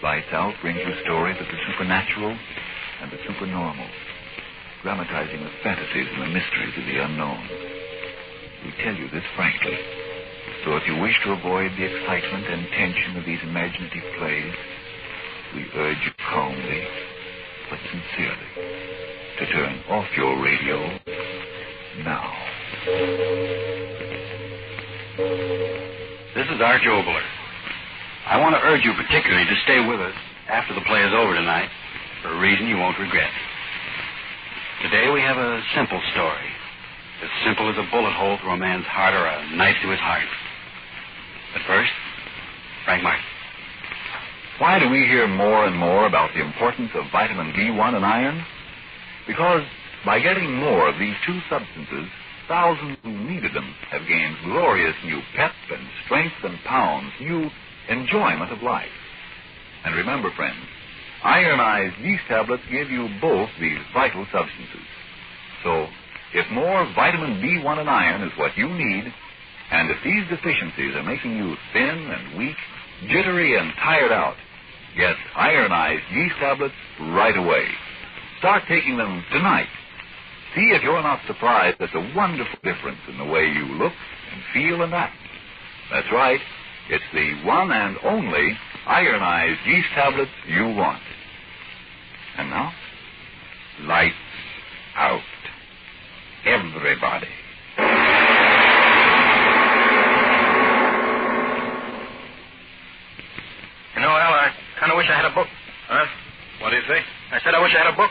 Lights Out brings you stories of the supernatural and the supernormal, dramatizing the fantasies and the mysteries of the unknown. We tell you this frankly, so if you wish to avoid the excitement and tension of these imaginative plays, we urge you calmly, but sincerely, to turn off your radio now. This is Arch Obler. I want to urge you particularly to stay with us after the play is over tonight, for a reason you won't regret. Today we have a simple story, as simple as a bullet hole through a man's heart or a knife to his heart. But first, Frank Martin. Why do we hear more and more about the importance of vitamin B1 and iron? Because by getting more of these two substances, thousands who needed them have gained glorious new pep and strength and pounds, new enjoyment of life. And remember, friends, ironized yeast tablets give you both these vital substances. So, if more vitamin B1 and iron is what you need, and if these deficiencies are making you thin and weak, jittery and tired out, get ironized yeast tablets right away. Start taking them tonight. See if you're not surprised at the wonderful difference in the way you look and feel and act. That's right. It's the one and only ironized yeast tablets you want. And now, lights out. Everybody. You know, Al, I kind of wish I had a book. Huh? What do you say? I said I wish I had a book.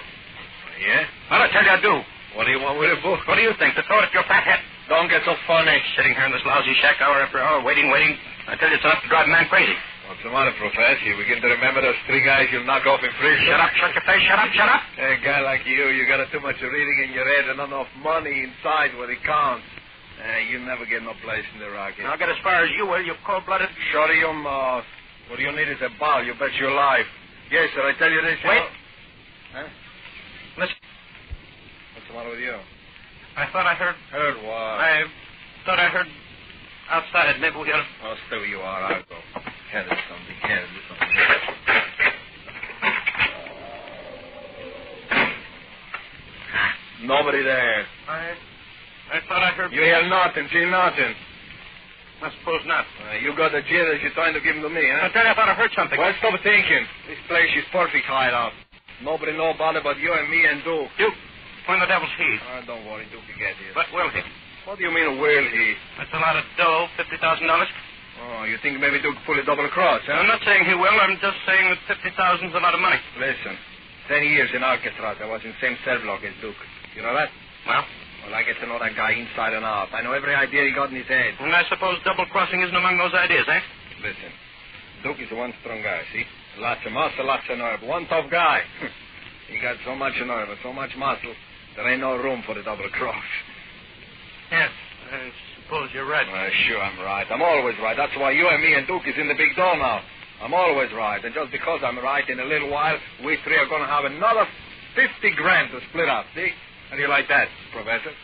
Yeah? Well, I tell you I do. What do you want with a book? What do you think? To throw it at your fat head. Don't get so funny. Sitting here in this lousy shack hour after hour, waiting. I tell you, it's enough to drive a man crazy. What's the matter, Professor? You begin to remember those three guys you'll knock off in prison? Shut up, shut your face, shut up. A guy like you got too much reading in your head and not enough money inside where it counts. You never get no place in the racket. I'll get as far as you will, you cold-blooded. Shut your mouth. What you need is a ball. You bet your life. Yes, sir, I tell you this. Wait. Huh? Listen. What's the matter with you? I thought I heard... Heard what? I thought I heard outside. Maybe we ought to... Oh, stay where you are. I'll go. Can't do something. Nobody there. I thought I heard... You hear nothing, see nothing. I suppose not. You got the jitters. You're trying to give them to me, huh? I tell you, I thought I heard something. Well, stop thinking. This place is perfect hideout. Nobody know about it but you and me and Duke. Duke? When the devil's he? Don't worry, Duke will get here. But will he? What do you mean, will he? That's a lot of dough, $50,000. Oh, you think maybe Duke pull a double cross, huh? I'm not saying he will. I'm just saying that 50,000 is a lot of money. Listen, 10 years in Alcatraz. I was in the same cell block as Duke. You know that? Well? Well, I get to know that guy inside and out. I know every idea he got in his head. And I suppose double-crossing isn't among those ideas, eh? Listen, Duke is one strong guy, see? Lots of muscle, lots of nerve. One tough guy. He got so much nerve and so much muscle, there ain't no room for the double cross. Yes, I suppose you're right. Sure, I'm right. I'm always right. That's why you and me and Duke is in the big door now. I'm always right. And just because I'm right, in a little while, we three are going to have another 50 grand to split up, see? How do you like that, Professor?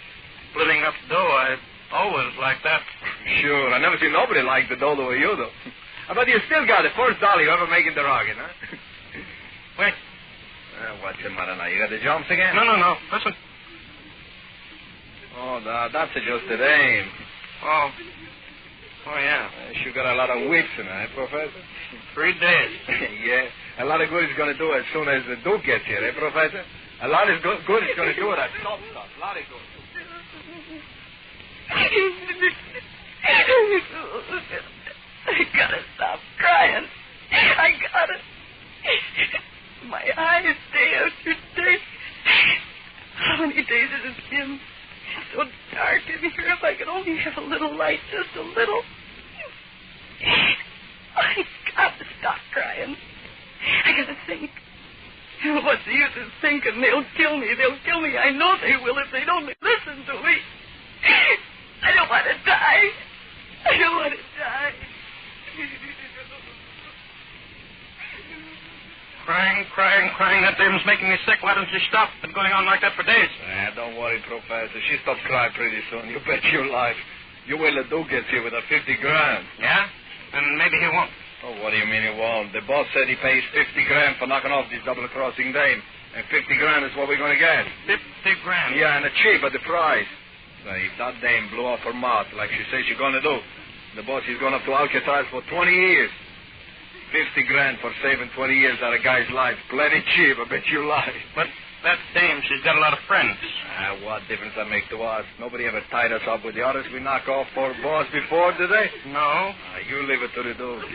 Splitting up dough, I always like that. Sure. I never seen nobody like the dough the way you do. But you still got the first dollar you ever make in the rocket, huh? Wait. What's the matter now? You got the jumps again? No. Listen. Oh, that's adjusted aim. Oh, yeah. You got a lot of whips in it, Professor? 3 days. Yeah. A lot of good is going to do it as soon as the Duke gets here, Professor? A lot of good is going to do it at stop stuff. A lot of good. I gotta stop crying. I gotta. My eyes, day after day. How many days has it been? So dark in here. If I could only have a little light, just a little. I gotta stop crying. I gotta think. What's the use of thinking? They'll kill me. They'll kill me. I know they will if they'd only listen to me. I don't want to die. I don't want to die. Crying. That dame's making me sick. Why don't you stop? Been going on like that for days. Don't worry, Professor. She stops crying pretty soon. You bet your life. You wait till Duke gets here with a 50 grand. Yeah? And maybe he won't. Oh, what do you mean he won't? The boss said he pays 50 grand for knocking off this double-crossing dame. And 50 grand is what we're going to get. 50 grand? Yeah, and a cheap at the price. Say, if that dame blew off her mouth like she says she's going to do, the boss is going up to Alcatraz for 20 years. 50 grand for saving 20 years out of a guy's life. Plenty cheap, I bet you lie. But that dame, she's got a lot of friends. What difference that make to us? Nobody ever tied us up with the others we knock off for boss before, did they? No. You leave it to the dude.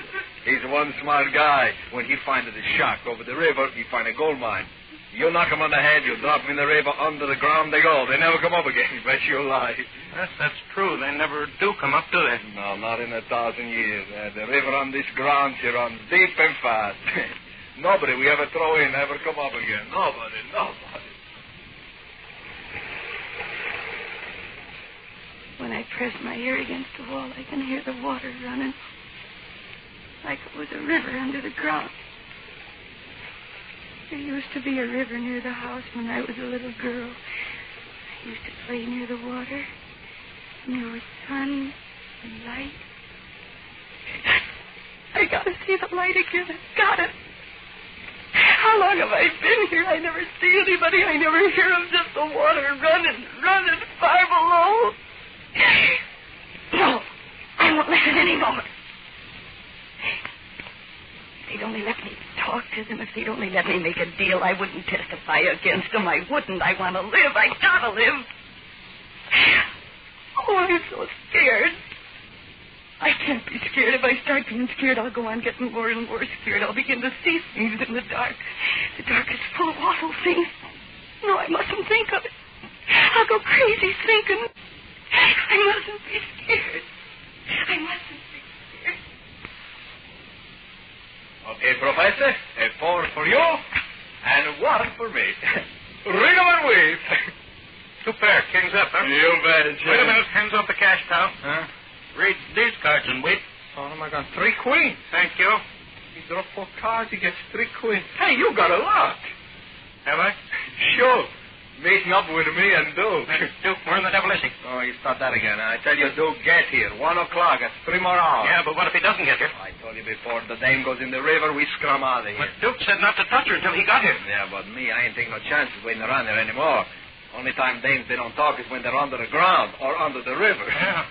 He's one smart guy. When he finds the shack over the river, he find a gold mine. You knock him on the head, you drop him in the river, under the ground they go. They never come up again. Bet you lie. Yes, that's true. They never do come up, do they? No, not in 1,000 years. The river on this ground, she runs deep and fast. Nobody we ever throw in ever come up again. Nobody. When I press my ear against the wall, I can hear the water running. Like it was a river under the ground. There used to be a river near the house when I was a little girl. I used to play near the water. And there was sun and light. I gotta see the light again. I got it. How long have I been here? I never see anybody. I never hear them. Just the water running far below. No, I won't listen anymore. If they'd only let me talk to them, if they'd only let me make a deal, I wouldn't testify against them. I wouldn't. I want to live. I gotta live. Oh, I'm so scared. I can't be scared. If I start being scared, I'll go on getting more and more scared. I'll begin to see things in the dark. The dark is full of awful things. No, I mustn't think of it. I'll go crazy thinking. I mustn't be scared. I mustn't be scared. Okay, Professor. 4 for you and 1 for me. Ring 'em and weave. 2 pair. King's up, huh? You bet. Wait a minute. Hands off the cash, pal. Huh? Read these cards and wait. Oh, my God. 3 queens. Thank you. He draws 4 cards. He gets 3 queens. Hey, you got a lot. Have I? Sure. Meeting up with me and Duke. Duke, where in the devil is he? Oh, you start that again. I tell you, Duke, get here. 1 o'clock. That's 3 more hours. Yeah, but what if he doesn't get here? I told you before, the dame goes in the river, we scrum out of here. But Duke said not to touch her until he got here. Yeah, but me, I ain't taking no chances waiting around there anymore. Only time dames, they don't talk is when they're under the ground or under the river. Yeah.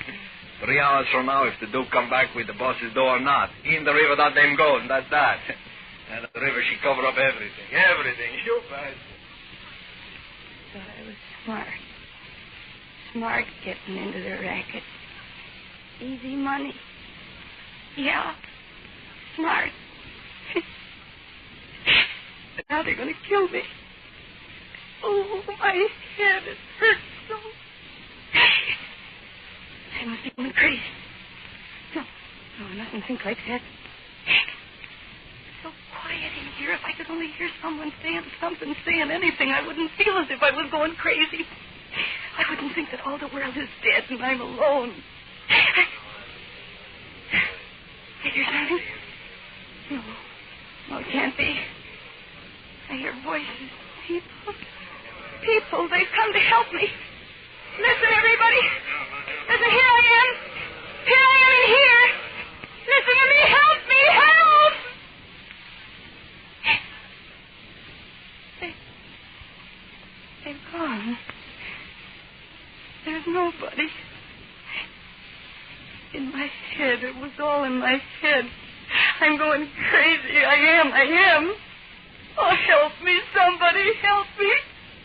3 hours from now, if the Duke come back with the boss's door or not, in the river that dame goes, and that's that. And the river, she cover up everything. Everything. You bet. Thought I was smart. Smart getting into the racket. Easy money. Yeah. Smart. But now they're going to kill me. Oh, my head, it hurts so. I must be going crazy. No, I mustn't think like that. So quiet in here. If I could only hear someone saying something, saying anything, I wouldn't feel as if I was going crazy. I wouldn't think that all the world is dead and I'm alone. I hear something? No, it can't be. I hear voices. People, they've come to help me. Listen, everybody. Listen, here I am. Here I am in here. Listen to me. Help me. Help! They've gone. There's nobody. In my head. It was all in my head. I'm going crazy. I am. Oh, help me. Somebody help me.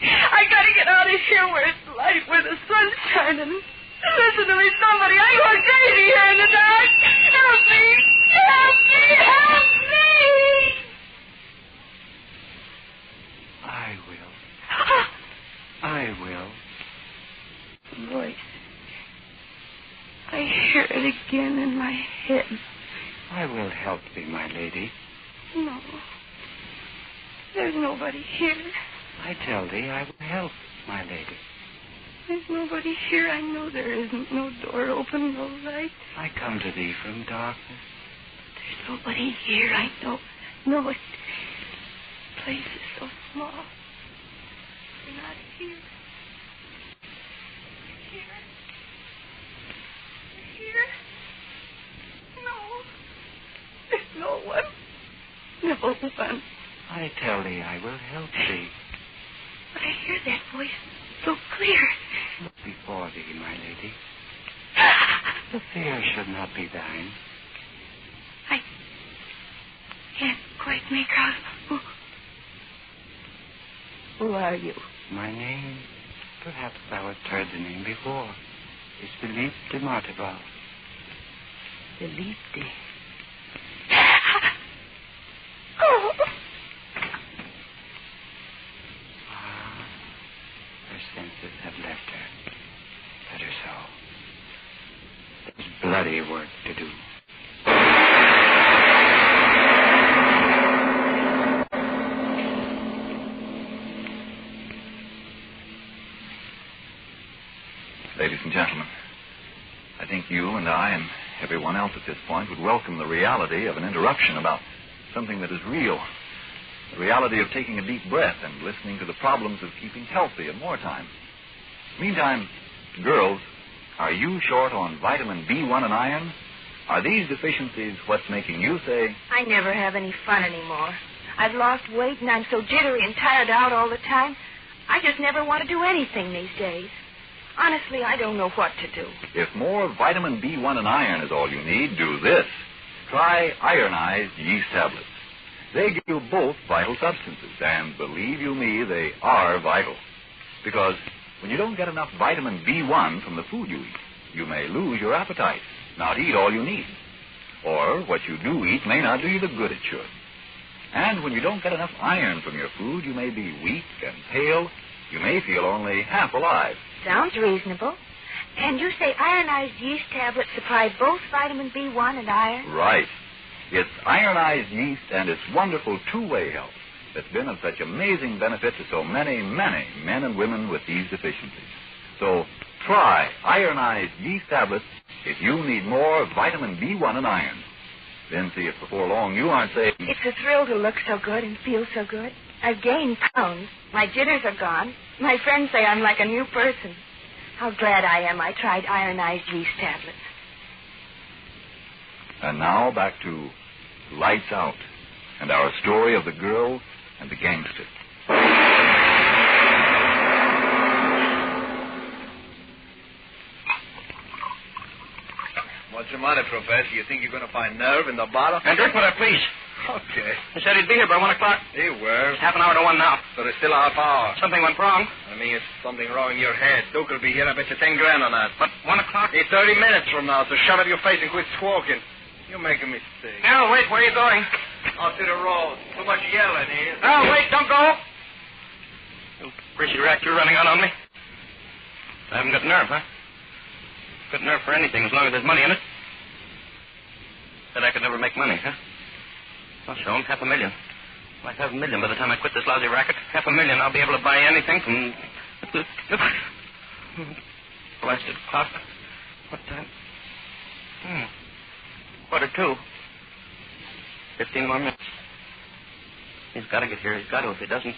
I gotta get out of here where it's light, where the sun's shining. Listen to me, somebody. I'm going crazy here in the dark. Help me. Help me. Help me. I will. Voice. I hear it again in my head. I will help thee, my lady. No. There's nobody here. I tell thee I will help, my lady. There's nobody here. I know there isn't. No door open, no light. I come to thee from darkness. There's nobody here. I know. No, the place is so small. You're not here. Here. Here. No. There's no one. No one. I tell thee I will help thee. But I hear that voice so clear. Look before thee, my lady. The fear should not be thine. I can't quite make out who are you? My name, perhaps thou hast heard the name before, is Philippe de Martival. Philippe de... Oh! Her senses have left her. Better so. There's bloody work to do. Ladies and gentlemen, I think you and I and everyone else at this point would welcome the reality of an interruption about something that is real. The reality of taking a deep breath and listening to the problems of keeping healthy in wartime. Meantime, girls, are you short on vitamin B1 and iron? Are these deficiencies what's making you say, I never have any fun anymore. I've lost weight and I'm so jittery and tired out all the time. I just never want to do anything these days. Honestly, I don't know what to do. if more vitamin B1 and iron is all you need, do this. Try ironized yeast tablets. They give you both vital substances, and believe you me, they are vital. Because when you don't get enough vitamin B1 from the food you eat, you may lose your appetite, not eat all you need. Or what you do eat may not do you the good it should. And when you don't get enough iron from your food, you may be weak and pale. You may feel only half alive. Sounds reasonable. And you say ironized yeast tablets supply both vitamin B1 and iron? Right. It's ironized yeast and its wonderful two-way help that's been of such amazing benefit to so many, many men and women with these deficiencies. So try ironized yeast tablets if you need more vitamin B1 and iron. Then see if before long you aren't saying, It's a thrill to look so good and feel so good. I've gained pounds. My jitters are gone. My friends say I'm like a new person. How glad I am I tried ironized yeast tablets. And now back to Lights Out and our story of the girl and the gangster. What's the matter, Professor? You think you're going to find nerve in the bottle? And drink what I please. Okay. He said he'd be here by 1 o'clock. He were. It's half an hour to 1 now. So there's still a half hour. Something went wrong. I mean, it's something wrong in your head. Duke will be here. I bet you 10 grand on that. But 1 o'clock? It's 30 minutes from now, so shut up your face and quit squawking. You're making me sick. Al, wait. Where are you going? Out to the road. Too much yelling here. Al, wait. Don't go. You greasy rat, you're running out on me. I haven't got nerve, huh? Got nerve for anything as long as there's money in it. Said I could never make money, huh? I'll show him $500,000. Like $500,000 by the time I quit this lousy racket. $500,000, I'll be able to buy anything from... Blasted clock. What time? 1:45. 15 more minutes. He's got to get here. He's got to. If he doesn't,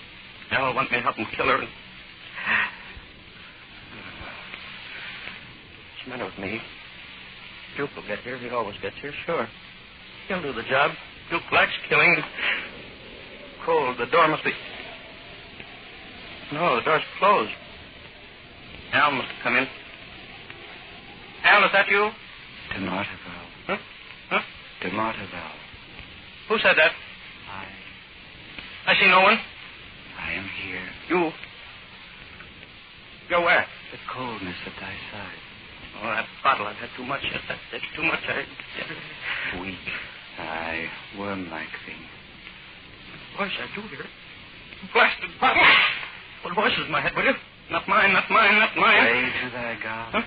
Al will want me to help him kill her. What's the matter with me? Duke will get here. He always gets here, sure. He'll do the job. Duke likes killing. Cold. The door must be... No, the door's closed. Al must have come in. Al, is that you? De Martival. Huh? Huh? De Martival. Who said that? I see no one. I am here. You. Go where? The coldness at thy side. Oh, that bottle. I've had too much. That's too much. Weak. Aye, worm-like thing. Voice, I do hear it. Blasted bottle. What voice is in my head, will you? Not mine, not mine, not mine. Pray to thy God. Huh?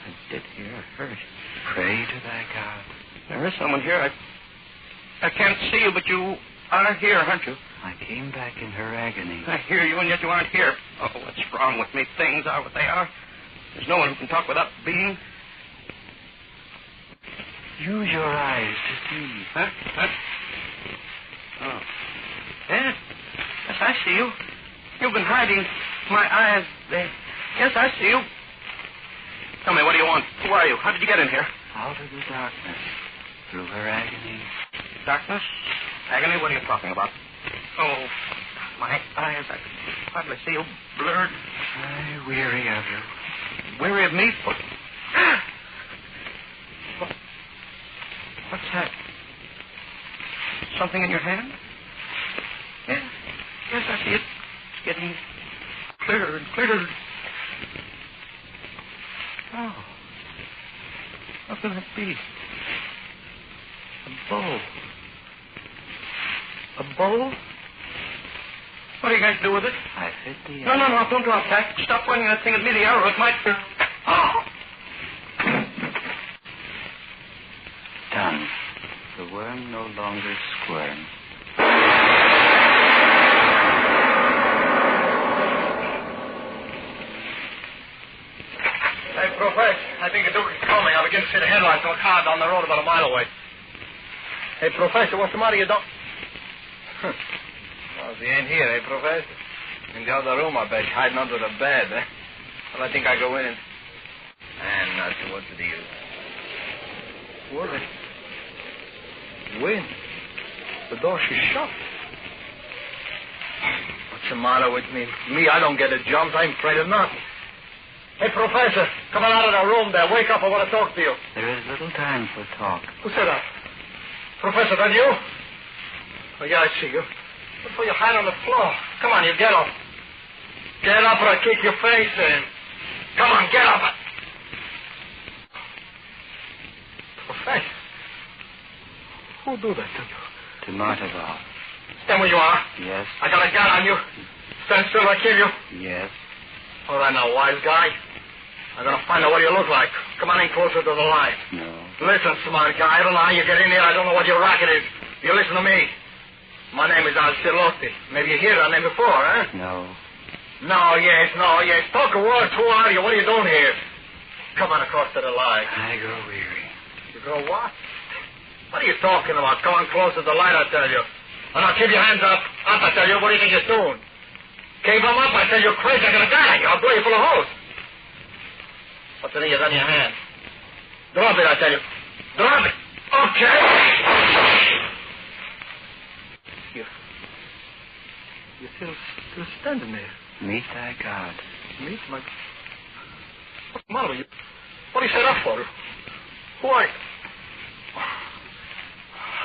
I did hear, I heard. Pray to thy God. There is someone here. I can't see you, but you are here, aren't you? I came back in her agony. I hear you, and yet you aren't here. Oh, what's wrong with me? Things are what they are. There's no one who can talk without being. Use your eyes to see. Huh? Oh. Yes. Yes, I see you. You've been hiding my eyes there. Yes, I see you. Tell me, what do you want? Who are you? How did you get in here? Out of the darkness. Through her agony. Darkness? Agony? What are you talking about? Oh, my eyes. I can hardly see you. Blurred. I'm weary of you. Weary of me? What's that? Something in your hand? Yes. Yes, I see it. It's getting clearer and clearer. Oh. What can that be? A bow. A bow? What do you guys do with it? I fit the No, don't drop that. Stop pointing that thing at me. The arrow, it might... Oh! Done. The worm no longer squirms. Hey, Professor, I think the Duke is coming. I begin to see the headlights of a car down the road about a mile away. Hey, Professor, what's the matter? You don't... Well, he ain't here, eh, Professor? In the other room, I bet, hiding under the bed, eh? Well, I think I go in and... And nothing. What's the deal? What? Wind. The door, she's shut. What's the matter with me? I don't get a jump. I'm afraid of nothing. Hey, Professor, come on out of the room there. Wake up. I want to talk to you. There is little time for talk. Who said that? Professor, that you? Oh, yeah, I see you. What for you hide on the floor? Come on, you get up. Get up or I kick your face in. Come on, get up. Professor, who do that to you? To Martaval. Stand where you are. Yes. I got a gun on you. Stand still or I kill you. Yes. All right, now, wise guy. I'm going to find out what you look like. Come on in closer to the light. No. Listen, smart guy. I don't know how you get in here. I don't know what your racket is. You listen to me. My name is unsettling. Maybe you hear that name before, huh? No. No, yes. Talk a word. Who are you? What are you doing here? Come on across to the light. I grow weary. You grow what? What are you talking about? Come on close to the light, I tell you. And now keep your hands up. Up, I tell you. What do you think you're doing? Keep them up, I tell you. Crazy. I'm going to die on you. I'll blow you full of holes. What's the thing is on your hand? Drop it, I tell you. Drop it. Okay. You're still standing there. Meet thy God. Meet my... What's the matter with you? What do you set up for? Who are you?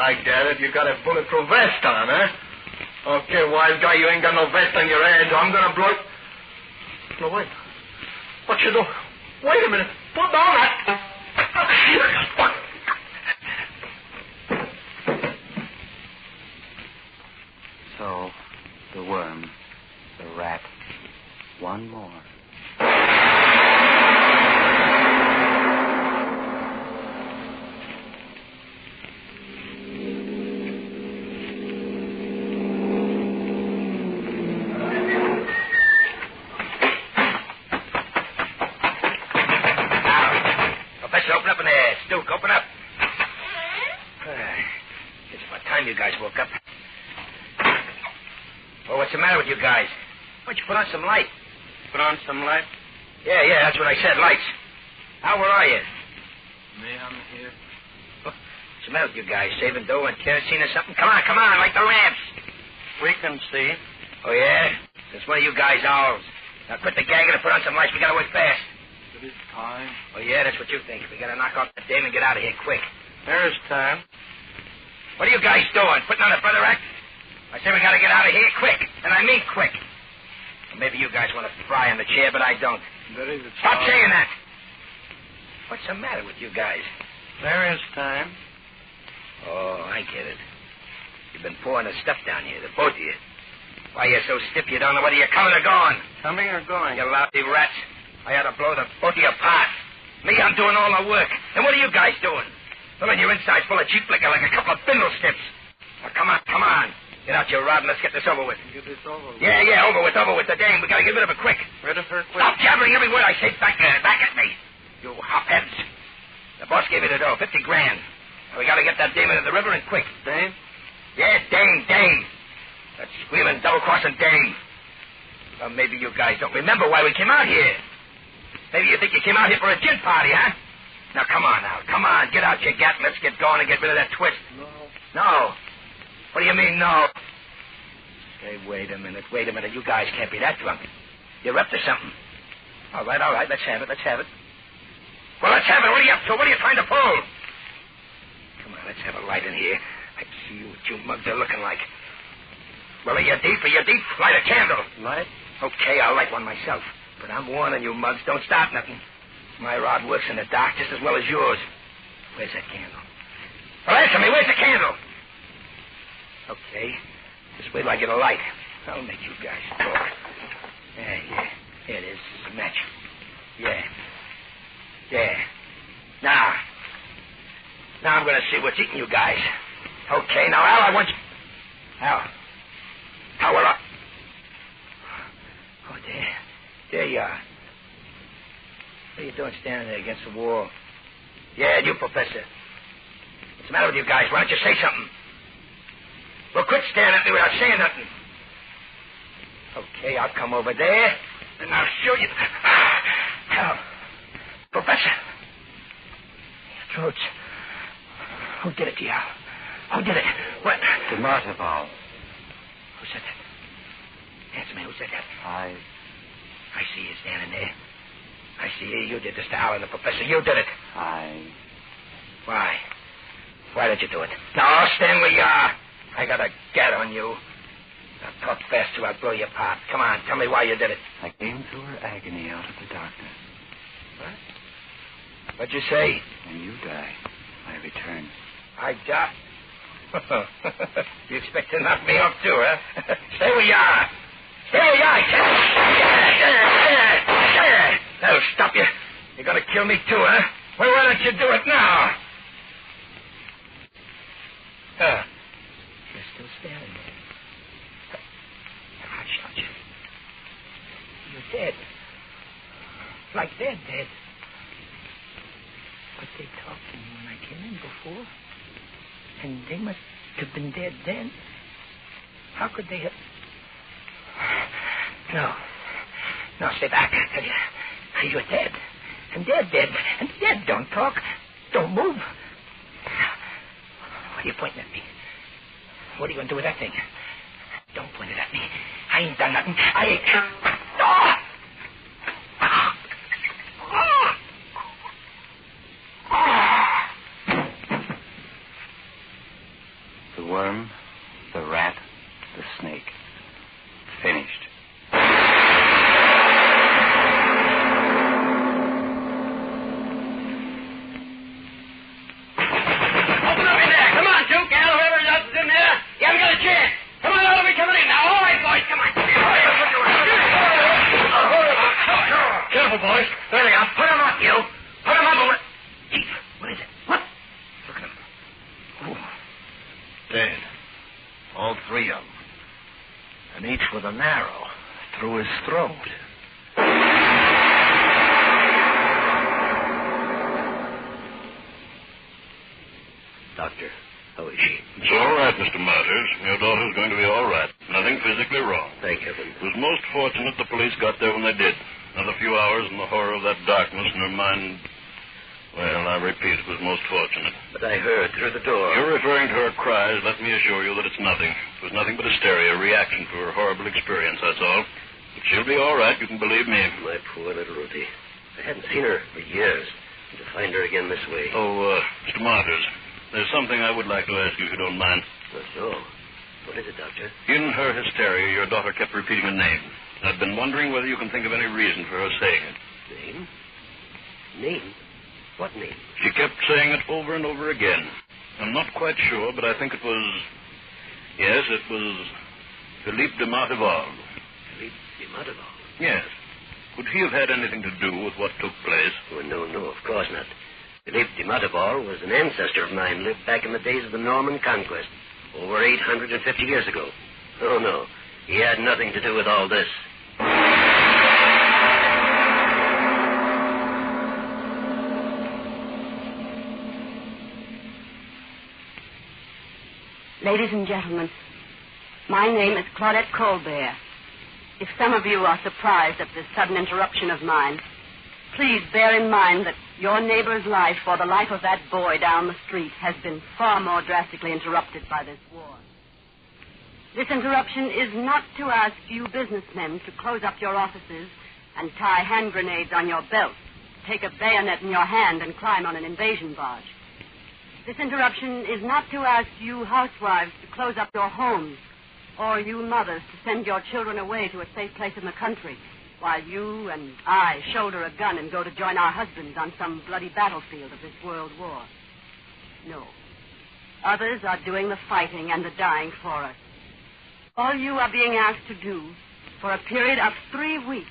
I get it. You got a bulletproof vest on, huh? Okay, wise guy, you ain't got no vest on your head. I'm gonna blow... No, wait. What you do? Wait a minute. Put down that... So, the worm, the rat, one more. Open up in there. Duke, open up. It's about time you guys woke up. Well, what's the matter with you guys? Why don't you put on some light? Put on some light? Yeah, that's what I said, lights. Now, where are you? Me, I'm here. What's the matter with you guys? Saving dough and kerosene or something? Come on, light the lamps. We can see. Oh, yeah? Since one of you guys owls. Now, quit the gagging and put on some lights. We gotta work fast. It is time. Oh, yeah, that's what you think. We gotta knock off the dame and get out of here quick. There's time. What are you guys doing? Putting on a brother act? I say we gotta get out of here quick. And I mean quick. Well, maybe you guys want to fry on the chair, but I don't. There is a Stop time. saying that. What's the matter with you guys? There is time. Oh, I get it. You've been pouring the stuff down here, the both of you. Why, you're so stiff you don't know whether you're coming or going. Coming or going? You lousy rats. I ought to blow the both of you apart. Me, I'm doing all the work. And what are you guys doing? Filling your insides full of cheap liquor like a couple of bindle snips. Get out your rod and let's get this over with. Get this over with. Yeah, over with the dame. We gotta get rid of her quick. Rid of her quick. Stop jabbering every word I say back at me. You hopheads. The boss gave me the dough, $50,000. And we gotta get that dame into the river and quick. Dame? Yeah, dame. That squealing, double-crossing dame. Well, maybe you guys don't remember why we came out here. Maybe you think you came out here for a gin party, huh? Now, come on. Get out your gat and let's get going and get rid of that twist. No. What do you mean, no? Hey, wait a minute. You guys can't be that drunk. You're up to something. All right. Let's have it. Well, let's have it. What are you up to? What are you trying to pull? Come on, let's have a light in here. I can see what you mugs are looking like. Well, are you deep? Light a candle. Light? Okay, I'll light one myself. But I'm warning you, mugs, don't start nothing. My rod works in the dark just as well as yours. Where's that candle? Well, answer me. Where's the candle? Okay. Just wait till I get a light. I'll make you guys talk. Yeah. Here it is. It's a match. Yeah. Now I'm going to see what's eating you guys. Okay, now, Al, I want you... Al, we're up. Oh, there you are. What are you doing standing there against the wall? Yeah, you, Professor. What's the matter with you guys? Why don't you say something? Well, quit staring at me without saying nothing. Okay, I'll come over there, and I'll show you. Al. Professor. Your throats. Who did it to you, Al? Who did it? What? The Martival. Who said that? Answer me, who said that? I see you standing there. I see you did this to Al and the Professor. You did it. Why? Why did you do it? No, stand where you are. I got a gat on you. Now talk fast or I'll blow you apart. Come on, tell me why you did it. I came through her agony out of the darkness. What? What'd you say? When you die, I return. I die? You expect to knock me off too, huh? Stay where you are. That'll stop you. You're going to kill me too, huh? Well, why don't you do it now? You're still standing there. I shot you. You're dead. Like they're dead. But they talked to me when I came in before. And they must have been dead then. How could they have... No, stay back, I tell you. You're dead. And they're dead. And dead don't talk. Don't move. What are you pointing at me? What are you going to do with that thing? Don't point it at me. I ain't done nothing. The worm, the rat, the snake. Finished. Open up in there. Come on, Duke. Al, whoever else is in there. You haven't got a chance. Come on, I'll be coming in now. All right, boys, come on. Careful, boys. There they are. Put them up, you. Put them up. Chief, what is it? What? Look at them. Ooh. Dead. All three of them. And each with an arrow through his throat. Doctor, how is she? It's all right, Mr. Martyrs. Your daughter's going to be all right. Nothing physically wrong. Thank heaven. It was most fortunate the police got there when they did. Another few hours and the horror of that darkness in her mind... Well, I repeat, it was most fortunate. But I heard through the door. You're referring to her cries. Let me assure you that it's nothing. It was nothing but hysteria, a reaction to her horrible experience, that's all. But she'll be all right, you can believe me. My poor little Ruthie. I hadn't seen her for years. And to find her again this way. Oh, Mr. Martyrs, there's something I would like to ask you if you don't mind. That's all. What is it, Doctor? In her hysteria, your daughter kept repeating a name. I've been wondering whether you can think of any reason for her saying it. Name? Name? What name? She kept saying it over and over again. I'm not quite sure, but I think it was... Yes, it was Philippe de Martival. Philippe de Martival? Yes. Could he have had anything to do with what took place? Oh, no, of course not. Philippe de Martival was an ancestor of mine, lived back in the days of the Norman conquest. over 850 years ago. Oh, no. He had nothing to do with all this. Ladies and gentlemen, my name is Claudette Colbert. If some of you are surprised at this sudden interruption of mine, please bear in mind that your neighbor's life or the life of that boy down the street has been far more drastically interrupted by this war. This interruption is not to ask you businessmen to close up your offices and tie hand grenades on your belts, take a bayonet in your hand and climb on an invasion barge. This interruption is not to ask you housewives to close up your homes or you mothers to send your children away to a safe place in the country while you and I shoulder a gun and go to join our husbands on some bloody battlefield of this world war. No. Others are doing the fighting and the dying for us. All you are being asked to do for a period of 3 weeks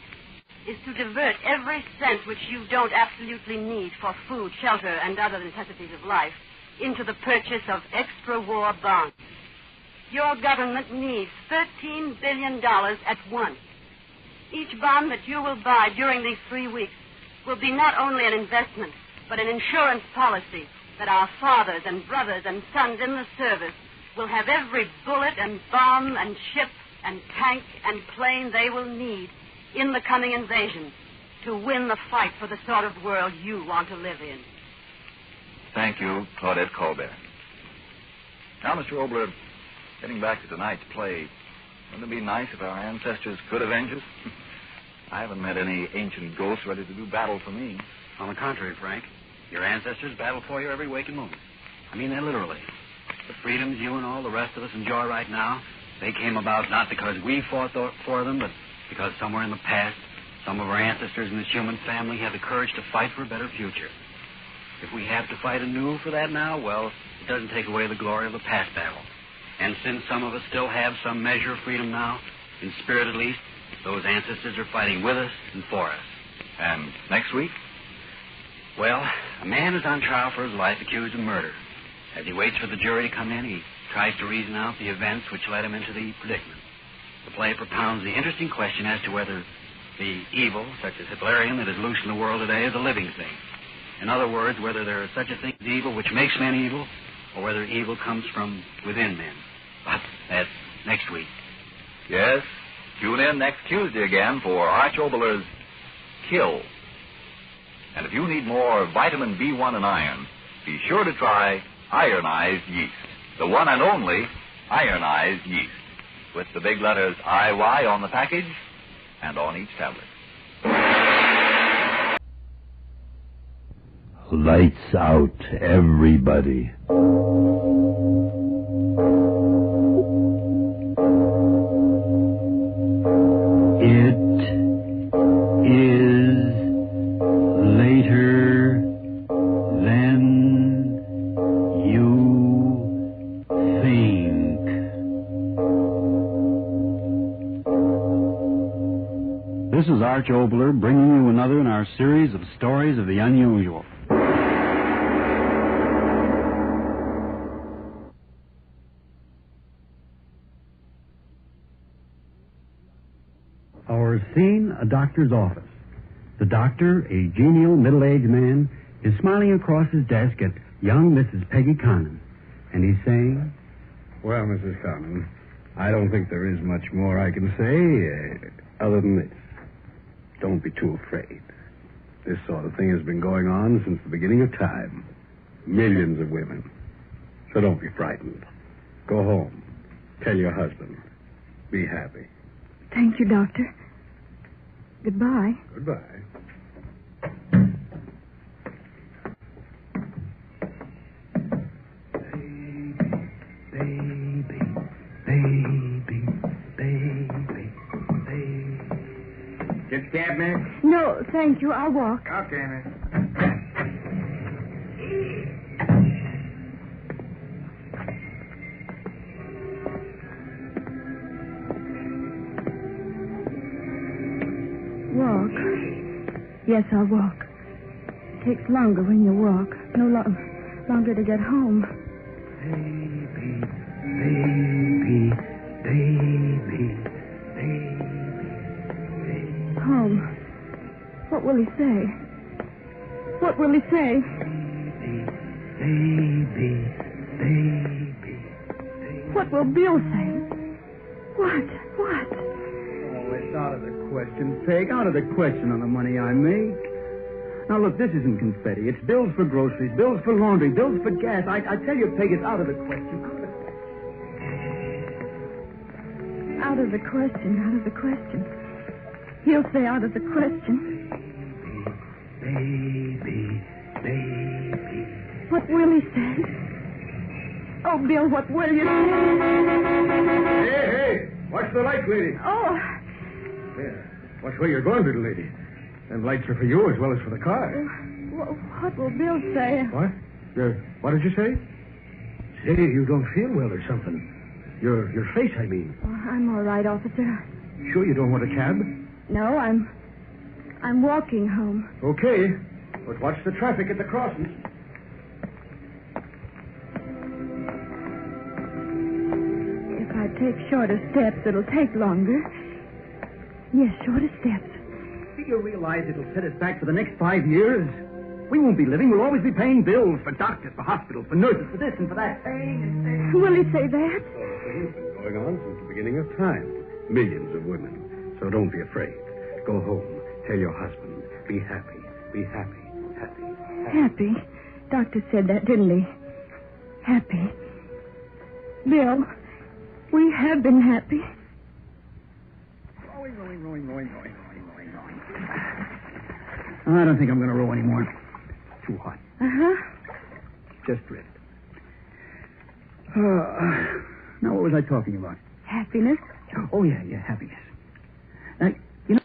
is to divert every cent which you don't absolutely need for food, shelter, and other necessities of life into the purchase of extra war bonds. Your government needs $13 billion at once. Each bond that you will buy during these 3 weeks will be not only an investment, but an insurance policy that our fathers and brothers and sons in the service will have every bullet and bomb and ship and tank and plane they will need in the coming invasion to win the fight for the sort of world you want to live in. Thank you, Claudette Colbert. Now, Mr. Obler, getting back to tonight's play, wouldn't it be nice if our ancestors could avenge us? I haven't met any ancient ghosts ready to do battle for me. On the contrary, Frank, your ancestors battled for you every waking moment. I mean that literally. The freedoms you and all the rest of us enjoy right now, they came about not because we fought for them, but because somewhere in the past, some of our ancestors in this human family had the courage to fight for a better future. If we have to fight anew for that now, well, it doesn't take away the glory of the past battle. And since some of us still have some measure of freedom now, in spirit at least, those ancestors are fighting with us and for us. And next week? Well, a man is on trial for his life accused of murder. As he waits for the jury to come in, he tries to reason out the events which led him into the predicament. The play propounds the interesting question as to whether the evil, such as Hitlerian, that is loose in the world today is a living thing. In other words, whether there is such a thing as evil which makes men evil, or whether evil comes from within men. But that's next week. Yes, tune in next Tuesday again for Arch Obler's Kill. And if you need more vitamin B1 and iron, be sure to try ironized yeast, the one and only ironized yeast, with the big letters IY on the package and on each tablet. Lights out, everybody. It is later than you think. This is Arch Obler bringing you another in our series of stories of the unusual. Our scene, a doctor's office. The doctor, a genial middle-aged man, is smiling across his desk at young Mrs. Peggy Connon. And he's saying, "Well, Mrs. Connon, I don't think there is much more I can say other than this. Don't be too afraid. This sort of thing has been going on since the beginning of time. Millions of women. So don't be frightened. Go home. Tell your husband. Be happy." Thank you, Doctor. Goodbye. Goodbye. Get the cab, miss? No, thank you. I'll walk. Okay, miss. Walk. Yes, I'll walk. It takes longer when you walk. No longer to get home. Baby, baby. Home. What will he say? What will he say? What will Bill say? What? Oh, it's out of the question, Peg. Out of the question on the money I make. Now, look, this isn't confetti. It's bills for groceries, bills for laundry, bills for gas. I tell you, Peg, it's out of the question. Out of the question, out of the question. He'll say out of the question. Baby. What will he say? Oh, Bill, what will you say? Hey, watch the light, lady. Oh. Yeah. Watch where you're going, little lady. Them lights are for you as well as for the car. What will Bill say? What? What did you say? Say, you don't feel well or something. Your face, I mean. Oh, I'm all right, officer. Sure you don't want a cab? No, I'm walking home. Okay. But watch the traffic at the crossings. If I take shorter steps, it'll take longer. Yes, shorter steps. Do you realize it'll set us back for the next 5 years? We won't be living. We'll always be paying bills for doctors, for hospitals, for nurses, for this and for that. Will he say that? It's been going on since the beginning of time. Millions of women. So don't be afraid. Go home. Tell your husband. Be happy. Be happy. Happy. Doctor said that, didn't he? Happy. Bill, we have been happy. Rowing. I don't think I'm going to row anymore. Too hot. Uh-huh. Just drift. Now, what was I talking about? Happiness. Oh, yeah, happiness.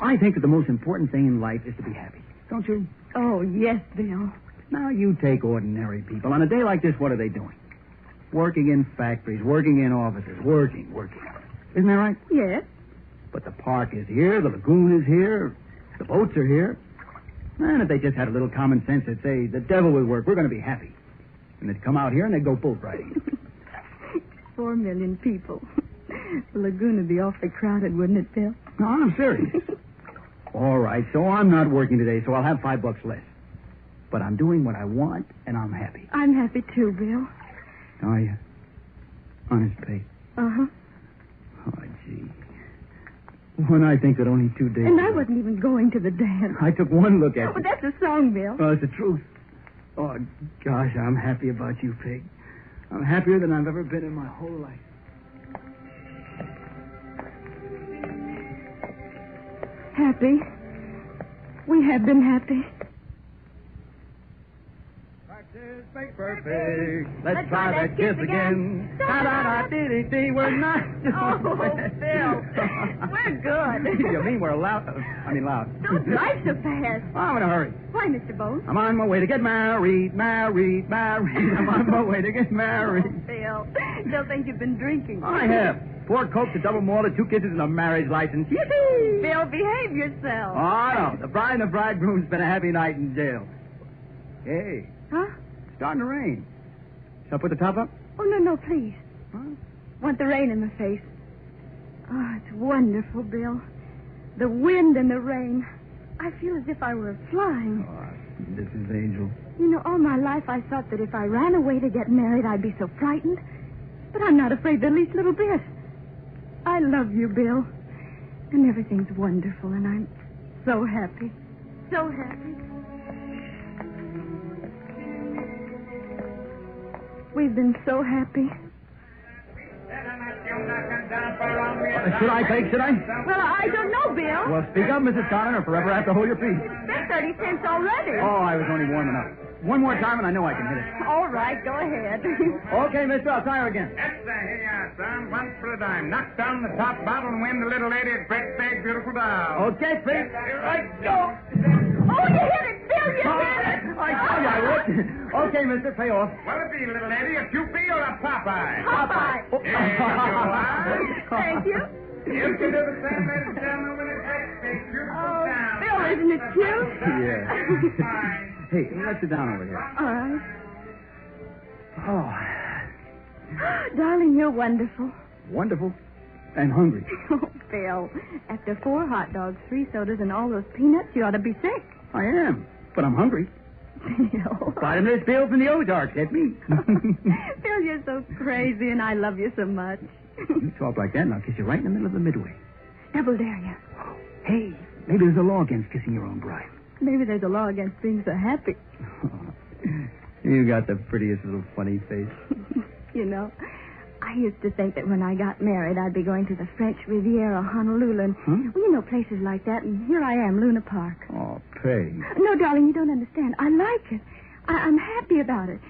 I think that the most important thing in life is to be happy. Don't you? Oh, yes, Bill. Now, you take ordinary people. On a day like this, what are they doing? Working in factories, working in offices, working. Isn't that right? Yes. But the park is here, the lagoon is here, the boats are here. And if they just had a little common sense, they'd say, the devil will work, we're going to be happy. And they'd come out here and they'd go boat riding. 4 million people. The lagoon would be awfully crowded, wouldn't it, Bill? No, I'm serious. All right, so I'm not working today, so I'll have $5 less. But I'm doing what I want, and I'm happy. I'm happy, too, Bill. Are you? Honest, Peg? Uh-huh. Oh, gee. When I think that only 2 days And ago, I wasn't even going to the dance. I took one look at Oh, you. but that's a song, Bill. Oh, it's the truth. Oh, gosh, I'm happy about you, Peg. I'm happier than I've ever been in my whole life. Happy. We have been happy. Practice makes perfect. Let's try that kiss again. Da-da-da-dee-dee-dee. We're not. Oh, Bill. We're good. You mean we're loud? Loud. Don't drive so fast. Oh, I'm in a hurry. Why, Mr. Bone? I'm on my way to get married. I'm on my way to get married. Oh, Bill. They'll think you've been drinking. I have. 4 Cokes, a double malted, 2 kisses, and a marriage license. Yippee! Bill, behave yourself. Oh, no. The bride and the bridegroom spent a happy night in jail. Hey. Huh? It's starting to rain. Shall I put the top up? Oh, no, please. Huh? Want the rain in my face. Oh, it's wonderful, Bill. The wind and the rain. I feel as if I were flying. Oh, this is Angel. You know, all my life I thought that if I ran away to get married, I'd be so frightened. But I'm not afraid the least little bit. I love you, Bill. And everything's wonderful, and I'm so happy. So happy. We've been so happy. Should I, Peg? Should I? Well, I don't know, Bill. Well, speak up, Mrs. Connor, or forever have to hold your peace. It's been 30 cents already. Oh, I was only warming up. One more time, and I know I can hit it. All right, go ahead. Okay, mister, I'll try her again. Yes, sir. Here you are, son. Once for a dime. Knock down the top bottle and win the little lady a great big, beautiful doll. Okay, Peg. Here I go. Oh, you hit it, Bill. You hit it. I told you I would. Okay, mister, pay off. What'll it be, little lady? A Kewpie or a Popeye? Popeye. Here you are. Thank you. You can do the same, ladies and gentlemen, with a great big, beautiful doll. Bill, isn't it cute? Yeah. Hey, let's sit down over here. All right. Oh. Darling, you're wonderful. Wonderful. And hungry. Oh, Bill, after 4 hot dogs, 3 sodas, and all those peanuts, you ought to be sick. I am, but I'm hungry. Bill. Bottomless Bill from the Ozarks, that's me. Bill, you're so crazy, and I love you so much. You talk like that, and I'll kiss you right in the middle of the midway. Double dare you. Hey, maybe there's a law against kissing your own bride. Maybe there's a law against being so happy. You got the prettiest little funny face. You know, I used to think that when I got married, I'd be going to the French Riviera, Honolulu, and, well, you know, places like that, and here I am, Luna Park. Oh, Peg. No, darling, you don't understand. I like it. I'm happy about it.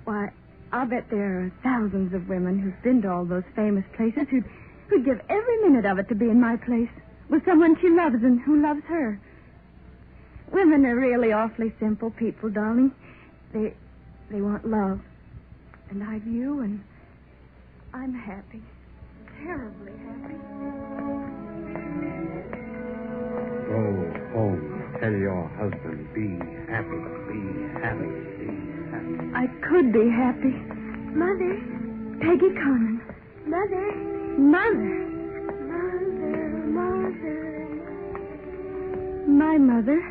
Why, I'll bet there are thousands of women who've been to all those famous places who'd give every minute of it to be in my place with someone she loves and who loves her. Women are really awfully simple people, darling. They want love. And I've you, and I'm happy. Terribly happy. Go home. Tell your husband, be happy, be happy, be happy. I could be happy. Mother. Peggy Conant. Mother. Mother. My mother.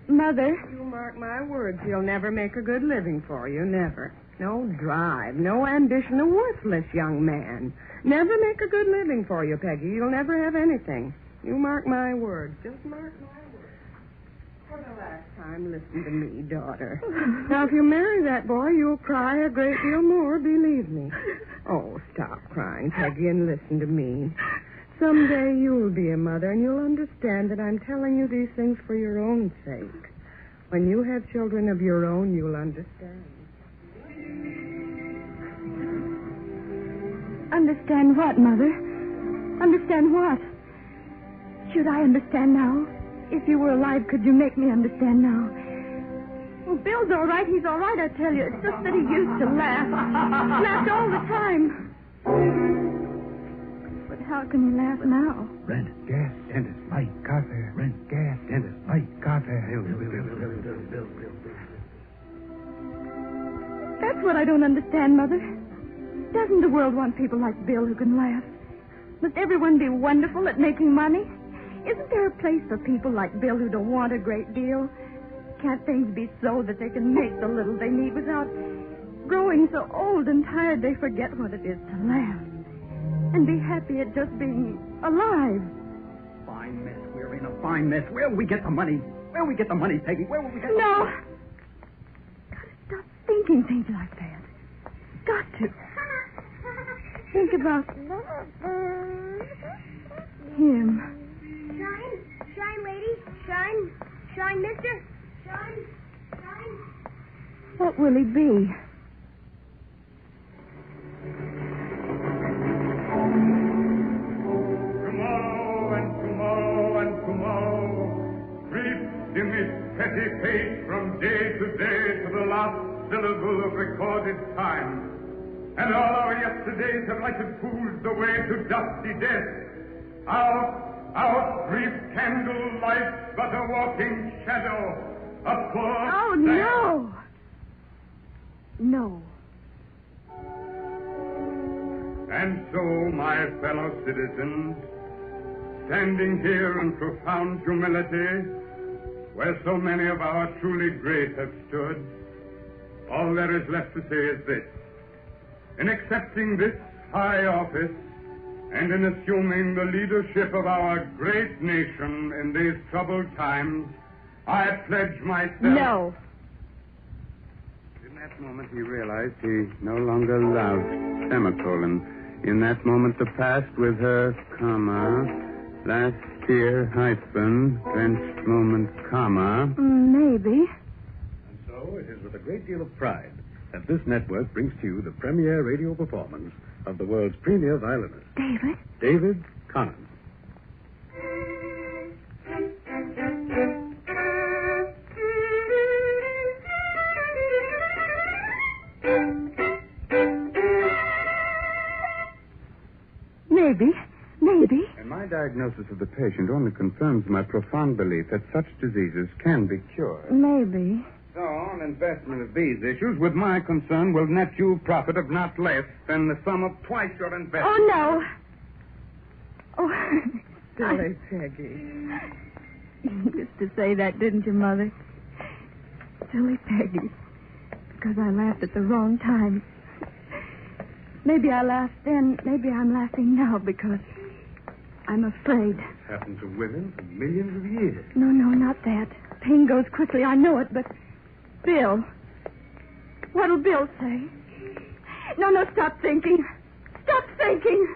Mother. You mark my words, he'll never make a good living for you, never. No drive, no ambition, a worthless young man. Never make a good living for you, Peggy. You'll never have anything. You mark my words. Just mark my words. For the last time, listen to me, daughter. Now, if you marry that boy, you'll cry a great deal more, believe me. Oh, stop crying, Peggy, and listen to me. Someday you'll be a mother, and you'll understand that I'm telling you these things for your own sake. When you have children of your own, you'll understand. Understand what, Mother? Understand what? Should I understand now? If you were alive, could you make me understand now? Well, Bill's all right. He's all right, I tell you. It's just that he used to laugh. Laughed all the time. But how can he laugh now? Rent, gas, dentist, light, coffee. Rent, gas, dentist, light, coffee. That's what I don't understand, Mother. Doesn't the world want people like Bill who can laugh? Must everyone be wonderful at making money? Isn't there a place for people like Bill who don't want a great deal? Can't things be so that they can make the little they need without growing so old and tired they forget what it is to laugh? And be happy at just being alive. Fine mess. We're in a fine mess. Where will we get the money? Where will we get the money, Peggy? Where will we get the No. money? Gotta stop thinking things like that. Got to. Think about him. Shine, lady. Shine, mister. Shine. What will he be? Tomorrow creeps in this petty pace from day to day to the last syllable of recorded time. And all our yesterdays have lighted fools the way to dusty death. Our brief candle lights but a walking shadow, a poor... Oh, no! No. And so, my fellow citizens, standing here in profound humility, where so many of our truly great have stood, all there is left to say is this. In accepting this high office and in assuming the leadership of our great nation in these troubled times, I pledge myself... No. In that moment, he realized he no longer loved semicolon. In that moment, the past with her, comma, last year, hyphen, drenched moment, comma. Maybe. And so it is with a great deal of pride that this network brings to you the premiere radio performance of the world's premier violinist, David Conant. Maybe. And my diagnosis of the patient only confirms my profound belief that such diseases can be cured. Maybe. So, an investment of these issues, with my concern, will net you a profit of not less than the sum of twice your investment. Oh, no. Oh, Silly Peggy. You used to say that, didn't you, Mother? Silly Peggy. Because I laughed at the wrong time. Maybe I laughed then. Maybe I'm laughing now because I'm afraid. It's happened to women for millions of years. No, not that. Pain goes quickly, I know it, but... Bill. What'll Bill say? No, stop thinking. Stop thinking.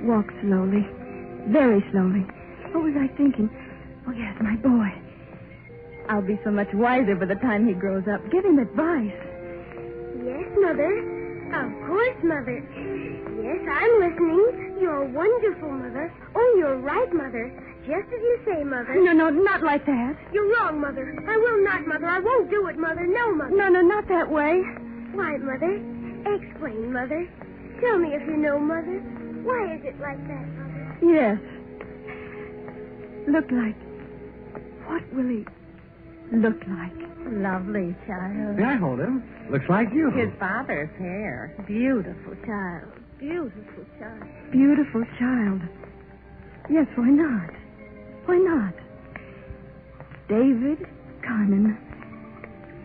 Walk slowly. Very slowly. What was I thinking? Oh, yes, my boy. I'll be so much wiser by the time he grows up. Give him advice. Yes, Mother. Of course, Mother. Yes, I'm listening. You're wonderful, Mother. Oh, you're right, Mother. Just as you say, Mother. No, not like that. You're wrong, Mother. I will not, Mother. I won't do it, Mother. No, Mother. No, not that way. Why, Mother? Explain, Mother. Tell me if you know, Mother. Why is it like that, Mother? Yes. Look like. What will he look like? Lovely child. May I hold him? Looks like you. His father's hair. Beautiful child. Beautiful child. Beautiful child. Yes, why not? Why not? David Carnan.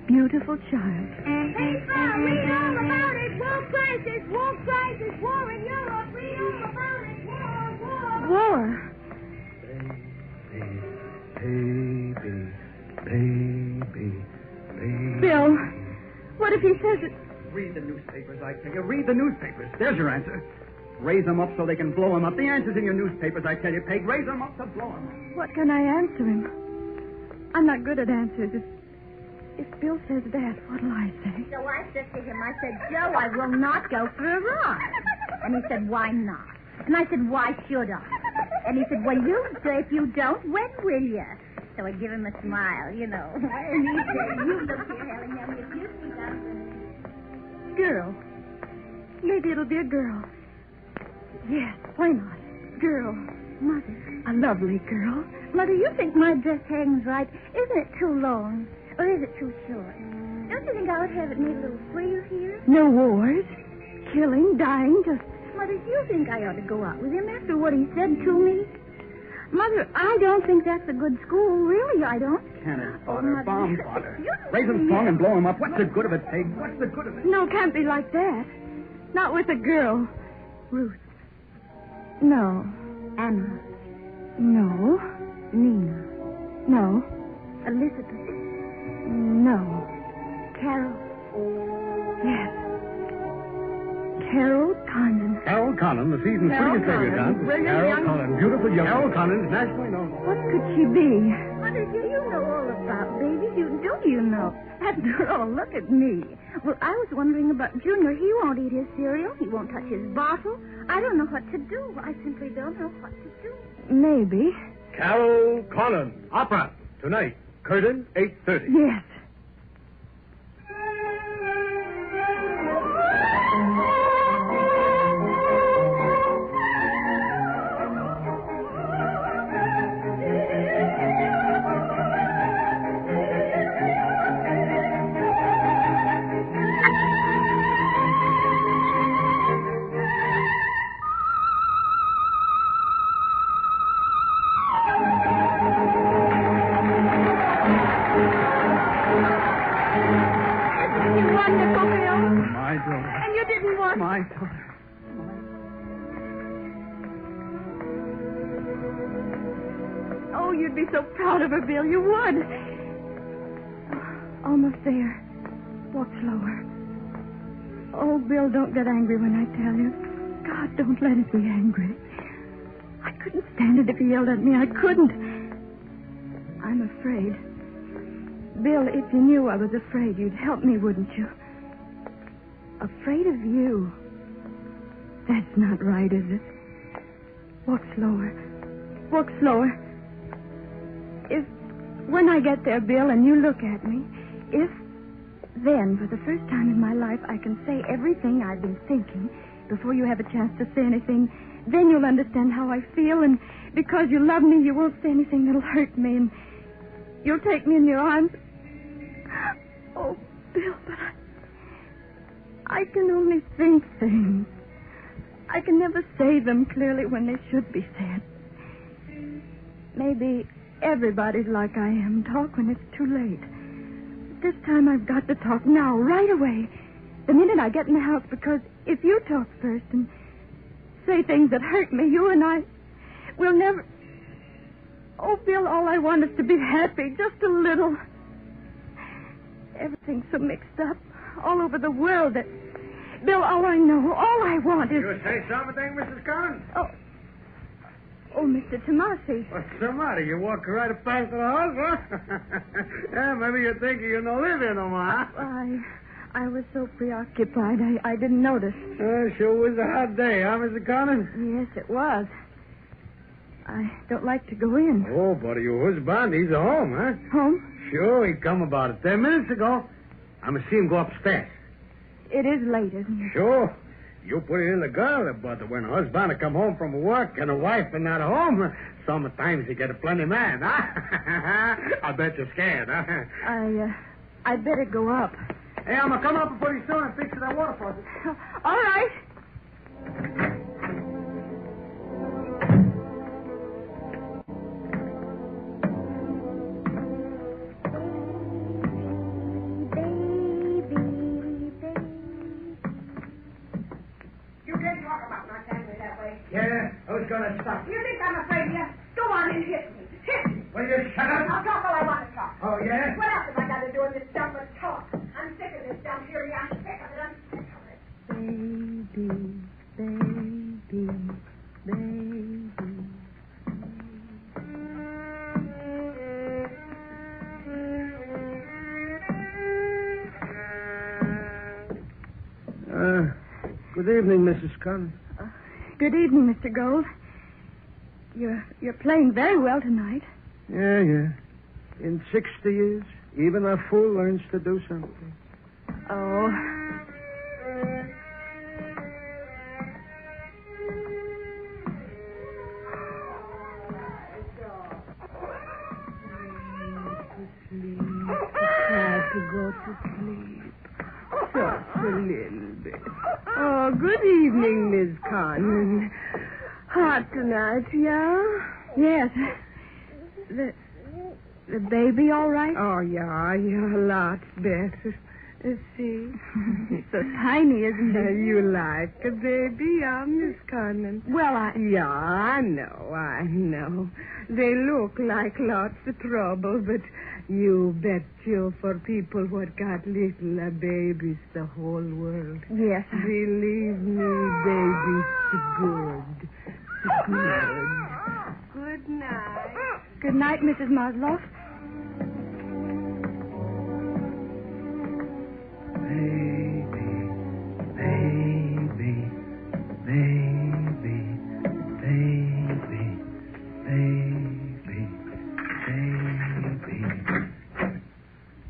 Beautiful child. Hey, Bob, read all about it. War crisis, war in Europe. Read all about it. War. Baby. Bill, what if he says it? Read the newspapers, I tell you. Read the newspapers. There's your answer. Raise them up so they can blow them up. The answer's in your newspapers, I tell you, Peg. Raise them up to blow them up. What can I answer him? I'm not good at answers. If Bill says that, what'll I say? So I said to him, I said, Joe, I will not go for a ride. And he said, why not? And I said, why should I? And he said, well, if you don't, when will you? So I give him a smile, you know. And he said, you look here, Helen, now if you speak out. Girl. Maybe it'll be a girl. Yes, why not? Girl. Mother. A lovely girl. Mother, you think my dress hangs right? Isn't it too long? Or is it too short? Don't you think I would have it made a little frill here? No wars. Killing, dying, just... Mother, do you think I ought to go out with him after what he said to me? Mother, I don't think that's a good school. Really, I don't. Cannon fodder, bomb fodder. You Raise them strong and blow them up. What's the good of it, Peg? What's the good of it? No, can't be like that. Not with a girl. Ruth. No. Anna. No. Nina. No. Elizabeth. No. Carol. Yes. Carol Connon. Carol Connon, the season's Carol prettiest debutante. Connon, brilliant Carol young- Connon, beautiful young. Carol Connon is nationally known. What could she be? Mother, do you know all about babies? You know. After all, look at me. Well, I was wondering about Junior. He won't eat his cereal. He won't touch his bottle. I don't know what to do. I simply don't know what to do. Maybe. Carol Connon, opera, tonight, curtain, 8:30. Yes. My daughter. Oh, you'd be so proud of her, Bill. You would. Almost there. Walk slower. Oh, Bill, don't get angry when I tell you. God, don't let us be angry. I couldn't stand it if he yelled at me. I couldn't. I'm afraid. Bill, if you knew I was afraid, you'd help me, wouldn't you? Afraid of you. That's not right, is it? Walk slower. Walk slower. If, when I get there, Bill, and you look at me, if then, for the first time in my life, I can say everything I've been thinking before you have a chance to say anything, then you'll understand how I feel, and because you love me, you won't say anything that'll hurt me, and you'll take me in your arms. Oh, Bill, but I can only think things. I can never say them clearly when they should be said. Maybe everybody's like I am, talk when it's too late. This time I've got to talk now, right away, the minute I get in the house, because if you talk first and say things that hurt me, you and I will never... Oh, Bill, all I want is to be happy, just a little. Everything's so mixed up all over the world that... Bill, all I know, all I want is... You say something, Mrs. Collins? Oh, Mr. Tomasi. What's the matter? You walk right up past the house, huh? Yeah, maybe you're thinking you don't live here no more, huh? I was so preoccupied, I didn't notice. Sure was a hot day, huh, Mr. Collins? Yes, it was. I don't like to go in. Oh, but your husband, he's at home, huh? Home? Sure, he come about 10 minutes ago. I'm going to see him go upstairs. It is late, isn't it? Sure. You put it in the girl, but when a husband come home from work and a wife are not at home, sometimes you get a plenty man, huh? I bet you're scared, huh? I'd better go up. Hey, I'm going to come up and put his stone and fix that water faucet. All right. Yeah, who's going to stop? You think I'm afraid of you? Go on and hit me. Hit me. Will you shut up? I'll talk all I want to talk. Oh, yeah? What else have I got to do in this stuff but talk? I'm sick of this dumb theory. I'm sick of it. I'm sick of it. Good evening, Mrs. Collins. Good evening, Mr. Gold. You're playing very well tonight. Yeah. In 60 years, even a fool learns to do something. Oh. Try to go to sleep. Just a little bit. Oh, good evening, Miss Conlon. Hot tonight, yeah? Yes. The baby all right? Oh, yeah, lots better. See? He's so tiny, isn't he? You like a baby, Miss Conlon? Well, Yeah, I know. They look like lots of trouble, but you bet you for people what got little, a baby's the whole world. Yes. Believe me, baby's good. Good. Good night. Good night, Mrs. Maslow.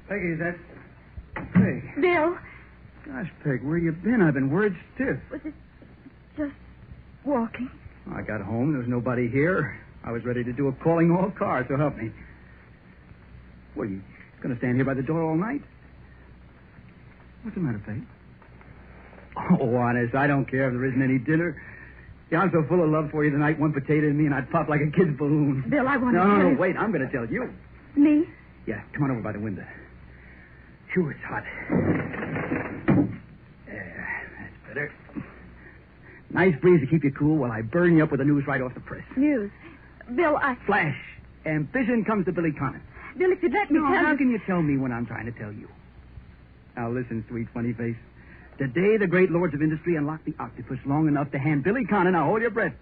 Peggy, is that... Peg. Bill. Gosh, Peg, where you been? I've been worried stiff. Was it just walking? I got home. There was nobody here. I was ready to do a calling all cars, so help me. What, are you going to stand here by the door all night? What's the matter, Peg? Oh, honest, I don't care if there isn't any dinner. Yeah, I'm so full of love for you tonight, one potato in me, and I'd pop like a kid's balloon. Bill, I want to No, tell you... wait, I'm going to tell you. Me? Yeah, come on over by the window. Phew, it's hot. That's better. Nice breeze to keep you cool while I burn you up with the news right off the press. News? Bill, Flash. Ambition comes to Billy Conant. Bill, if you'd let me tell How you... can you tell me when I'm trying to tell you? Now listen, sweet funny face. Today, the great lords of industry unlock the octopus long enough to hand Billy Conant, now hold your breath,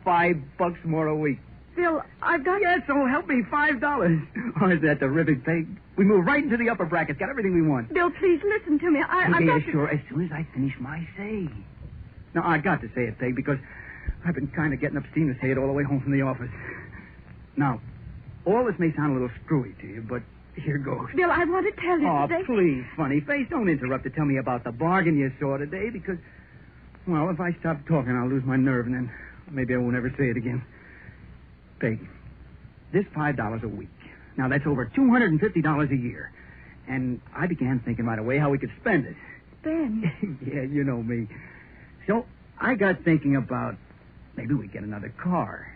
$5 more a week. Bill, I've got... Yeah, so help me, $5. Oh, is that terrific, Peg? We move right into the upper brackets. Got everything we want. Bill, please listen to me. I've yeah, got to... sure. As soon as I finish my say. Now, I got to say it, Peg, because I've been kind of getting up steam to say it all the way home from the office. Now, all this may sound a little screwy to you, but here goes. Bill, I want to tell you today... Oh, please, funny face, don't interrupt to tell me about the bargain you saw today, because, well, if I stop talking, I'll lose my nerve, and then maybe I won't ever say it again. Peg, this $5 a week. Now, that's over $250 a year. And I began thinking right away how we could spend it. Ben. Yeah, you know me. So I got thinking about maybe we get another car.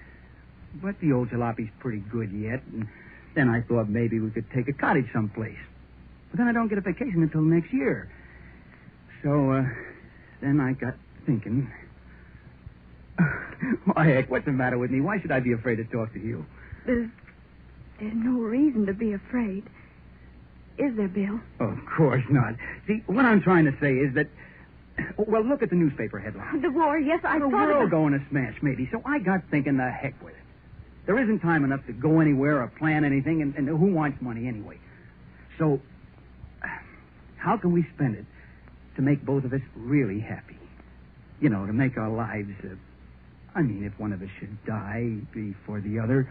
But the old jalape's pretty good yet, and then I thought maybe we could take a cottage someplace. But then I don't get a vacation until next year. So, then I got thinking... Why, heck, what's the matter with me? Why should I be afraid to talk to you? There's no reason to be afraid. Is there, Bill? Of course not. See, what I'm trying to say is that... Well, look at the newspaper headline. The war, yes, I the thought world about... going to smash, maybe. So I got thinking the heck with it. There isn't time enough to go anywhere or plan anything, and who wants money anyway? So, how can we spend it to make both of us really happy? You know, to make our lives... if one of us should die before the other,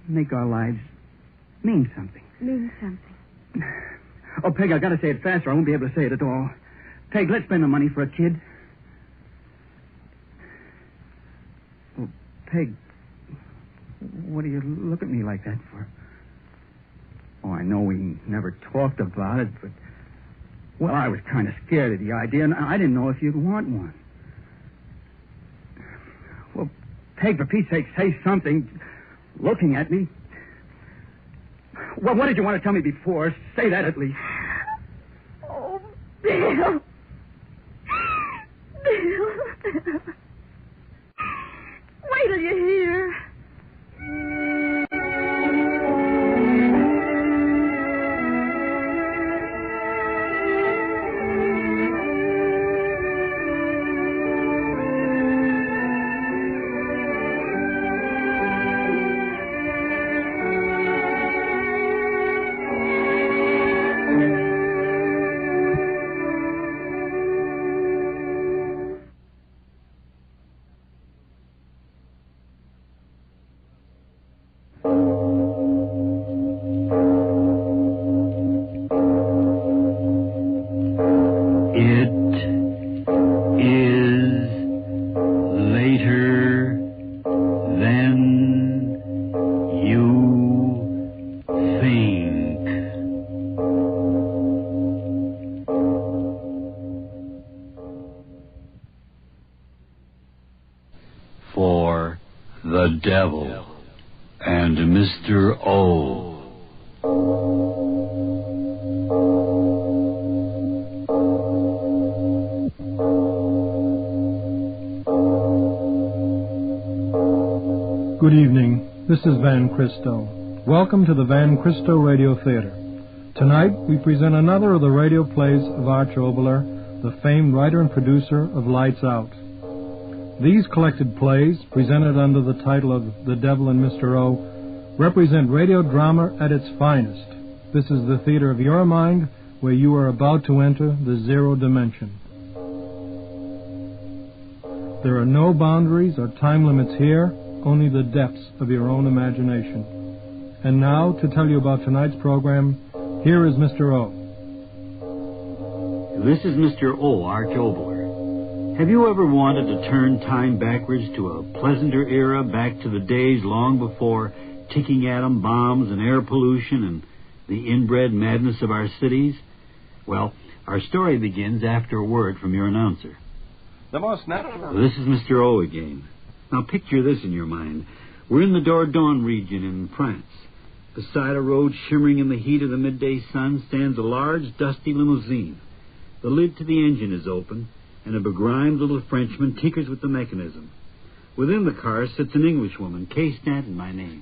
make our lives mean something. Mean something. Oh, Peg, I got to say it faster. I won't be able to say it at all. Peg, let's spend the money for a kid. Oh, Peg, what do you look at me like that for? Oh, I know we never talked about it, but... Well, I was kind of scared of the idea, and I didn't know if you'd want one. Well, Peg, for Pete's sake, say something. Looking at me. Well, what did you want to tell me before? Say that at least. Oh, Bill. Bill. Wait till you hear. For the devil and Mr. O. Good evening. This is Van Christo. Welcome to the Van Christo Radio Theater. Tonight we present another of the radio plays of Arch Oboler, the famed writer and producer of Lights Out. These collected plays, presented under the title of The Devil and Mr. O, represent radio drama at its finest. This is the theater of your mind, where you are about to enter the zero dimension. There are no boundaries or time limits here, only the depths of your own imagination. And now, to tell you about tonight's program, here is Mr. O. This is Mr. O, Arch Oboler. Have you ever wanted to turn time backwards to a pleasanter era, back to the days long before ticking atom bombs and air pollution and the inbred madness of our cities? Well, our story begins after a word from your announcer. The most natural... This is Mr. O again. Now picture this in your mind. We're in the Dordogne region in France. Beside a road shimmering in the heat of the midday sun stands a large, dusty limousine. The lid to the engine is open, and a begrimed little Frenchman tinkers with the mechanism. Within the car sits an Englishwoman, Kay Stanton by name.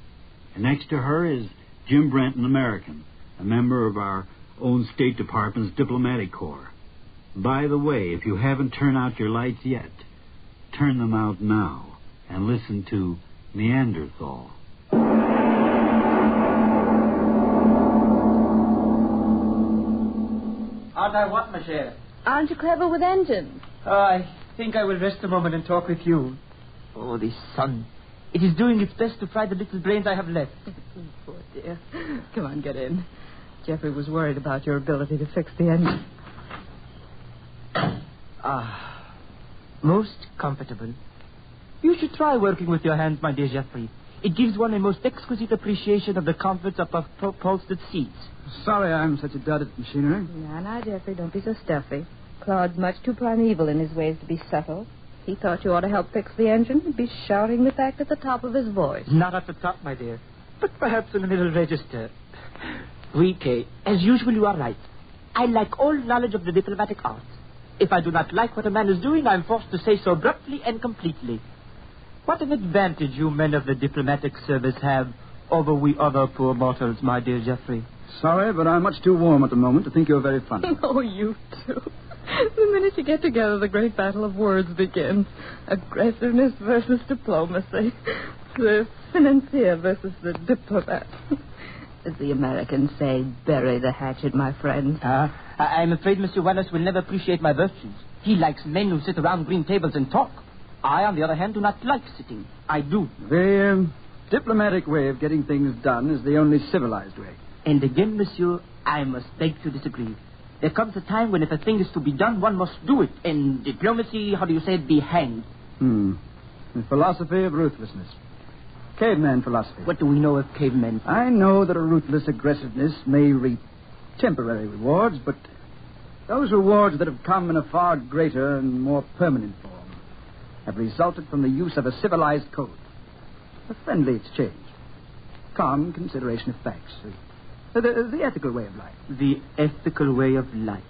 And next to her is Jim Brent, an American, a member of our own State Department's diplomatic corps. By the way, if you haven't turned out your lights yet, turn them out now and listen to Neanderthal. Aren't I what, ma chère? Aren't you clever with engines? Oh, I think I will rest a moment and talk with you. Oh, the sun. It is doing its best to fry the little brains I have left. Poor dear. Come on, get in. Jeffrey was worried about your ability to fix the engine. Ah, most comfortable. You should try working with your hands, my dear Jeffrey. It gives one a most exquisite appreciation of the comforts of upholstered seats. Sorry I'm such a dud at machinery. Now, Jeffrey, don't be so stuffy. Claude's much too primeval in his ways to be subtle. He thought you ought to help fix the engine. He'd be shouting the fact at the top of his voice. Not at the top, my dear, but perhaps in a middle register. Oui, Kay, as usual, you are right. I lack all knowledge of the diplomatic arts. If I do not like what a man is doing, I'm forced to say so abruptly and completely. What an advantage you men of the diplomatic service have over we other poor mortals, my dear Jeffrey. Sorry, but I'm much too warm at the moment to think you're very funny. Oh, you too. The minute you get together, the great battle of words begins. Aggressiveness versus diplomacy. The financier versus the diplomat. As the Americans say, bury the hatchet, my friend. I'm afraid Monsieur Wallace will never appreciate my virtues. He likes men who sit around green tables and talk. I, on the other hand, do not like sitting. I do. The diplomatic way of getting things done is the only civilized way. And again, monsieur, I must beg to disagree. There comes a time when if a thing is to be done, one must do it. And diplomacy, how do you say it, be hanged. The philosophy of ruthlessness. Caveman philosophy. What do we know of cavemen? I know that a ruthless aggressiveness may reap temporary rewards, but those rewards that have come in a far greater and more permanent form have resulted from the use of a civilized code. A friendly exchange. Calm consideration of facts. The ethical way of life. The ethical way of life.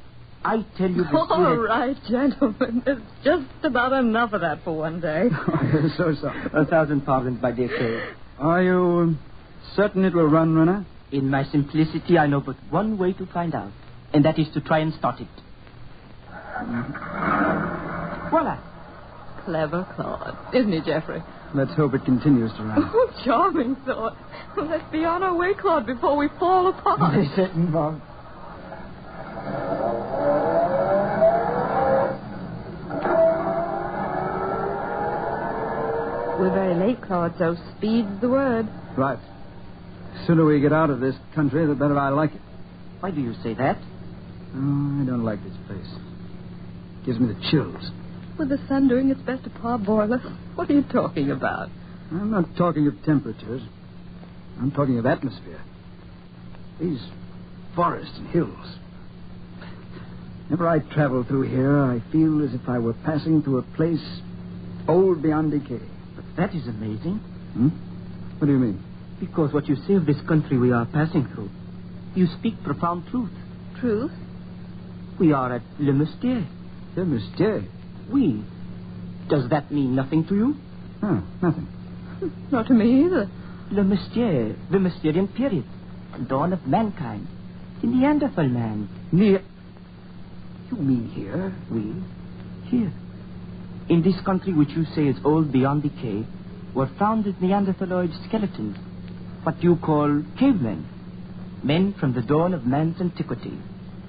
I tell you... All right, gentlemen. There's just about enough of that for one day. So sorry. 1,000 pardons, my dear Kay. Are you certain it will run, Runner? In my simplicity, I know but one way to find out, and that is to try and start it. Voila. Clever Claude, isn't he, Jeffrey? Let's hope it continues to run. Oh, charming thought. Let's be on our way, Claude, before we fall apart. Bob. We're very late, Claude, so speed's the word. Right. The sooner we get out of this country, the better I like it. Why do you say that? Oh, I don't like this place. It gives me the chills. With the sun doing its best to parboil us, what are you talking about? I'm not talking of temperatures. I'm talking of atmosphere. These forests and hills. Whenever I travel through here, I feel as if I were passing through a place old beyond decay. But that is amazing. What do you mean? Because what you say of this country we are passing through, you speak profound truth. Truth? We are at Le Moustier. Le Moustier? Oui. Does that mean nothing to you? Nothing. Not to me either. Le Moustier, the Mysterian period, dawn of mankind, the Neanderthal man. You mean here? Oui, here. In this country which you say is old beyond decay, were found Neanderthaloid skeletons, what you call cavemen, men from the dawn of man's antiquity.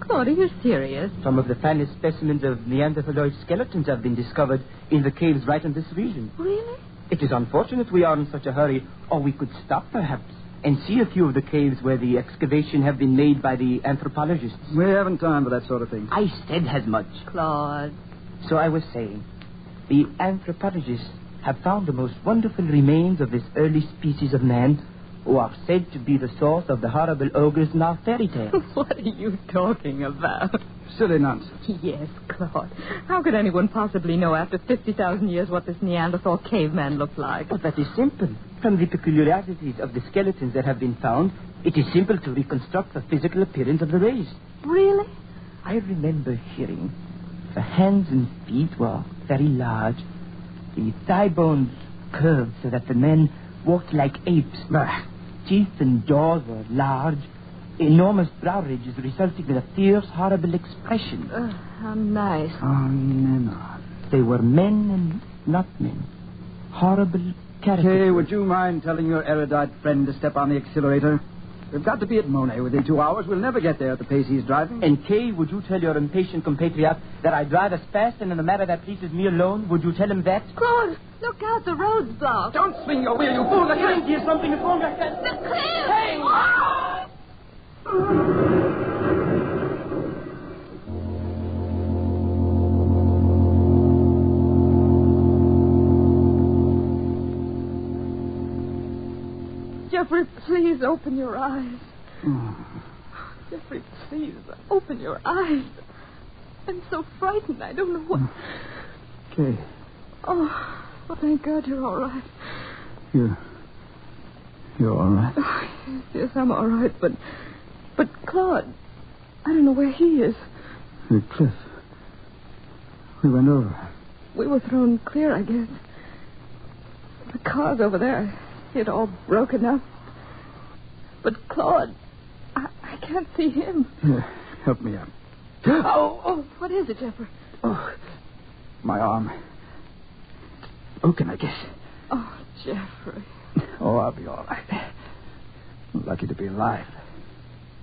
Claude, are you serious? Some of the finest specimens of Neanderthaloid skeletons have been discovered in the caves right in this region. Really? It is unfortunate we are in such a hurry, or we could stop, perhaps, and see a few of the caves where the excavation have been made by the anthropologists. We haven't time for that sort of thing. I said as much. Claude. So I was saying, the anthropologists have found the most wonderful remains of this early species of man, who are said to be the source of the horrible ogres in our fairy tales. What are you talking about? Silly nonsense. Yes, Claude. How could anyone possibly know after 50,000 years what this Neanderthal caveman looked like? But that is simple. From the peculiarities of the skeletons that have been found, it is simple to reconstruct the physical appearance of the race. Really? I remember hearing the hands and feet were very large. The thigh bones curved so that the men walked like apes. Bah. Teeth and jaws were large. Enormous brow ridges resulting in a fierce, horrible expression. How nice. Oh, no. They were men and not men. Horrible, character. Kay, would you mind telling your erudite friend to step on the accelerator? We've got to be at Monet within 2 hours. We'll never get there at the pace he's driving. And Kay, would you tell your impatient compatriot that I drive as fast and in a manner that pleases me alone? Would you tell him that? Claude, look out, the road's blocked. Don't swing your wheel, you fool. I can't hear something is wrong. I can't. The cliff! Hey! Jeffrey, please open your eyes. Jeffrey, please open your eyes. I'm so frightened. I don't know what. Kay. Oh, thank God you're all right. You're all right? Oh, yes, I'm all right, but Claude, I don't know where he is. The cliff. We went over. We were thrown clear, I guess. The car's over there. I see it all broken up. But Claude, I can't see him. Here, help me up. Oh, what is it, Jeffrey? Oh, my arm. Broken, I guess. Oh, Jeffrey. Oh, I'll be all right. I'm lucky to be alive.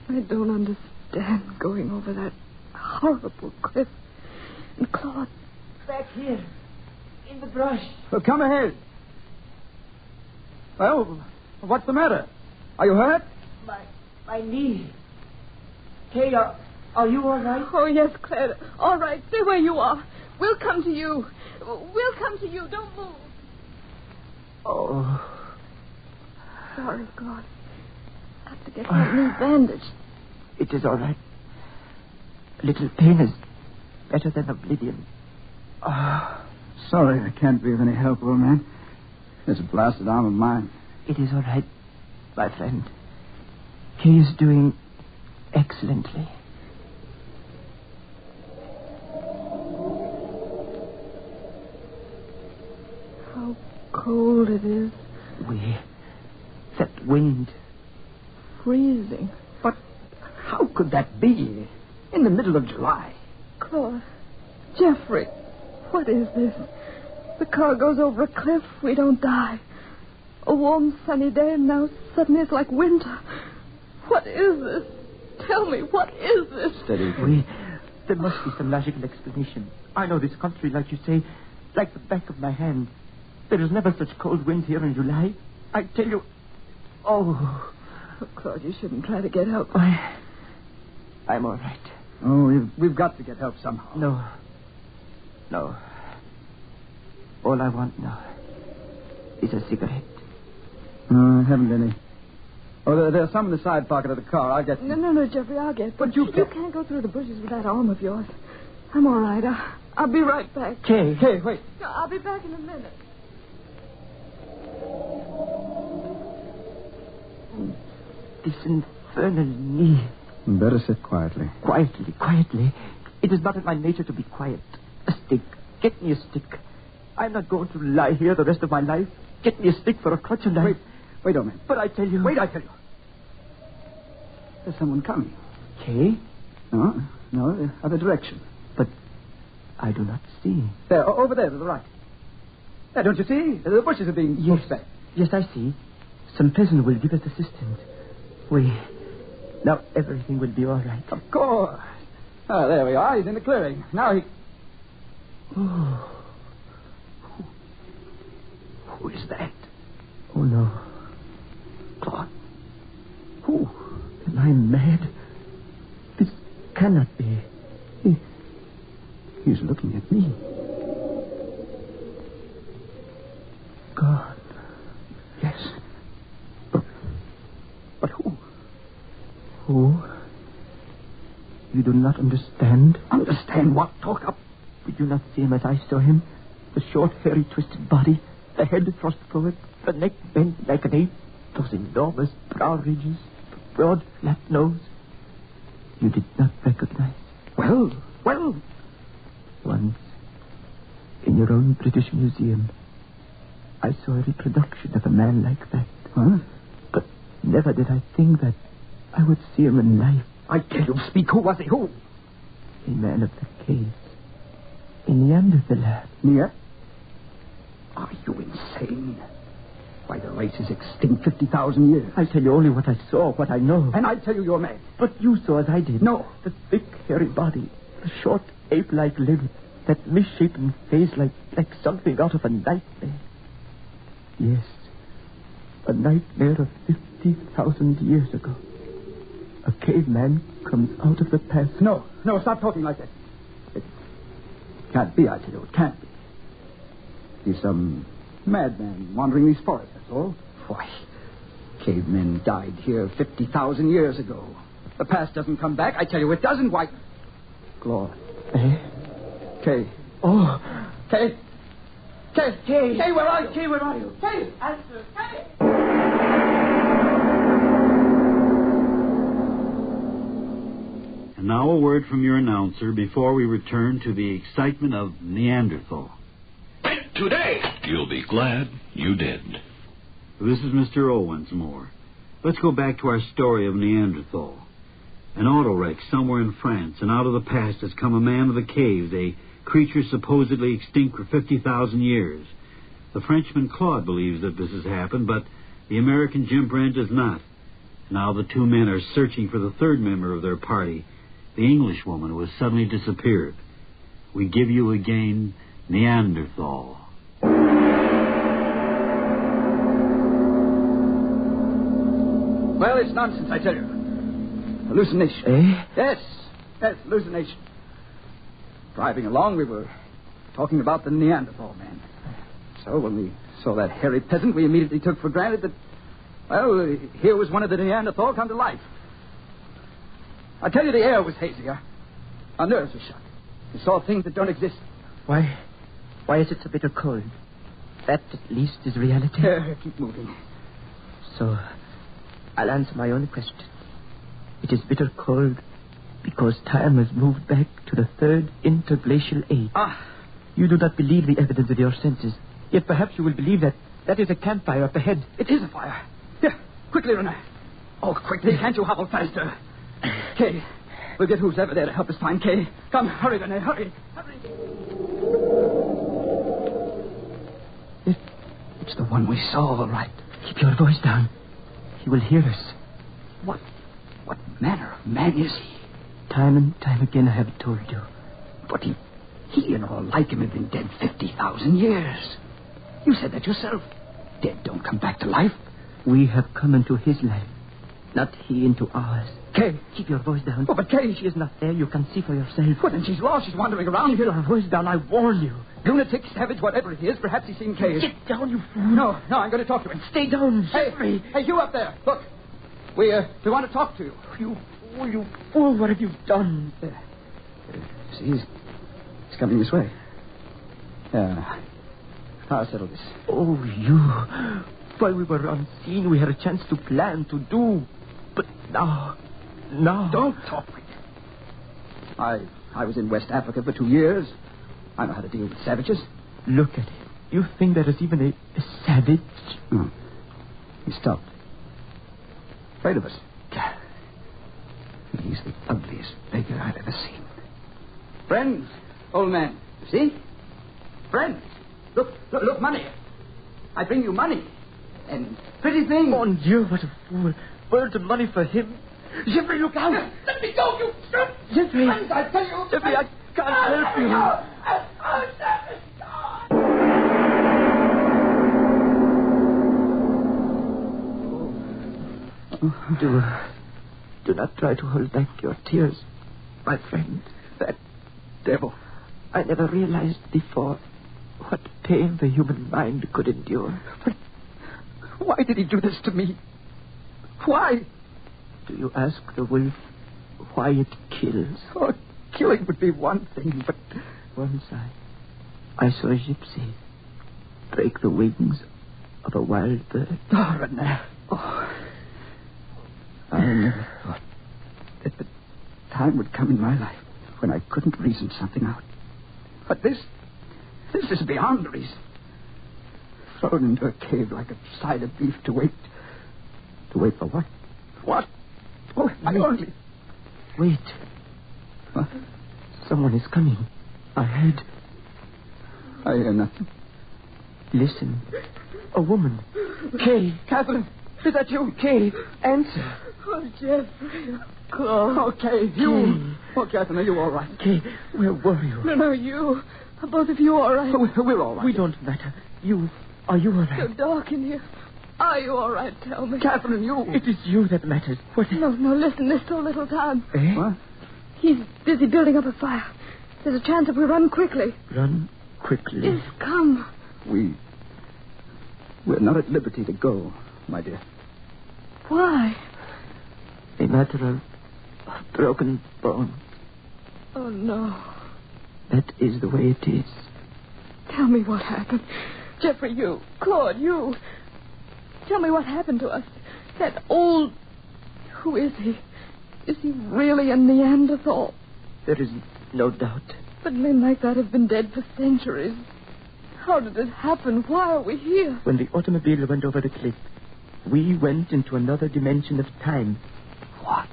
I don't understand going over that horrible cliff. And Claude. Back here. In the brush. Well, come ahead. Well, what's the matter? Are you hurt? My knee. Kay, are you all right? Oh, yes, Claire. All right. Stay where you are. We'll come to you. We'll come to you. Don't move. Oh. Sorry, Claude. Got to get that knee bandaged. It is all right. A little pain is better than oblivion. Sorry, I can't be of any help, old man. It's a blasted arm of mine. It is all right, my friend. Kay is doing excellently. How cold it is. That wind. Freezing. But how could that be? In the middle of July. Claude. Jeffrey. What is this? The car goes over a cliff. We don't die. A warm, sunny day, and now suddenly it's like winter. What is this? Tell me, what is this? Steady. There must be some logical explanation. I know this country, like you say, like the back of my hand. There is never such cold wind here in July. I tell you... Oh, Claude, you shouldn't try to get help. I'm all right. Oh, we've got to get help somehow. No. All I want now is a cigarette. No, I haven't any. Oh, there's some in the side pocket of the car. I'll get some. No, Jeffrey, I'll get some. But you can't go through the bushes with that arm of yours. I'm all right. I'll be right back. Kay, wait. No, I'll be back in a minute. This infernal knee. Better sit quietly. Quietly. It is not in my nature to be quiet. A stick. Get me a stick. I'm not going to lie here the rest of my life. Get me a stick for a crutch and Wait a minute. But I tell you... Wait, I tell you. There's someone coming. Kay? No, the other direction. But I do not see. There, over there to the right. There, don't you see? The bushes are being pushed back. Yes, I see. Some peasant will give us assistance. Now everything will be all right. Of course. Oh, there we are. He's in the clearing. Now he... Oh. Who is that? Oh, no. Claude. Who? Am I mad? This cannot be. He's looking at me. God. Yes. But who? Who? You do not understand? Understand what? Talk up. Did you not see him as I saw him? The short, hairy, twisted body, the head thrust forward, the neck bent like an ape, those enormous brow ridges, the broad, flat nose. You did not recognize. Well. Once, in your own British Museum, I saw a reproduction of a man like that. Huh? But never did I think that I would see him in life. I tell you, speak. Who was he? Who? A man of the cave. A Neanderthaler. Near? Are you insane? Why, the race is extinct 50,000 years. I tell you only what I saw, what I know. And I tell you you're mad. But you saw as I did. No. The thick, hairy body, the short, ape-like limbs, that misshapen face like something out of a nightmare. Yes, a nightmare of 50,000 years ago. A caveman comes out of the past. No, stop talking like that. It can't be, I tell you, it can't be. He's some madman wandering these forests, that's all. Why, cavemen died here 50,000 years ago. The past doesn't come back. I tell you it doesn't. Why? Claude. Eh? Kay. Oh. Kay. Kay. Kay. Kay, where are you? Kay, where are you? Kay. Answer. Kay. And now a word from your announcer before we return to the excitement of Neanderthal. Today, you'll be glad you did. This is Mr. O once more. Let's go back to our story of Neanderthal. An auto wreck somewhere in France, and out of the past has come a man of the caves, a creature supposedly extinct for 50,000 years. The Frenchman Claude believes that this has happened, but the American Jim Brent does not. Now the two men are searching for the third member of their party, the Englishwoman who has suddenly disappeared. We give you again Neanderthal. Well, it's nonsense, I tell you. Hallucination. Eh? Yes, hallucination. Driving along, we were talking about the Neanderthal man. So when we saw that hairy peasant, we immediately took for granted that, well, here was one of the Neanderthal come to life. I tell you, the air was hazy. Our nerves were shot. We saw things that don't exist. Why is it so bitter cold? That, at least, is reality. Keep moving. So, I'll answer my own question. It is bitter cold because time has moved back to the third interglacial age. You do not believe the evidence of your senses. Yet perhaps you will believe that is a campfire up ahead. It is a fire. Here, quickly, Renee. Oh, quickly. Can't you hobble faster? Kay, we'll get who's ever there to help us find Kay. Come, hurry, Renee, hurry. It's the one we saw, all right. Keep your voice down. He will hear us. What manner of man is he? Time and time again I have told you. But he and all like him have been dead 50,000 years. You said that yourself. Dead don't come back to life. We have come into his life, not he into ours. Kay, keep your voice down. Oh, but Kay, she is not there. You can see for yourself. Well, then she's lost. She's wandering around. Keep your voice down. I warn you. Lunatic, savage, whatever he is, perhaps he's seen Kay. Get down, you fool. No, I'm going to talk to him. Stay down. Hey, you up there. Look, we want to talk to you. You fool. What have you done? See, he's coming this way. I'll settle this. Oh, you. While we were unseen, we had a chance to plan, to do. But now. Don't talk like that. I was in West Africa for 2 years. I know how to deal with savages. Look at him. You think there is even a savage? No. He stopped. Afraid of us. He's the ugliest beggar I've ever seen. Friends, old man. See? Friends. Look, money. I bring you money. And pretty things. Mon Dieu, what a fool. Birds of money for him. Jeffrey, look out. Let me go, you... Jeffrey. Friends, I tell you... Jeffrey, I can't help you. Do not try to hold back your tears, my friend. That devil. I never realized before what pain the human mind could endure. But why did he do this to me? Why? Do you ask the wolf why it kills? Oh, killing would be one thing, but... Once I saw a gypsy break the wings of a wild bird. Oh, Renee. Oh. I never thought that the time would come in my life when I couldn't reason something out. But this is beyond reason. Thrown into a cave like a side of beef to wait. To wait for what? What? Oh, I only... Wait. What? Someone is coming. Ahead. I hear nothing. Listen. A woman. Kay. Catherine, is that you? Kay, answer. Oh, Jeffrey. Oh, Kay, you. Oh, Catherine, are you all right? Kay, where were you? No, you. Are both of you all right? We're all right. We don't matter. Are you all right? So dark in here. Are you all right? Tell me. Catherine, you. It is you that matters. What? No, listen. There's so little time. Eh? What? He's busy building up a fire. There's a chance if we run quickly. Run quickly? Yes, come. We're not at liberty to go, my dear. Why? A matter of broken bone. Oh, no. That is the way it is. Tell me what happened. Jeffrey, you. Claude, you. Tell me what happened to us. That old... Who is he? Is he really a Neanderthal? There is no doubt. But men like that have been dead for centuries. How did it happen? Why are we here? When the automobile went over the cliff, we went into another dimension of time. What?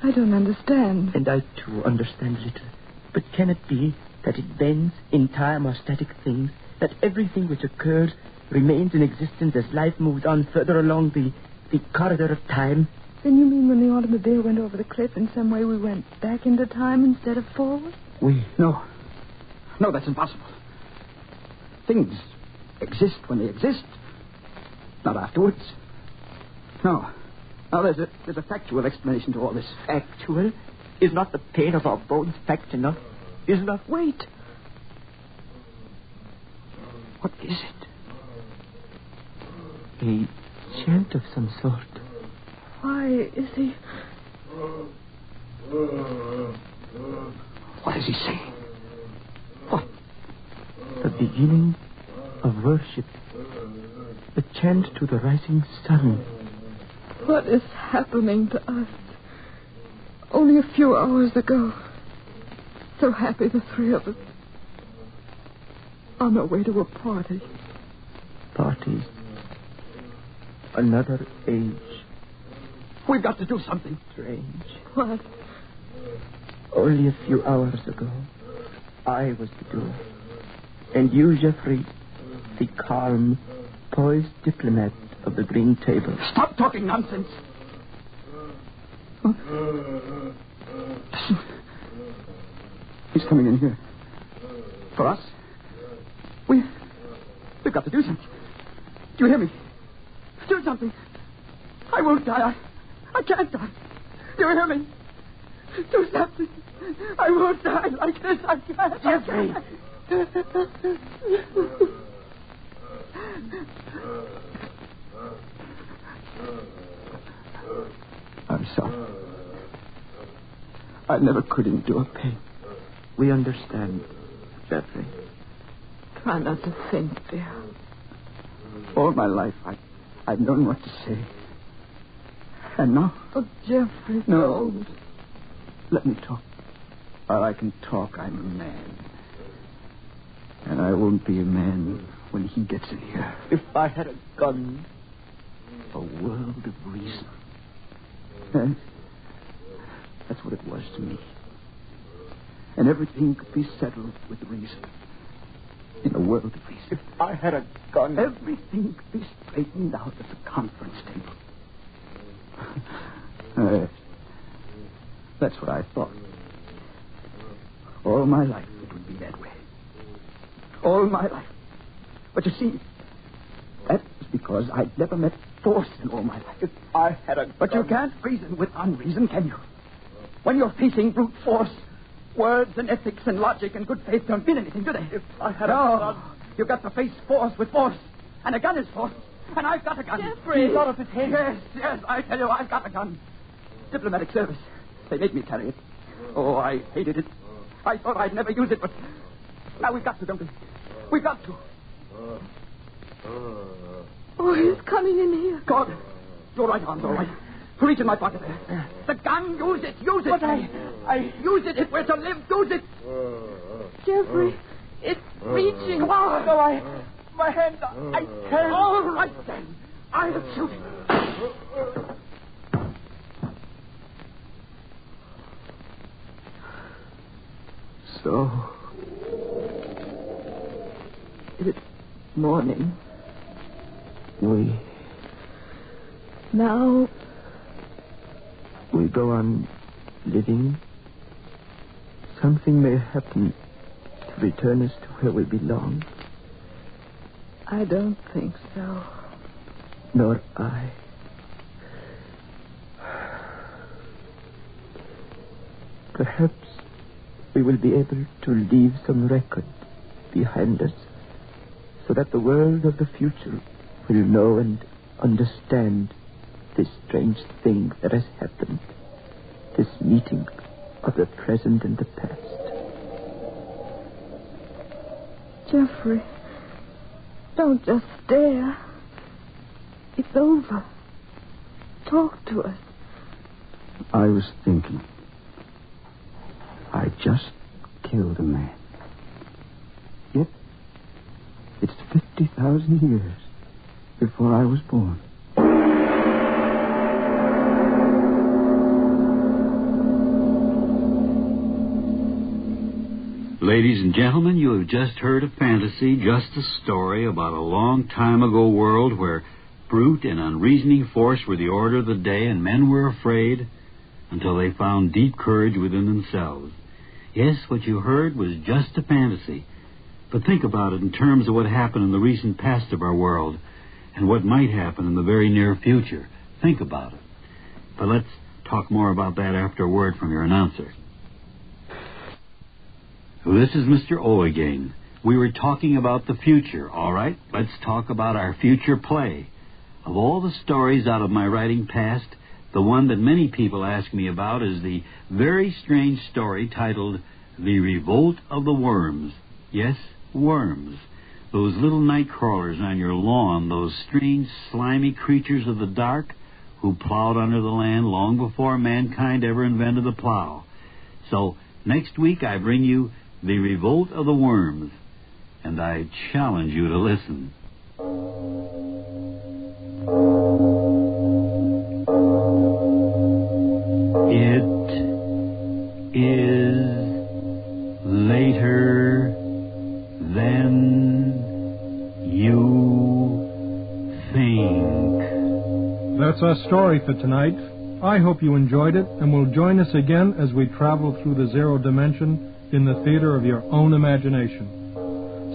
I don't understand. And I, too, understand little. But can it be that events in time are static things, that everything which occurs remains in existence as life moves on further along the corridor of time? Then you mean when the automobile went over the cliff, in some way we went back into time instead of forward? No, that's impossible. Things exist when they exist, not afterwards. No, there's a factual explanation to all this. Factual? Is not the pain of our bones fact enough? Is not... Wait. What is it? A chant of some sort. Why is he... What is he saying? What? The beginning of worship. The chant to the rising sun. What is happening to us? Only a few hours ago. So happy, the three of us. On our way to a party. Parties. Another age. We've got to do something. Strange. What? Only a few hours ago, I was the doer. And you, Jeffrey, the calm, poised diplomat of the green table. Stop talking nonsense. Listen. He's coming in here. For us? We've got to do something. Do you hear me? Do something. I won't die. I can't die. Do you hear me? Do something. I won't die like this. I can't. Jeffrey. I'm sorry. I never could endure pain. We understand, Jeffrey. Try not to think, dear. All my life, I've known what to say. And now? Oh, Jeffrey. No. Let me talk. While I can talk, I'm a man. And I won't be a man when he gets in here. If I had a gun. A world of reason. And that's what it was to me. And everything could be settled with reason. In a world of reason. If I had a gun. Everything could be straightened out at the conference table. That's what I thought. All my life it would be that way. All my life. But you see, that was because I'd never met force in all my life. If I had a gun. But you can't reason with unreason, can you? When you're facing brute force, words and ethics and logic and good faith don't mean anything, do they? If I had a gun. You've got to face force with force. And a gun is force. And I've got a gun. Jeffrey! Got of it, hey? Yes, I tell you, I've got a gun. Diplomatic service. They made me carry it. Oh, I hated it. I thought I'd never use it, but now we've got to, don't we? We've got to. Oh, he's coming in here. God, your right arm's all right. Reach in my pocket there. The gun, use it, use it. But I use it if we're to live, use it. Jeffrey, it's reaching. Come on. No, my hand, I can't. All right, then. I'll shoot it. So, it's morning. We Now, we go on living. Something may happen to return us to where we belong. I don't think so. Nor I. Perhaps we will be able to leave some record behind us so that the world of the future will know and understand this strange thing that has happened, this meeting of the present and the past. Jeffrey, don't just stare. It's over. Talk to us. I was thinking. I just killed a man. Yet, it's 50,000 years before I was born. Ladies and gentlemen, you have just heard a fantasy, just a story about a long time ago world where brute and unreasoning force were the order of the day and men were afraid until they found deep courage within themselves. Yes, what you heard was just a fantasy. But think about it in terms of what happened in the recent past of our world and what might happen in the very near future. Think about it. But let's talk more about that after a word from your announcer. This is Mr. O again. We were talking about the future, all right? Let's talk about our future play. Of all the stories out of my writing past, the one that many people ask me about is the very strange story titled The Revolt of the Worms. Yes, worms. Those little night crawlers on your lawn, those strange, slimy creatures of the dark who plowed under the land long before mankind ever invented the plow. So, next week I bring you The Revolt of the Worms, and I challenge you to listen. It is later than you think. That's our story for tonight. I hope you enjoyed it and will join us again as we travel through the zero dimension in the theater of your own imagination.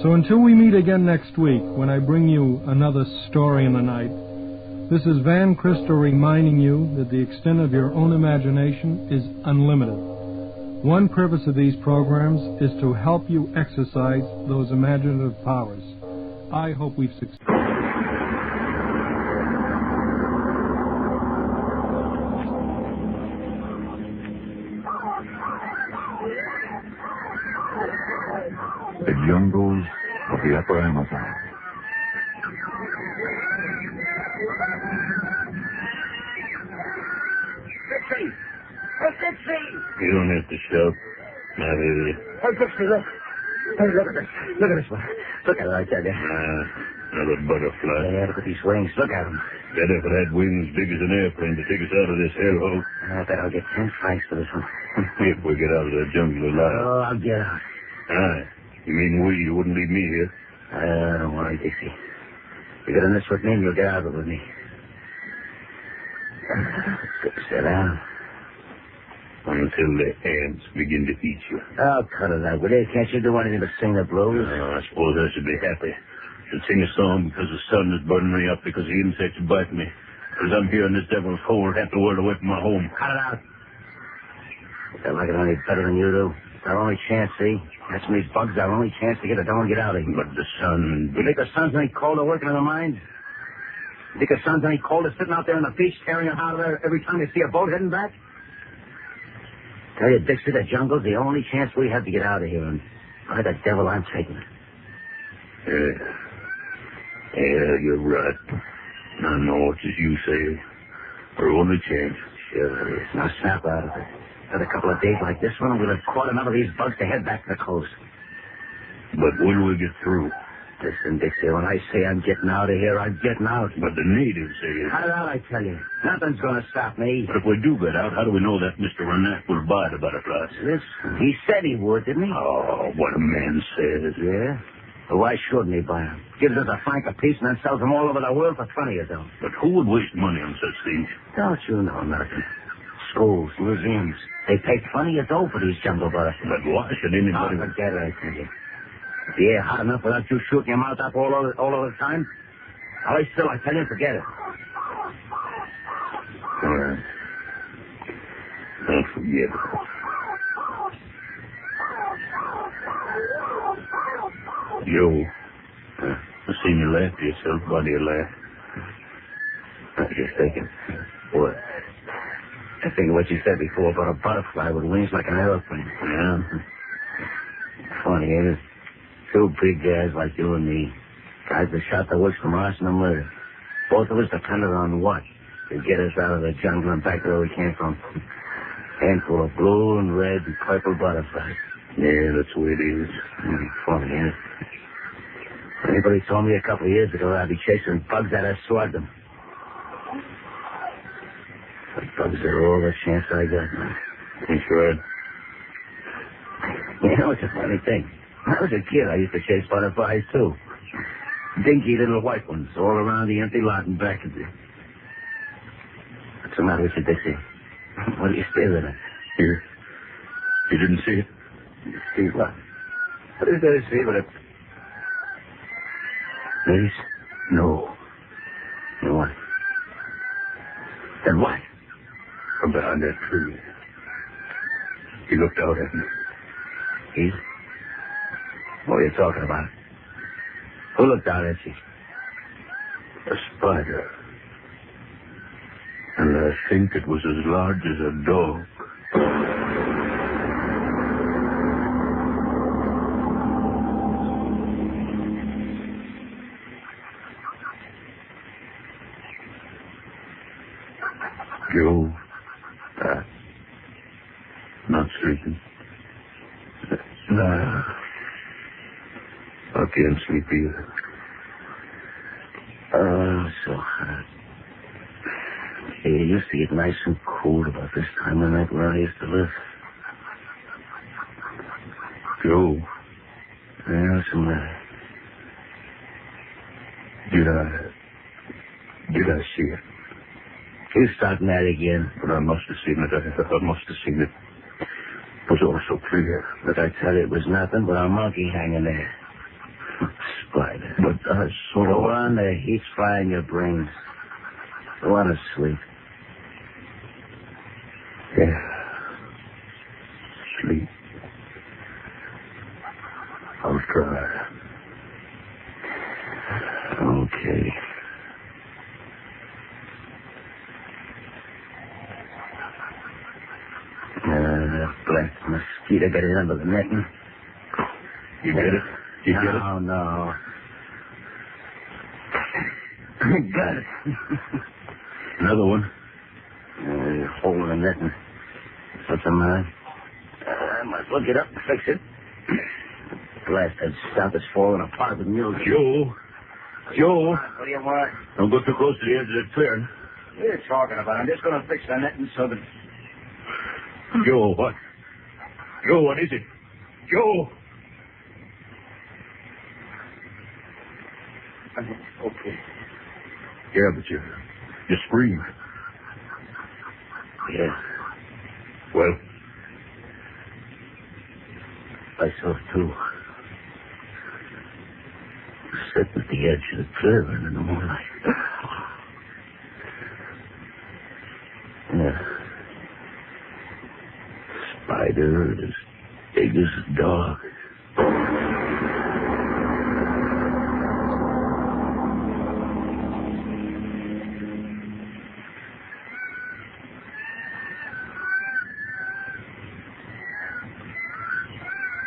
So until we meet again next week, when I bring you another story in the night, this is Van Christo reminding you that the extent of your own imagination is unlimited. One purpose of these programs is to help you exercise those imaginative powers. I hope we've succeeded. The jungles of the upper Amazon. You don't have to shout. I hear you. Hey, Dixie, look. Hey, look at this. Look at this one. Look at it, I tell you. Another butterfly. Yeah, look at these wings. Look at them. Bet if it had wings big as an airplane to take us out of this hellhole. I bet I'll get 10 francs for this one. If we get out of the jungle alive. Oh, I'll get out. Aye. You mean we? You wouldn't leave me here? Don't worry, Dixie. You get in this with me and you'll get out of it with me. Sit down. Until the ants begin to eat you. Oh, cut it out, will you? Can't you do anything but sing the blues? I suppose I should be happy. Should sing a song because the sun is burning me up, because the insects bite me. Because I'm here in this devil's hole, half the world away from my home. Cut it out. I like it any better than you do. It's our only chance, see? That's when these bugs, our only chance to get it down and get out of here. But the sun... You think the sun's any colder working in the mines? You think the sun's any colder sitting out there on the beach tearing it out of there every time you see a boat heading back? Tell you, Dixie, the jungle's the only chance we have to get out of here, and by the devil, I'm taking it. Yeah, you're right. I know it's as you say. Our only chance. Sure it is. Now snap out of it. Another couple of days like this one, we'll have caught enough of these bugs to head back to the coast. But when we get through? Listen, Dixie, when I say I'm getting out of here, I'm getting out. But the natives say it. Cut it out, I tell you. Nothing's going to stop me. But if we do get out, how do we know that Mr. Renack will buy the butterflies? Listen, he said he would, didn't he? Oh, what a man says. Yeah? Why shouldn't he buy them? Gives us a franc apiece and then sells them all over the world for 20 of them. But who would waste money on such things? Don't you know nothing? Schools, museums. They pay plenty of dough for these jungle butterflies. But why should anybody... Oh, forget it, I tell you. Is the air hot enough without you shooting your mouth up all over the time? Lie still, I tell you, forget it. All right. I'll forget it. Joe, I seen you laugh to yourself. Why do you laugh? I was just thinking. What? I think what you said before about a butterfly with wings like an aeroplane. Yeah? Funny, ain't it? Two big guys like you and me. Guys that shot the woods from arson and murder. Both of us depended on what? To get us out of the jungle and back to where we came from. Handful of blue and red and purple butterflies. Yeah, that's the way it is. Funny, ain't it? Anybody told me a couple of years ago I'd be chasing bugs that I swat them. The bugs are all the chance I got. That's right. You know, it's a funny thing. When I was a kid, I used to chase butterflies, too. Dinky little white ones all around the empty lot and back of it. What's the matter with you, Dixie? What are you staring at? Here. You didn't see it? See what? What is there to see but a... Face? No. Then what? Then what? From behind that tree. He looked out at me. He? What are you talking about? Who looked out at you? A spider. And I think it was as large as a dog. Joe, not sleeping. Nah, I can't sleep either. Oh, so hot. Hey, it used to get nice and cool about this time of night where I used to live. Joe. Yeah, what's the matter? Did I see it? You starting that again? But I must have seen it. I must have seen it. It was all so clear. But I tell you, it was nothing but a monkey hanging there. Spider. But I saw... Go on, the heat's frying your brains. Go on to sleep. Yeah. Sleep. I'll try. Okay. Black mosquito got it under the netting. You get it? You get it? Oh, no. Got it. Another one? Hole in the netting. What's the matter? I might as well get up and fix it. Blasted stuff is falling apart with you. Joe. What do you want? Don't go too close to the edge of that clearing. What are you talking about? I'm just going to fix the netting so that... Joe, what? Joe, what is it? Joe! Okay. Yeah, but you screamed. Yeah. Well? Myself, too. Sitting at the edge of the clearing in the moonlight. Yeah. Spider as big as a dog.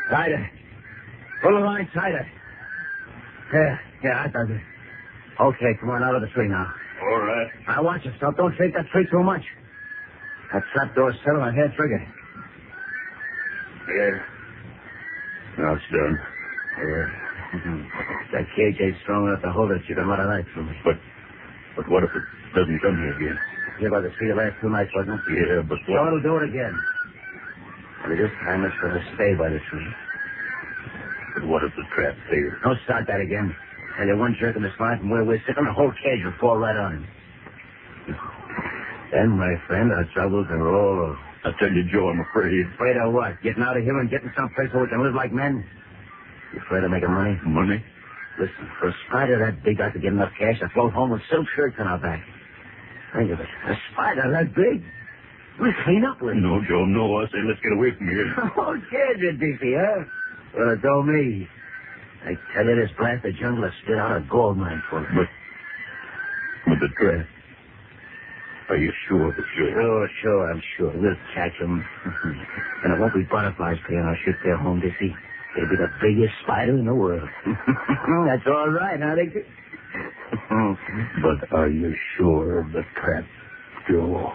Tighter. Pull the line tighter. Yeah, I does it. Okay, come on out of the tree now. All right. Now watch yourself. Don't shake that tree too much. That trapdoor's set on a hair trigger. Yeah. Now it's done. Yeah. That cage ain't strong enough to hold it. You'd have let it out for me. But what if it doesn't come here again? Here by the tree the last 2 nights, wasn't it? Yeah, but So it'll do it again. And this time it's going to stay by the tree. But what if the trap fails? Don't start that again. Tell you one jerk in the spine from where we're sitting, the whole cage will fall right on him. Then, my friend, our troubles are all over. I tell you, Joe, I'm afraid. Afraid of what? Getting out of here and getting someplace where we can live like men? You afraid of making money? Money? Listen, for a spider that big, I could get enough cash to float home with silk shirts on our back. Think of it. A spider that big? We'll clean up with it. No, Joe, no. I say let's get away from here. Oh, scared you, Dixie, huh? Well, it don't me. I tell you, this blasted jungle has spit out a gold mine for us. But the trap. Are you sure that you're... Sure, I'm sure. We'll catch them. And it won't be butterflies paying our ship there home, Dixie. It'll be the biggest spider in the world. That's all right, huh, Dixie? But are you sure of the trap, Joe?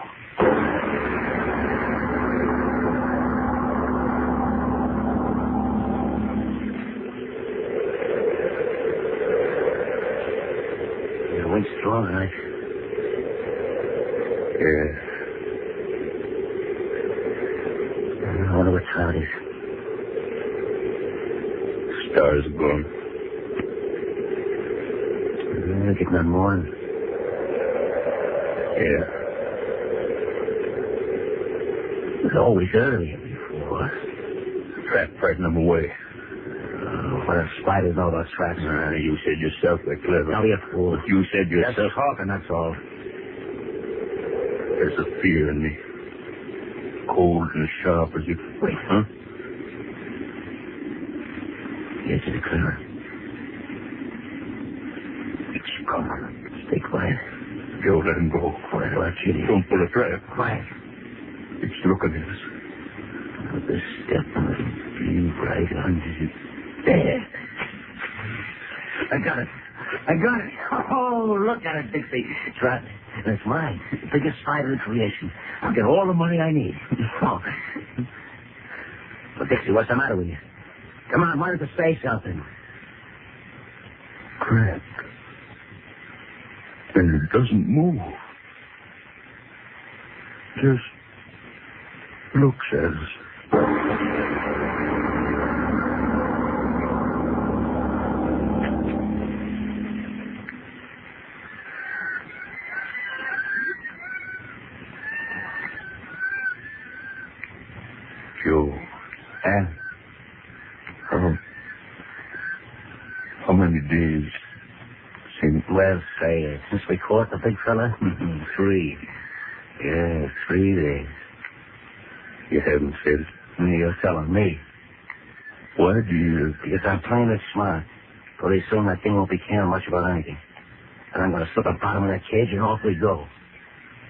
The wind's strong tonight. Yeah. I wonder what time it is. Stars are gone. Getting on morning. Yeah. It was always early here before. The trap frightened them away. What do spiders know about traps? You said yourself they're clever. Don't be a fool. You said yourself... Just talking, that's all. There's a fear in me. Cold and sharp as if... Wait. Huh? The edge of the clearing. It's coming. Stay quiet. Joe, let him go. Quiet, watch it. Don't pull a trap. Quiet. It's looking at us. With the step on it. Be right under it. There. I got it. Oh, look at it, Dixie. It's right. And it's mine. The biggest spider in creation. I'll get all the money I need. Well, Dixie, what's the matter with you? Come on, why don't you say something? Crack. And it doesn't move. Just looks at us. Joe. And? How many days since... Well, say, since we caught the big fella? 3. Yeah, 3 days. You haven't said it. You're telling me. Why do you... Because I'm playing it smart. Pretty soon that thing won't be caring much about anything. And I'm going to slip the bottom of that cage and off we go.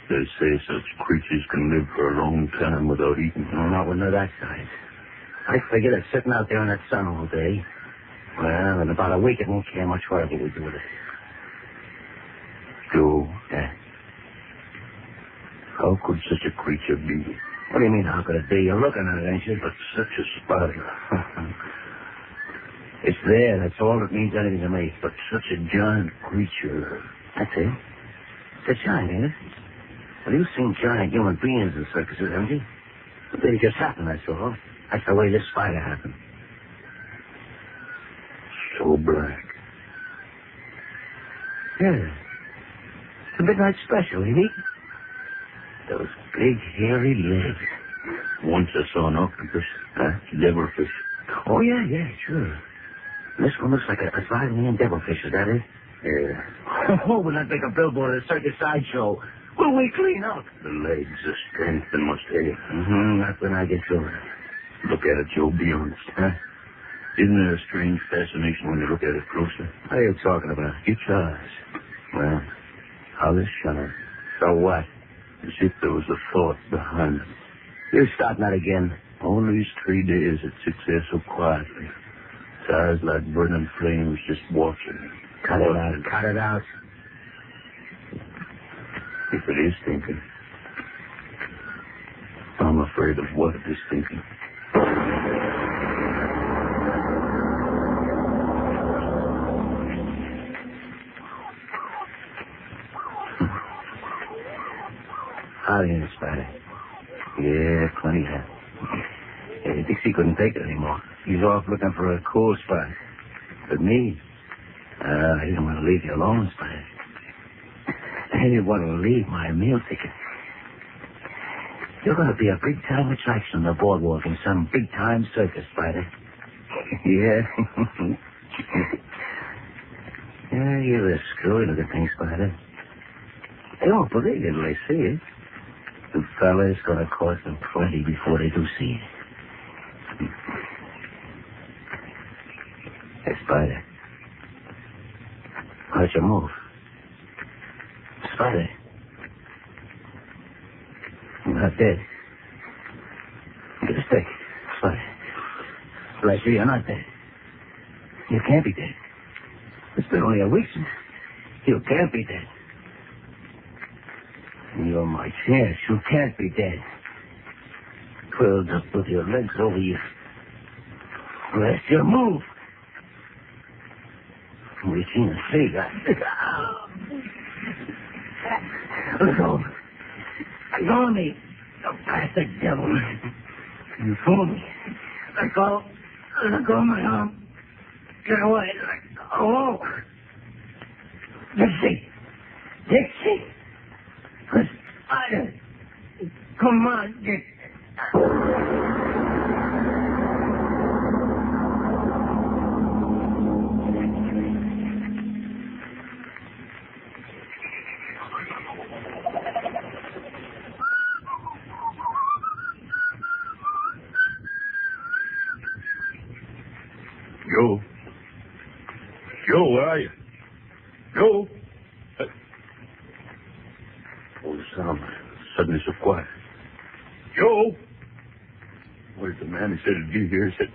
They say such creatures can live for a long time without eating. No, not with that size. I figure that sitting out there in that sun all day, well, in about a week it won't care much whatever we do with it. Joe? Yeah. How could such a creature be? What do you mean, how could it be? You're looking at it, ain't you? But such a spider. It's there. That's all that means anything to me. But such a giant creature. That's it. It's a giant, ain't it? Well, you've seen giant human beings in circuses, haven't you? But they just happen, that's all. That's the way this spider happened. So black. Yeah. It's a midnight special, ain't it? Those big, hairy legs. Once I saw an octopus. Devilfish. Oh, yeah, sure. This one looks like a sliding devilfish, is that it? Yeah. Oh, we'll not make a billboard at a circus sideshow. Will we clean up? The legs, the strength, and muscle. Not when I get through. Look at it, Joe. Be honest. Huh? Isn't there a strange fascination when you look at it closer? What are you talking about? Its eyes. Well, How they shine. So what? As if there was a thought behind it. You starting that again? All these 3 days it sits there so quietly. Its eyes like burning flames just watching. Cut it out. If it is thinking, I'm afraid of what it is thinking. Howdy in the spider. Yeah, plenty of. Hey, Dixie couldn't take it anymore. He's off looking for a cool spot. But me, I didn't want to leave you alone, Spider. I didn't want to leave my meal ticket. You're going to be a big-time attraction on the boardwalk in some big-time circus, Spider. Yeah. Yeah, you're a screwy-looking thing, Spider. They won't believe it when they see it. The fella's going to cost them plenty before they do see it. Hey, Spider. How'd you move? Spider. You're not dead. Get a stick. Spider. Right, so you're not dead. You can't be dead. It's been only a week since. You can't be dead. You're my chance. You can't be dead. Curled up with your legs over you. Rest your move. Reaching a cigar. Let go. Let go of me. You bastard devil. You fooled me. Let go. Let go of my arm. Get away. Let go. Dixie. Dixie. Spider. Come on, Dixie. Joe. Joe, where are you? Joe. Oh, the sound suddenly so quiet. Joe. Where's the man who said he'd be here? He said,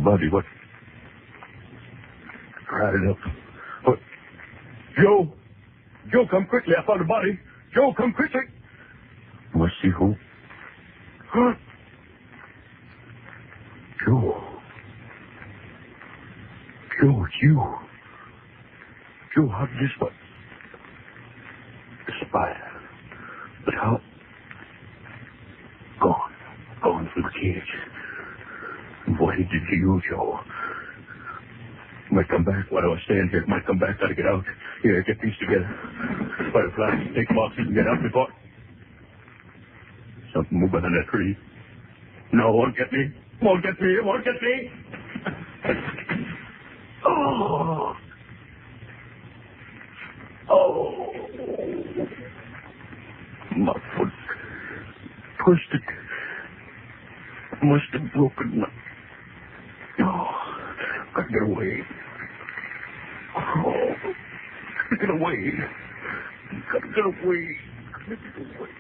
Buddy, what? Cried it up. What? Joe. Joe, come quickly. I found a body. Joe, come quickly. Must see who? Huh? Joe. Joe, it's you. Joe, how did this what? The spider. But how? Gone through the cage. What he did to you, Joe. Might come back while I was staying here. Might come back. Gotta get out. Here, get these together. Butterflies, take boxes and get out before. Something move behind that tree. No, won't get me. Won't get me. It won't get me. Oh. My foot twisted. Must have broken my... Gotta get away. Gotta get away. Gotta get away. Gotta get away.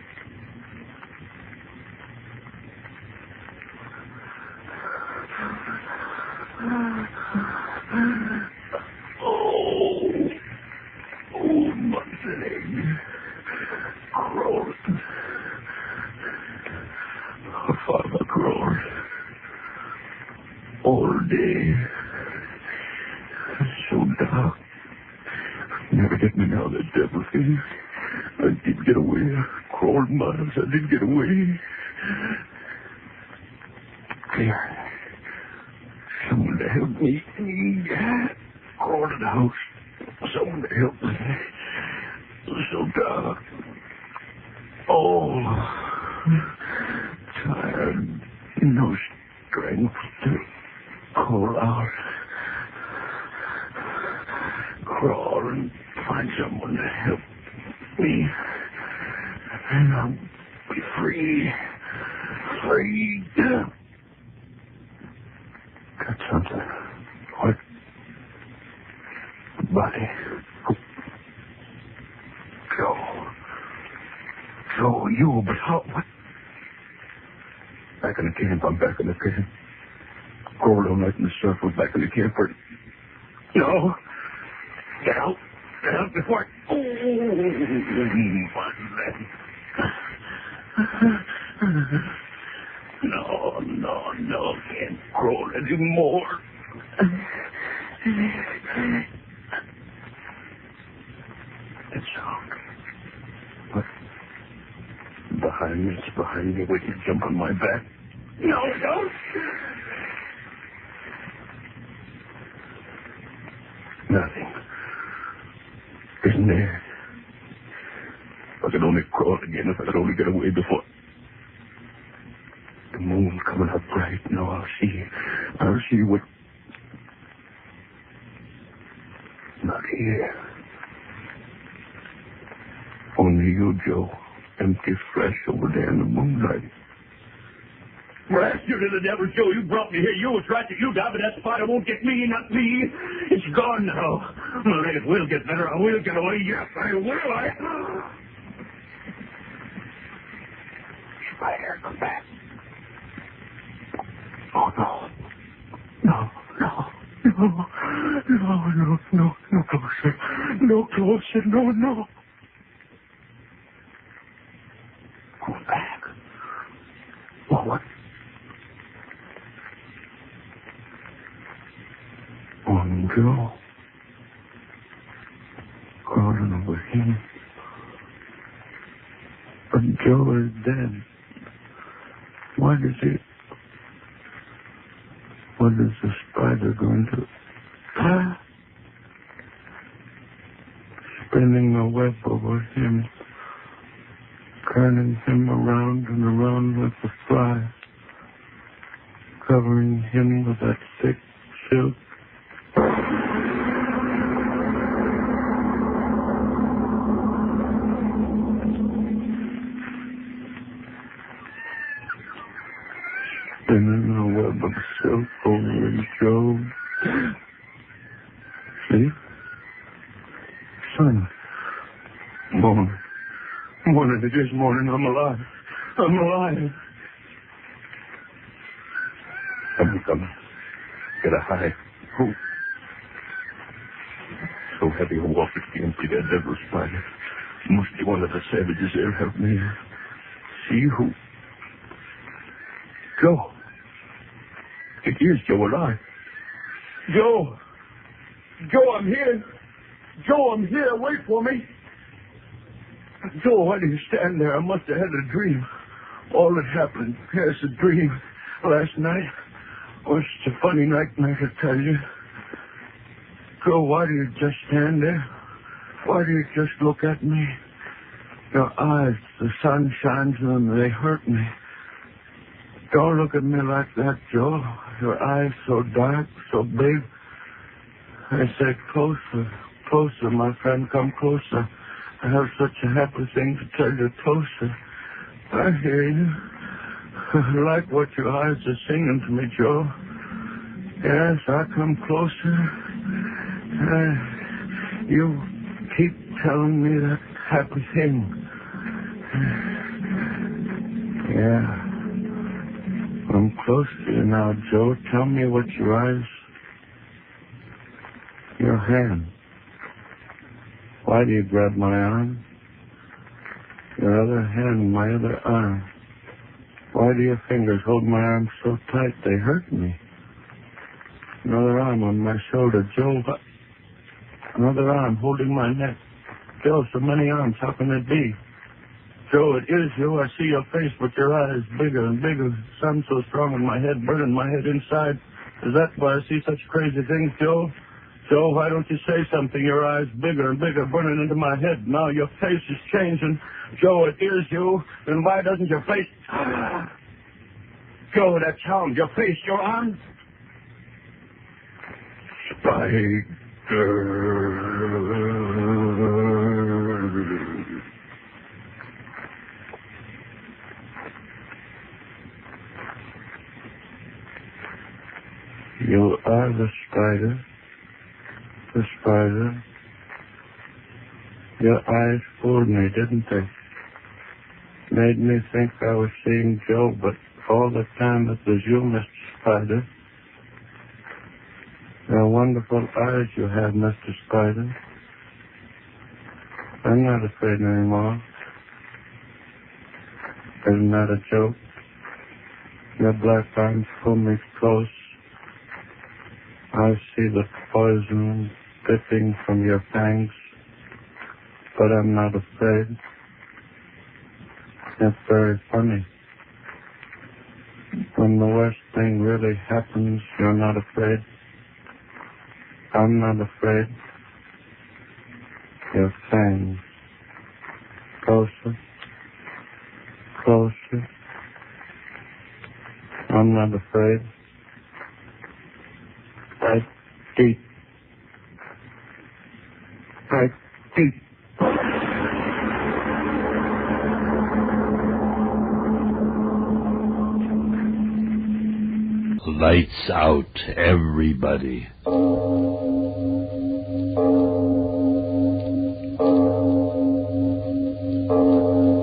My leg. Crawling. Father crawled. All day. So dark. Never get me now, that devil thing. I did get away. Crawled miles. I did get away. Clear. Someone to help me. Crawled in the house. Someone to help me. So dark. Tired. No strength to call out. Crawl and find someone to help me. And I'll be free. Free. Got something. What? Body. Joe, you, but how? What? Back in the camp. I'm back in the camp. Crawled all night in the circle. Back in the camp. No. Get out. Get out before I... No. Can't crawl anymore. That sound. What? behind me. Wait till you jump on my back. No, don't. Nothing. Isn't there? If I could only crawl again, if I could only get away before... The moon coming up bright. Now I'll see what... Not here. Only you, Joe. Empty flesh over there in the moonlight. Blast you to the devil, Joe. You brought me here. You was right that you died, but that spider won't get me, not me. It's gone now. Well, it will get better. I will get away. Yes, I will. Spider, come back. Oh, no. No closer. No closer. No. Go back. Well, what? On Joe. Crawling over him. But Joe is dead. What is the spider going to... Spinning a web over him. Turning him around and around like a fly. Covering him with that thick silk. Spinning a web of silk over his Joe. See? Son. Morning, it is morning. I'm alive. Come. Get a high. Who? So heavy a walk it can't be that devil spider. Must be one of the savages there. Help me. See who? Joe. It is Joe alive. Joe, I'm here. Joe, I'm here. Wait for me. Joe, why do you stand there? I must have had a dream. All that happened. Yes, a dream. Last night. Oh, it's a funny night, I can tell you. Joe, why do you just stand there? Why do you just look at me? Your eyes, the sun shines on them, they hurt me. Don't look at me like that, Joe. Your eyes so dark, so big. I said, closer, my friend, come closer. I have such a happy thing to tell you, closer. I hear you. I like what your eyes are singing to me, Joe. Yes, I come closer. You keep telling me that happy thing. Yeah. I'm close to you now, Joe. Tell me what your eyes... Your hand. Why do you grab my arm? Your other hand, my other arm. Why do your fingers hold my arm so tight they hurt me? Another arm on my shoulder. Joe, another arm holding my neck. Joe, so many arms. How can it be? Joe, it is you. I see your face, but your eyes bigger and bigger. Sun so strong in my head, burning my head inside. Is that why I see such crazy things, Joe? Joe, why don't you say something? Your eyes bigger and bigger, burning into my head. Now your face is changing. Joe, it is you. Then why doesn't your face... Joe, that sound, your face, your arms... Spider... You are the spider. The spider. Your eyes fooled me, didn't they? Made me think I was seeing Joe, but all the time it was you, Mr. Spider. Your wonderful eyes you have, Mr. Spider. I'm not afraid anymore. Isn't that a joke? Your black arms pull me close. I see the poison dripping from your fangs, but I'm not afraid. It's very funny. When the worst thing really happens, you're not afraid. I'm not afraid. Your fangs. Closer. Closer. I'm not afraid. Right deep. Right deep. Lights out, everybody.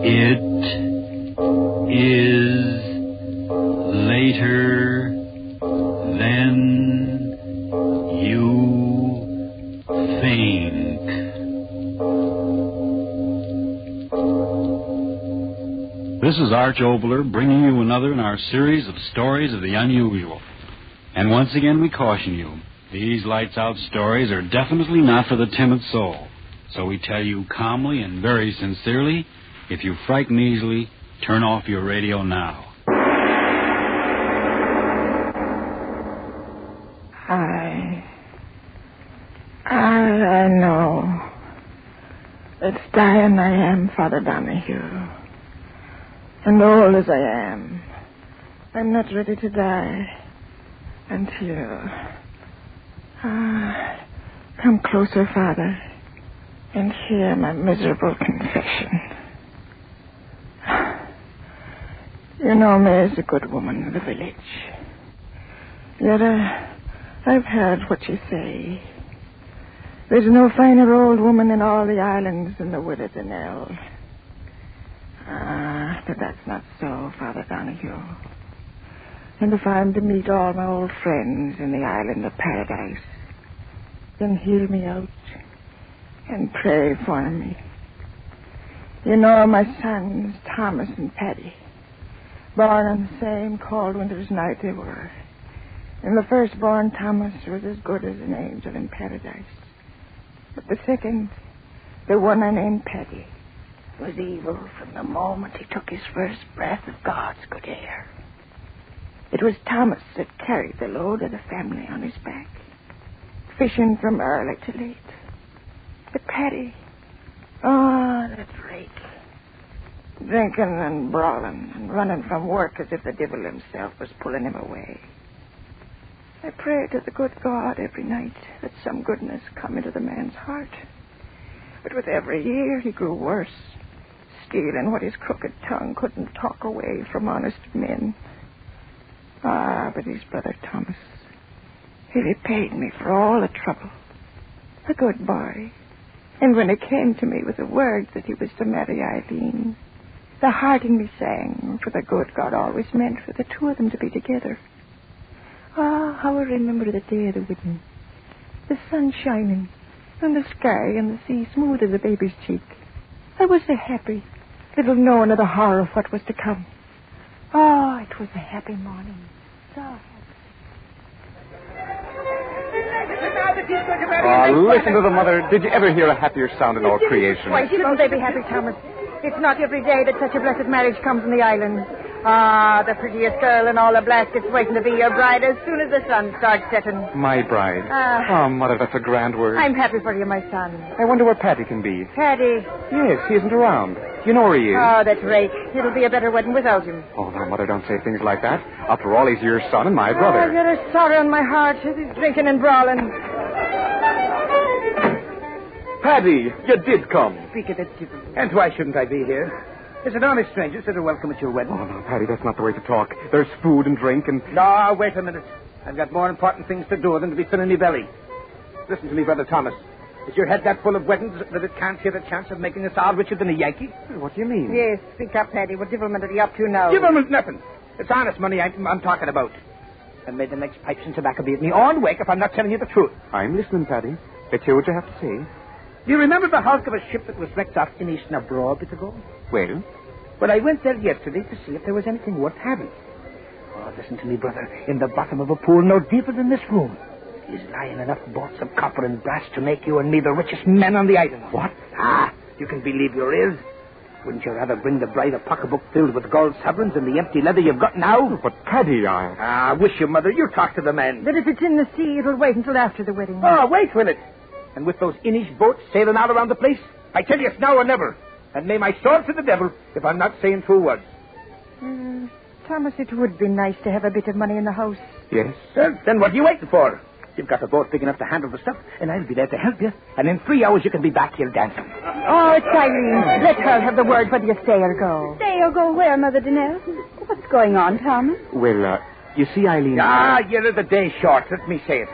It is later than you think. This is Arch Obler bringing you another in our series of stories of the unusual. And once again we caution you, these lights-out stories are definitely not for the timid soul. So we tell you calmly and very sincerely, if you frighten easily, turn off your radio now. I know. It's dying I am, Father Donahue. And old as I am, I'm not ready to die until... come closer, Father, and hear my miserable confession. You know me as a good woman of the village. Yet I've heard what you say. There's no finer old woman in all the islands than the widow Danelle. But that's not so, Father Donahue. And if I'm to meet all my old friends in the island of paradise, then hear me out and pray for me. You know my sons, Thomas and Paddy, born on the same cold winter's night they were. And the firstborn, Thomas, was as good as an angel in paradise. But the second, the one I named Paddy, was evil from the moment he took his first breath of God's good air. It was Thomas that carried the load of the family on his back, fishing from early to late. But Paddy, that rake, drinking and brawling and running from work as if the devil himself was pulling him away. I prayed to the good God every night that some goodness come into the man's heart. But with every year he grew worse, stealing what his crooked tongue couldn't talk away from honest men. But his brother Thomas, he repaid me for all the trouble. A good boy. And when it came to me with the word that he was to marry Eileen, the heart in me sang, for the good God always meant for the two of them to be together. How I remember the day of the wedding. The sun shining, and the sky and the sea smooth as a baby's cheek. I was so happy, little knowing of the horror of what was to come. It was a happy morning. So happy. Listen to the mother. Did you ever hear a happier sound in all creation? Why shouldn't they be happy, Thomas? It's not every day that such a blessed marriage comes in the island. The prettiest girl in all the Blaskets waiting to be your bride as soon as the sun starts setting. My bride. Mother, that's a grand word. I'm happy for you, my son. I wonder where Paddy can be. Paddy? Yes, he isn't around. Do you know where he is? That rake. It'll be a better wedding without him. Oh, now, Mother, don't say things like that. After all, he's your son and my brother. I've got a sorrow in my heart as he's drinking and brawling. Paddy, you did come. Speak of it, and why shouldn't I be here? There's an honest stranger that are welcome at your wedding. Oh, no, Paddy, that's not the way to talk. There's food and drink and... No, wait a minute. I've got more important things to do than to be filling my belly. Listen to me, Brother Thomas. Is your head that full of weddings that it can't see the chance of making us all richer than a Yankee? What do you mean? Yes, speak up, Paddy. What devilment are you up to now? Devilment nothing. It's honest money I'm talking about. And may the next pipes and tobacco be at me on wake if I'm not telling you the truth. I'm listening, Paddy. Let's hear what you have to say. Do you remember the hulk of a ship that was wrecked off in East Nabro a bit ago? Well? Well, I went there yesterday to see if there was anything worth having. Listen to me, brother. In the bottom of a pool no deeper than this room is lying enough bolts of copper and brass to make you and me the richest men on the island. What? You can believe there is. Wouldn't you rather bring the bride a pocketbook filled with gold sovereigns than the empty leather you've got now? But, Paddy, I... Wish you, Mother. You talk to the men. But if it's in the sea, it'll wait until after the wedding. Oh, wait, will it? And with those Inish boats sailing out around the place, I tell you it's now or never. And may my sword to the devil if I'm not saying 2 words. Thomas, it would be nice to have a bit of money in the house. Yes? Then what are you waiting for? You've got a boat big enough to handle the stuff, and I'll be there to help you. And in 3 hours you can be back here dancing. Oh, it's Eileen. Let her have the word whether you stay or go. Stay or go where, Mother Danelle? What's going on, Thomas? Well, you see, Eileen... You're the day short. Let me say it.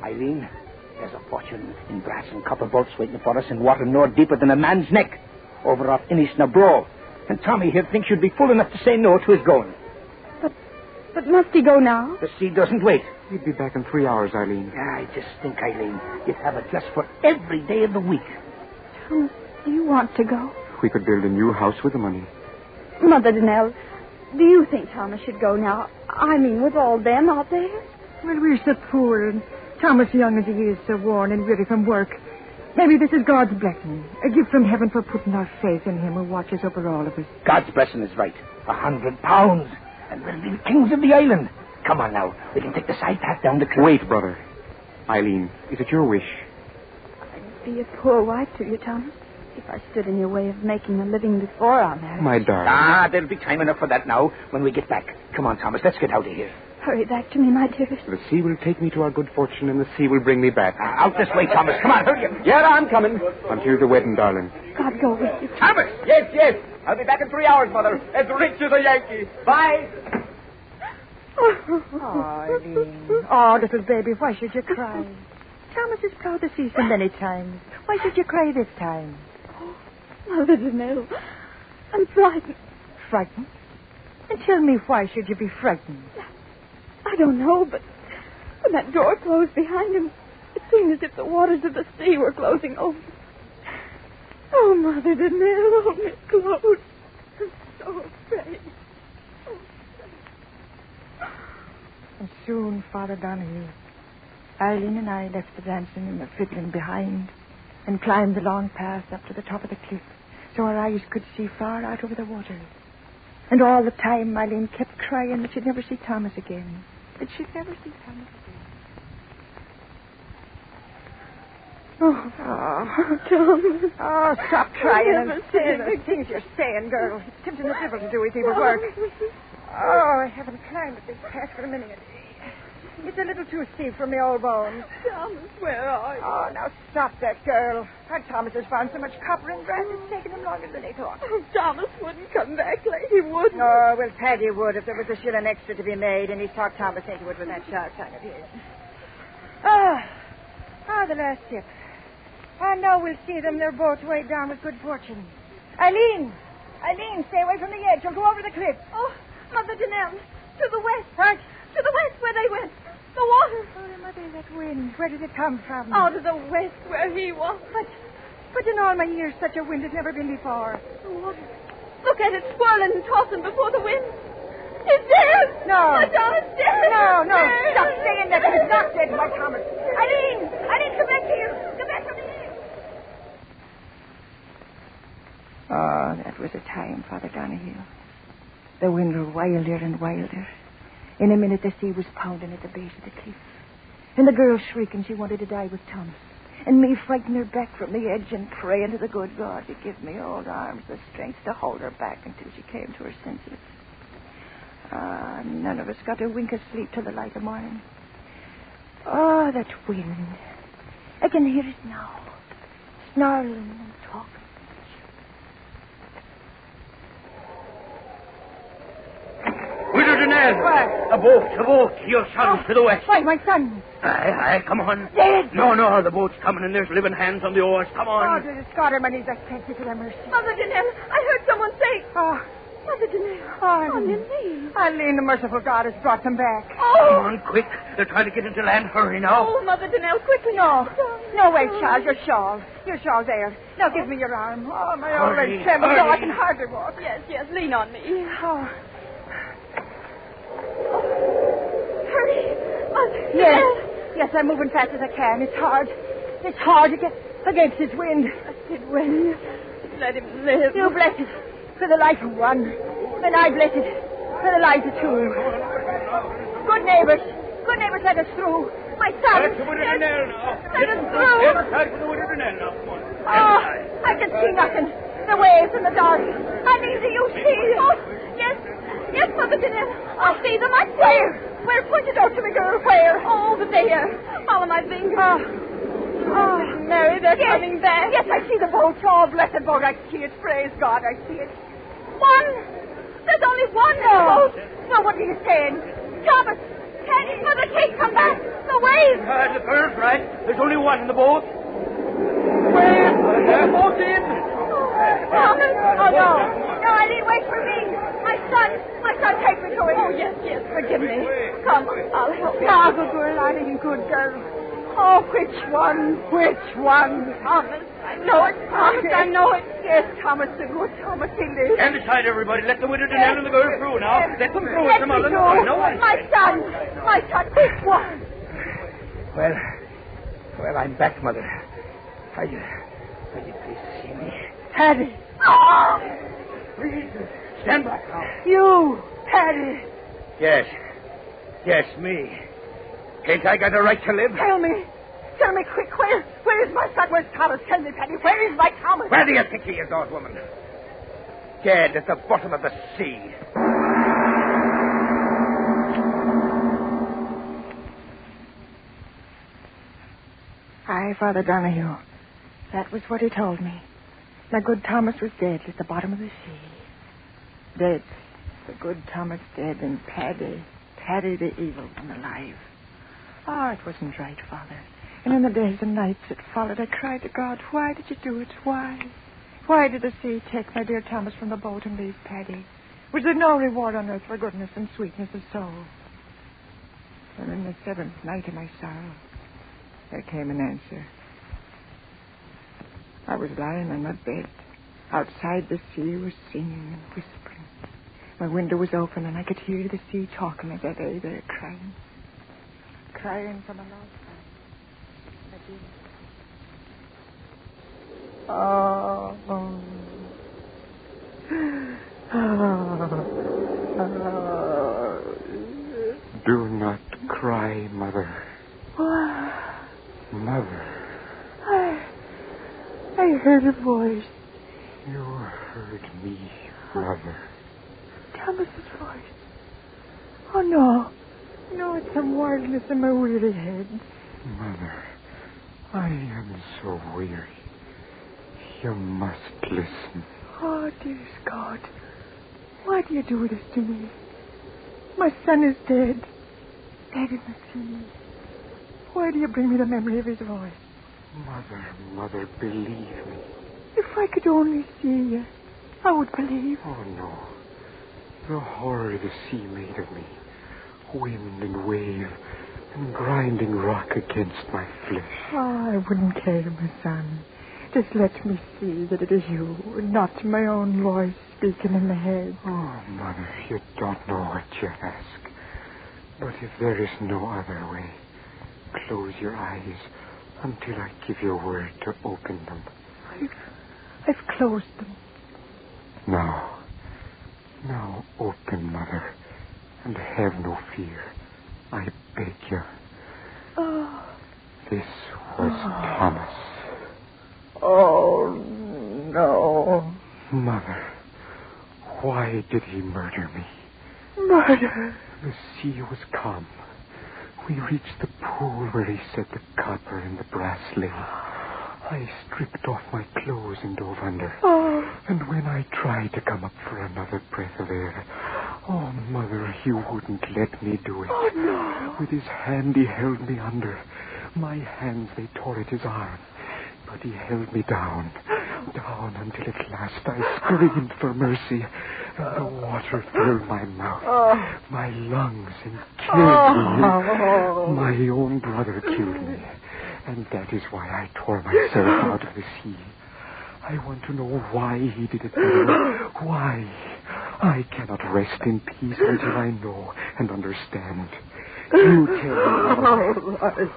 Eileen, there's a fortune in brass and copper bolts waiting for us in water no deeper than a man's neck, over off Innisnabro. And Tommy here thinks you'd be fool enough to say no to his going. But must he go now? The sea doesn't wait. He'd be back in 3 hours, Eileen. I just think, Eileen, you'd have it just for every day of the week. Thomas, do you want to go? We could build a new house with the money. Mother Danelle, do you think Thomas should go now? I mean, with all them out there? Well, we're so poor, and Thomas, young as he is, so worn and weary from work. Maybe this is God's blessing, a gift from heaven for putting our faith in him who watches over all of us. God's blessing is right. £100, and we'll be the kings of the island. Come on now. We can take the side path down the cliff. Wait, brother. Eileen, is it your wish? I'd be a poor wife to you, Thomas, if I stood in your way of making a living before our marriage. My darling. There'll be time enough for that now when we get back. Come on, Thomas, let's get out of here. Hurry back to me, my dearest. The sea will take me to our good fortune, and the sea will bring me back. Out this way, Thomas. Come on, hurry up. Yeah, I'm coming. Until the wedding, darling. God go with you. Thomas! Yes. I'll be back in 3 hours, Mother. As rich as a Yankee. Bye. Oh, Eileen. Oh, little baby, why should you cry? Thomas has plowed the sea so many times. Why should you cry this time? Mother Danelle, I'm frightened. Frightened? And tell me, why should you be frightened? I don't know, but when that door closed behind him, it seemed as if the waters of the sea were closing over. Oh, Mother Danelle, hold me close. I'm so afraid. And soon, Father Donahue, Eileen and I left the dancing and the fiddling behind and climbed the long path up to the top of the cliff so our eyes could see far out over the water. And all the time, Eileen kept crying that she'd never see Thomas again. That she'd never see Thomas again. Oh, Thomas. Oh, stop crying and never saying say the things you're saying, girl. It's tempting the devil to do his evil work. Oh, I haven't climbed up this path for a minute. It's a little too steep for me old bones. Thomas, where are you? Oh, now stop that, girl. Our Thomas has found so much copper and brass, it's taken him longer than he thought. Oh, Thomas wouldn't come back like he would. Oh, well, Paddy would if there was a shilling extra to be made, and he talked Thomas into it with that sharp tongue of his. The last ship. I know we'll see them. They're both weighed down with good fortune. Eileen, stay away from the edge. You'll go over the cliff. Oh, Mother Danelle, to the west. What? To the west where they went. The water. Oh, Mother, that wind. Where did it come from? Oh, to the west where he was. But in all my years, such a wind has never been before. The water. Look at it swirling and tossing before the wind. It's dead. No. My Thomas dead. No. Dead. Stop saying that. It's not dead, my Thomas. Eileen, come back here. Come back from here. Oh, that was a time, Father Donahue. The wind grew wilder and wilder. In a minute, the sea was pounding at the base of the cliff. And the girl shrieking she wanted to die with Thomas. And me frightened her back from the edge and praying to the good God to give me old arms the strength to hold her back until she came to her senses. None of us got a wink of sleep till the light of morning. Oh, that wind. I can hear it now. Snarling and talking. Widow Danelle! What? A boat. Your son to the west. Why, my son? Aye, come on. Dead? No, the boat's coming and there's living hands on the oars. Come on. Oh, to the Scotterman, he's a thank you for the mercy. Mother Danelle, I heard someone say. Oh. Mother Danelle. Oh, Eileen. Eileen, the merciful God has brought them back. Oh. Come on, quick. They're trying to get into land. Hurry now. Oh, Mother Danelle, quickly. No, wait, child. Your shawl. Your shawl's there. Now give me your arm. Oh, my old leg trembles. Oh, I can hardly walk. Yes, lean on me. Oh. Hurry. Mother. Yes, I'm moving fast as I can. It's hard. It's hard against this wind. Wind. Let him live. You bless it for the life of one. And I bless it for the life of two. Good neighbors, let us through. My son. Let us through. Oh, I can see nothing. The waves in the dark. Uneasy, you see. Oh, yes, Mother Danelle. I see them. I see. Where? Point it out to me, girl. Where? Oh, over there. Follow my finger. Oh, Mary, they're coming back. Yes, I see the boat. Oh, blessed boat. I see it. Praise God, I see it. One. There's only one boat. Well, what are you saying? Thomas, Teddy, Mother Kate, come back. The waves. The current, right? There's only one in the boat. Wait! The boat's in! Thomas? Oh, no. No, I didn't wait for me. My son, take me to him. Oh, yes, forgive me. Come, I'll help you. Ah, good girl, Eileen, good girl. Oh, which one? Thomas. I know it, Thomas. I know it. Yes, Thomas, the good Thomas, he lives. Stand aside, everybody. Let the widow Danelle and the girl through now. Let them through. Let me through. My son, which one? Well, I'm back, Mother. Are you pleased to see me? Paddy. Oh! Please, stand back now. You, Paddy. Yes, me. Ain't I got a right to live? Tell me quick, where is my son? Where's Thomas? Tell me, Paddy, where is my Thomas? Where do you think he is, old woman? Dead at the bottom of the sea. Aye, Father Donahue. That was what he told me. My good Thomas was dead at the bottom of the sea. Dead. The good Thomas dead, and Paddy the evil one alive. Oh, it wasn't right, Father. And in the days and nights that followed, I cried to God, why did you do it? Why? Why did the sea take my dear Thomas from the boat and leave Paddy? Was there no reward on earth for goodness and sweetness of soul? And in the seventh night of my sorrow, there came an answer. I was lying on my bed. Outside, the sea was singing and whispering. My window was open, and I could hear the sea talking as I lay there crying. Crying from a long time. I did. Do not cry, Mother. Mother. I heard a voice. You heard me, Mother. Thomas's voice. Oh, no. No, it's some wildness in my weary head. Mother, I am so weary. You must listen. Oh, dearest God. Why do you do this to me? My son is dead. Dead in the sea. Why do you bring me the memory of his voice? Mother, believe me. If I could only see you, I would believe. Oh, no. The horror the sea made of me. Wind and wave and grinding rock against my flesh. Oh, I wouldn't care, my son. Just let me see that it is you, not my own voice speaking in the head. Oh, Mother, you don't know what you ask. But if there is no other way, close your eyes until I give you a word to open them. I've closed them. Now open, Mother, and have no fear. I beg you. Oh. This was Thomas. Oh, no. Mother, why did he murder me? Murder? The sea was calm. We reached the pool where he set the copper in the brass lay. I stripped off my clothes and dove under. Oh. And when I tried to come up for another breath of air, oh, Mother, he wouldn't let me do it. Oh, no. With his hand, he held me under. My hands, they tore at his arm. But he held me down until at last I screamed for mercy. And the water filled my mouth, my lungs, and killed me. My own brother killed me. And that is why I tore myself out of the sea. I want to know why he did it, Mother. Why? I cannot rest in peace until I know and understand. You tell me, Mother.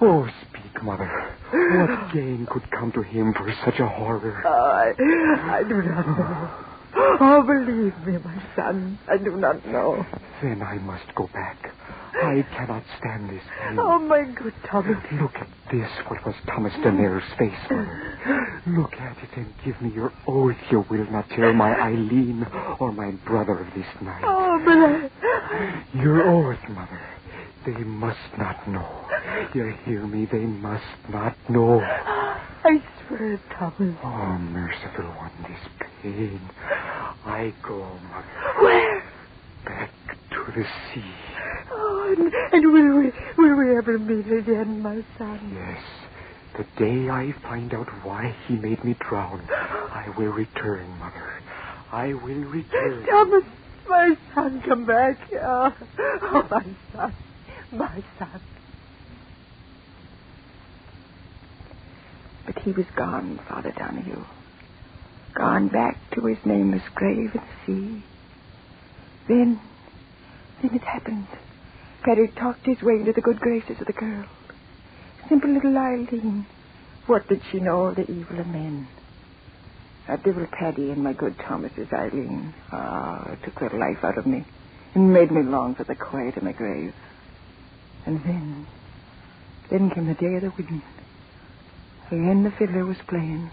Oh, speak, Mother. What gain could come to him for such a horror? I do not know. Oh, believe me, my son, I do not know. Then I must go back. I cannot stand this pain. Oh, my good Thomas. Look at this, what was Thomas Denere's face, Mother. Look at it and give me your oath you will not tell my Eileen or my brother of this night. Oh, but Your oath, Mother. They must not know. You hear me? They must not know. I swear, Thomas. Oh, merciful one, this pain. I go, Mother. Where? Back to the sea. Oh, and will we ever meet again, my son? Yes. The day I find out why he made me drown, I will return, Mother. I will return. Thomas, my son, come back. Oh, my son. My son. But he was gone, Father Donahue. Gone back to his nameless grave at sea. Then it happened. Paddy talked his way into the good graces of the girl. Simple little Eileen. What did she know of the evil of men? That devil Paddy and my good Thomas's Eileen. It took the life out of me and made me long for the quiet of my grave. And then came the day of the wedding. Again the fiddler was playing.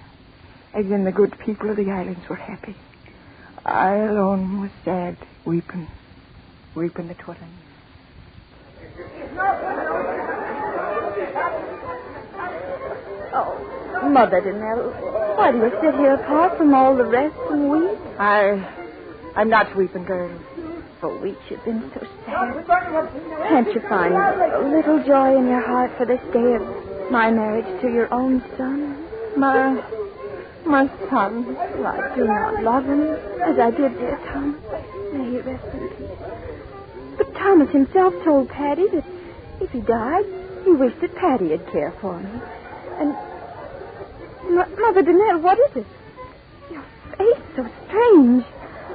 Again the good people of the islands were happy. I alone was sad, weeping at what I knew. Oh, Mother Danelle, why do you sit here apart from all the rest and weep? I'm not weeping, girl. For weeks you've been so sad. Can't you find a little joy in your heart for this day of my marriage to your own son? My son. Well, I do not love him as I did dear Thomas. May he rest in peace. But Thomas himself told Paddy that if he died, he wished that Paddy'd care for me. And Mother Danelle, what is it? Your face so strange.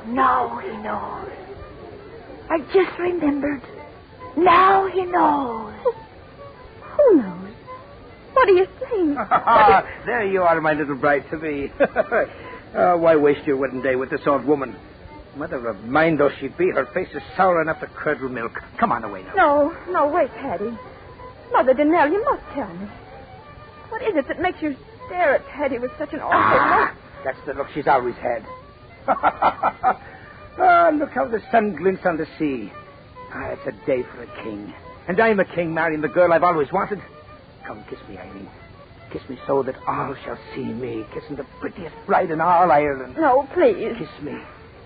Now he knows. I just remembered. Now he knows. Who knows? What are you saying? There you are, my little bride-to-be. Why waste your wedding day with this old woman? Mother of mine though she be, her face is sour enough to curdle milk. Come on away now. No, wait, Paddy. Mother Danelle, you must tell me. What is it that makes you stare at Paddy with such an awful look? That's the look she's always had. Look how the sun glints on the sea. It's a day for a king. And I'm a king marrying the girl I've always wanted. Come, kiss me, Eileen. Kiss me so that all shall see me kissing the prettiest bride in all Ireland. No, please. Kiss me.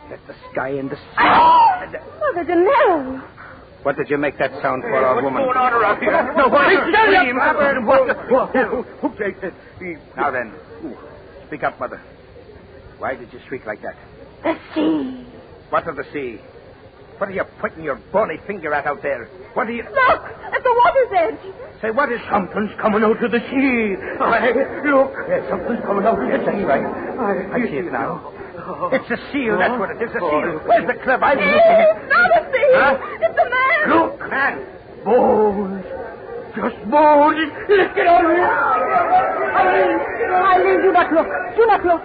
Let the sky and the sea... Mother Danelle. What did you make that sound for, old woman? What's going on around here? No, Who takes it? Now then, speak up, Mother. Why did you shriek like that? The sea. What of the sea? What are you pointing your bony finger at out there? What are you... Look! At the water's edge! Say, what is... Something's coming out of the sea. Look. Yes, something's coming out of the sea. That's right. I see it now. It's a seal, that's what it is, a seal. Where's the cliff? I'm looking. It's not a seal! Huh? It's a man! Look, man. Bones. Just bones. Let's get out of here. Eileen, do not look. Do not look.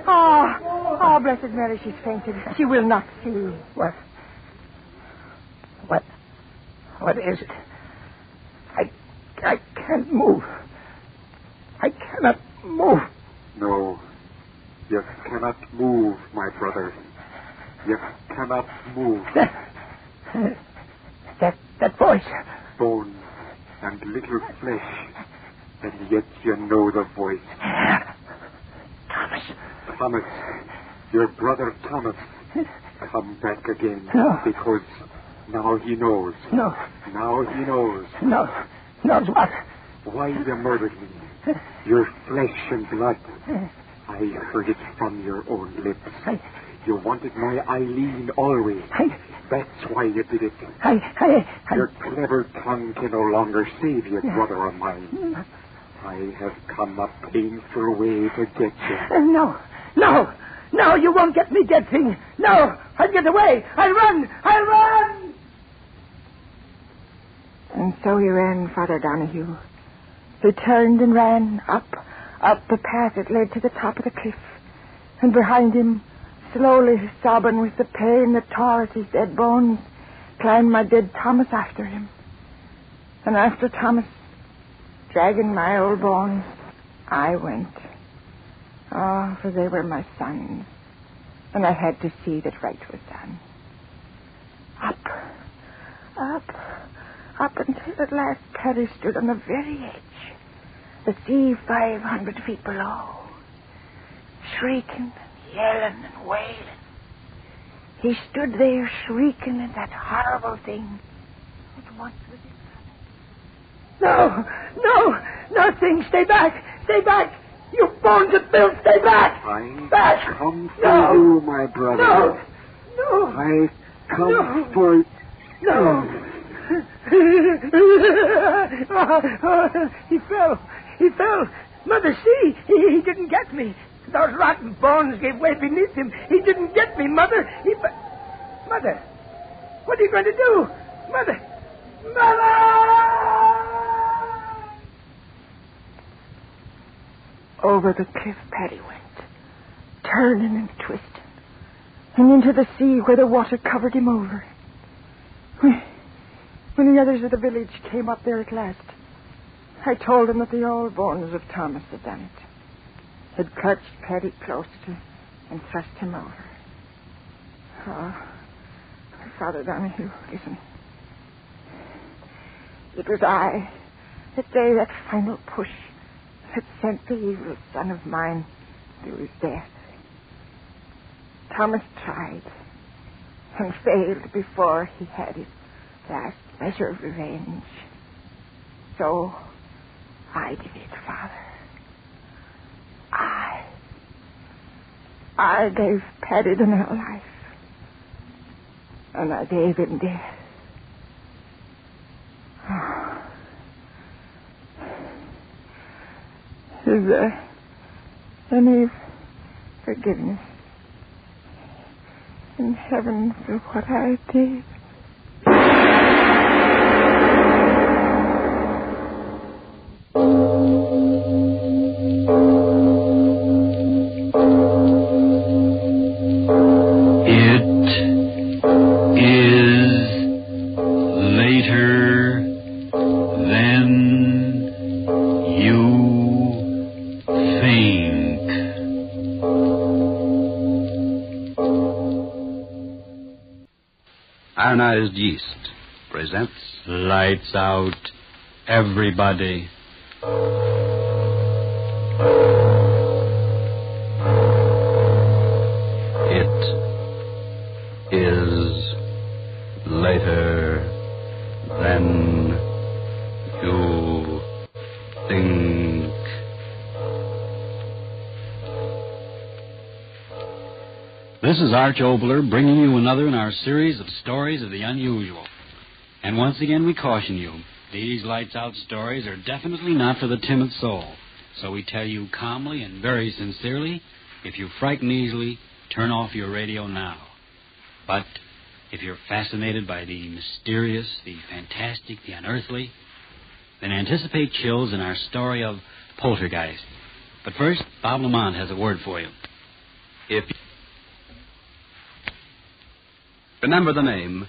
Oh, Blessed Mary, she's fainted. She will not see. What is it? I can't move. I cannot move. No, you cannot move, my brother. You cannot move. That voice. Bone and little flesh, and yet you know the voice. Thomas, your brother Thomas, come back again. No. Because now he knows. No. Now he knows. No. Knows what? Why you murdered me. Your flesh and blood. I heard it from your own lips. You wanted my Eileen always. That's why you did it. Your clever tongue can no longer save you, brother of mine. I have come a painful way to get you. No, you won't get me, dead thing. No, I'll get away. I'll run. And so he ran, Father Donahue. He turned and ran up the path that led to the top of the cliff. And behind him, slowly sobbing with the pain that tore at his dead bones, climbed my dead Thomas after him. And after Thomas, dragging my old bones, I went. Oh, for they were my sons, and I had to see that right was done. Up until at last Paddy stood on the very edge, the sea 500 feet below, shrieking and yelling and wailing. He stood there shrieking at that horrible thing that once was his brother. No, thing, stay back! You bones of Bill, stay back! I come for you, my brother. No! I come for you. No! He fell. Mother, see, he didn't get me. Those rotten bones gave way beneath him. He didn't get me, Mother. Mother, what are you going to do? Mother! Over the cliff Paddy went, turning and twisting, and into the sea where the water covered him over. When the others of the village came up there at last, I told them that the old bones of Thomas had done it, had clutched Paddy close to and thrust him over. Oh, Father Donahue, listen. It was I that gave that final push that sent the evil son of mine to his death. Thomas tried and failed before he had his last measure of revenge. So I did it, Father. I gave Paddy the new life, and I gave him death. Oh. Is there any forgiveness in heaven for what I did? Ironized Yeast presents Lights Out, Everybody. It is later than you think. This is Arch Obler bringing you another in our series of stories of the unusual. And once again we caution you, these Lights Out stories are definitely not for the timid soul. So we tell you calmly and very sincerely, if you frighten easily, turn off your radio now. But if you're fascinated by the mysterious, the fantastic, the unearthly, then anticipate chills in our story of Poltergeist. But first, Bob Lamont has a word for you. Remember the name,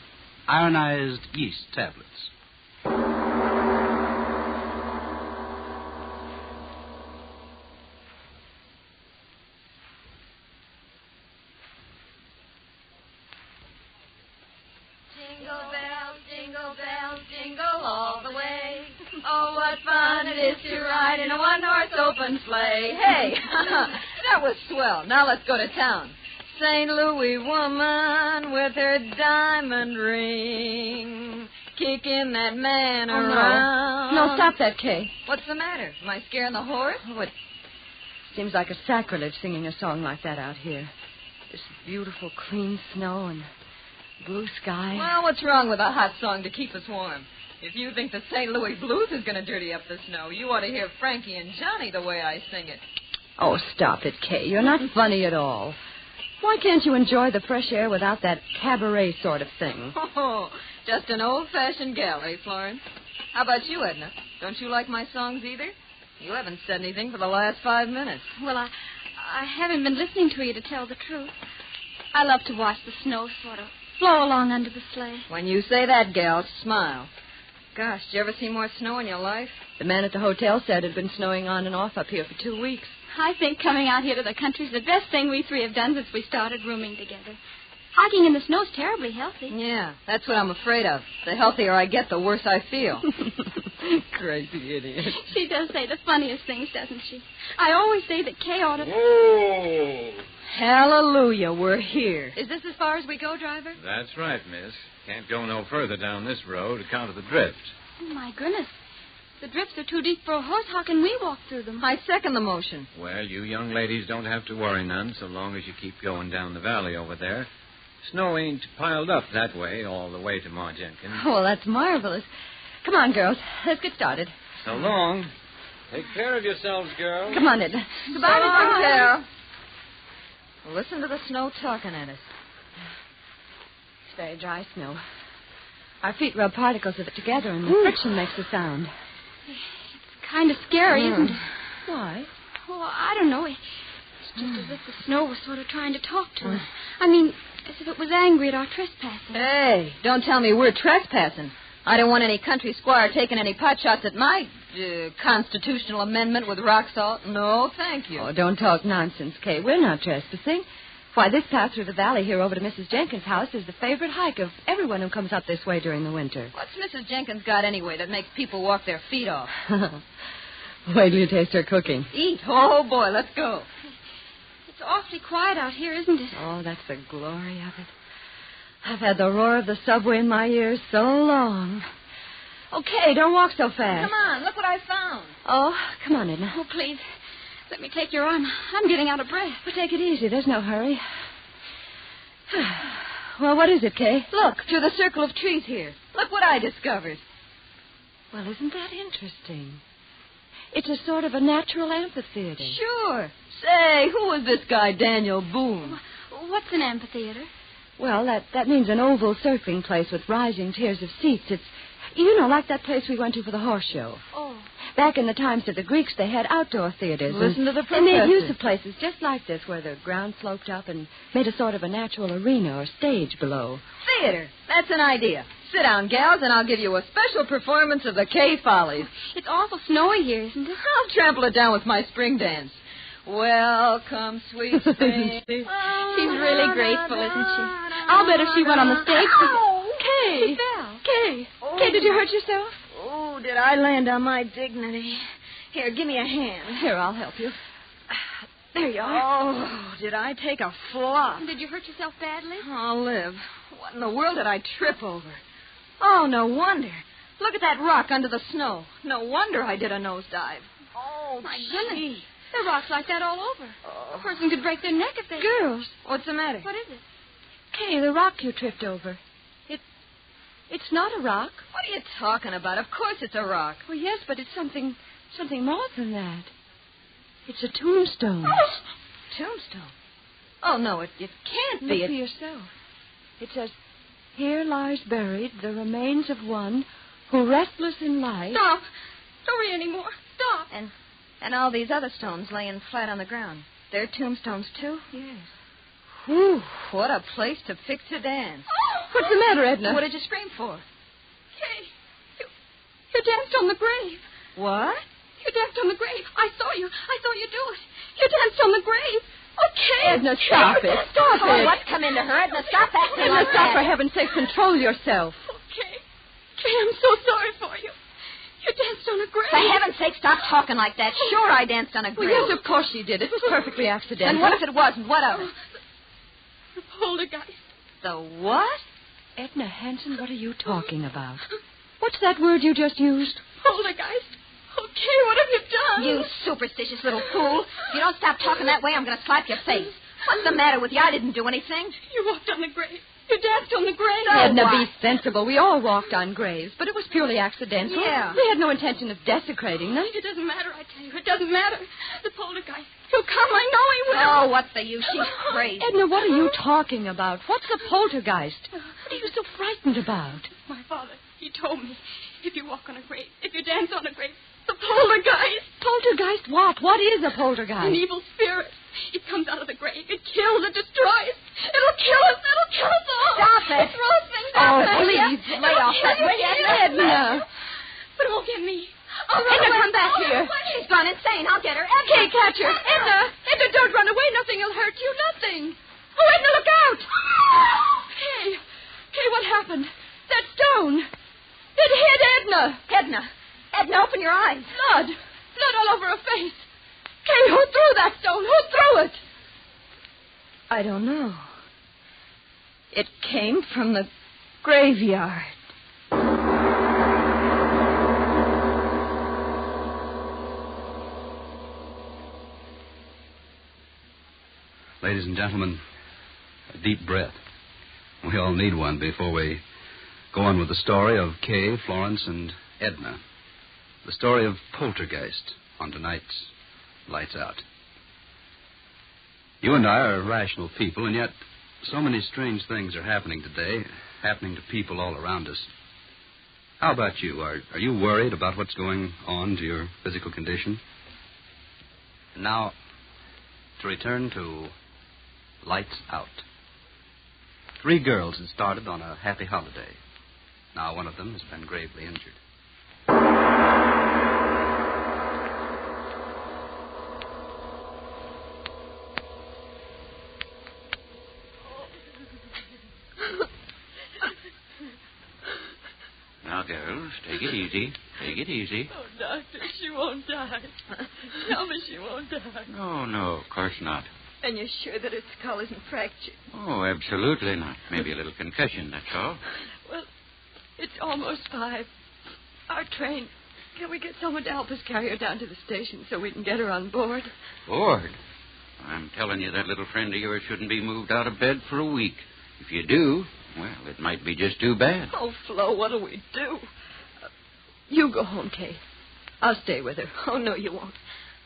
Ironized Yeast Tablets. Jingle bells, jingle bells, jingle all the way. Oh, what fun it is to ride in a one-horse open sleigh. Hey, that was swell. Now let's go to town. St. Louis woman with her diamond ring, kicking that man around. No, stop that, Kay. What's the matter? Am I scaring the horse? Oh, it seems like a sacrilege singing a song like that out here. This beautiful, clean snow and blue sky. Well, what's wrong with a hot song to keep us warm? If you think the St. Louis blues is going to dirty up the snow, you ought to hear Frankie and Johnny the way I sing it. Oh, stop it, Kay. You're not funny at all. Why can't you enjoy the fresh air without that cabaret sort of thing? Oh, just an old-fashioned gallery, Florence. How about you, Edna? Don't you like my songs either? You haven't said anything for the last 5 minutes. Well, I haven't been listening to you, to tell the truth. I love to watch the snow sort of flow along under the sleigh. When you say that, gal, smile. Gosh, did you ever see more snow in your life? The man at the hotel said it had been snowing on and off up here for 2 weeks. I think coming out here to the country's the best thing we three have done since we started rooming together. Hiking in the snow's terribly healthy. Yeah, that's what I'm afraid of. The healthier I get, the worse I feel. Crazy idiot. She does say the funniest things, doesn't she? I always say that Kay ought to... Whoa! Hallelujah, we're here. Is this as far as we go, driver? That's right, miss. Can't go no further down this road account of the drift. Oh, my goodness. The drifts are too deep for a horse. How can we walk through them? I second the motion. Well, you young ladies don't have to worry none so long as you keep going down the valley over there. Snow ain't piled up that way all the way to Ma Jenkins. Oh, well, that's marvelous. Come on, girls. Let's get started. So long. Take care of yourselves, girls. Come on, Edna. Goodbye, Mr. Carroll. Listen to the snow talking at us. It's very dry snow. Our feet rub particles of it together, and the friction makes a sound. It's kind of scary, isn't it? Why? Oh, I don't know. It's just as if the snow was sort of trying to talk to us. I mean, as if it was angry at our trespassing. Hey, don't tell me we're trespassing. I don't want any country squire taking any pot shots at my constitutional amendment with rock salt. No, thank you. Oh, don't talk nonsense, Kay. We're not trespassing. Why, this path through the valley here over to Mrs. Jenkins' house is the favorite hike of everyone who comes up this way during the winter. What's Mrs. Jenkins got anyway that makes people walk their feet off? Wait till you taste her cooking. Eat. Oh, boy, let's go. It's awfully quiet out here, isn't it? Oh, that's the glory of it. I've had the roar of the subway in my ears so long. Okay, don't walk so fast. Come on, look what I found. Oh, come on, Edna. Oh, please. Let me take your arm. I'm getting out of breath. Well, take it easy. There's no hurry. Well, what is it, Kay? Look, through the circle of trees here. Look what I discovered. Well, isn't that interesting? It's a sort of a natural amphitheater. Sure. Say, who was this guy, Daniel Boone? What's an amphitheater? Well, that means an oval surfing place with rising tiers of seats. It's, like that place we went to for the horse show. Oh. Back in the times of the Greeks, they had outdoor theaters. Listen to the professor. And they made use of places just like this, where the ground sloped up and made a sort of a natural arena or stage below. Theater. That's an idea. Sit down, gals, and I'll give you a special performance of the Kay Follies. It's awful snowy here, isn't it? I'll trample it down with my spring dance. Welcome, sweet spring. She's really graceful, isn't she? I'll bet if she went on the stage... Kay! Kay! Kay, did you hurt yourself? Oh, did I land on my dignity? Here, give me a hand. Here, I'll help you. There you are. Oh, did I take a flop? Did you hurt yourself badly? Oh, Liv, what in the world did I trip over? Oh, no wonder. Look at that rock under the snow. No wonder I did a nosedive. Oh, my goodness. There are rocks like that all over. A person could break their neck if they... Girls. What's the matter? What is it? Kay, the rock you tripped over. It's not a rock. What are you talking about? Of course it's a rock. Well, yes, but it's something more than that. It's a tombstone. Oh, tombstone? Oh, no, it can't be. Look for yourself. It says, "Here lies buried the remains of one who, restless in life..." Stop. Don't read anymore. Stop. And all these other stones laying flat on the ground. They're tombstones, too? Yes. Whew, what a place to pick to dance. What's the matter, Edna? What did you scream for? Kay, you danced on the grave. What? You danced on the grave. I saw you do it. You danced on the grave. Okay. Edna, stop it. Stop Oh, it. what's come into her? Edna, stop acting Edna, like stop, that. for heaven's sake. Control yourself. Okay. Kay, I'm so sorry for you. You danced on a grave. For heaven's sake, stop talking like that. Sure, I danced on a grave. Well, yes, of course she did. It was perfectly accidental. And what if it wasn't? What of it? The poltergeist. The what? Edna Hanson, what are you talking about? What's that word you just used? Poltergeist. Okay, what have you done? You superstitious little fool. If you don't stop talking that way, I'm going to slap your face. What's the matter with you? I didn't do anything. You walked on the grave. You danced on the grave. So Edna, what? be sensible. We all walked on graves, but it was purely accidental. Yeah. We had no intention of desecrating them. It doesn't matter, I tell you. It doesn't matter. The poltergeist. He'll come. I know he will. Oh, what's the use? She's crazy. Edna, what are you talking about? What's the poltergeist? What are you so frightened about? My father, he told me. If If you walk on a grave, if you dance on a grave, the poltergeist. Poltergeist what? What is a poltergeist? An evil spirit. It comes out of the grave. It kills. It destroys. It'll kill us. It'll kill us all. Stop it. It throws things Oh, out there. please, lay off that way, Edna. But it won't get me. I'll run Edna, away. come back here. She's gone insane. I'll get her. Kay, catch her. Edna, don't run away. Nothing will hurt you. Nothing. Oh, Edna, look out. Kay, what happened? That stone. It hit Edna. Edna, open your eyes. Blood all over her face. Kay, who threw that stone? Who threw it? I don't know. It came from the graveyard. Ladies and gentlemen, a deep breath. We all need one before we go on with the story of Kay, Florence, and Edna. The story of Poltergeist on tonight's Lights Out. You and I are rational people, and yet so many strange things are happening today, happening to people all around us. How about you? Are you worried about what's going on to your physical condition? And now, to return to Lights Out. 3 girls had started on a happy holiday. Now one of them has been gravely injured. Now, girls, take it easy. Take it easy. Oh, Doctor, she won't die. Tell me she won't die. No, of course not. And you're sure that her skull isn't fractured? Oh, absolutely not. Maybe a little concussion, that's all. Well, it's almost 5. Our train. Can we get someone to help us carry her down to the station so we can get her on board? Bored? I'm telling you, that little friend of yours shouldn't be moved out of bed for a week. If you do, well, it might be just too bad. Oh, Flo, what'll we do? You go home, Kay. I'll stay with her. Oh, no, you won't.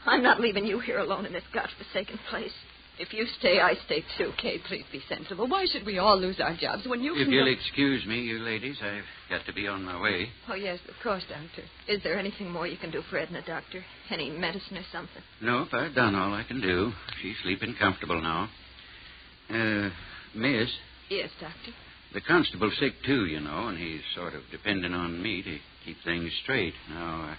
I'm not leaving you here alone in this godforsaken place. If you stay, I stay too. Kay, please be sensible. Why should we all lose our jobs when you If can... you'll excuse me, you ladies, I've got to be on my way. Oh, yes, of course, Doctor. Is there anything more you can do for Edna, Doctor? Any medicine or something? Nope, I've done all I can do. She's sleeping comfortable now. Miss, Yes, Doctor. the constable's sick, too, you know, and he's sort of depending on me to keep things straight. Now,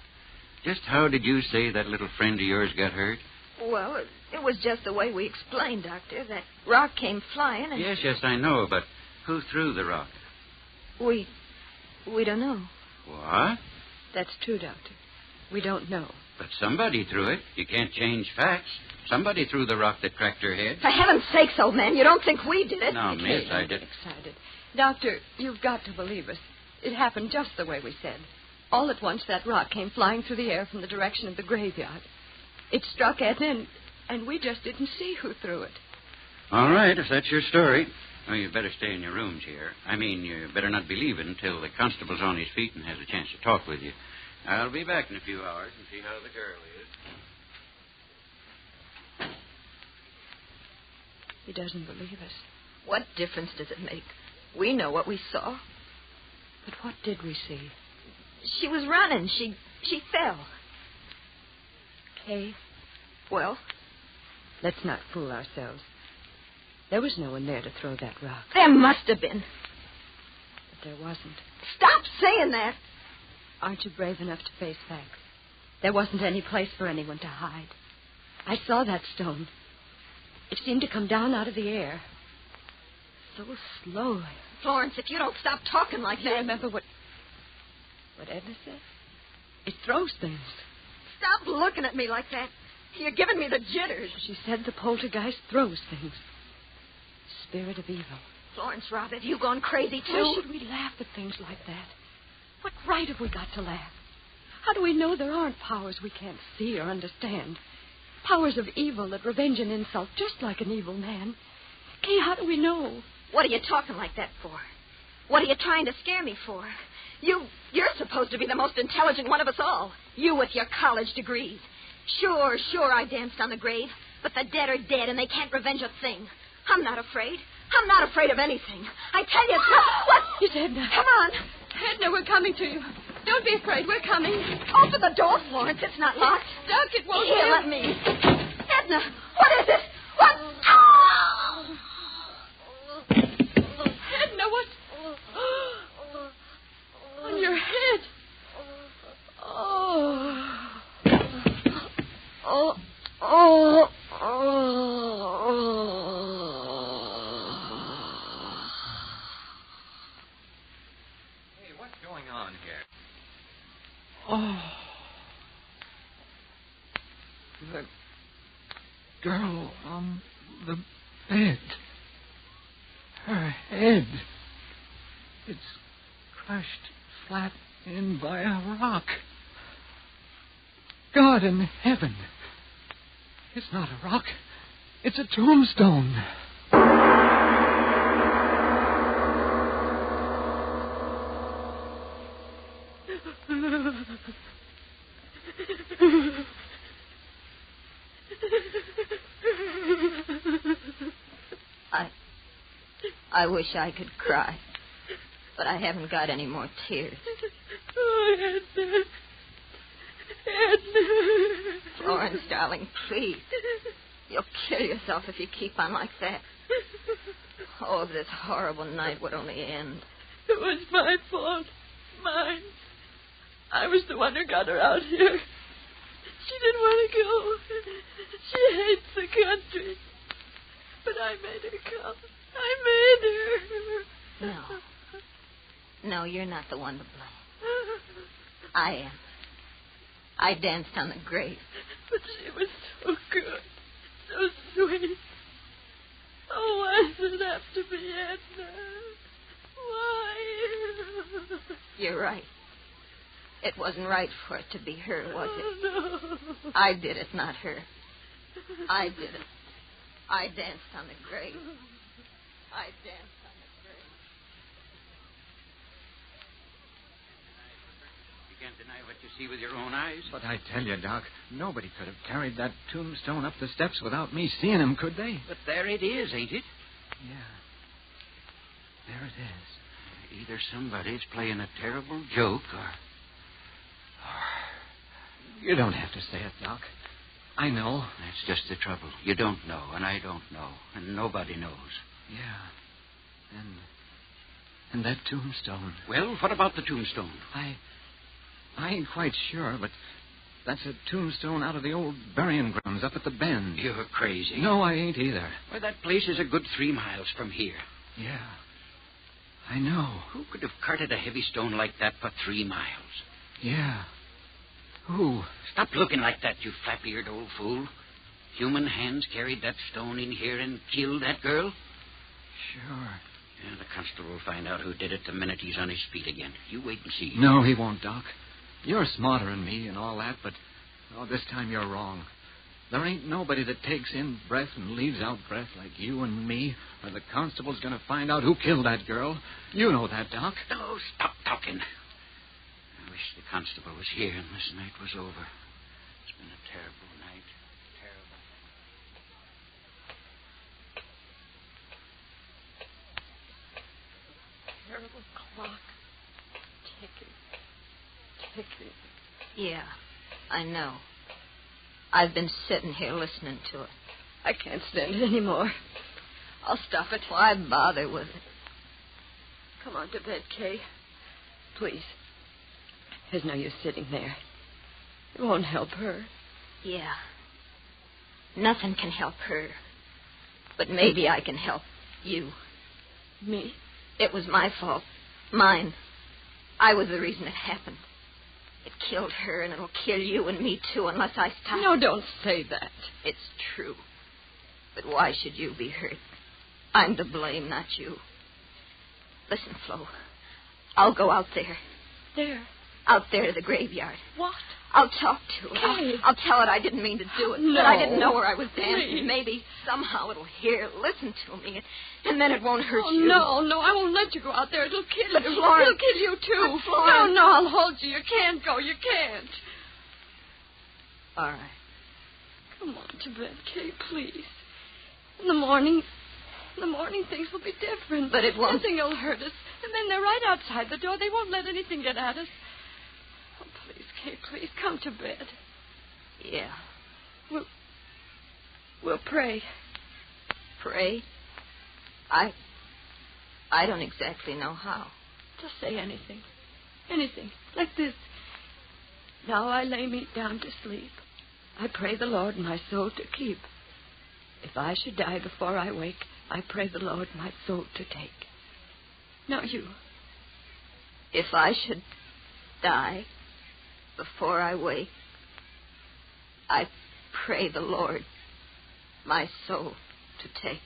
just how did you say that little friend of yours got hurt? Well, it was just the way we explained, Doctor. That rock came flying and... Yes, I know, but who threw the rock? We don't know. What? That's true, Doctor. We don't know. But somebody threw it. You can't change facts. Somebody threw the rock that cracked her head. For heaven's sakes, old man, you don't think we did it? No, miss, I Don't get didn't. excited. Doctor, you've got to believe us. It happened just the way we said. All at once, that rock came flying through the air from the direction of the graveyard. It struck Edna, and we just didn't see who threw it. All right, if that's your story. Well, you better stay in your rooms here. I mean, you better not be leaving until the constable's on his feet and has a chance to talk with you. I'll be back in a few hours and see how the girl is. He doesn't believe us. What difference does it make? We know what we saw. But what did we see? She was running. She fell. Kay, Well? let's not fool ourselves. There was no one there to throw that rock. There must have been. But there wasn't. Stop saying that. Aren't you brave enough to face facts? There wasn't any place for anyone to hide. I saw that stone. It seemed to come down out of the air. So slowly. Florence, if you don't stop talking like You that... remember what Edna said? It throws things. Stop looking at me like that. You're giving me the jitters. She said the poltergeist throws things. Spirit of evil. Florence, Rob, have you gone crazy, too? Why should we laugh at things like that? What right have we got to laugh? How do we know there aren't powers we can't see or understand? Powers of evil that revenge an insult just like an evil man. Kay, how do we know? What are you talking like that for? What are you trying to scare me for? You're supposed to be the most intelligent one of us all. You with your college degrees. Sure, I danced on the grave. But the dead are dead, and they can't revenge a thing. I'm not afraid. I'm not afraid of anything. I tell you, what? It's Edna. Come on. Edna, we're coming to you. Don't be afraid. We're coming. Open the door, Florence. It's not locked. Duck, it won't Here, do. let me. Edna, what is it? What? Oh! Edna, what? On your head. Oh. Oh. Oh. Hey, what's going on here? Oh. The girl on the bed. Her head. It's crushed flat in by a rock. God in heaven. It's not a rock. It's a tombstone. I wish I could cry, but I haven't got any more tears. Oh, Edna. Edna. Florence, darling, please. You'll kill yourself if you keep on like that. Oh, if this horrible night would only end. It was my fault. Mine. I was the one who got her out here. She didn't want to go. She hates the country. But I made her come. I made her. No, you're not the one to blame. I am. I danced on the grave. But she was so good. So sweet. Oh, why does it have to be Edna? Why? You're right. It wasn't right for it to be her, was it? Oh, no. I did it, not her. I did it. I danced on the grave. I danced on the grave. You can't deny what you see with your own eyes. But I tell you, Doc, nobody could have carried that tombstone up the steps without me seeing him, could they? But there it is, ain't it? Yeah. There it is. Either somebody's playing a terrible joke or... You don't have to say it, Doc. I know. That's just the trouble. You don't know, and I don't know, and nobody knows. Yeah. And that tombstone. Well, what about the tombstone? I ain't quite sure, but that's a tombstone out of the old burying grounds up at the bend. You're crazy. No, I ain't either. Well, that place is a good 3 miles from here. Yeah. I know. Who could have carted a heavy stone like that for 3 miles? Yeah. Who? Stop looking like that, you flap-eared old fool. Human hands carried that stone in here and killed that girl? Sure. Yeah, the constable will find out who did it the minute he's on his feet again. You wait and see. No, he won't, Doc. You're smarter than me and all that, but this time you're wrong. There ain't nobody that takes in breath and leaves out breath like you and me, or the constable's going to find out who killed that girl. You know that, Doc. Oh, stop talking. I wish the constable was here and this night was over. It's been a terrible night. Terrible. Terrible clock. Ticking. Yeah, I know. I've been sitting here listening to it. I can't stand it anymore. I'll stop it. Why bother with it? Come on to bed, Kay. Please. There's no use sitting there. It won't help her. Yeah. Nothing can help her. But maybe I can help you. Me? It was my fault. Mine. I was the reason it happened. It killed her, and it'll kill you and me, too, unless I stop. No, don't say that. It's true. But why should you be hurt? I'm to blame, not you. Listen, Flo. I'll go out there. There? Out there to the graveyard. What? I'll talk to it. Kay. I'll tell it I didn't mean to do it. No. That I didn't know where I was dancing. Please. Maybe somehow it'll hear, listen to me, and then it won't hurt Oh, you. No, I won't let you go out there. It'll kill But you. Florence... It'll kill you, too. But Florence... No, I'll hold you. You can't go. You can't. All right. Come on to bed, Kay, please. In the morning things will be different. But it won't. Nothing will hurt us. And then they're right outside the door. They won't let anything get at us. Kay, please come to bed. Yeah. We'll pray. Pray? I don't exactly know how. Just say anything. Anything. Like this. Now I lay me down to sleep. I pray the Lord my soul to keep. If I should die before I wake, I pray the Lord my soul to take. Now you. If I should die before I wake, I pray the Lord my soul to take.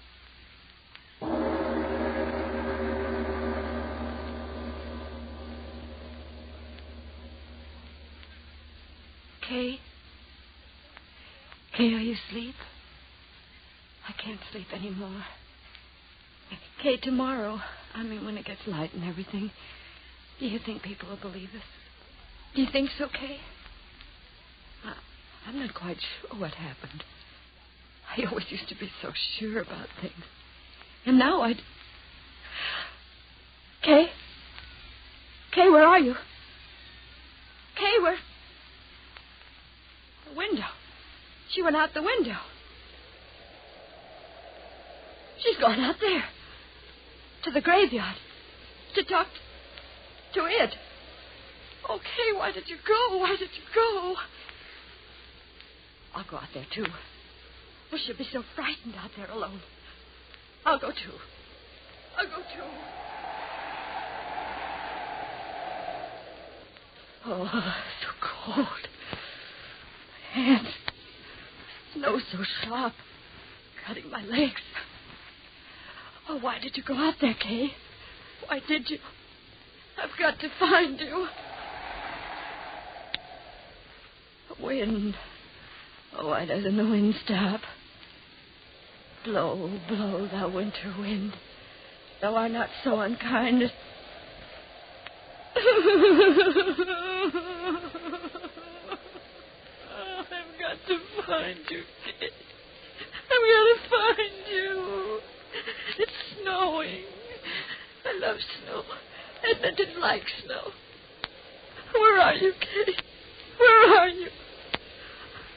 Kay? Kay, are you asleep? I can't sleep anymore. Kay, tomorrow, when it gets light and everything, do you think people will believe us? Do you think so, Kay? I'm not quite sure what happened. I always used to be so sure about things. And now Kay? Kay, where are you? Kay, where... The window. She went out the window. She's gone out there. To the graveyard. To talk to it. Oh, Kay, why did you go? Why did you go? I'll go out there, too. Oh, she'll be so frightened out there alone. I'll go, too. Oh, so cold. My hands. Snow so sharp. Cutting my legs. Oh, why did you go out there, Kay? Why did you? I've got to find you. The wind. Oh, why doesn't the wind stop? Blow, blow, thou winter wind. Thou art not so unkind. I've got to find you, kid. I've got to find you. It's snowing. I love snow. And I didn't like snow. Where are you, Kay? Where are you?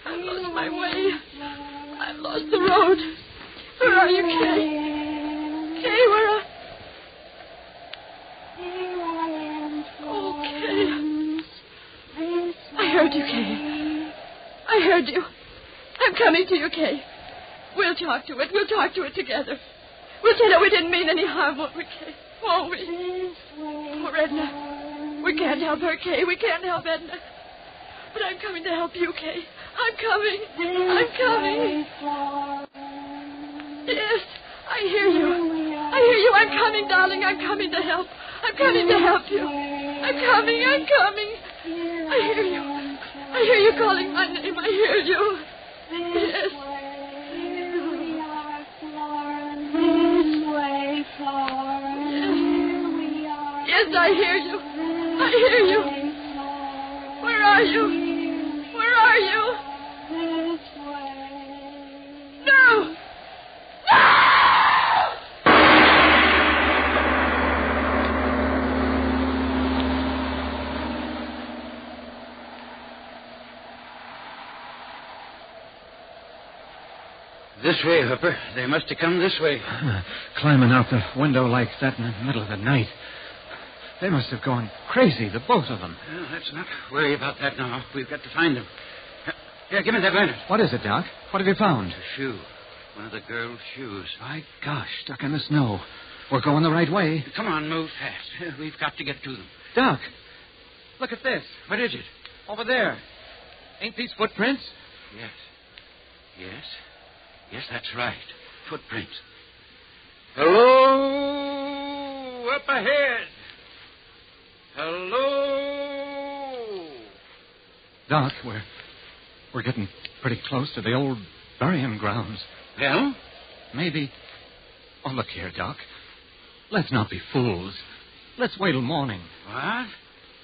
I've lost my way. I've lost the road. Where are you, Kay? Kay, where are... Oh, Kay. I heard you, Kay. I heard you. I'm coming to you, Kay. We'll talk to it. We'll talk to it together. We'll tell it we didn't mean any harm, won't we, Kay? Won't we? Poor Edna. We can't help her, Kay. We can't help Edna. But I'm coming to help you, Kay. I'm coming. I'm coming. Yes, I hear you. I hear you. I'm coming, darling. I'm coming to help. I'm coming to help you. I'm coming. I'm coming. I hear you. I hear you calling my name. I hear you. Yes. Yes, I hear you. I hear you. Where are you? Where are you? No! No! This way, Hooper. They must have come this way. Climbing out the window like that in the middle of the night. They must have gone crazy, the both of them. Well, let's not worry about that now. We've got to find them. Here, give me that lantern. What is it, Doc? What have you found? A shoe. One of the girl's shoes. My gosh, stuck in the snow. We're going the right way. Come on, move fast. We've got to get to them. Doc, look at this. What is it? Over there. Ain't these footprints? Yes. Yes. Yes, that's right. Footprints. Hello! Up ahead! Hello! Doc, we're getting pretty close to the old burying grounds. Well? Maybe... Oh, look here, Doc. Let's not be fools. Let's wait till morning. What?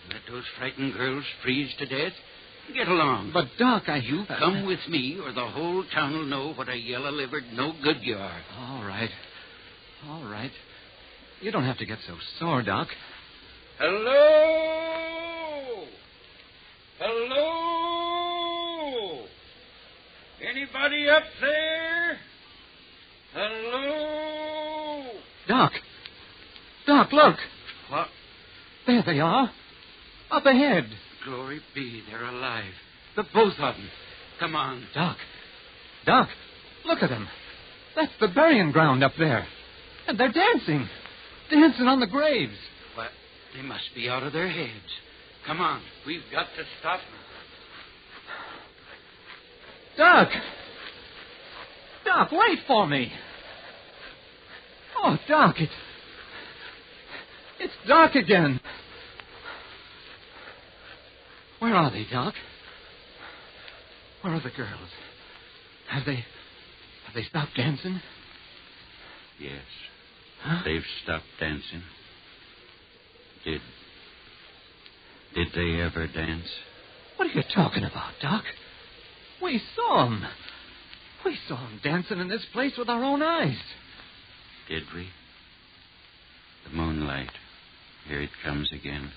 Let those frightened girls freeze to death? Get along. But, Doc, You come with me, or the whole town will know what a yellow-livered no-good you are. All right. All right. You don't have to get so sore, Doc. Hello! Hello! Anybody up there? Hello? Doc! Doc, look! What? There they are. Up ahead. Glory be, they're alive. The both of them. Come on. Doc! Doc, look at them. That's the burying ground up there. And they're dancing. Dancing on the graves. What? They must be out of their heads. Come on. We've got to stop them. Doc! Doc, wait for me. Oh, Doc, it's dark again. Where are they, Doc? Where are the girls? Have they stopped dancing? Yes. Huh? They've stopped dancing. Did they ever dance? What are you talking about, Doc? We saw them. We saw them dancing in this place with our own eyes. Did we? The moonlight. Here it comes again.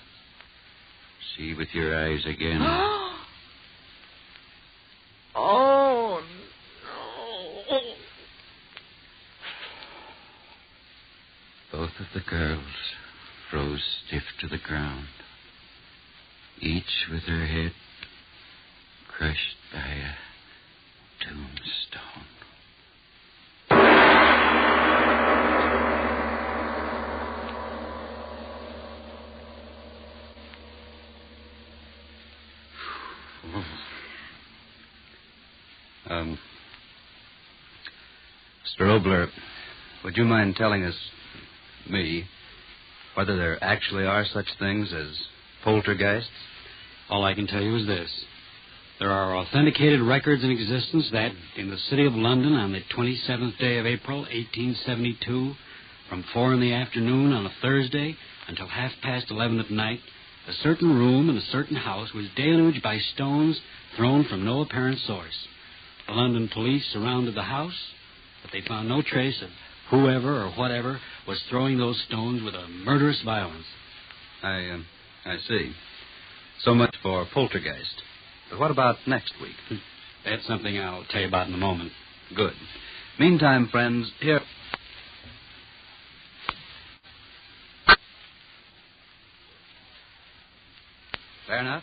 See with your eyes again. Oh, no. Both of the girls froze stiff to the ground, each with her head crushed by a tombstone. Mr. Obler, would you mind telling us, whether there actually are such things as poltergeists? All I can tell you is this. There are authenticated records in existence that, in the city of London on the 27th day of April, 1872, from 4 in the afternoon on a Thursday until 11:30 at night, a certain room in a certain house was deluged by stones thrown from no apparent source. The London police surrounded the house, but they found no trace of whoever or whatever was throwing those stones with a murderous violence. I see. So much for poltergeist. But what about next week? That's something I'll tell you about in a moment. Good. Meantime, friends, here... Fair enough.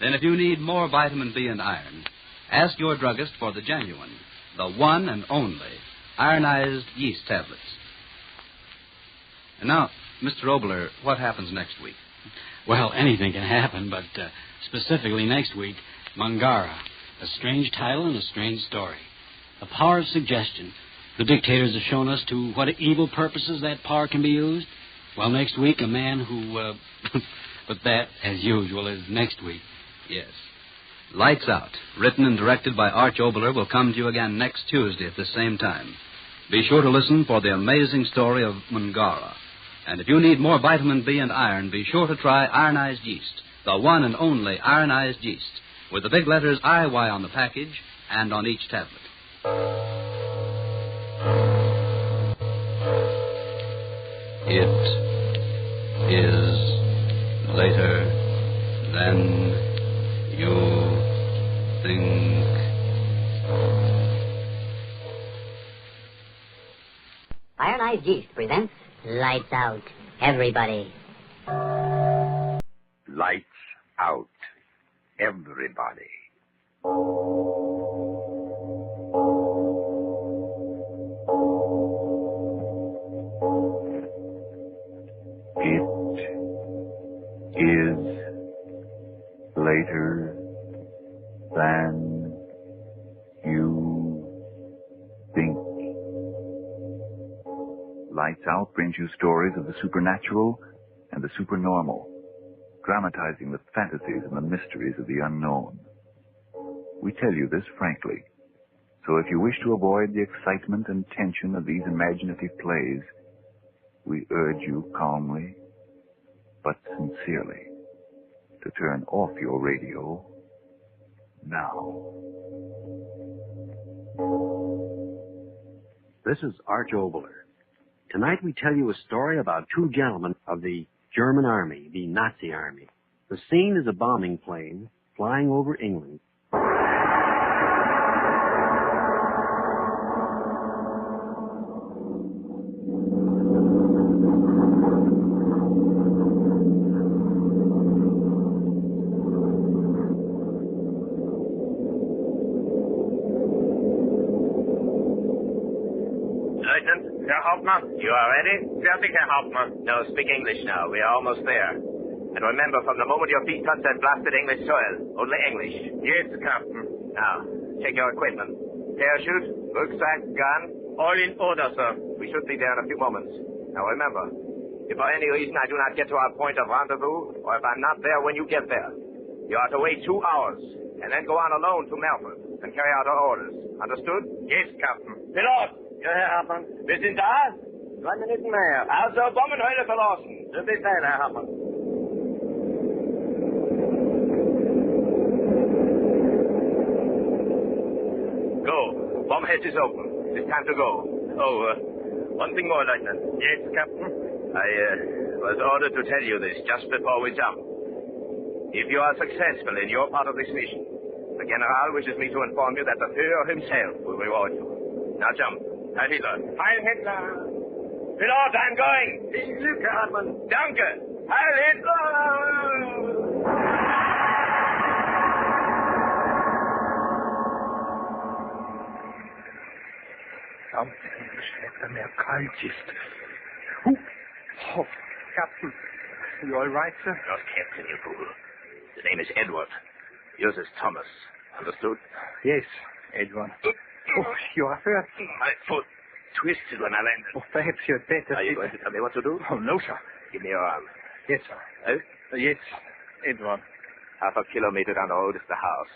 Then if you need more vitamin B and iron, ask your druggist for the genuine, the one and only, ironized yeast tablets. And now, Mr. Obler, what happens next week? Well, anything can happen, but specifically next week, Mangara, a strange title and a strange story. The power of suggestion. The dictators have shown us to what evil purposes that power can be used. Well, next week, a man who... but that, as usual, is next week. Yes. Lights Out, written and directed by Arch Obler, will come to you again next Tuesday at the same time. Be sure to listen for the amazing story of Mangara. And if you need more vitamin B and iron, be sure to try ironized yeast, the one and only ironized yeast, with the big letters IY on the package and on each tablet. It is later than you think. Ironized Yeast presents Lights Out, everybody. Lights out, everybody. It is later than you think. Lights Out brings you stories of the supernatural and the supernormal, dramatizing the fantasies and the mysteries of the unknown. We tell you this frankly, so if you wish to avoid the excitement and tension of these imaginative plays, we urge you calmly, but sincerely, to turn off your radio now. This is Arch Obler. Tonight we tell you a story about two gentlemen of the German army, the Nazi army. The scene is a bombing plane flying over England. Lieutenant, Herr Hauptmann, you are ready? Fertig, Herr Hauptmann. No, speak English now. We are almost there. And remember, from the moment your feet touch that blasted English soil, only English. Yes, Captain. Now, check your equipment. Parachute, rucksack, gun. All in order, sir. We should be there in a few moments. Now, remember, if for any reason I do not get to our point of rendezvous, or if I'm not there when you get there, you are to wait 2 hours, and then go on alone to Melford and carry out our orders. Understood? Yes, Captain. Pilot! Ja, Herr Hauptmann. Wir sind da? 2 Minuten mehr. Also, Bombenhöhle verlassen. So bis dahin, Herr Hauptmann. Go. Bomb hatch is open. It's time to go. Oh, one thing more, Lieutenant. Yes, Captain? I was ordered to tell you this just before we jump. If you are successful in your part of this mission, the General wishes me to inform you that the Führer himself will reward you. Now jump. Heil Hitler. Heil Hitler. Pilot, I'm going. Viel Glück, Herr Hartmann. Danke. Heil Hitler. Something mehr kalt ist. Oh, Captain. Are you all right, sir? Not Captain, you fool. The name is Edward. Yours is Thomas. Understood? Yes, Edward. Oh, you are hurt. My foot twisted when I landed. Oh, perhaps you'd better... Are you going to tell me what to do? Oh, no, sir. Give me your arm. Yes, sir. Yes, Edward. 1/2 kilometer down the road is the house.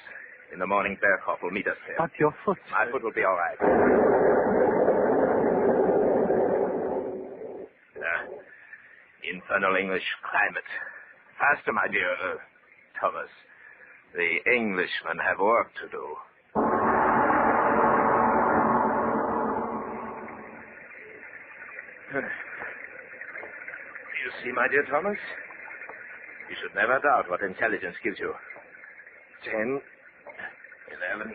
In the morning, Berghoff will meet us there. But your foot... My foot will be all right. Infernal English climate. Faster, my dear, Thomas. The Englishmen have work to do. You see, my dear Thomas? You should never doubt what intelligence gives you. 10, 11,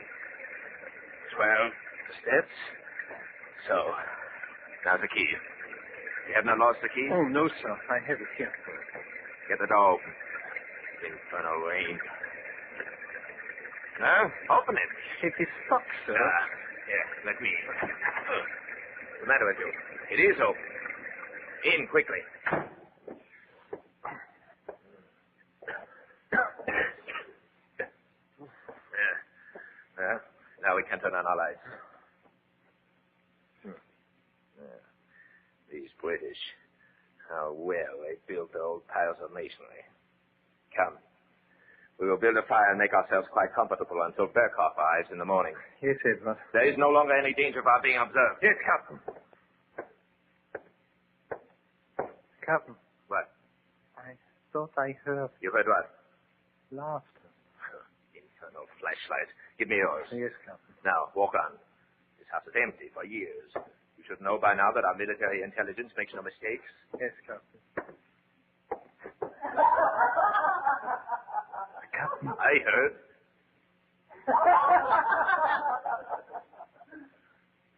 12 steps. So, now the key. You have not lost the key? Oh, no, sir. I have it here. Get the door open. Infernal rain. No? Open it. It is stuck, sir. Here, let me. What's the matter with you? It is open. In quickly. Now we can turn on our lights. These British, how well they built the old piles of masonry. Come. We will build a fire and make ourselves quite comfortable until Berghoff arrives in the morning. Yes, Edward. There is no longer any danger of our being observed. Yes, Captain. Captain. What? I thought I heard... You heard what? Laughter. Infernal flashlight. Give me yours. Yes, Captain. Now, walk on. This house is empty for years. You should know by now that our military intelligence makes no mistakes. Yes, Captain. Captain. I heard.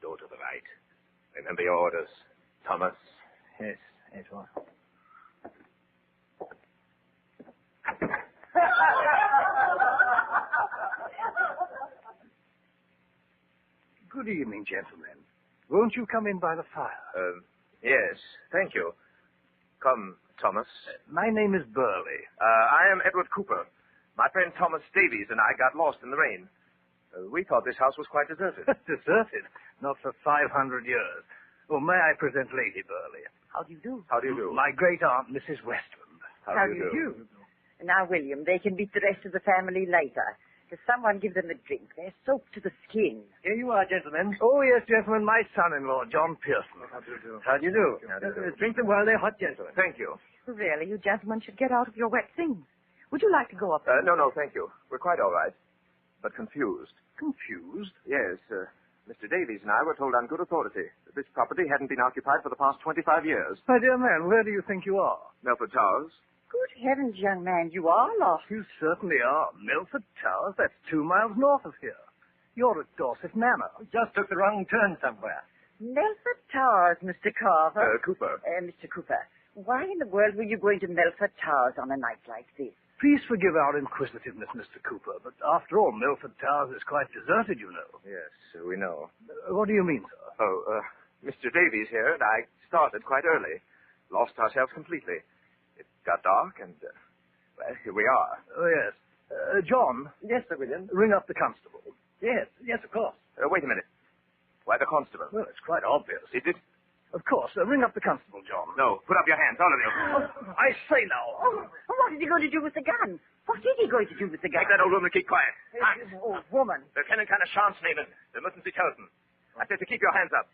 Door to the right. Remember your orders, Thomas. Yes, Edward. Good evening, gentlemen. Won't you come in by the fire? Yes, thank you. Come, Thomas. My name is Burley. I am Edward Cooper. My friend Thomas Davies and I got lost in the rain. We thought this house was quite deserted. Deserted? Not for 500 years. Oh, may I present Lady Burley? How do you do? How do you do? My great-aunt, Mrs. Westland. How do you do? Now, William, they can meet the rest of the family later. Does someone give them a drink? They're soaked to the skin. Here you are, gentlemen. Oh, yes, gentlemen, my son-in-law, John Pearson. How do you do? How do you do? Drink them while they're hot, gentlemen. Thank you. Really, you gentlemen should get out of your wet things. Would you like to go up? No, thank you. We're quite all right. But confused. Confused? Yes, Mr. Davies and I were told on good authority that this property hadn't been occupied for the past 25 years. My dear man, where do you think you are? Melford Towers. Good heavens, young man, you are lost. You certainly are. Milford Towers, that's 2 miles north of here. You're at Dorset Manor. Just took the wrong turn somewhere. Melford Towers, Mr. Carver. Cooper. Mr. Cooper, why in the world were you going to Melford Towers on a night like this? Please forgive our inquisitiveness, Mr. Cooper, but after all, Milford Towers is quite deserted, you know. Yes, we know. What do you mean, sir? Oh, Mr. Davies here and I started quite early. Lost ourselves completely. It got dark and, well, here we are. Oh, yes. John. Yes, Sir William. Ring up the constable. Yes, of course. Wait a minute. Why the constable? Well, it's quite obvious. Is it? Of course. Ring up the constable, John. No, put up your hands, all of you. I say now. Oh, what is he going to do with the gun? What is he going to do with the gun? Make that old woman keep quiet. Old woman. Lieutenant kann Chance nehmen. Wir müssen sie töten. I said to keep your hands up.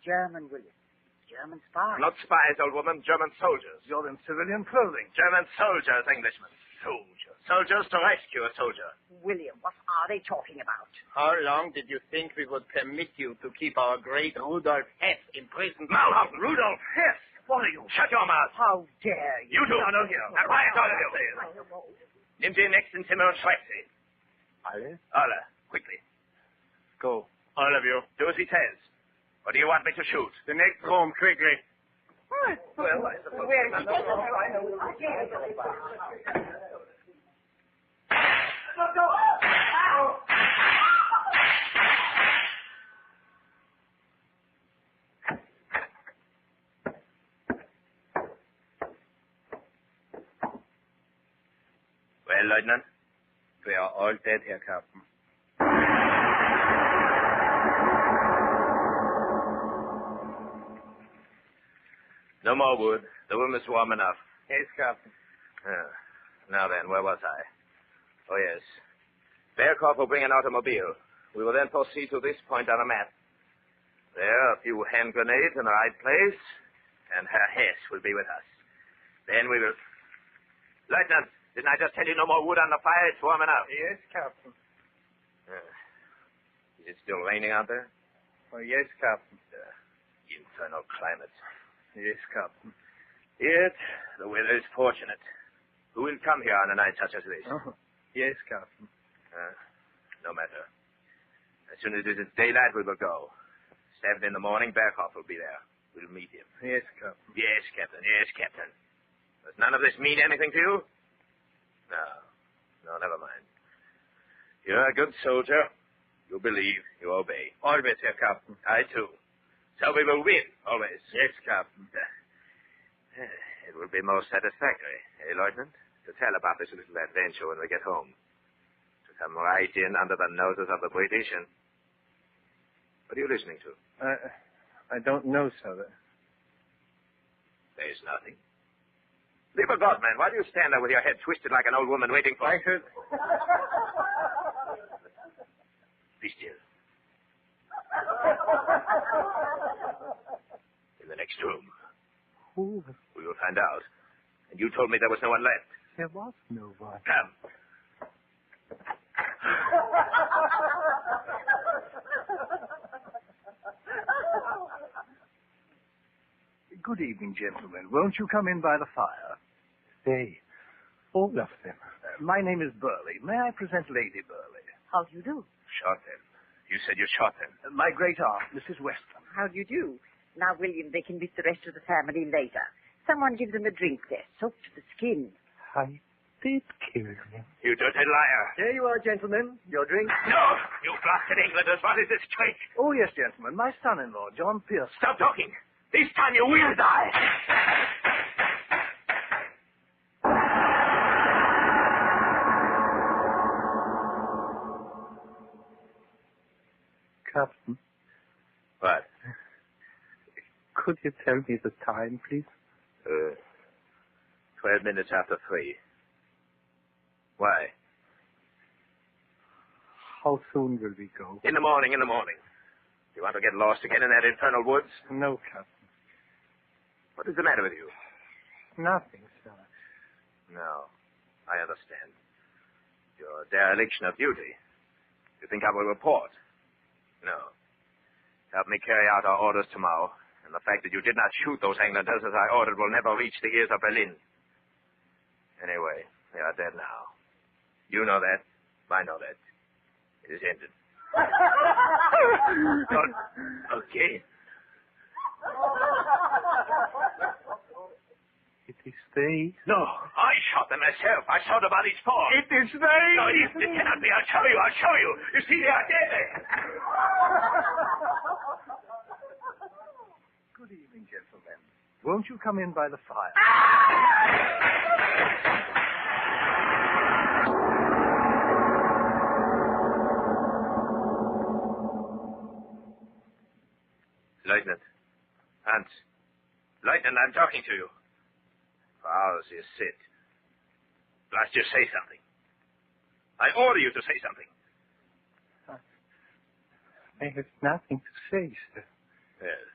German, William. German spies. Not spies, old woman. German soldiers. You're in civilian clothing. German soldiers, Englishmen. Soldiers. Soldiers to rescue a soldier. William, what are they talking about? How long did you think we would permit you to keep our great Rudolf Hess imprisoned? Malhausen! Rudolf Hess! What are you? Shut your mouth! How dare you? You two! No, here. Now, quiet, all of you! Nimm den nächsten Zimmer und schreib sie. Alle? Alle. Quickly. Go. All of you. Do as he says. Or do you want me to shoot? The next room, quickly. Well, I suppose... Where is he? Well, Lieutenant? We are all dead here, Captain. No more wood. The room is warm enough. Yes, Captain. Now then, where was I? Oh, yes. Bearcourt will bring an automobile. We will then proceed to this point on a map. There, a few hand grenades in the right place, and Herr Hess will be with us. Then we will... Lieutenant, didn't I just tell you no more wood on the fire? It's warm enough. Yes, Captain. Is it still raining out there? Oh, yes, Captain. Infernal climate. Yes, Captain. Yet, the weather is fortunate. Who will come here on a night such as this? Oh, yes, Captain. No matter. As soon as it is daylight, we will go. 7 in the morning, Berghoff will be there. We'll meet him. Yes, Captain. Yes, Captain. Yes, Captain. Does none of this mean anything to you? No, never mind. You're a good soldier. You believe, you obey. Always, Herr Captain. I, too. So we will win, always. Yes, Captain. It will be most satisfactory, Lieutenant, to tell about this little adventure when we get home. To come right in under the noses of the British and... What are you listening to? I don't know, sir. There's nothing. Lieber God, man, why do you stand there with your head twisted like an old woman waiting for... I heard... Be still. In the next room. Who? We will find out. And you told me there was no one left. There was no one. Come. Good evening, gentlemen. Won't you come in by the fire? They. All of them. My name is Burley. May I present Lady Burley? How do you do? Shot them. You said you shot them. My great aunt, Mrs. Weston. How do you do? Now, William, they can meet the rest of the family later. Someone give them a drink. They're soaked to the skin. I did kill him. You dirty liar. Here you are, gentlemen. Your drink. No! You blasted Englanders. What is this trick? Oh, yes, gentlemen. My son-in-law, John Pierce. Stop talking. This time you will die. Captain. What? Could you tell me the time, please? 12 minutes after 3. Why? How soon will we go? In the morning. You want to get lost again in that infernal woods? No, Captain. What is the matter with you? Nothing, sir. No, I understand. Your dereliction of duty. You think I will report? No. Help me carry out our orders tomorrow, and the fact that you did not shoot those Englanders as I ordered will never reach the ears of Berlin. Anyway, they are dead now. You know that. I know that. It is ended. Okay. It is they? No, I shot them myself. I saw the bodies fall. It is they? No, it cannot be. I'll show you. You see, they are dead. gentlemen. Won't you come in by the fire? Lieutenant. Hans. Lieutenant, I'm talking to you. For hours you sit. Blast you, say something. I order you to say something. I have nothing to say, sir. Well,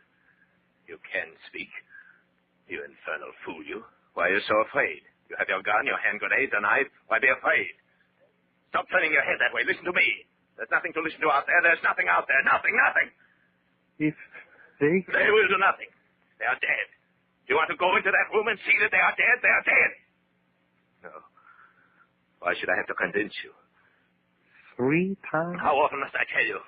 you can speak. You infernal fool, you. Why are you so afraid? You have your gun, your hand grenade, a knife. Why be afraid? Stop turning your head that way. Listen to me. There's nothing to listen to out there. There's nothing out there. Nothing, nothing. If they... They will do nothing. They are dead. Do you want to go into that room and see that they are dead? They are dead. No. Why should I have to convince you? 3 times? How often must I tell you?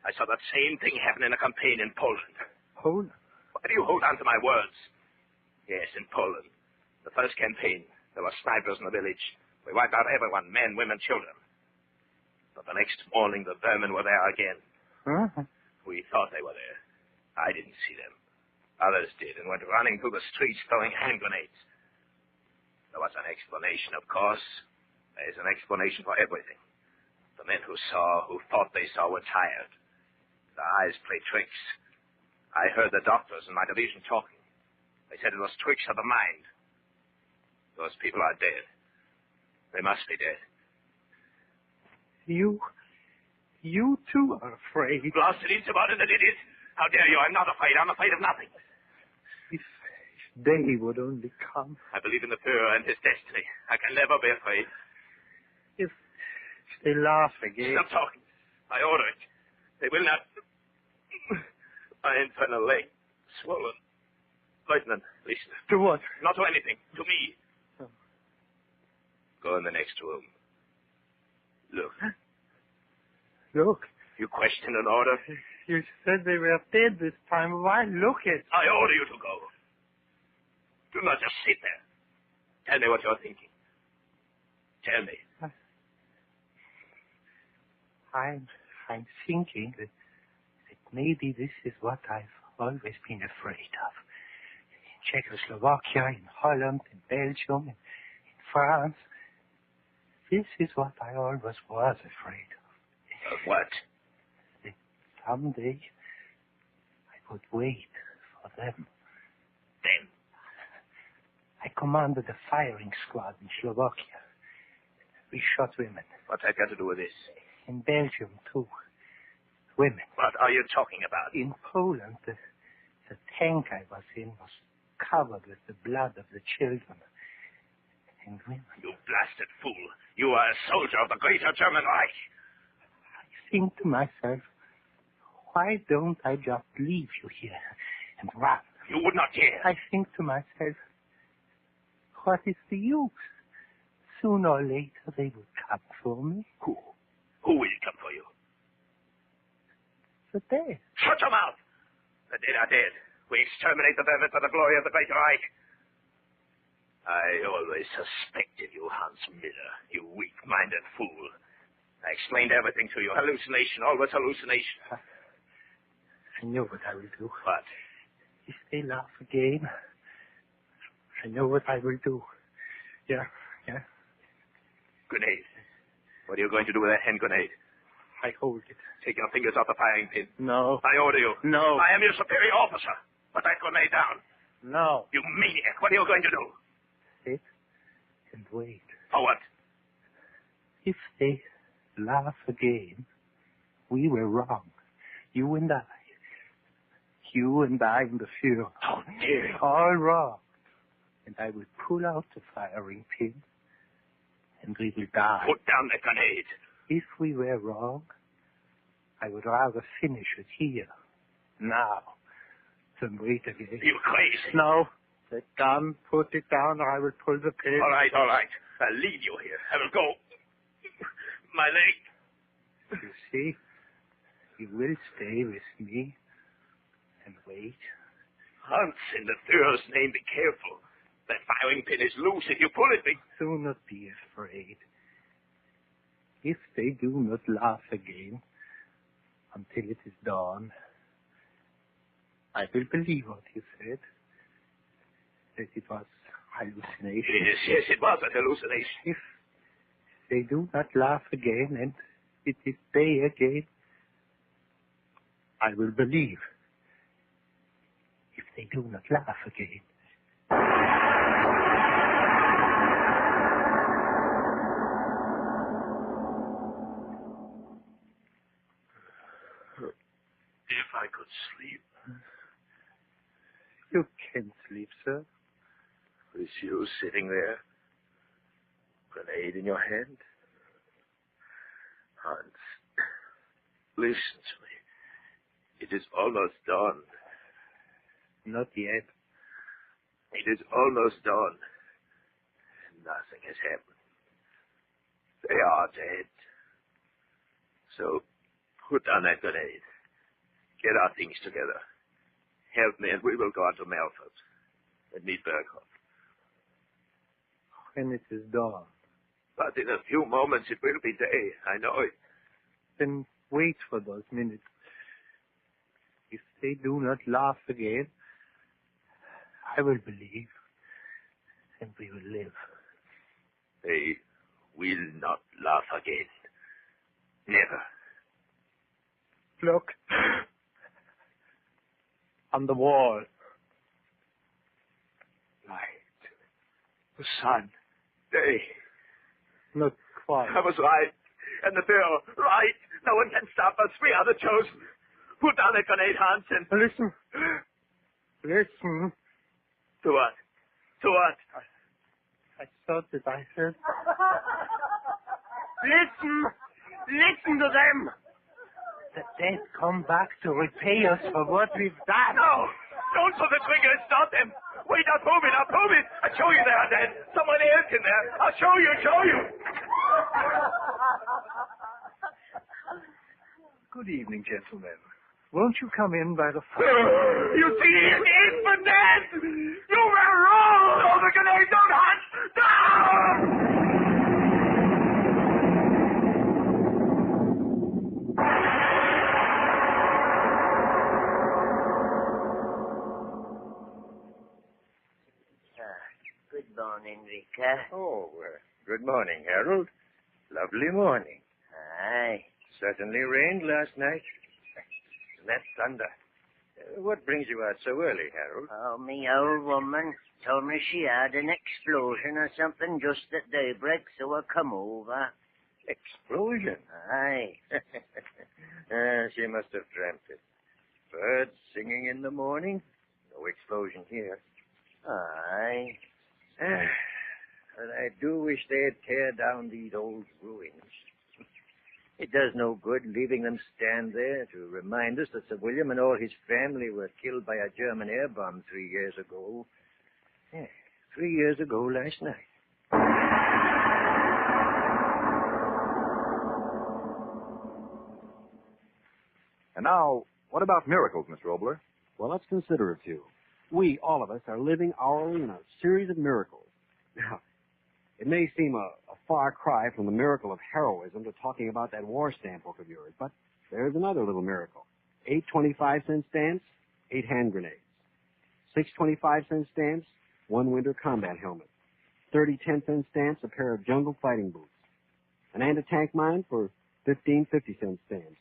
I saw that same thing happen in a campaign in Poland. Poland? Why do you hold on to my words? Yes, in Poland. The first campaign, there were snipers in the village. We wiped out everyone, men, women, children. But the next morning, the vermin were there again. Uh-huh. We thought they were there. I didn't see them. Others did and went running through the streets throwing hand grenades. There was an explanation, of course. There is an explanation for everything. The men who saw, who thought they saw, were tired. Their eyes played tricks. I heard the doctors in my division talking. They said it was tricks of the mind. Those people are dead. They must be dead. You too are afraid. Blasted insubordinate idiot. How dare you? I'm not afraid. I'm afraid of nothing. If they would only come. I believe in the Führer and his destiny. I can never be afraid. If they laugh again. Stop talking. I order it. They will not. My infernal leg. Swollen. Lieutenant, listen. To what? Not to anything. To me. Oh. Go in the next room. Look. Look. You question an order? You said they were dead this time. Why look at... I order you to go. Do not just sit there. Tell me what you're thinking. Tell me. I'm thinking that maybe this is what I've always been afraid of. In Czechoslovakia, in Holland, in Belgium, in France. This is what I always was afraid of. Of what? That someday I would wait for them. Them? I commanded a firing squad in Slovakia. We shot women. What's that got to do with this? In Belgium, too. Women. What are you talking about? In Poland, the tank I was in was covered with the blood of the children and women. You blasted fool. You are a soldier of the greater German Reich. I think to myself, why don't I just leave you here and run? You would not dare. I think to myself, what is the use? Sooner or later they will come for me. Who? Who will come for you? The dead. Shut your mouth! The dead are dead. We exterminate the vermin for the glory of the great Reich. I always suspected you, Hans Miller, you weak-minded fool. I explained everything to you. Hallucination, always hallucination. I know what I will do. What? If they laugh again, I know what I will do. Yeah. Grenade. What are you going to do with that hand grenade? I hold it. Take your fingers off the firing pin. No. I order you. No. I am your superior officer. Put that grenade down. No. You maniac. What are you going to do? Sit and wait. For what? If they laugh again, we were wrong. You and I. You and I and the Führer. How dare you? All wrong. And I will pull out the firing pin, and we will die. Put down the grenade. If we were wrong, I would rather finish it here, now, than wait again. You crazy. No. The gun, put it down, or I will pull the pin. All right. I'll leave you here. I will go. My leg. You see, you will stay with me and wait. Hans, in the Führer's name, be careful. That firing pin is loose. If you pull it, do not be afraid. If they do not laugh again until it is dawn, I will believe what you said. that it was hallucination. Yes, it was a hallucination. If they do not laugh again and it is they again, I will believe. If they do not laugh again. If I could sleep. You can sleep, sir. With you sitting there, grenade in your hand. Hans, listen to me. It is almost dawn. Not yet. It is almost dawn. Nothing has happened. They are dead. So, put down that grenade. Get our things together. Help me and we will go on to Melford and meet Berghoff. When it is dawn. But in a few moments it will be day. I know it. Then wait for those minutes. If they do not laugh again, I will believe, and we will live. They will not laugh again. Never. Look. On the wall. Light. The sun. Day. Not quite. I was right. And the bill. Right. No one can stop us. We are the chosen. Put down the grenade, Hans, and... Listen. Listen. To what? To what? I thought that I heard... Listen! Listen to them! The dead come back to repay us for what we've done. No! Don't pull the trigger and stop them! Wait, not move it, not move it! I'll show you they are dead. Someone else in there. I'll show you, Good evening, gentlemen. Won't you come in by the fire? You see, it's for dead! You were wrong! Oh, the grenade, don't hunt! Good morning, Rika. Oh, good morning, Harold. Lovely morning. Aye. Certainly rained last night. And that thunder. What brings you out so early, Harold? Oh, me old woman told me she had an explosion or something just at daybreak, so I come over. Explosion? Aye. She must have dreamt it. Birds singing in the morning. No explosion here. Aye. But I do wish they'd tear down these old ruins. It does no good leaving them stand there to remind us that Sir William and all his family were killed by a German air bomb 3 years ago. 3 years ago last night. And now, what about miracles, Mr. Obler? Well, let's consider a few. We, all of us, are living hourly in a series of miracles. Now, it may seem a far cry from the miracle of heroism to talking about that war stamp book of yours, but there's another little miracle. 8 25-cent stamps, 8 hand grenades. 6 25-cent stamps, 1 winter combat helmet. 30 10-cent stamps, a pair of jungle fighting boots. An anti-tank mine for 15 50-cent stamps.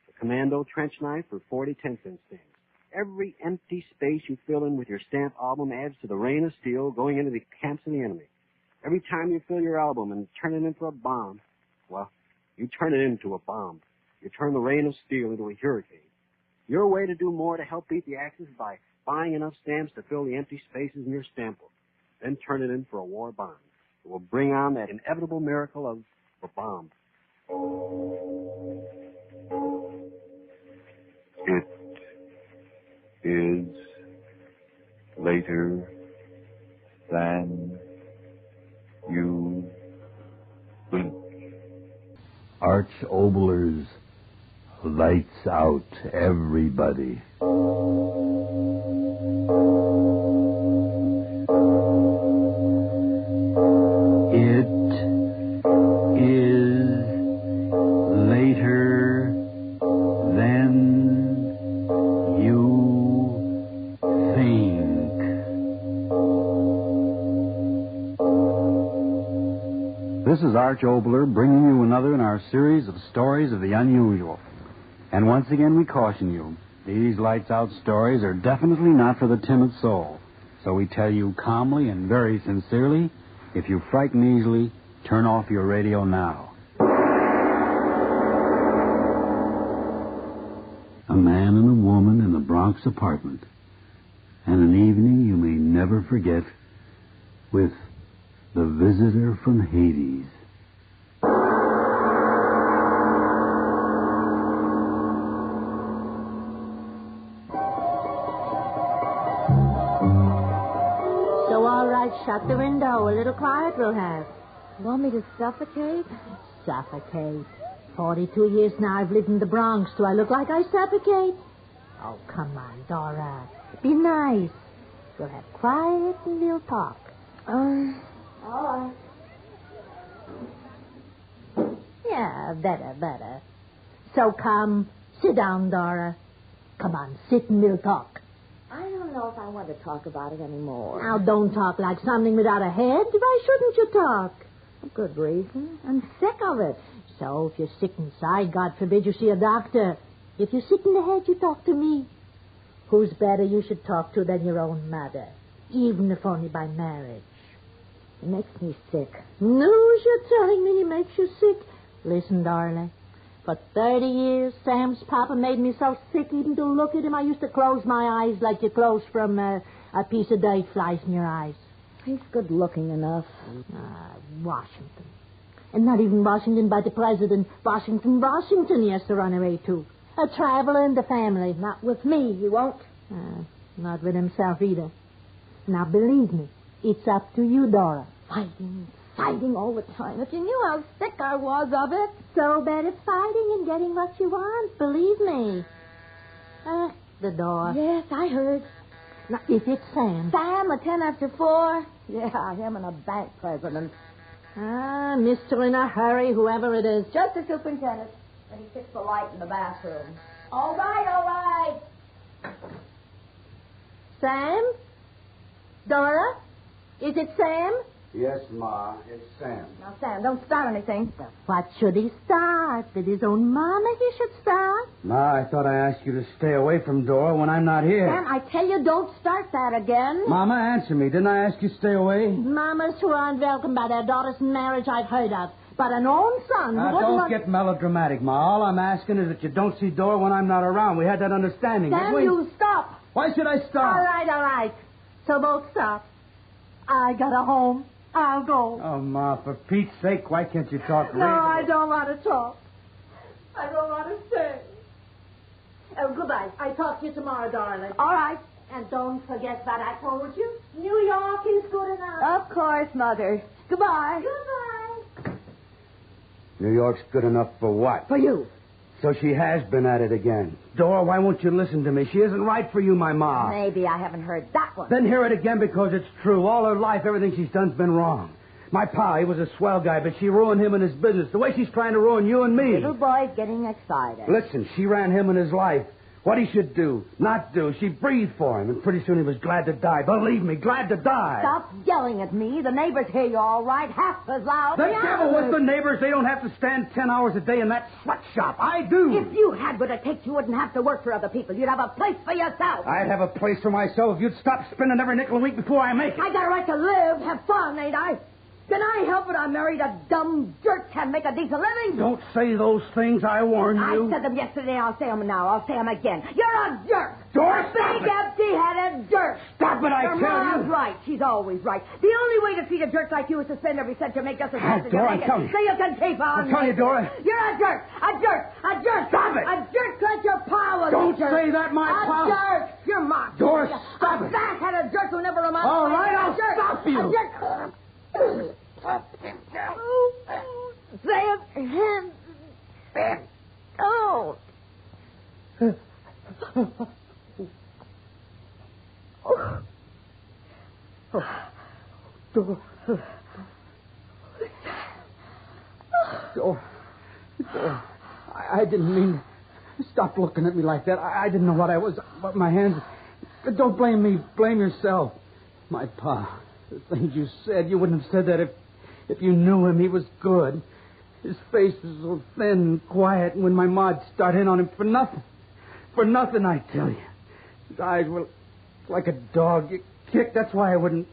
A commando trench knife for 40 10-cent stamps. Every empty space you fill in with your stamp album adds to the rain of steel going into the camps of the enemy. Every time you fill your album and turn it in for a bomb, well, you turn it into a bomb. You turn the rain of steel into a hurricane. Your way to do more to help beat the Axis is by buying enough stamps to fill the empty spaces in your stamp book. Then turn it in for a war bond. It will bring on that inevitable miracle of a bomb. It is later than you blink. Arch Obler's Lights Out, Everybody. It is later than you think. Arch Obler bringing you another in our series of stories of the unusual. And once again we caution you, these lights out stories are definitely not for the timid soul. So we tell you calmly and very sincerely, if you frighten easily, turn off your radio now. A man and a woman in a Bronx apartment. And an evening you may never forget with the visitor from Hades. So, all right, shut the window. A little quiet we'll have. Want me to suffocate? Suffocate. 42 years now I've lived in the Bronx. Do I look like I suffocate? Oh, come on, Dora. Be nice. We'll have quiet and we'll talk. All right. Yeah, better. So come, sit down, Dora. Come on, sit and we'll talk. I don't know if I want to talk about it anymore. Now, don't talk like something without a head. Why shouldn't you talk? A good reason. I'm sick of it. So, if you're sick inside, God forbid you see a doctor. If you're sick in the head, you talk to me. Who's better you should talk to than your own mother, even if only by marriage? It makes me sick. News you're telling me makes you sick? Listen, darling. For 30 years, Sam's papa made me so sick even to look at him. I used to close my eyes like you close from a piece of dirt flies in your eyes. He's good looking enough. Washington. And not even Washington, but the president. Washington he has to run away to. A traveler in the family. Not with me, he won't. Not with himself either. Now, believe me, it's up to you, Dora. Fighting all the time. If you knew how sick I was of it. So bad at fighting and getting what you want, believe me. The door. Yes, I heard. Now, is it Sam? Sam, at 10 after 4? Yeah, him and a bank president. Mister in a hurry, whoever it is. Just the superintendent. And he fixed the light in the bathroom. All right. Sam? Dora? Is it Sam? Yes, Ma, it's Sam. Now, Sam, don't start anything. Well, what should he start? With his own mama he should start? Ma, I thought I asked you to stay away from Dora when I'm not here. Sam, I tell you, don't start that again. Mama, answer me. Didn't I ask you to stay away? Mamas who aren't welcome by their daughters in marriage I've heard of. But an own son who wouldn't don't get melodramatic, Ma. All I'm asking is that you don't see Dora when I'm not around. We had that understanding, didn't Sam, we? you stop. Why should I stop? All right. So both stop. I got a home. I'll go. Oh, Ma, for Pete's sake, why can't you talk No, I don't want to talk. I don't want to stay. Oh, goodbye. I talk to you tomorrow, darling. All right. And don't forget what I told you. New York is good enough. Of course, Mother. Goodbye. Goodbye. New York's good enough for what? For you. So she has been at it again. Dora, why won't you listen to me? She isn't right for you, my Ma. Maybe I haven't heard that one. Then hear it again because it's true. All her life, everything she's done's been wrong. My pa, he was a swell guy, but she ruined him and his business the way she's trying to ruin you and me. Little boy's getting excited. Listen, she ran him and his life. What he should do, not do. She breathed for him, and pretty soon he was glad to die. Believe me, glad to die. Stop yelling at me. The neighbors hear you all right, half as loud. The devil with the neighbors. They don't have to stand 10 hours a day in that sweatshop. I do. If you had what it takes, you wouldn't have to work for other people. You'd have a place for yourself. I'd have a place for myself if you'd stop spending every nickel a week before I make it. I got a right to live, have fun, ain't I? Can I help it I married a dumb jerk, can't make a decent living? Don't say those things, I warn you. I said them yesterday, I'll say them now, I'll say them again. You're a jerk! Dora, a big, empty-headed jerk! Stop it, I Your tell Mom's you! right, she's always right. The only way to treat a jerk like you is to spend every cent you make just as fast as you Dora, make tell it. me. So you can keep on. I'm telling you, Dora. You're a jerk! A jerk! Stop it! A jerk like your pa was Don't a jerk. say that, my pa. A jerk! You're my Dora, stop a it. fat-headed jerk who never amounts to All right, anything. I'll A jerk. stop you. A jerk. Sam, oh. Dora, I didn't mean to. Stop looking at me like that. I didn't know what I was. What my hands. Don't blame me. Blame yourself. My pa. The things you said. You wouldn't have said that if If you knew him, he was good. His face was so thin and quiet when my ma'd start in on him for nothing. For nothing, I tell you. His eyes were like a dog you kicked. That's why I wouldn't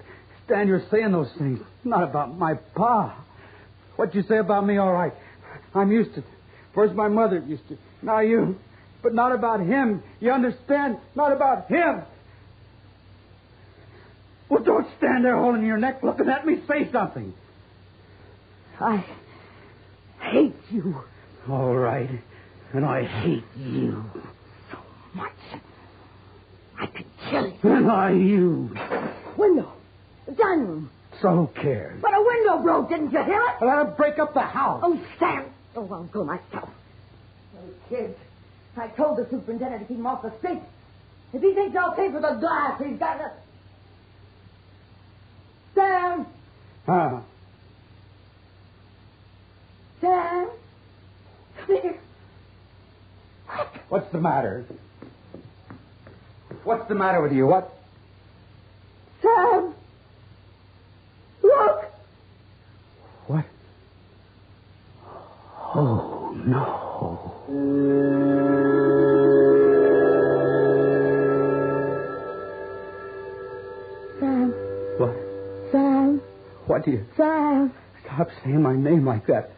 stand here saying those things. Not about my pa. What you say about me, all right. I'm used to it. First my mother used to. Now you. But not about him. You understand? Not about him. Well, don't stand there holding your neck looking at me. Say something. I hate you. All right. And I hate you. So much. I could kill you. And I you. Window. The dining room. So who cares? But a window broke. Didn't you hear it? Well, that'll break up the house. Oh, Sam. Oh, I'll go myself. Those kids. I told the superintendent to keep them off the street. If he thinks I'll pay for the glass, he's got to... Sam! Huh? Sam? Come here. What's the matter? What's the matter with you? What? Sam! Look! What? Oh, no. Sam. What? Sam. What do you... Sam. Stop saying my name like that.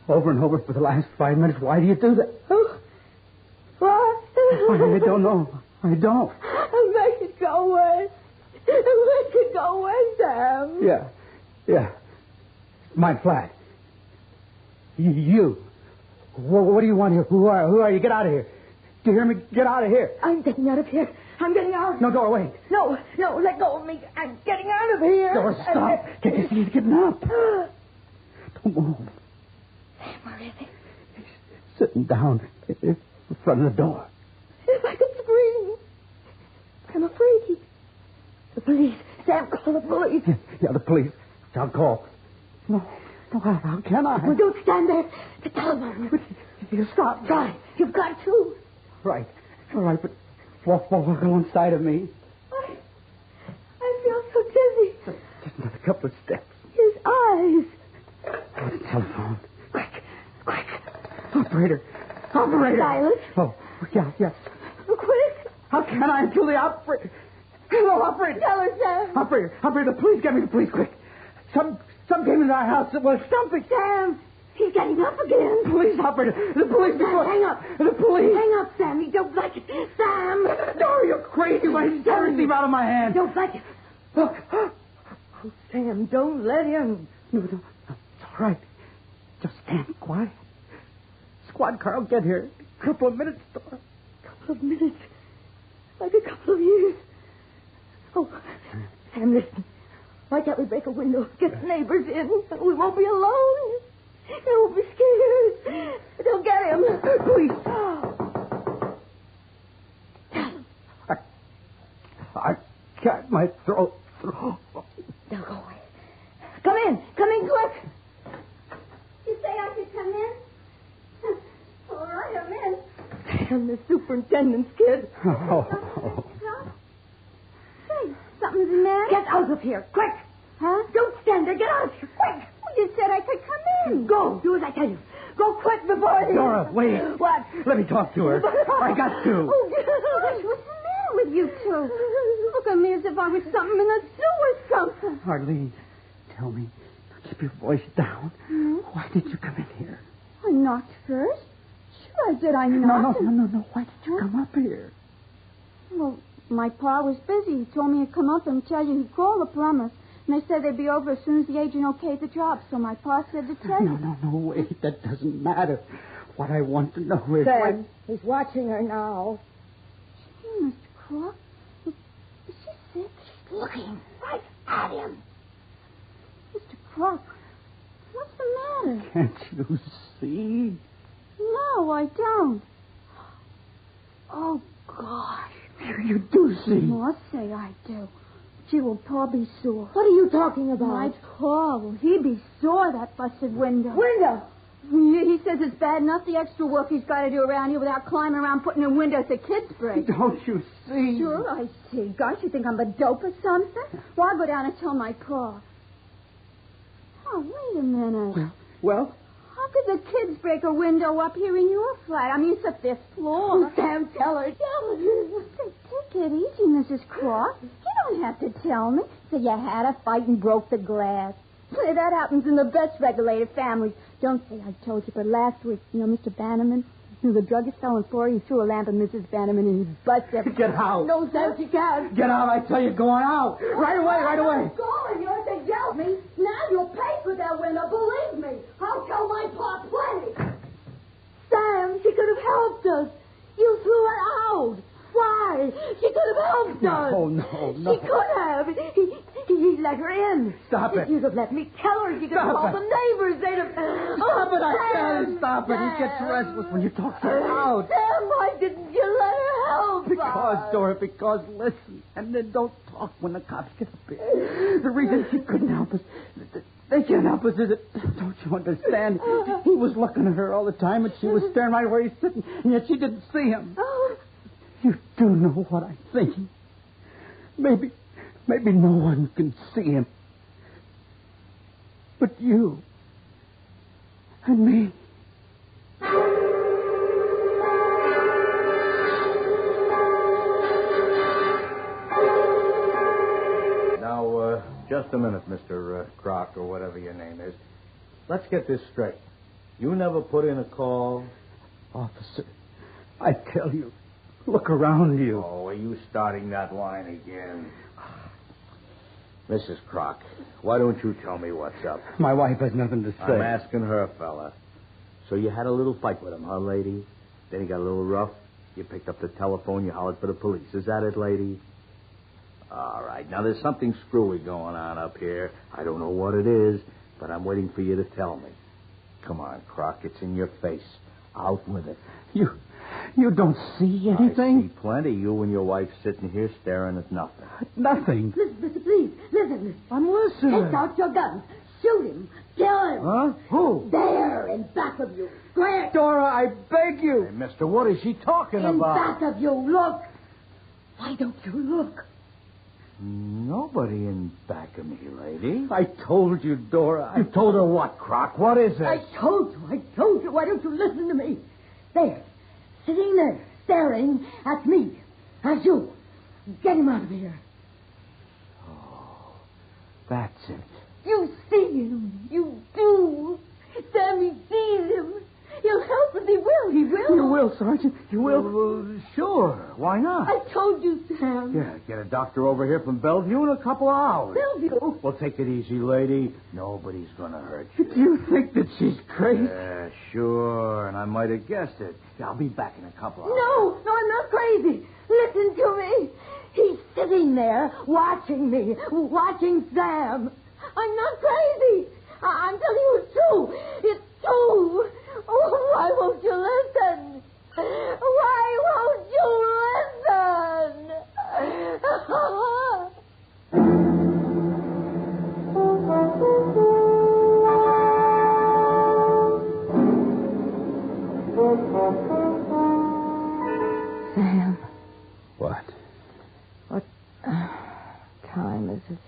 Over and over for the last 5 minutes. Why do you do that? Oh. What? I don't know. I don't. Make it go away. Make it go away, Sam. Yeah. My flat. You. What do you want here? Who are you? Get out of here. Do you hear me? Get out of here. I'm getting out of here. I'm getting out. No, Dora, wait. No, let go of me. I'm getting out of here. Dora, stop. He's getting up. Don't move. Sam, where is he? He's sitting down in front of the door. If I could scream. I'm afraid The police. Sam, call the police. Yeah, the police. I'll call. No, how can I? Well, don't stand there. The telephone. You stop. Try. You've got to. Right. All right, but walk alongside of me. I feel so dizzy. Just another couple of steps. His eyes. Oh, the telephone. Quick. Operator. Silas. Oh, yeah. Quick. How can I until the operator... Hello, operator. Tell her, Sam. Operator, please get me the police, quick. Some came into our house that was something. Sam, he's getting up again. Police, operator. The police. Sam, hang up. The police. Hang up, Sam. You don't like it. Sam. No, you're crazy. My receiver out of my hand. Don't like it. Look. Oh, Sam, don't let him. No, it's all right. Just stand quiet. Squad car will get here in a couple of minutes, Dora. Couple of minutes? Like a couple of years. Oh, Sam, listen. Why can't we break a window, get the neighbors in? We won't be alone. They won't be scared. They'll get him. Please. I got my throat. They'll go away. Come in, quick. You say I should come in? All right, I'm in. And the superintendent's kid. Oh. Hey, something's the matter? Get out of here, quick. Huh? Don't stand there. Get out of here, quick. Well, you said I could come in. Go. Do as I tell you. Go quick before he... Dora, wait. What? Let me talk to her. I got to. Oh, gosh, what's the matter with you two? Look at me as if I was something in the zoo or something. Arlene, tell me. Keep your voice down. Hmm? Why did you come in here? I knocked first. Sure I did. I knocked. No. Why did you come up here? Well, my pa was busy. He told me to come up and tell you he'd call the plumbers. And they said they'd be over as soon as the agent okayed the job. So my pa said to tell you. No, wait. That doesn't matter. What I want to know is... Sam, he's watching her now. Gee, Mr. Crook. Is she sick? She's looking right at him. Mr. Crook, what's the matter? Can't you see? No, I don't. Oh, gosh. You do see. Oh, I'll say I do. Gee, will Pa be sore? What are you talking about? My Pa, will he be sore, that busted window? Window? He says it's bad enough the extra work he's got to do around here without climbing around putting in windows that kids break. Don't you see? Sure, I see. Gosh, you think I'm a dope or something? Well, I'll go down and tell my Pa. Oh, wait a minute. Well? How could the kids break a window up here in your flat? I mean, it's the 5th floor. Oh, Sam, tell her. Take it easy, Mrs. Cross. You don't have to tell me. So you had a fight and broke the glass. That happens in the best regulated families. Don't say I told you, but last week, Mr. Bannerman, the druggist fell on the floor. He threw a lamp at Mrs. Bannerman and he busted. Get out. No, Sam, you can't. Get out, I tell you, going out. Right away. I'm calling you if they yell me. Now you'll pay for that window, believe me. I'll tell my pa plenty. Sam, she could have helped us. You threw her out. Why? She could have helped us. No. She could have. He let her in. Stop it. If you'd have let me tell her, she could have called the neighbors. They'd have... Stop it, I said. Stop it. He gets restless when you talk so loud. Sam, why didn't you let her help us? Dora, because listen. And then don't talk when the cops get up here. The reason she couldn't help us... They can't help us, is it? Don't you understand? He was looking at her all the time, and she was staring right where he's sitting, and yet she didn't see him. You do know what I'm thinking. Maybe no one can see him. But you and me. Now, just a minute, Mr. Croc, or whatever your name is. Let's get this straight. You never put in a call? Officer, I tell you, look around you. Oh, are you starting that line again? Mrs. Croc, why don't you tell me what's up? My wife has nothing to say. I'm asking her, fella. So you had a little fight with him, huh, lady? Then he got a little rough. You picked up the telephone, you hollered for the police. Is that it, lady? All right. Now, there's something screwy going on up here. I don't know what it is, but I'm waiting for you to tell me. Come on, Croc. It's in your face. Out with it. You don't see anything? I see plenty. You and your wife sitting here staring at nothing. Nothing. Listen, please. Listen. I'm listening. Take out your guns. Shoot him. Kill him. Huh? Who? There, in back of you. Quick. Dora, I beg you. Hey, mister, what is she talking about? In back of you. Look. Why don't you look? Nobody in back of me, lady. I told you, Dora. You told her what, Croc? What is it? I told you. Why don't you listen to me? There. Sitting there, staring at me. At you. Get him out of here. Oh, that's it. You see him. You do. Sammy sees him. He'll help us. He will. You will, Sergeant. You will. Well, sure. Why not? I told you, Sam. Yeah, get a doctor over here from Bellevue in a couple of hours. Bellevue? Well, take it easy, lady. Nobody's going to hurt you. Do you think that she's crazy? Yeah, sure. And I might have guessed it. Yeah, I'll be back in a couple of hours. No, I'm not crazy. Listen to me. He's sitting there watching me, watching Sam. I'm not crazy. I'm telling you it's true. It's true. Oh, why won't you listen? Why won't you listen? Sam. What? What time is it?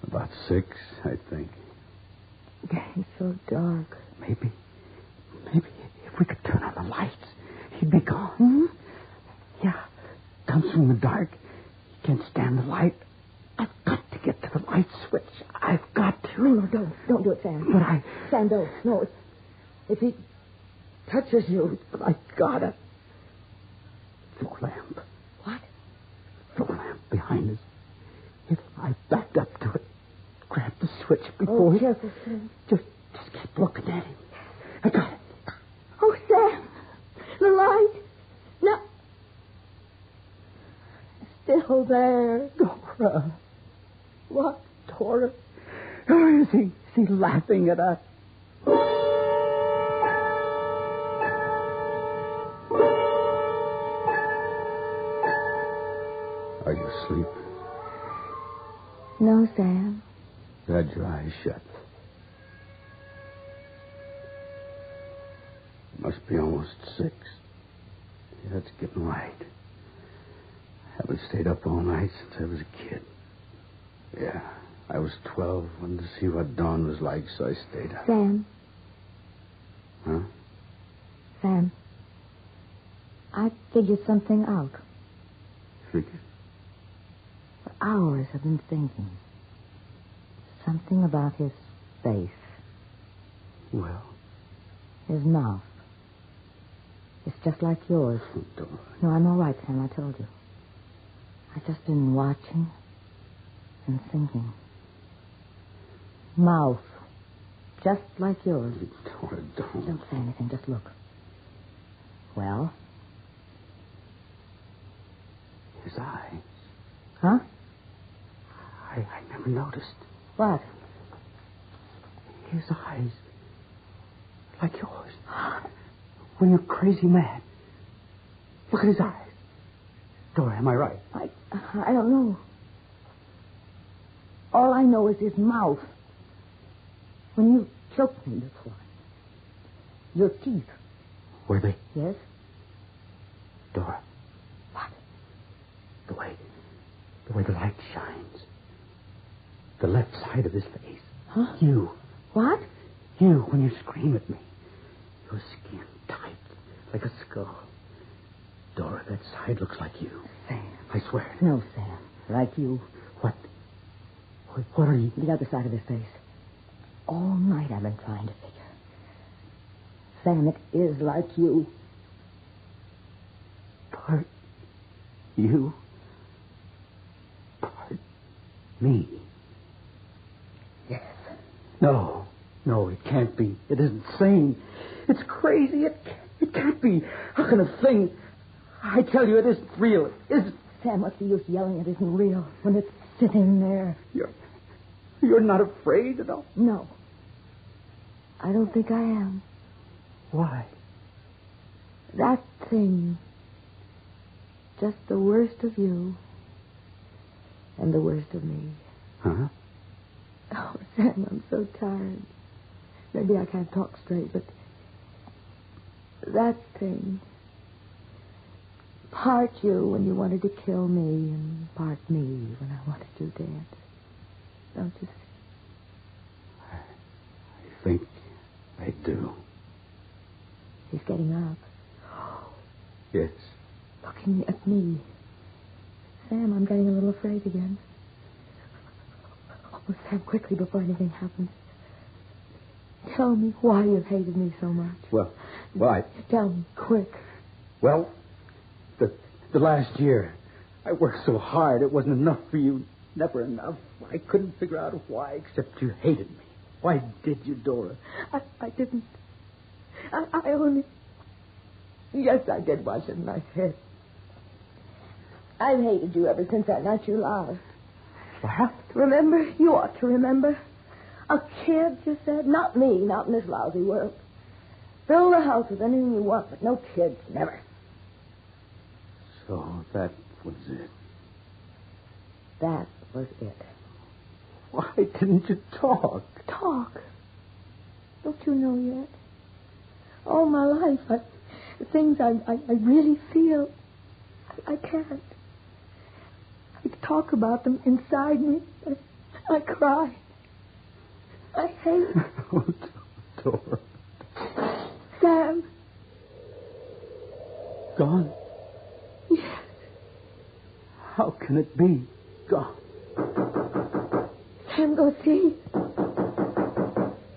About 6, I think. Getting so dark. Maybe if we could turn on the lights, he'd be gone. Yeah. Comes from the dark. He can't stand the light. I've got to get to the light switch. I've got to. No, don't do it, Sam. But Sam, don't. No, if he touches you. But I gotta. The lamp. What? The lamp behind us. If I backed up to it, grab the switch before... Oh, careful, Sam. Just keep looking at him. I got it. Oh, Sam. The light. No. Still there. Dora. What? Dora. Or is he laughing at us? Are you asleep? No, Sam. You had your eyes shut. Must be almost 6. Yeah, it's getting light. I haven't stayed up all night since I was a kid. Yeah, I was 12, wanted to see what dawn was like, so I stayed up. Sam. Huh? Sam. I figured something out. Figured? For hours I've been thinking. Something about his face. Well? His mouth. It's just like yours. Oh, don't. No, I'm all right, Sam, I told you. I've just been watching and thinking. Mouth. Just like yours. Don't. Don't say anything, just look. Well? His eyes. Huh? I never noticed. What? His eyes. Like yours. When you're crazy mad. Look at his eyes. Dora, am I right? I don't know. All I know is his mouth. When you choked me before. Your teeth. Were they? Yes? Dora. What? The way the light shines. The left side of his face. Huh? You. What? You, when you scream at me. Your skin tight, like a skull. Dora, that side looks like you. Sam. I swear. No, Sam. Like you. What? What are you? The other side of his face. All night I've been trying to figure. Sam, it is like you. Part you. Part me. Yes. No, it can't be. It isn't sane. It's crazy. It can't be. How can a thing... I tell you, it isn't real. It isn't. Sam, what's the use yelling it isn't real when it's sitting there? You're not afraid at all? No. I don't think I am. Why? That thing. Just the worst of you. And the worst of me. Huh? Oh, Sam, I'm so tired. Maybe I can't talk straight, but... that thing. Part you when you wanted to kill me, and part me when I wanted you dead. Don't you see? I think I do. He's getting up. Yes. Looking at me. Sam, I'm getting a little afraid again. Oh, Sam, quickly before anything happens. Tell me why you've hated me so much. Well, I... Tell me, quick. Well, the last year, I worked so hard it wasn't enough for you. Never enough. I couldn't figure out why, except you hated me. Why did you, Dora? I didn't. I only... Yes, I did. Why shouldn't I say it? I've hated you ever since that night you lost. What? Remember? You ought to remember. A kid, you said? Not me, not in this lousy world. Fill the house with anything you want, but no kids, never. So that was it. That was it. Why didn't you talk? Talk? Don't you know yet? All my life, the things I really feel, I can't. I talk about them inside me. I cry. I hate. Oh, Dora. Sam. Gone? Yes. How can it be gone? Sam, go see.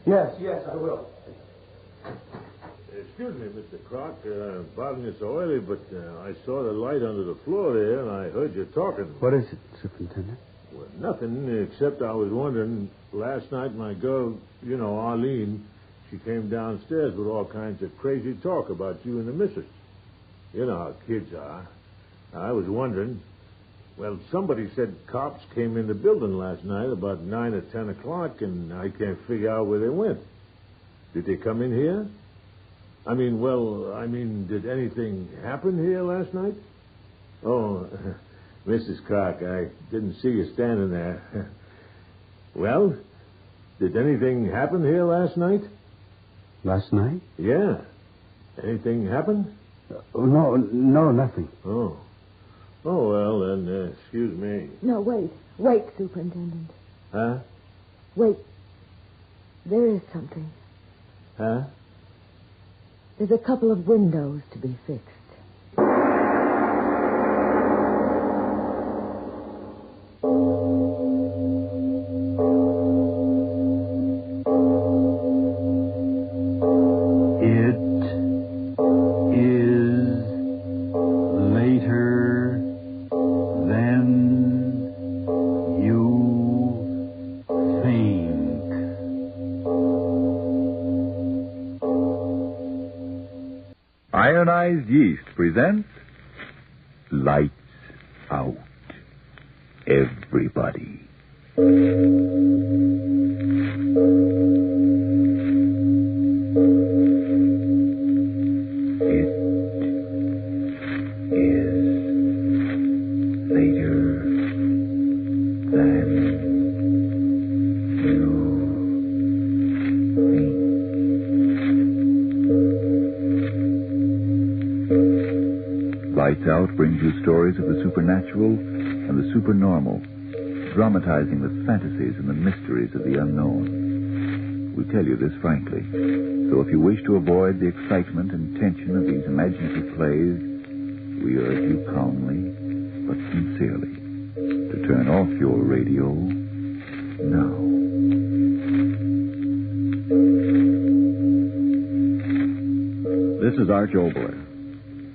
Yes, I will. Excuse me, Mr. Croc. Pardon you so early, but I saw the light under the floor there, and I heard you talking. What is it, Superintendent? Well, nothing, except I was wondering, last night my girl, Arlene, she came downstairs with all kinds of crazy talk about you and the missus. You know how kids are. I was wondering, well, somebody said cops came in the building last night about 9 or 10 o'clock, and I can't figure out where they went. Did they come in here? Did anything happen here last night? Oh, Mrs. Clark, I didn't see you standing there. Well, did anything happen here last night? Last night? Yeah. Anything happen? No, nothing. Oh. Oh, well, then, excuse me. No, wait, Superintendent. Huh? Wait. There is something. Huh? There's a couple of windows to be fixed. Ironized Yeast presents Lights Out, Everybody. Lights Out brings you stories of the supernatural and the supernormal, dramatizing the fantasies and the mysteries of the unknown. We tell you this frankly, so if you wish to avoid the excitement and tension of these imaginative plays, we urge you calmly but sincerely to turn off your radio now. This is Arch Obler.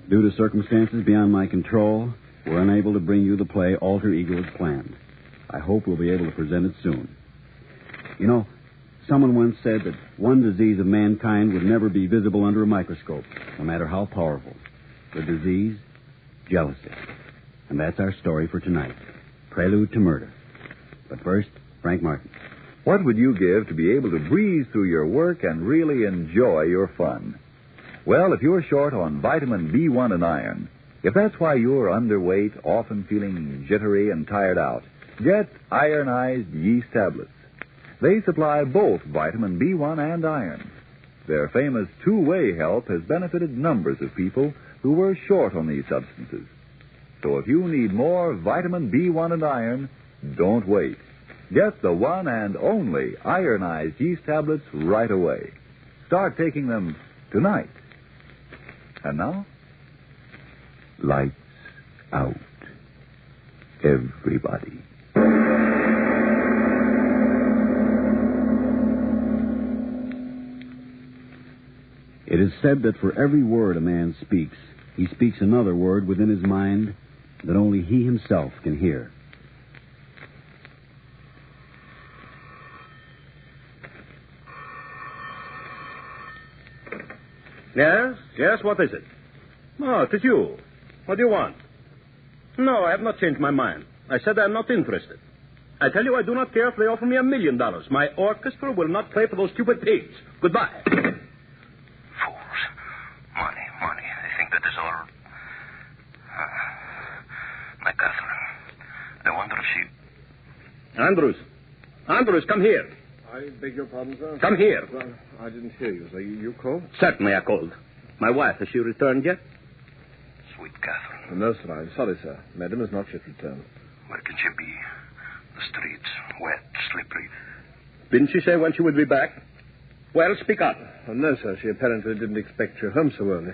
Due to circumstances beyond my control, we're unable to bring you the play Alter Ego as planned. I hope we'll be able to present it soon. You know, someone once said that one disease of mankind would never be visible under a microscope, no matter how powerful. The disease, jealousy. And that's our story for tonight. Prelude to Murder. But first, Frank Martin. What would you give to be able to breeze through your work and really enjoy your fun? Well, if you're short on vitamin B1 and iron, if that's why you're underweight, often feeling jittery and tired out, get ironized yeast tablets. They supply both vitamin B1 and iron. Their famous two-way help has benefited numbers of people who were short on these substances. So if you need more vitamin B1 and iron, don't wait. Get the one and only ironized yeast tablets right away. Start taking them tonight. And now, lights out, everybody. It is said that for every word a man speaks, he speaks another word within his mind that only he himself can hear. Yes, what is it? Oh, it is you. What do you want? No, I have not changed my mind. I said I am not interested. I tell you, I do not care if they offer me $1 million. My orchestra will not play for those stupid pigs. Goodbye. Fools. Money. They think that is all. My Catherine. I wonder if she... Andrews, come here. I beg your pardon, sir? Come here. Well, I didn't hear you, sir. You called? Certainly I called. My wife, has she returned yet? Sweet Catherine. No, sir. I'm sorry, sir. Madam has not yet returned. Where can she be? The streets, wet, slippery. Didn't she say when she would be back? Well, speak up. No, sir. She apparently didn't expect you home so early.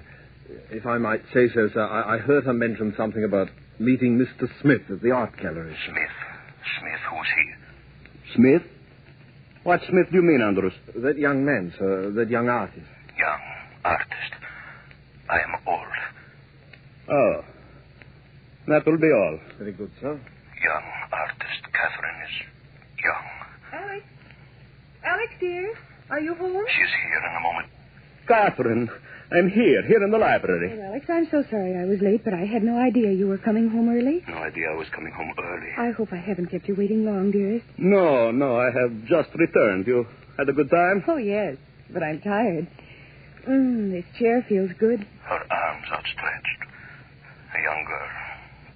If I might say so, sir, I heard her mention something about meeting Mr. Smith at the art gallery. Smith, who's he? Smith? What Smith do you mean, Andrews? That young man, sir. That young artist. Young artist. I am old. Oh. That will be all. Very good, sir. Young artist. Catherine is young. Alex, dear, are you home? She's here in a moment. Catherine, I'm here in the library. Oh, Alex, I'm so sorry I was late, but I had no idea you were coming home early. No idea I was coming home early. I hope I haven't kept you waiting long, dearest. No, I have just returned. You had a good time? Oh, yes, but I'm tired. This chair feels good. Her arms outstretched. A young girl.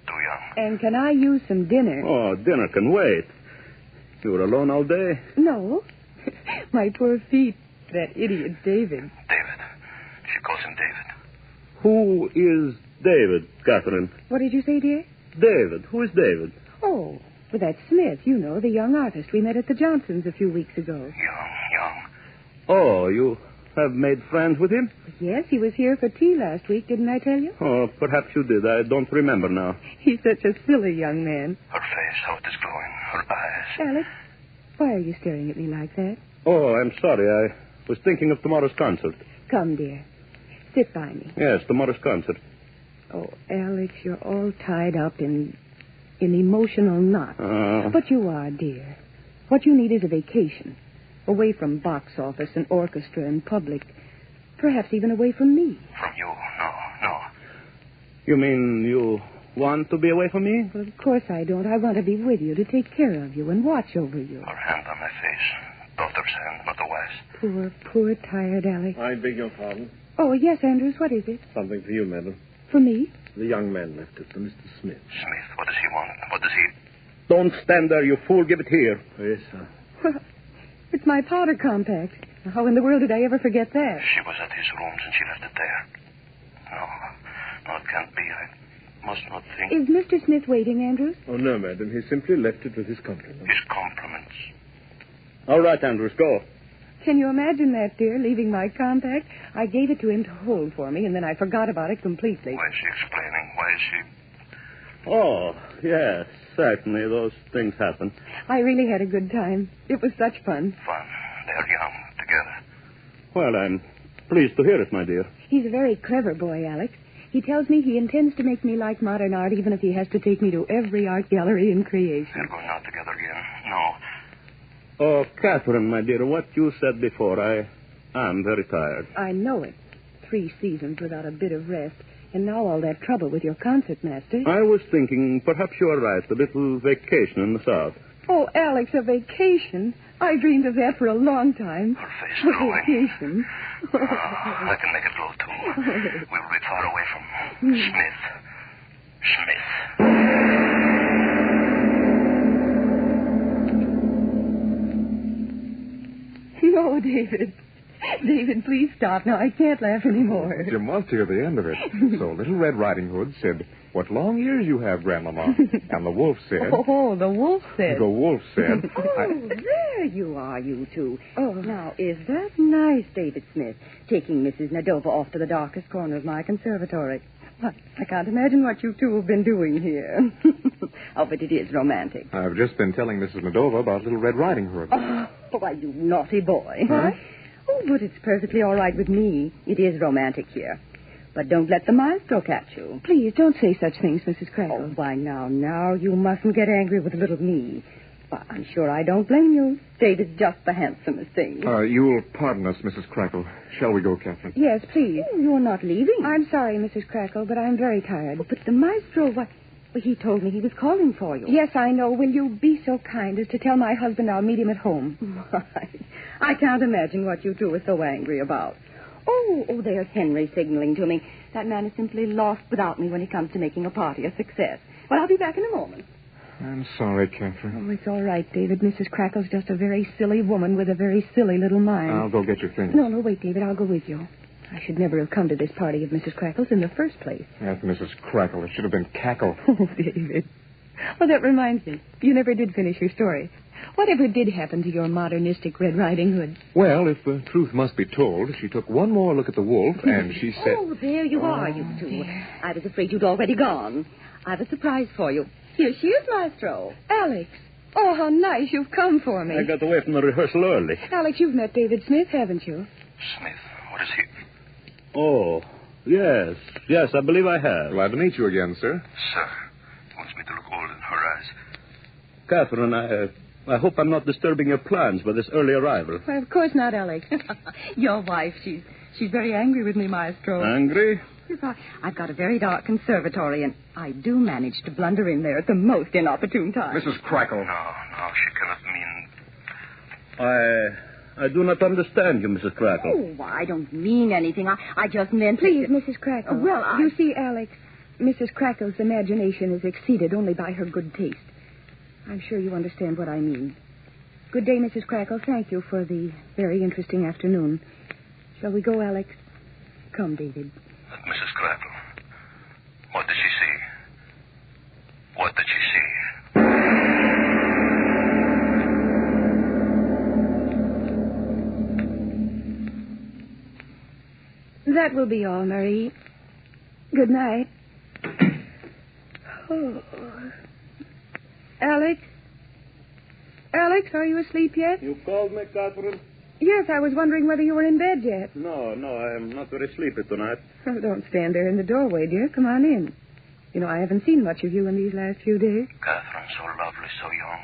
Too young. And can I use some dinner? Oh, dinner can wait. You were alone all day? No. My poor feet. That idiot David. David. She calls him David. Who is David, Catherine? What did you say, dear? David. Who is David? Oh, Well, that's Smith, you know, the young artist we met at the Johnsons a few weeks ago. Young. Oh, you have made friends with him? Yes, he was here for tea last week, didn't I tell you? Oh, perhaps you did. I don't remember now. He's such a silly young man. Her face, how it is glowing. Her eyes. Alex, why are you staring at me like that? Oh, I'm sorry. I was thinking of tomorrow's concert. Come, dear. Sit by me. Yes, tomorrow's concert. Oh, Alex, you're all tied up in emotional knots. But you are, dear. What you need is a vacation. Away from box office and orchestra and public. Perhaps even away from me. From you? No. You mean you want to be away from me? Well, of course I don't. I want to be with you, to take care of you and watch over you. Her hand on my face. Daughter's hand, not the wife's. Poor, tired Alex. I beg your pardon. Oh, yes, Andrews, what is it? Something for you, madam. For me? The young man left it for Mr. Smith. Smith, what does he want? What does he... Don't stand there, you fool. Give it here. Yes, sir. Well, it's my powder compact. How in the world did I ever forget that? She was at his rooms and she left it there. No, it can't be. I must not think. Is Mr. Smith waiting, Andrews? Oh, no, madam. He simply left it with his compliments. His compliments. All right, Andrews, go. Can you imagine that, dear, leaving my compact? I gave it to him to hold for me, and then I forgot about it completely. Why is she explaining? Why is she... Oh, yes, certainly. Those things happen. I really had a good time. It was such fun. Fun. They're young, together. Well, I'm pleased to hear it, my dear. He's a very clever boy, Alex. He tells me he intends to make me like modern art, even if he has to take me to every art gallery in creation. They're going out together again. No. Oh, Catherine, my dear, what you said before, I am very tired. I know it. 3 seasons without a bit of rest. And now all that trouble with your concertmaster. I was thinking perhaps you are right. A little vacation in the South. Oh, Alex, a vacation? I dreamed of that for a long time. Her face glowing. Vacation. I can make it glow, too. We'll be far away from Smith. No, David. David, please stop. Now, I can't laugh anymore. You must hear the end of it. So Little Red Riding Hood said, "What long ears you have, Grandmama." And the wolf said... Oh, the wolf said... The wolf said... There you are, you two. Oh, now, is that nice, David Smith, taking Mrs. Nadova off to the darkest corner of my conservatory? I can't imagine what you two have been doing here. Oh, but it is romantic. I've just been telling Mrs. Nadova about Little Red Riding Hood. Oh, why, you naughty boy. Huh? Oh, but it's perfectly all right with me. It is romantic here. But don't let the maestro catch you. Please, don't say such things, Mrs. Crackle. Oh, why, now, you mustn't get angry with little me. Well, I'm sure I don't blame you. David's just the handsomest thing. You'll pardon us, Mrs. Crackle. Shall we go, Catherine? Yes, please. Oh, you're not leaving. I'm sorry, Mrs. Crackle, but I'm very tired. Oh, but the maestro, what... Well, he told me he was calling for you. Yes, I know. Will you be so kind as to tell my husband I'll meet him at home? I can't imagine what you two are so angry about. Oh, there's Henry signaling to me. That man is simply lost without me when it comes to making a party a success. Well, I'll be back in a moment. I'm sorry, Catherine. Oh, it's all right, David. Mrs. Crackle's just a very silly woman with a very silly little mind. I'll go get your things. No, wait, David. I'll go with you. I should never have come to this party of Mrs. Crackle's in the first place. That's Mrs. Crackle. It should have been Cackle. Oh, David. Well, that reminds me. You never did finish your story. Whatever did happen to your modernistic Red Riding Hood? Well, if the truth must be told, she took one more look at the wolf, and she said... Oh, there you are, you two. I was afraid you'd already gone. I've a surprise for you. Here she is, Maestro. Alex. Oh, how nice you've come for me. I got away from the rehearsal early. Alex, you've met David Smith, haven't you? Smith, what is he? Oh, yes. Yes, I believe I have. Glad to meet you again, sir. Sir, he wants me to look old in her eyes. Catherine, I hope I'm not disturbing your plans by this early arrival. Well, of course not, Alex. Your wife, she's very angry with me, Maestro. Angry? I've got a very dark conservatory, and I do manage to blunder in there at the most inopportune time. Mrs. Crackle. No, she cannot mean... I do not understand you, Mrs. Crackle. Oh, I don't mean anything. I just meant... Please, Mrs. Crackle. You see, Alex, Mrs. Crackle's imagination is exceeded only by her good taste. I'm sure you understand what I mean. Good day, Mrs. Crackle. Thank you for the very interesting afternoon. Shall we go, Alex? Come, David. Mrs. Crackle, what did she see? What did she see? That will be all, Marie. Good night. Oh. Alex? Alex, are you asleep yet? You called me, Catherine? Yes, I was wondering whether you were in bed yet. No, I am not very sleepy tonight. Oh, don't stand there in the doorway, dear. Come on in. You know, I haven't seen much of you in these last few days. Catherine, so lovely, so young.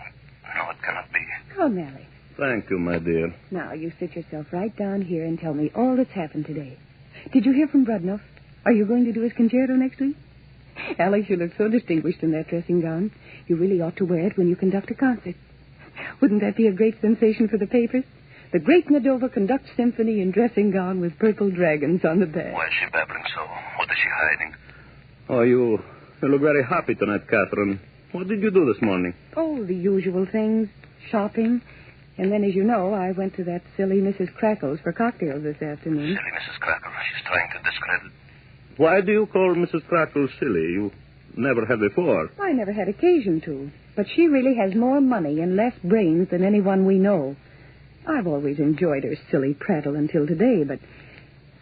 No, it cannot be. Come, Alex. Thank you, my dear. Now, you sit yourself right down here and tell me all that's happened today. Did you hear from Brudnoff? Are you going to do his concerto next week? Alex, you look so distinguished in that dressing gown. You really ought to wear it when you conduct a concert. Wouldn't that be a great sensation for the papers? The great Nadova conducts symphony in dressing gown with purple dragons on the back. Why is she babbling so? What is she hiding? Oh, you look very happy tonight, Catherine. What did you do this morning? Oh, the usual things. Shopping. And then, as you know, I went to that silly Mrs. Crackle's for cocktails this afternoon. Silly Mrs. Crackle. She's trying to discredit. Why do you call Mrs. Crackle silly? You never have before. I never had occasion to. But she really has more money and less brains than anyone we know. I've always enjoyed her silly prattle until today, but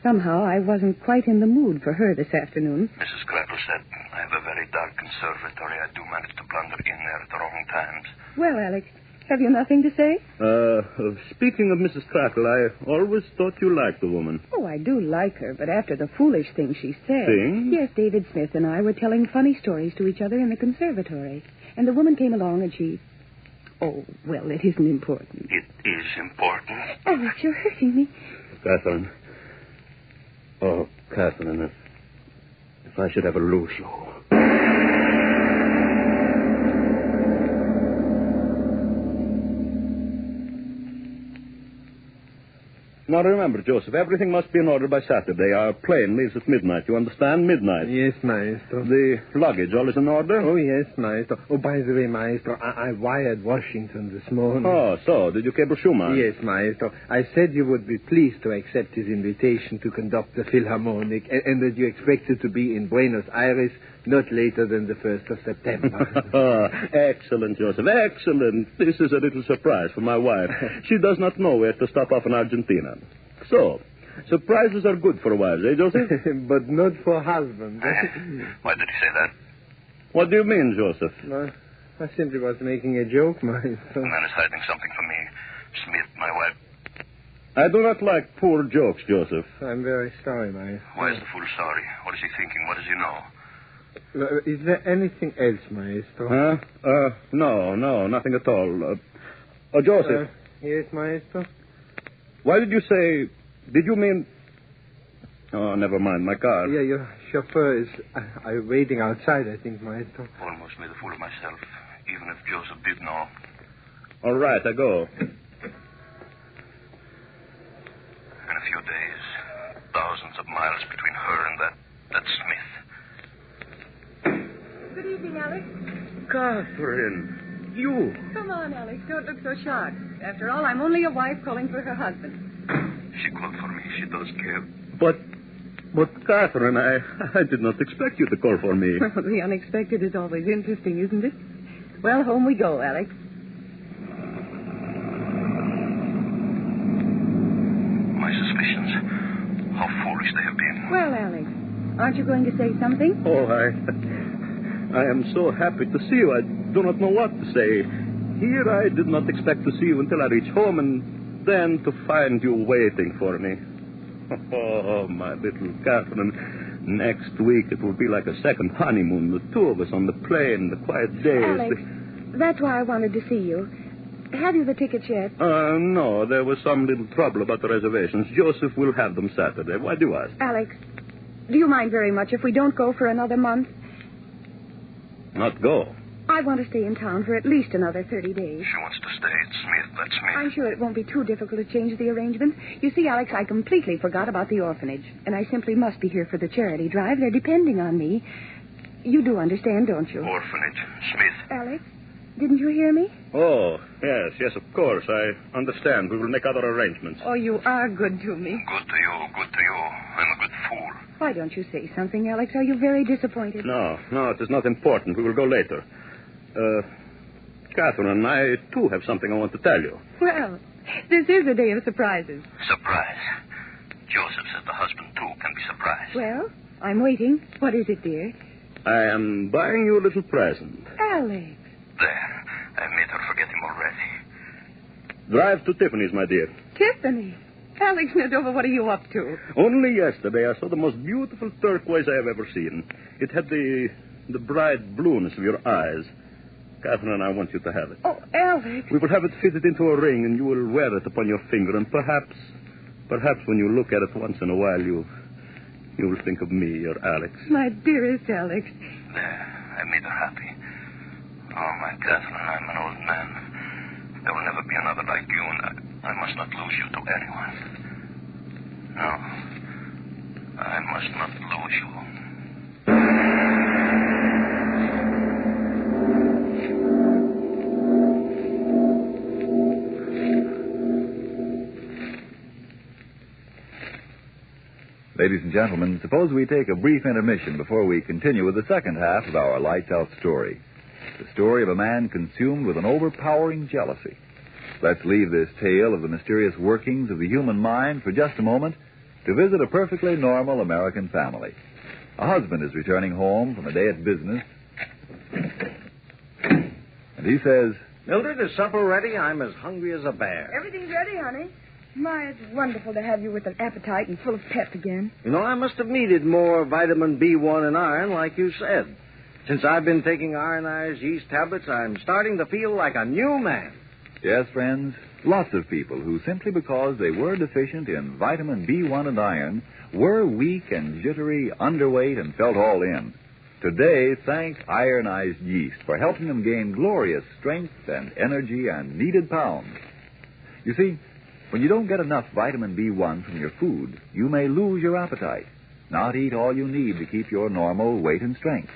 somehow I wasn't quite in the mood for her this afternoon. Mrs. Crackle said, I have a very dark conservatory. I do manage to blunder in there at the wrong times. Well, Alex, have you nothing to say? Speaking of Mrs. Crackle, I always thought you liked the woman. Oh, I do like her, but after the foolish thing she said... Thing? Yes, David Smith and I were telling funny stories to each other in the conservatory. And the woman came along and she... Oh, well, it isn't important. It is important. Alex, you're hurting me. Catherine. Oh, Catherine, if I should ever lose you... Now, remember, Joseph, everything must be in order by Saturday. Our plane leaves at midnight. You understand? Midnight. Yes, Maestro. The luggage, all is in order? Oh, yes, Maestro. Oh, by the way, Maestro, I wired Washington this morning. Oh, so? Did you cable Schumann? Yes, Maestro. I said you would be pleased to accept his invitation to conduct the Philharmonic and that you expected to be in Buenos Aires not later than the 1st of September. Excellent, Joseph. Excellent. This is a little surprise for my wife. She does not know where to stop off in Argentina. So, surprises are good for wives, eh, Joseph? But not for husbands. Why did he say that? What do you mean, Joseph? No, I simply was making a joke, Maestro. The man is hiding something from me. Smith, my wife. I do not like poor jokes, Joseph. I'm very sorry, Maestro. Why is the fool sorry? What is he thinking? What does he know? Is there anything else, Maestro? Huh? No, nothing at all. Joseph. Yes, Maestro? Why did you say... Did you mean... Oh, never mind, my car. Yeah, your chauffeur is waiting outside, I think, Maestro. Almost made a fool of myself, even if Joseph did know. All right, I go. In a few days, thousands of miles between her and that Smith. Good evening, Alex. Catherine, you. Come on, Alex. Don't look so shocked. After all, I'm only a wife calling for her husband. She called for me. She does care. But Catherine, I did not expect you to call for me. Well, the unexpected is always interesting, isn't it? Well, home we go, Alex. My suspicions. How foolish they have been. Well, Alex, aren't you going to say something? Oh, I am so happy to see you. I do not know what to say. Here I did not expect to see you until I reach home, and then to find you waiting for me. Oh, my little Catherine. Next week it will be like a second honeymoon. The two of us on the plane, the quiet days. Alex, that's why I wanted to see you. Have you the tickets yet? No, there was some little trouble about the reservations. Joseph will have them Saturday. Why do you ask? Alex, do you mind very much if we don't go for another month? Not go. I want to stay in town for at least another 30 days. She wants to stay at Smith. That's Smith. I'm sure it won't be too difficult to change the arrangement. You see, Alex, I completely forgot about the orphanage, and I simply must be here for the charity drive. They're depending on me. You do understand, don't you? Orphanage. Smith. Alex, didn't you hear me? Oh, yes, of course. I understand. We will make other arrangements. Oh, you are good to me. Good to you. I'm a good fool. Why don't you say something, Alex? Are you very disappointed? No, it is not important. We will go later. Catherine, I, too, have something I want to tell you. Well, this is a day of surprises. Surprise. Joseph says the husband, too, can be Well, I'm waiting. What is it, dear? I am buying you a little present. Alex. There. I made her forget him already. Drive to Tiffany's, my dear. Tiffany. Alex Nadova, what are you up to? Only yesterday I saw the most beautiful turquoise I have ever seen. It had the bright blueness of your eyes. Catherine and I want you to have it. Oh, Alex. We will have it fitted into a ring, and you will wear it upon your finger, and perhaps when you look at it once in a while, you will think of me, your Alex. My dearest Alex. There. I made her happy. Oh, my Catherine, I'm an old man. There will never be another like you, and I must not lose you to anyone. No, I must not lose you. Ladies and gentlemen, suppose we take a brief intermission before we continue with the second half of our Lights Out story. The story of a man consumed with an overpowering jealousy. Let's leave this tale of the mysterious workings of the human mind for just a moment to visit a perfectly normal American family. A husband is returning home from a day at business, and he says, Mildred, is supper ready? I'm as hungry as a bear. Everything's ready, honey. My, it's wonderful to have you with an appetite and full of pep again. You know, I must have needed more vitamin B1 and iron, like you said. Since I've been taking ironized yeast tablets, I'm starting to feel like a new man. yes, friends, lots of people who simply because they were deficient in vitamin B1 and iron were weak and jittery, underweight, and felt all in. Today, thank ironized yeast for helping them gain glorious strength and energy and needed pounds. You see, when you don't get enough vitamin B1 from your food, you may lose your appetite, not eat all you need to keep your normal weight and strength.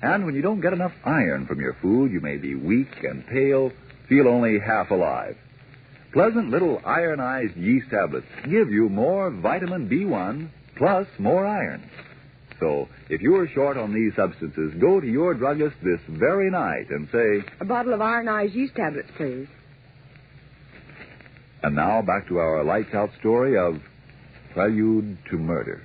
And when you don't get enough iron from your food, you may be weak and pale, feel only half alive. Pleasant little ironized yeast tablets give you more vitamin B1 plus more iron. So, if you're short on these substances, go to your druggist this very night and say, A bottle of ironized yeast tablets, please. And now back to our Lights Out story of Prelude to Murder.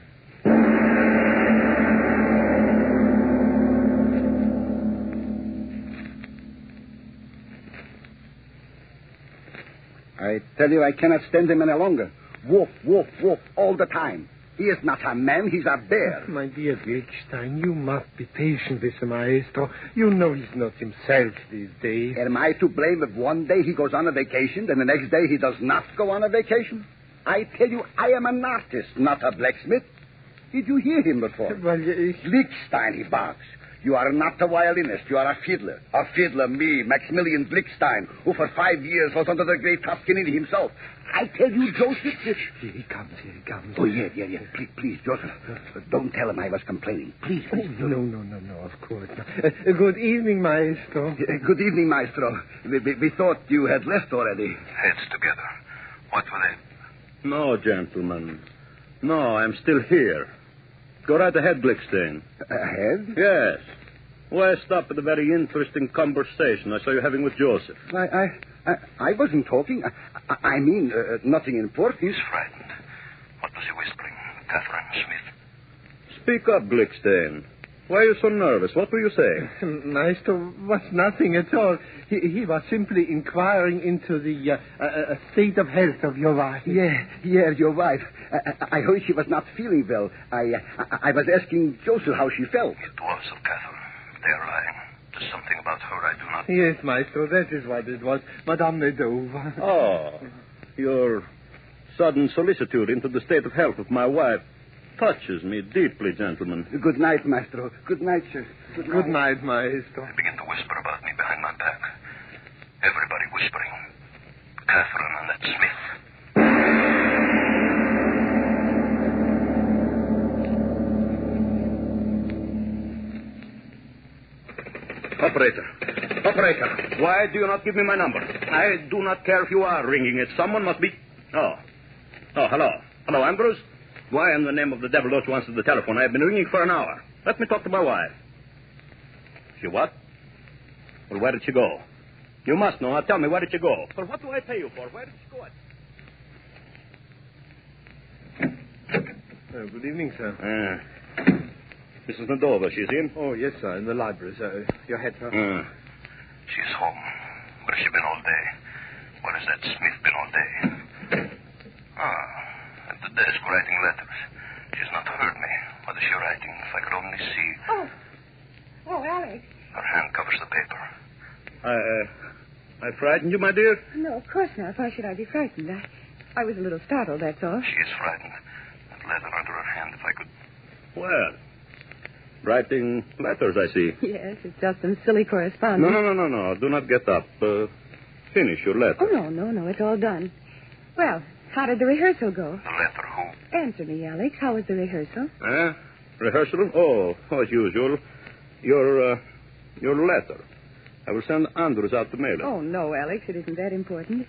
I tell you, I cannot stand him any longer. Woof, woof, woof, all the time. He is not a man, he's a bear. My dear Glickstein, you must be patient with the maestro. You know he's not himself these days. Am I to blame if one day he goes on a vacation, then the next day he does not go on a vacation? I tell you, I am an artist, not a blacksmith. Did you hear him before? Well, Glickstein, he barks. You are not a violinist, you are a fiddler. A fiddler, me, Maximilian Glickstein, who for 5 years was under the great Toscanini himself. I tell you, Joseph... Here he comes. Oh, yeah. Please, Joseph, don't tell him I was complaining. Please. No, of course not. Good evening, maestro. Good evening, maestro. We thought you had left already. Heads together. What were they? No, gentlemen. No, I'm still here. Go right ahead, Glickstein. Ahead? Yes. Why stop at a very interesting conversation I saw you having with Joseph? I wasn't talking. I mean, nothing important. He's frightened. What was he whispering? Catherine Smith. Speak up, Glickstein. Why are you so nervous? What were you saying? Maestro was nothing at all. He was simply inquiring into the state of health of your wife. Yeah, your wife. I heard she was not feeling well. I was asking Joseph how she felt. It was of Catherine. They are lying. There's something about her I do not... Yes, Maestro, that is what it was. Madame Medova. Oh, your sudden solicitude into the state of health of my wife touches me deeply, gentlemen. Good night, Maestro. Good night, sir. Good night, Maestro. They begin to whisper about me behind my back. Everybody whispering. Catherine and that Smith. Operator, why do you not give me my number? I do not care if you are ringing it. Someone must be... Oh, hello. Hello, Ambrose? Why in the name of the devil don't you answer the telephone? I have been ringing for an hour. Let me talk to my wife. She what? Well, where did she go? You must know. Now tell me, where did she go? Well, what do I pay you for? Where did she go? Good evening, sir. Mrs. Nadova, she's in? Oh, yes, sir, in the library, sir. Your head, sir? She's home. Where's she been all day? Where has that Smith been all day? At the desk writing letters. She's not heard me. What is she writing? If I could only see. Oh, Alex. Her hand covers the paper. I frightened you, my dear? No, of course not. Why should I be frightened? I was a little startled, that's all. She is frightened. That letter under her hand, if I could. Well, writing letters, I see. Yes, it's just some silly correspondence. No. Do not get up. Finish your letter. Oh, no. It's all done. Well, how did the rehearsal go? The letter, who? Answer me, Alex. How was the rehearsal? Rehearsal? Oh, as usual. Your letter. I will send Andrews out to mail it. Oh, no, Alex. It isn't that important.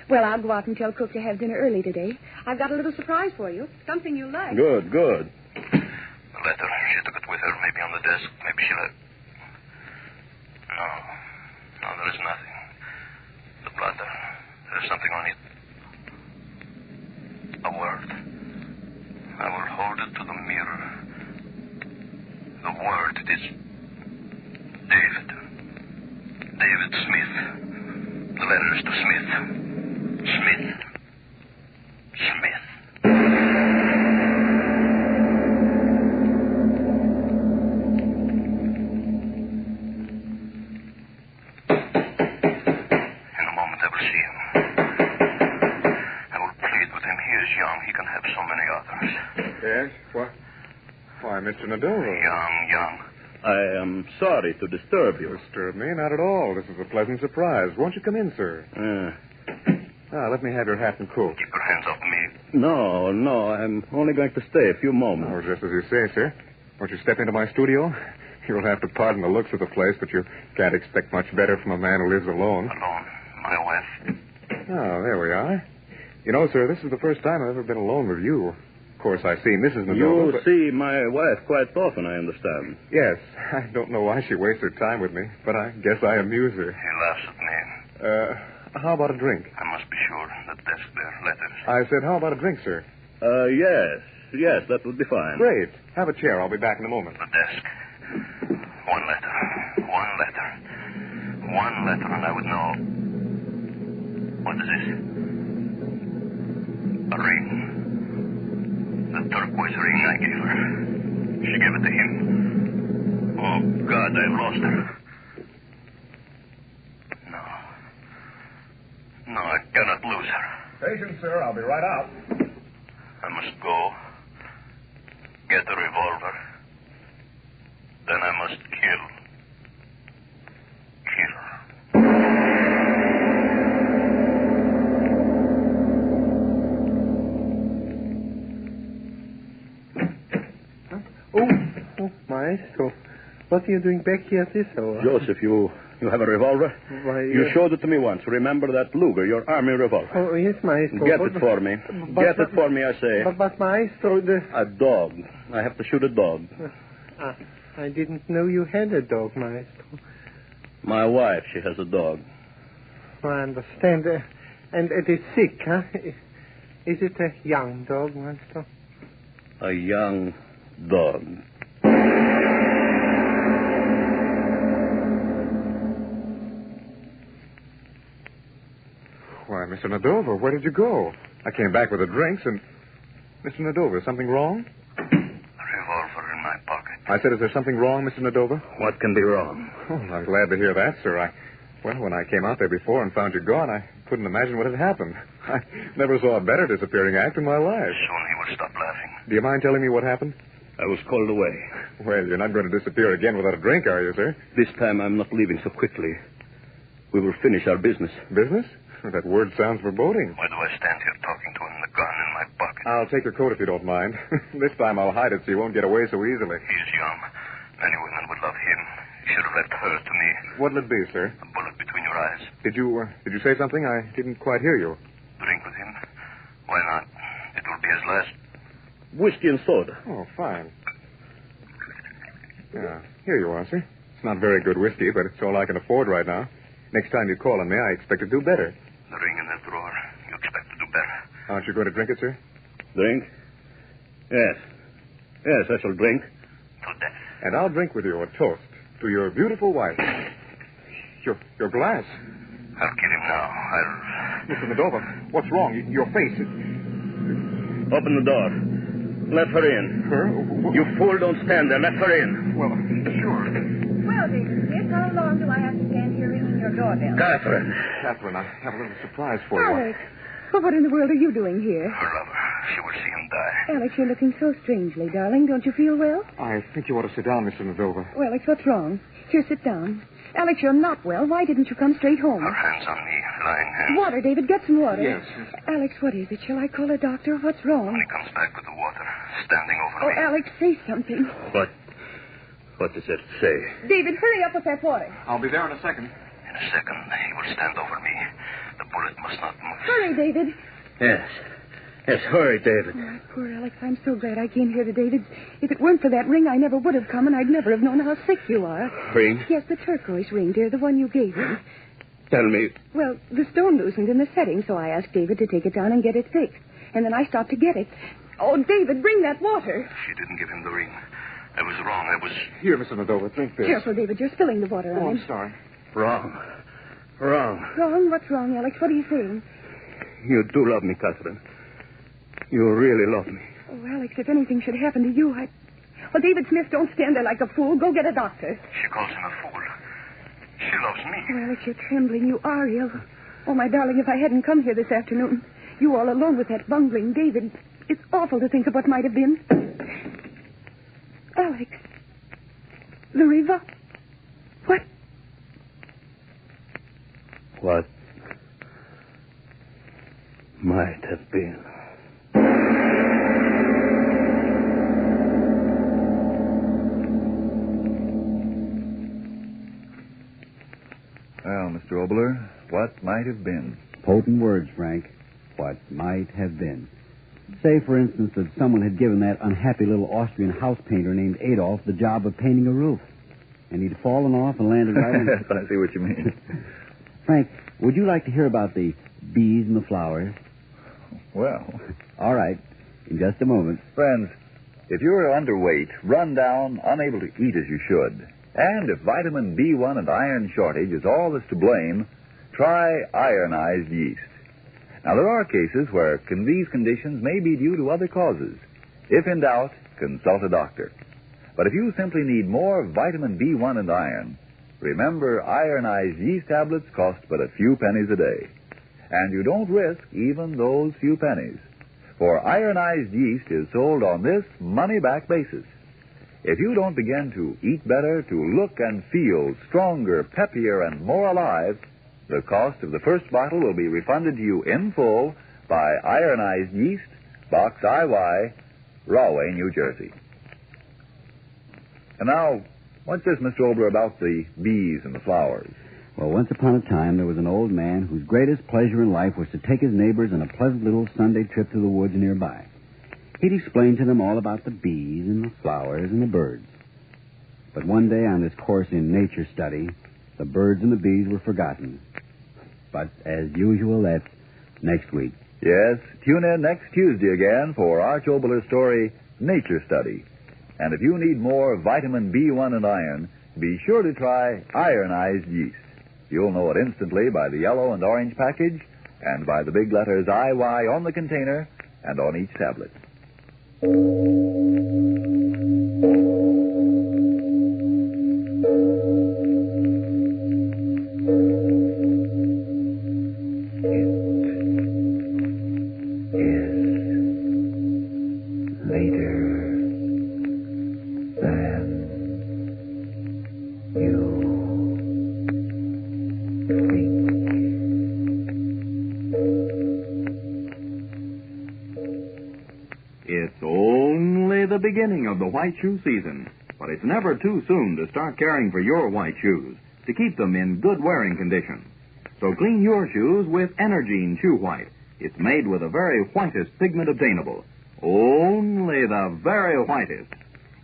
Well, I'll go out and tell Cook to have dinner early today. I've got a little surprise for you. Something you like. Good. The letter. She took it with her. Maybe on the desk. Maybe she left. No, there is nothing. The blotter. There's something on it. A word. I will hold it to the mirror. The word, it is David. David Smith. The letter is to Smith. Smith. In a moment I will see him. I will plead with him. He is young. He can have so many others. Yes? Why, Mr. Nadova. Young. I am sorry to disturb you. Disturb me? Not at all. This is a pleasant surprise. Won't you come in, sir? Let me have your hat and coat. Keep your hands off me. No. I'm only going to stay a few moments. Oh, just as you say, sir. Won't you step into my studio? You'll have to pardon the looks of the place, but you can't expect much better from a man who lives alone. Alone? My wife? Oh, there we are. You know, sir, this is the first time I've ever been alone with you. Of course, I see Mrs. Nadova. You see my wife quite often, I understand. Yes. I don't know why she wastes her time with me, but I guess I amuse her. He laughs at me. How about a drink? I must be sure. The desk there, letters. I said, how about a drink, sir? Yes, that would be fine. Great. Have a chair. I'll be back in a moment. The desk. One letter, and I would know. What is this? A ring. The turquoise ring I gave her. She gave it to him. Oh, God, I've lost her. No, I cannot lose her. Patience, sir. I'll be right out. I must go. Get a revolver. Then I must kill. Oh, Maestro. What are you doing back here at this hour? Joseph, you have a revolver? Why, You showed it to me once. Remember that Luger, your army revolver? Oh, yes, Maestro. Get it for me. Get it for me, I say. But Maestro, A dog. I have to shoot a dog. I didn't know you had a dog, Maestro. My wife, she has a dog. I understand. And it is sick, huh? Is it a young dog, Maestro? A young dog. Why, Mr. Nadova, where did you go? I came back with the drinks and... Mr. Nadova, is something wrong? A revolver in my pocket. I said, is there something wrong, Mr. Nadova? What can be wrong? Oh, I'm glad to hear that, sir. Well, when I came out there before and found you gone, I couldn't imagine what had happened. I never saw a better disappearing act in my life. Soon he will stop laughing. Do you mind telling me what happened? I was called away. Well, you're not going to disappear again without a drink, are you, sir? This time I'm not leaving so quickly. We will finish our business. Business? That word sounds foreboding. Why do I stand here talking to him, the gun in my pocket? I'll take your coat if you don't mind. This time I'll hide it so you won't get away so easily. He is young. Many women would love him. You should have left her to me. What'll it be, sir? A bullet between your eyes. Did you say something? I didn't quite hear you. Drink with him? Why not? It will be his last. Whiskey and soda. Oh, fine. Yeah, here you are, sir. It's not very good whiskey, but it's all I can afford right now. Next time you call on me, I expect to do better. The ring in the drawer. You expect to do better. Aren't you going to drink it, sir? Drink? Yes. Yes, I shall drink. To death. And I'll drink with you a toast to your beautiful wife. Your glass. I'll kill him now. Mr. Medova, what's wrong? Your face is... Open the door. Let her in. Her? You fool, don't stand there. Let her in. Well, sure. Well, David, how long do I have to stand here ringing your doorbell? Catherine, I have a little surprise for you. Alex, well, what in the world are you doing here? Her lover. She will see him die. Alex, you're looking so strangely, darling. Don't you feel well? I think you ought to sit down, Mr. Medova. Well, Alex, what's wrong? Here, sit down. Alex, you're not well. Why didn't you come straight home? Her hands on me, lying hands. Water, David. Get some water. Yes. Alex, what is it? Shall I call a doctor? What's wrong? When he comes back with the water, standing over Oh, me. Alex, say something. What does it say? David, hurry up with that water. I'll be there in a second. In a second, he will stand over me. The bullet must not move. Hurry, David. Yes. Yes, hurry, David. Oh, poor Alex, I'm so glad I came here to David's. If it weren't for that ring, I never would have come, and I'd never have known how sick you are. Ring? Yes, the turquoise ring, dear, the one you gave me. Tell me. Well, the stone loosened in the setting, so I asked David to take it down and get it fixed. And then I stopped to get it. Oh, David, bring that water. She didn't give him the ring. I was wrong. I was... Here, Mr. Medova, drink this. Careful, David, you're spilling the water on I'm him. sorry. Wrong. Wrong. Wrong? What's wrong, Alex? What are you saying? You do love me, Catherine. You really love me. Oh, Alex, if anything should happen to you, Well, David Smith, don't stand there like a fool. Go get a doctor. She calls him a fool. She loves me. Oh, Alex, you're trembling. You are ill. Oh, my darling, if I hadn't come here this afternoon, you all alone with that bungling David, it's awful to think of what might have been. Alex. The river. What? What might have been. Well, Mr. Obler, what might have been? Potent words, Frank. What might have been. Say, for instance, that someone had given that unhappy little Austrian house painter named Adolf the job of painting a roof. And he'd fallen off and landed right on... Yes, I see what you mean. Frank, would you like to hear about the bees and the flowers? Well. All right. In just a moment. Friends, if you're underweight, run down, unable to eat as you should, and if vitamin B1 and iron shortage is all that's to blame, try ironized yeast. Now, there are cases where these conditions may be due to other causes. If in doubt, consult a doctor. But if you simply need more vitamin B1 and iron, remember ironized yeast tablets cost but a few pennies a day. And you don't risk even those few pennies. For ironized yeast is sold on this money-back basis. If you don't begin to eat better, to look and feel stronger, peppier, and more alive, the cost of the first bottle will be refunded to you in full by ironized yeast, Box IY, Rahway, New Jersey. And now, what's this, Mr. Obler, about the bees and the flowers? Well, once upon a time, there was an old man whose greatest pleasure in life was to take his neighbors on a pleasant little Sunday trip to the woods nearby. He'd explain to them all about the bees and the flowers and the birds. But one day on this course in nature study, the birds and the bees were forgotten. But as usual, that's next week. Yes, tune in next Tuesday again for Arch Obler's story, Nature Study. And if you need more vitamin B1 and iron, be sure to try ironized yeast. You'll know it instantly by the yellow and orange package and by the big letters IY on the container and on each tablet. It's only the beginning of the white shoe season, but it's never too soon to start caring for your white shoes to keep them in good wearing condition. So clean your shoes with Energine Shoe White. It's made with the very whitest pigment obtainable. Only the very whitest.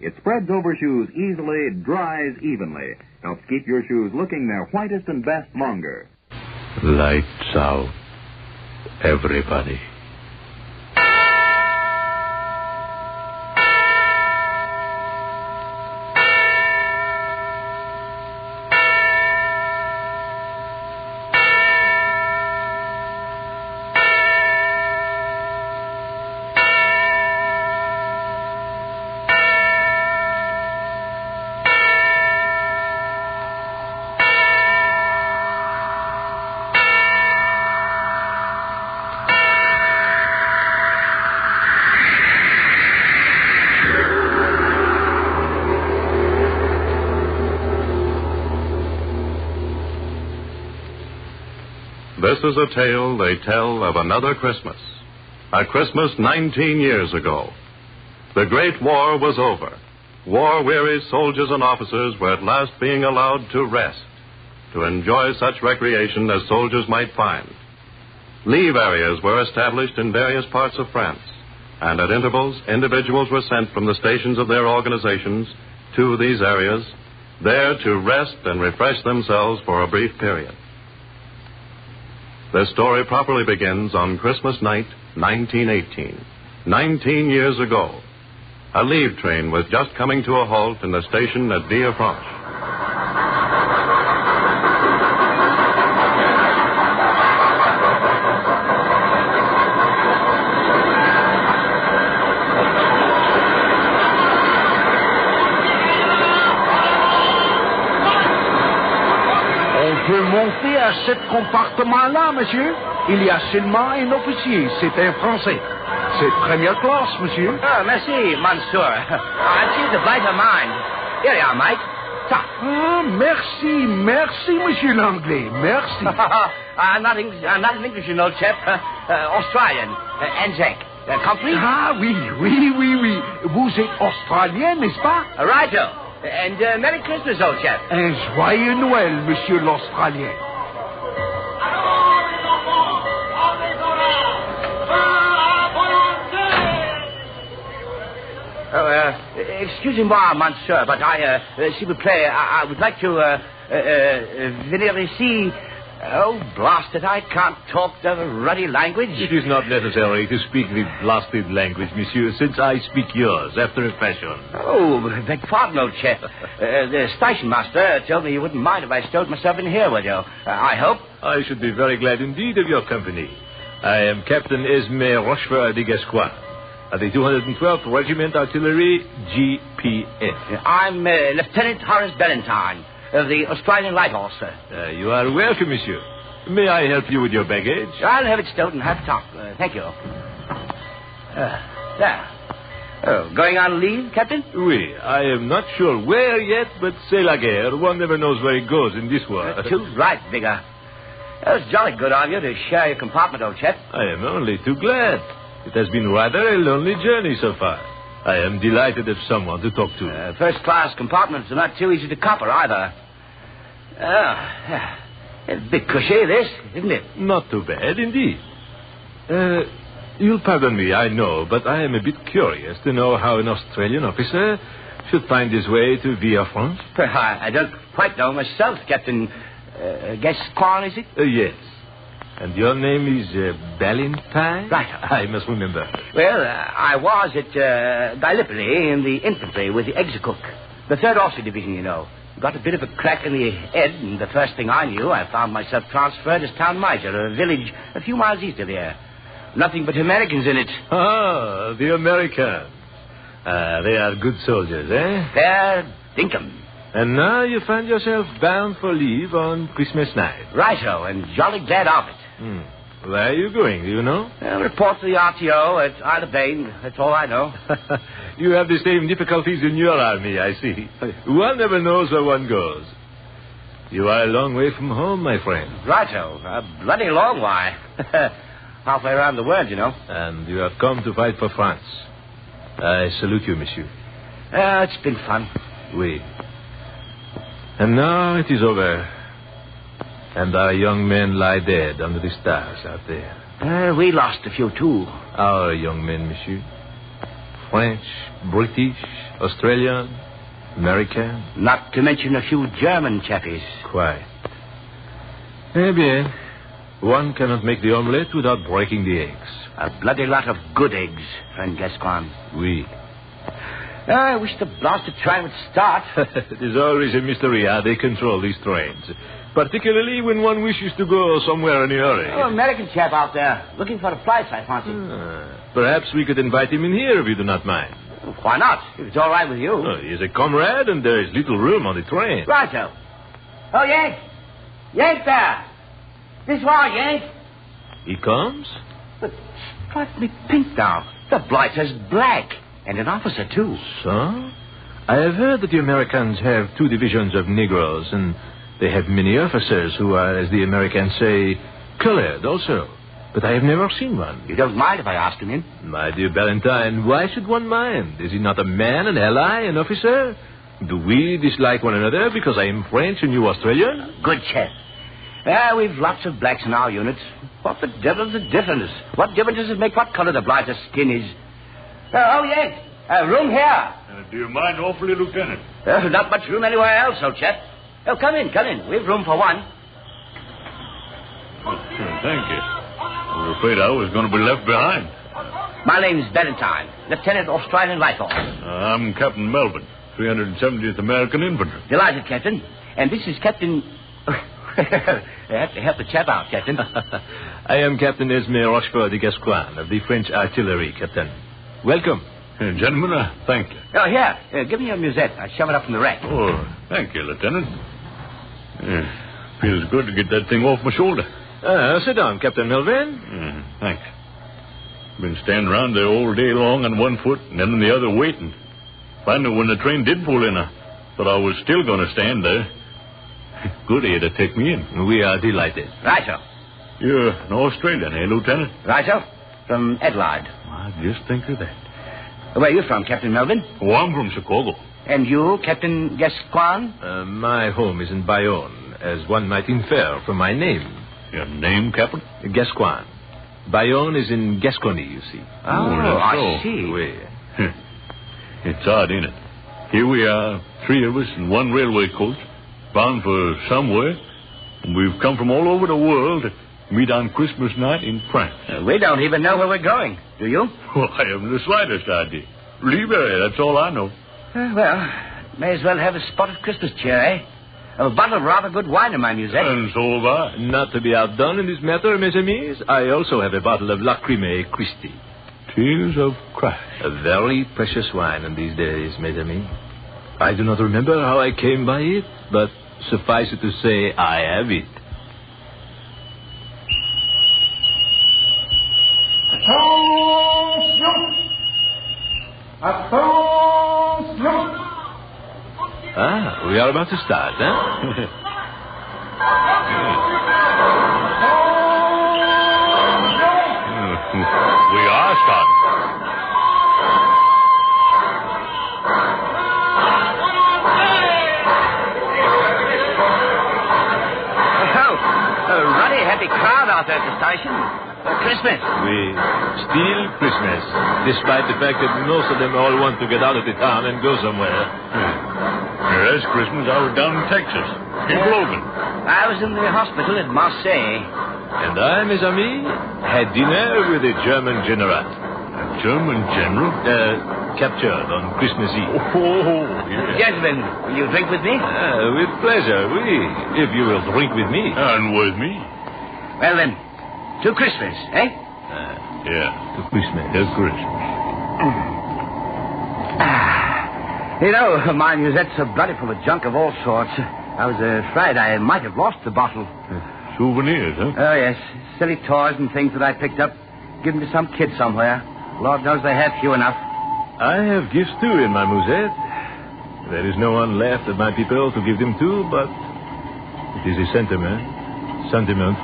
It spreads over shoes easily, dries evenly, helps keep your shoes looking their whitest and best longer. Lights out, everybody. This is a tale they tell of another Christmas. A Christmas 19 years ago. The Great War was over. War-weary soldiers and officers were at last being allowed to rest, to enjoy such recreation as soldiers might find. Leave areas were established in various parts of France, and at intervals, individuals were sent from the stations of their organizations to these areas, there to rest and refresh themselves for a brief period. This story properly begins on Christmas night, 1918, 19 years ago. A leave train was just coming to a halt in the station at Villefranche. On peut monter à ce compartiment-là, monsieur. Il y a seulement un officier. C'est un Français. C'est première classe, monsieur. Oh, merci, monsieur. I choose a brighter mind. Here you are, mate. Ta. Ah, merci, monsieur l'anglais. Merci. Not English, you know, chap. Australian. Anzac. Company? Ah, oui. Vous êtes australien, n'est-ce pas? Righto. And Merry Christmas, old chap. Un joyeux Noël, monsieur l'Australien. Excusez-moi, monsieur, but s'il vous plaît, I would like to venir ici. Oh, blast it, I can't talk the ruddy language. It is not necessary to speak the blasted language, monsieur, since I speak yours after a fashion. Oh, beg pardon, old chap. The station master told me you wouldn't mind if I stowed myself in here with you. I hope. I should be very glad indeed of your company. I am Captain Esme Rochefort de Gascoigne, of the 212th Regiment Artillery, GPS. I'm Lieutenant Horace Ballantyne, of the Australian Light Horse, sir. You are welcome, monsieur. May I help you with your baggage? I'll have it stowed in half top. Thank you. There. Oh, going on leave, Captain? Oui, I am not sure where yet, but c'est la guerre. One never knows where it goes in this war. Too right, Bigger. That was jolly good of you to share your compartment, old chap. I am only too glad. It has been rather a lonely journey so far. I am delighted to have someone to talk to. First-class compartments are not too easy to copper, either. A bit cushy, this, isn't it? Not too bad, indeed. You'll pardon me, I know, but I am a bit curious to know how an Australian officer should find his way to Villefranche. I don't quite know myself, Captain Gascoigne, is it? Yes. And your name is Ballantyne? Right. I must remember. Well, I was at Gallipoli in the infantry with the Executive, the 3rd Austrian Division, you know. Got a bit of a crack in the head, and the first thing I knew, I found myself transferred as town major, a village a few miles east of here. Nothing but Americans in it. Ah, the Americans. They are good soldiers, eh? Fair dinkum. And now you find yourself bound for leave on Christmas night. Righto, and jolly glad of it. Where are you going, do you know? Report to the RTO at Isle of Bane. That's all I know. You have the same difficulties in your army, I see. One never knows where one goes. You are a long way from home, my friend. Righto. A bloody long way. Halfway around the world, you know. And you have come to fight for France. I salute you, monsieur. It's been fun. Oui. And now it is over. And our young men lie dead under the stars out there. We lost a few, too. Our young men, monsieur. French, British, Australian, American. Not to mention a few German chappies. Quite. Eh bien, one cannot make the omelette without breaking the eggs. A bloody lot of good eggs, friend Gascoigne. Oui. I wish the blasted train would start. It is always a mystery how they control these trains. Particularly when one wishes to go somewhere in a hurry. Oh, American chap out there. Looking for a flight, I fancy. Perhaps we could invite him in here if you do not mind. Why not? If it's all right with you. Oh, he is a comrade and there is little room on the train. Righto. Oh, Yank. Yank there. This way, Yank. He comes? But strike me pink now. The blighter's black. And an officer, too. So? I have heard that the Americans have 2 divisions of Negroes, and they have many officers who are, as the Americans say, colored also. But I have never seen one. You don't mind if I ask him in? My dear Valentine, why should one mind? Is he not a man, an ally, an officer? Do we dislike one another because I am French and you Australian? Good chap. We've lots of blacks in our units. What the devil's the difference? What difference does it make what color the blighter's skin is? Oh, yes. Room here. Do you mind awfully, Lieutenant? Not much room anywhere else, old chap. Oh, come in. We've room for one. Thank you. I was afraid I was going to be left behind. My name's Valentine, Lieutenant Australian Rifle. I'm Captain Melvin, 370th American Infantry. Delighted, Captain. And this is Captain... I have to help the chap out, Captain. I am Captain Esme Rochefort de Gascoigne of the French Artillery, Captain. Welcome. Gentlemen, thank you. Oh, here. Give me your musette. I shove it up from the rack. Oh, thank you, Lieutenant. Feels good to get that thing off my shoulder. Sit down, Captain Melvin. Thanks. Been standing around there all day long on one foot and then on the other waiting. Finally, when the train did pull in, I thought I was still going to stand there. Good of you to take me in. We are delighted. Righto. You're an Australian, eh, Lieutenant? Righto. From Adelaide. I just think of that. Where are you from, Captain Melvin? Oh, I'm from Chicago. And you, Captain Gascoigne? My home is in Bayonne, as one might infer from my name. Your name, Captain? Gascoigne. Bayonne is in Gascony, you see. I see. Oui. It's odd, ain't it? Here we are, three of us in one railway coach, bound for somewhere, and we've come from all over the world to meet on Christmas night in France. We don't even know where we're going, do you? Well, I haven't the slightest idea. Libre, that's all I know. Well, may as well have a spotted Christmas cheer, eh? A bottle of rather good wine in my musette. And so have I. Not to be outdone in this matter, mes amis, I also have a bottle of Lacryme Christi. Tears of Christ. A very precious wine in these days, mes amis. I do not remember how I came by it, but suffice it to say, I have it. Attention! We are about to start, huh? We are starting. A ruddy, happy crowd out there at the station. Christmas. Oui, still Christmas, despite the fact that most of them all want to get out of the town and go somewhere. Last Christmas, I was down in Texas, in Logan. I was in the hospital at Marseille. And I, mes amis, had dinner with a German general. A German general? Captured on Christmas Eve. Yes. Gentlemen, will you drink with me? With pleasure, oui, if you will drink with me. And with me. Well, then, to Christmas, eh? Yeah. To Christmas. To Christmas. You know, my musette's so bloody full of junk of all sorts. I was afraid I might have lost the bottle. Souvenirs, huh? Oh, yes. Silly toys and things that I picked up. Given to some kid somewhere. Lord knows they have few enough. I have gifts, too, in my musette. There is no one left of my people to give them to, but it is a sentiment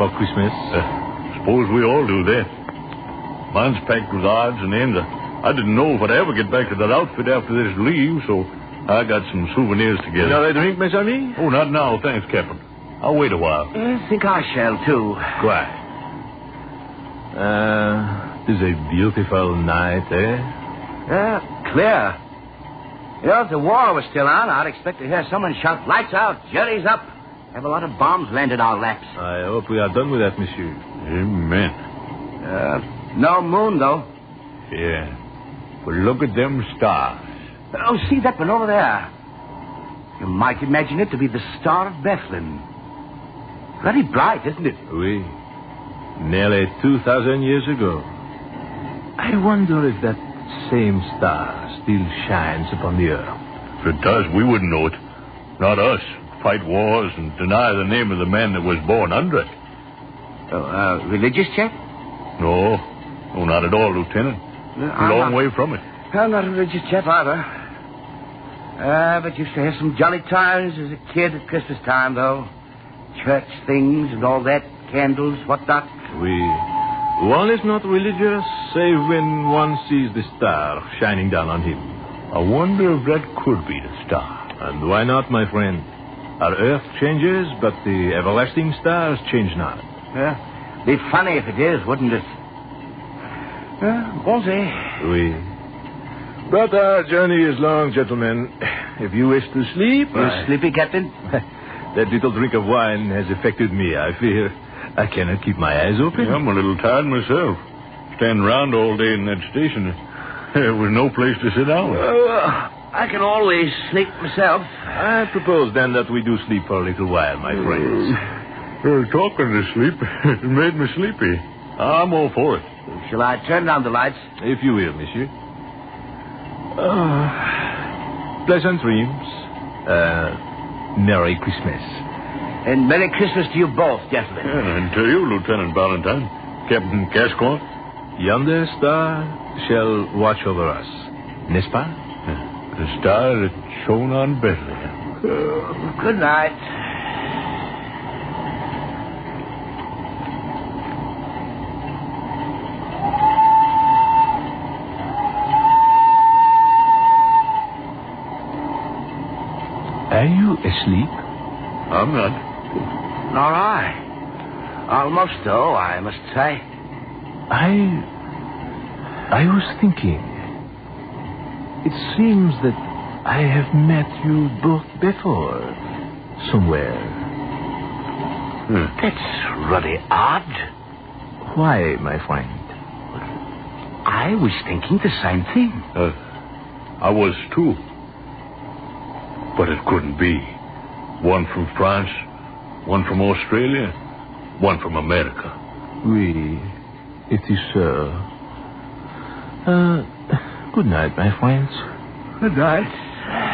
for Christmas. Suppose we all do that. Mine's packed with odds and ends. I didn't know if I'd ever get back to that outfit after this leave, so I got some souvenirs together. Another drink, mes amis? Oh, not now, thanks, Captain. I'll wait a while. I think I shall, too. Quiet. It is a beautiful night, eh? Yeah, clear. You know, if the war was still on, I'd expect to hear someone shout, lights out, jellies up. Have a lot of bombs land in our laps. I hope we are done with that, monsieur. Amen. No moon, though. Yeah. But look at them stars. Oh, see that one over there. You might imagine it to be the Star of Bethlehem. Very bright, isn't it? Oui. Nearly 2,000 years ago. I wonder if that same star still shines upon the earth. If it does, we wouldn't know it. Not us. Fight wars and deny the name of the man that was born under it. Oh, religious chap? No, not at all, Lieutenant. A long way from it. I'm not a religious chap either. But used to have some jolly times as a kid at Christmas time, though. Church things and all that. candles, whatnot? One is not religious, save when one sees the star shining down on him. I wonder if that could be the star. And why not, my friend? Our earth changes, but the everlasting stars change not. Yeah. Be funny if it is, wouldn't it? Bonjour. Oui. But our journey is long, gentlemen. If you wish to sleep... You sleepy, Captain? That little drink of wine has affected me, I fear. I cannot keep my eyes open. Yeah, I'm a little tired myself. Standing around all day in that station. There was no place to sit down. I can always sleep myself. I propose, then, that we do sleep for a little while, my friends. Talking to sleep, it made me sleepy. I'm all for it. Shall I turn down the lights? If you will, monsieur. Pleasant dreams. Merry Christmas. And Merry Christmas to you both, gentlemen. And to you, Lieutenant Valentine. Captain Gascoigne. Yonder star shall watch over us. N'est-ce pas? The star that shone on Bethlehem. Good night. Are you asleep? I'm not. Nor I. Almost, though, I must say. I was thinking. It seems that I have met you both before. Somewhere. That's really odd. Why, my friend? I was thinking the same thing. I was, too. But it couldn't be. One from France, one from Australia, one from America. Oui, it is so. Good night, my friends. Good night.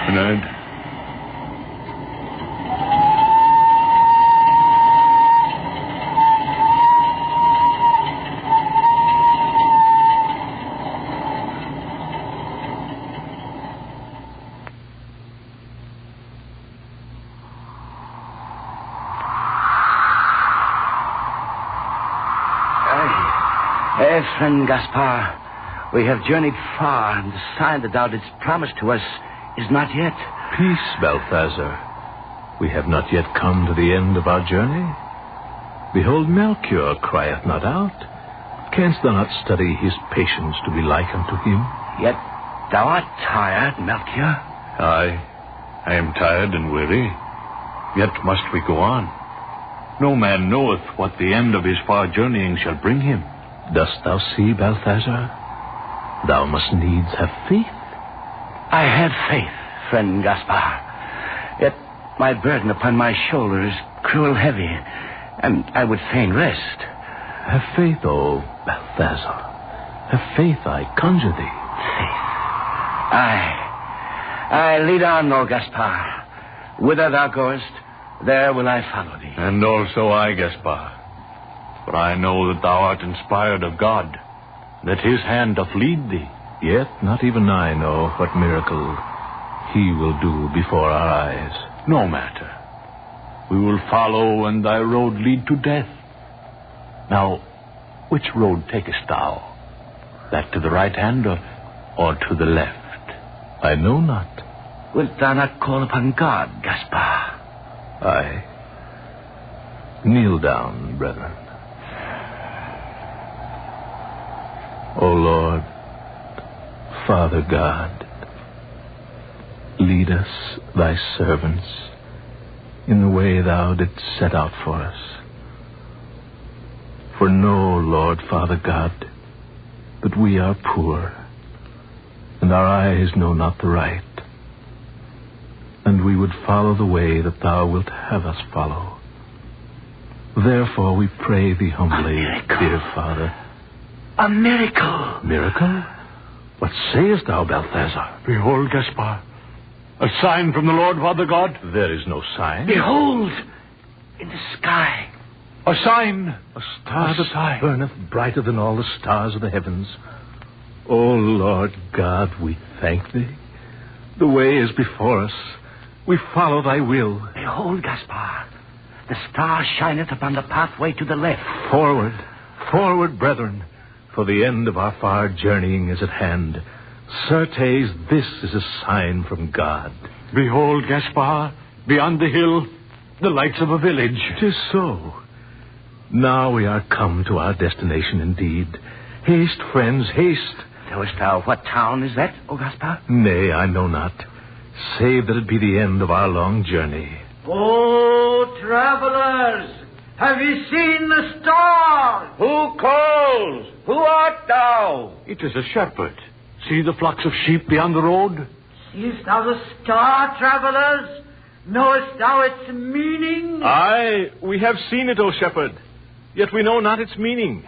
Good night. Friend Gaspard, we have journeyed far, and the sign that thou didst promise to us is not yet. Peace, Balthazar. We have not yet come to the end of our journey. Behold, Melchior crieth not out. Canst thou not study his patience to be like unto him? Yet thou art tired, Melchior. I am tired and weary. Yet must we go on. No man knoweth what the end of his far journeying shall bring him. Dost thou see, Balthazar? Thou must needs have faith. I have faith, friend Gaspard. Yet my burden upon my shoulder is cruel heavy, and I would fain rest. Have faith, O Balthazar. Have faith, I conjure thee. Faith. I lead on, O Gaspard. Whither thou goest, there will I follow thee. And also I, Gaspard. For I know that thou art inspired of God, that his hand doth lead thee. Yet not even I know what miracle he will do before our eyes. No matter. We will follow, and thy road lead to death. Now, which road takest thou? That to the right hand or to the left? I know not. Wilt thou not call upon God, Gaspard? Aye. Kneel down, brethren. O Lord, Father God, lead us, thy servants, in the way thou didst set out for us. For know, Lord, Father God, that we are poor, and our eyes know not the right, and we would follow the way that thou wilt have us follow. Therefore we pray thee humbly, dear Father. A miracle. Miracle? What sayest thou, Balthazar? Behold, Gaspard, a sign from the Lord, Father God. There is no sign. Behold, in the sky. A sign. A star that burneth brighter than all the stars of the heavens. O Lord God, we thank thee. The way is before us. We follow thy will. Behold, Gaspard, The star shineth upon the pathway to the left. Forward, forward, brethren, for the end of our far journeying is at hand. Certes, this is a sign from God. Behold, Gaspar, beyond the hill, the lights of a village. 'Tis so. Now we are come to our destination indeed. Haste, friends, haste. Knowest thou what town is that, O Gaspar? Nay, I know not, save that it be the end of our long journey. Oh, travelers, have ye seen the star? Who calls? Who art thou? It is a shepherd. See the flocks of sheep beyond the road? Seest thou the star, travelers? Knowest thou its meaning? Aye, we have seen it, O shepherd, yet we know not its meaning,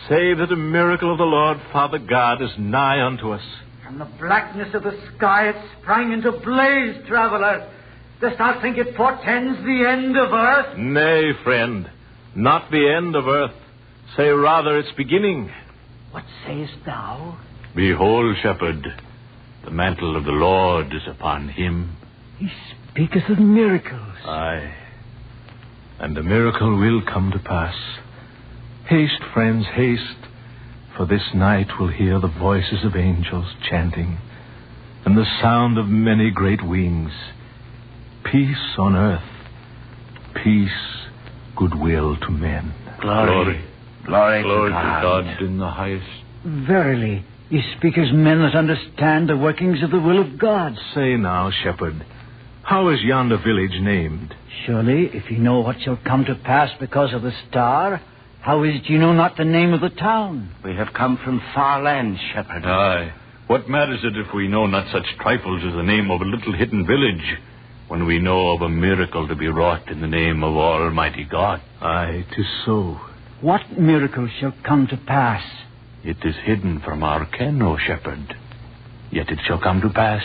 save that a miracle of the Lord Father God is nigh unto us. From the blackness of the sky it sprang into blaze, traveler. Dost thou think it portends the end of earth? Nay, friend, not the end of earth. Say rather its beginning. What sayest thou? Behold, shepherd, the mantle of the Lord is upon him. He speaketh of miracles. Aye, and the miracle will come to pass. Haste, friends, haste, for this night will hear the voices of angels chanting, and the sound of many great wings. Peace on earth, peace, goodwill to men. Glory to God in the highest. Verily, ye speak as men that understand the workings of the will of God. Say now, shepherd, how is yonder village named? Surely, if ye know what shall come to pass because of the star, how is it ye know not the name of the town? We have come from far lands, shepherd. Aye. What matters it if we know not such trifles as the name of a little hidden village, when we know of a miracle to be wrought in the name of Almighty God? Aye, 'tis so. What miracle shall come to pass? It is hidden from our ken, O shepherd. Yet it shall come to pass.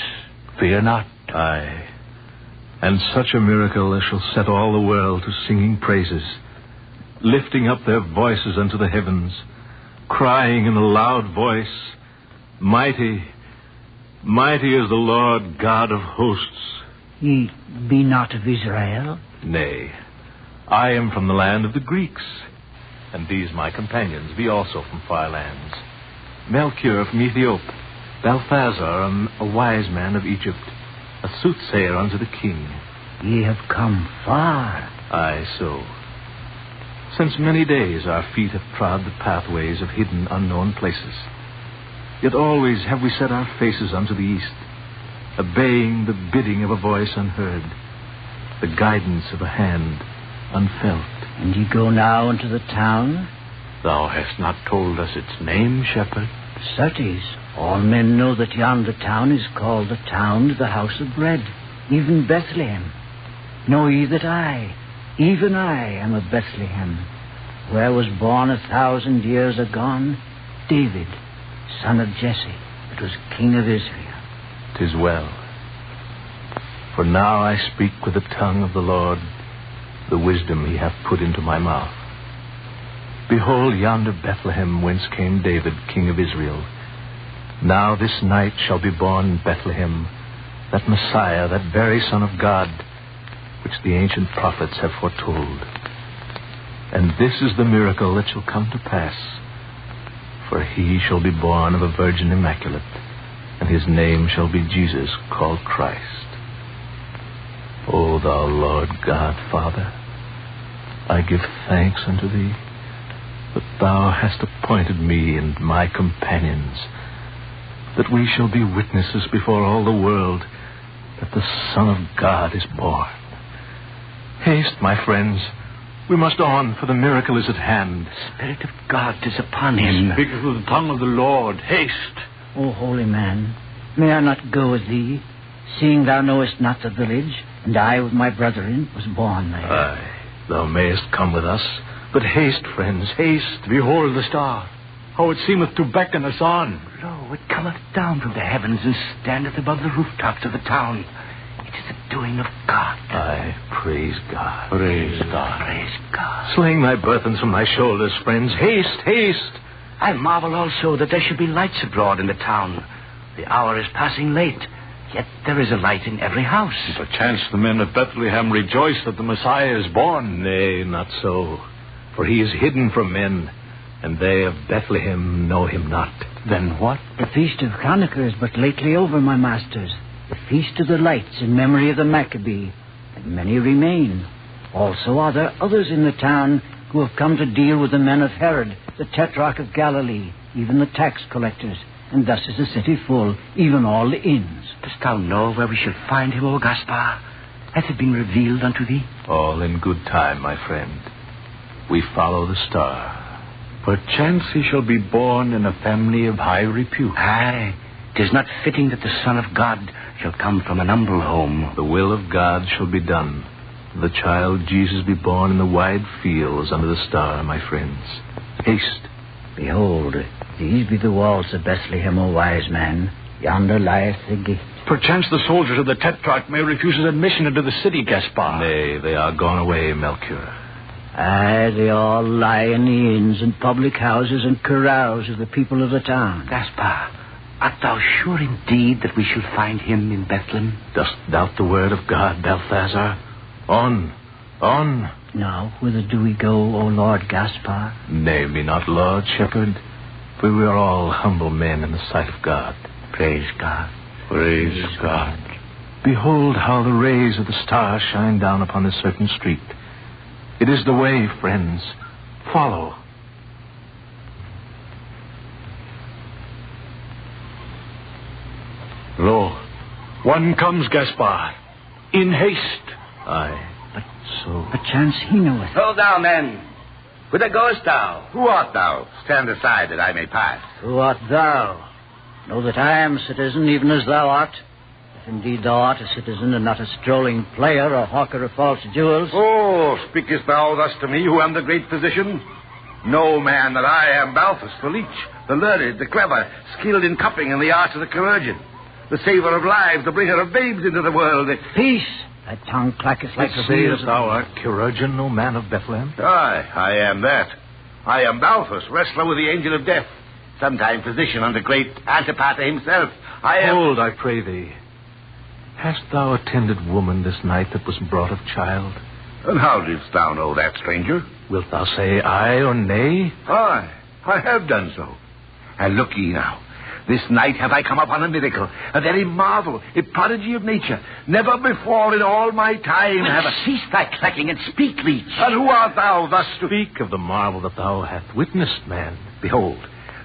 Fear not. Aye. And such a miracle as shall set all the world to singing praises, lifting up their voices unto the heavens, crying in a loud voice, Mighty, mighty is the Lord God of hosts. Ye be not of Israel? Nay, I am from the land of the Greeks, and these my companions be also from far lands. Melchior from Ethiopia, Balthazar, a wise man of Egypt, a soothsayer unto the king. Ye have come far. Aye, so. Since many days our feet have trod the pathways of hidden, unknown places. Yet always have we set our faces unto the east, obeying the bidding of a voice unheard, the guidance of a hand unfelt. And ye go now into the town? Thou hast not told us its name, shepherd. Certes, all men know that yonder town is called the town of the house of bread, even Bethlehem. Know ye that I, even I, am of Bethlehem, where was born 1,000 years agone David, son of Jesse, that was king of Israel. 'Tis well. For now I speak with the tongue of the Lord, the wisdom he hath put into my mouth. Behold yonder Bethlehem, whence came David, king of Israel. Now this night shall be born in Bethlehem that Messiah, that very Son of God, which the ancient prophets have foretold. And this is the miracle that shall come to pass. For he shall be born of a virgin immaculate, and his name shall be Jesus, called Christ. O thou Lord God, Father, I give thanks unto thee that thou hast appointed me and my companions, that we shall be witnesses before all the world that the Son of God is born. Haste, my friends. We must on, for the miracle is at hand. The Spirit of God is upon him. Speak with the tongue of the Lord. Haste. O holy man, may I not go with thee, seeing thou knowest not the village, and I with my brethren was born there? Aye, thou mayest come with us, but haste, friends, haste. Behold the star, how it seemeth to beckon us on. Lo, it cometh down from the heavens and standeth above the rooftops of the town. It is the doing of God. Aye, praise God. Praise God. Praise God. Sling thy burthens from thy shoulders, friends. Haste, haste. I marvel also that there should be lights abroad in the town. The hour is passing late, Yet there is a light in every house. Perchance the men of Bethlehem rejoice that the Messiah is born. Nay, not so. For he is hidden from men, and they of Bethlehem know him not. Then what? The feast of Hanukkah is but lately over, my masters. The feast of the lights in memory of the macabre. And many remain. Also are there others in the town who have come to deal with the men of Herod, the tetrarch of Galilee, even the tax collectors. And thus is the city full, even all the inns. Dost thou know where we shall find him, O Gaspar? Hath it been revealed unto thee? All in good time, my friend. We follow the star. Perchance he shall be born in a family of high repute. Aye, 'tis not fitting that the Son of God shall come from an humble home. The will of God shall be done. The child Jesus be born in the wide fields under the star, my friends. Haste. Behold, these be the walls of Bethlehem, O wise man. Yonder lieth the gate. Perchance the soldiers of the Tetrarch may refuse us admission into the city, Gaspar. Nay, they are gone away, Melchior. Aye, they all lie in the inns and public houses and carouse of the people of the town. Gaspar, art thou sure indeed that we shall find him in Bethlehem? Dost doubt the word of God, Balthazar? On, on. Now, whither do we go, O Lord Gaspar? Name me not Lord, Shepherd, for we are all humble men in the sight of God. Praise God. Praise God. Behold how the rays of the star shine down upon this certain street. It is the way, friends. Follow. Lo, one comes, Gaspar. In haste. Aye, but so... Perchance he knoweth. Hold thou, men. Whither goest thou? Who art thou? Stand aside that I may pass. Who art thou? Know that I am a citizen, even as thou art. If indeed thou art a citizen and not a strolling player or hawker of false jewels. Oh, speakest thou thus to me, who am the great physician? Know, man, that I am Balthus, the leech, the learned, the clever, skilled in cupping and the arts of the chirurgeon, the saver of lives, the bringer of babes into the world. Peace! Thy tongue clacketh like the wheels. Thou art chirurgeon, O man of Bethlehem? Aye, I am that. I am Balthus, wrestler with the angel of death, sometime physician unto great Antipater himself. I am... Hold, I pray thee. Hast thou attended woman this night that was brought of child? And how didst thou know that, stranger? Wilt thou say aye or nay? Aye, I have done so. And look ye now. This night have I come upon a miracle, a very marvel, a prodigy of nature. Never before in all my time have I... Cease thy clacking and speak, leech. And who art thou thus to... Speak of the marvel that thou hast witnessed, man. Behold,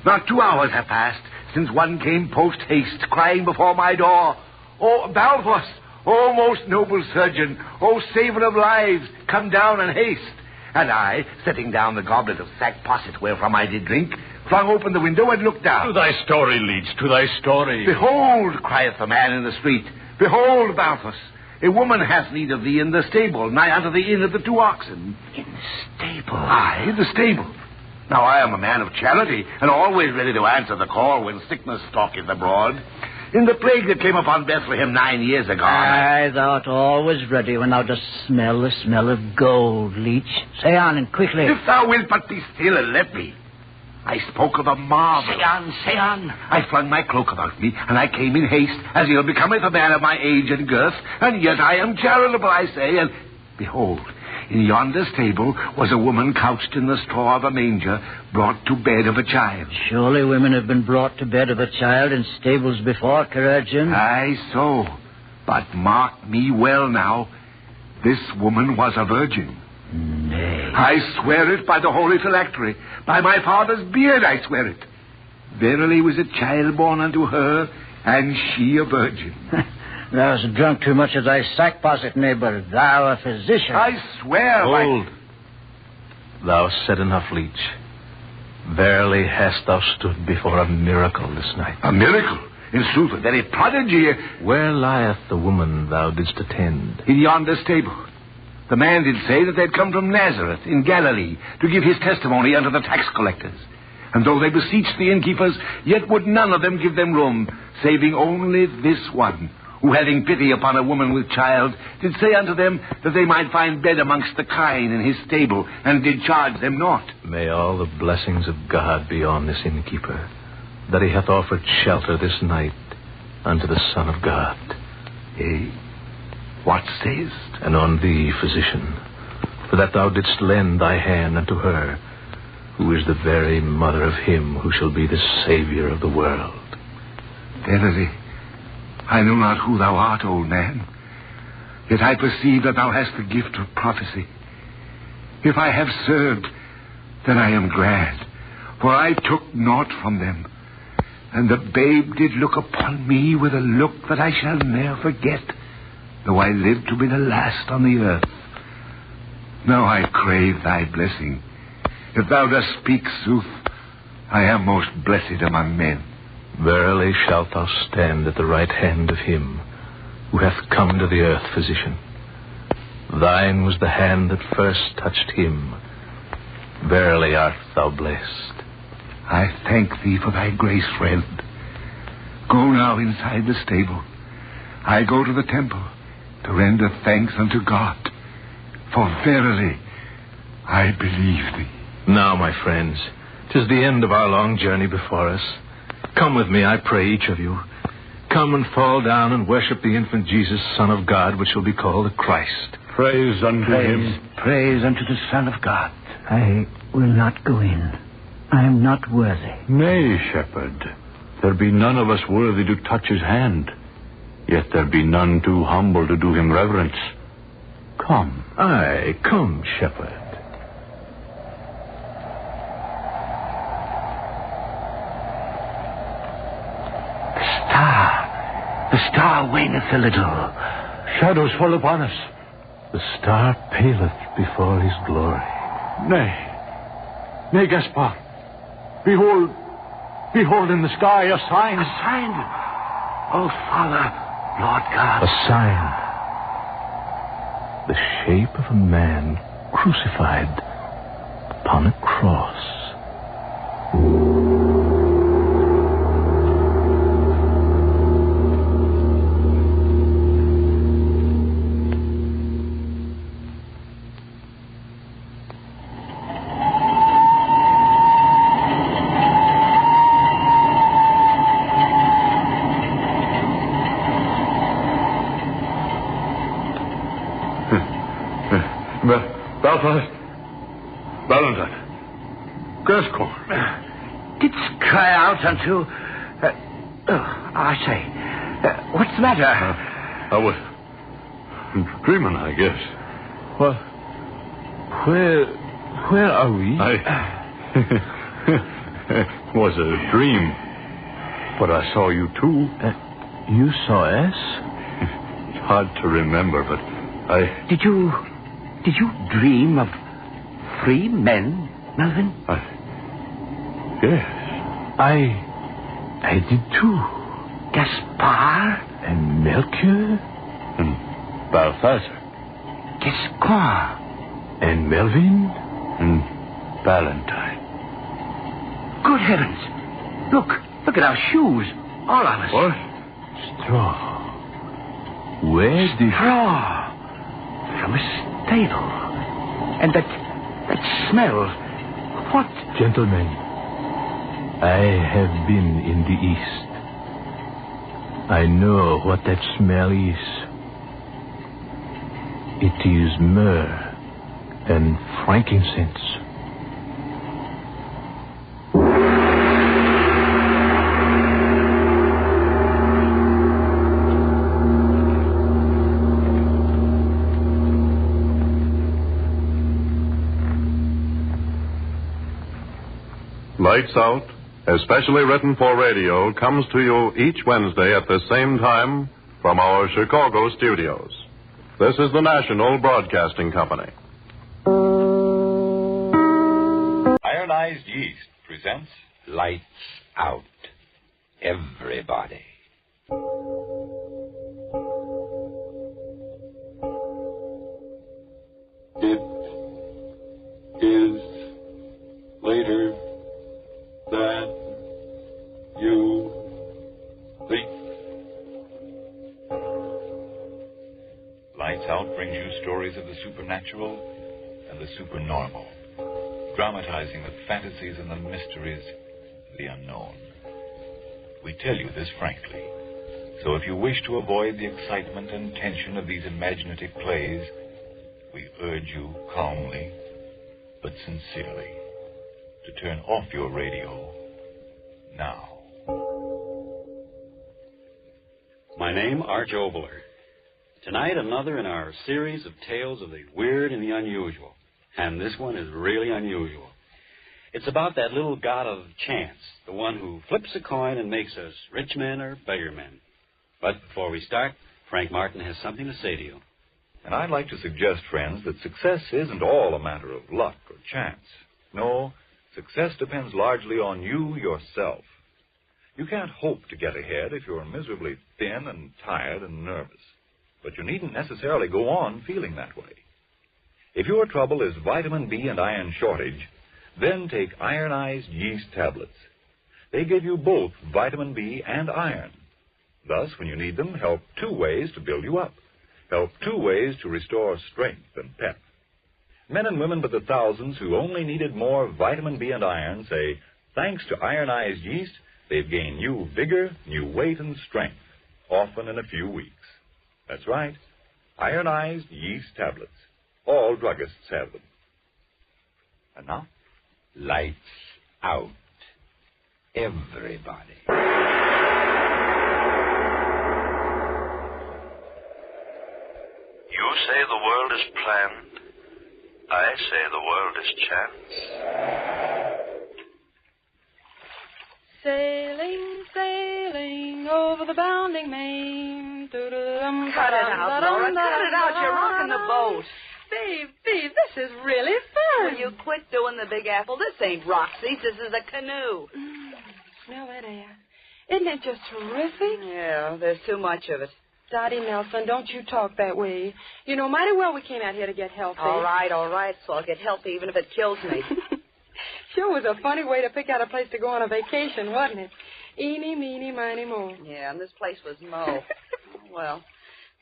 not 2 hours have passed since one came post-haste, crying before my door, O Balthus, O most noble surgeon, O saver of lives, come down and haste. And I, setting down the goblet of sack posset wherefrom I did drink, flung open the window and looked down. To thy story, leech, to thy story. Behold, crieth the man in the street, behold, Balthus, a woman hath need of thee in the stable, nigh unto the inn of the 2 oxen. In the stable? Aye, in the stable. Now I am a man of charity, and always ready to answer the call when sickness stalketh abroad. In the plague that came upon Bethlehem 9 years ago... Aye, thou art always ready when thou dost smell the smell of gold, leech. Say on, and quickly. If thou wilt but be still and let me. I spoke of a marvel. Say on, say on. I flung my cloak about me, and I came in haste, as ill becometh a man of my age and girth, and yet I am charitable, I say, and behold, in yonder stable was a woman couched in the straw of a manger, brought to bed of a child. Surely women have been brought to bed of a child in stables before, chirurgeon. Aye, so. But mark me well now. This woman was a virgin. Nay. I swear it by the holy phylactery. By my father's beard I swear it. Verily was a child born unto her, and she a virgin. Thou hast drunk too much of thy sack posset, neighbor. Thou a physician. I swear Hold. Thou said enough, leech. Verily hast thou stood before a miracle this night. A miracle? In sooth, a very prodigy. Where lieth the woman thou didst attend? In yonder stable. The man did say that they'd come from Nazareth in Galilee to give his testimony unto the tax collectors. And though they beseeched the innkeepers, yet would none of them give them room, saving only this one, who, having pity upon a woman with child, did say unto them that they might find bed amongst the kine in his stable, and did charge them naught. May all the blessings of God be on this innkeeper, that he hath offered shelter this night, unto the Son of God. Yea, what sayest? And on thee, physician, for that thou didst lend thy hand unto her, who is the very mother of him who shall be the Savior of the world. Verily, I know not who thou art, old man, yet I perceive that thou hast the gift of prophecy. If I have served, then I am glad, for I took naught from them. And the babe did look upon me with a look that I shall ne'er forget, though I live to be the last on the earth. Now I crave thy blessing. If thou dost speak sooth, I am most blessed among men. Verily shalt thou stand at the right hand of him who hath come to the earth, physician. Thine was the hand that first touched him. Verily art thou blessed. I thank thee for thy grace, friend. Go now inside the stable. I go to the temple to render thanks unto God. For verily, I believe thee. Now, my friends, 'tis the end of our long journey before us. Come with me, I pray, each of you. Come and fall down and worship the infant Jesus, Son of God, which shall be called the Christ. Praise unto him. Praise unto the Son of God. I will not go in. I am not worthy. Nay, shepherd, there be none of us worthy to touch his hand, yet there be none too humble to do him reverence. Come. Aye, come, shepherd. The star waneth a little. Shadows fall upon us. The star paleth before his glory. Nay, Gaspar. Behold in the sky a sign. A sign? Oh, Father, Lord God. A sign. The shape of a man crucified upon a cross. Valentine. Gascoigne. Didst cry out unto... I say, what's the matter? I was dreaming, I guess. What? Where are we? It was a dream, but I saw you too. You saw us? It's hard to remember, but I... Did you dream of 3 men, Melvin? Yes. I did too. Gaspar? And Melchior? And Balthazar? Gascoigne? And Melvin? And Valentine. Good heavens! Look at our shoes, all of us. What? Straw. Where did... Straw! From a stable. And that smell. What? Gentlemen, I have been in the East. I know what that smell is. It is myrrh and frankincense. Lights Out, especially written for radio, comes to you each Wednesday at the same time from our Chicago studios. This is the National Broadcasting Company. Ironized Yeast presents Lights Out. Everybody. It is later than you think. Lights Out brings you stories of the supernatural and the supernormal, dramatizing the fantasies and the mysteries of the unknown. We tell you this frankly. So if you wish to avoid the excitement and tension of these imaginative plays, we urge you calmly but sincerely to turn off your radio now. My name, Arch Obler. Tonight, another in our series of tales of the weird and the unusual. And this one is really unusual. It's about that little god of chance, the one who flips a coin and makes us rich men or beggar men. But before we start, Frank Martin has something to say to you. And I'd like to suggest, friends, that success isn't all a matter of luck or chance. No, success depends largely on you yourself. You can't hope to get ahead if you're miserably thin and tired and nervous. But you needn't necessarily go on feeling that way. If your trouble is vitamin B and iron shortage, then take ironized yeast tablets. They give you both vitamin B and iron. Thus, when you need them, help 2 ways to build you up. Help 2 ways to restore strength and pep. Men and women by the thousands who only needed more vitamin B and iron say, thanks to ironized yeast, they've gained new vigor, new weight, and strength, often in a few weeks. That's right, ironized yeast tablets. All druggists have them. And now, lights out. Everybody. You say the world is planned. I say the world is chance. Sailing, sailing over the bounding main. Cut it out, Laura. Cut it out. You're rocking the boat. Babe, this is really fun. Will you quit doing the Big Apple? This ain't rock seats. This is a canoe. Smell that air. Isn't it just terrific? Yeah, there's too much of it. Dottie Nelson, don't you talk that way. You know mighty well we came out here to get healthy. All right. So I'll get healthy even if it kills me. Sure was a funny way to pick out a place to go on a vacation, wasn't it? Eeny, meeny, miny, mo. Yeah, and this place was mo. Well,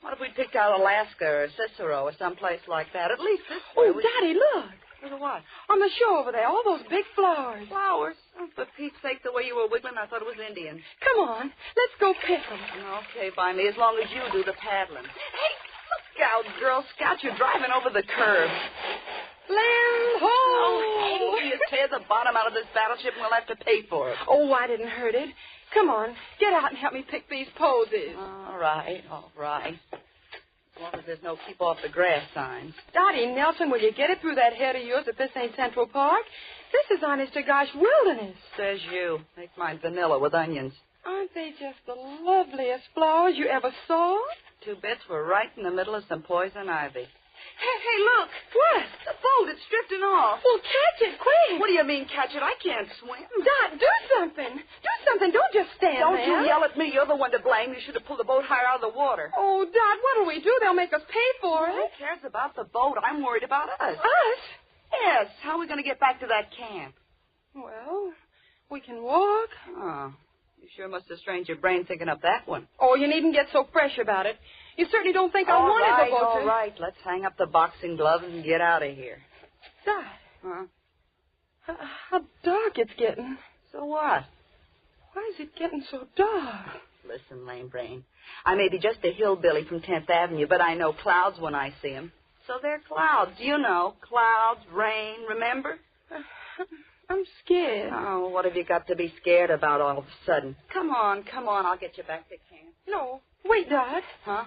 what if we picked out Alaska or Cicero or someplace like that? At least this way. Oh, Daddy, look. Look at what? On the shore over there, all those big flowers. Flowers? Oh, for Pete's sake, the way you were wiggling, I thought it was Indian. Come on, let's go pick them. Okay, by me, as long as you do the paddling. Hey, look out, Girl Scout. You're driving over the curb. Land ho! Oh, hey, you tear the bottom out of this battleship and we'll have to pay for it. Oh, I didn't hurt it. Come on, get out and help me pick these posies. All right. As long as there's no keep off the grass signs. Dottie Nelson, will you get it through that head of yours if this ain't Central Park? This is honest to gosh wilderness. Says you. Make mine vanilla with onions. Aren't they just the loveliest flowers you ever saw? 2 bits were right in the middle of some poison ivy. Hey, look. What? The boat, it's drifting off. Well, catch it, quick. What do you mean, catch it? I can't swim. Dot, do something. Do something. Don't just stand Don't there. you yell at me. You're the one to blame. You should have pulled the boat higher out of the water. Oh, Dot, what'll we do? They'll make us pay for it. Who cares about the boat? I'm worried about us. Us? Yes. How are we going to get back to that camp? Well, we can walk. Oh, you sure must have strained your brain thinking up that one. Oh, you needn't get so fresh about it. You certainly don't think I wanted the boat to... All right. Let's hang up the boxing gloves and get out of here. Dot. Huh? How dark it's getting. So what? Why is it getting so dark? Listen, lame brain. I may be just a hillbilly from 10th Avenue, but I know clouds when I see them. So they're clouds. You know, clouds, rain, remember? I'm scared. Oh, what have you got to be scared about all of a sudden? Come on. I'll get you back to camp. No. Wait, Dot. Huh?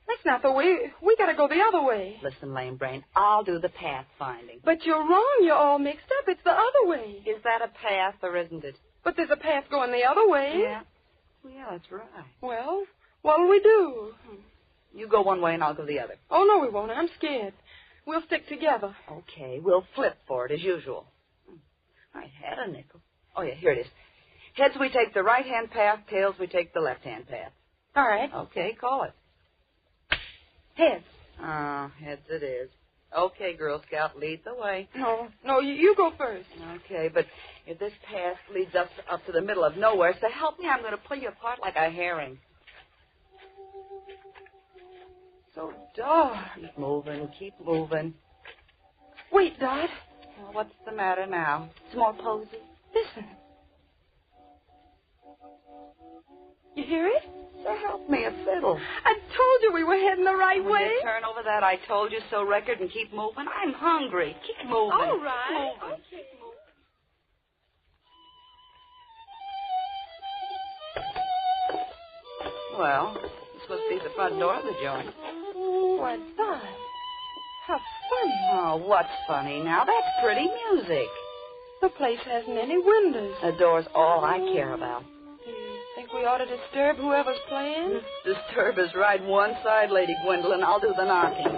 That's not the way. We gotta go the other way. Listen, lame brain, I'll do the path finding. But you're wrong. You're all mixed up. It's the other way. Is that a path or isn't it? But there's a path going the other way. Yeah. Well, yeah, that's right. Well, what'll we do? You go one way and I'll go the other. Oh, no, we won't. I'm scared. We'll stick together. Okay, we'll flip for it as usual. I had a nickel. Oh, yeah, here it is. Heads, we take the right-hand path. Tails, we take the left-hand path. All right. Okay, call it. Heads. Heads it is. Okay, Girl Scout, lead the way. No, you go first. Okay, but if this path leads up to the middle of nowhere, so help me, I'm going to pull you apart like a herring. So dark. Keep moving. Wait, Dot. Well, what's the matter now? It's more posy. Listen. You hear it? So help me. trouble? I told you we were heading the right Will way. you turn over that I told you so record and keep moving? I'm hungry. Keep moving. All right. Keep moving. Okay. Well, this must be the front door of the joint. Why, Dot, how funny. Oh, what's funny now? That's pretty music. The place hasn't any windows. The door's all I care about. Do you think we ought to disturb whoever's playing? Disturb is right one side, Lady Gwendolyn. I'll do the knocking.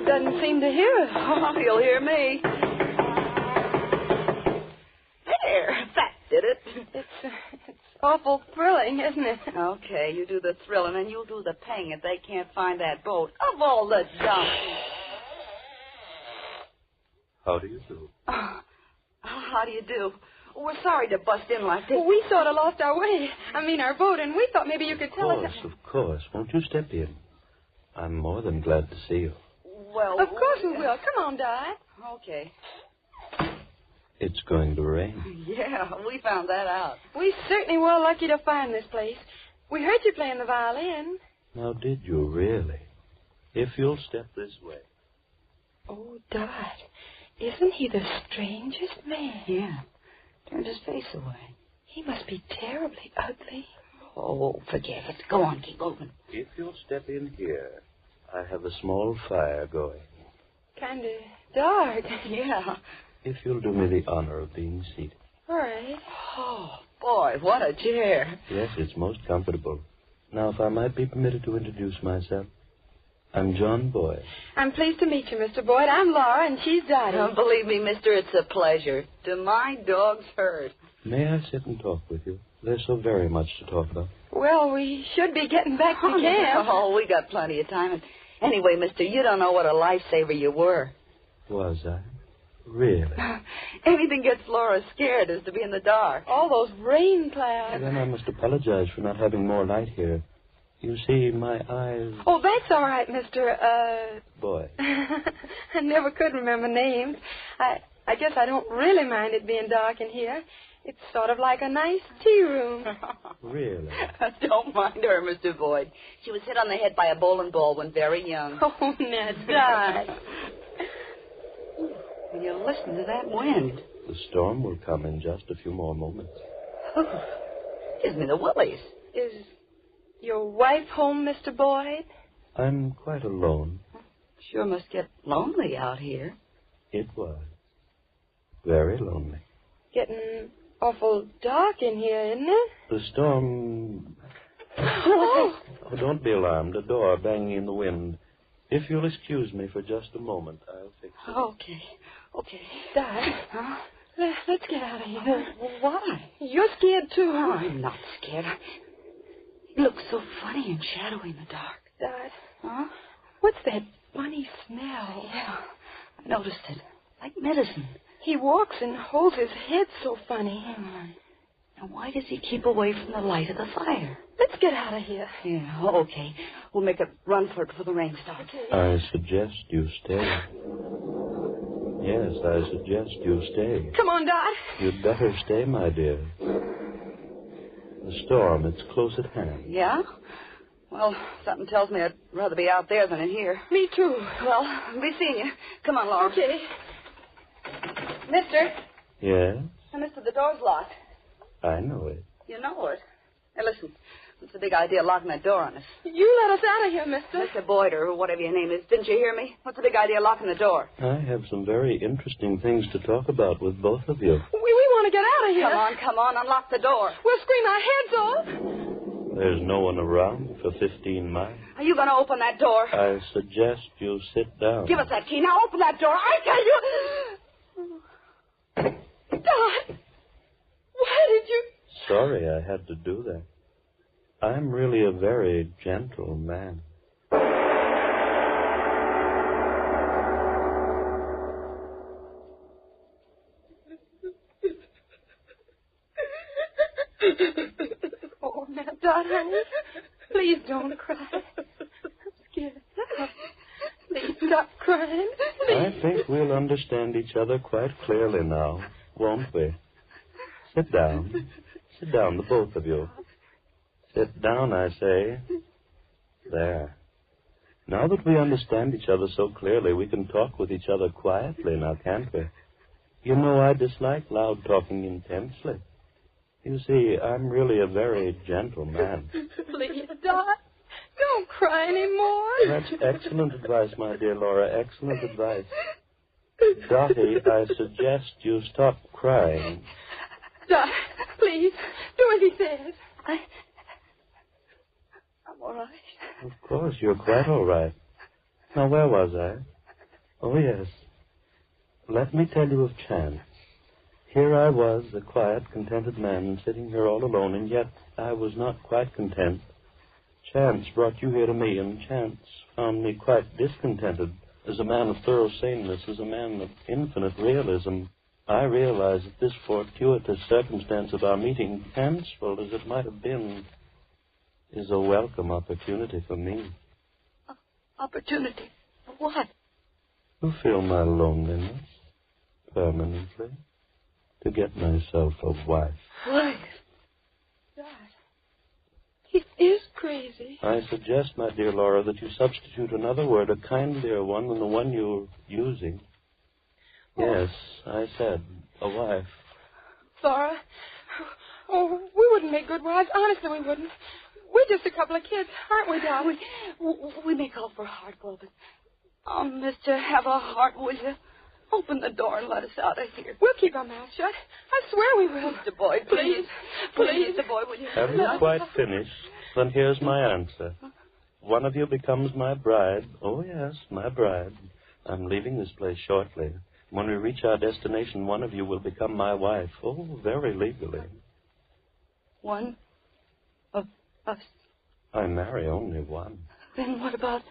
Doesn't seem to hear us. Oh, he'll hear me. There, that did it. It's awful thrilling, isn't it? Okay, you do the thrilling and you'll do the paying if they can't find that boat. Of all the donkeys. How do you do? How do you do? We're sorry to bust in like this. Well, we sort of lost our way. Our boat, and we thought maybe you could tell us. Of course. Won't you step in? I'm more than glad to see you. Well, of course we will. Come on, Dot. Okay. It's going to rain. Yeah, we found that out. We certainly were lucky to find this place. We heard you playing the violin. Now, did you really? If you'll step this way. Oh, Dot, isn't he the strangest man? Yeah. Turned his face away. He must be terribly ugly. Oh, forget it. Go on, keep moving. If you'll step in here, I have a small fire going. Kind of dark. Yeah. If you'll do me the honor of being seated. All right. Oh, boy, what a chair. Yes, it's most comfortable. Now, if I might be permitted to introduce myself. I'm John Boyd. I'm pleased to meet you, Mr. Boyd. I'm Laura, and she's Dottie. Oh, believe me, mister, it's a pleasure. To my dog's hurt. May I sit and talk with you? There's so very much to talk about. Well, we should be getting back to camp. Oh, we got plenty of time. And anyway, mister, you don't know what a lifesaver you were. Was I? Really? Anything gets Laura scared is to be in the dark. All those rain clouds. Then I must apologize for not having more light here. You see, my eyes... Oh, that's all right, Mr. Boy. I never could remember names. I guess I don't really mind it being dark in here. It's sort of like a nice tea room. Really? Don't mind her, Mr. Boyd. She was hit on the head by a bowling ball when very young. Oh, Ned, Dot. You listen to that wind. The storm will come in just a few more moments. Oh, gives me the willies. Is your wife home, Mr. Boyd? I'm quite alone. Sure must get lonely out here. It was. Very lonely. Getting awful dark in here, isn't it? The storm... Oh, don't be alarmed. A door banging in the wind. If you'll excuse me for just a moment, I'll fix it. Okay. Dad, huh? Let's get out of here. Why? You're scared, too, Oh, huh? I'm not scared. It looks so funny and shadowy in the dark. Dad, huh? What's that funny smell? Yeah, I noticed it. Like medicine. He walks and holds his head so funny. Now, why does he keep away from the light of the fire? Let's get out of here. Yeah, okay. We'll make a run for it before the rain starts. Okay. I suggest you stay. Yes, I suggest you stay. Come on, Dot. You'd better stay, my dear. The storm, it's close at hand. Yeah? Well, something tells me I'd rather be out there than in here. Me too. Well, I'll be seeing you. Come on, Laura. Okay. Mister. Yes? Mister, the door's locked. I know it. You know it. Hey, listen. What's the big idea of locking that door on us? You let us out of here, mister. Mr. Boyd, or whatever your name is. Didn't you hear me? What's the big idea of locking the door? I have some very interesting things to talk about with both of you. We want to get out of here. Come on, unlock the door. We'll scream our heads off. There's no one around for 15 miles. Are you going to open that door? I suggest you sit down. Give us that key. Now open that door. I tell you. Dot, why did you... Sorry I had to do that. I'm really a very gentle man. Oh, now, Dot, honey, please don't cry. I'm scared. Please stop crying. Please. I think we'll understand each other quite clearly now, won't we? Sit down. Sit down, the both of you. Sit down, I say. There. Now that we understand each other so clearly, we can talk with each other quietly now, can't we? You know I dislike loud talking intensely. You see, I'm really a very gentle man. Please, Dot, don't cry anymore. That's excellent advice, my dear Laura, excellent advice. Dottie, I suggest you stop crying. Dot, please, do as he says. I'm all right. Of course, you're quite all right. Now, where was I? Oh, yes. Let me tell you of Chance. Here I was, a quiet, contented man, sitting here all alone, and yet I was not quite content. Chance brought you here to me, and Chance found me quite discontented. As a man of thorough saneness, as a man of infinite realism, I realize that this fortuitous circumstance of our meeting, fanciful as it might have been, is a welcome opportunity for me. Opportunity? For what? To fill my loneliness permanently. To get myself a wife. Wife? Dot, he is crazy. I suggest, my dear Laura, that you substitute another word, a kindlier one than the one you're using. Yes, I said, a wife. Laura, oh, we wouldn't make good wives. Honestly, we wouldn't. We're just a couple of kids, aren't we, Dot? We may call for a heart, Glow, but... Oh, mister, have a heart, will you? Open the door and let us out of here. We'll keep our mouths shut. I swear we will. Mr. Boyd, please. Please, Mr. Boyd, will you? Haven't you quite finished? Then here's my answer. One of you becomes my bride. Oh, yes, my bride. I'm leaving this place shortly. When we reach our destination, one of you will become my wife. Oh, very legally. One of us? I marry only one. Then what about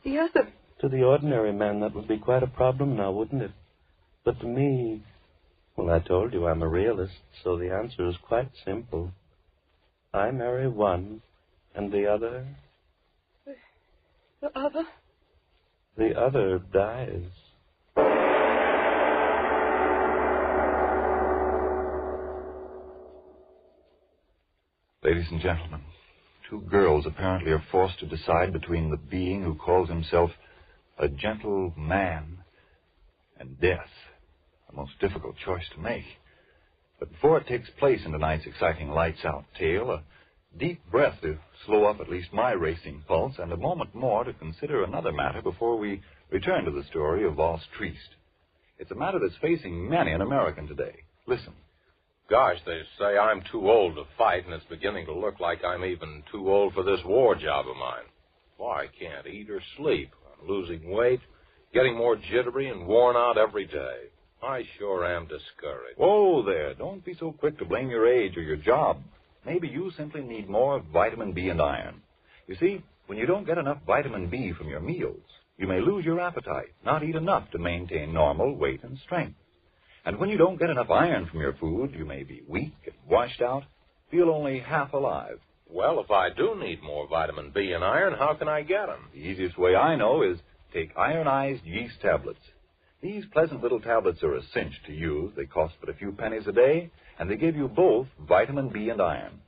the other? To the ordinary man, that would be quite a problem now, wouldn't it? But to me, well, I told you I'm a realist, so the answer is quite simple. I marry one, and the other... The other? The other dies. Ladies and gentlemen, two girls apparently are forced to decide between the being who calls himself a gentle man and death. A most difficult choice to make. But before it takes place in tonight's exciting lights-out tale, a deep breath to slow up at least my racing pulse, and a moment more to consider another matter before we return to the story of Voss Triest. It's a matter that's facing many an American today. Listen. Gosh, they say I'm too old to fight, and it's beginning to look like I'm even too old for this war job of mine. Why, I can't eat or sleep. I'm losing weight, getting more jittery and worn out every day. I sure am discouraged. Whoa there. Don't be so quick to blame your age or your job. Maybe you simply need more vitamin B and iron. You see, when you don't get enough vitamin B from your meals, you may lose your appetite, not eat enough to maintain normal weight and strength. And when you don't get enough iron from your food, you may be weak and washed out, feel only half alive. Well, if I do need more vitamin B and iron, how can I get them? The easiest way I know is take ironized yeast tablets. These pleasant little tablets are a cinch to use. They cost but a few pennies a day, and they give you both vitamin B and iron.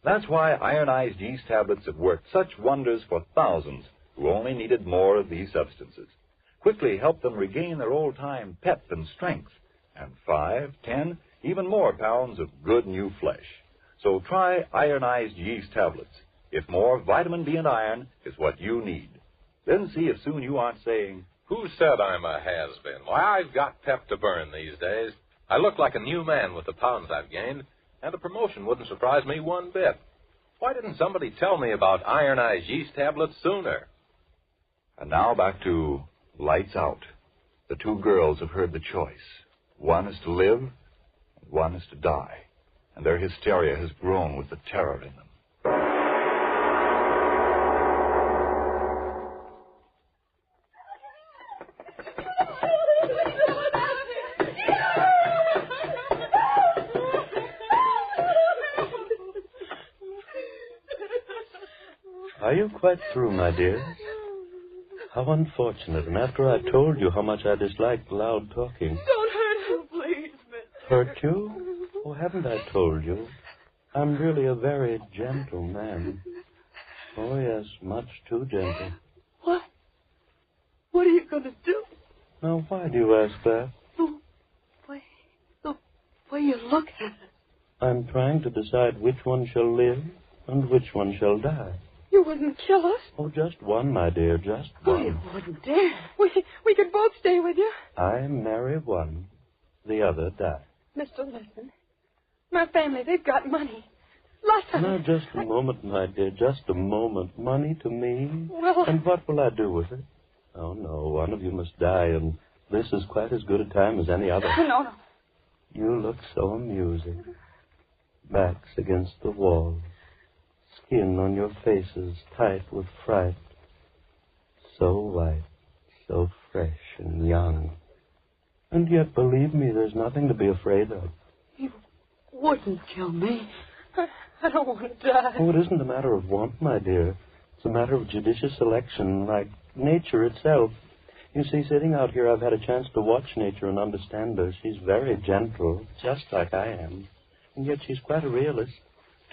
That's why ironized yeast tablets have worked such wonders for thousands who only needed more of these substances. Quickly help them regain their old-time pep and strength, and 5, 10, even more pounds of good new flesh. So try ironized yeast tablets. If more vitamin B and iron is what you need. Then see if soon you aren't saying, "Who said I'm a has-been? Why, I've got pep to burn these days. I look like a new man with the pounds I've gained, and a promotion wouldn't surprise me one bit. Why didn't somebody tell me about ironized yeast tablets sooner?" And now back to Lights Out. The two girls have heard the choice. One is to live, and one is to die. And their hysteria has grown with the terror in them. Are you quite through, my dear? How unfortunate. And after I told you how much I disliked loud talking. Don't hurt her, please, miss. Hurt you? Oh, haven't I told you? I'm really a very gentle man. Oh, yes, much too gentle. What? What are you going to do? Now, why do you ask that? The way you look at it. I'm trying to decide which one shall live and which one shall die. You wouldn't kill us? Oh, just one, my dear, just Oh, one. you wouldn't dare. We could both stay with you. I marry one, the other die. Mr. Listen, my family, they've got money. Lots of Now, it. just a moment, my dear, just a moment. Money to me? Well... And what will I do with it? Oh, no, one of you must die, and this is quite as good a time as any other. No. You look so amusing. Backs against the wall. Skin on your faces tight with fright. So white, so fresh and young. And yet, believe me, there's nothing to be afraid of. You wouldn't kill me. I don't want to die. Oh, it isn't a matter of want, my dear. It's a matter of judicious selection, like nature itself. You see, sitting out here, I've had a chance to watch nature and understand her. She's very gentle, just like I am. And yet she's quite a realist.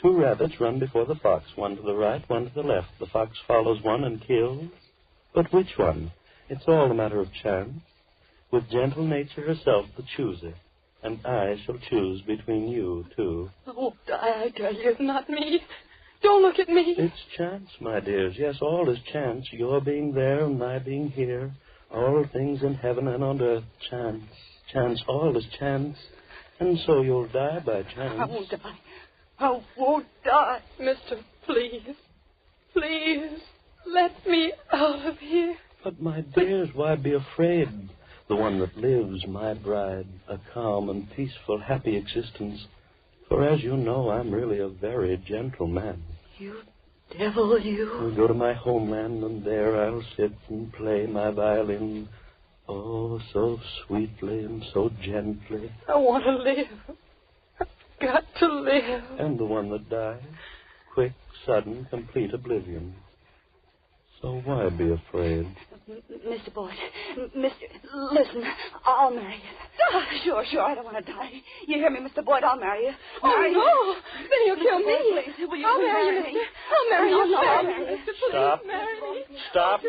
2 rabbits run before the fox, one to the right, one to the left. The fox follows one and kills. But which one? It's all a matter of chance. With gentle nature herself the chooser. And I shall choose between you two. Oh, I tell you, not me. Don't look at me. It's chance, my dears. Yes, all is chance. Your being there and my being here. All things in heaven and on earth. Chance. Chance. All is chance. And so you'll die by chance. I won't die. I won't die. Mister, please. Please. Let me out of here. But, my dears, why be afraid? The one that lives, my bride, a calm and peaceful, happy existence. For as you know, I'm really a very gentle man. You devil, you. I'll go to my homeland, and there I'll sit and play my violin. Oh, so sweetly and so gently. I want to live. I've got to live. And the one that dies, quick, sudden, complete oblivion. So why be afraid? Mr. Boyd, listen, I'll marry you. Sure, I don't want to die. You hear me, Mr. Boyd? I'll marry you. Oh, no. Then you'll kill me. Please, will you I'll marry you, mister. I'll marry you. I'll marry you. Stop. Marry me. Stop.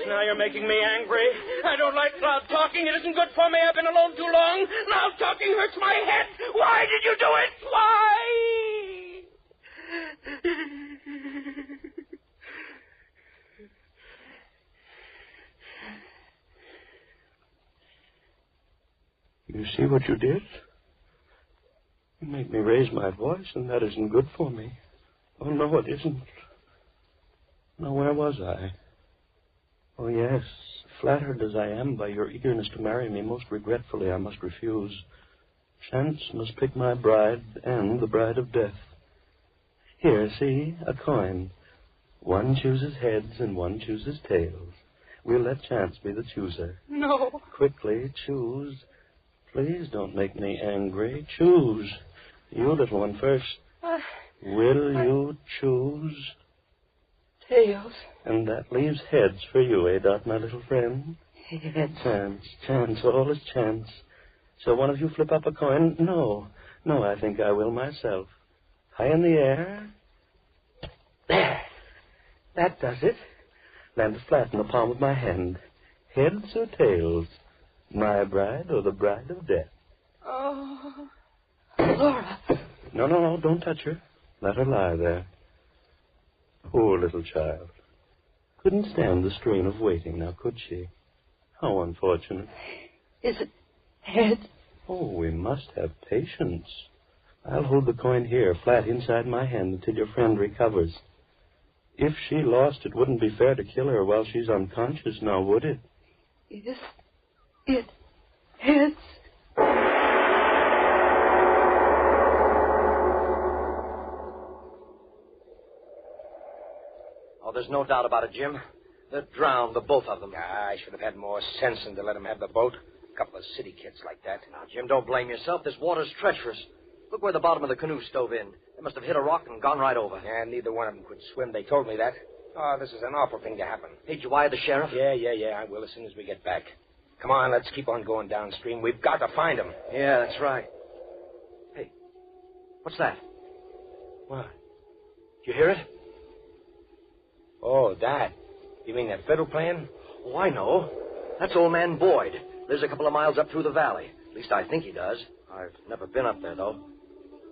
Now you're making me angry. I don't like loud talking. It isn't good for me. I've been alone too long. Loud talking hurts my head. Why did you do it? Why? You see what you did? You made me raise my voice, and that isn't good for me. Oh, no, it isn't. Now, where was I? Oh, yes. Flattered as I am by your eagerness to marry me, most regretfully I must refuse. Chance must pick my bride and the bride of death. Here, see, a coin. One chooses heads and one chooses tails. We'll let chance be the chooser. No. Quickly, choose. Please don't make me angry. Choose. You, little one, first. Will you choose? Tails. And that leaves heads for you, eh, Dot, my little friend? Heads. Chance, all is chance. Shall one of you flip up a coin? No, I think I will myself. High in the air. There. That does it. Land flat in the palm of my hand. Heads or tails? My bride or the bride of death? Oh, Laura. No, don't touch her. Let her lie there. Poor little child. Couldn't stand the strain of waiting, now could she? How unfortunate. Is it heads? Oh, we must have patience. I'll hold the coin here, flat inside my hand, until your friend recovers. If she lost, it wouldn't be fair to kill her while she's unconscious now, would it? Is it heads? Oh, there's no doubt about it, Jim. They're drowned, the both of them. I should have had more sense than to let them have the boat. A couple of city kids like that. Now, Jim, don't blame yourself. This water's treacherous. Look where the bottom of the canoe stove in. They must have hit a rock and gone right over. Yeah, neither one of them could swim. They told me that. Oh, this is an awful thing to happen. Hey, did you wire the sheriff? Yeah, I will as soon as we get back. Come on, let's keep on going downstream. We've got to find them. Yeah, that's right. Hey, what's that? What? Did you hear it? Oh, that. You mean that fiddle playing? Oh, I know. That's old man Boyd. Lives a couple of miles up through the valley. At least I think he does. I've never been up there, though.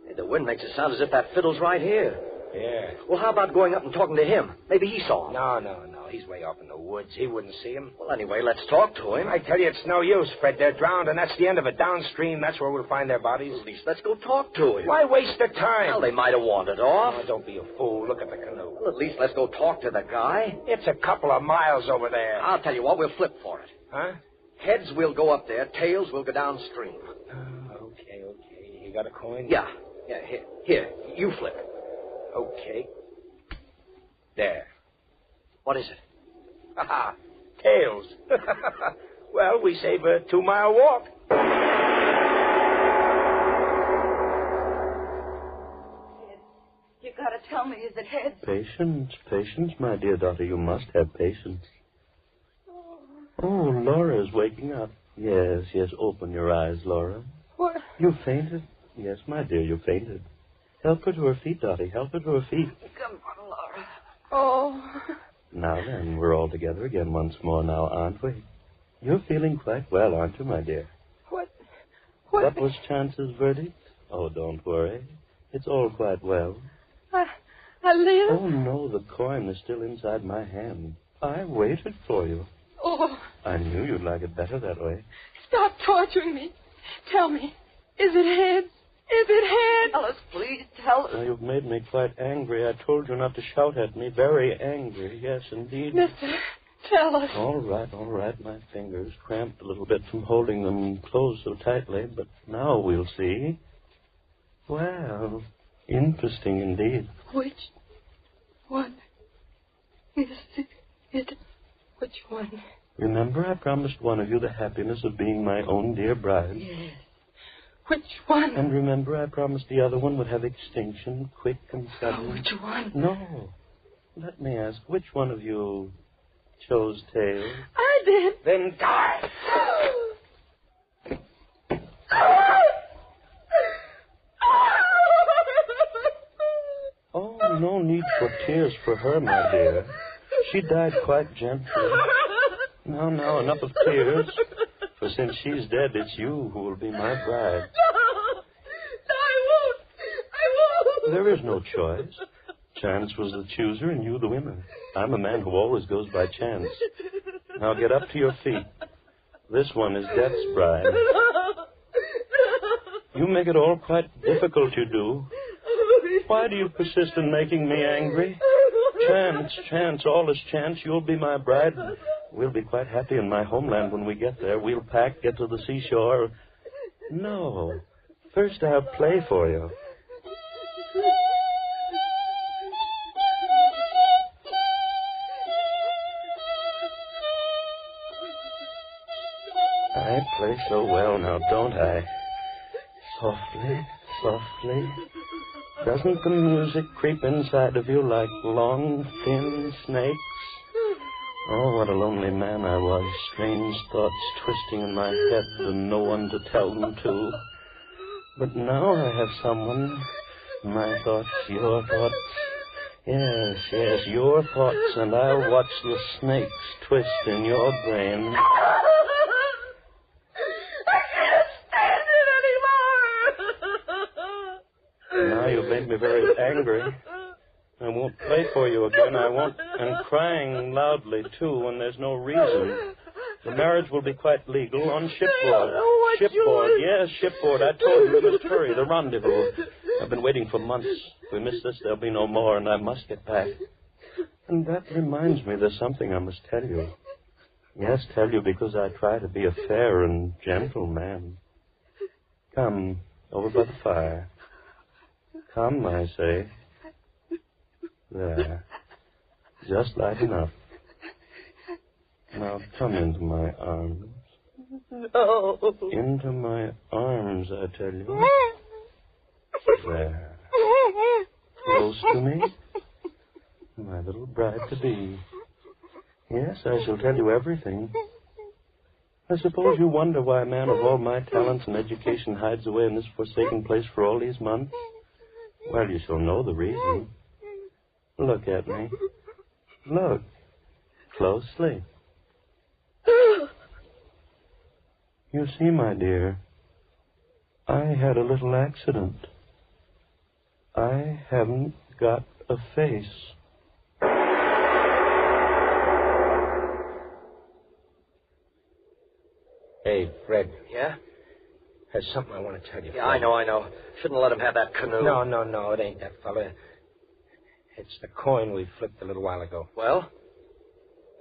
Hey, the wind makes it sound as if that fiddle's right here. Yeah. Well, how about going up and talking to him? Maybe he saw him. No. He's way off in the woods. He wouldn't see him. Well, anyway, let's talk to him. I tell you, it's no use, Fred. They're drowned, and that's the end of it. Downstream, that's where we'll find their bodies. At least let's go talk to him. Why waste the time? Well, they might have wandered off. Oh, don't be a fool. Look at the canoe. Well, at least let's go talk to the guy. It's a couple of miles over there. I'll tell you what, we'll flip for it. Huh? Heads, we'll go up there. Tails, we'll go downstream. Okay. You got a coin? Yeah, here, you flip. Okay. There. What is it? Ha! Tails. Well, we save a 2-mile walk. You gotta tell me, is it heads? Patience, my dear daughter. You must have patience. Oh, Laura's waking up. Yes, open your eyes, Laura. What? You fainted? Yes, my dear, you fainted. Help her to her feet, Dottie. Help her to her feet. Come on, Laura. Oh. Now then, we're all together again once more now, aren't we? You're feeling quite well, aren't you, my dear? What? What was Chance's verdict? Oh, don't worry. It's all quite well. I live? Oh, no, the coin is still inside my hand. I waited for you. Oh. I knew you'd like it better that way. Stop torturing me. Tell me, is it heads? Is it heads? Tell us, please, tell us. Oh, you've made me quite angry. I told you not to shout at me. Very angry. Yes, indeed. Mister, tell us. All right. My fingers cramped a little bit from holding them closed so tightly, but now we'll see. Well, interesting indeed. Which one is it? Which one? Remember, I promised one of you the happiness of being my own dear bride. Yes. Which one? And remember, I promised the other one would have extinction, quick and sudden. Oh, which one? No. Let me ask, which one of you chose tails? I did. Then die. Oh, no need for tears for her, my dear. She died quite gently. Now, enough of tears. For since she's dead, it's you who will be my bride. No, I won't. There is no choice. Chance was the chooser and you the winner. I'm a man who always goes by chance. Now get up to your feet. This one is Death's bride. You make it all quite difficult, you do. Why do you persist in making me angry? Chance, all is chance. You'll be my bride. We'll be quite happy in my homeland when we get there. We'll pack, get to the seashore. No. First I'll play for you. I play so well now, don't I? Softly. Doesn't the music creep inside of you like long, thin snakes? Oh, what a lonely man I was. Strange thoughts twisting in my head and no one to tell them to. But now I have someone. My thoughts, your thoughts. Yes, your thoughts, and I'll watch the snakes twist in your brain. Now you've made me very angry. I won't play for you again. I won't. And crying loudly, too, when there's no reason. The marriage will be quite legal on shipboard. Shipboard, yes, shipboard. I told you we must hurry. The rendezvous. I've been waiting for months. If we miss this, there'll be no more, and I must get back. And that reminds me there's something I must tell you. Yes, tell you because I try to be a fair and gentle man. Come, over by the fire. Come, I say. There. Just light enough. Now come into my arms. No. Into my arms, I tell you. There. Close to me. My little bride-to-be. Yes, I shall tell you everything. I suppose you wonder why a man of all my talents and education hides away in this forsaken place for all these months. Well, you shall know the reason. Look at me. Look. Closely. You see, my dear, I had a little accident. I haven't got a face. Hey, Fred. Yeah? There's something I want to tell you. Yeah, Fred. I know. Shouldn't let him have that canoe. No, it ain't that fella. It's the coin we flipped a little while ago. Well?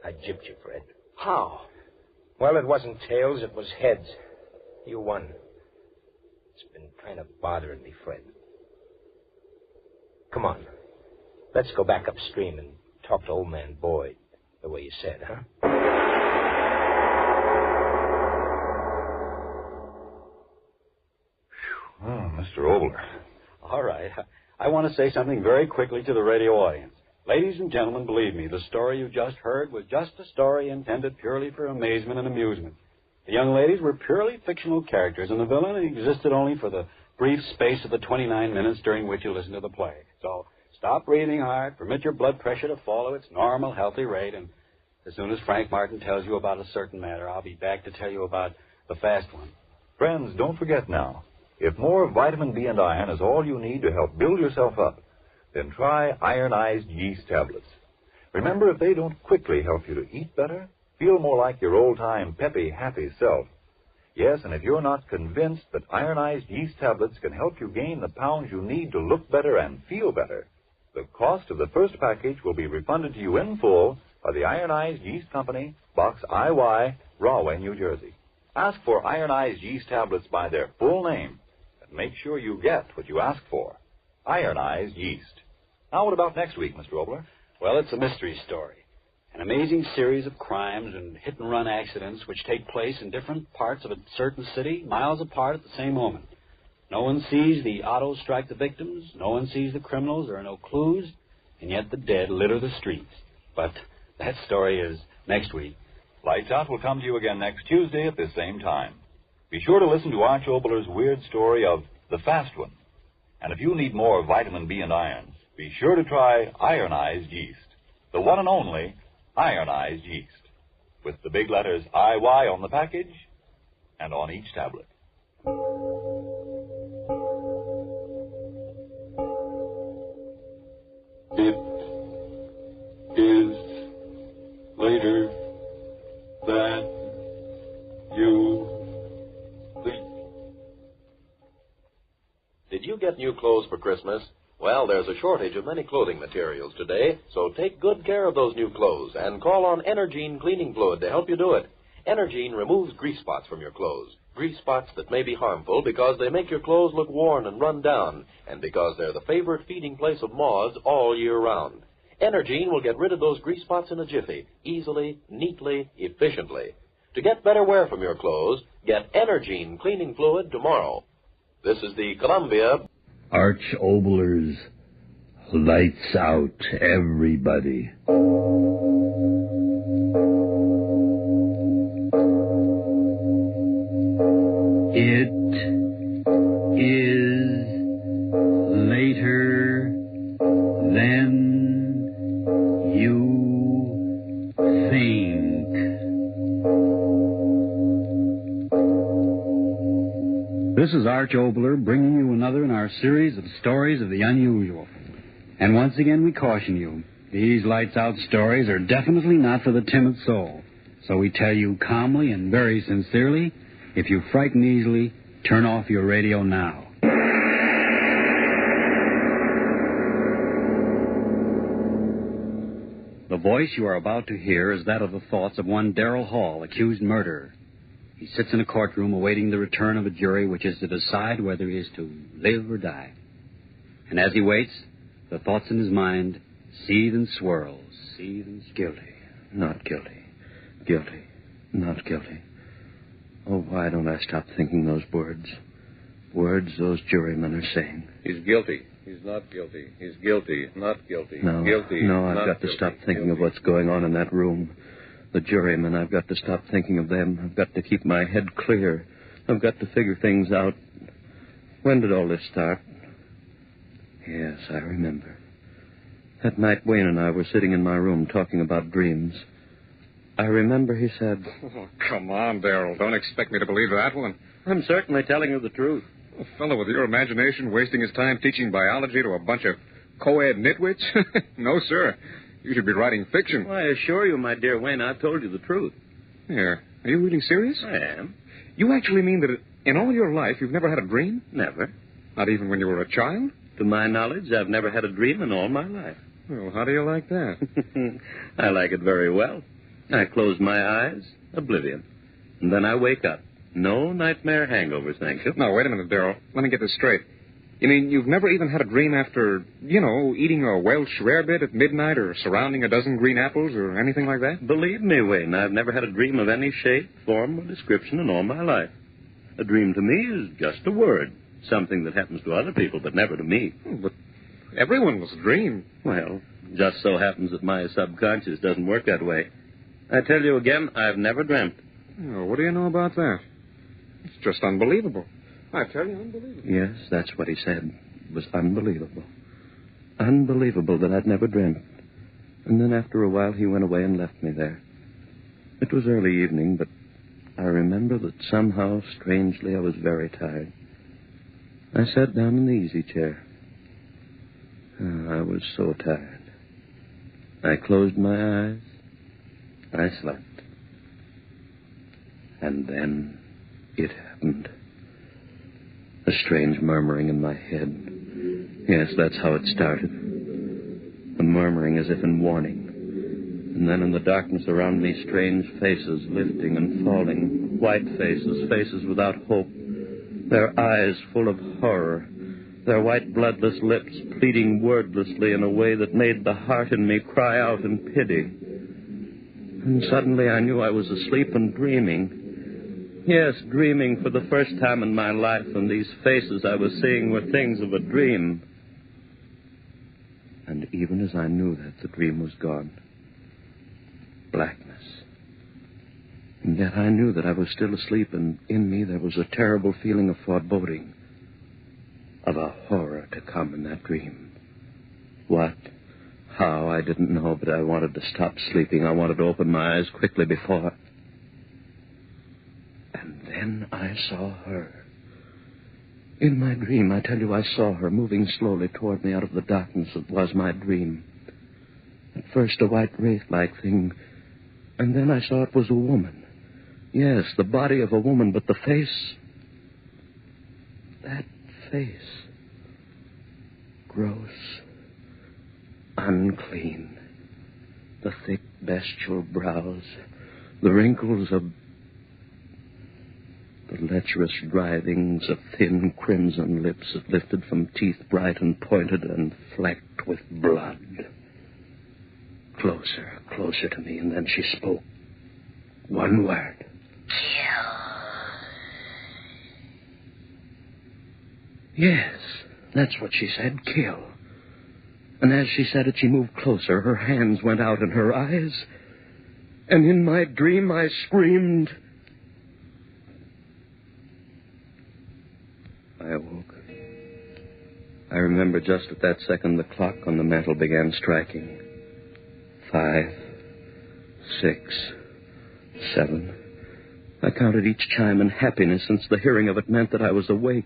I gypped you, Fred. How? Well, it wasn't tails, it was heads. You won. It's been kind of bothering me, Fred. Come on. Let's go back upstream and talk to old man Boyd, the way you said, huh? Oh, Mr. Obler. All right. I want to say something very quickly to the radio audience. Ladies and gentlemen, believe me, the story you just heard was just a story intended purely for amazement and amusement. The young ladies were purely fictional characters, and the villain existed only for the brief space of the 29 minutes during which you listened to the play. So stop breathing hard, permit your blood pressure to follow its normal, healthy rate, and as soon as Frank Martin tells you about a certain matter, I'll be back to tell you about the fast one. Friends, don't forget now, if more vitamin B and iron is all you need to help build yourself up, then try ironized yeast tablets. Remember, if they don't quickly help you to eat better, feel more like your old-time peppy, happy self. Yes, and if you're not convinced that ironized yeast tablets can help you gain the pounds you need to look better and feel better, the cost of the first package will be refunded to you in full by the Ironized Yeast Company, Box IY, Rahway, New Jersey. Ask for ironized yeast tablets by their full name, and make sure you get what you ask for. Ironized yeast. Now, what about next week, Mr. Obler? Well, it's a mystery story. An amazing series of crimes and hit-and-run accidents which take place in different parts of a certain city, miles apart at the same moment. No one sees the autos strike the victims. No one sees the criminals. There are no clues. And yet the dead litter the streets. But that story is next week. Lights Out will come to you again next Tuesday at this same time. Be sure to listen to Arch Obler's weird story of The Fast One. And if you need more vitamin B and iron, be sure to try ironized yeast. The one and only ironized yeast. With the big letters IY on the package and on each tablet. It is later that you sleep. Did you get new clothes for Christmas? Well, there's a shortage of many clothing materials today, so take good care of those new clothes and call on Energine cleaning fluid to help you do it. Energine removes grease spots from your clothes. Grease spots that may be harmful because they make your clothes look worn and run down, and because they're the favorite feeding place of moths all year round. Energine will get rid of those grease spots in a jiffy, easily, neatly, efficiently. To get better wear from your clothes, get Energine cleaning fluid tomorrow. This is the Columbia Arch Obler's Lights Out, everybody. It is later than you think. This is Arch Obler bringing you another in our series of stories of the unusual. And once again we caution you, these Lights Out stories are definitely not for the timid soul. So we tell you calmly and very sincerely, if you frighten easily, turn off your radio now. The voice you are about to hear is that of the thoughts of one Darrell Hall, accused murderer. He sits in a courtroom awaiting the return of a jury which is to decide whether he is to live or die. And as he waits, the thoughts in his mind seethe and swirl, seethe and guilty, not guilty, guilty, not guilty. Oh, why don't I stop thinking those words? Words those jurymen are saying. He's guilty. He's not guilty. He's guilty. Not guilty. No, Guilty. no, I've not got to guilty. stop thinking of what's going on in that room. The jurymen, I've got to stop thinking of them. I've got to keep my head clear. I've got to figure things out. When did all this start? Yes, I remember. That night Wayne and I were sitting in my room talking about dreams. I remember he said... Oh, come on, Darrell. Don't expect me to believe that one. I'm certainly telling you the truth. A fellow with your imagination wasting his time teaching biology to a bunch of co-ed nitwits? No, sir. You should be writing fiction. Well, I assure you, my dear Wayne, I've told you the truth. Here. Are you really serious? I am. You actually mean that in all your life you've never had a dream? Never. Not even when you were a child? To my knowledge, I've never had a dream in all my life. Well, how do you like that? I like it very well. I close my eyes, oblivion. And then I wake up. No nightmare hangovers, thank you. Now, wait a minute, Darrell. Let me get this straight. You mean you've never even had a dream after, eating a Welsh rarebit at midnight or surrounding a dozen green apples or anything like that? Believe me, Wayne, I've never had a dream of any shape, form, or description in all my life. A dream to me is just a word, something that happens to other people, but never to me. But everyone must dream. Well, just so happens that my subconscious doesn't work that way. I tell you again, I've never dreamt. Oh, what do you know about that? It's just unbelievable. I tell you, unbelievable. Yes, that's what he said. It was unbelievable. Unbelievable that I'd never dreamt. And then after a while, he went away and left me there. It was early evening, but I remember that somehow, strangely, I was very tired. I sat down in the easy chair. Oh, I was so tired. I closed my eyes. I slept. And then it happened. A strange murmuring in my head. Yes, that's how it started. A murmuring as if in warning. And then in the darkness around me, strange faces lifting and falling. White faces, faces without hope. Their eyes full of horror. Their white, bloodless lips pleading wordlessly in a way that made the heart in me cry out in pity. And suddenly I knew I was asleep and dreaming. Yes, dreaming for the first time in my life, and these faces I was seeing were things of a dream. And even as I knew that, the dream was gone. Blackness. And yet I knew that I was still asleep, and in me there was a terrible feeling of foreboding, of a horror to come in that dream. What? How? I didn't know, but I wanted to stop sleeping. I wanted to open my eyes quickly before... And then I saw her. In my dream, I tell you, I saw her moving slowly toward me out of the darkness that was my dream. At first, a white wraith-like thing, and then I saw it was a woman. Yes, the body of a woman, but the face... That face... Gross. Unclean. The thick, bestial brows. The wrinkles of... The lecherous writhings of thin crimson lips that lifted from teeth bright and pointed and flecked with blood. Closer, closer to me, and then she spoke. One word. Kill. Yes, that's what she said, kill. And as she said it, she moved closer. Her hands went out in her eyes. And in my dream, I screamed... I awoke. I remember just at that second the clock on the mantel began striking. 5, 6, 7. I counted each chime in happiness, since the hearing of it meant that I was awake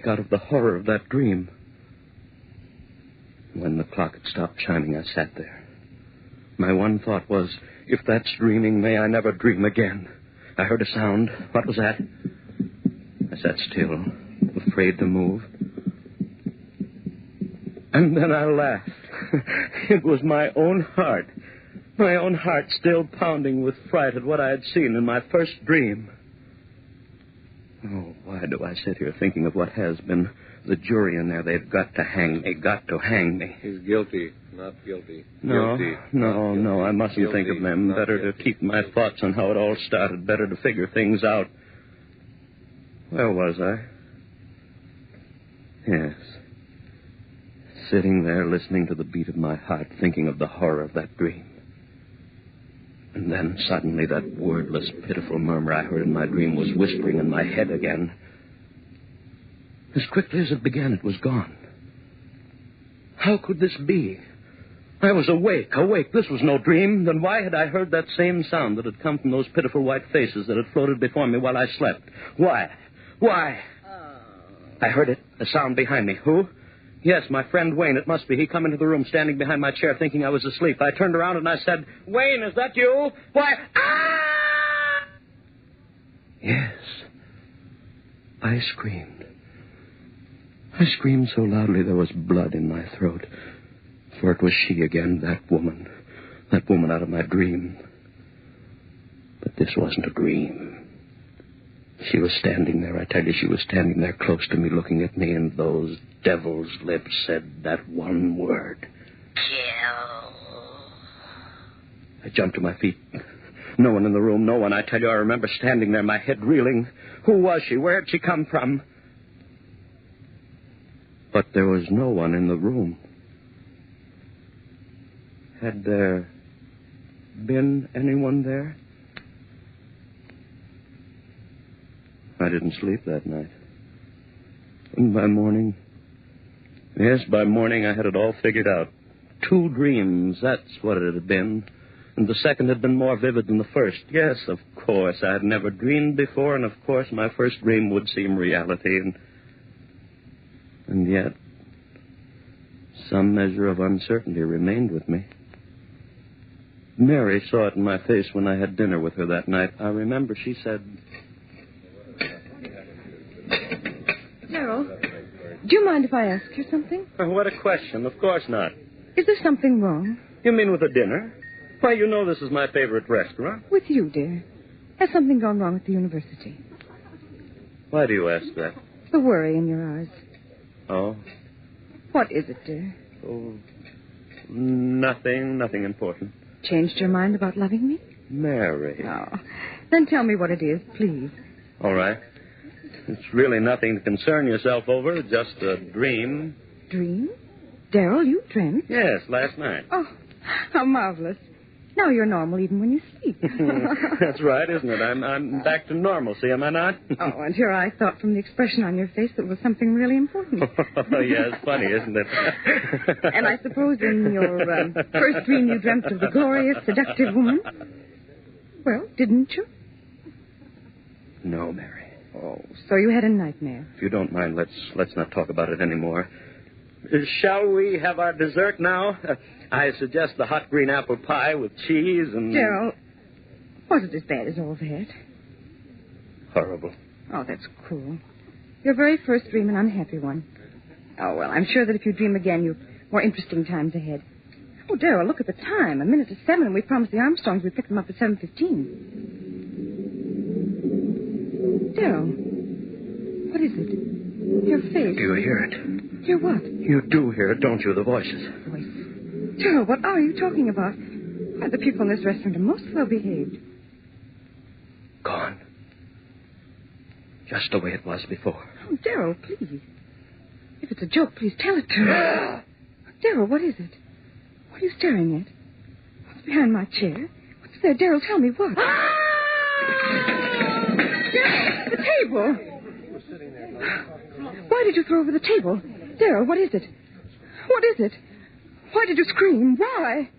out of the horror of that dream. When the clock had stopped chiming, I sat there. My one thought was, if that's dreaming, may I never dream again. I heard a sound. What was that? I sat still, afraid to move. And then I laughed. It was my own heart. My own heart still pounding with fright at what I had seen in my first dream. Oh, why do I sit here thinking of what has been? The jury in there, they've got to hang me, got to hang me. He's guilty, not guilty. No, guilty, no, I mustn't guilty, think of them. Better guilty. to keep my thoughts on how it all started. Better to figure things out. Where was I? Yes. Sitting there, listening to the beat of my heart, thinking of the horror of that dream. And then suddenly that wordless, pitiful murmur I heard in my dream was whispering in my head again. As quickly as it began, it was gone. How could this be? I was awake. This was no dream. Then why had I heard that same sound that had come from those pitiful white faces that had floated before me while I slept? Why? I heard it, a sound behind me. Who? Yes, my friend Wayne, it must be. He come into the room standing behind my chair thinking I was asleep. I turned around and I said, Wayne, is that you? Why? Ah! Yes. I screamed. I screamed so loudly there was blood in my throat. For it was she again, that woman out of my dream. But this wasn't a dream. She was standing there, I tell you, she was standing there close to me, looking at me, and those devil's lips said that one word. Kill. I jumped to my feet. No one in the room, no one. I tell you, I remember standing there, my head reeling. Who was she? Where had she come from? But there was no one in the room. Had there been anyone there? I didn't sleep that night. And by morning, I had it all figured out. 2 dreams, that's what it had been. And the second had been more vivid than the first. Yes, of course, I had never dreamed before, and of course my first dream would seem reality. And yet, some measure of uncertainty remained with me. Mary saw it in my face when I had dinner with her that night. I remember she said... Darrell, do you mind if I ask you something? What a question. Of course not. Is there something wrong? You mean with the dinner? Why, you know this is my favorite restaurant. With you, dear. Has something gone wrong at the university? Why do you ask that? The worry in your eyes. Oh? What is it, dear? Oh, nothing important. Changed your mind about loving me? Mary. Oh, then tell me what it is, please. All right. It's really nothing to concern yourself over, just a dream. Dream? Darrell, you dreamt? Yes, last night. Oh, how marvelous. Now you're normal even when you sleep. That's right, isn't it? I'm back to normalcy, am I not? Oh, and here I thought from the expression on your face that was something really important. Oh, yeah, it's funny, isn't it? And I suppose in your first dream you dreamt of the glorious, seductive woman? Well, didn't you? No, Mary. Oh, so you had a nightmare. If you don't mind, let's not talk about it anymore. Shall we have our dessert now? I suggest the hot green apple pie with cheese and... Darrell, was it as bad as all that? Horrible. Oh, that's cruel. Your very first dream, an unhappy one. Oh, well, I'm sure that if you dream again, you've more interesting times ahead. Oh, Darrell, look at the time. 7:01, and we promised the Armstrongs we'd pick them up at 7:15. Darrell, what is it? Your face. Do you hear it? Hear what? You do hear it, don't you? The voices. Voices. Darrell, what are you talking about? Why, the people in this restaurant are most well behaved. Gone. Just the way it was before. Oh, Darrell, please. If it's a joke, please tell it to me. Darrell, what is it? What are you staring at? What's behind my chair? What's there? Darrell, tell me what. Darrell, the table. Why did you throw over the table? Darrell, what is it? What is it? Why did you scream? Why?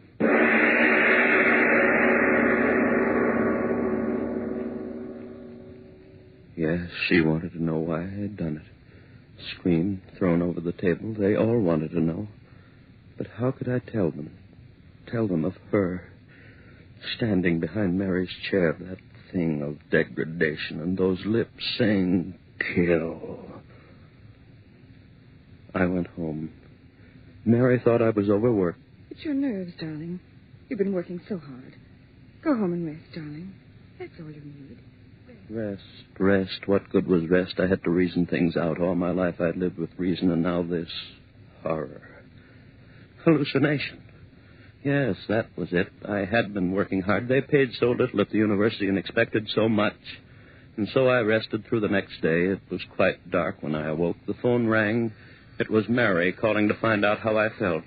Yes, she wanted to know why I had done it. Scream, thrown over the table. They all wanted to know. But how could I tell them? Tell them of her. Standing behind Mary's chair, that thing of degradation, and those lips saying, kill. I went home. Mary thought I was overworked. It's your nerves, darling. You've been working so hard. Go home and rest, darling. That's all you need. Rest. What good was rest? I had to reason things out. All my life I'd lived with reason, and now this horror. Hallucination. Yes, that was it. I had been working hard. They paid so little at the university and expected so much. And so I rested through the next day. It was quite dark when I awoke. The phone rang. It was Mary calling to find out how I felt.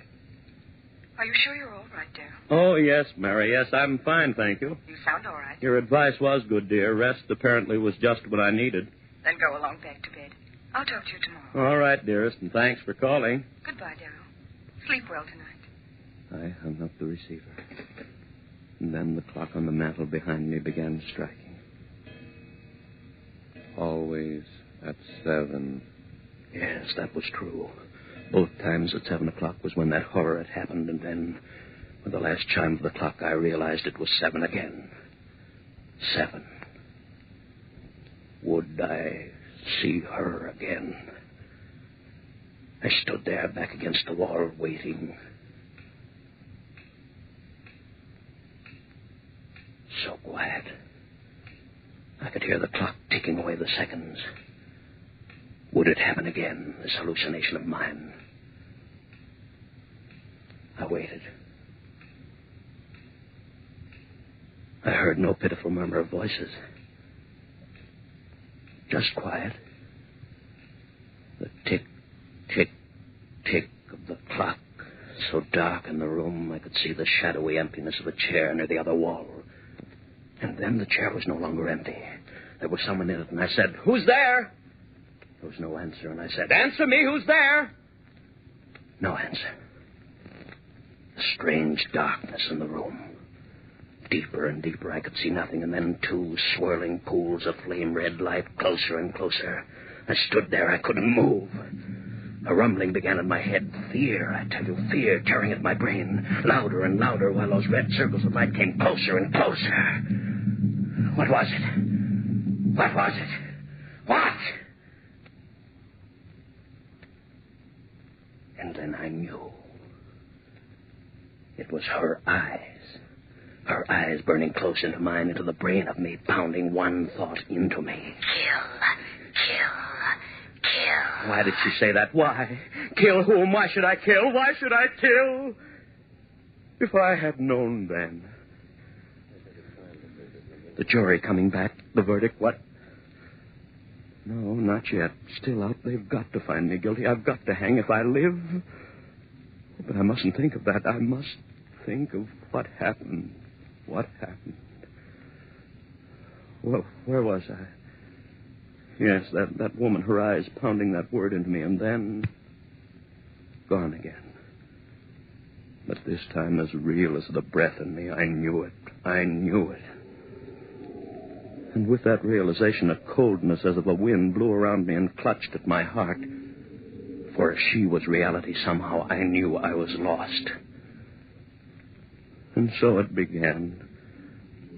Are you sure you're all right, Darrell? Oh, yes, Mary. Yes, I'm fine, thank you. You sound all right. Your advice was good, dear. Rest apparently was just what I needed. Then go along back to bed. I'll talk to you tomorrow. All right, dearest, and thanks for calling. Goodbye, Darrell. Sleep well tonight. I hung up the receiver. And then the clock on the mantel behind me began striking. Always at 7. Yes, that was true. Both times at 7 o'clock was when that horror had happened, and then, with the last chime of the clock, I realized it was 7 again. 7. Would I see her again? I stood there, back against the wall, waiting. So quiet. I could hear the clock ticking away the seconds. Would it happen again, this hallucination of mine? I waited. I heard no pitiful murmur of voices. Just quiet. The tick, tick, tick of the clock, so dark in the room I could see the shadowy emptiness of a chair near the other wall. And then the chair was no longer empty. There was someone in it, and I said, "Who's there?" There was no answer, and I said, "Answer me, who's there?" No answer. A strange darkness in the room. Deeper and deeper, I could see nothing, and then 2 swirling pools of flame-red light, closer and closer. I stood there. I couldn't move. A rumbling began in my head. Fear, I tell you, fear tearing at my brain. Louder and louder, while those red circles of light came closer and closer. What was it? What was it? What? And then I knew. It was her eyes. Her eyes burning close into mine, into the brain of me, pounding one thought into me. Kill. Why did she say that? Why? Kill whom? Why should I kill? Why should I kill? If I had known then. The jury coming back, the verdict, what? No, not yet. Still out. They've got to find me guilty. I've got to hang if I live. But I mustn't think of that. I must think of what happened. What happened? Well, where was I? Yes, that woman, her eyes pounding that word into me, and then gone again. But this time as real as the breath in me. I knew it. I knew it. And with that realization, a coldness as of a wind blew around me and clutched at my heart. For if she was reality somehow, I knew I was lost. And so it began.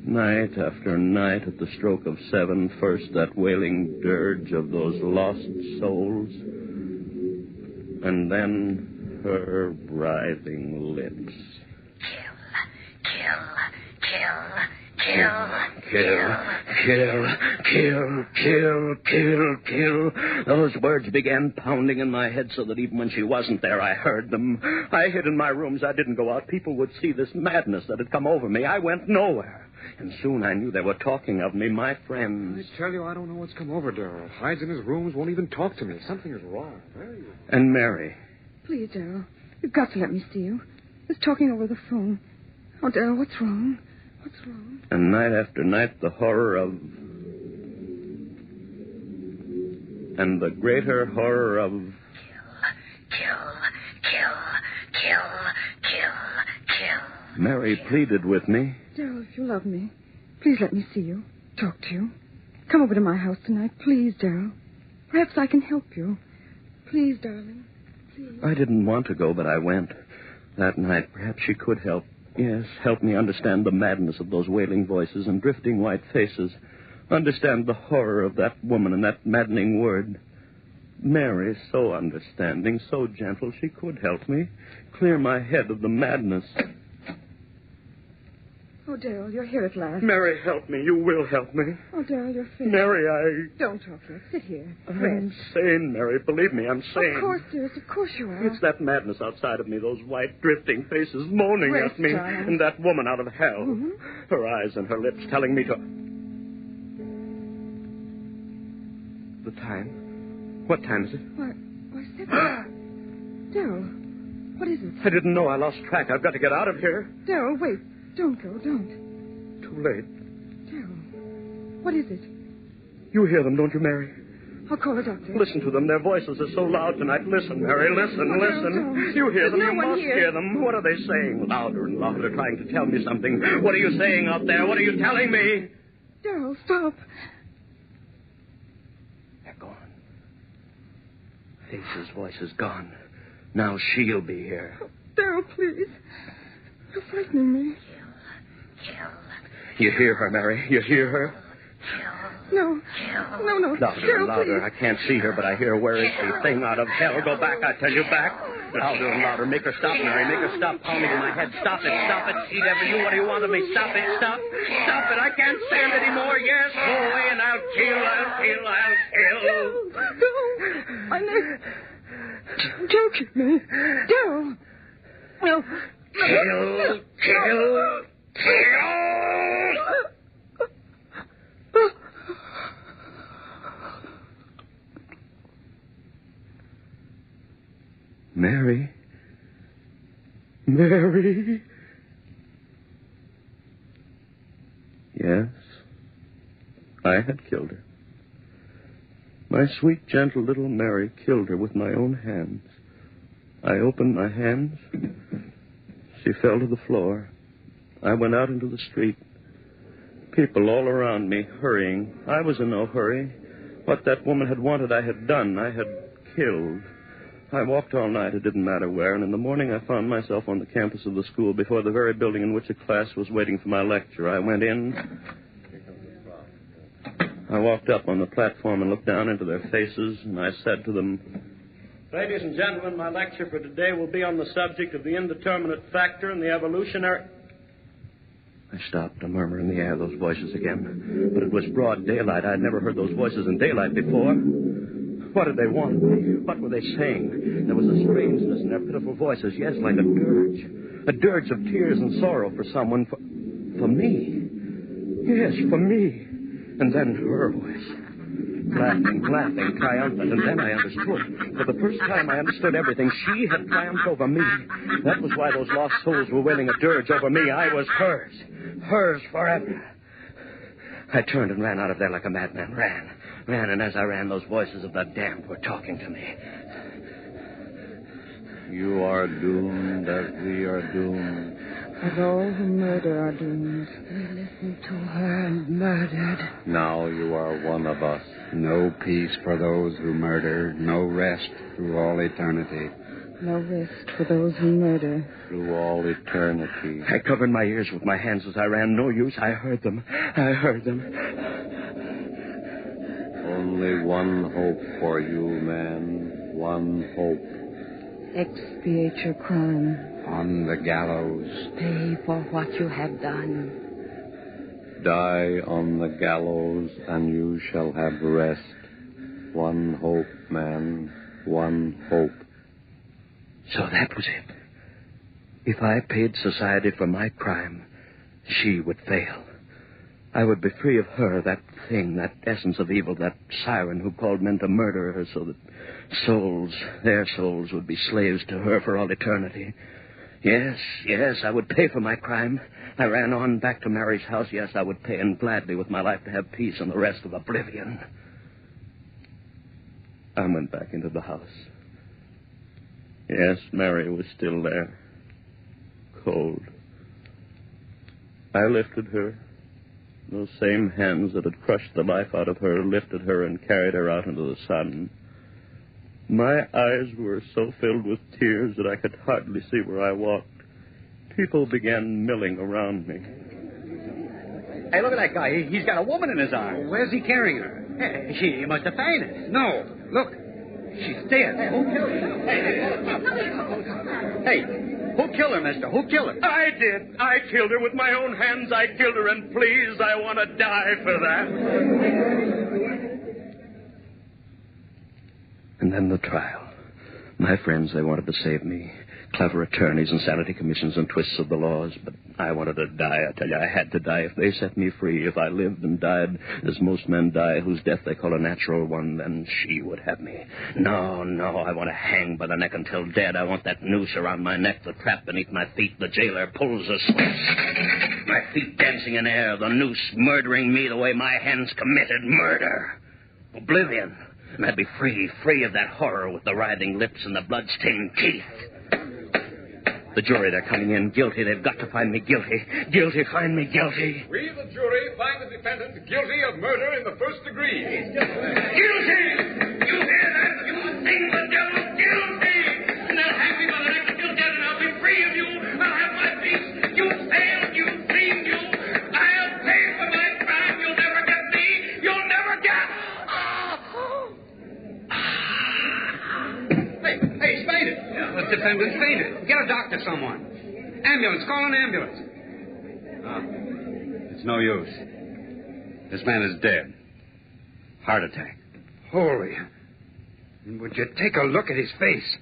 Night after night at the stroke of 7, first that wailing dirge of those lost souls, and then her writhing lips. Kill. Those words began pounding in my head so that even when she wasn't there, I heard them. I hid in my rooms. I didn't go out. People would see this madness that had come over me. I went nowhere. And soon I knew they were talking of me, my friends. I tell you, I don't know what's come over Darrell. Hides in his rooms, won't even talk to me. Something is wrong. And Mary. Please, Darrell, you've got to let me see you. Just talking over the phone. Oh, Darrell, what's wrong? What's wrong? And night after night, the horror of... And the greater horror of... Kill. Mary pleaded with me. Darrell, if you love me, please let me see you, talk to you. Come over to my house tonight, please, Darrell. Perhaps I can help you. Please, darling, please. I didn't want to go, but I went. That night, perhaps she could help. Yes, help me understand the madness of those wailing voices and drifting white faces. Understand the horror of that woman and that maddening word. Mary, so understanding, so gentle, she could help me. Clear my head of the madness. Oh, Darrell, you're here at last. Mary, help me. You will help me. Oh, Darrell, you're fit. Mary, I... Don't talk yet. Sit here. I'm sane, Mary. Believe me, I'm sane. Of course, dearest. Of course you are. It's that madness outside of me, those white, drifting faces moaning Rest, at me, darling. and that woman out of hell. Mm-hmm. Her eyes and her lips telling me to... The time? What time is it? Why, 7. Darrell, what is it? I didn't know. I lost track. I've got to get out of here. Darrell, wait. Don't go. Don't. Too late. Darrell, what is it? You hear them, don't you, Mary? I'll call a doctor. Listen to them. Their voices are so loud tonight. Listen, Mary, listen, listen. Don't. You hear them. There's You no one must here. hear them. What are they saying? Louder and louder, trying to tell me something. What are you saying out there? What are you telling me? Daryl, stop. They're gone. Face's voice is gone. Now she'll be here. Daryl, please. You're frightening me. You hear her, Mary? You hear her? No. No. Louder Daryl, and louder. please. I can't see her, but I hear her. Where is she? Thing out of hell. Go back, I tell you, back. Louder and louder. Make her stop, Mary. Make her stop pounding in my head. Stop it. She never you. What do you want of me? Stop it. Stop it. I can't stand anymore. Yes, go away and I'll kill. No. I never... Don't kill me. Daryl. No. Kill. Mary. Yes, I had killed her. My sweet, gentle little Mary killed her with my own hands. I opened my hands. She fell to the floor. I went out into the street. People all around me, hurrying. I was in no hurry. What that woman had wanted, I had done. I had killed. I walked all night, it didn't matter where, and in the morning I found myself on the campus of the school before the very building in which a class was waiting for my lecture. I went in. I walked up on the platform and looked down into their faces, and I said to them, "Ladies and gentlemen, my lecture for today will be on the subject of the indeterminate factor in the evolutionary..." I stopped, a murmur in the air, those voices again. But it was broad daylight. I had never heard those voices in daylight before. What did they want? What were they saying? There was a strangeness in their pitiful voices, yes, like a dirge. A dirge of tears and sorrow for someone, for me. Yes, for me. And then her voice. Laughing, triumphant. And then I understood. For the first time I understood everything. She had triumphed over me. That was why those lost souls were wailing a dirge over me. I was hers. Hers forever. I turned and ran out of there like a madman. Ran, and as I ran, those voices of the damned were talking to me. You are doomed as we are doomed. As all who murder are doomed. We listened to her and murdered. Now you are one of us. No peace for those who murder. No rest through all eternity. No rest for those who murder. Through all eternity. I covered my ears with my hands as I ran. No use. I heard them. Only one hope for you, man. One hope. Expiate your crime. On the gallows. Pay for what you have done. Die on the gallows, and you shall have rest. One hope, man. One hope. So that was it. If I paid society for my crime, she would fail. I would be free of her, that thing, that essence of evil, that siren who called men to murder her so that their souls would be slaves to her for all eternity. Yes, I would pay for my crime. I ran on back to Mary's house. Yes, I would pay, and gladly with my life to have peace and the rest of oblivion. I went back into the house. Yes, Mary was still there. Cold. I lifted her. Those same hands that had crushed the life out of her lifted her and carried her out into the sun. My eyes were so filled with tears that I could hardly see where I walked. People began milling around me. Hey, look at that guy. He's got a woman in his arms. Where's he carrying her? Hey, she must have fainted. No, look. She's dead. Hey, who killed her? Hey, who killed her, mister? Who killed her? I did. I killed her with my own hands. I killed her, and please, I want to die for that. And then the trial. My friends, they wanted to save me. Clever attorneys, insanity commissions, and twists of the laws. But I wanted to die. I tell you, I had to die. If they set me free, if I lived and died as most men die, whose death they call a natural one, then she would have me. No, I want to hang by the neck until dead. I want that noose around my neck, the trap beneath my feet. The jailer pulls the switch. My feet dancing in air, the noose murdering me the way my hands committed murder. Oblivion. And I'd be free of that horror with the writhing lips and the blood-stained teeth. The jury, they're coming in guilty. They've got to find me guilty. Guilty, find me guilty. We, the jury, find the defendant guilty of murder in the first degree. Guilty! You hear that? You sing the devil guilty! And they'll hang me by the neck until dead, and I'll be free of you. I'll have my peace. You failed, you dreamed, you. I'll pay for my crime. You'll never get me. You'll never get... Hey, he's fainted. The defendant's fainted. Get a doctor, someone. Ambulance, call an ambulance. It's no use. This man is dead. Heart attack. Holy. And would you take a look at his face?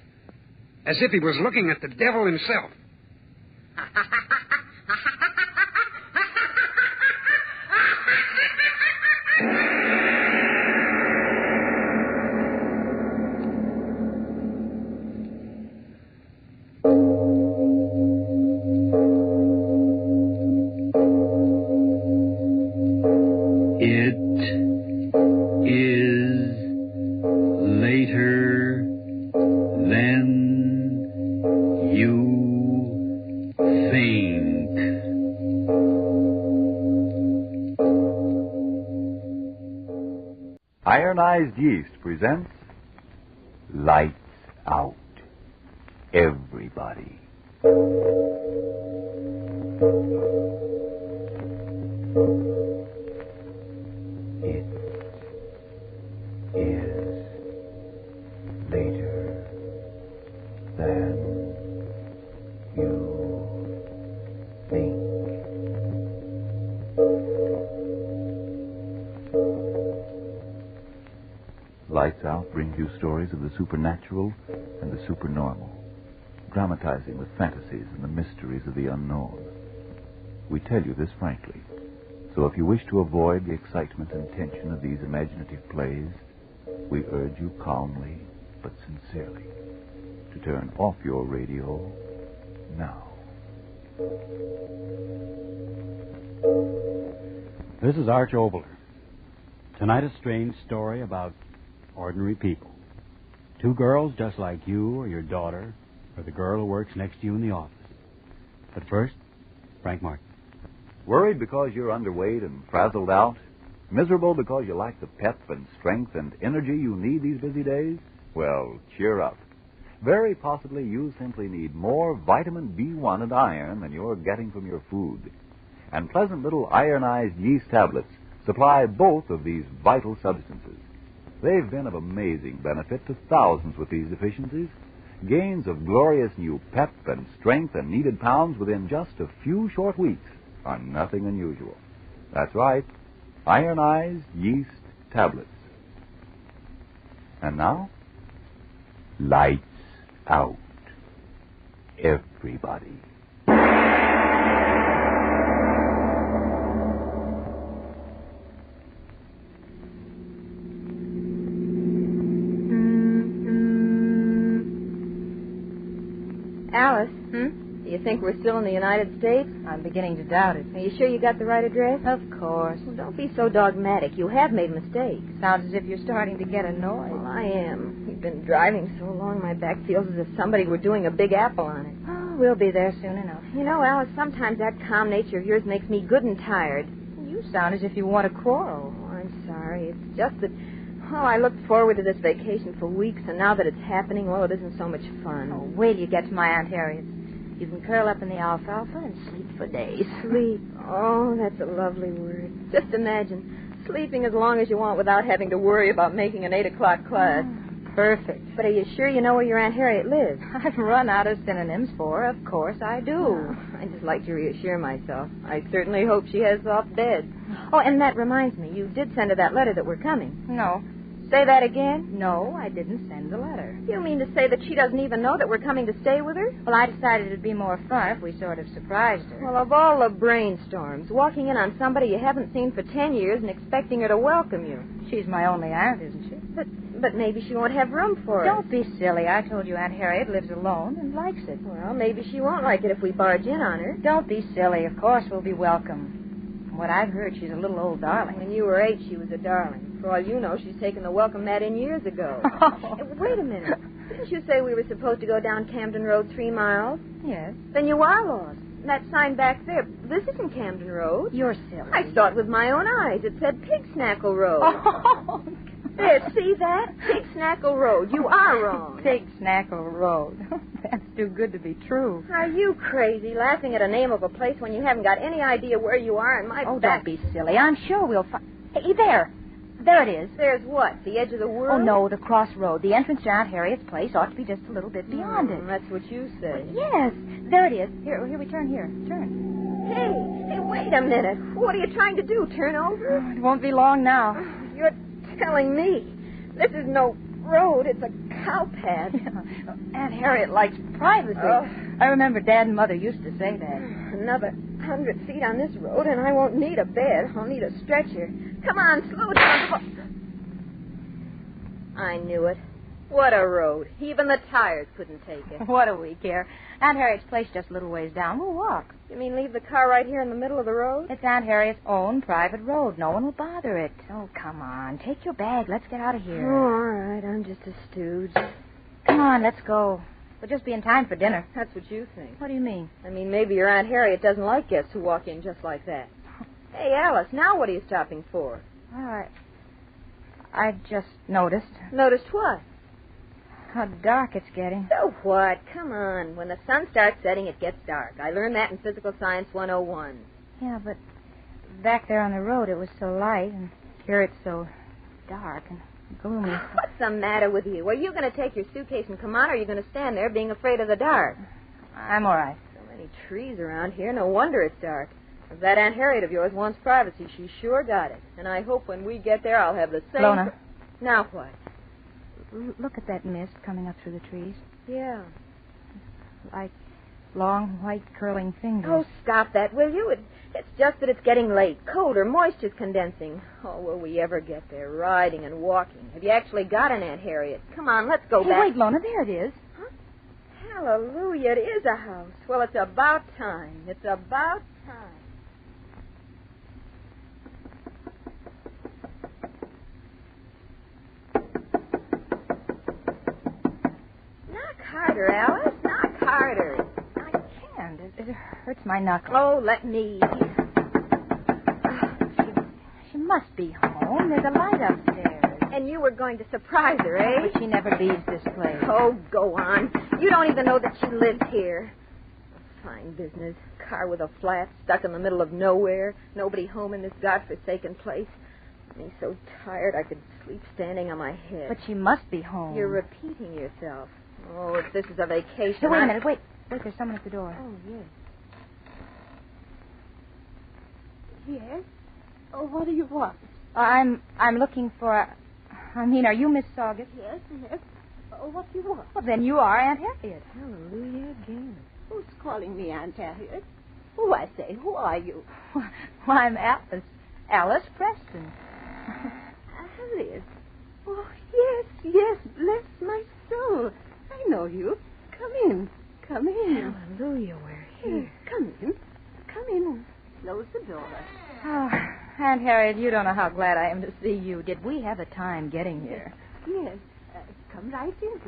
As if he was looking at the devil himself. Ironized Yeast presents Lights Out. Everybody. It is later than you think. Lights Out brings you stories of the supernatural and the supernormal, dramatizing the fantasies and the mysteries of the unknown. We tell you this frankly, so if you wish to avoid the excitement and tension of these imaginative plays, we urge you calmly but sincerely to turn off your radio now. This is Arch Obler. Tonight, a strange story about ordinary people. Two girls just like you or your daughter or the girl who works next to you in the office. But first, Frank Martin. Worried because you're underweight and frazzled out? Miserable because you lack the pep and strength and energy you need these busy days? Well, cheer up. Very possibly you simply need more vitamin B1 and iron than you're getting from your food. And pleasant little ironized yeast tablets supply both of these vital substances. They've been of amazing benefit to thousands with these deficiencies. Gains of glorious new pep and strength and needed pounds within just a few short weeks are nothing unusual. That's right, ironized yeast tablets. And now, lights out. Everybody. Alice, do you think we're still in the United States? I'm beginning to doubt it. Are you sure you got the right address? Of course. Well, don't be so dogmatic. You have made mistakes. Sounds as if you're starting to get annoyed. Well, I am. We've been driving so long, my back feels as if somebody were doing a big apple on it. Oh, we'll be there soon enough. You know, Alice, sometimes that calm nature of yours makes me good and tired. You sound as if you want to quarrel. Oh, I'm sorry. It's just that... Well, I looked forward to this vacation for weeks, and now that it's happening, well, it isn't so much fun. Oh, wait till you get to my Aunt Harriet's. You can curl up in the alfalfa and sleep for days. Sleep. Oh, that's a lovely word. Just imagine, sleeping as long as you want without having to worry about making an 8 o'clock class. Perfect. But are you sure you know where your Aunt Harriet lives? I've run out of synonyms for her. Of course I do. Oh, I just like to reassure myself. I certainly hope she has soft bed. Oh, and that reminds me, you did send her that letter that we're coming. No. Say that again? No, I didn't send the letter. You mean to say that she doesn't even know that we're coming to stay with her? Well, I decided it'd be more fun if we sort of surprised her. Well, of all the brainstorms, walking in on somebody you haven't seen for 10 years and expecting her to welcome you. She's my only aunt, isn't she? But maybe she won't have room for us. Don't be silly. I told you Aunt Harriet lives alone and likes it. Well, maybe she won't like it if we barge in on her. Don't be silly. Of course we'll be welcome. From what I've heard, she's a little old darling. When you were 8, she was a darling. For all you know, she's taken the welcome mat in years ago. Hey, wait a minute. Didn't you say we were supposed to go down Camden Road 3 miles? Yes. Then you are lost. That sign back there, this isn't Camden Road. You're silly. I saw it with my own eyes. It said Pig Snackle Road. Oh, there, see that? Pig Snackle Road. You are wrong. Pig Snackle Road. That's too good to be true. Are you crazy, laughing at a name of a place when you haven't got any idea where you are and my Oh, back... don't be silly. I'm sure we'll find... Hey, there. There it is. There's what? The edge of the world? Oh, no, the crossroad. The entrance to Aunt Harriet's place ought to be just a little bit beyond it. That's what you say. Yes. There it is. Here we turn here. Turn. Hey, wait a minute. What are you trying to do, turn over? Oh, it won't be long now. You're telling me. This is no road. It's a cow path. Aunt Harriet likes privacy. Oh. I remember Dad and Mother used to say that. Another 100 feet on this road, and I won't need a bed. I'll need a stretcher. Come on, slow down. I knew it. What a road. Even the tires couldn't take it. What do we care? Aunt Harriet's place just a little ways down. We'll walk. You mean leave the car right here in the middle of the road? It's Aunt Harriet's own private road. No one will bother it. Oh, come on. Take your bag. Let's get out of here. Oh, all right. I'm just a stooge. Come on, let's go. We'll just be in time for dinner. That's what you think. What do you mean? I mean, maybe your Aunt Harriet doesn't like guests who walk in just like that. Hey, Alice, now what are you stopping for? All right. I just noticed. Noticed what? How dark it's getting. So what? Come on. When the sun starts setting, it gets dark. I learned that in Physical Science 101. Yeah, but back there on the road it was so light, and here it's so dark and gloomy. What's the matter with you? Are you going to take your suitcase and come on, or are you going to stand there being afraid of the dark? I'm all right. So many trees around here. No wonder it's dark. If that Aunt Harriet of yours wants privacy, she sure got it. And I hope when we get there, I'll have the same... Lona. Now what? Look at that mist coming up through the trees. Yeah. Like long, white, curling fingers. Oh, stop that, will you? It's just that it's getting late. Colder. Moisture's condensing. Oh, will we ever get there? Riding and walking. Have you actually got an Aunt Harriet? Come on, let's go back. Wait, Lona, there it is. Huh? Hallelujah, it is a house. Well, it's about time. It's about time. Harder, Alice. Knock harder. I can't. It hurts my knuckles. Oh, let me. She must be home. There's a light upstairs. And you were going to surprise her, eh? But she never leaves this place. Oh, go on. You don't even know that she lives here. A fine business. Car with a flat, stuck in the middle of nowhere. Nobody home in this godforsaken place. Me so tired I could sleep standing on my head. But she must be home. You're repeating yourself. Oh, if this is a vacation... Hey, wait a minute. Wait, there's someone at the door. Oh, yes. Yes? Oh, what do you want? I'm looking for... are you Miss Saugus? Yes. Oh, what do you want? Well, then you are Aunt Harriet. Hallelujah again. Who's calling me Aunt Harriet? Oh, I say, who are you? Well, I'm Alice. Alice Preston. Alice? Oh, yes, bless my soul. I know you. Come in. Hallelujah, we're here. Come in. Close the door. Oh, Aunt Harriet, you don't know how glad I am to see you. Did we have a time getting here? Yes. Come right in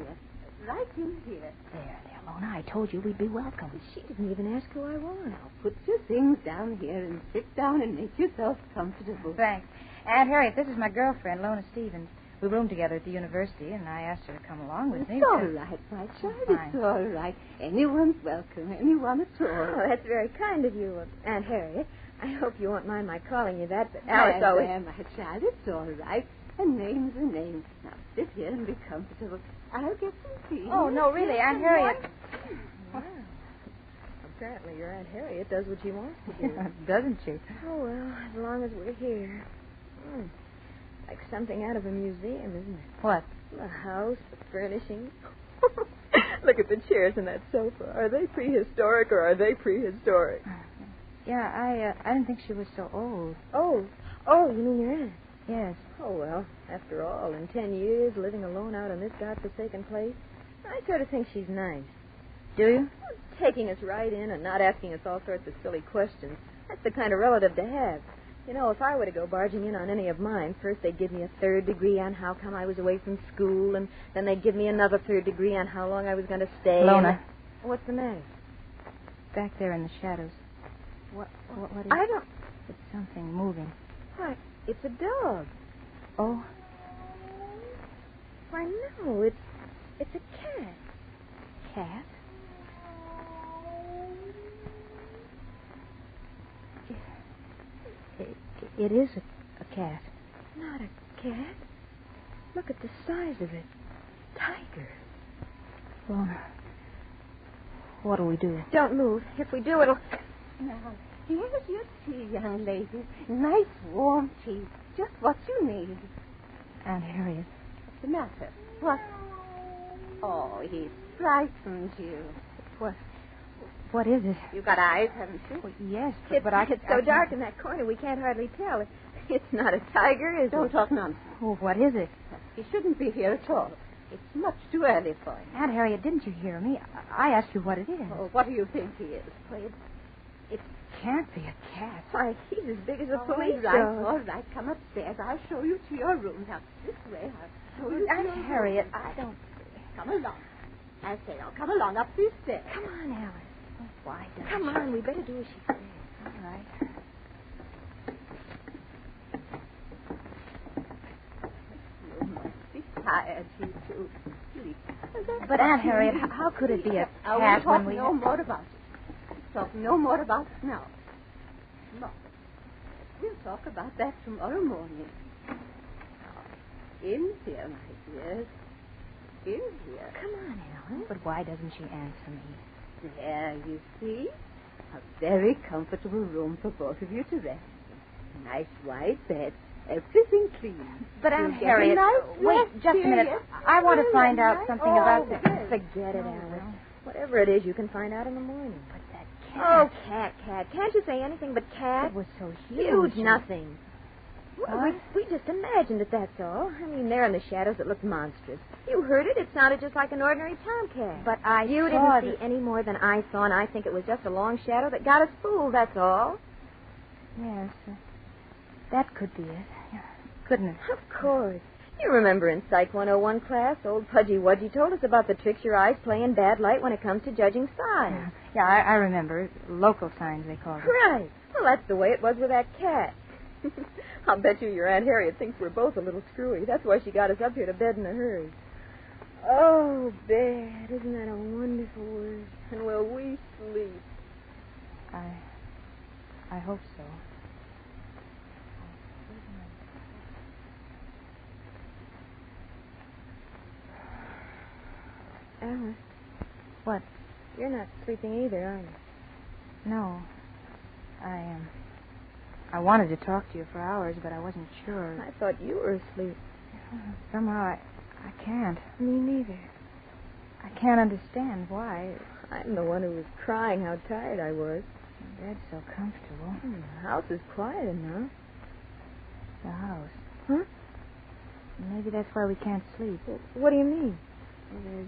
here. There, Lona. I told you we'd be welcome. She didn't even ask who I was. Now, put your things down here and sit down and make yourself comfortable. Thanks. Aunt Harriet, this is my girlfriend, Lona Stevens. We roomed together at the university, and I asked her to come along with me. It's all right, my child. It's all right. Anyone's welcome. Anyone at all. Oh, that's very kind of you, Aunt Harriet. I hope you won't mind my calling you that, but Alice always... There, my child. It's all right. A name's a name. Now, sit here and be comfortable. I'll get some tea. Oh, no, really, Aunt Harriet. Wow. Apparently your Aunt Harriet does what she wants to do. Doesn't she? Oh, well, as long as we're here. Like something out of a museum, isn't it? What? The house, the furnishings. Look at the chairs and that sofa. Are they prehistoric or are they prehistoric? Yeah, I didn't think she was so old. Oh, you mean your aunt? Yes. Oh, well, after all, in 10 years, living alone out in this godforsaken place, I sort of think she's nice. Do you? Taking us right in and not asking us all sorts of silly questions. That's the kind of relative to have. You know, if I were to go barging in on any of mine, first they'd give me a 3rd degree on how come I was away from school, and then they'd give me another 3rd degree on how long I was going to stay. Lona. What's the matter? Back there in the shadows. What is I don't... It's something moving. Why, it's a dog. Oh? Why, no, it's a cat. Cat? It is a cat. Not a cat. Look at the size of it. Tiger. Lona, what'll we do? Don't move. If we do, it'll... Now, here's your tea, young lady. Nice, warm tea. Just what you need. Aunt Harriet. What's the matter? What? Oh, he frightened you. What is it? You got eyes, haven't you? Well, yes, It's so I dark in that corner we can't hardly tell. It's not a tiger, is it? Don't talk nonsense. Oh, what is it? He shouldn't be here at all. It's much too early for him. Aunt Harriet, didn't you hear me? I asked you what it is. Oh, what do you think he is? Well, It can't be a cat. why, he's as big as a police All right. Come upstairs. I'll show you to your room. Now, this way. I'll show you to Aunt your Harriet, room. I don't... Come along. I say, now, come along up these stairs. Come on, Alice. Why don't Come you? on, we better do as she says. All right. You must be tired, you two. Sleep. But, Aunt Harriet, how could it be a We'll cat talk when we... no more about it. Talk no more about it now. No. We'll talk about that tomorrow morning. In here, my dears. In here. Come on, Alan. But why doesn't she answer me? There, you see. A very comfortable room for both of you to rest in. Nice white bed. Everything clean. But, You'll Aunt get a Harriet, nice wait rest, just a dear, minute. yes? I want to find out something about that. that. Forget it, Alice. Whatever it is, you can find out in the morning. But that Oh, cat. cat. Can't you say anything but cat? It was so huge. Nothing. Well, we just imagined it, that's all. I mean, there in the shadows it looked monstrous. You heard it. It sounded just like an ordinary tomcat. But You saw didn't see any more than I saw, and I think it was just a long shadow that got us fooled, that's all. Yes, that could be it. Yeah. Couldn't it? Of course. You remember in Psych 101 class, old Pudgy Wudgy told us about the tricks your eyes play in bad light when it comes to judging signs. Yeah, I remember. Local signs, they called it. Right. Well, that's the way it was with that cat. I'll bet you your Aunt Harriet thinks we're both a little screwy. That's why she got us up here to bed in a hurry. Oh, bed. Isn't that a wonderful word? And will we sleep? I hope so. Alice. What? You're not sleeping either, are you? No. I wanted to talk to you for hours, but I wasn't sure. I thought you were asleep. Somehow I can't. Me neither. I can't understand why. I'm the one who was crying how tired I was. The bed's so comfortable. The house is quiet enough. The house. Huh? Maybe that's why we can't sleep. What do you mean? Well,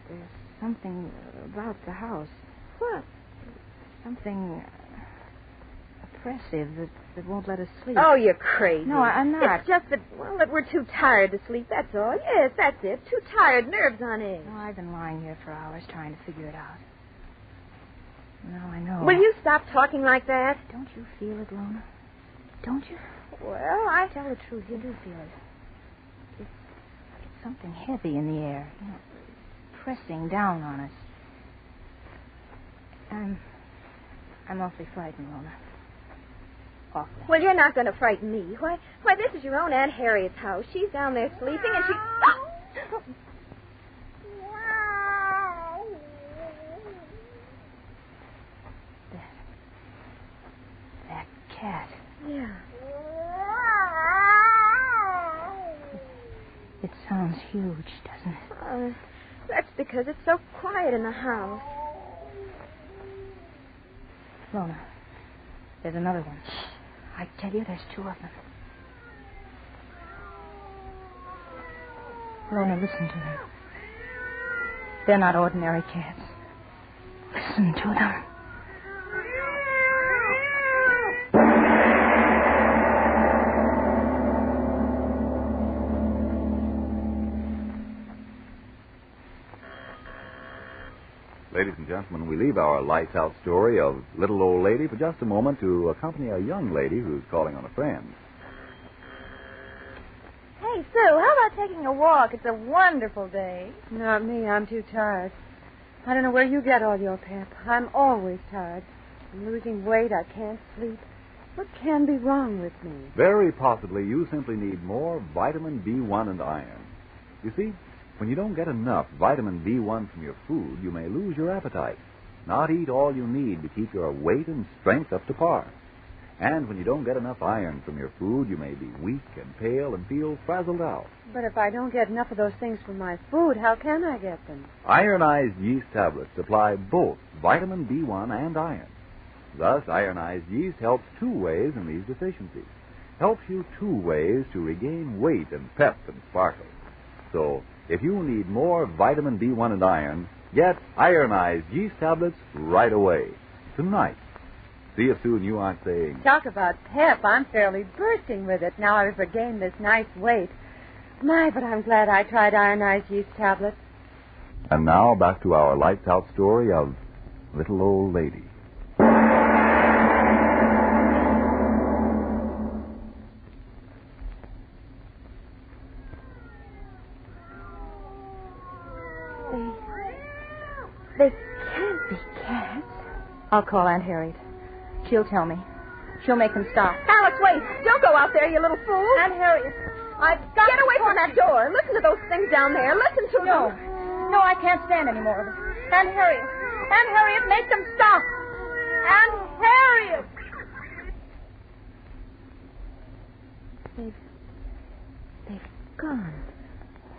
there's something about the house. What? Something oppressive that won't let us sleep. Oh, you're crazy. No, I'm not. It's just that we're too tired to sleep, that's all. Yes, that's it. Too tired, nerves on edge. No, I've been lying here for hours trying to figure it out. Now I know. Will you stop talking like that? Don't you feel it, Lona? Don't you? Well, I... Tell the truth, you do feel it. It's something heavy in the air, pressing down on us. I'm awfully frightened, Lona. Awfully. Well, you're not going to frighten me. Why, this is your own Aunt Harriet's house. She's down there sleeping, and she... That cat. Yeah. It sounds huge, doesn't it? That's because it's so quiet in the house. Lona, there's another one. I tell you, there's two of them. Lona, listen to them. They're not ordinary cats. Listen to them. Ladies and gentlemen, we leave our lights out story of Little Old Lady for just a moment to accompany a young lady who's calling on a friend. Hey, Sue, how about taking a walk? It's a wonderful day. Not me. I'm too tired. I don't know where you get all your pep. I'm always tired. I'm losing weight. I can't sleep. What can be wrong with me? Very possibly you simply need more vitamin B1 and iron. You see, when you don't get enough vitamin B1 from your food, you may lose your appetite, not eat all you need to keep your weight and strength up to par. And when you don't get enough iron from your food, you may be weak and pale and feel frazzled out. But if I don't get enough of those things from my food, how can I get them? Ironized yeast tablets supply both vitamin B1 and iron. Thus, ironized yeast helps two ways in these deficiencies. Helps you two ways to regain weight and pep and sparkle. So, if you need more vitamin B1 and iron, get ironized yeast tablets right away. Tonight. See if soon you aren't saying... Talk about pep. I'm fairly bursting with it now I've regained this nice weight. My, but I'm glad I tried ironized yeast tablets. And now back to our lights out story of Little Old Lady. They can't be cats. I'll call Aunt Harriet. She'll tell me. She'll make them stop. Alex, wait. Don't go out there, you little fool. Aunt Harriet, I've got Get away from that door. Listen to those things down there. Listen to them. No, I can't stand any more of it. Aunt Harriet, make them stop. Aunt Harriet! They've gone.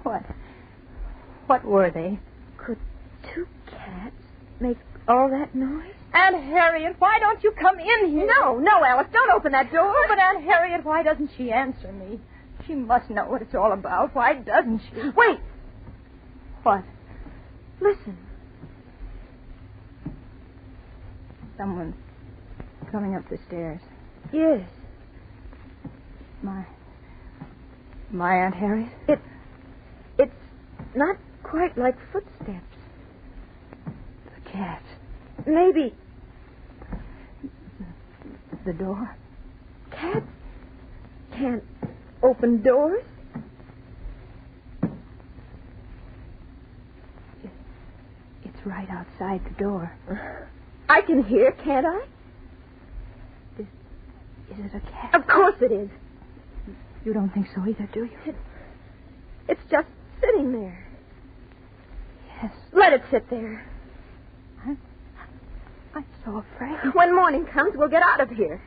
What were they? Could two cats make all that noise? Aunt Harriet, why don't you come in here? No, Alice, don't open that door. But Aunt Harriet, why doesn't she answer me? She must know what it's all about. Why doesn't she? Wait. What? Listen. Someone's coming up the stairs. Yes. My Aunt Harriet? It's not quite like footsteps. The cat. Maybe. The door. Cats can't open doors. It's right outside the door. I can hear, can't I? Is it a cat? Of course it is. You don't think so either, do you? It's just sitting there. Yes. Let it sit there. I'm so afraid. When morning comes, we'll get out of here.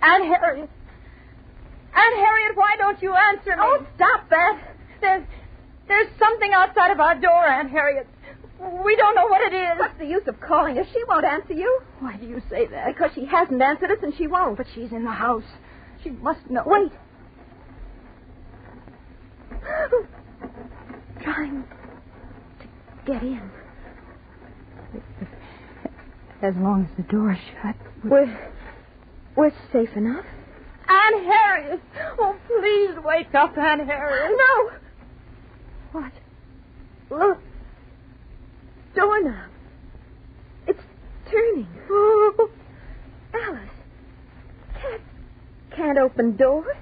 Aunt Harriet, why don't you answer me? Oh, stop that. There's something outside of our door, Aunt Harriet. We don't know what it is. What's the use of calling her? She won't answer you. Why do you say that? Because she hasn't answered us and she won't. But she's in the house. She must know. Wait. Trying to get in. As long as the door's shut. We're safe enough. Aunt Harriet! Oh, please wake up, Aunt Harriet. No! What? Look. Doorknob. It's turning. Oh. Alice. Cats can't open doors.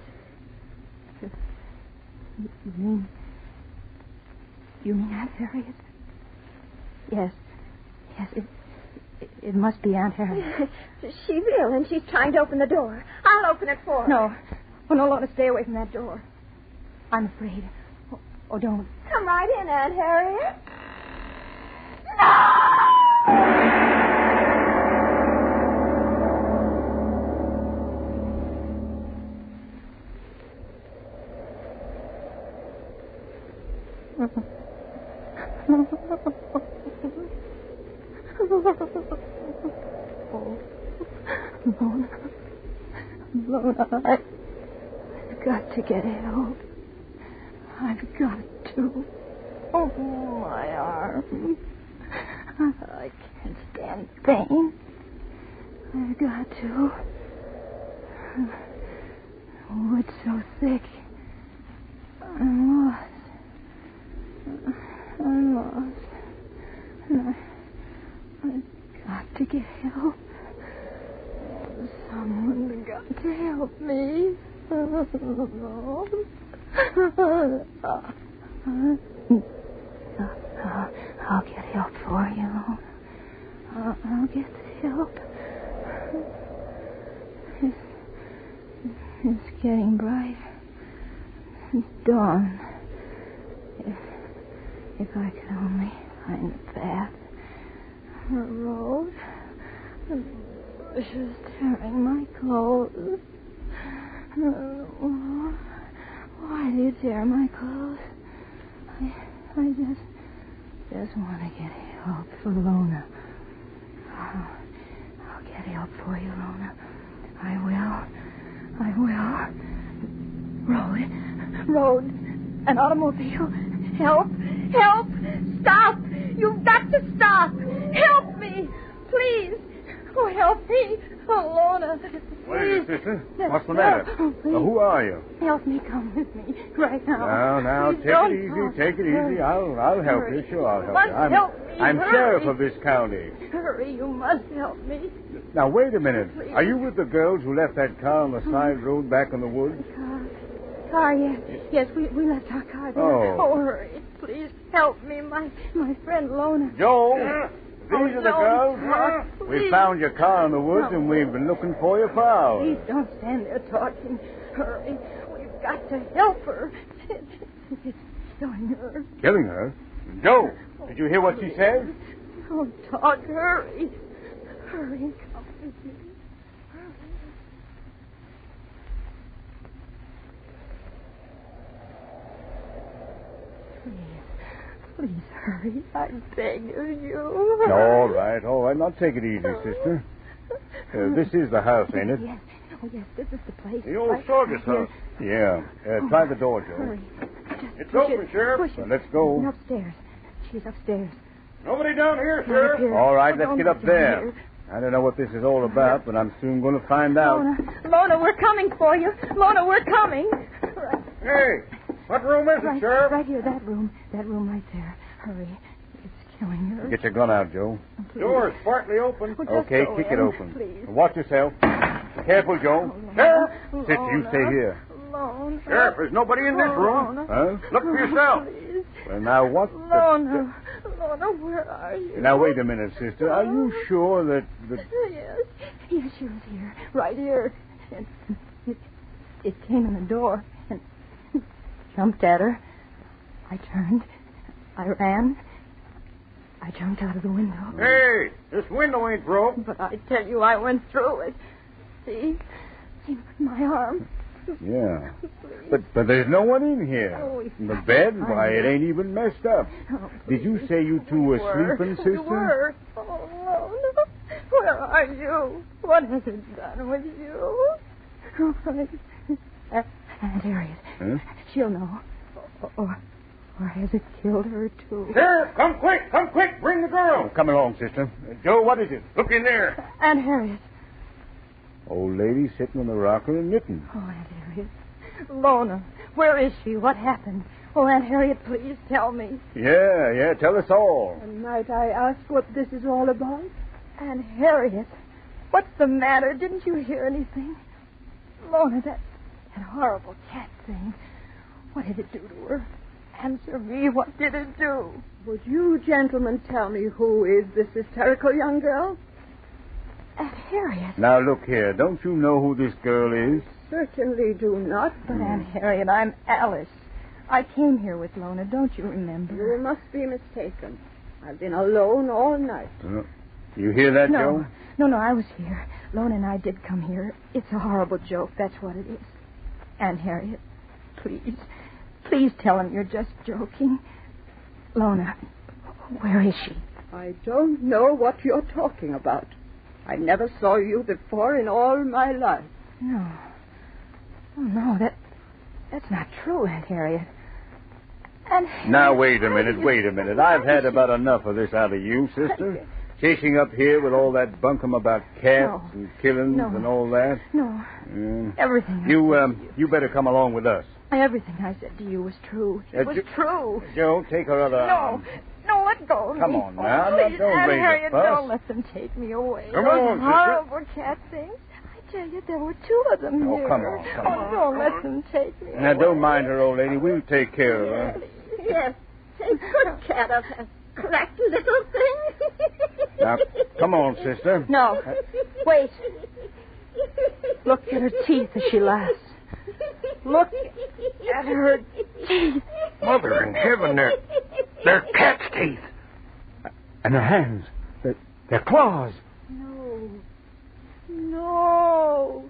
You mean Aunt Harriet? Yes, it must be Aunt Harriet. She will, and she's trying to open the door. I'll open it for her. No. Oh, no, Lorna, stay away from that door. I'm afraid. Oh, don't. Come right in, Aunt Harriet. Lona, I've got to get out. I've got to. Oh, my arm. I can't stand pain. I've got to. Oh, it's so thick. I'm lost. And I've got to get help. Someone's got to help me. I'll get help for you. I'll get help. It's getting bright. It's dawn. If I could only find a path, a road. The bushes tearing my clothes. Why do you tear my clothes? I just want to get help for Lona. I'll get help for you, Lona. I will. Road. An automobile. Help! Stop! You've got to stop! Help me! Please! Oh, help me! Oh, Lona. What is it, sister? What's the matter? Who are you? Help me, come with me right now. Now, Please take it easy. I'll help you. Sure, I'll help you. Help me. I'm Hurry. sheriff of this county. Hurry, you must help me. Now, wait a minute. Please. Are you with the girls who left that car on the side road back in the woods? Car, yes. Yes, we left our car there. Oh. Hurry. Please help me, my friend Lona. Joe, these are the girls. We found your car in the woods, and we've been looking for you for hours. Please don't stand there talking. Hurry. We've got to help her. It's killing her. Killing her? Joe, did you hear what she said? Don't talk. Hurry. Hurry. Come with me. Please hurry. I beg of you. All right. Now take it easy, sister. This is the house, ain't it? Yes. Oh, yes, this is the place. The old soldier's house. Yeah. Try the door, Joe. Hurry. It's open, Sheriff. Push it. Let's go. She's upstairs. She's upstairs. Nobody down here, Sheriff. All right, let's Don't get up get down there. here. I don't know what this is all about, but I'm soon going to find out. Lona, we're coming for you. Lona, we're coming. Right. Hey, what room is it, Sheriff? Right here, that room. That room right there. Hurry. It's killing her. Get your gun out, Joe. Please. Door's partly open. Well, just Okay, go kick in, it open. please. Watch yourself. Careful, Joe. Sheriff! Sister, you stay here. Lona. Sheriff, there's nobody in this room. Lona. Huh? Look for yourself. Please. Well, now, what Lona. Lona, where are you? Now, wait a minute, sister. Are you sure that... Yes. Yes, she was here. Right here. And it came in the door and jumped at her. I turned. I ran. I jumped out of the window. Hey, this window ain't broke. But I tell you, I went through it. See, my arm. Yeah. But there's no one in here. Oh, The bed, why, it ain't even messed up. Did you say you two were sleeping, sister? We were. Oh, no. Where are you? What has it done with you? Aunt Harriet. Huh? She'll know. Or has it killed her, too? Sheriff, come quick, bring the girl. Come along, sister. Joe, what is it? Look in there. Aunt Harriet. Old lady sitting on the rocker and knitting. Oh, Aunt Harriet. Lona, where is she? What happened? Oh, Aunt Harriet, please tell me. Yeah, tell us all. And might I ask what this is all about? Aunt Harriet, what's the matter? Didn't you hear anything? Lona, that horrible cat thing. What did it do to her? Answer me, what did it do? Would you gentlemen tell me who is this hysterical young girl? Aunt Harriet. Now, look here. Don't you know who this girl is? Certainly do not. But, Aunt Harriet, I'm Alice. I came here with Lona. Don't you remember? You must be mistaken. I've been alone all night. You hear that, Joe? No, I was here. Lona and I did come here. It's a horrible joke. That's what it is. Aunt Harriet, please tell him you're just joking. Lona, where is she? I don't know what you're talking about. I never saw you before in all my life. No. Oh, no, that's not true, Aunt Harriet. Now, wait a minute. I've had about enough of this out of you, sister. Chasing up here with all that bunkum about cats and killings and all that. No. Everything. You better come along with us. Everything I said to you was true. It was true. Joe, take her other arm. No, let go of me. Come on now. Please, Don't Aunt raise Harriet, a fuss. don't let them take me away. Come Those on, sister. horrible cat things. I tell you, there were two of them Oh, here. come on, come on. Don't let them take me Now, away. don't mind her, old lady. We'll take care of her. Yes, take good care of her. Cracked little thing. Now, come on, sister. No. Wait. Look at her teeth as she laughs. Look at her teeth. Mother in heaven, they're cat's teeth. And their hands, their claws. No.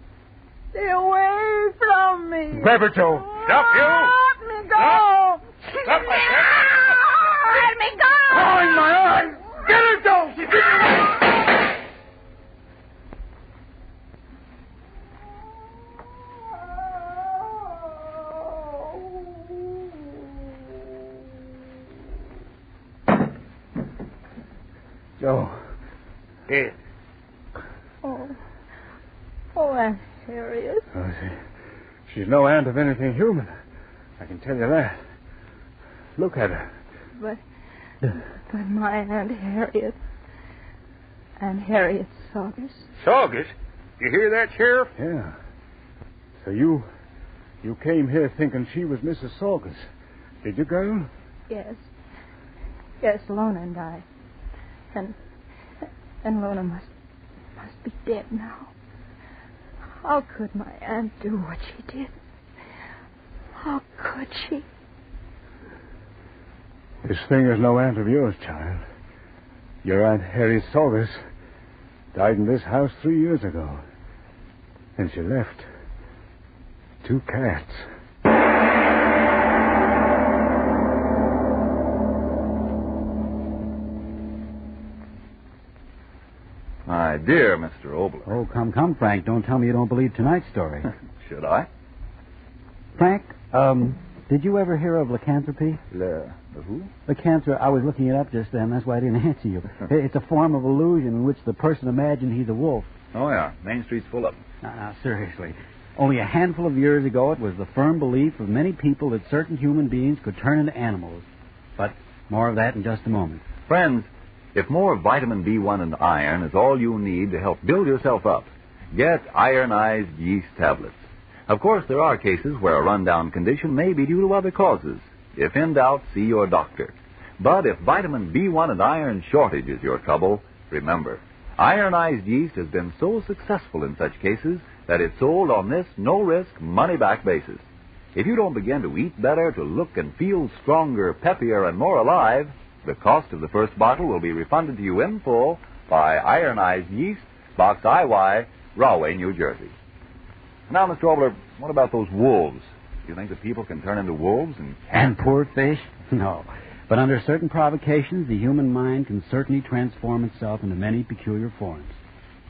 Stay away from me. Grab her, Joe. Stop you. Let me go. Stop my cat. Let me go. Oh, in my eyes. Get her, Joe. She's getting away. Joe. Dead. Oh, Aunt Harriet. Oh, she's no aunt of anything human. I can tell you that. Look at her. But my Aunt Harriet. Aunt Harriet Saugus. Saugus? You hear that, Sheriff? Yeah. So you came here thinking she was Mrs. Saugus. Did you, girl? Yes. Yes, Lona and I. And Lona must be dead now. How could my aunt do what she did? How could she? This thing is no aunt of yours, child. Your Aunt Harriet Saugus died in this house 3 years ago. And she left 2 cats. My dear Mr. Obler. Oh, come, Frank. Don't tell me you don't believe tonight's story. Should I? Frank, did you ever hear of lycanthropy? The who? Lycanthropy. I was looking it up just then. That's why I didn't answer you. It's a form of illusion in which the person imagines he's a wolf. Oh, yeah. Main Street's full of them. Now, seriously. Only a handful of years ago, it was the firm belief of many people that certain human beings could turn into animals. But more of that in just a moment. Friends, if more vitamin B1 and iron is all you need to help build yourself up, get ironized yeast tablets. Of course, there are cases where a rundown condition may be due to other causes. If in doubt, see your doctor. But if vitamin B1 and iron shortage is your trouble, remember, ironized yeast has been so successful in such cases that it's sold on this no-risk, money-back basis. If you don't begin to eat better, to look and feel stronger, peppier, and more alive, the cost of the first bottle will be refunded to you in full by Ironized Yeast, Box IY, Rahway, New Jersey. Now, Mr. Obler, what about those wolves? Do you think that people can turn into wolves And poor fish? No. But under certain provocations, the human mind can certainly transform itself into many peculiar forms.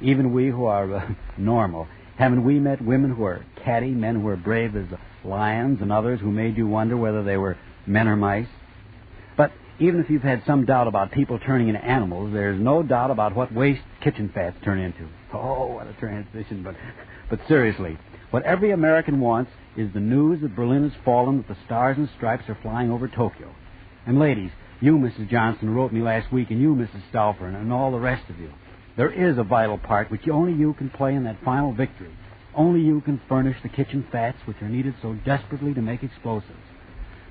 Even we who are normal, haven't we met women who are catty, men who are brave as lions, and others who made you wonder whether they were men or mice? But even if you've had some doubt about people turning into animals, there's no doubt about what waste kitchen fats turn into. Oh, what a transition. But seriously, what every American wants is the news that Berlin has fallen, that the stars and stripes are flying over Tokyo. And ladies, you, Mrs. Johnson, wrote me last week, and you, Mrs. Stauffer, and all the rest of you. There is a vital part which only you can play in that final victory. Only you can furnish the kitchen fats which are needed so desperately to make explosives.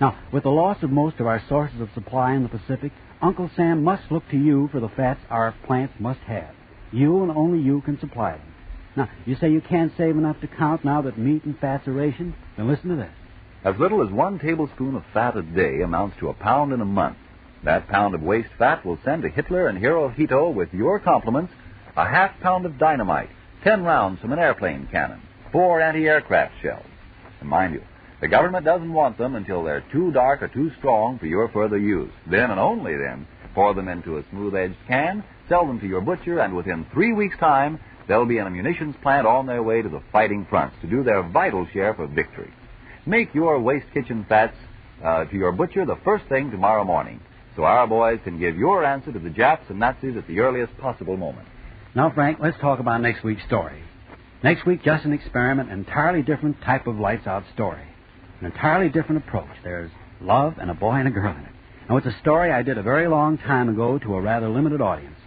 Now, with the loss of most of our sources of supply in the Pacific, Uncle Sam must look to you for the fats our plants must have. You and only you can supply them. Now, you say you can't save enough to count now that meat and fats are rationed? Then listen to this. As little as 1 tablespoon of fat a day amounts to a pound in a month. That pound of waste fat will send to Hitler and Hirohito with your compliments a half-pound of dynamite, 10 rounds from an airplane cannon, 4 anti-aircraft shells. And mind you, the government doesn't want them until they're too dark or too strong for your further use. Then and only then, pour them into a smooth-edged can, sell them to your butcher, and within 3 weeks' time, they'll be in a munitions plant on their way to the fighting fronts to do their vital share for victory. Make your waste kitchen fats to your butcher the first thing tomorrow morning, so our boys can give your answer to the Japs and Nazis at the earliest possible moment. Now, Frank, let's talk about next week's story. Next week, just an experiment, an entirely different type of lights-out story. An entirely different approach. There's love and a boy and a girl in it. Now, it's a story I did a very long time ago to a rather limited audience.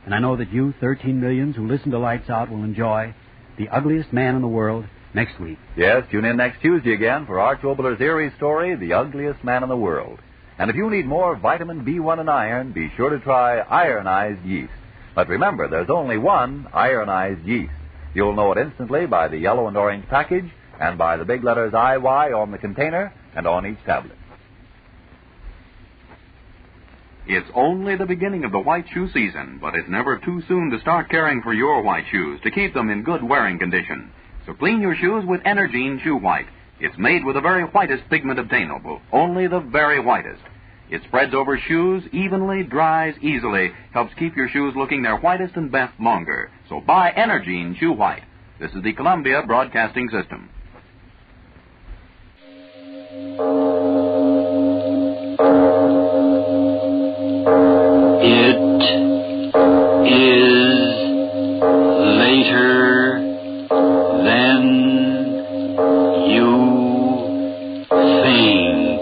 And I know that you, 13 millions who listen to Lights Out, will enjoy The Ugliest Man in the World next week. Yes, tune in next Tuesday again for Arch Obler's eerie story, The Ugliest Man in the World. And if you need more vitamin B1 and iron, be sure to try ironized yeast. But remember, there's only one ironized yeast. You'll know it instantly by the yellow and orange package and by the big letters IY on the container and on each tablet. It's only the beginning of the white shoe season, but it's never too soon to start caring for your white shoes to keep them in good wearing condition. So clean your shoes with Energine Shoe White. It's made with the very whitest pigment obtainable, only the very whitest. It spreads over shoes evenly, dries easily, helps keep your shoes looking their whitest and best longer. So buy Energine Shoe White. This is the Columbia Broadcasting System. It is later than you think.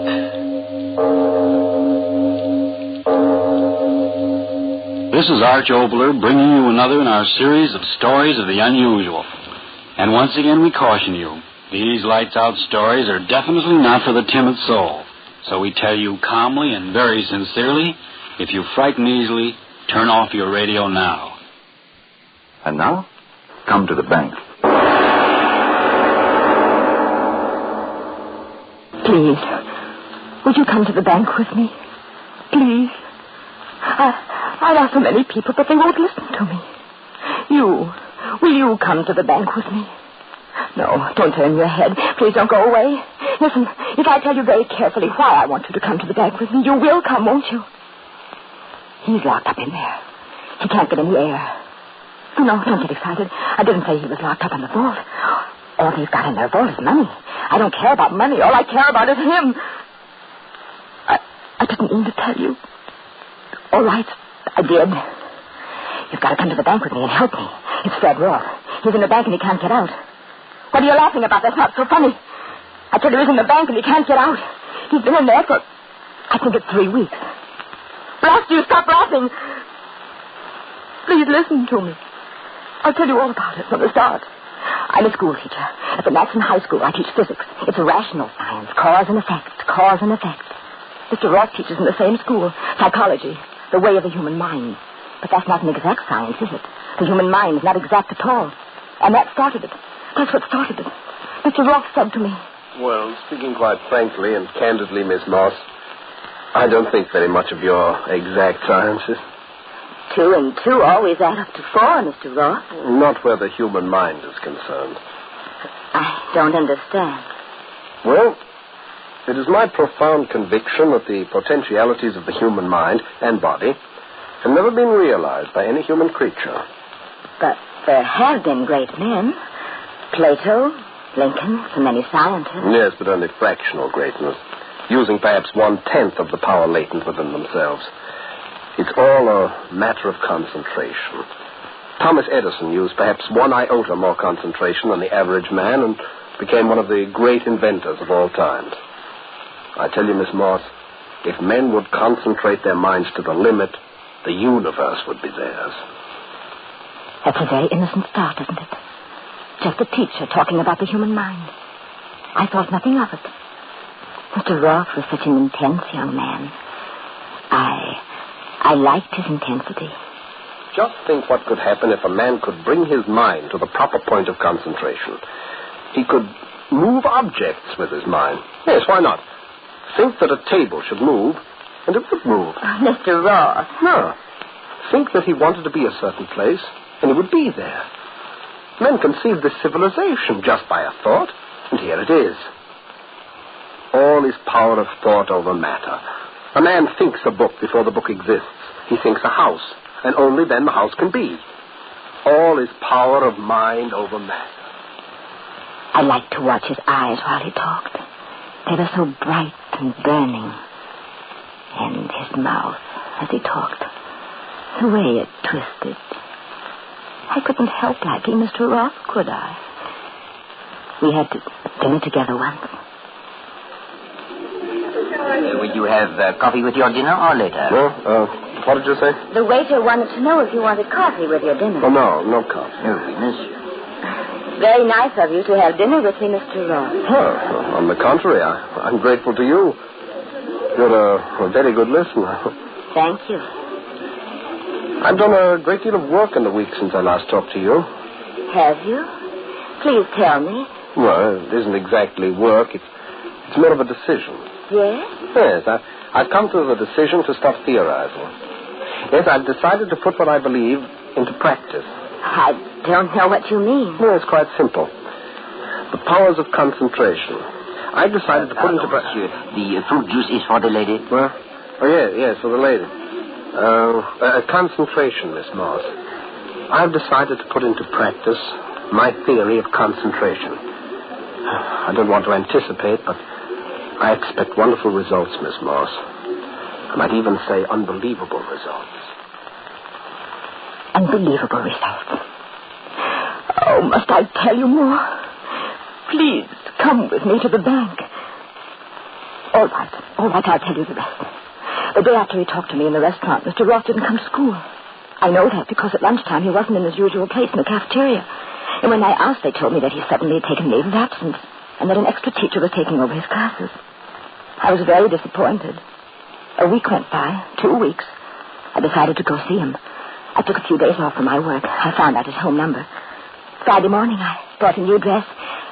This is Arch Obler bringing you another in our series of stories of the unusual. And once again we caution you, these Lights Out stories are definitely not for the timid soul. So we tell you calmly and very sincerely, if you frighten easily, turn off your radio now. And now, come to the bank. Please, would you come to the bank with me? Please. I've asked so many people, but they won't listen to me. Will you come to the bank with me? No, don't turn your head. Please don't go away. Listen, if I tell you very carefully why I want you to come to the bank with me, you will come, won't you? He's locked up in there. He can't get any air. No, don't get excited. I didn't say he was locked up in the vault. All he's got in their vault is money. I don't care about money. All I care about is him. I didn't mean to tell you. All right, I did. You've got to come to the bank with me and help me. It's Fred Roth. He's in the bank and he can't get out. What are you laughing about? That's not so funny. I tell you, he's in the bank and he can't get out. He's been in there for, I think it's 3 weeks. Blast you, stop laughing. Please listen to me. I'll tell you all about it from the start. I'm a school teacher. At the Maxon High School, I teach physics. It's a rational science, cause and effect, cause and effect. Mr. Ross teaches in the same school, psychology, the way of the human mind. But that's not an exact science, is it? The human mind is not exact at all. And that started it. That's what started it. Mr. Ross said to me. Well, speaking quite frankly and candidly, Miss Moss, I don't think very much of your exact sciences. 2 and 2 always add up to 4, Mr. Ross. Not where the human mind is concerned. I don't understand. Well, it is my profound conviction that the potentialities of the human mind and body have never been realized by any human creature. But there have been great men. Plato, Lincoln, so many scientists. Yes, but only fractional greatness, using perhaps 1/10 of the power latent within themselves. It's all a matter of concentration. Thomas Edison used perhaps 1 iota more concentration than the average man and became one of the great inventors of all times. I tell you, Miss Moss, if men would concentrate their minds to the limit, the universe would be theirs. That's a very innocent start, isn't it? Just a teacher talking about the human mind. I thought nothing of it. Mr. Roth was such an intense young man. I liked his intensity. Just think what could happen if a man could bring his mind to the proper point of concentration. He could move objects with his mind. Yes, why not? Think that a table should move, and it would move. Mr. Roth. No. Think that he wanted to be a certain place, and he would be there. Men conceived this civilization just by a thought, and here it is. All is power of thought over matter. A man thinks a book before the book exists. He thinks a house, and only then the house can be. All is power of mind over matter. I liked to watch his eyes while he talked. They were so bright and burning. And his mouth, as he talked, the way it twisted. I couldn't help liking Mr. Roth, could I? We had dinner together once. Will you have coffee with your dinner or later? No, what did you say? The waiter wanted to know if you wanted coffee with your dinner. Oh, no coffee. No, monsieur. Very nice of you to have dinner with me, Mr. Ross. Well, on the contrary, I'm grateful to you. You're a very good listener. Thank you. I've done a great deal of work in the week since I last talked to you. Have you? Please tell me. Well, it isn't exactly work. It's more of a decision. Yes? Yes, I've come to the decision to stop theorizing. Yes, I've decided to put what I believe into practice. I don't know what you mean. No, it's quite simple. The powers of concentration. I've decided to put into practice... The fruit juice is for the lady? Well, yes, for the lady. Concentration, Miss Morse. I've decided to put into practice my theory of concentration. I don't want to anticipate, but I expect wonderful results, Miss Morse. I might even say unbelievable results. Unbelievable results. Oh, must I tell you more? Please, come with me to the bank. All right, I'll tell you the rest. The day after he talked to me in the restaurant, Mr. Ross didn't come to school. I know that because at lunchtime he wasn't in his usual place in the cafeteria. And when I asked, they told me that he suddenly had taken leave of absence and that an extra teacher was taking over his classes. I was very disappointed. A week went by, 2 weeks. I decided to go see him. I took a few days off from my work. I found out his home number. Friday morning, I bought a new dress,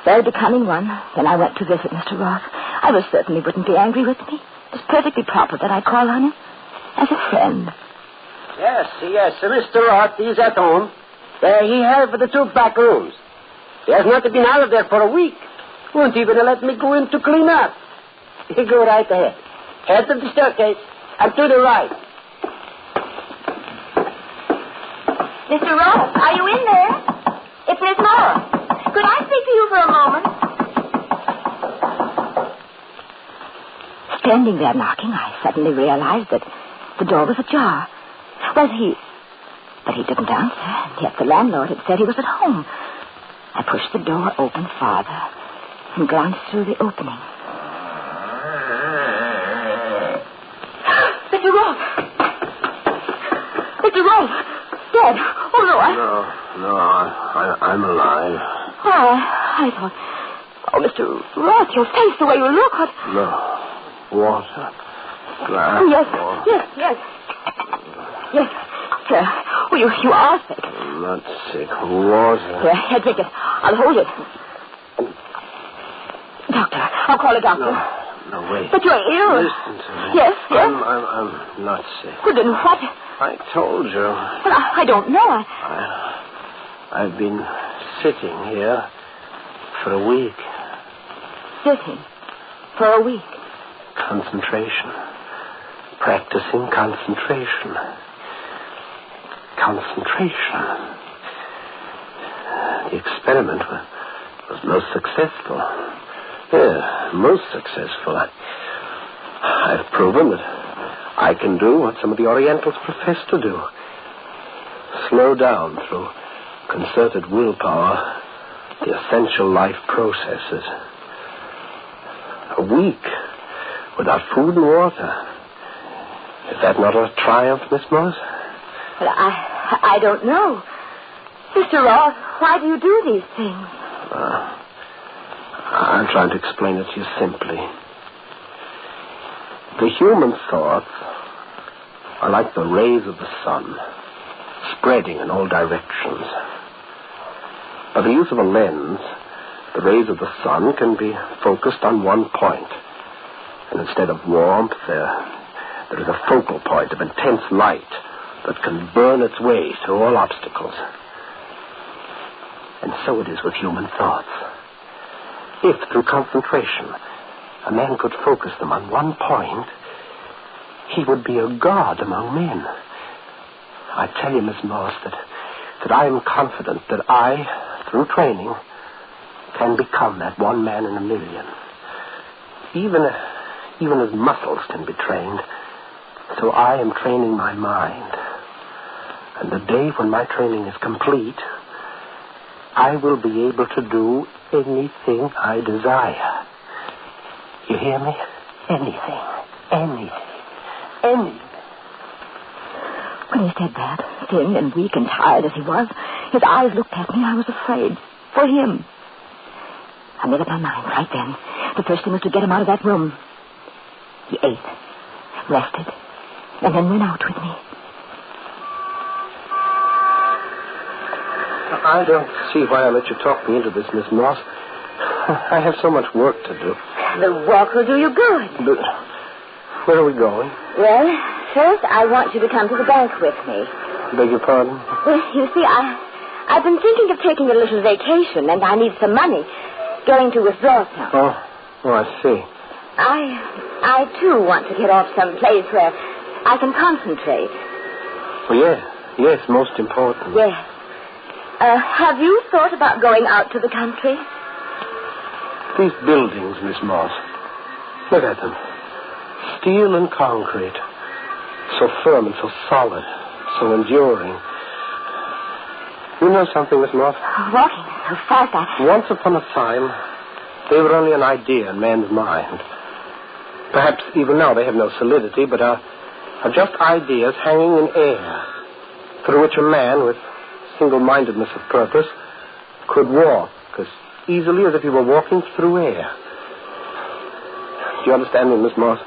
very becoming one. Then I went to visit Mr. Ross. I was certain he wouldn't be angry with me. It's perfectly proper that I call on him as a friend. Yes, Mr. Roth, he's at home. He has for the 2 back rooms. He has not been out of there for a week. Won't even let me go in to clean up. You go right ahead. Head of the staircase and to the right. Mr. Ross, are you in there? It's Miss Morris. Could I speak to you for a moment? Standing there knocking, I suddenly realized that the door was ajar. But he didn't answer, and yet the landlord had said he was at home. I pushed the door open farther and glanced through the opening. Mr. Ross! Mr. Ross! Dead! Oh, no, I'm alive. Oh, I thought... Oh, Mr. Ross, your face, the way you look. What... No. Water. Glass. Yes. Sir, you are sick. I'm not sick. Water. Here, drink it. I'll hold it. Doctor, I'll call a doctor. No, wait. But you're ill. Listen to me. Yes. I'm not sick. Well, then what? I told you. Well, I don't know. I've been sitting here for a week. Sitting? For a week? Concentration. Practicing concentration. Concentration. The experiment was most successful. Yeah, most successful. I've proven that I can do what some of the Orientals profess to do. Slow down through concerted willpower the essential life processes. A week without food and water. Is that not a triumph, Miss Morse? Well, I don't know. Mr. Ross, why do you do these things? I'm trying to explain it to you simply. The human thoughts are like the rays of the sun, spreading in all directions. By the use of a lens, the rays of the sun can be focused on one point. And instead of warmth, there is a focal point of intense light that can burn its way through all obstacles. And so it is with human thoughts. If, through concentration, a man could focus them on one point, he would be a god among men. I tell you, Miss Morse, that I am confident that I, through training, can become that one man in a million. Even as muscles can be trained, so I am training my mind. And the day when my training is complete, I will be able to do anything I desire. You hear me? Anything. Any day. When he said that, thin and weak and tired as he was, his eyes looked at me. I was afraid. For him. I made up my mind right then. The first thing was to get him out of that room. He ate, rested, and then went out with me. I don't see why I let you talk me into this, Miss Moss. I have so much work to do. The walk will do you good. But where are we going? Well, first I want you to come to the bank with me. Beg your pardon? Well, you see, I've been thinking of taking a little vacation, and I need some money. Going to withdraw some. Oh, I see. I too want to get off someplace where I can concentrate. Well, yes, most important. Yes. Have you thought about going out to the country? These buildings, Miss Moss. Look at them. Steel and concrete. So firm and so solid. So enduring. You know something, Miss Moss? Walking so fast, Once upon a time, they were only an idea in man's mind. Perhaps even now they have no solidity, but are just ideas hanging in air, through which a man with single-mindedness of purpose could walk as easily as if he were walking through air. Do you understand me, Miss Moss?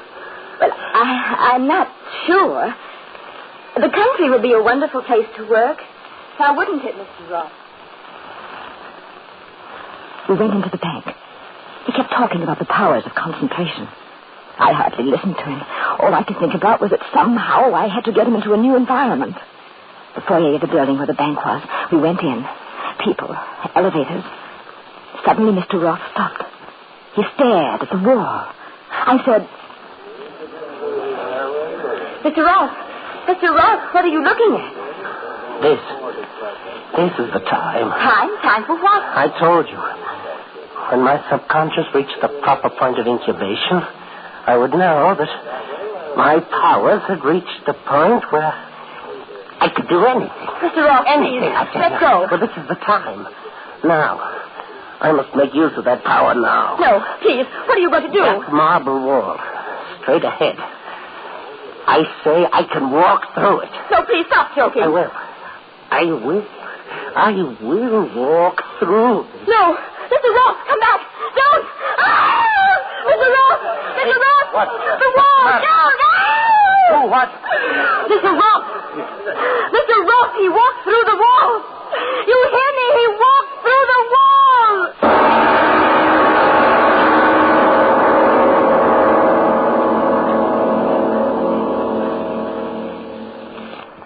Well, I'm not sure. The country would be a wonderful place to work. Now, wouldn't it, Mr. Ross? We went into the bank. He kept talking about the powers of concentration. I hardly listened to him. All I could think about was that somehow I had to get him into a new environment. The foyer of the building where the bank was. We went in. People, elevators. Suddenly, Mr. Ross stopped. He stared at the wall. I said, Mr. Ross, what are you looking at? This is the time. Time for what? I told you. When my subconscious reached the proper point of incubation, I would know that my powers had reached the point where I could do anything. Mr. Ross, anything. Let go. Well, this is the time. Now, I must make use of that power now. No, please. What are you going to do? That marble wall. Straight ahead. I say I can walk through it. No, please, stop joking. I will walk through. No, Mr. Ross, come back. Don't. Ah! Mr. Ross! What? The wall! Down! Ah! Oh, what? Mr. Ross! He walked through the wall! You hear me? He walked through the wall!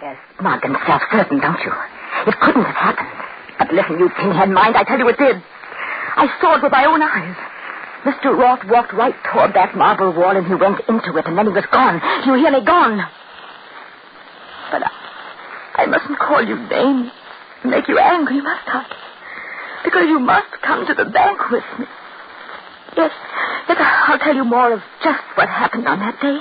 You're smug and self-certain, don't you? It couldn't have happened. But listen, you pinhead mind, I tell you it did. I saw it with my own eyes. Mr. Roth walked right toward that marble wall, and he went into it, and then he was gone. You hear me? Gone. But I mustn't call you names and make you angry, must I? Because you must come to the bank with me. Yes, I'll tell you more of just what happened on that day.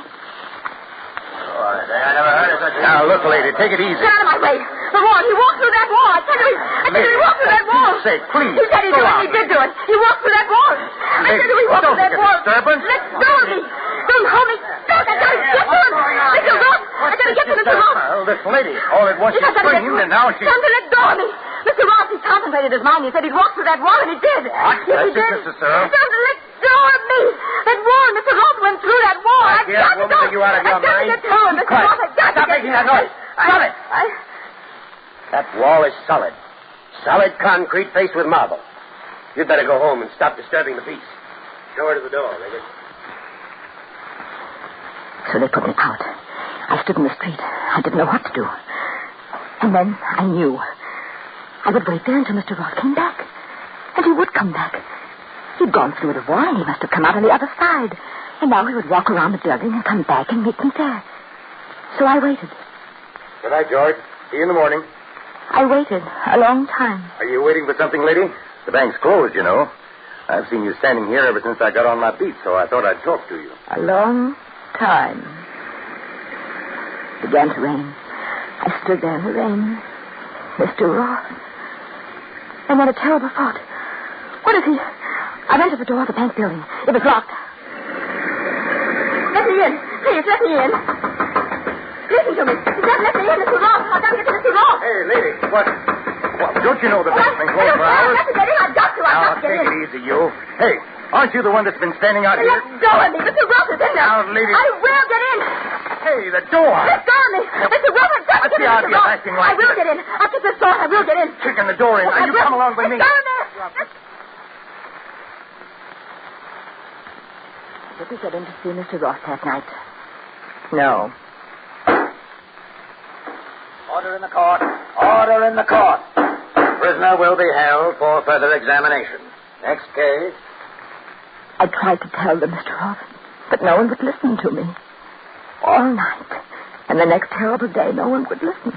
I never heard of such a... Now, look, lady, take it easy. Get out of my way. The wall. He walked through that wall. I tell you, he walked through that wall. For Pete's sake, please. He said he did it. He did do it. He walked through that wall. I said he walked through that wall. Disturbance. Let go of me. Don't hold me. Don't. I gotta get to him. Mr. Ross. I gotta get to Mr. Ross. Well, this lady, all at once she screamed, and now she... Time to let go of me. Mr. Ross, he concentrated his mind. He said he'd walk through that wall, and he did. What? Yes, he did. Mrs. Searle. Time to let go of me. That wall. Mr. Ross went through that wall. I've got to go. You out of your mind. I've got to get to him. Mr. Ross, I've got to get to him. Stop making that noise. Stop it. That wall is solid. Solid concrete faced with marble. You'd better go home and stop disturbing the peace. Show her to the door, Megan. So they put me out. I stood in the street. I didn't know what to do. And then I knew. I would wait there until Mr. Ross came back. And he would come back. He'd gone through the wall, and he must have come out on the other side. And now he would walk around the building and come back and meet me there. So I waited. Good night, George. See you in the morning. I waited a long time. Are you waiting for something, lady? The bank's closed, you know. I've seen you standing here ever since I got on my feet, so I thought I'd talk to you. A long time. It began to rain. I stood there in the rain. Mr. Ross. And then a terrible thought. What if he... I went to the door of the bank building. It was locked. Let me in. Please, let me in. Listen to me. You can't let me in, Mr. Ross. I've got to get to Mr. Ross. Hey, lady, what? Don't you know the bank's been closed for hours? I've got to get in. I've got to get in. Take it easy, you. Hey, aren't you the one that's been standing out here? Let go of me. Mr. Ross is in there. Now, lady. I will get in. Hey, the door. Let go of me. Mr. Ross, I've got to get in. What's the idea of acting like I will get in. I'll get this door. I will get in. Kicking the door in. Now, you come along with me. Let go of me. Did we get in to see Mr. Ross that night? No. Order in the court. Order in the court. Prisoner will be held for further examination. Next case. I tried to tell them, Mr. Ross, but no one would listen to me. All night. And the next terrible day, no one would listen.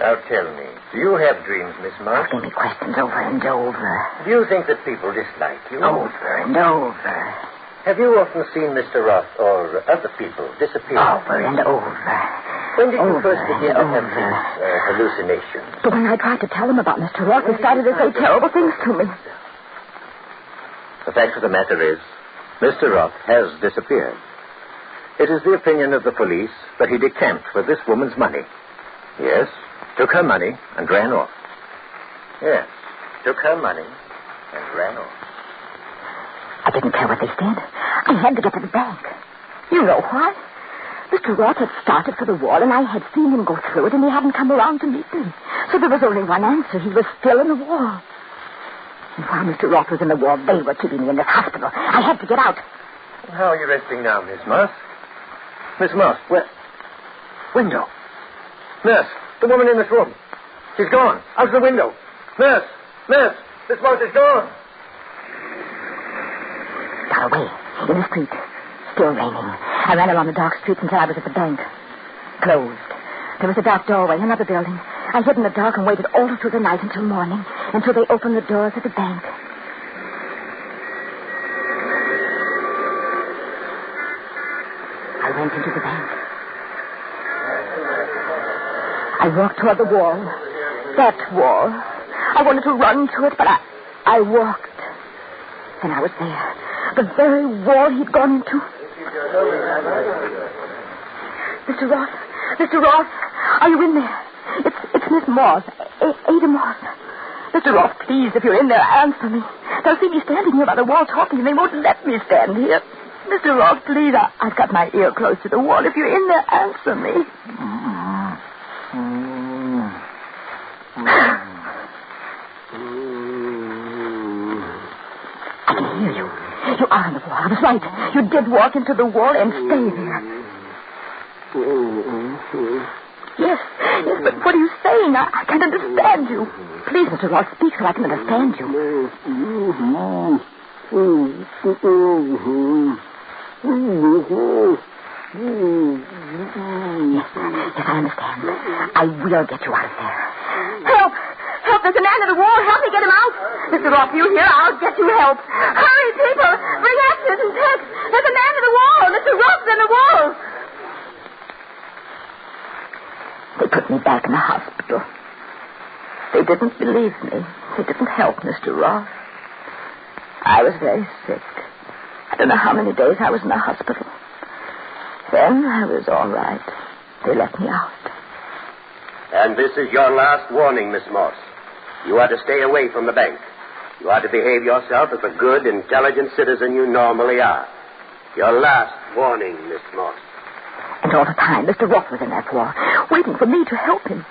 Now tell me, do you have dreams, Miss Moss? Asking me questions over and over. Do you think that people dislike you? Over and over. Have you often seen Mr. Ross or other people disappear? Over and over. When did you first begin to have these hallucinations? But when I tried to tell them about Mr. Ross, they started to say terrible things to me. The fact of the matter is, Mr. Ross has disappeared. It is the opinion of the police that he decamped for this woman's money. Yes, took her money and ran off. Yes, took her money and ran off. I didn't care what they said. I had to get to the bank. You know why? Mr. Ross had started for the wall, and I had seen him go through it, and he hadn't come around to meet me. So there was only one answer. He was still in the wall. And while Mr. Ross was in the wall, they were keeping me in this hospital. I had to get out. How are you resting now, Miss Moss? Miss Moss, where? Window. Nurse, the woman in this room. She's gone. Out the window. Nurse, Miss Moss is gone. Got away. In the street. Still raining. I ran along the dark streets until I was at the bank. Closed. There was a dark doorway, another building. I hid in the dark and waited all through the night until morning, until they opened the doors of the bank. I went into the bank. I walked toward the wall. That wall. I wanted to run to it, but I walked. Then I was there. The very wall he'd gone into. Mr. Ross, are you in there? It's Miss Moss, Ada Moss. Mr. Ross, please, if you're in there, answer me. They'll see me standing here by the wall talking, and they won't let me stand here. Mr. Ross, please, I've got my ear close to the wall. If you're in there, answer me. I can hear you. You are on the wall. I was right. You did walk into the wall and stay there. Yes, but what are you saying? I can't understand you. Please, Mr. Ross, speak so I can understand you. Yes, I understand. I will get you out of there. Help! Help! There's a man in the wall. Help me get him out. Mr. Ross, you here? I'll get you help. Hurry, people! Bring axes and picks. There's a man in the wall. Mr. Ross is in the wall. They put me back in the hospital. They didn't believe me. They didn't help Mr. Ross. I was very sick. I don't know how many days I was in the hospital. Then I was all right. They let me out. And this is your last warning, Miss Moss. You are to stay away from the bank. You are to behave yourself as a good, intelligent citizen you normally are. Your last warning, Miss Moss. And all the time, Mr. Ross was in that wall, waiting for me to help him.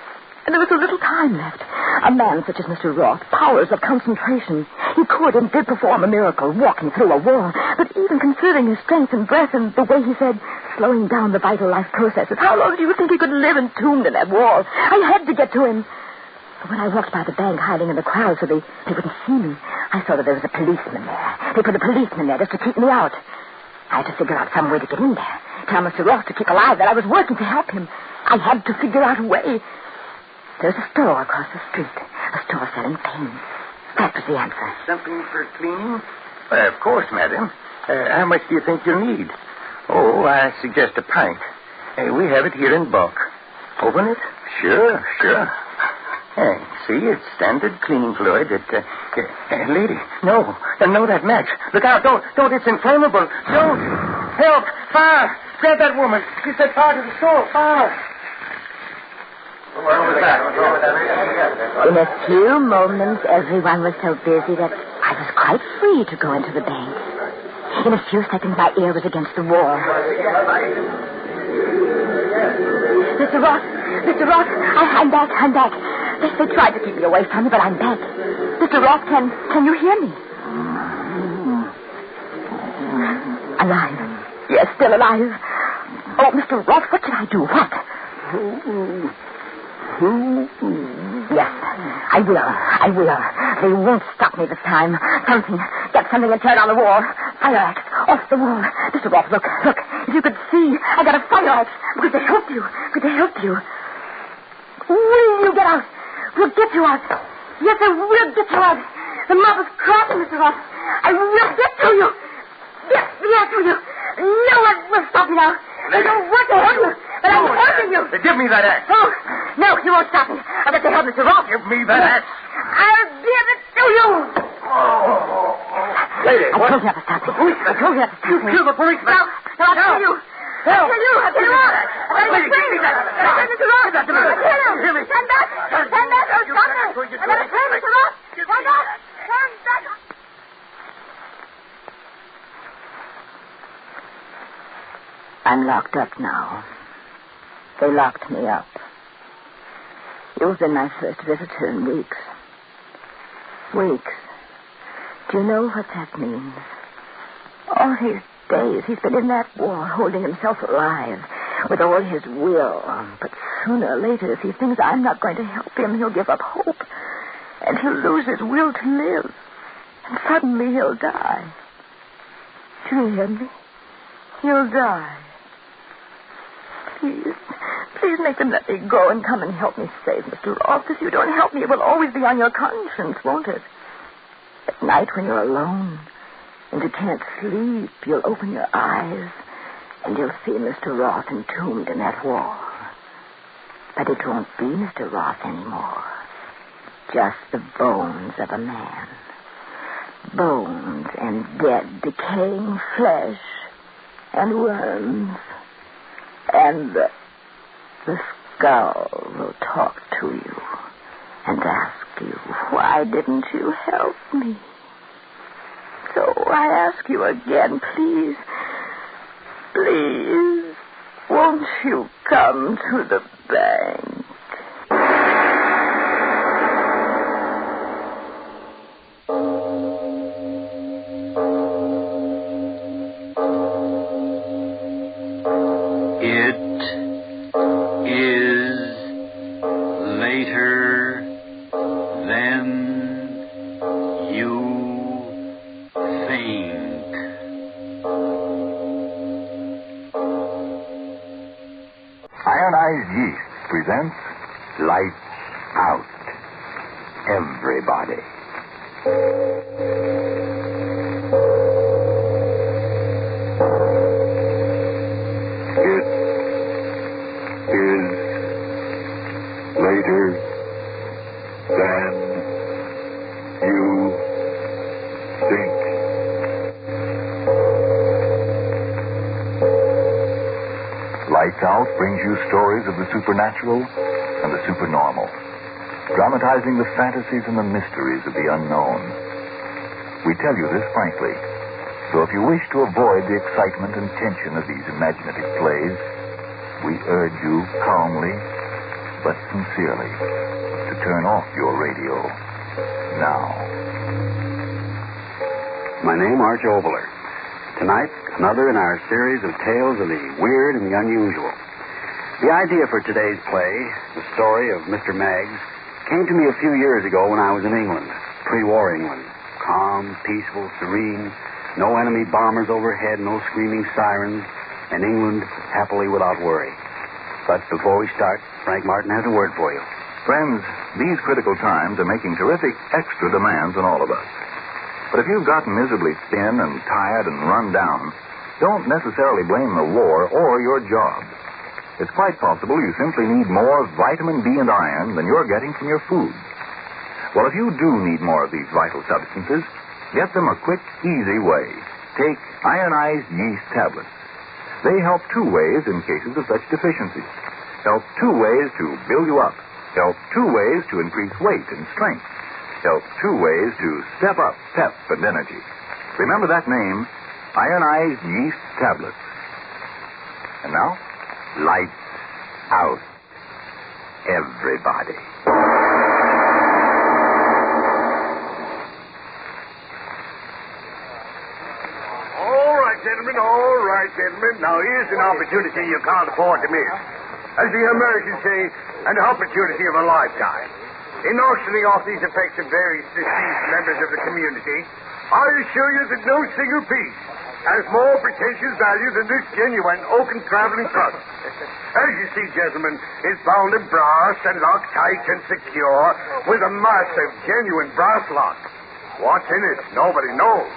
And there was so little time left. A man such as Mr. Ross, powers of concentration. He could and did perform a miracle, walking through a wall. But even considering his strength and breath and the way he said, slowing down the vital life processes, how long do you think he could live entombed in that wall? I had to get to him. But when I walked by the bank, hiding in the crowd so they wouldn't see me, I saw that there was a policeman there. They put a policeman there just to keep me out. I had to figure out some way to get in there. Tell Mr. Ross to keep alive, that I was working to help him. I had to figure out a way. There's a store across the street. A store selling paints. That was the answer. Something for cleaning? Of course, madam. How much do you think you'll need? Oh, I suggest a pint. We have it here in bulk. Open it? Sure. See, it's standard cleaning fluid. Lady, no, that match. Look out, don't, it's inflammable. Don't. Help, fire, Grab that woman. She said far to the store. Far. In a few moments, everyone was so busy that I was quite free to go into the bank. In a few seconds, my ear was against the wall. Mr. Ross, I'm back. They tried to keep me away from you, but I'm back. Mr. Ross, can you hear me? Alive. Yes, still alive. Oh, Mr. Ross, what should I do? What? Yes, I will. They won't stop me this time. Get something and turn on the wall. Fire axe, off the wall. Mr. Ross, look. If you could see, I got a fire axe. Could they help you? Will you get out? We'll get you out. Yes, I will get you out. The mob is crossing, Mr. Ross. I will get to you. Yes, to you. No one will stop me now. I don't want to help you, but I'm helping you. Give me that axe. Oh, no, you won't stop me. I'll get to help Mr. Ross. Give me that axe. I'll give it to you. Lady, I told you not to stop me. I told you not to stop me. Kill the policeman. No, I'll kill you. I'll kill you. I'll kill you. Lady, give me that. Mr. Ross. I'll kill him. Stand back. Don't stop me. I'm going to kill Mr. Ross. Stand back. I'm locked up now. They locked me up. You've been my first visitor in weeks. Do you know what that means? All these days he's been in that war, holding himself alive with all his will. But sooner or later, if he thinks I'm not going to help him, he'll give up hope. And he'll lose his will to live. And suddenly he'll die. Do you hear me? He'll die. Please make them let me go and come and help me save Mr. Ross. If you don't help me, it will always be on your conscience, won't it? At night when you're alone and you can't sleep, you'll open your eyes and you'll see Mr. Ross entombed in that wall. But it won't be Mr. Ross anymore. Just the bones of a man. Bones and dead, decaying flesh and worms. And the skull will talk to you and ask you, why didn't you help me? So I ask you again, please, won't you come to the bank? Presents Lights Out. Everybody. It is later than you think. Lights Out brings you stories of the supernatural and the supernormal, dramatizing the fantasies and the mysteries of the unknown. We tell you this frankly, so if you wish to avoid the excitement and tension of these imaginative plays, we urge you calmly but sincerely to turn off your radio now. My name, Arch Oboler. Tonight, another in our series of tales of the weird and the unusual. The idea for today's play, the story of Mr. Maggs, came to me a few years ago when I was in England, pre-war England. Calm, peaceful, serene, no enemy bombers overhead, no screaming sirens, and England happily without worry. But before we start, Frank Martin has a word for you. Friends, these critical times are making terrific extra demands on all of us. But if you've gotten miserably thin and tired and run down, don't necessarily blame the war or your job. It's quite possible you simply need more vitamin D and iron than you're getting from your food. Well, if you do need more of these vital substances, get them a quick, easy way. Take ionized yeast tablets. They help two ways in cases of such deficiencies. Help two ways to build you up. Help two ways to increase weight and strength. Help two ways to step up pep and energy. Remember that name, Ionized Yeast Tablets. And now, lights out. Everybody. All right, gentlemen. Now, here's an opportunity you can't afford to miss. As the Americans say, an opportunity of a lifetime. In auctioning off these effects of various deceased members of the community, I assure you that no single piece has more pretentious value than this genuine oaken traveling trunk. As you see, gentlemen, it's bound in brass and locked tight and secure with a massive, genuine brass lock. What's in it, nobody knows.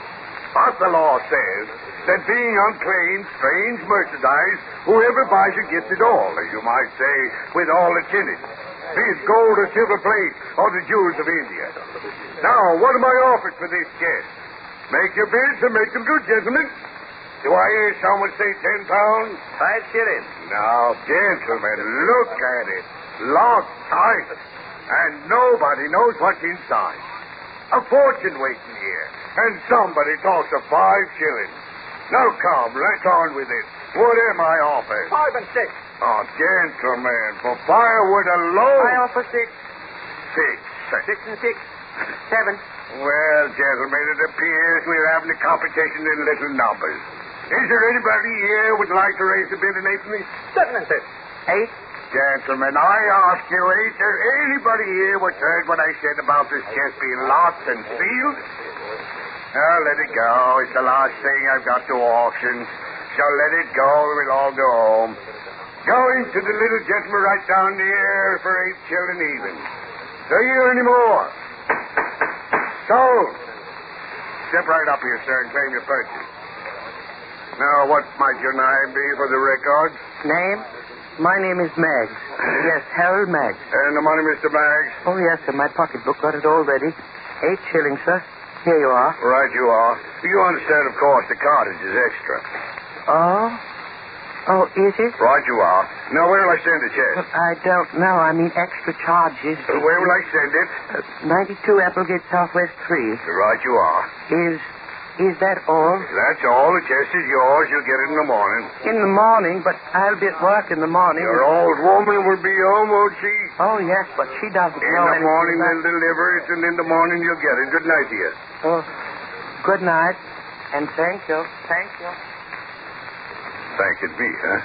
But the law says that being unclaimed, strange merchandise, whoever buys it gets it all, as you might say, with all that's in it. Be it gold or silver plate or the jewels of India. Now, what am I offered for this guest? Make your bids and make them good, gentlemen. Do I hear someone say 10 pounds? 5 shillings. Now, gentlemen, look at it. Locked tight. And nobody knows what's inside. A fortune waiting here. And somebody talks of 5 shillings. Now, come, let's on with it. What am I offered? 5 and 6. Oh, gentlemen, for firewood alone. I offer 6. 6. 6 and 6. 7. Well, gentlemen, it appears we're having a competition in little numbers. Is there anybody here would like to raise a bid and 8 for me? 7 and 6. 8. Gentlemen, I ask you, is there anybody here which heard what I said about this chest being locked and sealed? Oh, let it go. It's the last thing I've got to auction. So let it go. We'll all go home. Going to the little gentleman right down there for 8 shillings even. Do you hear any more? Sold. Step right up here, sir, and claim your purchase. Now, what might your name be for the record? Name? My name is Maggs. Yes, Harold Maggs. And the money, Mr. Maggs? Oh, yes, sir. My pocketbook got it all ready. 8 shillings, sir. Here you are. Right you are. You understand, of course, the cartage is extra. Oh? Oh, is it? Right you are. Now, where will I send it, Chess? Well, I don't know. I mean, extra charges. Where will I send it? 92 Applegate Southwest 3. Right you are. Is that all? That's all. The chest is yours. You'll get it in the morning. In the morning? But I'll be at work in the morning. Your old woman will be home, won't she? Oh, yes, but she doesn't in know the anything morning about... they'll deliver it, and in the morning you'll get it. Good night to you. Oh, good night. And thank you. Thank you. Thanking me, huh?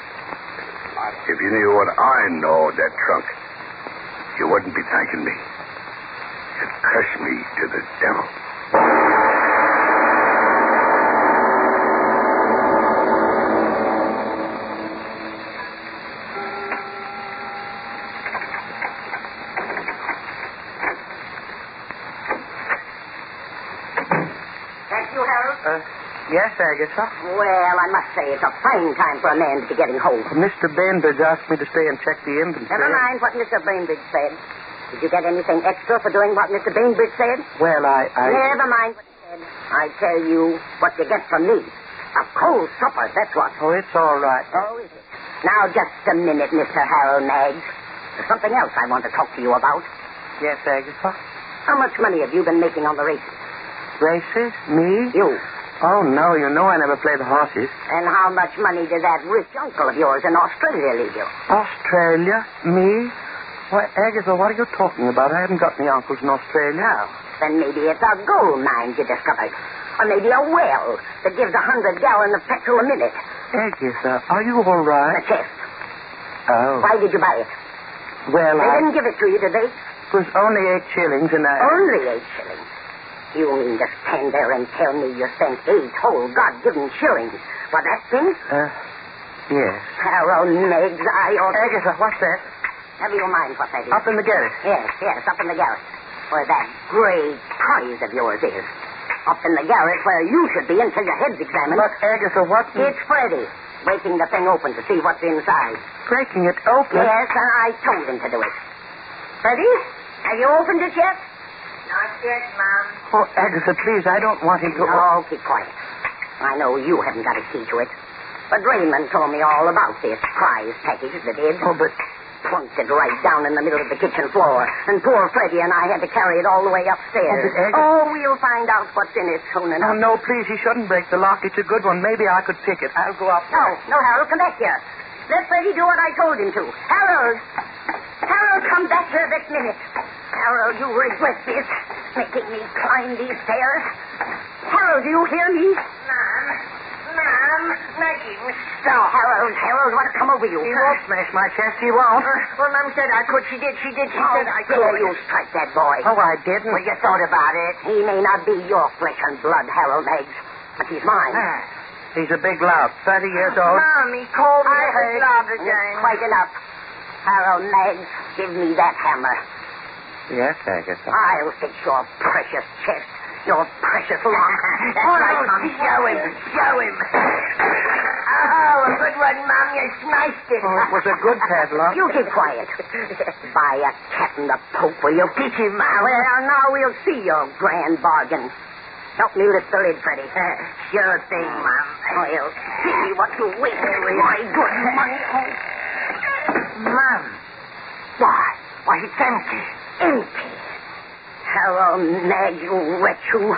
If you knew what I know of that trunk, you wouldn't be thanking me. You'd curse me to the devil. Yes, Agatha? Well, I must say it's a fine time for a man to be getting home. Mr. Bainbridge asked me to stay and check the inventory. Never mind what Mr. Bainbridge said. Did you get anything extra for doing what Mr. Bainbridge said? Well, I... Never mind what he said. I tell you what you get from me. A cold supper, that's what. Oh, it's all right. Oh, is it? Now, just a minute, Mr. Harold Maggs. There's something else I want to talk to you about. Yes, Agatha? How much money have you been making on the races? Races? Me? You. Oh, no, you know I never play the horses. And how much money did that rich uncle of yours in Australia leave you? Australia? Me? Why, Agatha, what are you talking about? I haven't got any uncles in Australia. Oh, then maybe it's a gold mine you discovered. Or maybe a well that gives 100 gallons of petrol a minute. Agatha, are you all right? The chest. Oh. Why did you buy it? Well, They didn't give it to you, did they? It was only 8 shillings and I... Only 8 shillings? You mean to stand there and tell me you spent 8 whole God-given shillings for that thing? Yes. Harold Meggs, I ought... Agatha, what's that? Never you mind what that is. Up in the garret. Yes, up in the garret. Where that great prize of yours is. Up in the garret where you should be until your head's examined. But, Agatha, what... It's Freddie, breaking the thing open to see what's inside. Breaking it open? Yes, and I told him to do it. Freddie, have you opened it yet? Not yet, Mom. Oh, Agatha, please, I don't want him to... No, keep quiet. I know you haven't got a key to it. But Raymond told me all about this prize package that did. Oh, but... Plunked it right down in the middle of the kitchen floor. And poor Freddie and I had to carry it all the way upstairs. We'll find out what's in it soon enough. No, please, he shouldn't break the lock. It's a good one. Maybe I could pick it. I'll go up. No, Harold, come back here. Let Freddie do what I told him to. Harold, come back here this minute. Harold, you regret this, making me climb these stairs. Harold, do you hear me? Ma'am, Maggie. No, Harold, what's come over you? He won't smash my chest, he won't. Well, Mom said I could. She did. She said I could. You strike that boy. Oh, I didn't. Well, you thought about it. He may not be your flesh and blood, Harold Meggs, but he's mine. He's a big lout, 30 years old. Mom, he called me a lout again. Quite enough. Harold Meggs, give me that hammer. Yes, Agatha. I'll fix your precious chest. Your precious lock. That's right, Mom. Show him. Oh, a good one, Mom. You smashed it. Oh, it was a good padlock. You keep quiet. By a cat in the poke, will you teach him, Mom? Well, now we'll see your grand bargain. Help me lift the lid, Freddie. Sure thing, Mom. Well, see what you win with my good money. Mom. Why, it's empty. Empty. Hello, Nag, you wretch, you.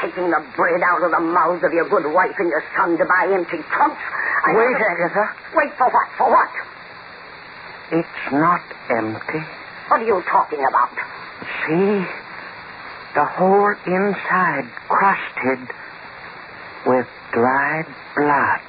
Taking the bread out of the mouths of your good wife and your son to buy empty trunks. Wait, Agatha. Wait for what? For what? It's not empty. What are you talking about? See? The whole inside crusted with dried blood.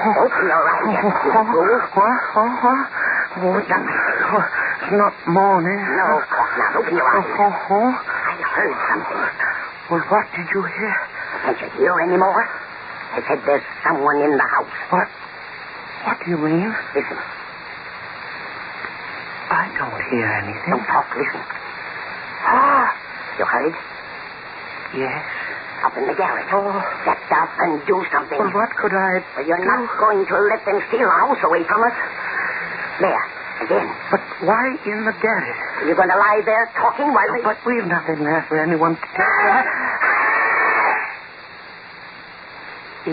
Open your eyes, you fool. What? It's not morning. No, of course not. Open your eyes. I heard something. Well, what did you hear? Can't you hear anymore? I said there's someone in the house. What do you mean? Listen. I don't hear anything. Don't talk. Listen. You heard? Yes. Up in the garage. Get up and do something. Well, what could I Well, you're not going to let them steal the house away from us. There. Again. But why in the garage? Are you going to lie there talking while they... But we've nothing there for anyone to take.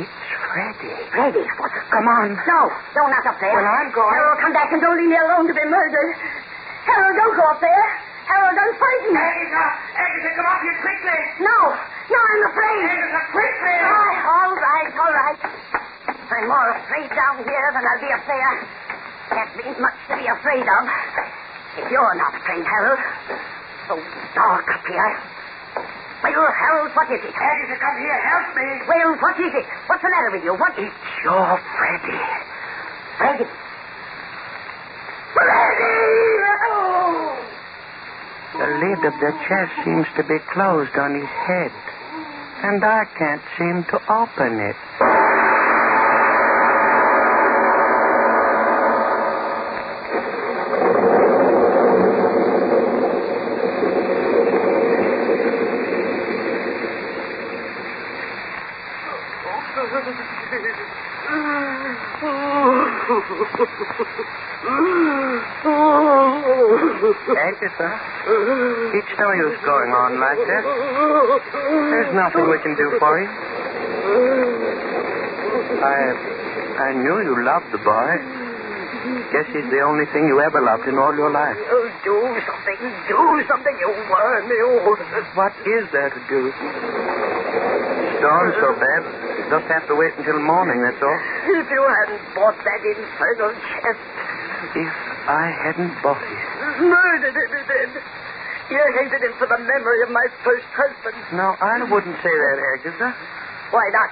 It's Freddie. Freddie? What? Come on. No, not up there. Well, I'm going. Harold, come back and don't leave me alone to be murdered. Harold, don't go up there. Harold, I'm frightened. Agatha, come up here quickly. No, I'm afraid. Agatha, quickly. All right. I'm more afraid down here than I'll be up there. Can't be much to be afraid of. If you're not afraid, Harold. So dark up here. Well, Harold, what is it? Agatha, come here. Help me. Well, what is it? What's the matter with you? What? It's your Freddie. Freddie? Oh! The lid of the chest seems to be closed on his head, and I can't seem to open it. Agatha, it's no use going on like that. There's nothing we can do for you. I knew you loved the boy. Guess he's the only thing you ever loved in all your life. Oh, do something, you worm, you. What is there to do? Storm's so bad, just have to wait until morning, that's all. If you hadn't bought that infernal chest. If I hadn't bought it. Murdered him, you did. You hated him for the memory of my first husband. No, I wouldn't say that, Agatha. Why not?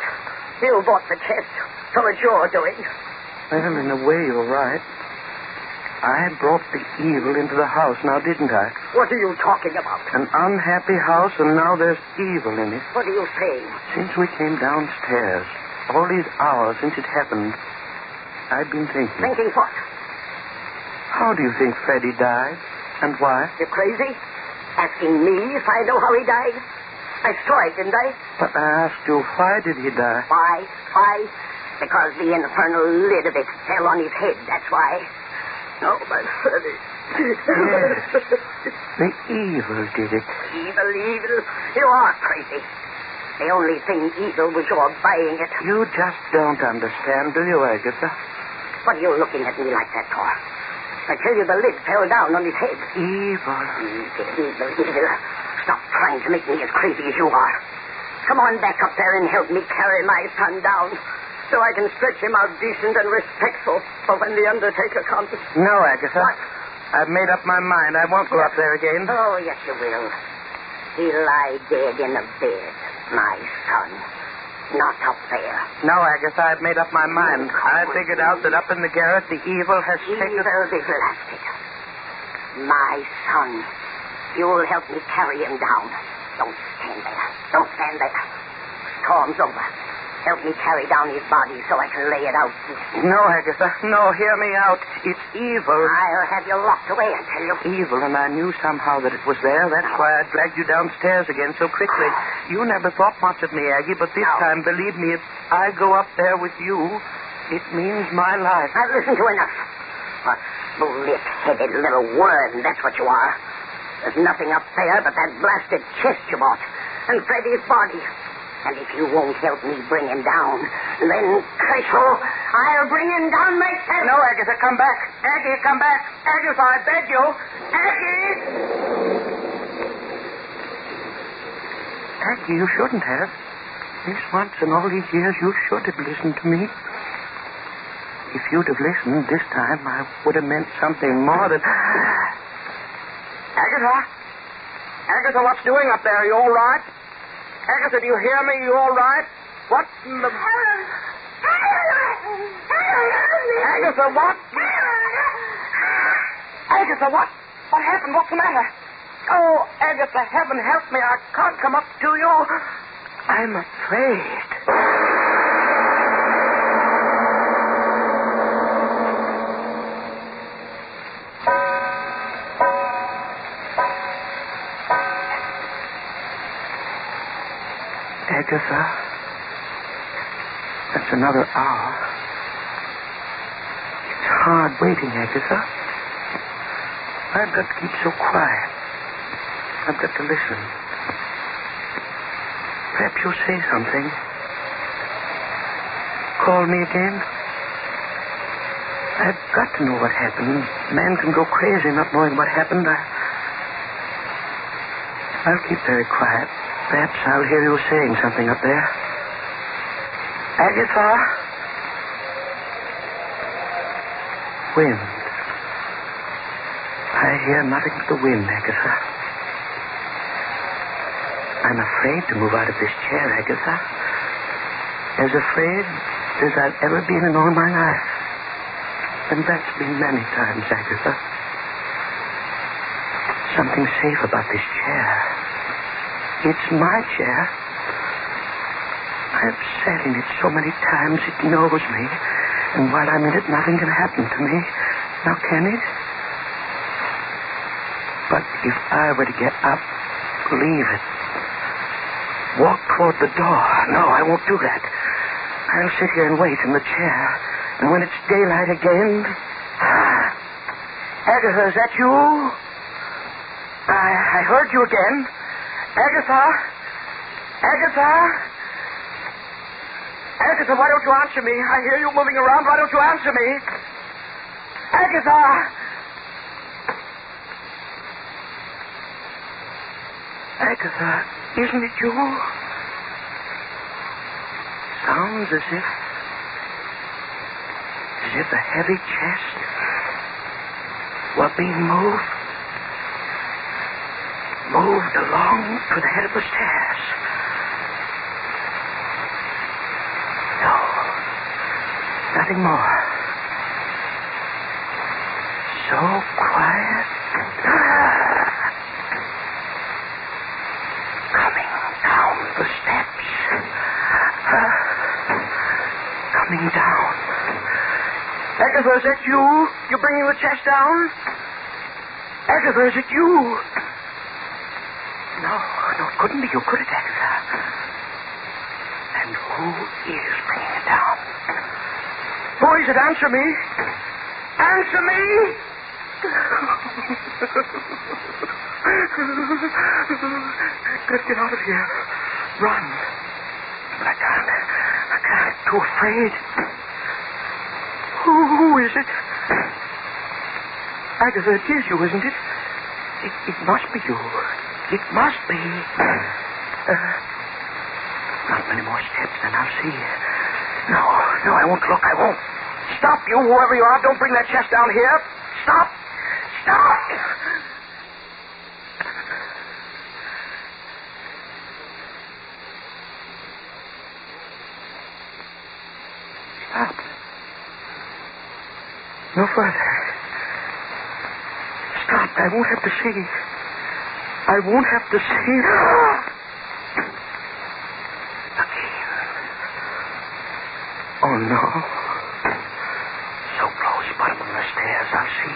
You bought the chest, so it's your doing. Well, in a way, you're right. I brought the evil into the house now, didn't I? What are you talking about? An unhappy house, and now there's evil in it. What are you saying? Since we came downstairs, all these hours since it happened, I've been thinking. Thinking what? How do you think Freddie died? And why? You crazy? Asking me if I know how he died? I saw it, didn't I? But I asked you, why did he die? Why? Because the infernal lid of it fell on his head, that's why. Oh, my Freddie. Yes. The evil did it. Evil. You are crazy. The only thing evil was your buying it. You just don't understand, do you, Agatha? What are you looking at me like that for? I tell you, the lid fell down on his head. Evil. Evil. Stop trying to make me as crazy as you are. Come on back up there and help me carry my son down so I can stretch him out decent and respectful for when the undertaker comes. No, Agatha. What? I've made up my mind. I won't go up there again. Oh, yes, you will. He'll lie dead in a bed, my son. Not up there. No, Agatha, I've made up my mind. I figured out that up in the garret, the evil has taken... Evil is elastic. My son. You'll help me carry him down. Don't stand there. Storm's over. Help me carry down his body so I can lay it out. No, Agatha. No, hear me out. It's evil. I'll have you locked away, I tell you. Evil, and I knew somehow that it was there. That's why I dragged you downstairs again so quickly. You never thought much of me, Aggie, but this time, believe me, if I go up there with you, it means my life. I've listened to enough. Bullet-headed little worm, that's what you are. There's nothing up there but that blasted chest you bought and Freddie's body. And if you won't help me bring him down, then, Creswell, I'll bring him down myself. No, Agatha, come back. Aggie, come back. Agatha, I beg you. Aggie! Aggie, you shouldn't have. This once in all these years, you should have listened to me. If you'd have listened this time, I would have meant something more than... Agatha? Agatha, what's doing up there? Are you all right? Agatha, do you hear me? You all right? What in the... Agatha, what? Agatha, what? What happened? What's the matter? Oh, Agatha, heaven help me. I can't come up to you. I'm afraid. Agatha, that's another hour. It's hard waiting, Agatha. I've got to keep so quiet. I've got to listen. Perhaps you'll say something. Call me again. I've got to know what happened. A man can go crazy not knowing what happened. I'll keep very quiet. Perhaps I'll hear you saying something up there. Agatha? Wind. I hear nothing but the wind, Agatha. I'm afraid to move out of this chair, Agatha. As afraid as I've ever been in all my life. And that's been many times, Agatha. Something safe about this chair. It's my chair. I've sat in it so many times it knows me. And while I'm in it, nothing can happen to me. Now, can it? But if I were to get up, leave it, walk toward the door. No, I won't do that. I'll sit here and wait in the chair. And when it's daylight again... Agatha, is that you? I heard you again. Agatha? Agatha? Agatha, why don't you answer me? I hear you moving around. Why don't you answer me? Agatha! Agatha, isn't it you? Sounds as if a heavy chest were being moved along to the head of the stairs. No, nothing more. So quiet. Coming down the steps. Coming down. Agatha, is that you? You're bringing the chest down? Agatha, is it you? No, it couldn't be you, could it, Agatha? And who is bringing it down? Who is it? Answer me. Answer me! Gotta get out of here. Run. But I can't. Too afraid. Who is it? Agatha, it is you, isn't it? It must be you. It must be. Not many more steps, then I'll see. No, I won't look. I won't. Stop, you, whoever you are. Don't bring that chest down here. Stop. Stop! Stop. No further. Stop. I won't have to see. I won't have to see. Again. Oh, no. So close, bottom of the stairs. I'll see.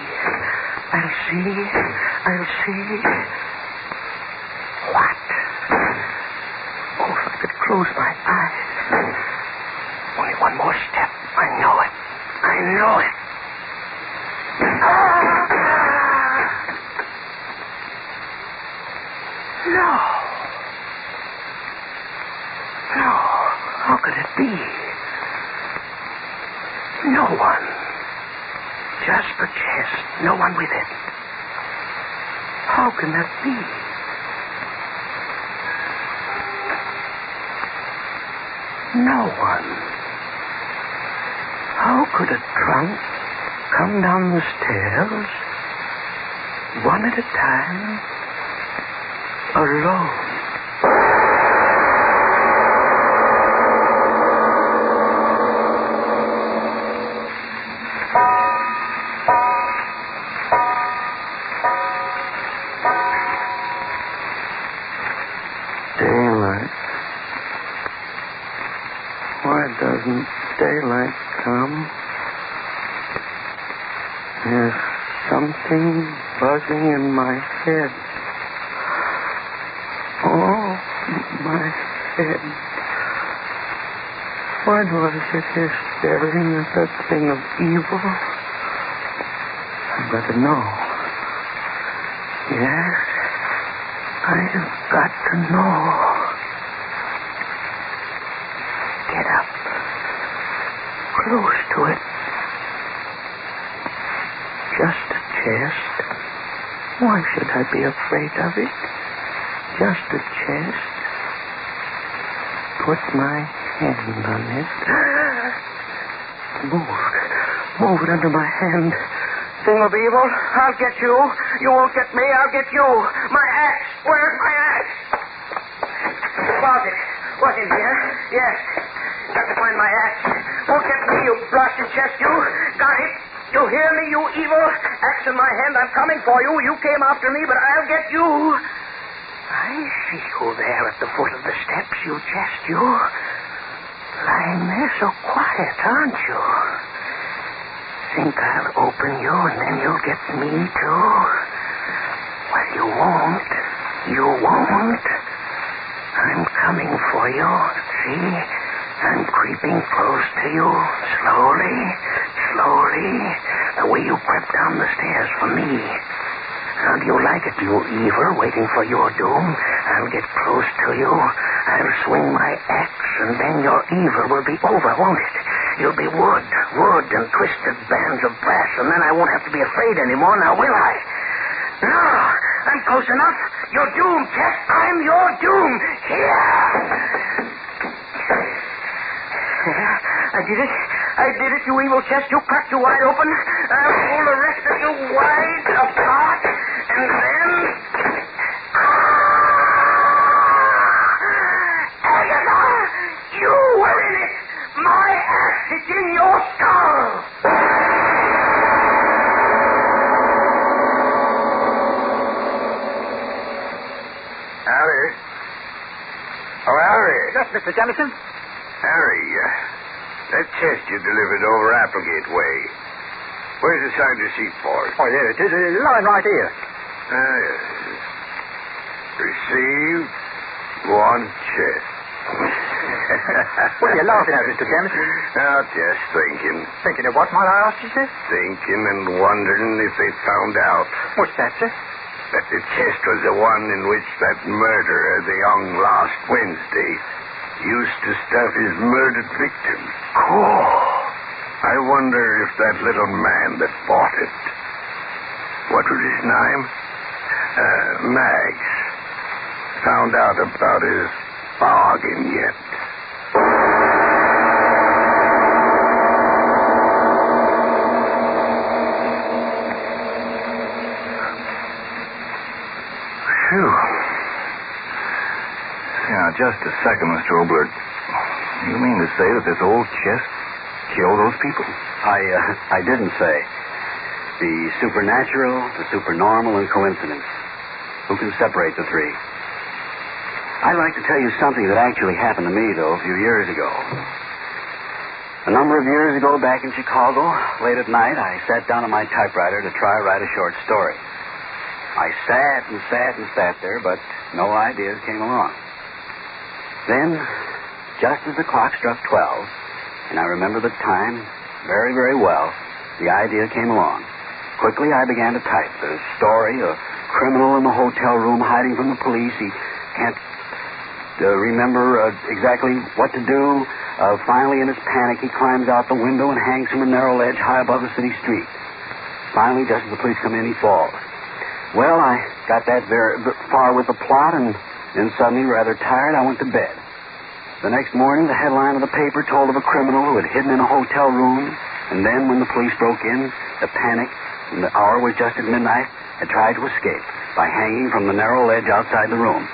What? Oh, if I could close my eyes. Only one more step. I know it. No. How could it be? No one. Just the chest. No one with it. How can that be? No one. How could a trunk come down the stairs, one at a time, alone? Daylight. Why doesn't daylight come? There's something buzzing in my head. Oh, my head. Why do I sit here staring at that thing of evil? I've got to know. Yes, I've got to know. Get up. Close to it. Just a chest. Why should I be afraid of it? Just a chest. Put my hand on it. Move it under my hand. Thing of evil, I'll get you. You won't get me, I'll get you. My axe. Where's my axe? Was it here? Yes. Got to find my axe. Won't get me, you blasted chest, you. Got it. You hear me, you evil? Axe in my hand, I'm coming for you. You came after me, but I'll get you. I see you there at the foot of the steps, you chest, you. Lying there so quiet, aren't you? Think I'll open you and then you'll get me, too? Well, you won't. You won't. I'm coming for you. See? I'm creeping close to you. Slowly. The way you crept down the stairs for me. How do you like it, you evil, waiting for your doom? I'll get close to you. I'll swing my axe, and then your evil will be over, won't it? You'll be wood and twisted bands of brass, and then I won't have to be afraid anymore, now will I? No, I'm close enough. You're doomed, Jack. I'm your doom. Here! I did it, you evil chest. You cracked you wide open. I'll pull the rest of you wide apart, and then... Agatha! You were in it! My axe is in your skull! Harry? Oh, Harry. Yes, Mr. Jennison? Harry, that chest you delivered over Applegate Way. Where's the sergeant's seat for it? Oh, there it is. Lying right here. Yes. Receive one chest. What are you laughing at, Mr. Chemist? Now, just thinking. Thinking of what, might I ask you, sir? Thinking and wondering if they found out. What's that, sir? That the chest was the one in which that murderer, the young last Wednesday, used to stuff his murdered victims. Cool. I wonder if that little man that bought it, what was his name? Mags, found out about his bargain yet. Phew. Now, just a second, Mr. Obler. You mean to say that this old chest killed those people? I didn't say. The supernatural, the supernormal, and coincidence. Who can separate the three? I'd like to tell you something that actually happened to me, though, a few years ago. A number of years ago, back in Chicago, late at night, I sat down on my typewriter to try to write a short story. I sat and sat and sat there, but no ideas came along. Then, just as the clock struck 12, and I remember the time very, very well, the idea came along. Quickly, I began to type the story, a criminal in the hotel room hiding from the police. He can't remember exactly what to do. Finally, in his panic, he climbs out the window and hangs from a narrow ledge high above the city street. Finally, just as the police come in, he falls. Well, I got that very far with the plot, and then suddenly, rather tired, I went to bed. The next morning, the headline of the paper told of a criminal who had hidden in a hotel room, and then when the police broke in, the panic, and the hour was just at midnight, had tried to escape by hanging from the narrow ledge outside the room.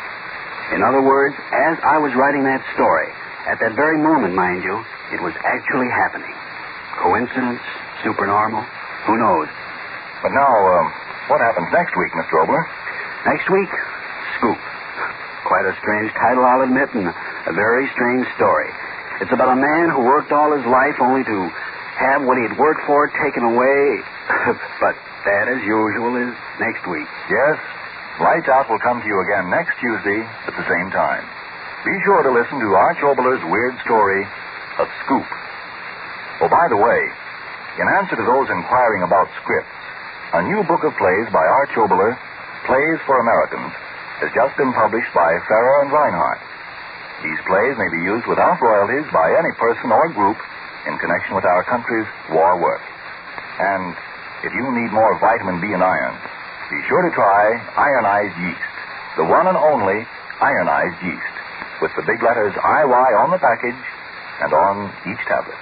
In other words, as I was writing that story, at that very moment, mind you, it was actually happening. Coincidence? Supernormal? Who knows? But now, what happens next week, Mr. Obler? Next week? Scoop. Quite a strange title, I'll admit, and a very strange story. It's about a man who worked all his life only to have what he'd worked for taken away. But that, as usual, is next week. Yes. Lights Out will come to you again next Tuesday at the same time. Be sure to listen to Arch Obler's weird story, A Scoop. Oh, by the way, in answer to those inquiring about scripts, a new book of plays by Arch Obler, Plays for Americans, has just been published by Farrer and Reinhardt. These plays may be used without royalties by any person or group in connection with our country's war work. And if you need more vitamin B and iron, be sure to try ironized yeast, the one and only ironized yeast, with the big letters IY on the package and on each tablet.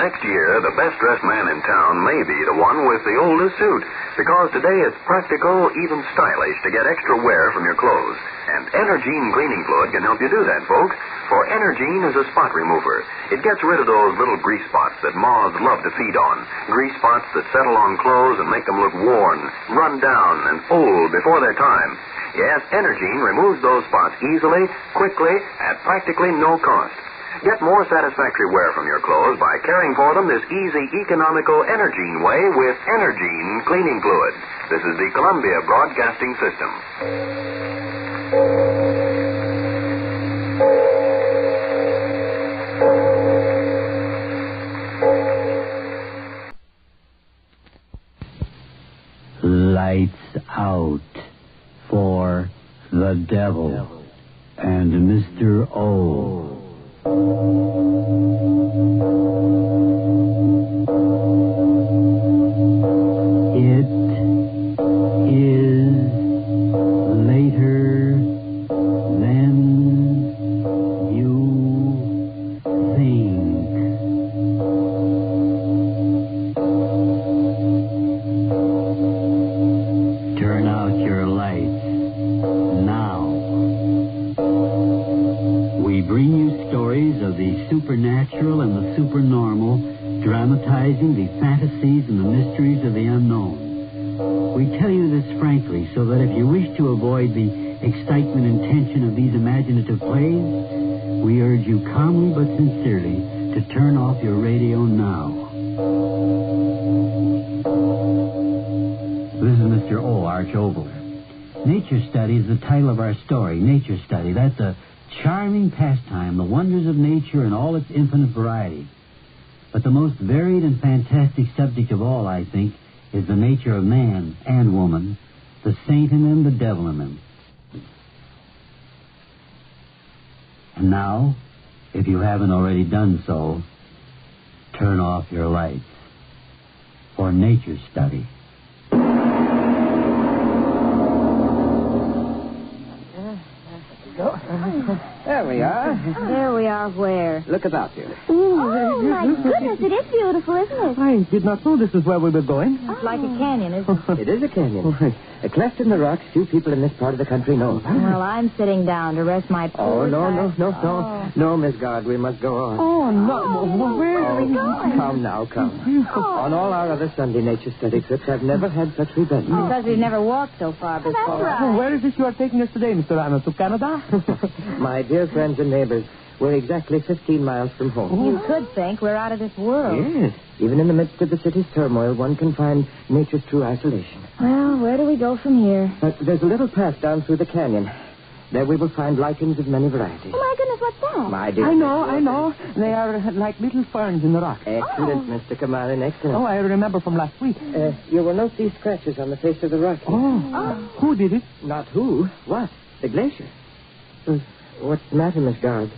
Next year, the best-dressed man in town may be the one with the oldest suit, because today it's practical, even stylish, to get extra wear from your clothes. And Energine cleaning fluid can help you do that, folks, for Energine is a spot remover. It gets rid of those little grease spots that moths love to feed on, grease spots that settle on clothes and make them look worn, run down, and old before their time. Yes, Energine removes those spots easily, quickly, at practically no cost. Get more satisfactory wear from your clothes by caring for them this easy, economical Energine way with Energine cleaning fluid. This is the Columbia Broadcasting System. Lights out for the devil and Mr. O. It is later than you think. Turn out your lights now. We bring you stories of the supernatural and the supernormal, dramatizing the fantasies and the mysteries of the unknown. We tell you this frankly so that if you wish to avoid the excitement and tension of these imaginative plays, we urge you calmly but sincerely to turn off your radio now. This is Mr. O. Arch Obler. Nature Study is the title of our story. Nature Study. That's a charming pastime, the wonders of nature and all its infinite variety. But the most varied and fantastic subject of all, I think, is the nature of man and woman, the saint in them, the devil in them. And now, if you haven't already done so, turn off your lights for Nature Study. There we are. There we are where? Look about you. Oh, my goodness, it is beautiful, isn't it? I did not know this is where we were going. It's like a canyon, isn't it? It is a canyon. A cleft in the rocks few people in this part of the country know. Well, I'm sitting down to rest my poor No, Miss Guard, we must go on. Oh, no. Where are we going? Come now, come. On all our other Sunday nature study trips, I've never had such revenge. Because we've never walked so far before. That's right. Where is it you are taking us today, Mr. Anna? To Canada? My dear friends and neighbors, we're exactly 15 miles from home. You could think we're out of this world. Yes. Even in the midst of the city's turmoil, one can find nature's true isolation. Well, where do we go from here? There's a little path down through the canyon. There we will find lichens of many varieties. Oh, my goodness, what's that? My dear. I know. They are like little ferns in the rock. Excellent, Mr. Kamarin, excellent. Oh, I remember from last week. You will note these scratches on the face of the rock. Who did it? Not who. What? The glacier. What's the matter, Miss Guard?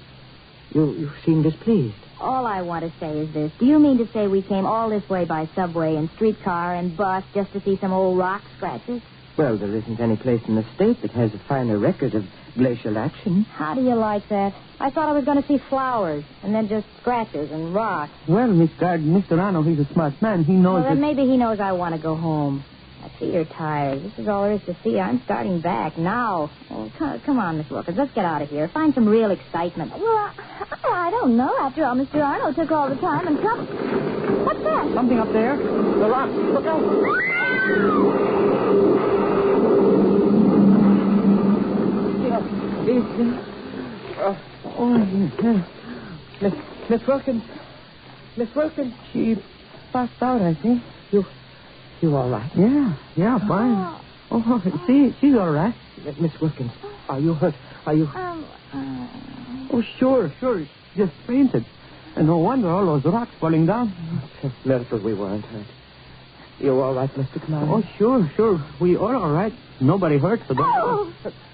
You seem displeased. All I want to say is this. Do you mean to say we came all this way by subway and streetcar and bus just to see some old rock scratches? Well, there isn't any place in the state that has a finer record of glacial action. How do you like that? I thought I was going to see flowers and then just scratches and rocks. Well, Miss Guard, Mr. Arno, he's a smart man. He knows Well, then maybe he knows I want to go home. I see you're tired. This is all there is to see. I'm starting back now. Oh, come on, Miss Wilkins. Let's get out of here. Find some real excitement. Well, I don't know. After all, Mr. Arnold took all the time and come. What's that? Something up there. The rock. Look out. Miss Wilkins. Miss Wilkins. She passed out, I think. You all right? Yeah, fine. Oh, she's all right. Miss Wilkins, are you hurt? Are you... Oh, sure. Just fainted. And no wonder all those rocks falling down. It's a miracle we weren't hurt. You all right, Mr. Kamari? Oh, sure. We are all right. Nobody hurt. So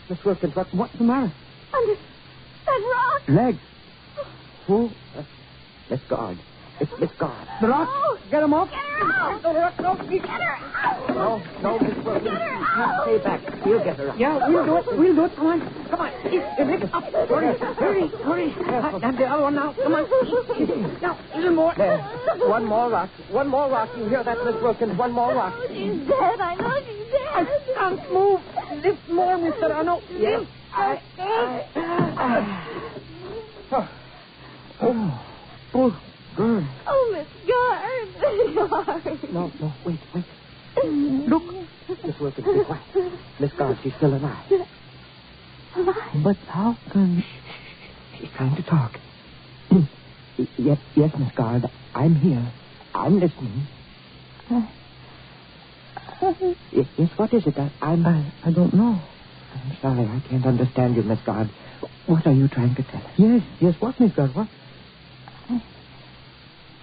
Miss Wilkins, what's the matter? Under that rock. Legs. Who? Miss Guard. It's Miss Guard. The rock. Get him off. Get her out. The rock. No, Get her out. No, Miss Wilkins. Get her You out. stay back. We'll get her out. Yeah, we'll do it. Come on. Hurry. And the other one now. Come on. Now, a little more. There. One more rock. You hear that, Miss Wilkins? One more rock. She's dead. I know she's dead. I can't move. Lift more, Mr. Arno. Yes. Oh, good. Oh, Miss Guard. No, wait. Look. Miss Wilkins, be quiet. Miss Guard, she's still alive. Alive? But how can... She's trying to talk. Yes, Miss Guard. I'm here. I'm listening. Yes, what is it? I don't know. I'm sorry, I can't understand you, Miss Guard. What are you trying to tell us? Yes, what, Miss Guard, what?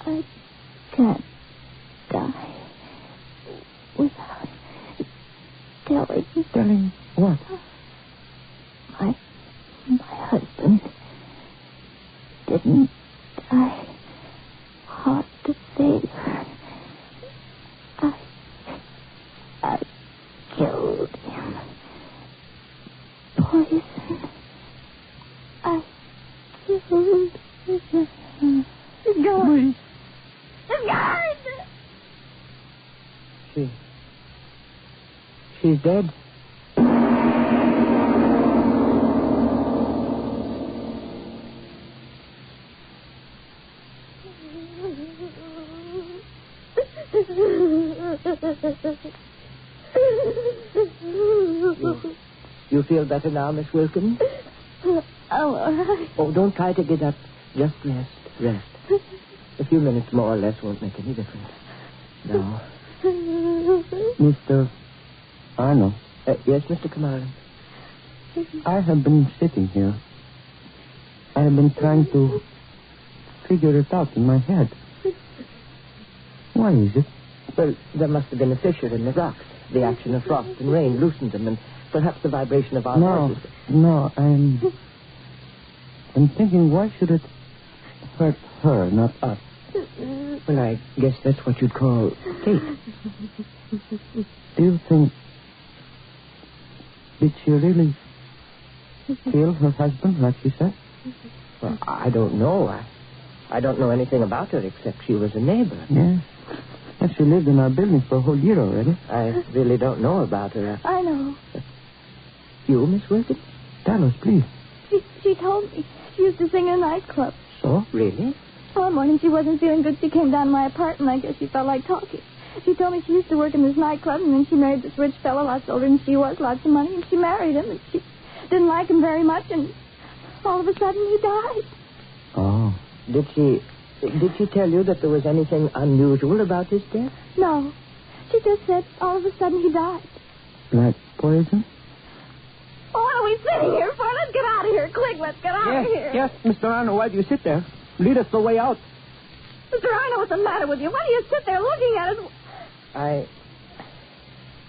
I can't die without Telling what? My husband didn't die. Hard to say. I killed him. Poison. I killed him. Guard. Guard! She's dead. You feel better now, Miss Wilkins? Oh, all right. Oh, don't try to get up. Just rest. Rest. A few minutes more or less won't make any difference. Now, Mr. Arnold. Yes, Mr. Kamaran? I have been sitting here. I have been trying to figure it out in my head. Why is it? Well, there must have been a fissure in the rocks. The action of frost and rain loosened them, and perhaps the vibration of our voices. No, I'm thinking, why should it hurt her, not us? Well, I guess that's what you'd call fate. Do you think... Did she really kill her husband, like she said? Well, I don't know. I don't know anything about her except she was a neighbor. Yeah. And she lived in our building for a whole year already. I really don't know about her. I know. You, Miss Wilkins? Tell us, please. She told me. She used to sing in a nightclub. So? Really? One morning she wasn't feeling good. She came down to my apartment. I guess she felt like talking. She told me she used to work in this nightclub, and then she married this rich fellow, lots older than she was, lots of money, and she married him, and she didn't like him very much, and all of a sudden he died. Oh. Did she tell you that there was anything unusual about his death? No. She just said all of a sudden he died. Like poison? Oh, what are we sitting here for? Let's get out of here. Quick, let's get out of here. Yes, Mr. Arnold, why do you sit there? Lead us the way out. Mr. Arnold, what's the matter with you? Why do you sit there looking at us?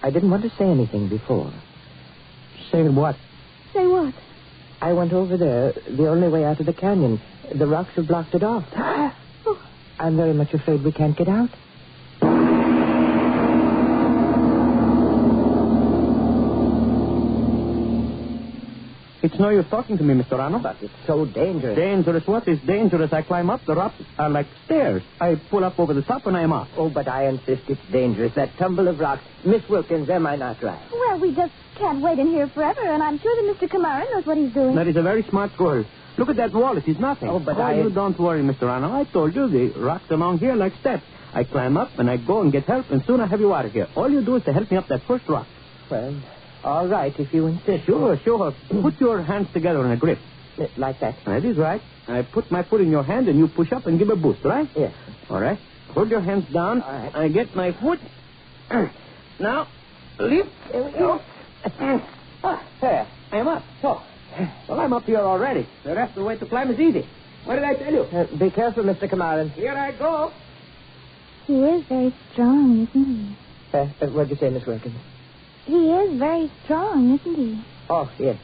I didn't want to say anything before. Say what? Say what? I went over there, the only way out of the canyon. The rocks have blocked it off. Oh. I'm very much afraid we can't get out. It's no use talking to me, Mr. Arnold. But it's so dangerous. Dangerous? What is dangerous? I climb up. The rocks are like stairs. I pull up over the top and I am off. Oh, but I insist it's dangerous. That tumble of rocks. Miss Wilkins, am I not right? Well, we just can't wait in here forever, and I'm sure that Mr. Kamaran knows what he's doing. That is a very smart girl. Look at that wall. It is nothing. Oh, but you don't worry, Mr. Arnold. I told you the rocks along here like steps. I climb up and I go and get help, and soon I have you out of here. All you do is to help me up that first rock. Well, all right, if you insist. Sure. Put your hands together in a grip. Like that? That is right. I put my foot in your hand and you push up and give a boost, right? Yes. All right. Hold your hands down. All right. I get my foot. Now, lift. Here we go. There. I am up. So. Well, I'm up here already. The rest of the way to climb is easy. What did I tell you? Be careful, Mr. Kamaran. Here I go. He is very strong, isn't he? What'd you say, Miss Wilkins? He is very strong, isn't he? Oh, yes.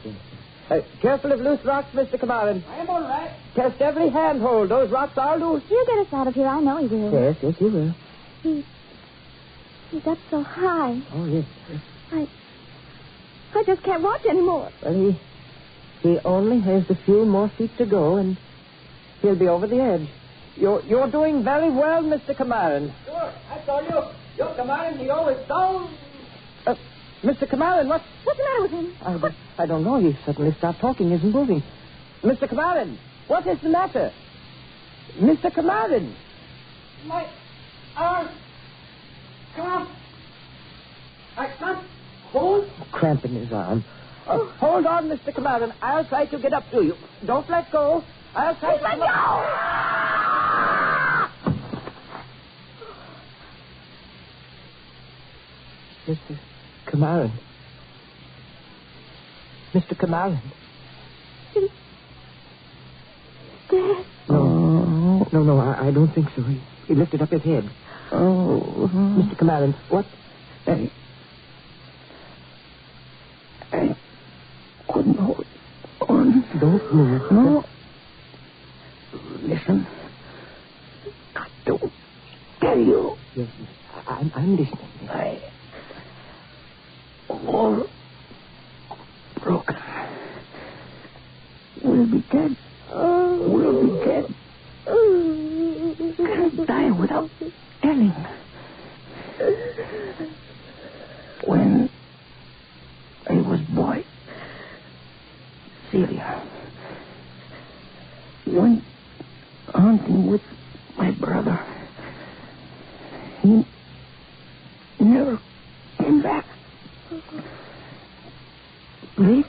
Careful of loose rocks, Mr. Kamaran. I am all right. Test every handhold. Those rocks are loose. He'll get us out of here. I know he will. Yes, he will. He's up so high. Oh, yes. I just can't watch anymore. Well, he only has a few more feet to go, and he'll be over the edge. You're doing very well, Mr. Kamaran. Sure, I told you. Your Kamaran, he always down. Mr. Kamaran, what's the matter with him? I don't know. He suddenly stopped talking, isn't moving. Mr. Kamaran, what is the matter? Mr. Kamaran. My arm. Come. I can't hold. Cramp in his arm. Hold on, Mr. Kamaran. I'll try to get up to you. Don't let go. I'll try to... Let go! Mr. Kamaran. Mr. Kamaran. He's dead. No, I don't think so. He lifted up his head. Oh. Mr. Kamaran, what? I couldn't hold on. Don't move. No. Listen. Don't tell you. Yes, I'm listening. All broken. We'll be dead. We'll be dead. Can't die without telling. When I was boy, Celia went hunting with my brother. He never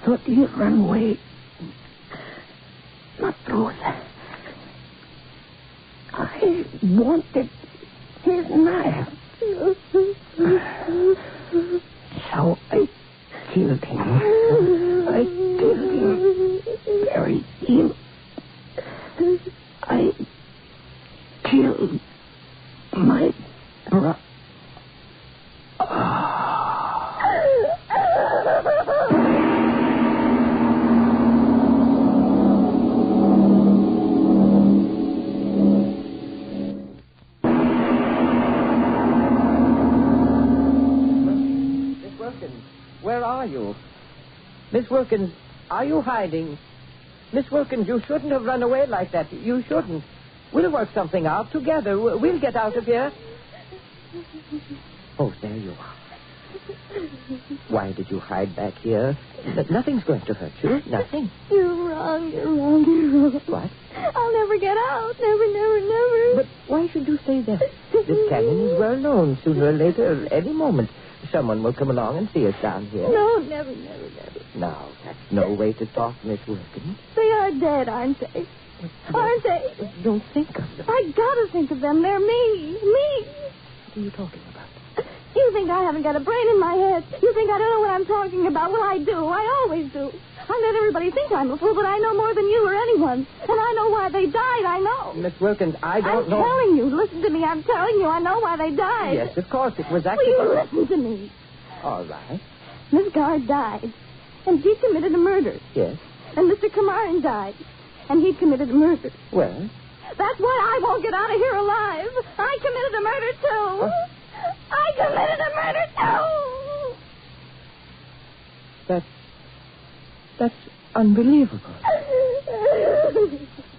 thought he'd run away. Not those. I wanted his knife. So I killed him. Buried him. I killed my brother. Where are you? Miss Wilkins, are you hiding? Miss Wilkins, you shouldn't have run away like that. You shouldn't. We'll work something out together. We'll get out of here. Oh, there you are. Why did you hide back here? Nothing's going to hurt you. Nothing. You're wrong. What? I'll never get out. Never. But why should you say that? This canyon is well known. Sooner or later, any moment, someone will come along and see us down here. No, never. Now, that's no way to talk, Miss Wilkins. They are dead, aren't they? Aren't they? Don't think of them. I gotta think of them. They're me. What are you talking about? You think I haven't got a brain in my head? You think I don't know what I'm talking about? Well, I do. I always do. I let everybody think I'm a fool, but I know more than you or anyone. And I know why they died. I know. Miss Wilkins, I don't know. I'm telling you. Listen to me. I'm telling you. I know why they died. Yes, of course. It was Will actually... you listen to me? All right. Miss Guard died, and she committed a murder. Yes. And Mr. Kamarin died, and he committed a murder. Well? That's why I won't get out of here alive. I committed a murder, too. What? I committed a murder, too. That's unbelievable.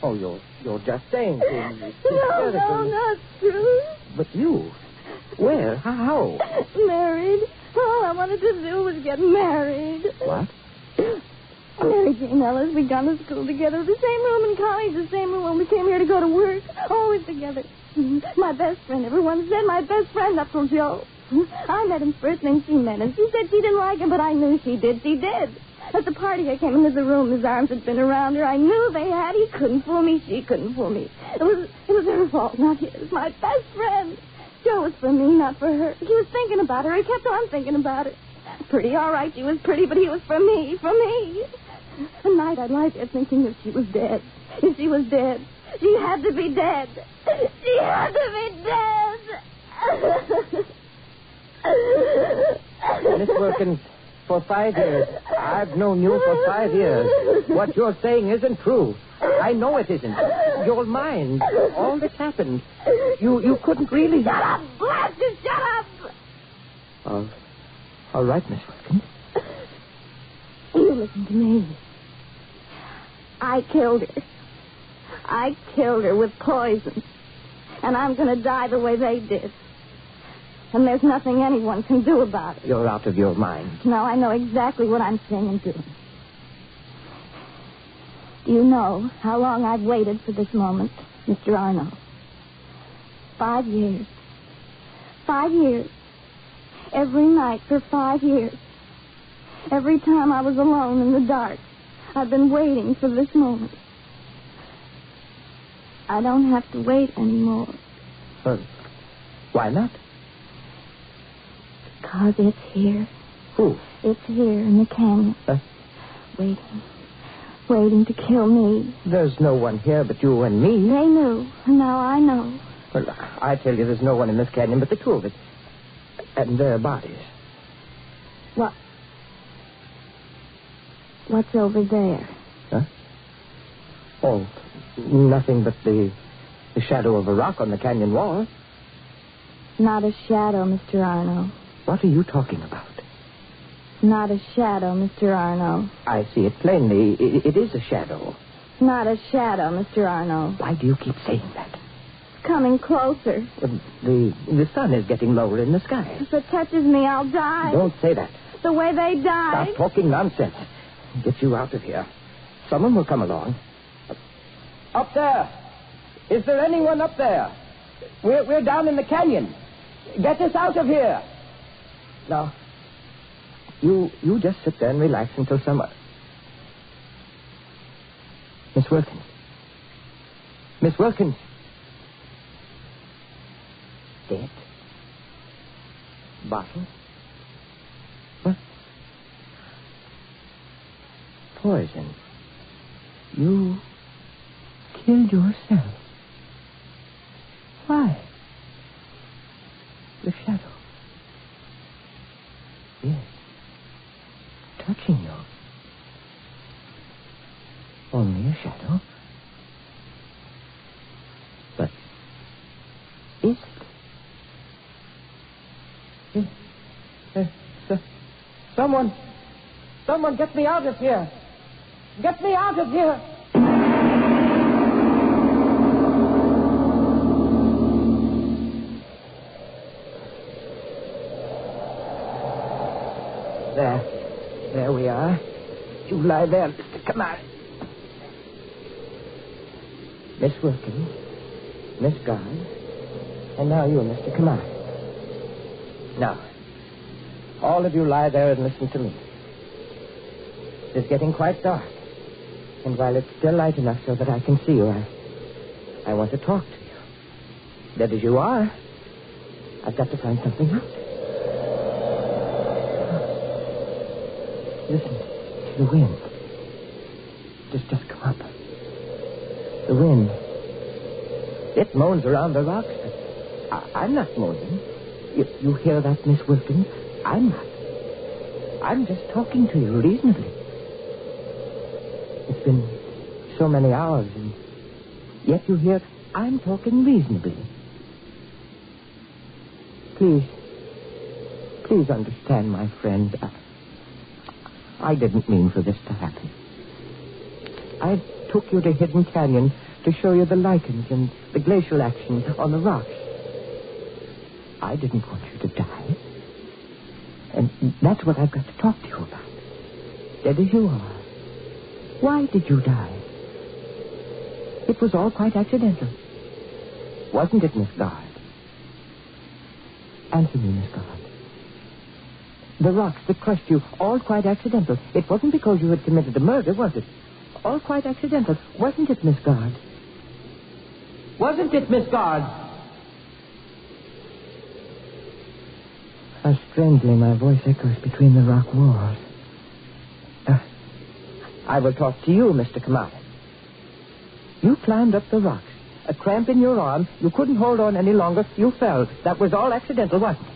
Oh, you're just saying things. No, not true. But you? Where? How? Married. All I wanted to do was get married. What? Mary Jane Ellis, we'd gone to school together, the same room in college, the same room when we came here to go to work, always together. My best friend, everyone said my best friend, Uncle Joe. I met him first, then she met him. She said she didn't like him, but I knew she did. She did. At the party, I came into the room. His arms had been around her. I knew they had. He couldn't fool me. She couldn't fool me. It was her fault, not his. My best friend. Joe was for me, not for her. He was thinking about her. He kept on thinking about her. Pretty, all right, she was pretty, but he was for me. At night, I'd lie there thinking if she was dead. If she was dead. She had to be dead. She had to be dead. Miss Wilkins, for 5 years. I've known you for 5 years. What you're saying isn't true. I know it isn't. Your mind, all that's happened. You couldn't really... Shut up, blast you, shut up! All right, Miss Wilkins. You listen to me. I killed her. I killed her with poison. And I'm going to die the way they did. And there's nothing anyone can do about it. You're out of your mind. No, I know exactly what I'm saying and doing. Do you know how long I've waited for this moment, Mr. Arno? 5 years. 5 years. Every night for 5 years. Every time I was alone in the dark, I've been waiting for this moment. I don't have to wait anymore. Why not? Because it's here. Who? It's here in the canyon. Waiting to kill me. There's no one here but you and me. They knew. Now I know. Well, I tell you, there's no one in this canyon but the two of us. And their bodies. What's over there? Huh? Oh, nothing but the shadow of a rock on the canyon wall. Not a shadow, Mr. Arno. What are you talking about? Not a shadow, Mr. Arno. I see it plainly. It is a shadow. Not a shadow, Mr. Arno. Why do you keep saying that? It's coming closer. The sun is getting lower in the sky. If it touches me, I'll die. Don't say that. The way they died. Stop talking nonsense. Get you out of here. Someone will come along. Up there. Is there anyone up there? We're down in the canyon. Get us out of here. Now, you just sit there and relax until Miss Wilkins. Miss Wilkins. Dead? Bottle? What? Poison. You killed yourself. Why? The shadow. Yes. Touching you. Only a shadow. But is it? Someone get me out of here. Get me out of here. There we are. You lie there, Mr. Kamar. Miss Wilkins, Miss Guard, and now you, Mr. Kamar. Now, all of you lie there and listen to me. It's getting quite dark. And while it's still light enough so that I can see you, I want to talk to you. Dead as you are, I've got to find something out. Listen to the wind. Just come up. The wind. It moans around the rocks, but I'm not moaning. You hear that, Miss Wilkins? I'm not. I'm just talking to you reasonably. It's been so many hours, and yet you hear I'm talking reasonably. Please understand, my friend. I didn't mean for this to happen. I took you to Hidden Canyon to show you the lichens and the glacial action on the rocks. I didn't want you to die. And that's what I've got to talk to you about. Dead as you are. Why did you die? It was all quite accidental. Wasn't it, Miss Guard? Answer me, Miss Guard. The rocks that crushed you, all quite accidental. It wasn't because you had committed a murder, was it? All quite accidental. Wasn't it, Miss Guard? Wasn't it, Miss Guard? How strangely my voice echoes between the rock walls. I will talk to you, Mr. Kamar. You climbed up the rocks. A cramp in your arm. You couldn't hold on any longer. You fell. That was all accidental, wasn't it?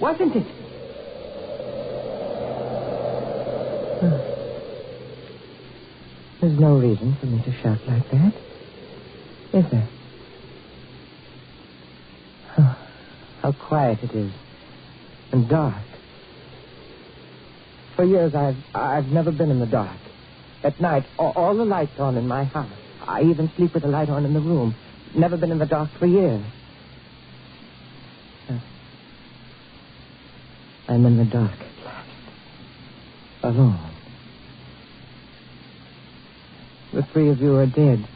Wasn't it? There's no reason for me to shout like that, is there? Oh, how quiet it is. And dark. For years, I've never been in the dark. At night, all the lights on in my house. I even sleep with the light on in the room. Never been in the dark for years. I'm in the dark at last. Alone. The three of you are dead.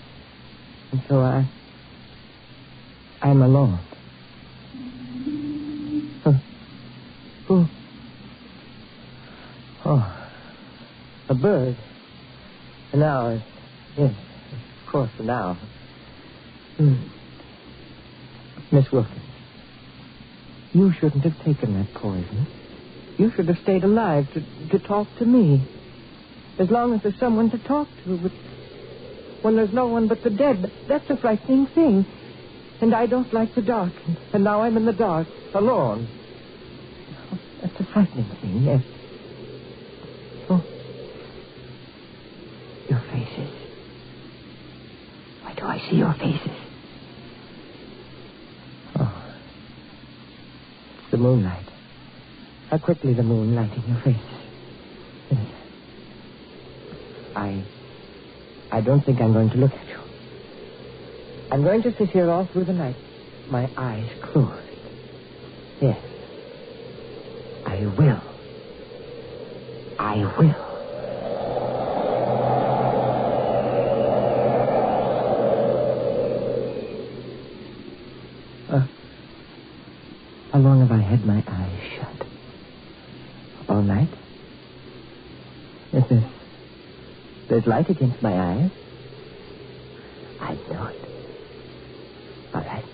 And so I'm alone. Who? Oh, a bird. An owl. Yes, of course, an owl. Miss Wilkins, you shouldn't have taken that poison. You should have stayed alive to talk to me. As long as there's someone to talk to, but when there's no one but the dead, that's a frightening thing. And I don't like the dark. And now I'm in the dark, alone. That's a frightening thing, yes. Oh. Your faces. Why do I see your faces? Oh. It's the moonlight. How quickly the moon lighting your faces. Yes. I don't think I'm going to look at you. I'm going to sit here all through the night, my eyes closed. Yes. I will. I will. How long have I had my eyes shut? All night? Is this There's light against my eyes. I know it. All right.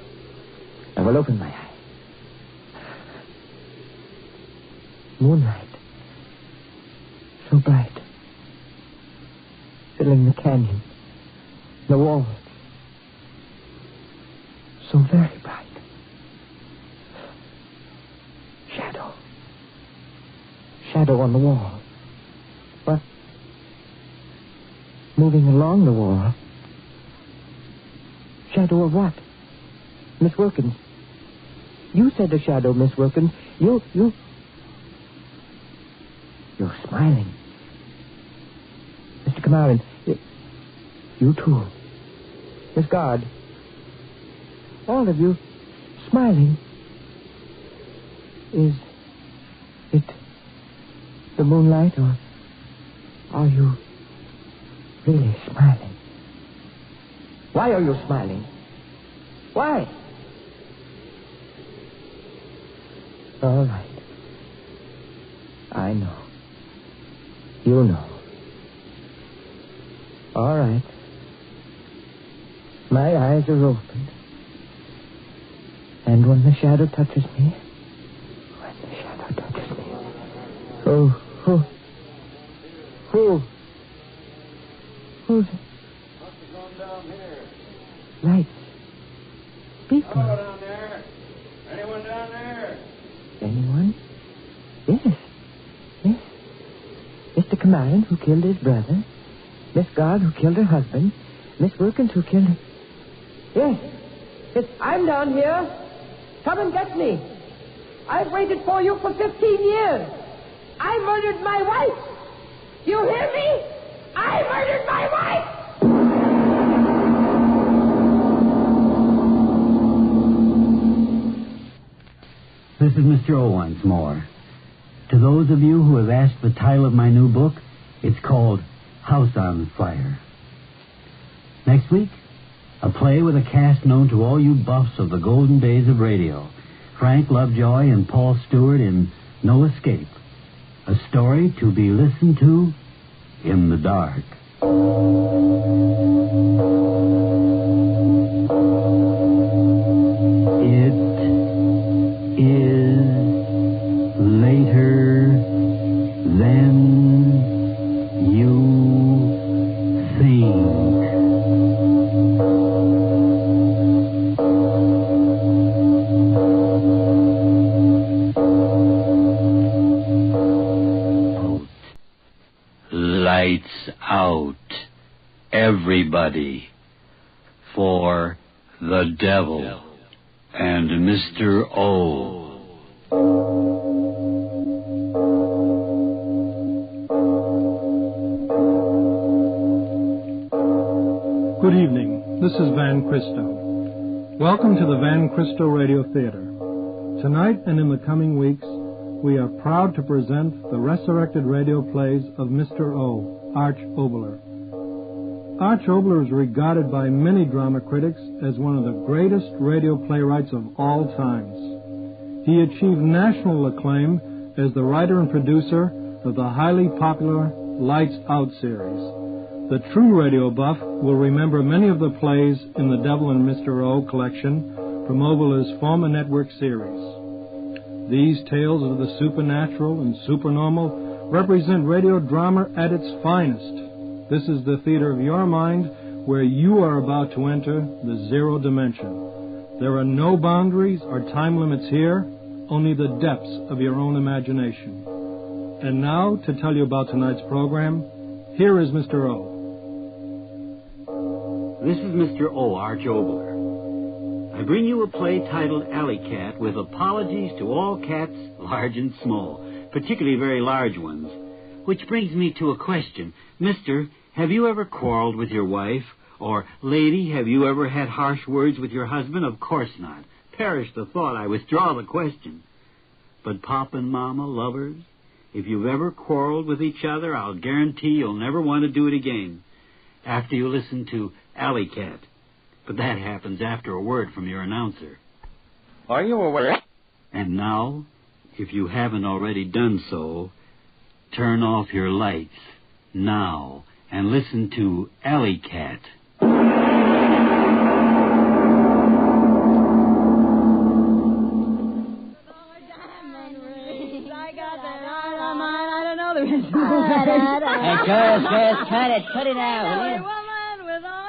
I will open my eyes. Moonlight. So bright. Filling the canyon. The walls. So very bright. Shadow. Shadow on the wall. What? Moving along the wall. Shadow of what? Miss Wilkins. You said a shadow, Miss Wilkins. You're smiling. Mr. Kamarin, you too. Miss Guard. All of you smiling. Is it the moonlight, or are you really smiling? Why are you smiling? Why? All right. I know. You know. All right. My eyes are open. And when the shadow touches me... Who's it? Lights. People. Hello down there. Anyone down there? Anyone? Yes. Mr. Kamarin, who killed his brother. Miss Guard, who killed her husband. Miss Wilkins, who killed her... Yes, I'm down here. Come and get me. I've waited for you for 15 years. I murdered my wife. You hear me? I murdered my wife! This is Mr. O once more. To those of you who have asked the title of my new book, it's called House on Fire. Next week, a play with a cast known to all you buffs of the golden days of radio. Frank Lovejoy and Paul Stewart in No Escape. A story to be listened to in the dark. It is later than you think. Lights out, everybody, for the devil and Mr. O. Good evening. This is Van Christo. Welcome to the Van Christo Radio Theater. Tonight and in the coming weeks, we are proud to present the resurrected radio plays of Mr. O, Arch Oboler. Arch Oboler is regarded by many drama critics as one of the greatest radio playwrights of all times. He achieved national acclaim as the writer and producer of the highly popular Lights Out series. The true radio buff will remember many of the plays in the Devil and Mr. O collection from Oboler's former network series. These tales of the supernatural and supernormal represent radio drama at its finest. This is the theater of your mind where you are about to enter the zero dimension. There are no boundaries or time limits here, only the depths of your own imagination. And now, to tell you about tonight's program, here is Mr. O. This is Mr. O, Arch Oboler. I bring you a play titled Alley Cat with apologies to all cats, large and small, particularly very large ones. Which brings me to a question. Mister, have you ever quarreled with your wife? Or, lady, have you ever had harsh words with your husband? Of course not. Perish the thought, I withdraw the question. But Papa and Mama, lovers, if you've ever quarreled with each other, I'll guarantee you'll never want to do it again after you listen to Alley Cat. But that happens after a word from your announcer. Are you aware? And now, if you haven't already done so, turn off your lights now and listen to Alley Cat. Hey, Chris, cut it out, will you?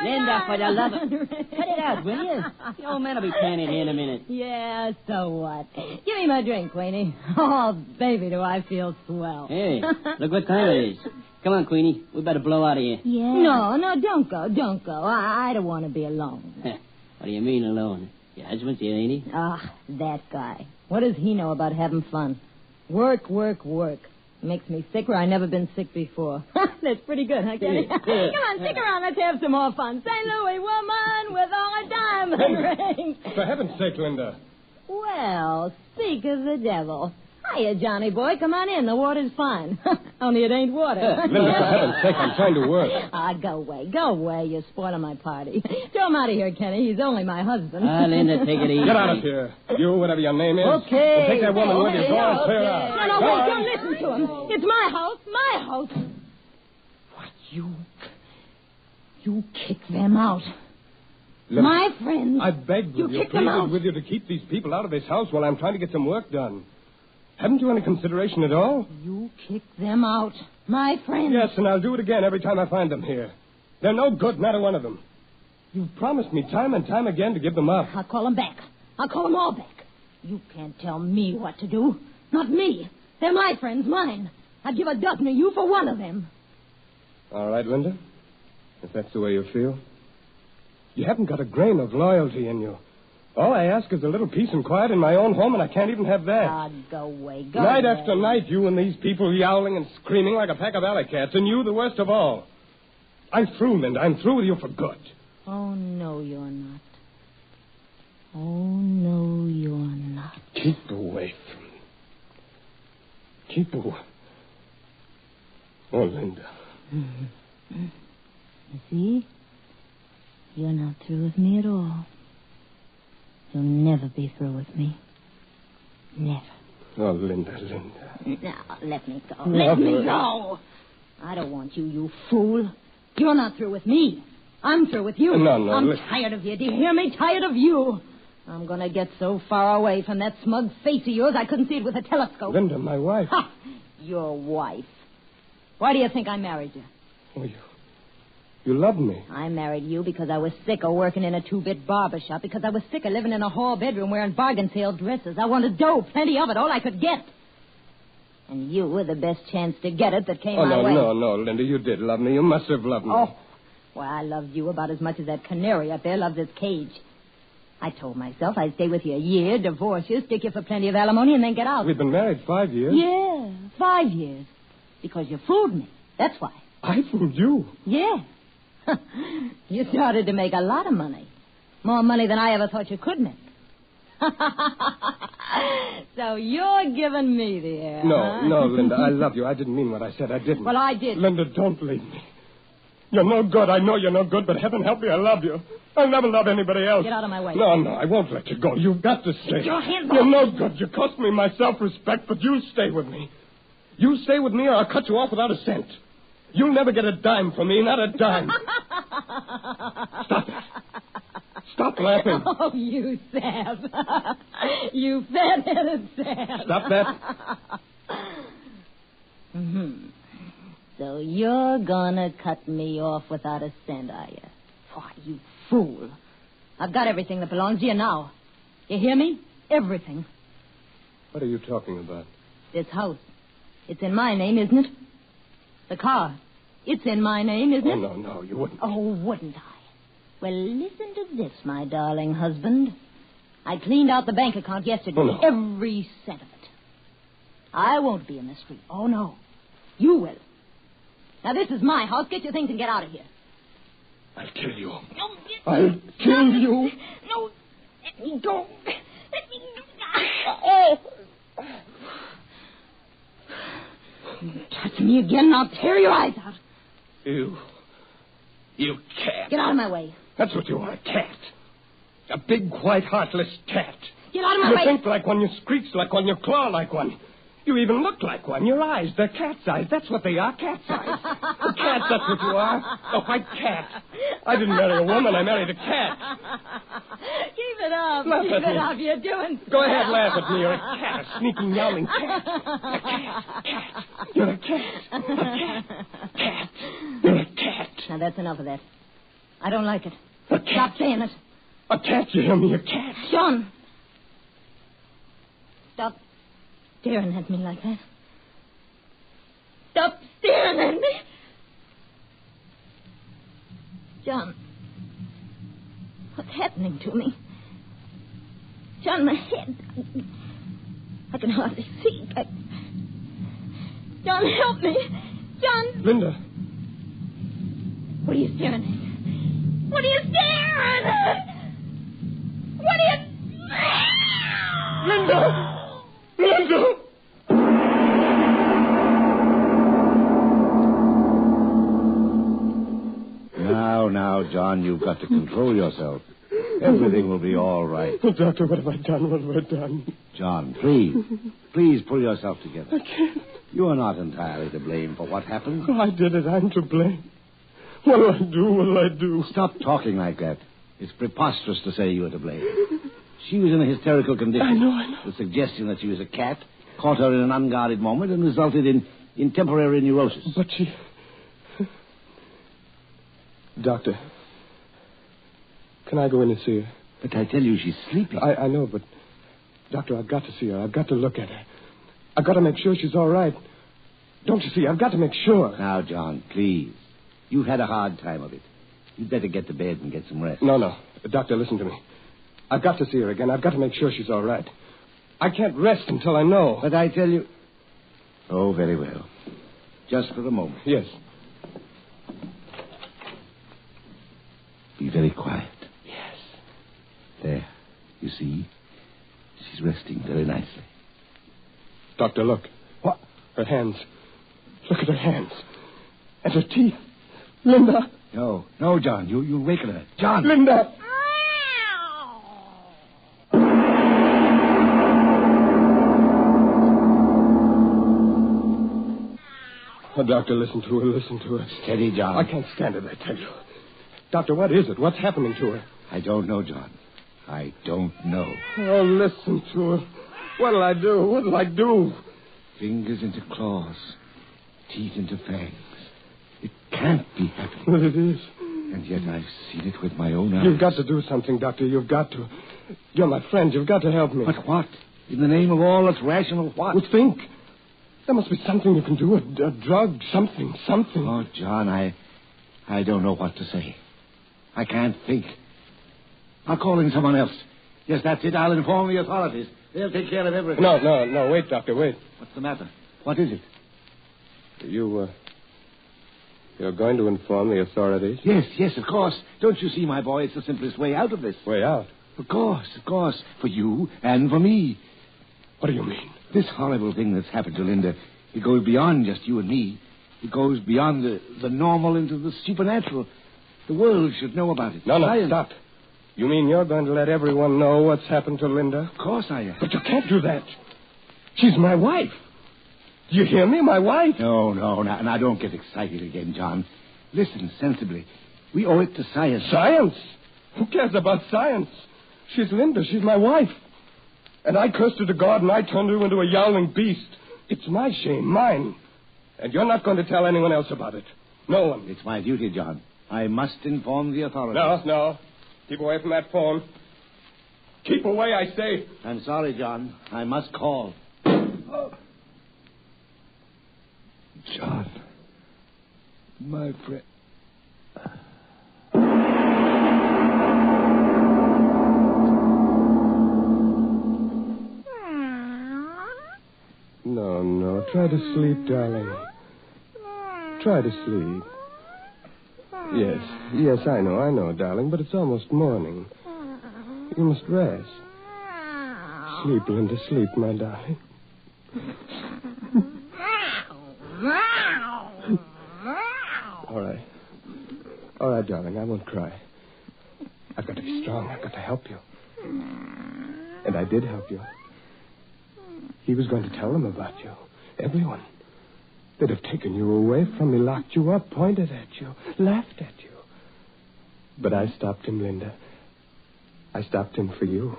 Linda, for the love of... Cut it out, will you? The old man will be paying it here in a minute. Yeah, so what? Give me my drink, Queenie. Oh, baby, do I feel swell. Hey, look what time it is. Come on, Queenie. We better blow out of here. Yeah. No, don't go. I don't want to be alone. What do you mean alone? Your husband's here, ain't he? Ah, that guy. What does he know about having fun? Work. Makes me sick where I've never been sick before. That's pretty good, huh, Kenny? Yeah. Come on, stick around. Let's have some more fun. St. Louis woman with all a diamond ring. For heaven's sake, Linda. Well, speak of the devil. Hiya, Johnny boy. Come on in. The water's fine. Only it ain't water. Linda, for heaven's sake, I'm trying to work. Go away. You're spoiling my party. Throw him out of here, Kenny. He's only my husband. Linda, take it easy. Get out of here. You, whatever your name is. Okay. And take that woman with you. Go and clear out. No, wait. Don't listen to him. It's my house. My house. What, you kick them out. Linda, my friends. I begged with you, pleaded with you to keep these people out of this house while I'm trying to get some work done. Haven't you any consideration at all? You kick them out. My friends. Yes, and I'll do it again every time I find them here. They're no good, not a one of them. You've promised me time and time again to give them up. I'll call them back. I'll call them all back. You can't tell me what to do. Not me. They're my friends, mine. I'd give a dozen of you for one of them. All right, Linda. If that's the way you feel. You haven't got a grain of loyalty in you. All I ask is a little peace and quiet in my own home, and I can't even have that. Ah, go away. Night after night, you and these people yowling and screaming like a pack of alley cats, and you the worst of all. I'm through, Linda. I'm through with you for good. Oh, no, you're not. Oh, no, you're not. Keep away from me. Keep away. Oh, Linda. Mm-hmm. You see? You're not through with me at all. You'll never be through with me. Never. Oh, Linda. Now, let me go. Let me go. I don't want you fool. You're not through with me. I'm through with you. No, I'm tired of you. Do you hear me? Tired of you. I'm going to get so far away from that smug face of yours I couldn't see it with a telescope. Linda, my wife. Ha! Your wife. Why do you think I married you? Oh, you love me. I married you because I was sick of working in a two-bit barber shop, because I was sick of living in a hall bedroom wearing bargain sale dresses. I wanted dough, plenty of it, all I could get. And you were the best chance to get it that came my way. No, Linda, you did love me. You must have loved me. Oh, well, I loved you about as much as that canary up there loves its cage. I told myself I'd stay with you a year, divorce you, stick you for plenty of alimony, and then get out. We've been married 5 years. Yeah, 5 years. Because you fooled me. That's why. I fooled you? Yeah. You started to make a lot of money. More money than I ever thought you could make. So you're giving me the air, huh? No, Linda, I love you. I didn't mean what I said. I didn't. Well, I did. Linda, don't leave me. You're no good. I know you're no good, but heaven help me, I love you. I'll never love anybody else. Get out of my way. No, I won't let you go. You've got to stay. Get your hands You're off. no good. You cost me my self-respect, but you stay with me. You stay with me or I'll cut you off without a cent. You'll never get a dime from me, not a dime. Stop it. Stop laughing. Oh, you sap. You fat-headed sap. Stop that. Mm-hmm. So you're gonna cut me off without a cent, are you? Why, you fool. I've got everything that belongs to you now. You hear me? Everything. What are you talking about? This house. It's in my name, isn't it? The car. It's in my name, isn't it? No, you wouldn't. Oh, wouldn't I? Well, listen to this, my darling husband. I cleaned out the bank account yesterday. Oh, no. Every cent of it. I won't be in the street. Oh, no. You will. Now, this is my house. Get your things and get out of here. I'll kill you. No, I'll kill you. No, let me go. Let me go. Oh. You touch me again and I'll tear your eyes out. You cat. Get out of my way. That's what you are, a cat. A big, white, heartless cat. Get out of my way. You think like one, you screech like one, you claw like one. You even look like one. Your eyes, they're cat's eyes. That's what they are, cat's eyes. A cat, that's what you are. A white cat. I didn't marry a woman. I married a cat. Keep it up. Laugh Keep at it me. up. You're doing Go ahead, laugh at me. You're a cat, a sneaking, yowling cat. A cat. You're a cat. A cat. Cat. You're a cat. Now, that's enough of that. I don't like it. A cat. Stop saying it. A cat, you hear me? A cat. John. Stop staring at me like that. Stop staring at me. John. What's happening to me? John, my head. I can hardly see. John, help me. John. Linda. What are you staring at? What are you staring at? What are you... Linda! Linda! Now, John, you've got to control yourself. Everything will be all right. Oh, Doctor, what have I done? What have I done? John, please pull yourself together. I can't. You are not entirely to blame for what happened. Oh, I did it. I'm to blame. What'll I do? What'll I do? Stop talking like that. It's preposterous to say you are to blame. She was in a hysterical condition. I know. The suggestion that she was a cat caught her in an unguarded moment and resulted in temporary neurosis. But she... Doctor, can I go in and see her? But I tell you, she's sleeping. I know, but... Doctor, I've got to see her. I've got to look at her. I've got to make sure she's all right. Don't you see? I've got to make sure. Now, John, please. You've had a hard time of it. You'd better get to bed and get some rest. No. Doctor, listen to me. I've got to see her again. I've got to make sure she's all right. I can't rest until I know. But I tell you... Oh, very well. Just for a moment. Yes. Be very quiet. Yes. There. You see? She's resting very nicely. Doctor, look. What? Her hands. Look at her hands. And her teeth. Linda. No, John. You'll waken her. John. Linda. Oh, Doctor, listen to her. Steady, John. I can't stand it, I tell you. Doctor, what is it? What's happening to her? I don't know, John. I don't know. Oh, listen to her. What'll I do? Fingers into claws. Teeth into fangs. It can't be happening. Well, it is. And yet I've seen it with my own eyes. You've got to do something, Doctor. You've got to. You're my friend. You've got to help me. But what? In the name of all that's rational, what? Well, think. There must be something you can do. A drug, something. Oh, John, I don't know what to say. I can't think. I'll call in someone else. Yes, that's it. I'll inform the authorities. They'll take care of everything. No. Wait, Doctor, wait. What's the matter? What is it? You're going to inform the authorities? Yes, of course. Don't you see, my boy, it's the simplest way out of this. Way out? Of course. For you and for me. What do you mean? This horrible thing that's happened to Linda, it goes beyond just you and me. It goes beyond the normal into the supernatural. The world should know about it. No, stop. You mean you're going to let everyone know what's happened to Linda? Of course I am. But you can't do that. She's my wife. Do you hear me? My wife. No. Now don't get excited again, John. Listen sensibly. We owe it to science. Science? Who cares about science? She's Linda. She's my wife. And I cursed her to God, and I turned her into a yowling beast. It's my shame, mine. And you're not going to tell anyone else about it. No one. It's my duty, John. I must inform the authorities. No. Keep away from that phone. Keep away, I say. I'm sorry, John. I must call. John. My friend. No. Try to sleep, darling. Try to sleep. Yes, I know, darling, but it's almost morning. You must rest. Sleep, Linda, sleep, my darling. All right, darling, I won't cry. I've got to be strong. I've got to help you. And I did help you. He was going to tell them about you. Everyone. They'd have taken you away from me, locked you up, pointed at you, laughed at you. But I stopped him, Linda. I stopped him for you.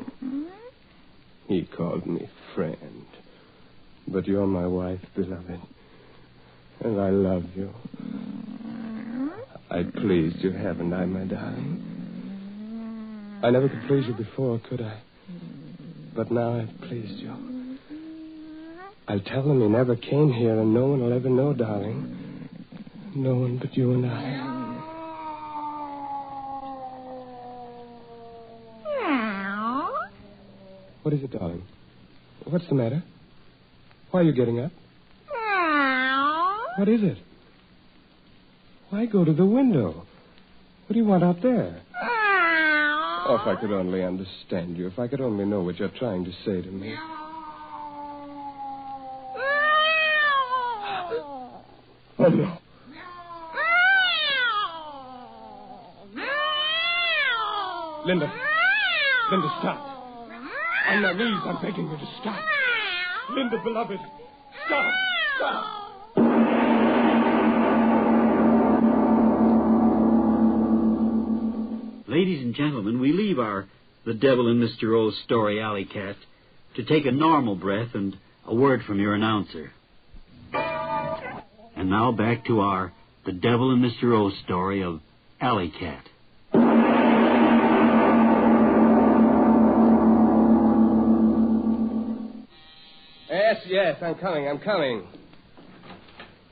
He called me friend. But you're my wife, beloved. And I love you. I pleased you, haven't I, my darling? I never could please you before, could I? But now I've pleased you. I'll tell them he never came here, and no one will ever know, darling. No one but you and I. What is it, darling? What's the matter? Why are you getting up? What is it? Why go to the window? What do you want out there? Oh, if I could only understand you. If I could only know what you're trying to say to me. Oh, no. Linda. Linda, stop. On my knees, I'm begging you to stop. Linda, beloved, stop. Stop. Ladies and gentlemen, we leave The Devil in Mr. O's story, Alley Cat, to take a normal breath and a word from your announcer. And now back to The Devil in Mr. O's story of Alley Cat. Yes, I'm coming.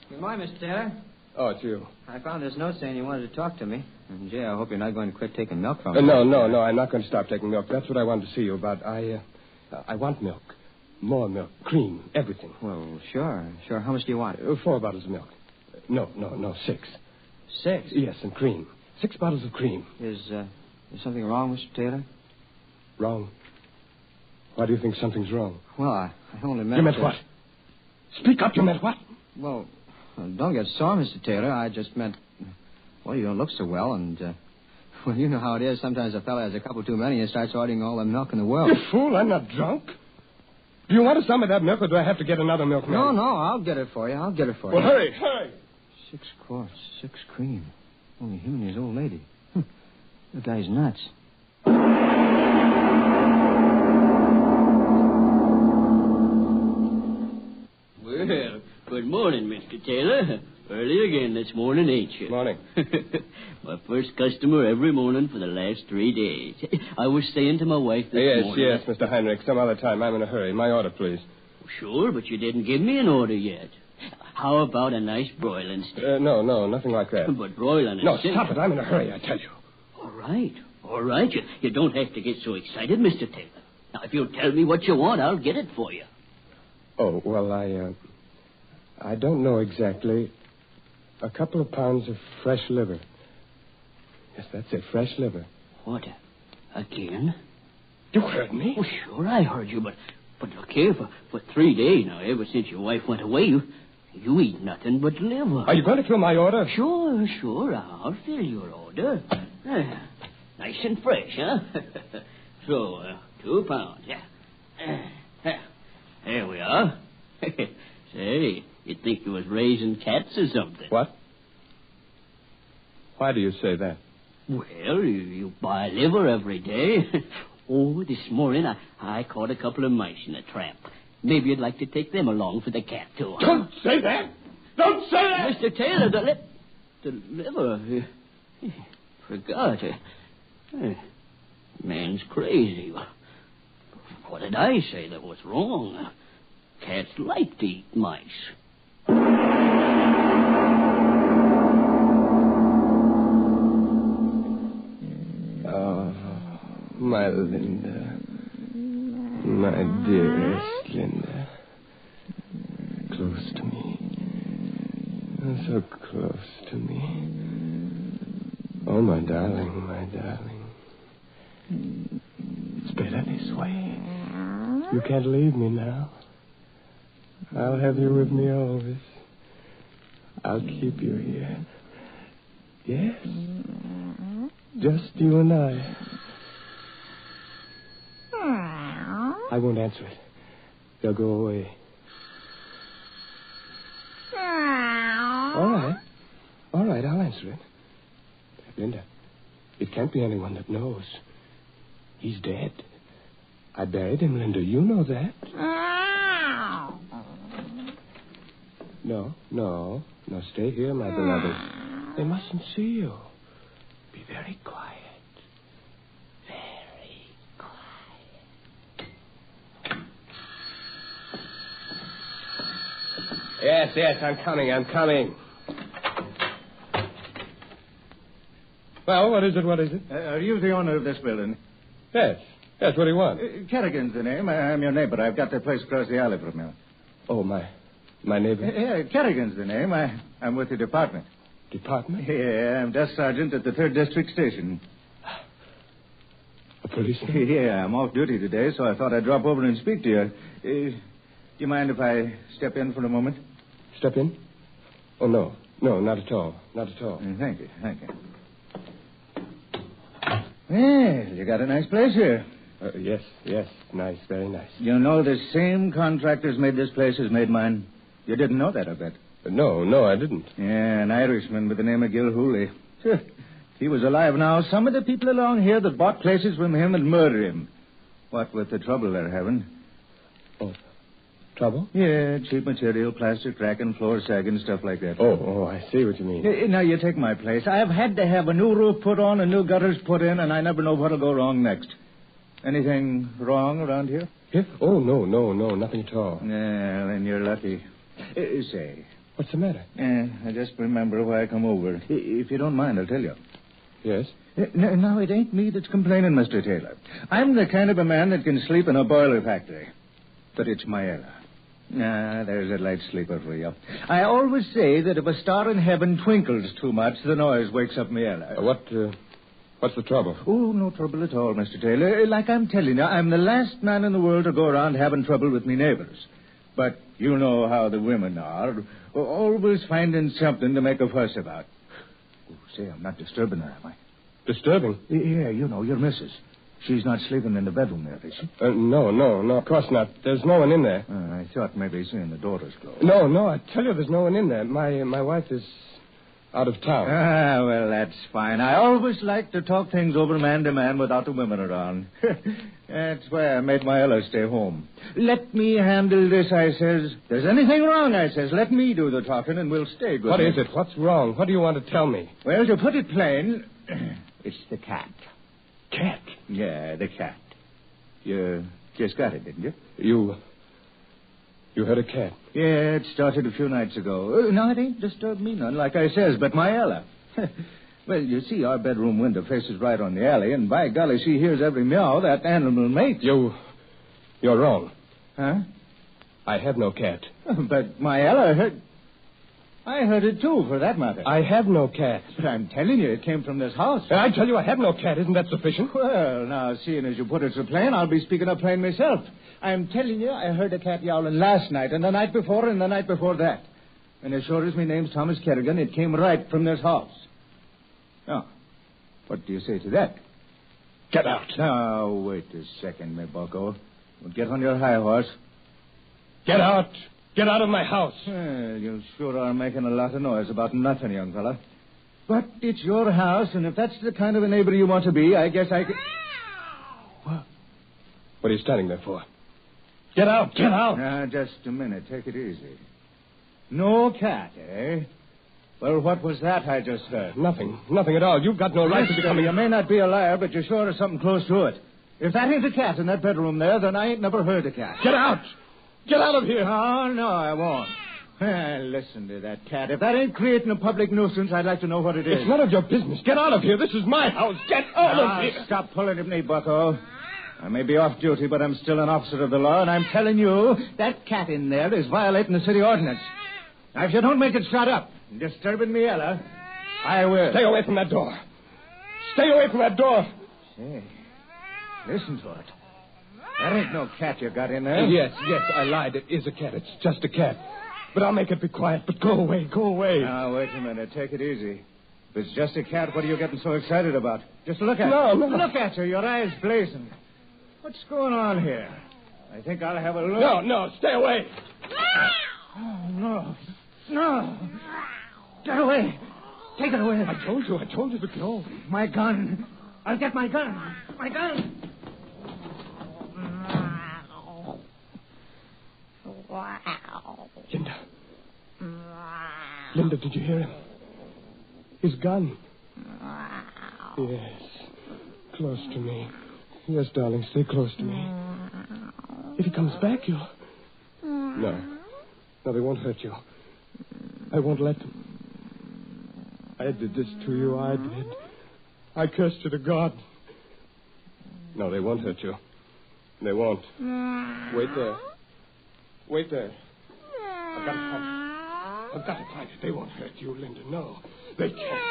Good morning, Mr. Taylor. Oh, it's you. I found this note saying you wanted to talk to me. And, Jay, I hope you're not going to quit taking milk from me. No, I'm not going to stop taking milk. That's what I wanted to see you about. I want milk. More milk. Cream. Everything. Well, sure. How much do you want? 4 bottles of milk. No, 6. 6? Yes, and cream. 6 bottles of cream. Is something wrong, Mr. Taylor? Wrong? Why do you think something's wrong? Well, I only meant... You meant what? Speak up, you meant what? Well, don't get sore, Mr. Taylor. I just meant... Well, you don't look so well, and... well, you know how it is. Sometimes a fella has a couple too many and starts ordering all the milk in the world. You fool, I'm not drunk. Do you want some of that milk, or do I have to get another milkman? No, I'll get it for you. Well, hurry. 6 quarts, 6 cream. Only him and his old lady. The guy's nuts. Well, good morning, Mr. Taylor. Early again this morning, ain't you? Morning. My first customer every morning for the last 3 days. I was saying to my wife this morning... Yes, Mr. Heinrich. Some other time. I'm in a hurry. My order, please. Sure, but you didn't give me an order yet. How about a nice broiling steak? No, nothing like that. But broiling No, steak... stop it. I'm in a hurry, I tell you. All right. You don't have to get so excited, Mr. Taylor. Now, if you'll tell me what you want, I'll get it for you. Oh, well, I don't know exactly. A couple of pounds of fresh liver. Yes, that's it, fresh liver. What? Again? You heard me? Oh, sure, I heard you, but look here, for 3 days now, ever since your wife went away, you eat nothing but liver. Are you going to fill my order? Sure, I'll fill your order. Nice and fresh, huh? So, 2 pounds, yeah. There we are. Say, you'd think you was raising cats or something. What? Why do you say that? Well, you buy liver every day. Oh, this morning I caught a couple of mice in a trap. Maybe you'd like to take them along for the cat, too. Huh? Don't say that! Don't say that! Mr. Taylor, the liver... Forgot. Man's crazy. What did I say that was wrong? Cats like to eat mice. Oh, my Linda. My dearest Linda. Close to me. So close to me. Oh, my darling, my darling. It's better this way. You can't leave me now. I'll have you with me always. I'll keep you here. Yes? Just you and I. I won't answer it. They'll go away. All right, I'll answer it. Linda, it can't be anyone that knows. He's dead. I buried him, Linda. You know that. No, stay here, my beloved. They mustn't see you. Be very quiet. Very quiet. Yes, I'm coming. Well, what is it? Are you the owner of this building? Yes, what do you want? Kerrigan's the name. I'm your neighbor. I've got the place across the alley from you. Oh, my neighbor? Yeah, Kerrigan's the name. I'm with the department. Department? Yeah, I'm desk sergeant at the 3rd District Station. A policeman? Yeah, I'm off duty today, so I thought I'd drop over and speak to you. Do you mind if I step in for a moment? Step in? Oh, no, not at all. Thank you. Well, you got a nice place here. Yes, nice, very nice. You know the same contractors made this place as made mine. You didn't know that, I bet. No, I didn't. Yeah, an Irishman by the name of Gil Hooley. If he was alive now, some of the people along here that bought places from him would murder him. What with the trouble they're having. Oh, trouble? Yeah, cheap material, plastic cracking, floor sagging, stuff like that. Oh, I see what you mean. Now, you take my place. I've had to have a new roof put on and new gutters put in, and I never know what'll go wrong next. Anything wrong around here? Oh, no, nothing at all. Yeah, then you're lucky. Say. What's the matter? I just remember why I come over. If you don't mind, I'll tell you. Yes? Now, it ain't me that's complaining, Mr. Taylor. I'm the kind of a man that can sleep in a boiler factory. But it's my Ella. There's a light sleeper for you. I always say that if a star in heaven twinkles too much, the noise wakes up me Ella. What's the trouble? Oh, no trouble at all, Mr. Taylor. Like I'm telling you, I'm the last man in the world to go around having trouble with me neighbors. But you know how the women are. Always finding something to make a fuss about. Oh, say, I'm not disturbing her, am I? Disturbing? Yeah, you know, your missus. She's not sleeping in the bedroom there, is she? No, of course not. There's no one in there. I thought maybe seeing the doors closed. No, I tell you there's no one in there. My wife is out of town. Well, that's fine. I always like to talk things over man to man without the women around. That's why I made my Ella stay home. Let me handle this, I says. There's anything wrong, I says. Let me do the talking and we'll stay good. What is it? What's wrong? What do you want to tell me? Well, to put it plain, it's the cat. Cat? Yeah, the cat. You just got it, didn't you? You had a cat? Yeah, it started a few nights ago. No, it ain't disturbed me none, like I says, but my Ella. Well, you see, our bedroom window faces right on the alley, and by golly, she hears every meow that animal makes. You're wrong. Huh? I have no cat. But my Ella heard... I heard it, too, for that matter. I have no cat. But I'm telling you, it came from this house. I tell you I have no cat. Isn't that sufficient? Well, now, seeing as you put it so plain, I'll be speaking up plain myself. I'm telling you, I heard a cat yowling last night, and the night before, and the night before that. And as sure as my name's Thomas Kerrigan, it came right from this house. Now, what do you say to that? Get out. Now, wait a second, me bucko. Well, get on your high horse. Get out. Get out of my house. Well, you sure are making a lot of noise about nothing, young fella. But it's your house, and if that's the kind of a neighbor you want to be, I guess I could... What are you standing there for? Get out. Get out. Now, just a minute. Take it easy. No cat, eh? Well, what was that I just heard? Nothing at all. You've got no right to become... You may not be a liar, but you sure are something close to it. If that ain't a cat in that bedroom there, then I ain't never heard a cat. Get out! Get out of here! Oh, no, I won't. Listen to that cat. If that ain't creating a public nuisance, I'd like to know what it is. It's none of your business. Get out of here. This is my house. Get out of here. Stop pulling at me, bucko. I may be off duty, but I'm still an officer of the law, and I'm telling you, that cat in there is violating the city ordinance. Now, if you don't make it shut up, disturbing me, Ella, I will. Stay away from that door. Stay away from that door. Say, listen to it. That ain't no cat you got in there. Yes, I lied. It is a cat. It's just a cat. But I'll make it be quiet. But go away. Now, wait a minute. Take it easy. If it's just a cat, what are you getting so excited about? Just look at her. No. Look at her. Your eyes blazing. What's going on here? I think I'll have a look. No, stay away. Oh, no. No. Get away. Take it away. I told you to go. My gun. I'll get my gun. My gun. Linda, did you hear him? His gun. Yes. Close to me. Yes, darling, stay close to me. If he comes back, you'll... No, they won't hurt you. I won't let them. I did this to you, I did. I cursed you to God. No, they won't hurt you. They won't. Wait there. Wait there. I've got to find it. They won't hurt you, Linda. No, they can't.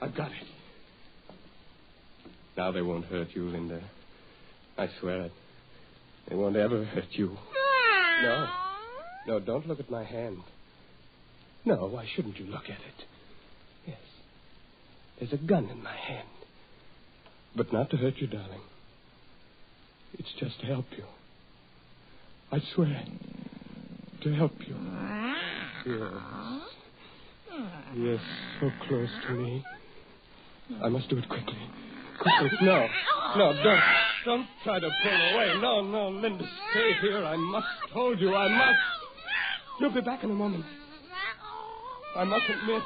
I've got it. Now they won't hurt you, Linda. I swear it. They won't ever hurt you. No, don't look at my hand. No, why shouldn't you look at it? Yes. There's a gun in my hand. But not to hurt you, darling. It's just to help you. I swear. To help you. Yes. Yes, so close to me. I must do it quickly. Quickly. No, don't try to pull away. No, Linda, stay here. I must hold you. I must. You'll be back in a moment. I mustn't miss.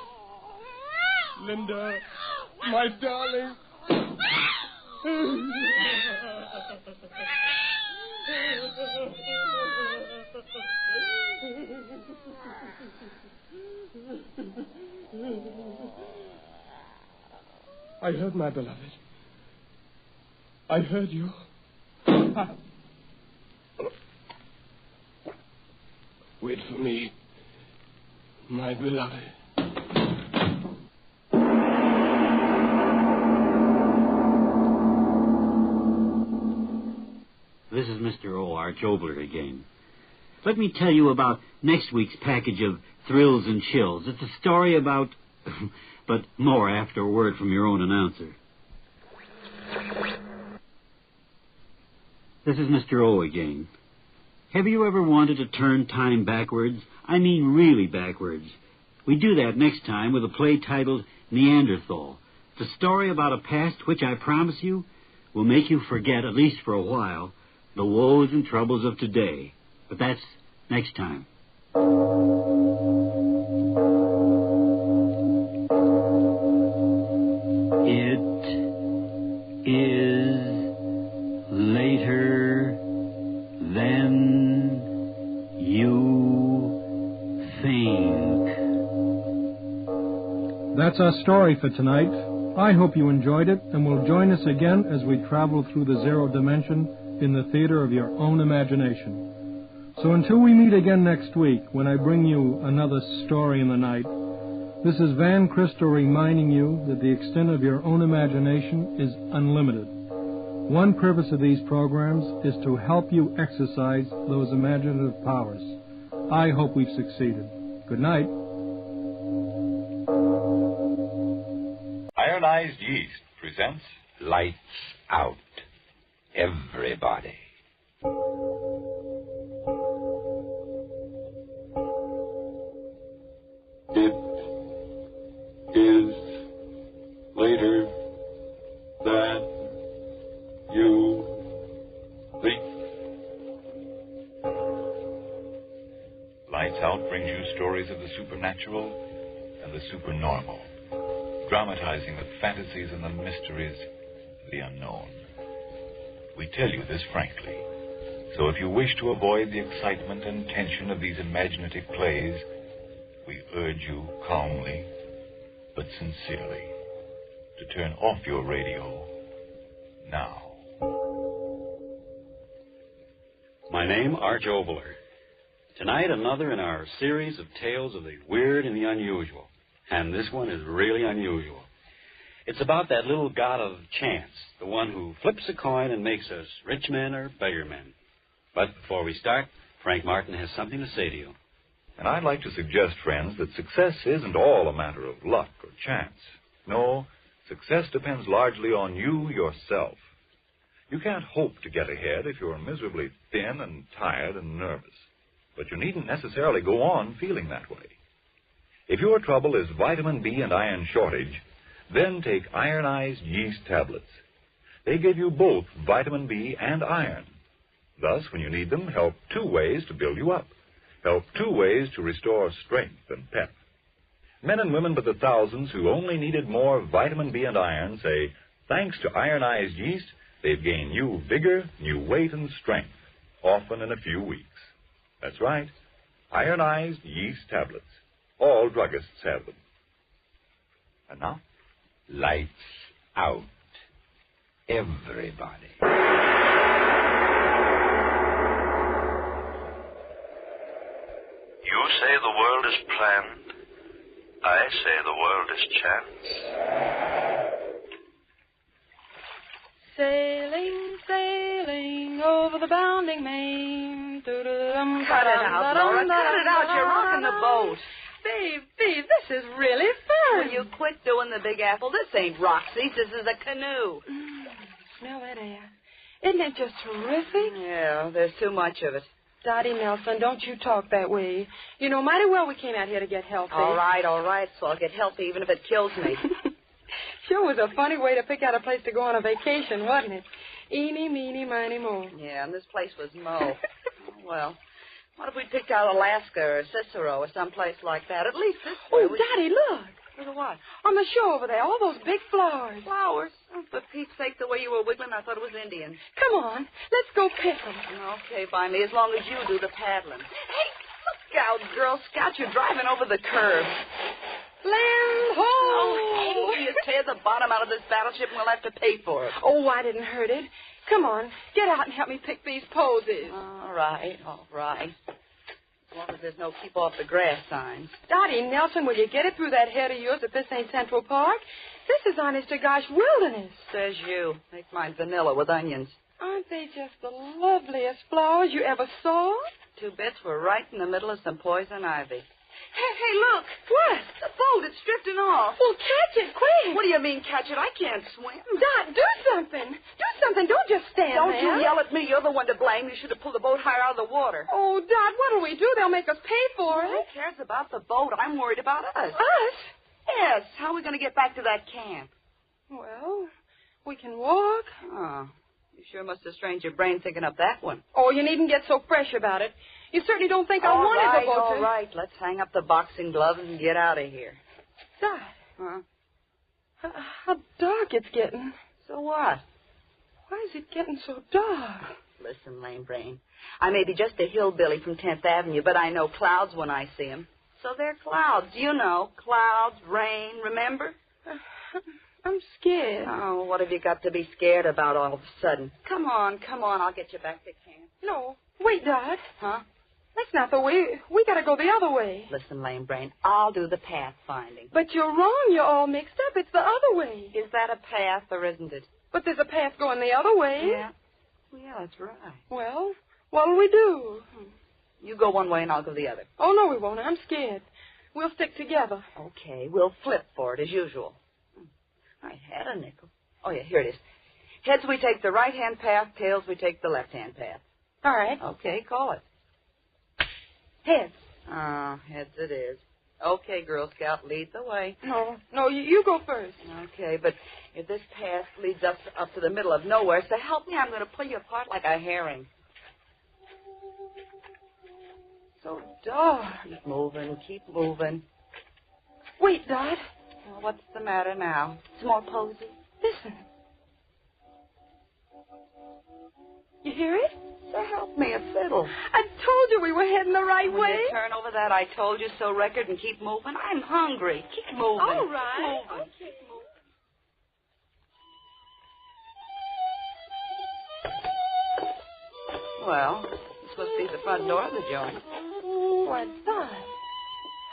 Linda, my darling. I heard my beloved. I heard you. Wait for me, my beloved. This is Mr. O. Archobler again. Let me tell you about next week's package of thrills and chills. It's a story about... but more after a word from your own announcer. This is Mr. O again. Have you ever wanted to turn time backwards? I mean really backwards. We do that next time with a play titled Neanderthal. It's a story about a past which I promise you will make you forget, at least for a while, the woes and troubles of today. But that's next time. It is later than you think. That's our story for tonight. I hope you enjoyed it and will join us again as we travel through the zero dimension in the theater of your own imagination. So until we meet again next week, when I bring you another story in the night, this is Van Christo reminding you that the extent of your own imagination is unlimited. One purpose of these programs is to help you exercise those imaginative powers. I hope we've succeeded. Good night. Ironized Yeast presents Lights Out. Everybody. It is later than you think. Lights Out brings you stories of the supernatural and the supernormal, dramatizing the fantasies and the mysteries of the unknown. We tell you this frankly, so if you wish to avoid the excitement and tension of these imaginative plays, we urge you calmly, but sincerely, to turn off your radio now. My name, Arch Obler. Tonight, another in our series of tales of the weird and the unusual. And this one is really unusual. It's about that little god of chance, the one who flips a coin and makes us rich men or beggar men. But before we start, Frank Martin has something to say to you. And I'd like to suggest, friends, that success isn't all a matter of luck or chance. No, success depends largely on you yourself. You can't hope to get ahead if you're miserably thin and tired and nervous. But you needn't necessarily go on feeling that way. If your trouble is vitamin B and iron shortage, then take ironized yeast tablets. They give you both vitamin B and iron. Thus, when you need them, help 2 ways to build you up. Help 2 ways to restore strength and pep. Men and women by the thousands who only needed more vitamin B and iron say, thanks to ironized yeast, they've gained new vigor, new weight, and strength, often in a few weeks. That's right, ironized yeast tablets. All druggists have them. And now? Lights out. Everybody. You say the world is planned. I say the world is chance. Sailing, sailing over the bounding main. Cut it out, Laura. Cut it out. You're rocking the boat. Babe, this is really fun. Will you quit doing the Big Apple? This ain't Roxy's. This is a canoe. Smell that air. Isn't it just terrific? Yeah, there's too much of it. Dottie Nelson, don't you talk that way. You know mighty well we came out here to get healthy. All right. So I'll get healthy even if it kills me. Sure was a funny way to pick out a place to go on a vacation, wasn't it? Eeny, meeny, miny, mo. Yeah, and this place was Mo. Well, what if we picked out Alaska or Cicero or someplace like that? At least this way. Oh, Dottie, look. Look at what? On the shore over there, all those big flowers. Flowers? Oh, for Pete's sake, the way you were wiggling, I thought it was Indian. Come on, let's go pick them. Okay, by me, as long as you do the paddling. Hey, look out, Girl Scout. You're driving over the curve. Land ho! Oh, hey, you tear the bottom out of this battleship and we'll have to pay for it. Oh, I didn't hurt it. Come on, get out and help me pick these posies. All right. As long as there's no keep off the grass signs. Dottie Nelson, will you get it through that head of yours that this ain't Central Park? This is honest to gosh wilderness. Says you. Make mine vanilla with onions. Aren't they just the loveliest flowers you ever saw? 2 bits were right in the middle of some poison ivy. Hey, look. What? The boat, it's drifting off. Well, catch it, quick. What do you mean, catch it? I can't swim. Dot, do something. Do something. Don't just stand Don't there. you yell at me. You're the one to blame. You should have pulled the boat higher out of the water. Oh, Dot, what'll we do? They'll make us pay for it. Who cares about the boat? I'm worried about us. Us? Yes. How are we going to get back to that camp? Well, we can walk. Oh, you sure must have strained your brain thinking up that one. Oh, you needn't get so fresh about it. You certainly don't think I wanted the boat to... All right. Let's hang up the boxing gloves and get out of here. Dot. Huh? How dark it's getting. So what? Why is it getting so dark? Listen, lame brain. I may be just a hillbilly from 10th Avenue, but I know clouds when I see them. So they're clouds. You know, clouds, rain, remember? I'm scared. Oh, what have you got to be scared about all of a sudden? Come on. I'll get you back to camp. No. Wait, Dot. Huh? That's not the way. We gotta go the other way. Listen, lame brain, I'll do the path finding. But you're wrong. You're all mixed up. It's the other way. Is that a path or isn't it? But there's a path going the other way. Yeah. Well, yeah, that's right. Well, what'll we do? You go one way and I'll go the other. Oh, no, we won't. I'm scared. We'll stick together. Okay, we'll flip for it as usual. I had a nickel. Oh, yeah, here it is. Heads, we take the right-hand path. Tails, we take the left-hand path. All right. Okay, call it. Heads. Oh, heads it is. Okay, Girl Scout, lead the way. No, you go first. Okay, but if this path leads us up to the middle of nowhere, so help me, I'm going to pull you apart like a herring. So dark. Keep moving. Wait, Dot. Well, what's the matter now? Some more posy? Listen. You hear it? So help me a fiddle. I told you we were heading the right way. Will you turn over that I told you so record and keep moving? I'm hungry. Keep moving. All right. Keep moving. Okay. Well, this must be the front door of the joint. Why, Dot,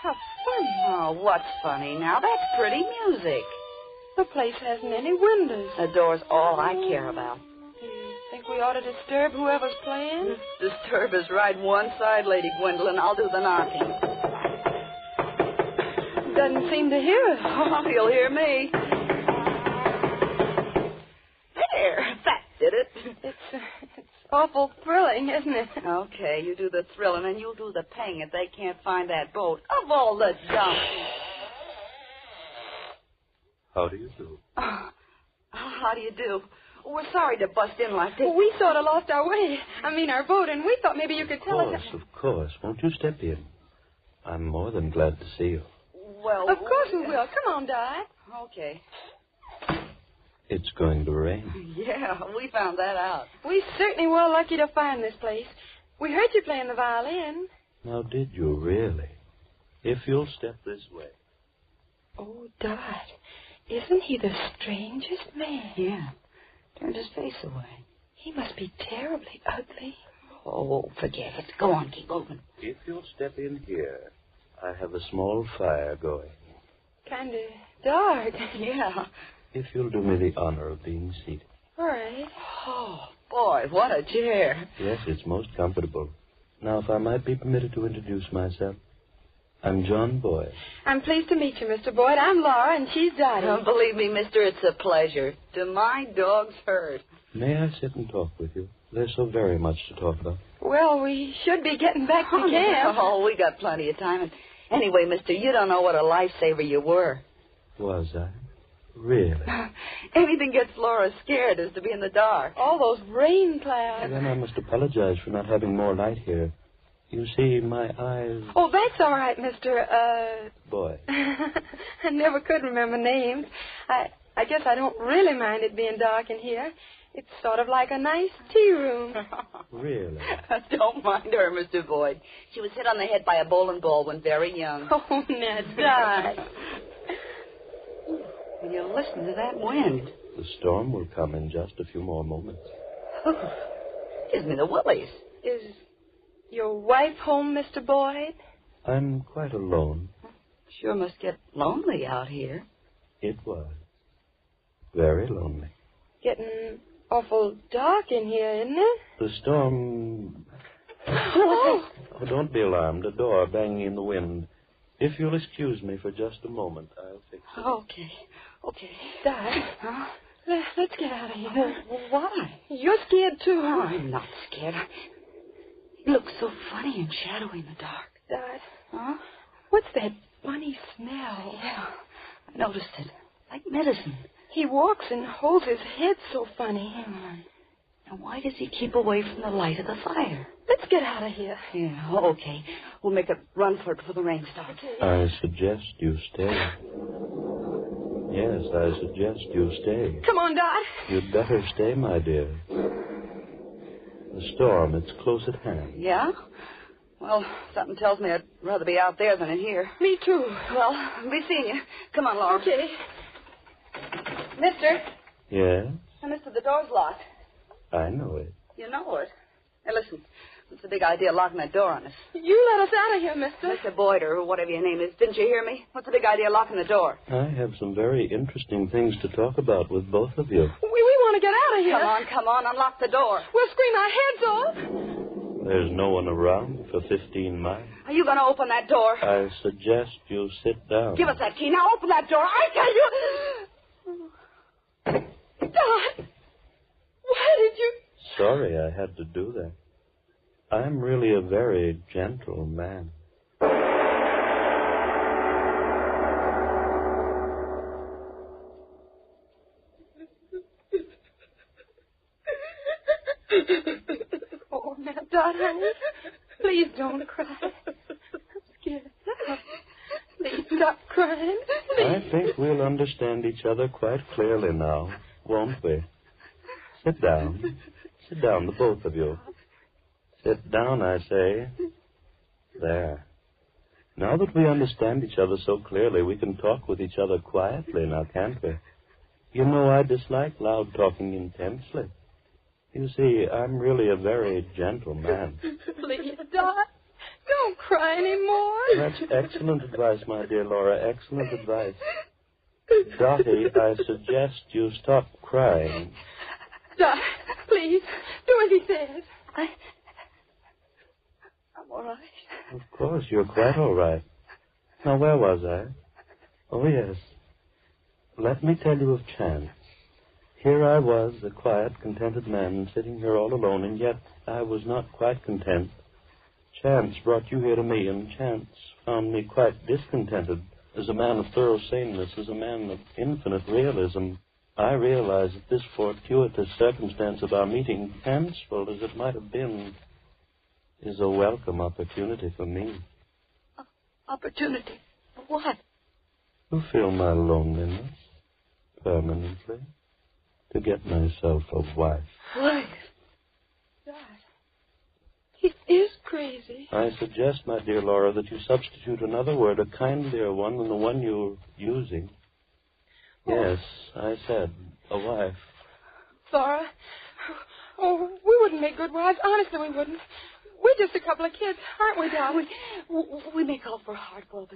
how funny. Oh, what's funny now? That's pretty music. The place hasn't any windows. The door's all I care about. Think we ought to disturb whoever's playing? Disturb is right one side, Lady Gwendolyn. I'll do the knocking. Doesn't seem to hear us. Oh, he'll hear me. There, that did it. awful thrilling, isn't it? Okay, you do the thrill, and then you'll do the paying if they can't find that boat. Of all the donkeys. How do you do? How do you do? We're sorry to bust in like this. Well, we sort of lost our way. Our boat, and we thought maybe you could tell us. Of course. Won't you step in? I'm more than glad to see you. Well, of course we will. Come on, Dot. Okay. It's going to rain. Yeah, we found that out. We certainly were lucky to find this place. We heard you playing the violin. Now, did you really? If you'll step this way. Oh, Dot, isn't he the strangest man? Yeah. Turned his face away. He must be terribly ugly. Oh, forget it. Go on, keep moving. If you'll step in here, I have a small fire going. Kind of dark. Yeah. If you'll do me the honor of being seated. All right. Oh, boy, what a chair. Yes, it's most comfortable. Now, if I might be permitted to introduce myself. I'm John Boyd. I'm pleased to meet you, Mr. Boyd. I'm Laura, and she's Dottie. Oh, believe me, mister, it's a pleasure. To my dog's hurt. May I sit and talk with you? There's so very much to talk about. Well, we should be getting back to camp. Oh, we got plenty of time. And anyway, mister, you don't know what a lifesaver you were. Was I? Really? Anything gets Laura scared is to be in the dark. All those rain clouds. Then I must apologize for not having more light here. You see, my eyes... Oh, that's all right, Mr. Boy. I never could remember names. I guess I don't really mind it being dark in here. It's sort of like a nice tea room. Really? Don't mind her, Mr. Boyd. She was hit on the head by a bowling ball when very young. Oh, Ned, die. Will you listen to that wind? The storm will come in just a few more moments. Gives me the willies. Is your wife home, Mr. Boyd? I'm quite alone. Sure must get lonely out here. It was. Very lonely. Getting awful dark in here, isn't it? The storm... Oh, don't be alarmed. A door banging in the wind. If you'll excuse me for just a moment, I'll fix it. Okay. Dad, let's get out of here. Well, why? You're scared, too, huh? Oh, I'm not scared. It looks so funny and shadowy in the dark. Dad. Huh? What's that funny smell? Yeah, I noticed it. Like medicine. He walks and holds his head so funny. And why does he keep away from the light of the fire? Let's get out of here. Yeah, okay. We'll make a run for it before the rain starts. Okay. I suggest you stay. Yes, I suggest you stay. Come on, Dot. You'd better stay, my dear. The storm, it's close at hand. Yeah? Well, something tells me I'd rather be out there than in here. Me too. Well, I'll be seeing you. Come on, Laura. Okay. Mister. Yes? Mister, the door's locked. I know it. You know it. Hey, listen. What's the big idea of locking that door on us? You let us out of here, mister. Mr. Boyd, or whatever your name is. Didn't you hear me? What's the big idea of locking the door? I have some very interesting things to talk about with both of you. We want to get out of here. Come on. Unlock the door. We'll scream our heads off. There's no one around for 15 miles. Are you going to open that door? I suggest you sit down. Give us that key. Now open that door. I tell you. Dot, why did you... Sorry I had to do that. I'm really a very gentle man. Oh, now, Dot, honey, please don't cry. I'm scared. Please stop crying. Please. I think we'll understand each other quite clearly now, won't we? Sit down. Sit down, the both of you. Sit down, I say. There. Now that we understand each other so clearly, we can talk with each other quietly now, can't we? You know, I dislike loud talking intensely. You see, I'm really a very gentle man. Please, Dot, don't cry anymore. That's excellent advice, my dear Laura. Excellent advice. Dottie, I suggest you stop crying. Dot, please, do as he says. I'm all right. Of course, you're quite all right. Now, where was I? Oh, yes. Let me tell you of Chance. Here I was, a quiet, contented man, sitting here all alone, and yet I was not quite content. Chance brought you here to me, and chance found me quite discontented. As a man of thorough saneness, as a man of infinite realism, I realize that this fortuitous circumstance of our meeting, fanciful as it might have been, is a welcome opportunity for me. Opportunity? For what? To fill my loneliness permanently. To get myself a wife. Wife? God. He is crazy. I suggest, my dear Laura, that you substitute another word, a kindlier one than the one you're using. Yes, I said, a wife. Laura? Oh, we wouldn't make good wives. Honestly, we wouldn't. We're just a couple of kids, aren't we, Doc? We may call for a heart, but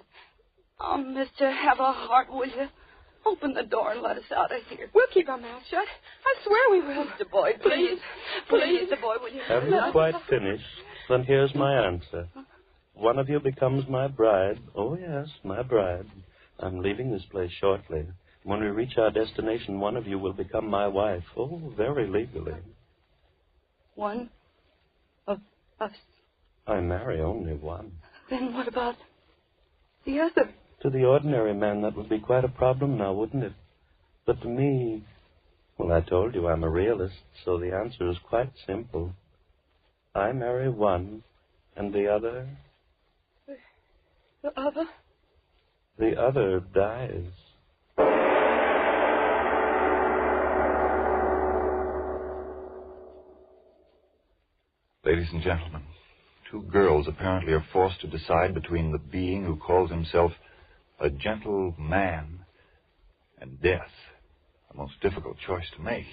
oh, mister, have a heart, will you? Open the door and let us out of here. We'll keep our mouths shut. I swear we will. Mr. Boyd, please. Please, Mr. Boyd, will you? Have you quite finished? Then here's my answer. One of you becomes my bride. Oh, yes, my bride. I'm leaving this place shortly. When we reach our destination, one of you will become my wife. Oh, very legally. One of us? I marry only one. Then what about the other? To the ordinary man, that would be quite a problem now, wouldn't it? But to me, well, I told you I'm a realist, so the answer is quite simple. I marry one, and the other? The other? The other dies. Ladies and gentlemen, two girls apparently are forced to decide between the being who calls himself a gentle man and death. A most difficult choice to make.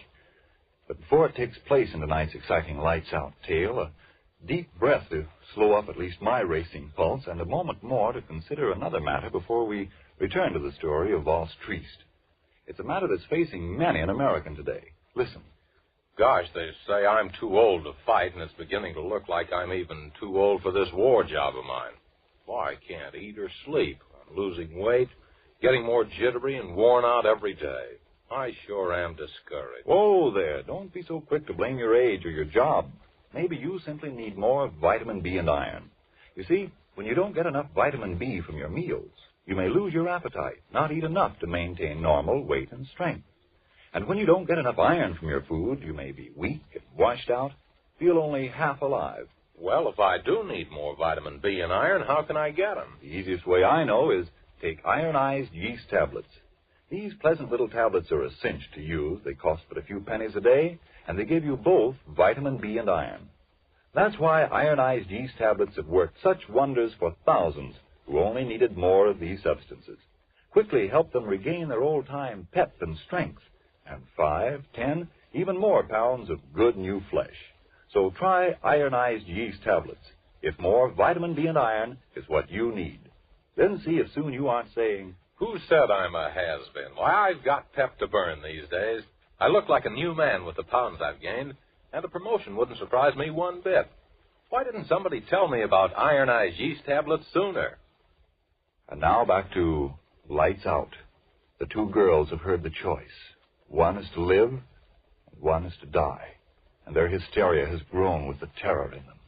But before it takes place in tonight's exciting Lights Out tale, a deep breath to slow up at least my racing pulse, and a moment more to consider another matter before we return to the story of Voss Triest. It's a matter that's facing many an American today. Listen. Gosh, they say I'm too old to fight, and it's beginning to look like I'm even too old for this war job of mine. Why, I can't eat or sleep. I'm losing weight, getting more jittery and worn out every day. I sure am discouraged. Whoa there. Don't be so quick to blame your age or your job. Maybe you simply need more vitamin B and iron. You see, when you don't get enough vitamin B from your meals, you may lose your appetite, not eat enough to maintain normal weight and strength. And when you don't get enough iron from your food, you may be weak and washed out, feel only half alive. Well, if I do need more vitamin B and iron, how can I get them? The easiest way I know is take ironized yeast tablets. These pleasant little tablets are a cinch to use. They cost but a few pennies a day, and they give you both vitamin B and iron. That's why ironized yeast tablets have worked such wonders for thousands who only needed more of these substances. Quickly help them regain their old-time pep and strength, and 5, 10, even more pounds of good new flesh. So try ironized yeast tablets, if more vitamin B and iron is what you need. Then see if soon you aren't saying, "Who said I'm a has-been? Why, I've got pep to burn these days. I look like a new man with the pounds I've gained, and a promotion wouldn't surprise me one bit. Why didn't somebody tell me about ironized yeast tablets sooner?" And now back to Lights Out. The two girls have heard the choice. One is to live, and one is to die. And their hysteria has grown with the terror in them.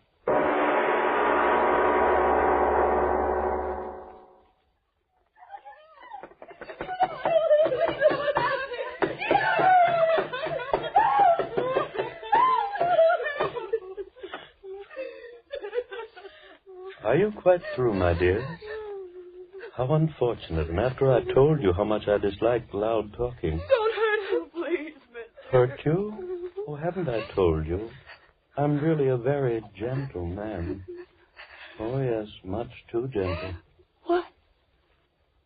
Are you quite through, my dear? How unfortunate. And after I told you how much I disliked loud talking. Don't hurt him, please, mister. Hurt you? Oh, haven't I told you? I'm really a very gentle man. Oh, yes, much too gentle. What?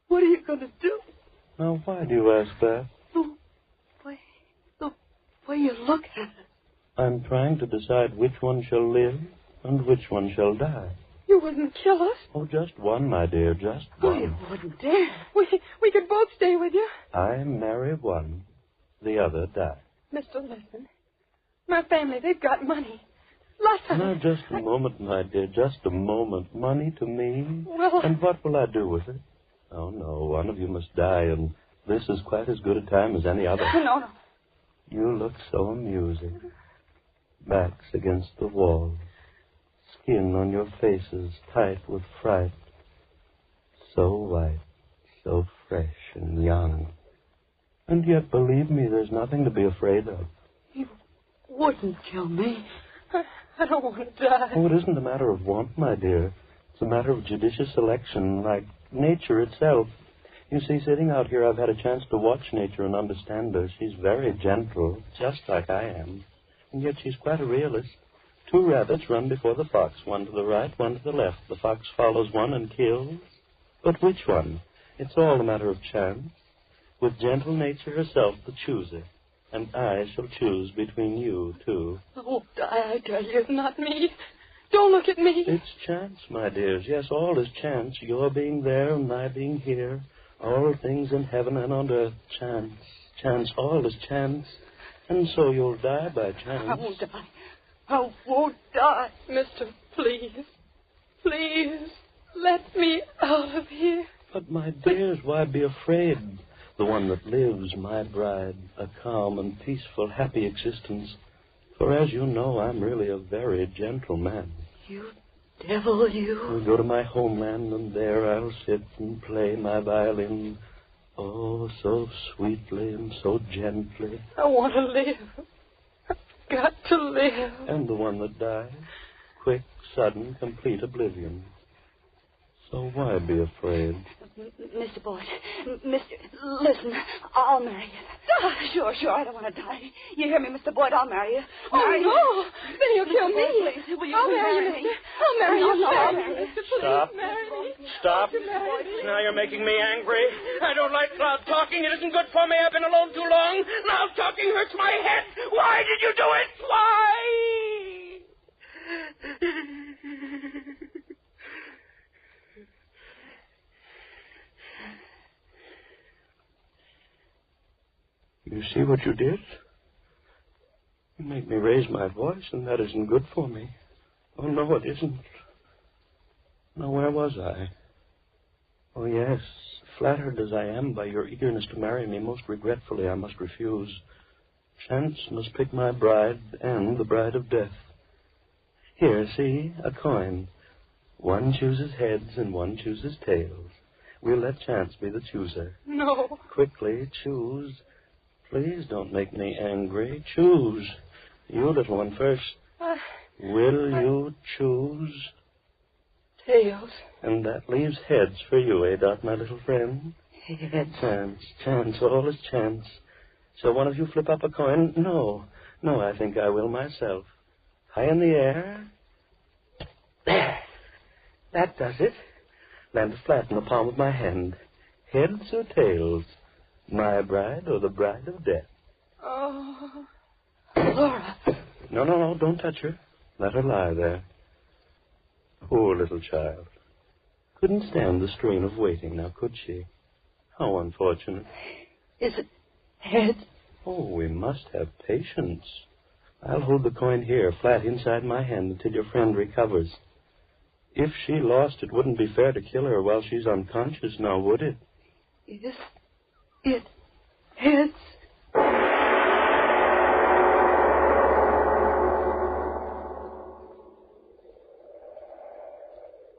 What are you going to do? Now, why do you ask that? The way you look at it. I'm trying to decide which one shall live and which one shall die. You wouldn't kill us? Oh, just one, my dear, just one. You wouldn't dare. We could both stay with you. I marry one, the other die. Mister, listen. My family, they've got money. Lots of Now, it. just a moment, my dear, just a moment. Money to me? Well... And what will I do with it? Oh, no, one of you must die, and this is quite as good a time as any other. No. You look so amusing. Backs against the wall. Skin on your faces tight with fright. So white, so fresh and young. And yet, believe me, there's nothing to be afraid of. You wouldn't kill me. I don't want to die. Oh, it isn't a matter of want, my dear. It's a matter of judicious selection, like nature itself. You see, sitting out here, I've had a chance to watch nature and understand her. She's very gentle, just like I am. And yet she's quite a realist. 2 rabbits run before the fox, one to the right, one to the left. The fox follows one and kills. But which one? It's all a matter of chance. With gentle nature herself the chooser. And I shall choose between you two. I won't die, I tell you. Not me. Don't look at me. It's chance, my dears. Yes, all is chance. Your being there and my being here. All things in heaven and on earth. Chance. Chance. All is chance. And so you'll die by chance. I won't die. I won't die. Mister, please. Please. Let me out of here. But, my dears, why be afraid? The one that lives, my bride, a calm and peaceful, happy existence. For as you know, I'm really a very gentle man. You devil, you. I'll go to my homeland, and there I'll sit and play my violin. Oh, so sweetly and so gently. I want to live. I've got to live. And the one that dies, quick, sudden, complete oblivion. So why be afraid? Mr. Boyd, listen, I'll marry you. Sure, I don't want to die. You hear me, Mr. Boyd, I'll marry you. Marry no, you. Then you'll kill me. Boyd, please, will you I'll please marry me? you. I'll marry you. No, I'll marry you. Stop. Marry me. Stop. Now you're making me angry. I don't like loud talking. It isn't good for me. I've been alone too long. Loud talking hurts my head. Why did you do it? Why? You see what you did? You make me raise my voice, and that isn't good for me. Oh, no, it isn't. Now, where was I? Oh, yes. Flattered as I am by your eagerness to marry me, most regretfully I must refuse. Chance must pick my bride and the bride of death. Here, see, a coin. One chooses heads and one chooses tails. We'll let chance be the chooser. No. Quickly, choose. Please don't make me angry. Choose. You, little one, first. Will you choose? Tails. And that leaves heads for you, eh, Dot, my little friend? Heads. Chance, all is chance. So one of you flip up a coin? No, I think I will myself. High in the air. There. That does it. Landed flat in the palm of my hand. Heads or tails? My bride or the bride of death? Oh, Laura. No, don't touch her. Let her lie there. Poor little child. Couldn't stand the strain of waiting, now could she? How unfortunate. Is it heads? Oh, we must have patience. I'll hold the coin here, flat inside my hand, until your friend recovers. If she lost, it wouldn't be fair to kill her while she's unconscious, now would it? Is it heads?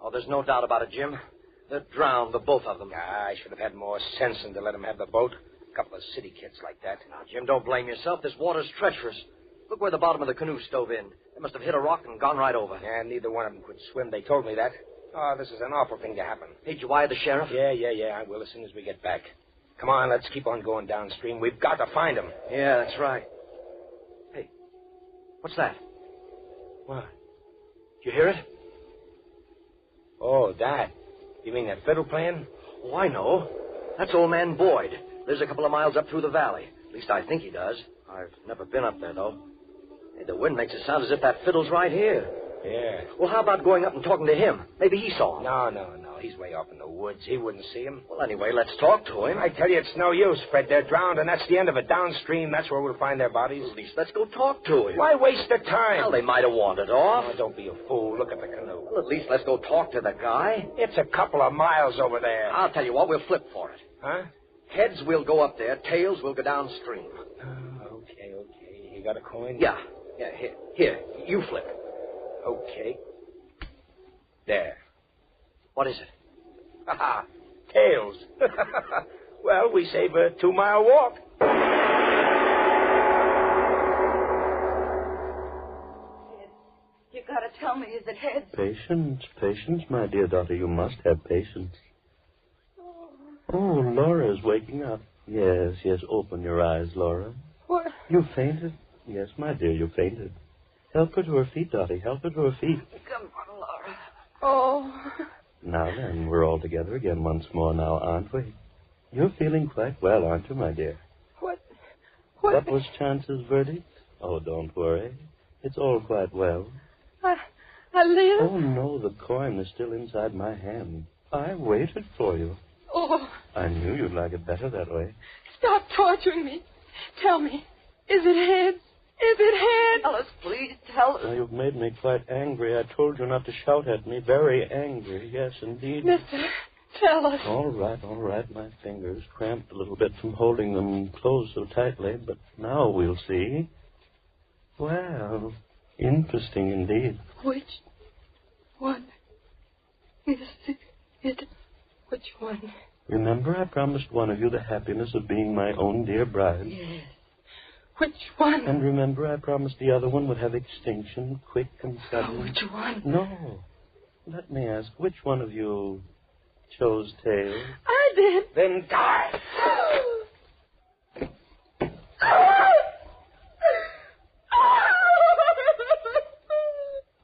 Oh, there's no doubt about it, Jim. They're drowned, the both of them. I should have had more sense than to let them have the boat. A couple of city kids like that. Now, Jim, don't blame yourself. This water's treacherous. Look where the bottom of the canoe stove in. They must have hit a rock and gone right over. Yeah, neither one of them could swim. They told me that. Oh, this is an awful thing to happen. Hey, did you wire the sheriff? Yeah, I will as soon as we get back. Come on, let's keep on going downstream. We've got to find them. Yeah, that's right. Hey, what's that? What? Did you hear it? Oh, that. You mean that fiddle playing? Oh, I know. That's old man Boyd. Lives a couple of miles up through the valley. At least I think he does. I've never been up there, though. Hey, the wind makes it sound as if that fiddle's right here. Yeah. Well, how about going up and talking to him? Maybe he saw him. No. He's way off in the woods. He wouldn't see him. Well, anyway, let's talk to him. I tell you, it's no use, Fred. They're drowned, and that's the end of it. Downstream, that's where we'll find their bodies. At least let's go talk to him. Why waste the time? Well, they might have wandered off. Oh, don't be a fool. Look at the canoe. Well, at least let's go talk to the guy. It's a couple of miles over there. I'll tell you what, we'll flip for it. Huh? Heads, we'll go up there. Tails, we'll go downstream. Okay. got a coin? Yeah. Here. You flip. Okay. There. What is it? Ha tails. Well, we save a 2-mile walk. You gotta tell me, is it heads? Patience, my dear daughter. You must have patience. Oh, Laura's waking up. Yes, open your eyes, Laura. What? You fainted? Yes, my dear, you fainted. Help her to her feet, Dottie. Help her to her feet. Come on, Laura. Oh. Now then, we're all together again once more now, aren't we? You're feeling quite well, aren't you, my dear? What was Chance's verdict? Oh, don't worry. It's all quite well. I live? Oh, no, the coin is still inside my hand. I waited for you. Oh. I knew you'd like it better that way. Stop torturing me. Tell me, is it heads? Is it heads? Tell us, please, tell us. Now, you've made me quite angry. I told you not to shout at me. Very angry. Yes, indeed. Mister, tell us. All right. My fingers cramped a little bit from holding them closed so tightly, but now we'll see. Well, interesting indeed. Which one is it? Which one? Remember, I promised one of you the happiness of being my own dear bride. Yes. Which one? And remember, I promised the other one would have extinction, quick and sudden. Oh, which one? No. Let me ask, which one of you chose tails? I did. Then die.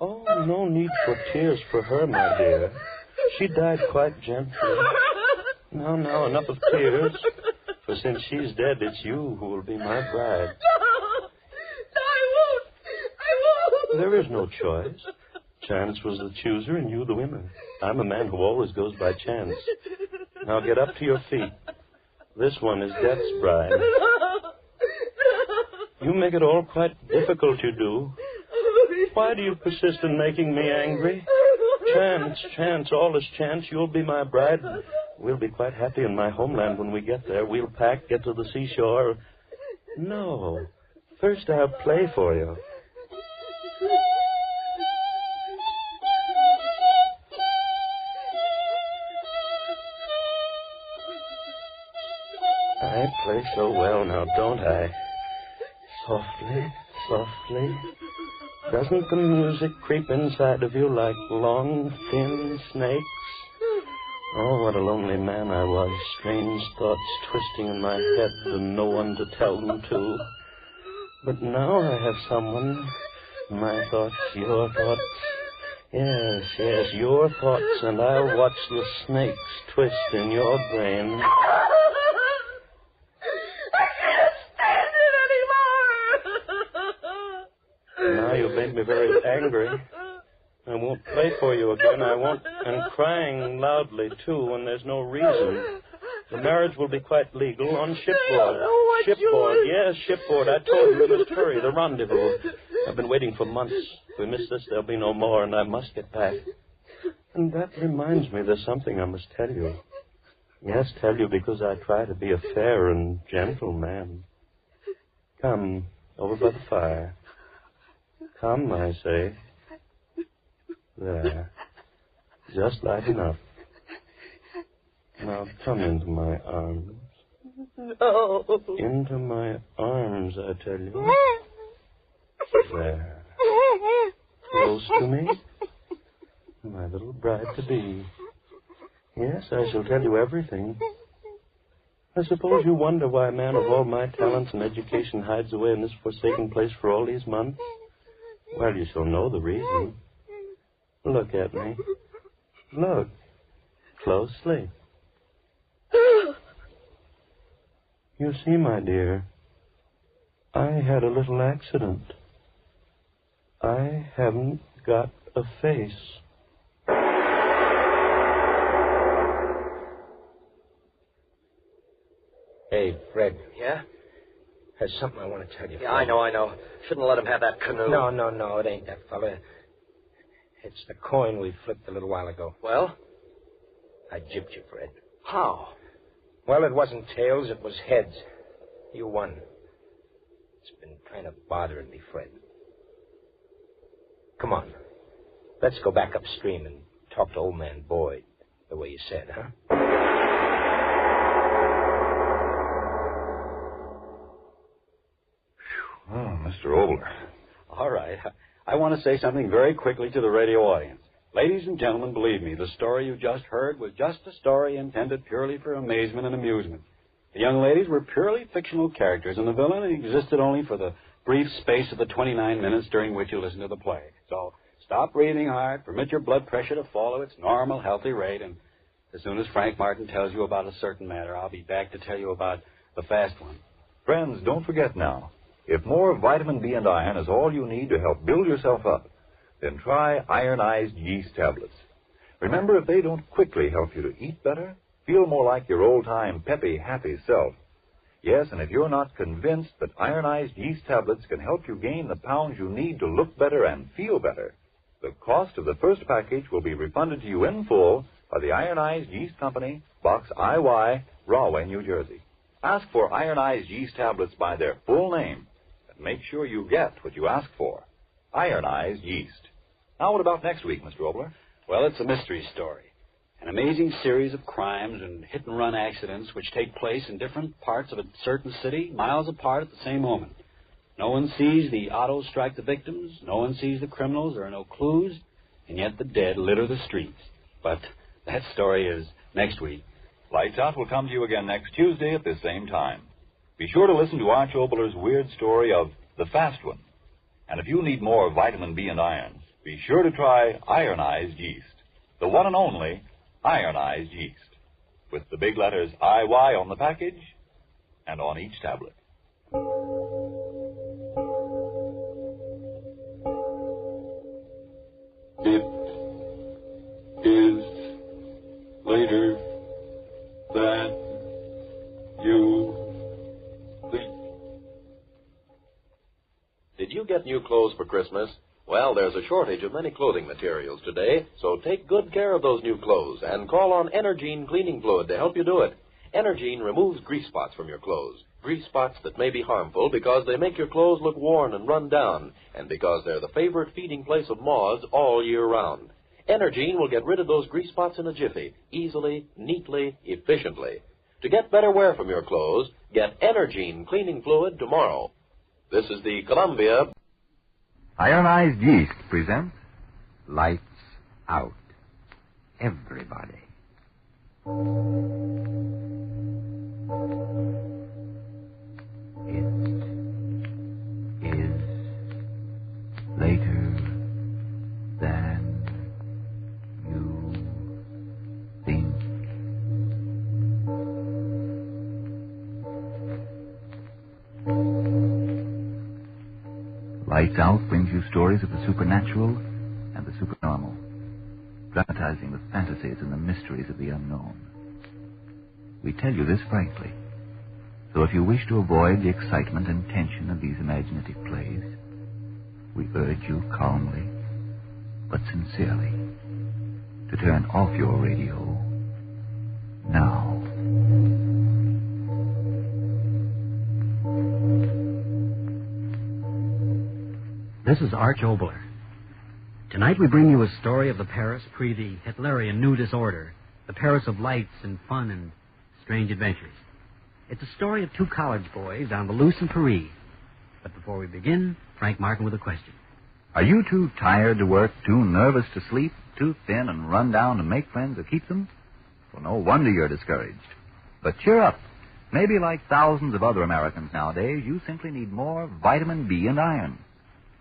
Oh, no need for tears for her, my dear. She died quite gently. Now, enough of tears. For since she's dead, it's you who will be my bride. No, I won't. There is no choice. Chance was the chooser and you the winner. I'm a man who always goes by chance. Now get up to your feet. This one is Death's bride. You make it all quite difficult, you do. Why do you persist in making me angry? Chance, all is chance. You'll be my bride. We'll be quite happy in my homeland when we get there. We'll pack, get to the seashore. No. First I'll play for you. I play so well now, don't I? Softly. Doesn't the music creep inside of you like long, thin snakes? Oh, what a lonely man I was. Strange thoughts twisting in my head and no one to tell them to. But now I have someone. My thoughts, your thoughts. Yes, your thoughts, and I'll watch the snakes twist in your brain. Now you've made me very angry. I won't play for you again. I won't. And crying loudly, too, when there's no reason. The marriage will be quite legal on shipboard. Shipboard, yes, shipboard. I told you we must hurry. The rendezvous. I've been waiting for months. If we miss this, there'll be no more, and I must get back. And that reminds me, there's something I must tell you. Yes, tell you because I try to be a fair and gentle man. Come, over by the fire. Come, I say. There. Just light enough. Now come into my arms. No. Into my arms, I tell you. There. Close to me. My little bride-to-be. Yes, I shall tell you everything. I suppose you wonder why a man of all my talents and education hides away in this forsaken place for all these months. Well, you shall know the reason. Look at me. Look. Closely. You see, my dear, I had a little accident. I haven't got a face. Hey, Fred. Yeah? There's something I want to tell you. Yeah, I know. Shouldn't let him have that canoe. No, it ain't that fella. It's the coin we flipped a little while ago. Well? I gypped you, Fred. How? Well, it wasn't tails, it was heads. You won. It's been kind of bothering me, Fred. Come on. Let's go back upstream and talk to old man Boyd, the way you said, huh? Oh, Mr. Obler. All right. I want to say something very quickly to the radio audience. Ladies and gentlemen, believe me, the story you just heard was just a story intended purely for amazement and amusement. The young ladies were purely fictional characters, and the villain existed only for the brief space of the 29 minutes during which you listened to the play. So stop breathing hard, permit your blood pressure to follow its normal, healthy rate, and as soon as Frank Martin tells you about a certain matter, I'll be back to tell you about the fast one. Friends, don't forget now, if more vitamin B and iron is all you need to help build yourself up, then try ironized yeast tablets. Remember, if they don't quickly help you to eat better, feel more like your old-time peppy, happy self. Yes, and if you're not convinced that ironized yeast tablets can help you gain the pounds you need to look better and feel better, the cost of the first package will be refunded to you in full by the Ironized Yeast Company, Box IY, Rahway, New Jersey. Ask for ironized yeast tablets by their full name, and make sure you get what you ask for. Ironized yeast. Now, what about next week, Mr. Obler? Well, it's a mystery story. An amazing series of crimes and hit-and-run accidents which take place in different parts of a certain city, miles apart at the same moment. No one sees the autos strike the victims, no one sees the criminals, there are no clues, and yet the dead litter the streets. But that story is next week. Lights Out will come to you again next Tuesday at this same time. Be sure to listen to Arch Obler's weird story of The Fast One. And if you need more vitamin B and iron, be sure to try ironized yeast, the one and only ironized yeast, with the big letters IY on the package and on each tablet. It is later than you think. Did you get new clothes for Christmas? Well, there's a shortage of many clothing materials today, so take good care of those new clothes and call on Energine cleaning fluid to help you do it. Energine removes grease spots from your clothes, grease spots that may be harmful because they make your clothes look worn and run down, and because they're the favorite feeding place of moths all year round. Energine will get rid of those grease spots in a jiffy, easily, neatly, efficiently. To get better wear from your clothes, get Energine cleaning fluid tomorrow. This is the Columbia Ironized Yeast presents Lights Out. Everybody. It is later than you think. Lights Out brings you stories of the supernatural and the supernormal, dramatizing the fantasies and the mysteries of the unknown. We tell you this frankly, so if you wish to avoid the excitement and tension of these imaginative plays, we urge you calmly but sincerely to turn off your radio now. This is Arch Obler. Tonight we bring you a story of the Paris pre the Hitlerian new disorder, the Paris of lights and fun and strange adventures. It's a story of two college boys on the loose in Paris. But before we begin, Frank Martin with a question. Are you too tired to work, too nervous to sleep, too thin and run down to make friends or keep them? Well, no wonder you're discouraged. But cheer up. Maybe like thousands of other Americans nowadays, you simply need more vitamin B and iron.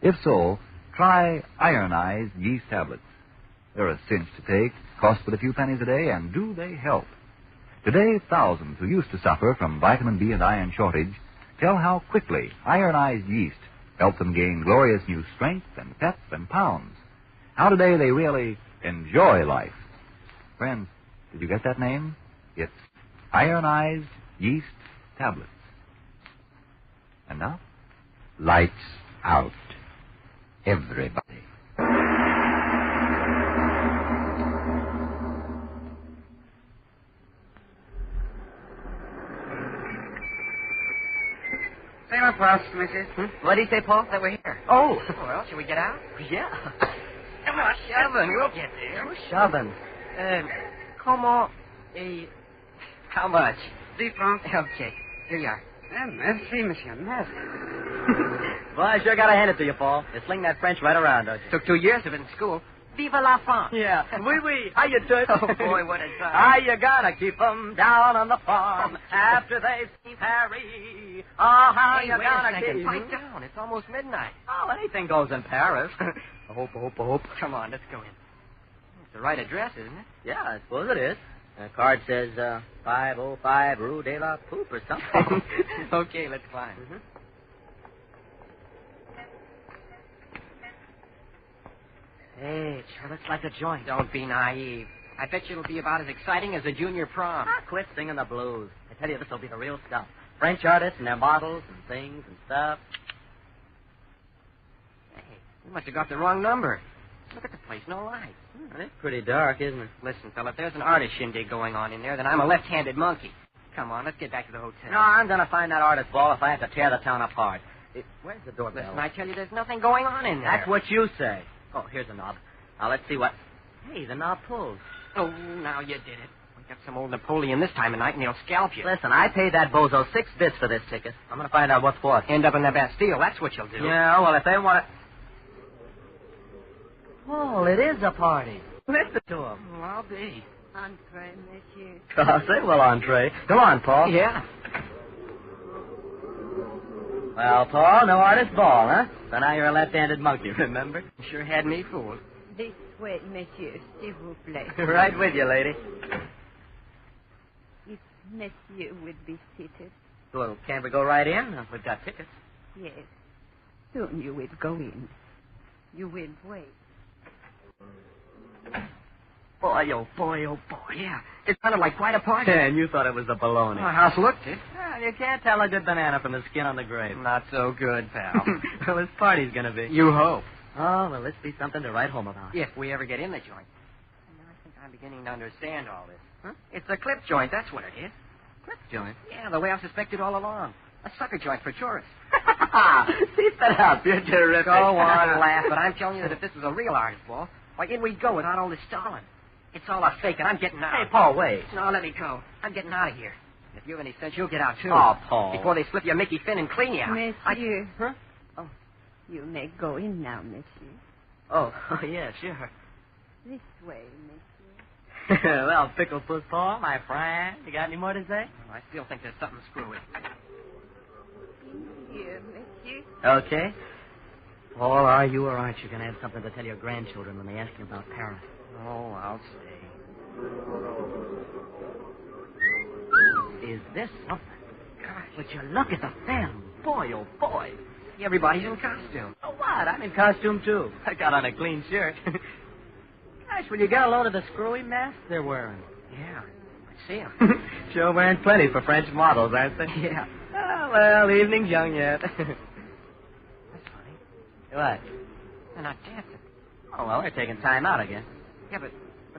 If so, try ironized yeast tablets. They're a cinch to take, cost but a few pennies a day, and do they help? Today, thousands who used to suffer from vitamin B and iron shortage tell how quickly ironized yeast helped them gain glorious new strength and pep and pounds. How today they really enjoy life. Friends, did you get that name? It's ironized yeast tablets. And now, Lights Out. Everybody. Sailor Plus, missus. What did he say, Paul? That we're here. Oh. Well, shall we get out? Yeah. Come on, shoving. We'll get there. Who's shoving? Comment how much? 10 francs. Okay. Here you are. Merci, monsieur. Merci. Well, I sure gotta hand it to you, Paul. You sling that French right around, don't you? Took 2 years of it in school. Vive la France. Yeah. Oui, oui. How you doing? Oh, boy, what a time. How you gonna keep 'em down on the farm after they've seen Paris? Oh, how you gonna keep 'em? Pipe down. It's almost midnight. Oh, anything goes in Paris. I hope. Come on, let's go in. It's the right address, isn't it? Yeah, I suppose it is. The card says 505 Rue de la Poupe or something. Okay, let's climb. Hey, it sure looks like a joint. Don't be naive. I bet you it'll be about as exciting as a junior prom. Quit singing the blues. I tell you, this will be the real stuff. French artists and their models and things and stuff. Hey, you must have got the wrong number. Look at the place, no lights. It's pretty dark, isn't it? Listen, fella, if there's an artist shindig going on in there, then I'm a left-handed monkey. Come on, let's get back to the hotel. No, I'm going to find that artist ball if I have to tear the town apart. Where's the doorbell? Listen, I tell you, there's nothing going on in there. That's what you say. Oh, here's a knob. Now, let's see what... Hey, the knob pulls. Oh, now you did it. We got some old Napoleon this time of night, and he'll scalp you. Listen, I paid that bozo 6 bits for this ticket. I'm going to find out what's what. End up in the Bastille, that's what you'll do. Yeah, well, if they want to... Oh, it is a party. Listen to him. Oh, I'll be. Entree, monsieur. Say well, entree. Come on, Paul. Yeah. Well, Paul, no artist ball, huh? So now you're a left-handed monkey, remember? Sure had me fooled. This way, monsieur, s'il vous plaît. Right with you, lady. If monsieur would be seated. Well, can't we go right in? We've got tickets. Yes. Soon you will go in. You will wait. Boy, oh boy, oh boy. Yeah, it sounded like quite a party. And you thought it was the baloney. Our house looked it. Well, you can't tell a good banana from the skin on the grape. Not so good, pal. Well, this party's going to be. You hope. Oh, well, this be something to write home about. If we ever get in the joint. And I think I'm beginning to understand all this. Huh? It's a clip joint, that's what it is. Clip joint? Yeah, the way I suspected all along. A sucker joint for tourists. Keep that up. You're terrific. Go on, laugh, but I'm telling you that if this was a real artist ball, why, in we'd go without all this stalling. It's all a fake, and I'm getting out. Hey, Paul, wait. No, let me go. I'm getting out of here. If you have any sense, you'll get out, too. Oh, Paul. Before they slip you a Mickey Finn and clean you out. Monsieur. Huh? Oh, you may go in now, monsieur. Oh, yeah, sure. This way, monsieur. Well, Pickle Puss Paul, my friend, you got any more to say? I still think there's something screwy. Here, monsieur. Okay. Paul, are you or aren't you going to have something to tell your grandchildren when they ask you about Paris? Oh, I'll stay. Is this something? Gosh, would you look at the film? Boy, oh, boy. Everybody's in costume. Oh, what? I'm in costume, too. I got on a clean shirt. Gosh, will you get a load of the screwy masks they're wearing? Yeah, I see them. Sure wearing plenty for French models, aren't they? Yeah. Oh, well, evening's young yet. That's funny. What? They're not dancing. Oh, well, they're taking time out, I guess. Yeah, but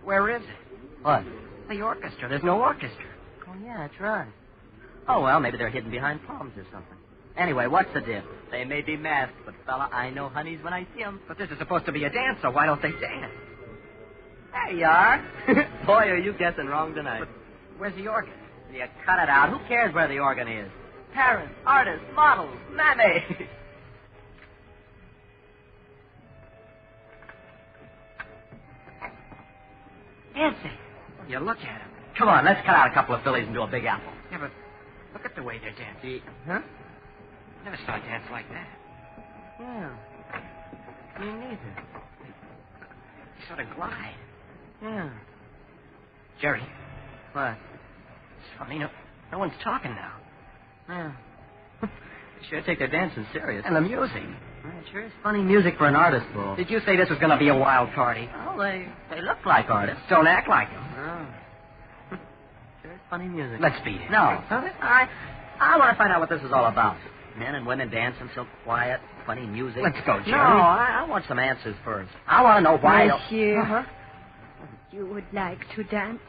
where is it? What? The orchestra. There's no orchestra. Oh, yeah, that's right. Oh, well, maybe they're hidden behind palms or something. Anyway, what's the diff? They may be masked, but, fella, I know honeys when I see them. But this is supposed to be a dance, so why don't they dance? There you are. Boy, are you guessing wrong tonight. But where's the organ? You cut it out. Who cares where the organ is? Parents, artists, models, mammy. Dancing. You look at them. Come on, let's cut out a couple of fillies and do a big apple. Yeah, but look at the way they're dancing. Huh? Never saw a dance like that. Yeah. Me neither. They sort of glide. Yeah. Jerry. What? It's funny. No one's talking now. Yeah. They sure take their dancing serious. And the music. Well, it sure is funny music for an artist ball. Did you say this was going to be a wild party? Well, they look like artists. Don't act like them. Oh. Sure is funny music. Let's beat it. No. I want to find out what this is all about. Men and women dancing so quiet, funny music. Let's go, Jerry. No, I want some answers first. I want to know why. Monsieur, Uh-huh. you would like to dance?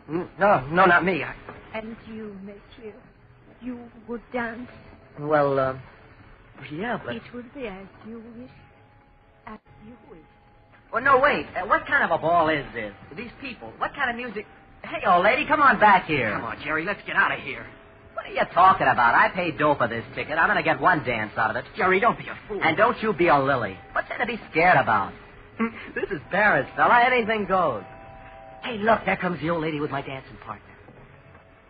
No, not me. And you, monsieur, you would dance? Well, yeah, but... It would be as you wish. As you wish. Well, no, wait. What kind of a ball is this? These people, what kind of music... Hey, old lady, come on back here. Come on, Jerry, let's get out of here. What are you talking about? I paid dough for this ticket. I'm going to get one dance out of it. Jerry, don't be a fool. And don't you be a lily. What's there to be scared about? This is Paris, fella. Anything goes. Hey, look, there comes the old lady with my dancing partner.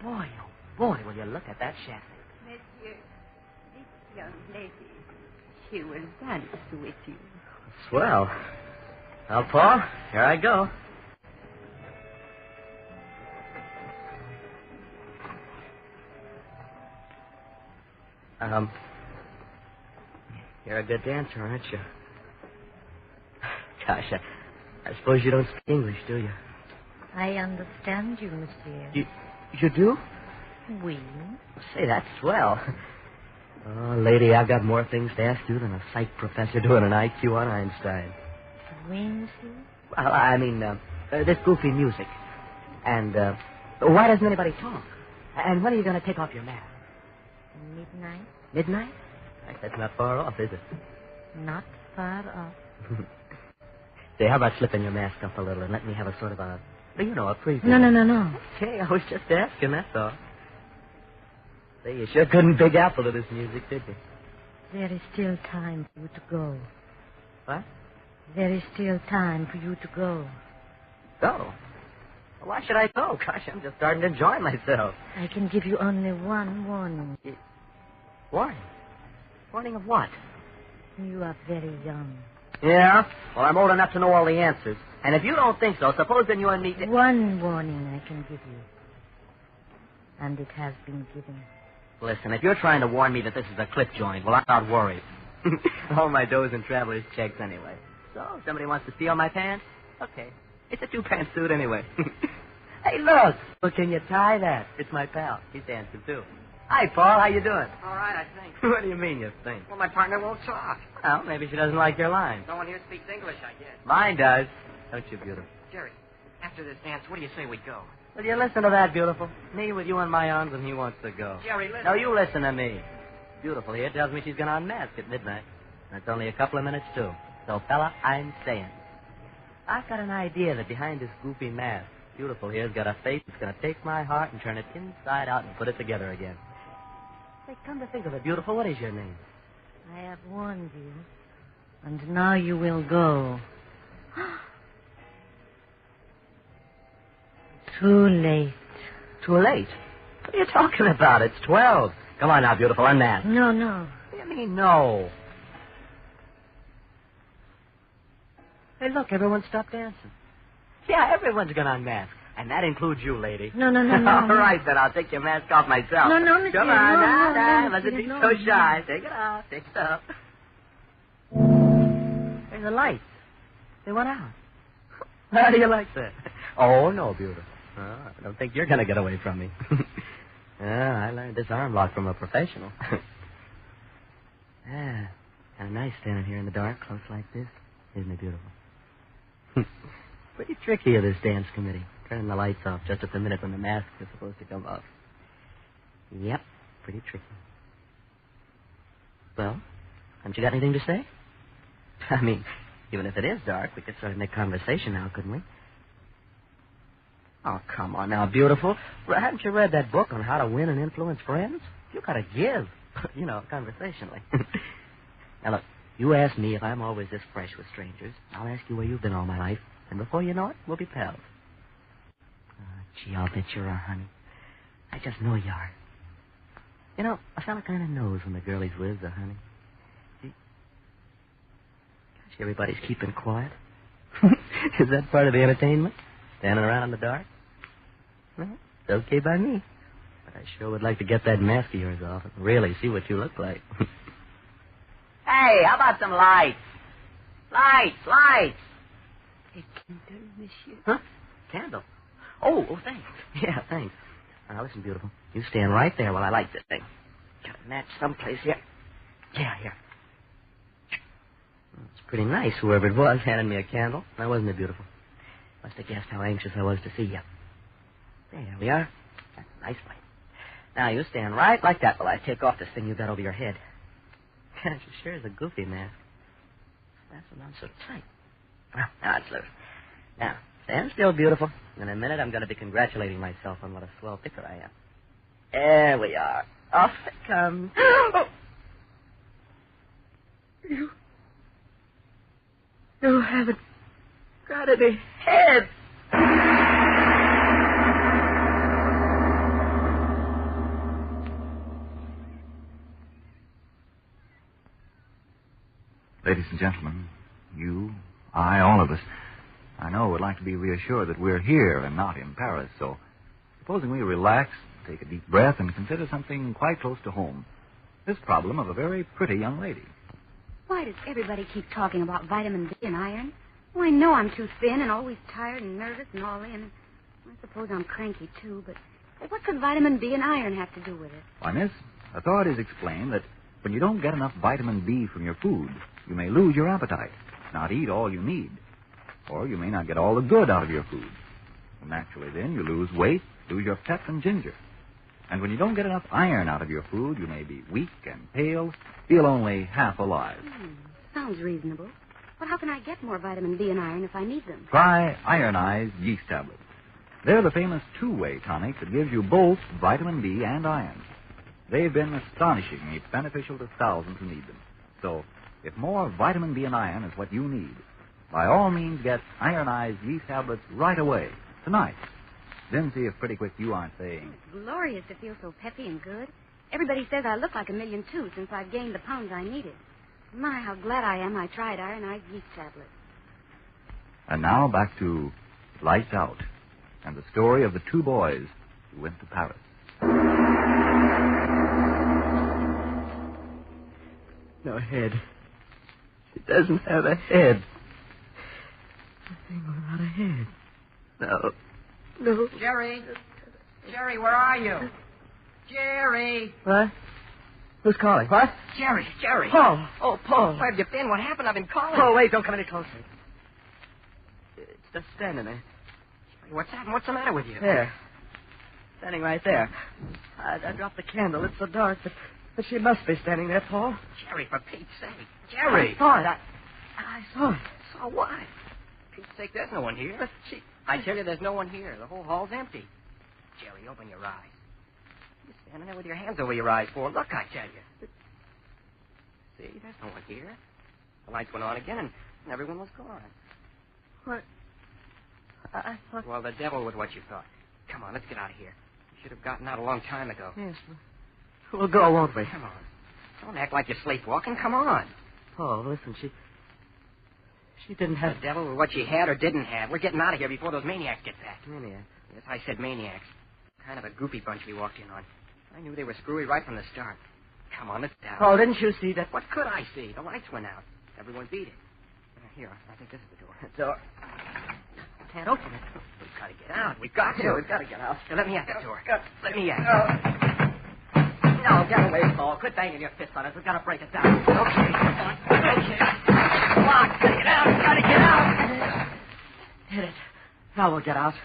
Boy, oh boy, will you look at that shaft. Monsieur, this young lady, she will dance with you. Swell. Well, Paul, here I go. You're a good dancer, aren't you? Gosh, I suppose you don't speak English, do you? I understand you, monsieur. You do? Oui. Say, that's swell. Oh, lady, I've got more things to ask you than a psych professor doing an IQ on Einstein. Oui, monsieur? Well, I mean, this goofy music. And, why doesn't anybody talk? And when are you going to take off your mask? Midnight? Midnight? That's not far off, is it? Not far off. Say, how about slipping your mask up a little and let me have a sort of a, a preview? No. Hey, I was just asking, that's all. Say, you sure couldn't big apple to this music, did you? There is still time for you to go. What? There is still time for you to go. Go? Why should I go? Gosh, I'm just starting to enjoy myself. I can give you only one warning. Warning? Warning of what? You are very young. Yeah? Well, I'm old enough to know all the answers. And if you don't think so, suppose then you and me... One warning I can give you. And it has been given. Listen, if you're trying to warn me that this is a clip joint, well, I'm not worried. All my dough's in traveler's checks anyway. So, if somebody wants to steal my pants, okay. It's a two-pants suit anyway. Hey, look! Well, can you tie that? It's my pal. He's dancing, too. Hi, Paul. How you doing? All right, I think. What do you mean, you think? Well, my partner won't talk. Well, maybe she doesn't like your line. No one here speaks English, I guess. Mine does. Don't you, beautiful? Jerry, after this dance, what do you say we go? Will you listen to that, beautiful? Me with you in my arms and he wants to go. Jerry, listen. No, you listen to me. Beautiful here tells me she's going to unmask at midnight. That's only a couple of minutes, too. So, fella, I'm saying. I've got an idea that behind this goofy mask, Beautiful here's got a face that's going to take my heart and turn it inside out and put it together again. Say, come to think of it, Beautiful, what is your name? I have warned you, and now you will go. Too late. Too late? What are you talking about? It's 12. Come on now, Beautiful, unmask. No. What do you mean, no? Hey, look, everyone stopped dancing. Yeah, everyone's going to unmask. And that includes you, lady. No. All right, then I'll take your mask off myself. No, monsieur. Come on, No, mustn't be no. so shy. Take it off. Take it off. There's the lights. They went out. How do you like that? Oh, no, Beautiful. Oh, I don't think you're going to get away from me. I learned this arm lock from a professional. Kind of nice standing here in the dark, close like this. Isn't it beautiful? Pretty tricky of this dance committee. Turning the lights off just at the minute when the mask is supposed to come off. Yep, pretty tricky. Well, haven't you got anything to say? I mean, even if it is dark, we could sort of make conversation now, couldn't we? Oh, come on now, Beautiful. Well, haven't you read that book on how to win and influence friends? You gotta give, conversationally. Now, look, you ask me if I'm always this fresh with strangers. I'll ask you where you've been all my life. And before you know it, we'll be pals. Gee, I'll bet you're a honey. I just know you are. A fella kind of knows when the girl he's with is a honey. See? Gosh, everybody's keeping quiet. Is that part of the entertainment? Standing around in the dark? Well, it's okay by me. But I sure would like to get that mask of yours off and really see what you look like. Hey, how about some lights? Lights! A candle, monsieur. Huh? Candle? Oh, thanks. Yeah, thanks. Now, listen, Beautiful. You stand right there while I light this thing. Got a match someplace here. Yeah, here. Well, it's pretty nice, whoever it was handed me a candle. Now, wasn't it, Beautiful? Must have guessed how anxious I was to see you. There we are. That's a nice light. Now, you stand right like that while I take off this thing you got over your head. Gosh, it sure is a goofy mask. That's not so tight. Well, now it's loose. Now, stand still, beautiful. In a minute, I'm going to be congratulating myself on what a swell picker I am. There we are. Off it comes. You haven't got any head. Ladies and gentlemen, you, I, all of us, I know would like to be reassured that we're here and not in Paris, so supposing we relax, take a deep breath, and consider something quite close to home. This problem of a very pretty young lady. Why does everybody keep talking about vitamin D and iron? Oh, I know I'm too thin and always tired and nervous and all in. I suppose I'm cranky, too, but what could vitamin D and iron have to do with it? Why, miss, authorities explain that when you don't get enough vitamin D from your food, you may lose your appetite, not eat all you need. Or you may not get all the good out of your food. And naturally, then, you lose weight, lose your pep and ginger. And when you don't get enough iron out of your food, you may be weak and pale, feel only half alive. Sounds reasonable. But how can I get more vitamin D and iron if I need them? Try ironized yeast tablets. They're the famous two-way tonic that gives you both vitamin D and iron. They've been astonishingly beneficial to thousands who need them. So, if more vitamin D and iron is what you need, by all means get ironized yeast tablets right away, tonight. Then see if pretty quick you aren't saying... It's glorious to feel so peppy and good. Everybody says I look like 1,000,000 too since I've gained the pounds I needed. My, how glad I am I tried ironized yeast tablets. And now back to Lights Out and the story of the two boys who went to Paris. No head. She doesn't have a head. A thing without a head. No. No. Jerry. Jerry, where are you? Jerry. What? Who's calling? What? Jerry. Paul. Oh, Paul. Where have you been? What happened? I've been calling. Oh, wait, don't come any closer. It's just standing there. What's happened? What's the matter with you? There. Standing right there. I dropped the candle. It's so dark, but she must be standing there, Paul. Jerry, for Pete's sake. Jerry. I saw it. I saw it. Saw what? For Pete's sake, there's no one here. I tell you, there's no one here. The whole hall's empty. Jerry, open your eyes. You're standing there with your hands over your eyes for. Look, I tell you. See, there's no one here. The lights went on again, and everyone was gone. What? I thought... Well, the devil with what you thought. Come on, let's get out of here. You should have gotten out a long time ago. Yes, we'll go, won't we? Come on. Don't act like you're sleepwalking. Come on. Paul, listen, she didn't have... The devil with what she had or didn't have. We're getting out of here before those maniacs get back. Maniacs? Yes, I said maniacs. Kind of a goofy bunch we walked in on. I knew they were screwy right from the start. Come on, let's down. Paul, didn't you see that? What could I see? The lights went out. Everyone beat it. Here, I think this is the door. The door. Can't open it. We've got to get out. We've got to. We've got to get out. Now, let me at the door. Let me at. No, get away, Paul. Quit banging your fists on us. We've got to break it down. Okay. Okay. Come on. Gotta get out. Gotta get out. Hit it. Now we'll get out.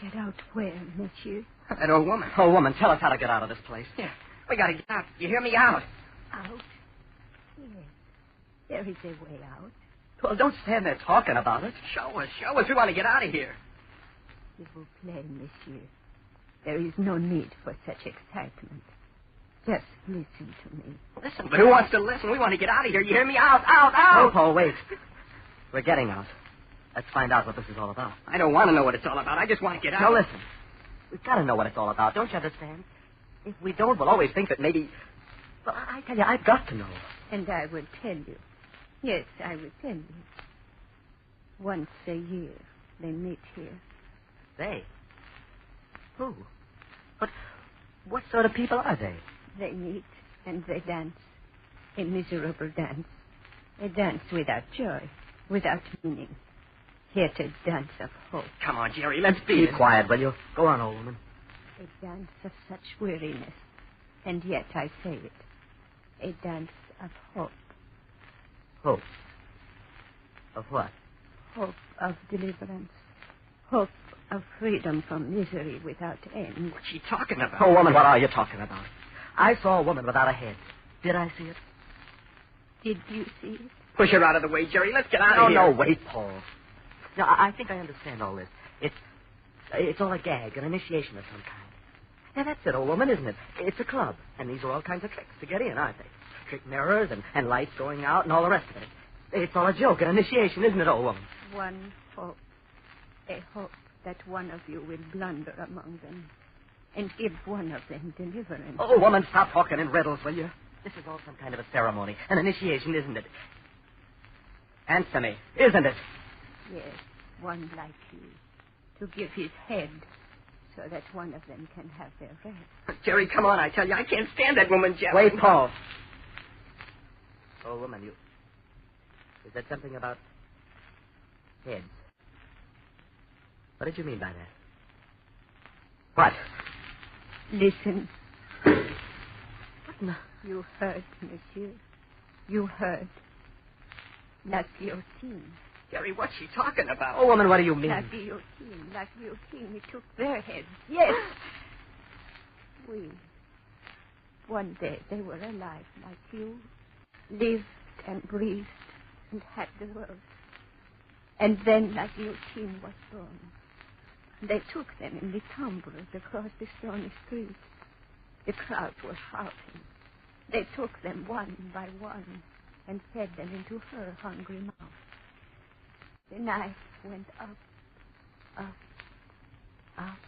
Get out where, monsieur? That old woman. Oh, woman, tell us how to get out of this place. Yeah. We gotta get out. You hear me? Out. Out? Yes. There is a way out. Well, don't stand there talking about it. Show us. Show us. We want to get out of here. S'il vous plaît, monsieur. There is no need for such excitement. Just listen to me. Listen, but who wants to listen? We want to get out of here. You hear me? Out, out, out. Oh, Paul, wait. We're getting out. Let's find out what this is all about. I don't want to know what it's all about. I just want to get out. Now, listen. We've got to know what it's all about. Don't you understand? If we don't, we'll always think that maybe... Well, I tell you, I've got to know. And I will tell you. Yes, I will tell you. Once a year, they meet here. They? Who? But what sort of people are they? They meet and they dance. A miserable dance. A dance without joy, without meaning. Yet a dance of hope. Come on, Jerry, let's be quiet, will you? Go on, old woman. A dance of such weariness. And yet I say it. A dance of hope. Hope? Of what? Hope of deliverance. Hope A freedom from misery without end. What's she talking about? Oh, woman, what are you talking about? I saw a woman without a head. Did I see it? Did you see it? Push her out of the way, Jerry. Let's get out of here. No, wait, Paul. Now, I think I understand all this. It's all a gag, an initiation of some kind. Now, that's it, old woman, isn't it? It's a club, and these are all kinds of tricks to get in, aren't they? Trick mirrors and lights going out and all the rest of it. It's all a joke, an initiation, isn't it, old woman? One hope. A hope that one of you will blunder among them and give one of them deliverance. Oh, woman, stop talking in riddles, will you? This is all some kind of a ceremony, an initiation, isn't it? Answer me, isn't it? Yes, one like you. To give his head so that one of them can have their rest. Jerry, come on, I tell you. I can't stand that woman, Jerry. Wait, Paul. Oh, woman, you said something about heads. What did you mean by that? What? Listen. What in the... You heard, monsieur. You heard. La guillotine. Jerry, what's she talking about? Oh, woman, what do you mean? La guillotine. La guillotine. We took their heads. Yes. One day they were alive like you. Lived and breathed and had the world. And then La guillotine was born. They took them in the tumbrils across the stony street. The crowds were shouting. They took them one by one and fed them into her hungry mouth. The knife went up, up, up.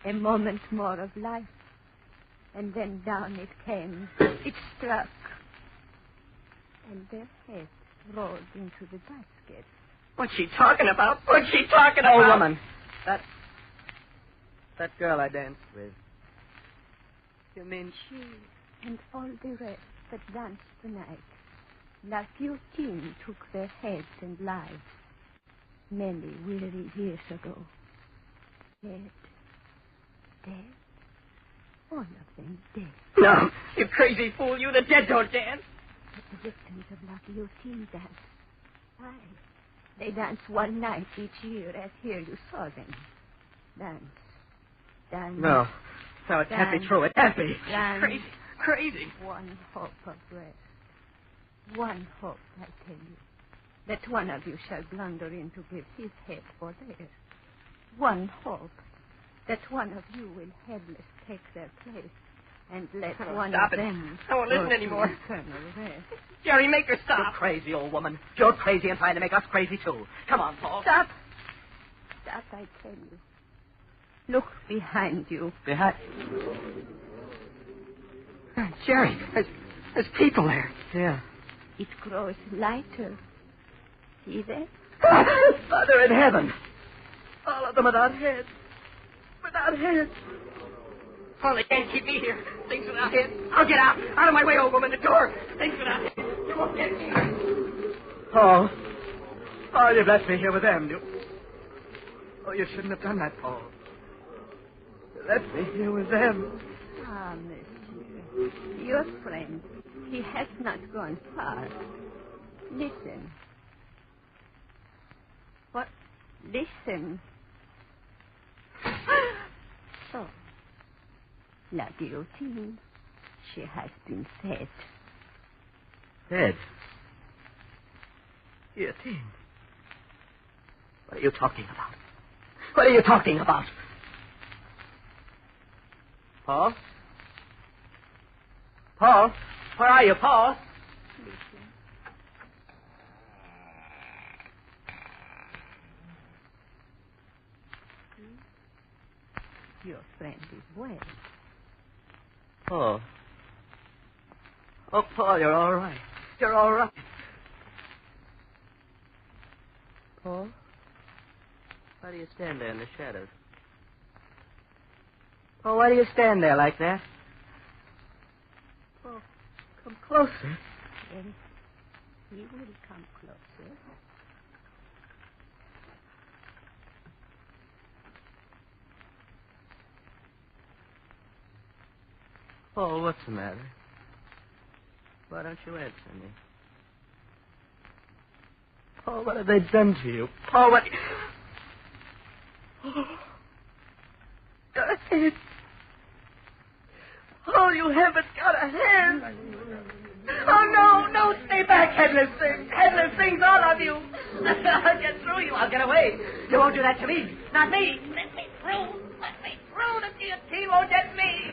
A moment more of life, and then down it came. It struck, and their heads rolled into the basket. What's she talking about? What's she talking about? Oh, woman. That girl I danced with. You mean she and all the rest that danced tonight? La guillotine took their heads and lives many weary years ago. Dead. All of them dead. No, you crazy fool. You, the dead don't dance. But the victims of La guillotine dance. Aye. They dance one night each year, as here you saw them. Dance. No, it can't be true. It can't be. Dance. Crazy. One hope of rest. One hope, I tell you. That one of you shall blunder in to give his head for theirs. One hope. That one of you will headless take their place and let one of them... I won't listen anymore. Eternal rest. Jerry, make her stop. You're crazy, old woman. You're crazy and trying to make us crazy, too. Come on, Paul. Stop, I tell you. Look behind you. Behind? Jerry, there's people there. Yeah. It grows lighter. See that? Father in heaven. All of them without heads. Without heads. Oh, they can't keep me here. Things without heads. I'll get out. Out of my way, old woman. The door. Things without heads. You won't get me. Paul. Oh, you've left me here with them. You shouldn't have done that, Paul. You left me here with them. Ah, monsieur. Your friend. He has not gone far. Listen. What? Listen. So, La guillotine, she has been fed. Fed? Guillotine? What are you talking about? What are you talking about? Paul? Paul? Where are you, Paul? Listen. Your friend is well. Paul. Oh, Paul, you're all right. You're all right. Paul? Why do you stand there in the shadows? Paul, why do you stand there like that? Paul, come closer. Yes, he will come closer. Paul, what's the matter? Why don't you answer me? Paul, what have they done to you? Paul, what... Got a hand. Oh, you haven't got a hand. Oh, no, stay back, headless things. Headless things, all of you. I'll get through you. I'll get away. You won't do that to me. Not me. Let me through. Let me through. The guillotine won't get me.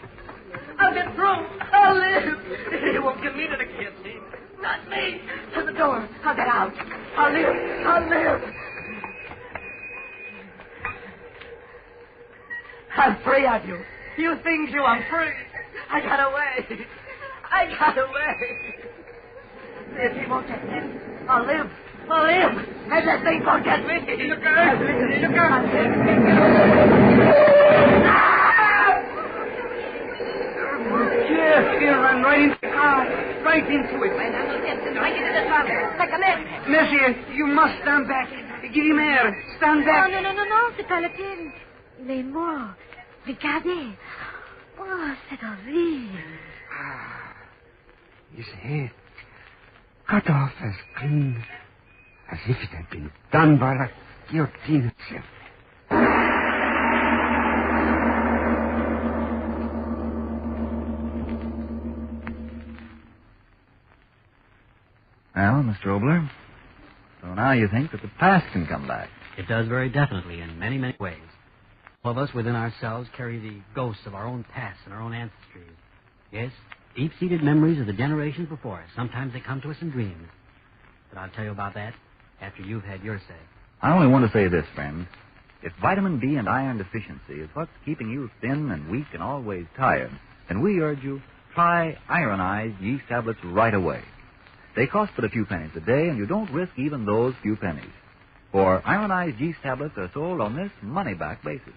I'll get through. I'll live. You won't give me to the guillotine. Not me. To the door. I'll get out. I'll live. I'll live. I'm free of you. You think you I'm free. I got away. I got away. If he won't get me, I'll live. I'll live. And that thing won't get me. Look out. Look out. Here, run right into the car. Right into it. Right into the car. Take a left. Monsieur, you must stand back. Give him air. Stand back. Non, c'est pas la peine. Il est mort. Regardez. Oh, c'est horrible. His head cut off as clean as if it had been done by the guillotine itself. Well, Mr. Obler, so now you think that the past can come back. It does very definitely in many, many ways. All of us within ourselves carry the ghosts of our own past and our own ancestries. Yes, deep-seated memories of the generations before us. Sometimes they come to us in dreams. But I'll tell you about that after you've had your say. I only want to say this, friend. If vitamin D and iron deficiency is what's keeping you thin and weak and always tired, then we urge you, try ironized yeast tablets right away. They cost but a few pennies a day, and you don't risk even those few pennies. For ironized yeast tablets are sold on this money-back basis.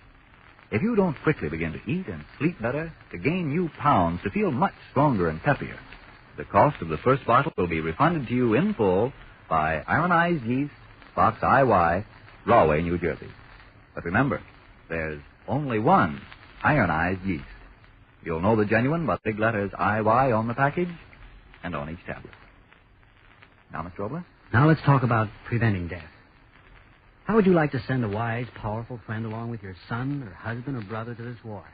If you don't quickly begin to eat and sleep better, to gain new pounds, to feel much stronger and peppier, the cost of the first bottle will be refunded to you in full by Ironized Yeast, Box IY, Rahway, New Jersey. But remember, there's only one ironized yeast. You'll know the genuine by the big letters IY on the package and on each tablet. Now, Mr. Obler? Now let's talk about preventing death. How would you like to send a wise, powerful friend along with your son or husband or brother to this war?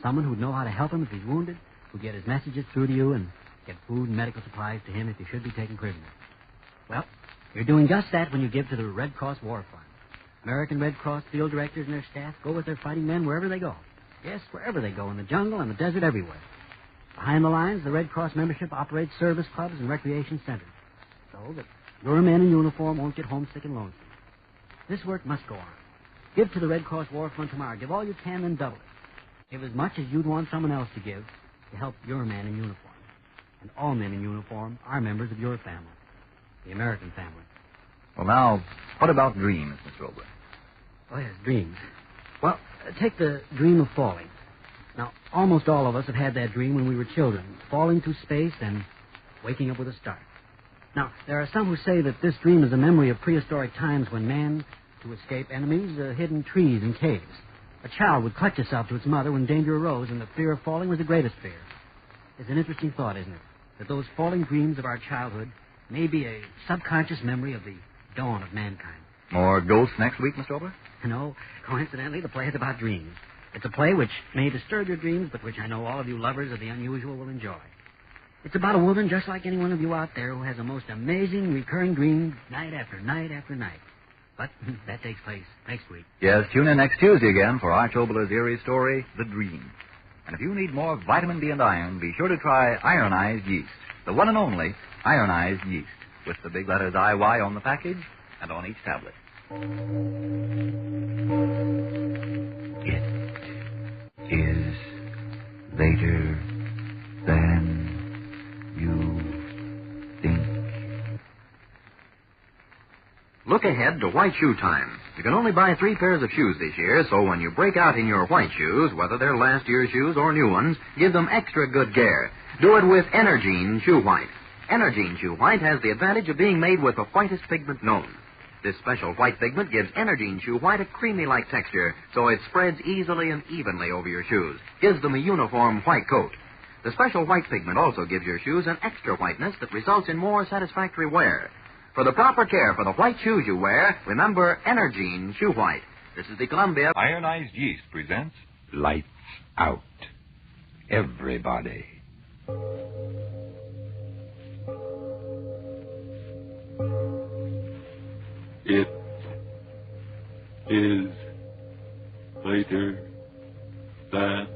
Someone who'd know how to help him if he's wounded, who'd get his messages through to you and get food and medical supplies to him if he should be taken prisoner. Well, you're doing just that when you give to the Red Cross War Fund. American Red Cross field directors and their staff go with their fighting men wherever they go. Yes, wherever they go, in the jungle, in the desert, everywhere. Behind the lines, the Red Cross membership operates service clubs and recreation centers so that your men in uniform won't get homesick and lonesome. This work must go on. Give to the Red Cross War Fund tomorrow. Give all you can, then double it. Give as much as you'd want someone else to give to help your man in uniform. And all men in uniform are members of your family, the American family. Well, now, what about dreams, Mr. Obler? Oh, yes, dreams. Well, take the dream of falling. Now, almost all of us have had that dream when we were children, falling through space and waking up with a start. Now, there are some who say that this dream is a memory of prehistoric times when man, to escape enemies, hid in trees and caves. A child would clutch itself to its mother when danger arose, and the fear of falling was the greatest fear. It's an interesting thought, isn't it? That those falling dreams of our childhood may be a subconscious memory of the dawn of mankind. More ghosts next week, Mr. Obler? No, coincidentally, the play is about dreams. It's a play which may disturb your dreams, but which I know all of you lovers of the unusual will enjoy. It's about a woman just like any one of you out there who has a most amazing recurring dream night after night after night. But that takes place next week. Yes, tune in next Tuesday again for Arch Obler's eerie story, The Dream. And if you need more vitamin D and iron, be sure to try ironized yeast, the one and only ironized yeast, with the big letters IY on the package and on each tablet. It is later than you think. Look ahead to white shoe time. You can only buy 3 pairs of shoes this year, so when you break out in your white shoes, whether they're last year's shoes or new ones, give them extra good care. Do it with Energine Shoe White. Energine Shoe White has the advantage of being made with the whitest pigment known. This special white pigment gives Energine Shoe White a creamy-like texture, so it spreads easily and evenly over your shoes, gives them a uniform white coat. The special white pigment also gives your shoes an extra whiteness that results in more satisfactory wear. For the proper care for the white shoes you wear, remember Energine Shoe White. This is the Columbia Ironized Yeast presents Lights Out. Everybody. It is later than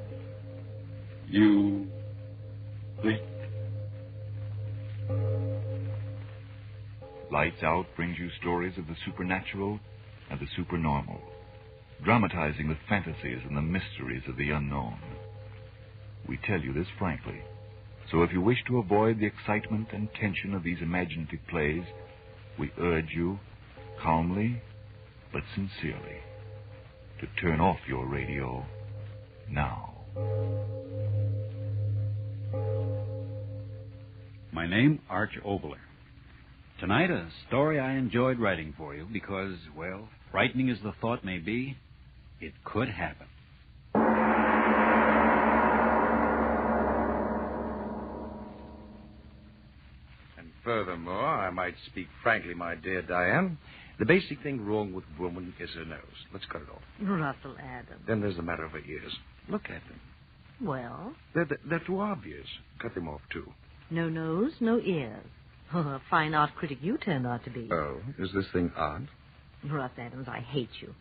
you think. Lights Out brings you stories of the supernatural and the supernormal, dramatizing the fantasies and the mysteries of the unknown. We tell you this frankly, so if you wish to avoid the excitement and tension of these imaginative plays, we urge you, calmly but sincerely, to turn off your radio now. My name, Arch Obler. Tonight, a story I enjoyed writing for you because, well, frightening as the thought may be, it could happen. And furthermore, I might speak frankly, my dear Diane, the basic thing wrong with woman is her nose. Let's cut it off. Russell Adams. Then there's the matter of her ears. Look at them. Well? They're too obvious. Cut them off, too. No nose, no ears. Oh, a fine art critic you turned out to be. Oh, is this thing odd? Russ Adams, I hate you.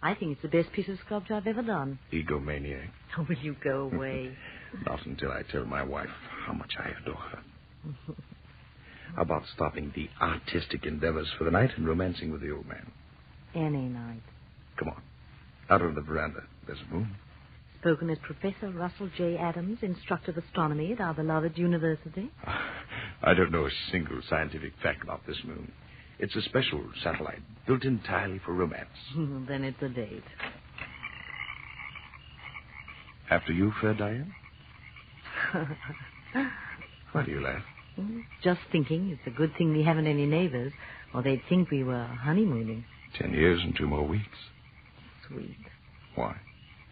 I think it's the best piece of sculpture I've ever done. Egomaniac. Oh, will you go away? Not until I tell my wife how much I adore her. How about stopping the artistic endeavors for the night and romancing with the old man? Any night. Come on. Out on the veranda. There's a moon. Spoken as Professor Russell J. Adams, instructor of astronomy at our beloved university. I don't know a single scientific fact about this moon. It's a special satellite built entirely for romance. Then it's a date. After you, fair Diane? Why do you laugh? Just thinking it's a good thing we haven't any neighbors, or they'd think we were honeymooning. 10 years and 2 more weeks. Sweet. Why?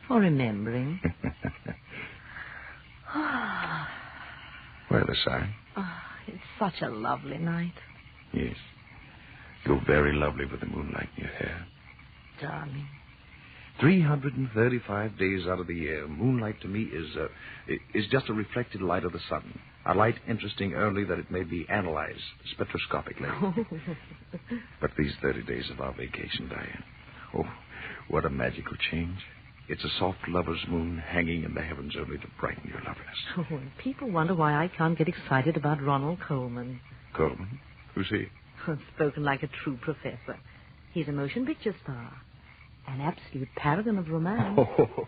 For remembering. Well, the sign. Oh, it's such a lovely night. Yes. You're very lovely with the moonlight in your hair. Darling. 335 days out of the year, moonlight to me is just a reflected light of the sun. A light interesting only that it may be analyzed spectroscopically. But these 30 days of our vacation, Diane. Oh, what a magical change. It's a soft lover's moon hanging in the heavens only to brighten your loveliness. Oh, and people wonder why I can't get excited about Ronald Coleman. Coleman? Who's he? Spoken like a true professor. He's a motion picture star. An absolute paragon of romance. Oh,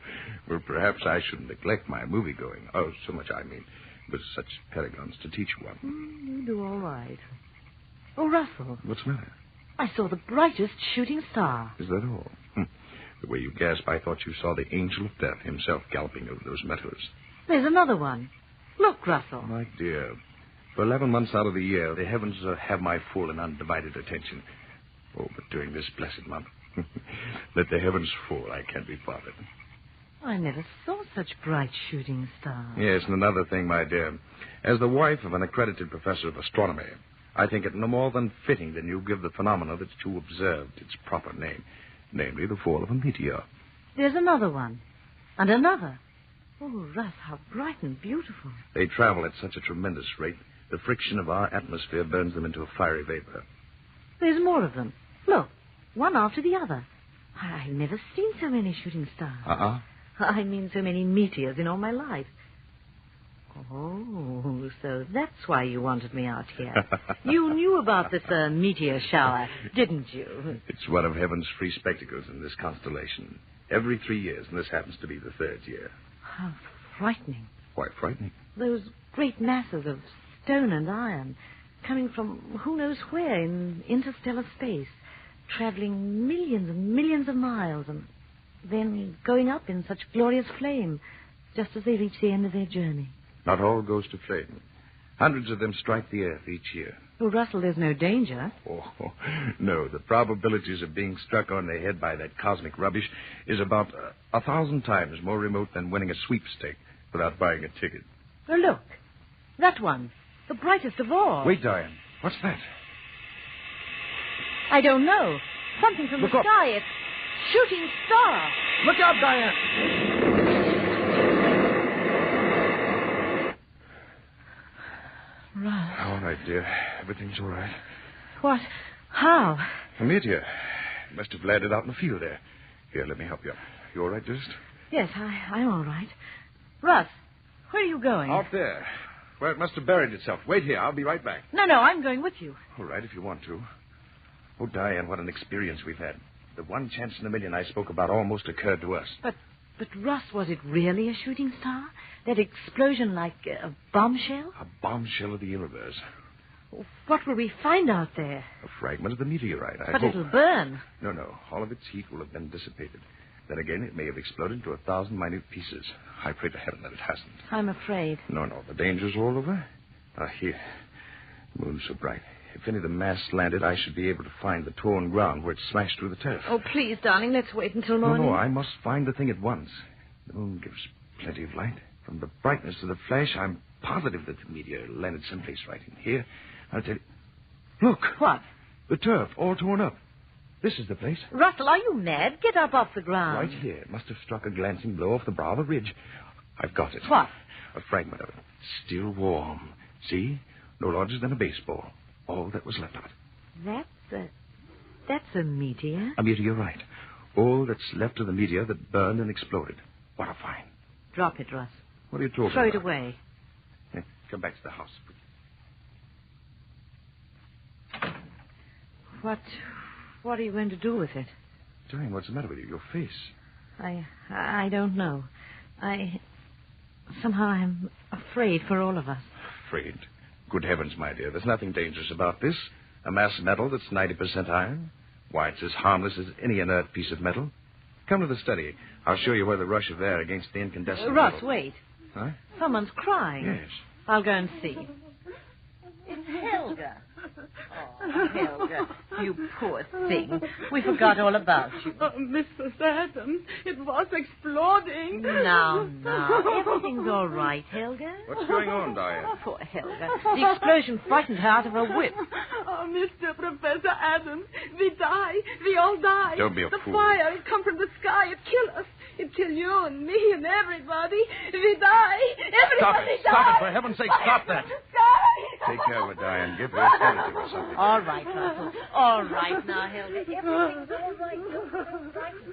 well, perhaps I shouldn't neglect my movie-going. Oh, so much I mean. With such paragons to teach one. You do all right. Oh, Russell. What's the matter? I saw the brightest shooting star. Is that all? The way you gasp, I thought you saw the angel of death himself galloping over those meadows. There's another one. Look, Russell. My dear, for 11 months out of the year, the heavens have my full and undivided attention. Oh, but during this blessed month, let the heavens fall. I can't be bothered. I never saw such bright shooting stars. Yes, and another thing, my dear. As the wife of an accredited professor of astronomy, I think it no more than fitting that you give the phenomena that you observed its proper name, namely the fall of a meteor. There's another one. And another. Oh, Russ, how bright and beautiful. They travel at such a tremendous rate, the friction of our atmosphere burns them into a fiery vapor. There's more of them. Look, one after the other. I've never seen so many shooting stars. Uh-uh. I mean so many meteors in all my life. Oh, so that's why you wanted me out here. You knew about this meteor shower, didn't you? It's one of heaven's free spectacles in this constellation. Every 3 years, and this happens to be the 3rd year. How frightening. Quite frightening. Those great masses of stone and iron coming from who knows where in interstellar space, traveling millions and millions of miles and then going up in such glorious flame just as they reach the end of their journey. Not all goes to flame. Hundreds of them strike the earth each year. Well, Russell, there's no danger. Oh, no. The probabilities of being struck on the head by that cosmic rubbish is about 1,000 times more remote than winning a sweepstake without buying a ticket. Oh, look. That one. The brightest of all. Wait, Diane. What's that? I don't know. Something from Look the up. sky. It's shooting star. Look out, Diane. Russ. All right, dear. Everything's all right. What? How? A meteor. Must have landed out in the field there. Here, let me help you up. You all right, dearest? Yes, I'm all right. Russ, where are you going? Out there. Where it must have buried itself. Wait here. I'll be right back. No, I'm going with you. All right, if you want to. Oh, Diane, what an experience we've had. The one chance in a million I spoke about almost occurred to us. But Russ, was it really a shooting star? That explosion like a bombshell? A bombshell of the universe. What will we find out there? A fragment of the meteorite, I But hope. it'll burn. No. All of its heat will have been dissipated. Then again, it may have exploded into 1,000 minute pieces. I pray to heaven that it hasn't. I'm afraid. No. The danger's all over. Here. The moon's so bright. If any of the mass landed, I should be able to find the torn ground where it smashed through the turf. Oh, please, darling, let's wait until morning. No, I must find the thing at once. The moon gives plenty of light. From the brightness of the flash, I'm positive that the meteor landed someplace right in here. I'll tell you. Look. What? The turf, all torn up. This is the place. Russell, are you mad? Get up off the ground. Right here. It must have struck a glancing blow off the brow of the ridge. I've got it. What? A fragment of it. Still warm. See? No larger than a baseball. All that was left of it. That's a meteor. A meteorite. All that's left of the meteor that burned and exploded. What a find. Drop it, Russ. What are you talking Throw about? it away. Here, come back to the house. What are you going to do with it? Diane, what's the matter with you? Your face. I don't know. Somehow I'm afraid for all of us. Afraid? Good heavens, my dear. There's nothing dangerous about this. A mass of metal that's 90% iron. Why, it's as harmless as any inert piece of metal. Come to the study. I'll show you where the rush of air against the incandescent Russ, metal. wait. Huh? Someone's crying. Yes. I'll go and see. It's Helga. Oh, Helga, you poor thing. We forgot all about you. Oh, Mrs. Adams, it was exploding. Now, everything's all right, Helga. What's going on, Diane? Oh, poor Helga. The explosion frightened her out of her wit. Oh, Mr. Professor Adams, we die. We all die. Don't be a the fool. fire, it come from the sky. It kill us. It kill you and me and everybody. We die. Everybody die. Stop it. For heaven's sake, stop that. Die. Take care of it, Diane. Give her a sedative or something. All right, Russell. All right now, Helga. Everything's all right.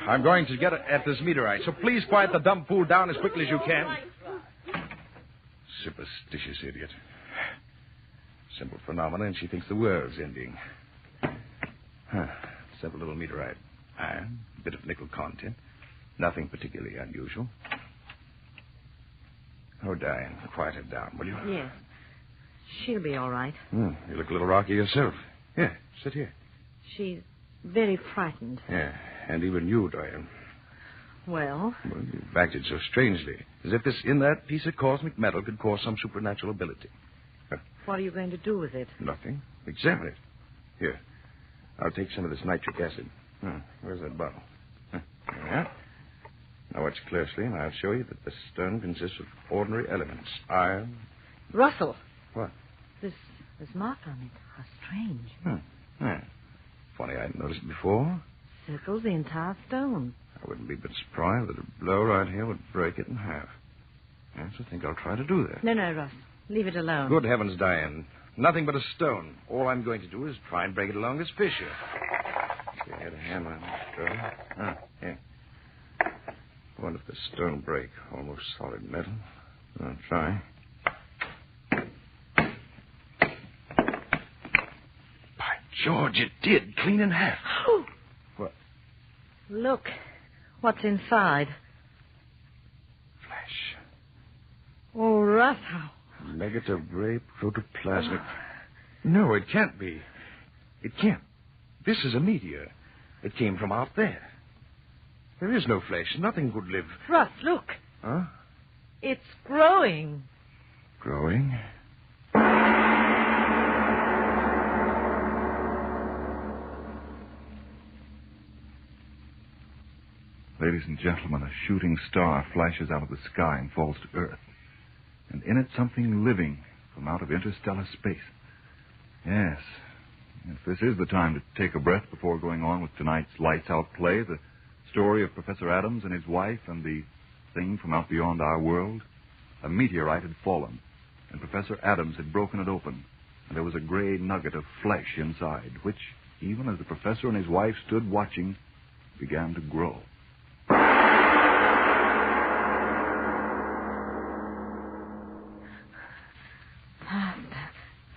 I'm going to get at this meteorite, so please quiet the dumb fool down as quickly as you can. Superstitious idiot. Simple phenomena, and she thinks the world's ending. Simple little meteorite. Iron, a bit of nickel content. Nothing particularly unusual. Oh, Diane, quiet her down, will you? Yes. She'll be all right. You look a little rocky yourself. Here, sit here. She's very frightened. Yeah, and even you, Diane. Well, You've acted so strangely, as if this inert piece of cosmic metal could cause some supernatural ability. what are you going to do with it? Nothing. Examine it. Here, I'll take some of this nitric acid. Where's that bottle? Yeah. Now watch closely, and I'll show you that the stone consists of ordinary elements. Iron. Russell. What? This mark on it. How strange. Yeah. Funny I hadn't noticed it before. Circles the entire stone. I wouldn't be a bit surprised that a blow right here would break it in half. Yes, I think I'll try to do that. No, Russ. Leave it alone. Good heavens, Diane. Nothing but a stone. All I'm going to do is try and break it along its fissure. If you had a hammer on the stone. Here. I wonder if the stone break. Almost solid metal. I'll try. By George, it did. Clean in half. What? Look. What's inside? Flash. Oh, Russ, how... Negative ray protoplasmic. No, it can't be. It can't. This is a meteor. It came from out there. There is no flesh. Nothing could live. Russ, look. Huh? It's growing. Growing? Ladies and gentlemen, a shooting star flashes out of the sky and falls to Earth. And in it, something living from out of interstellar space. Yes, If this is the time to take a breath before going on with tonight's lights out play, the story of Professor Adams and his wife and the thing from out beyond our world, a meteorite had fallen, and Professor Adams had broken it open, and there was a gray nugget of flesh inside, which, even as the professor and his wife stood watching, began to grow. Faster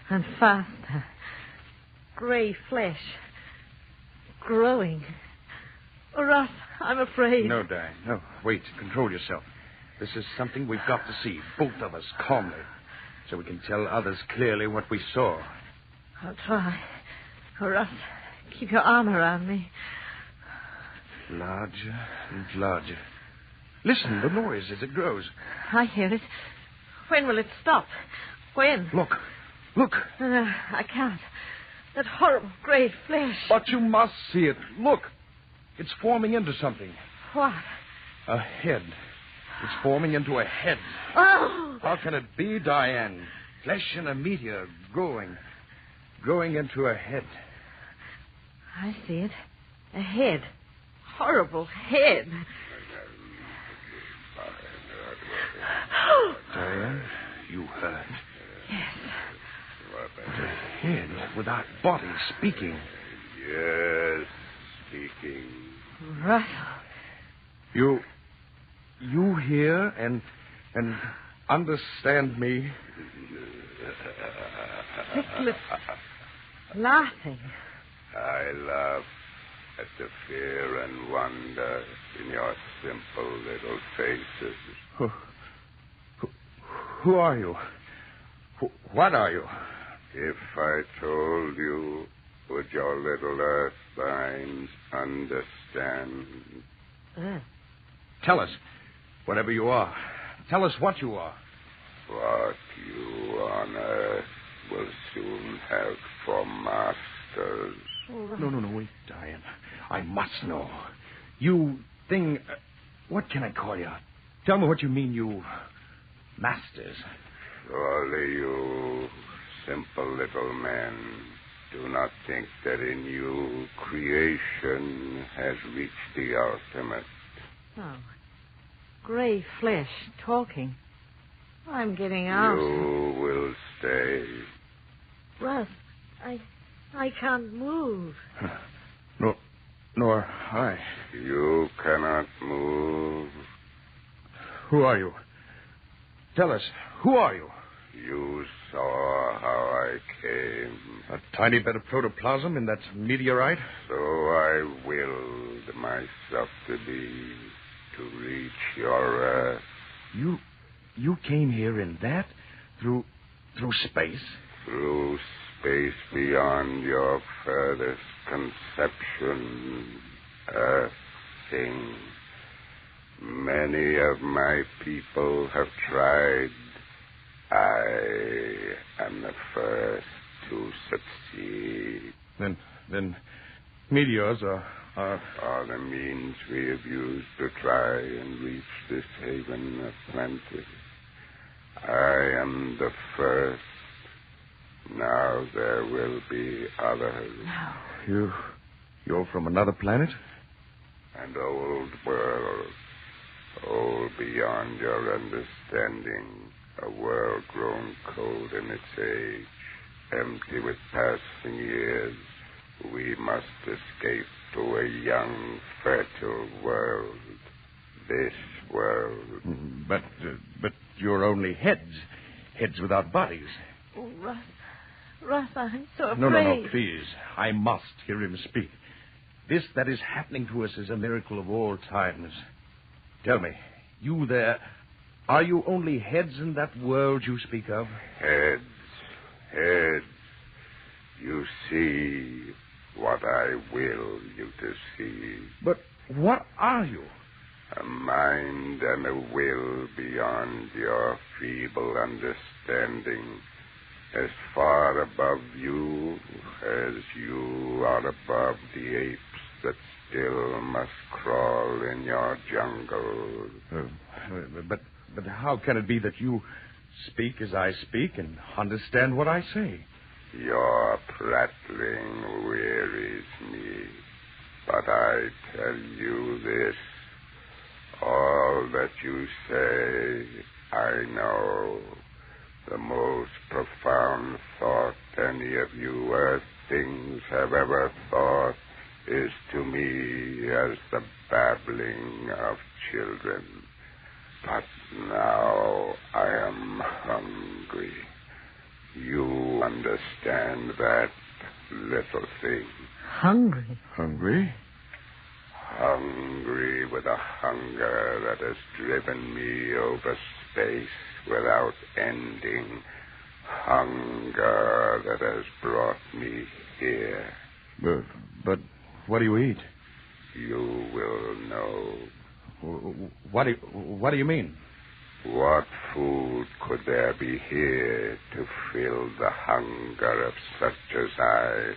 and faster. Gray flesh. Growing. Russ, I'm afraid. No, Diane, no. Wait, control yourself. This is something we've got to see, both of us, calmly, so we can tell others clearly what we saw. I'll try. Russ, keep your arm around me. Larger and larger. Listen, the noise as it grows. I hear it. When will it stop? When? Look. Look. I can't. That horrible gray flesh. But you must see it. Look. It's forming into something. What? A head. It's forming into a head. Oh! How can it be, Diane? Flesh in a meteor growing into a head. I see it. A head. Horrible head. Diane, you heard. Yes. A head without body speaking. Yes, speaking. Russell. You hear and understand me? Sickness. Laughing. I laugh at the fear and wonder in your simple little faces. Who are you? What are you? If I told you, would your little earth minds understand? Tell us, whatever you are. Tell us what you are. What you on earth will soon have for masters. No, wait, Diane. I must know. You thing... what can I call you? Tell me what you mean, you... masters. Surely you simple little men do not think that in you creation has reached the ultimate. Oh. Gray flesh talking. I'm getting out. You will stay. Russ, I can't move. Nor I. You cannot move. Who are you? Tell us, who are you? You saw how I came. A tiny bit of protoplasm in that meteorite? So I willed myself to be, to reach your earth. You came here in that? Through space? Through space beyond your furthest conception. Earth thing. Many of my people have tried. I am the first to succeed. Then meteors are the means we have used to try and reach this haven of plenty. I am the first. Now there will be others. You're from another planet? An old world. Old beyond your understanding. A world grown cold in its age. Empty with passing years. We must escape to a young, fertile world. This world. But you're only heads. Heads without bodies. Oh, Russ, I'm so afraid. No, please. I must hear him speak. This that is happening to us is a miracle of all times. Tell me, you there, are you only heads in that world you speak of? Heads. You see what I will you to see. But what are you? A mind and a will beyond your feeble understanding. As far above you as you are above the apes that still must crawl in your jungle. But how can it be that you speak as I speak and understand what I say? Your prattling wearies me, but I tell you this. All that you say, I know. The most profound thought any of you earth things have ever thought is to me as the babbling of children. But now I am hungry. You understand that, little thing. Hungry? Hungry? Hungry with a hunger that has driven me over space without ending. Hunger that has brought me here. But what do you eat? You will know. What do you mean? What food could there be here to fill the hunger of such as I?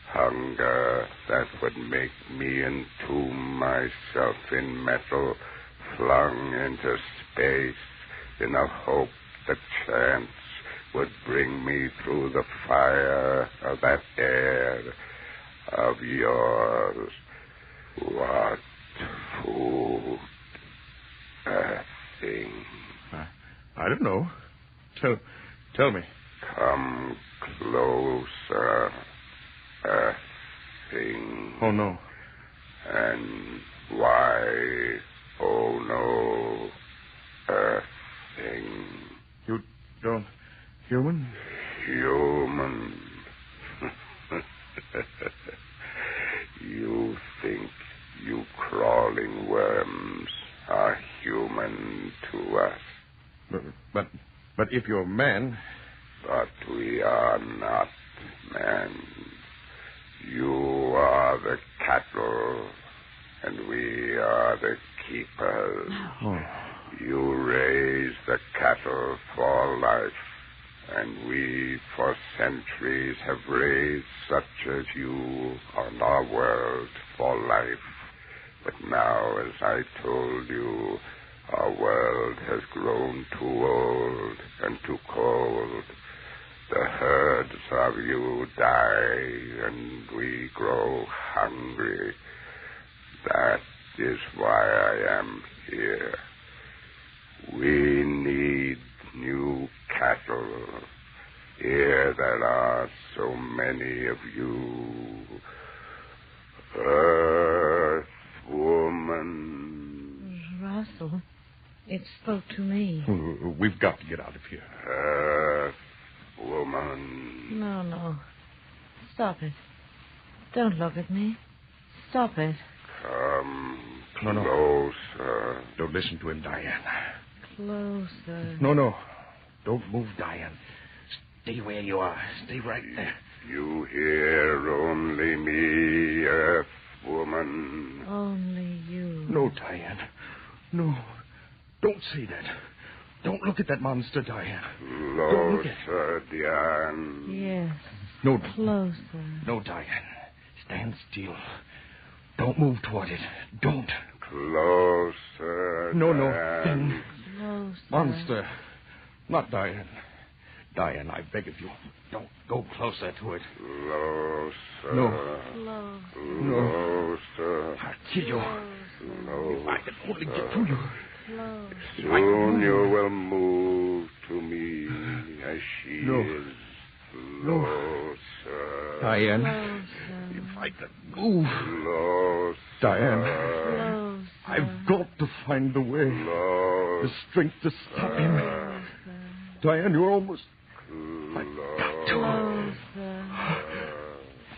Hunger that would make me entomb myself in metal, flung into space in a hope that chance would bring me through the fire of that air of yours. What food? A thing. I don't know. Tell me. Come closer. A thing. Oh, no. And why, oh, no, a thing. You don't... Human? Human. You think you crawling worms are human to us. But if you're man... But we are not men. You are the cattle, and we are the keepers. Oh. You raise the cattle for life, and we for centuries have raised such as you on our world for life. But now, as I told you, our world has grown too old and too cold. The herds of you die, and we grow hungry. That is why I am here. We need new cattle. Here there are so many of you. Earth woman. Russell, it spoke to me. We've got to get out of here. Earth woman. No. Stop it. Don't look at me. Stop it. Come No. closer. Don't listen to him, Diane. Closer. No. Don't move, Diane. Stay where you are. Stay right there. You hear only me, Earth woman. Only you. No, Diane. No. Don't say that. Don't look at that monster, Diane. Closer, Diane. Yes. No. Closer. No, Diane. Stand still. Don't move toward it. Don't. Closer. No. Diane. Closer. Monster. Not Diane. Diane, I beg of you. Don't go closer to it. Closer. No. Closer. I'll kill you. If I could only get to you. Soon you will move to me as she is. Closer. Diane. Closer. If I could move. Closer. Diane. I've got to find the way. The strength to stop him. Diane, you're almost... I've got to.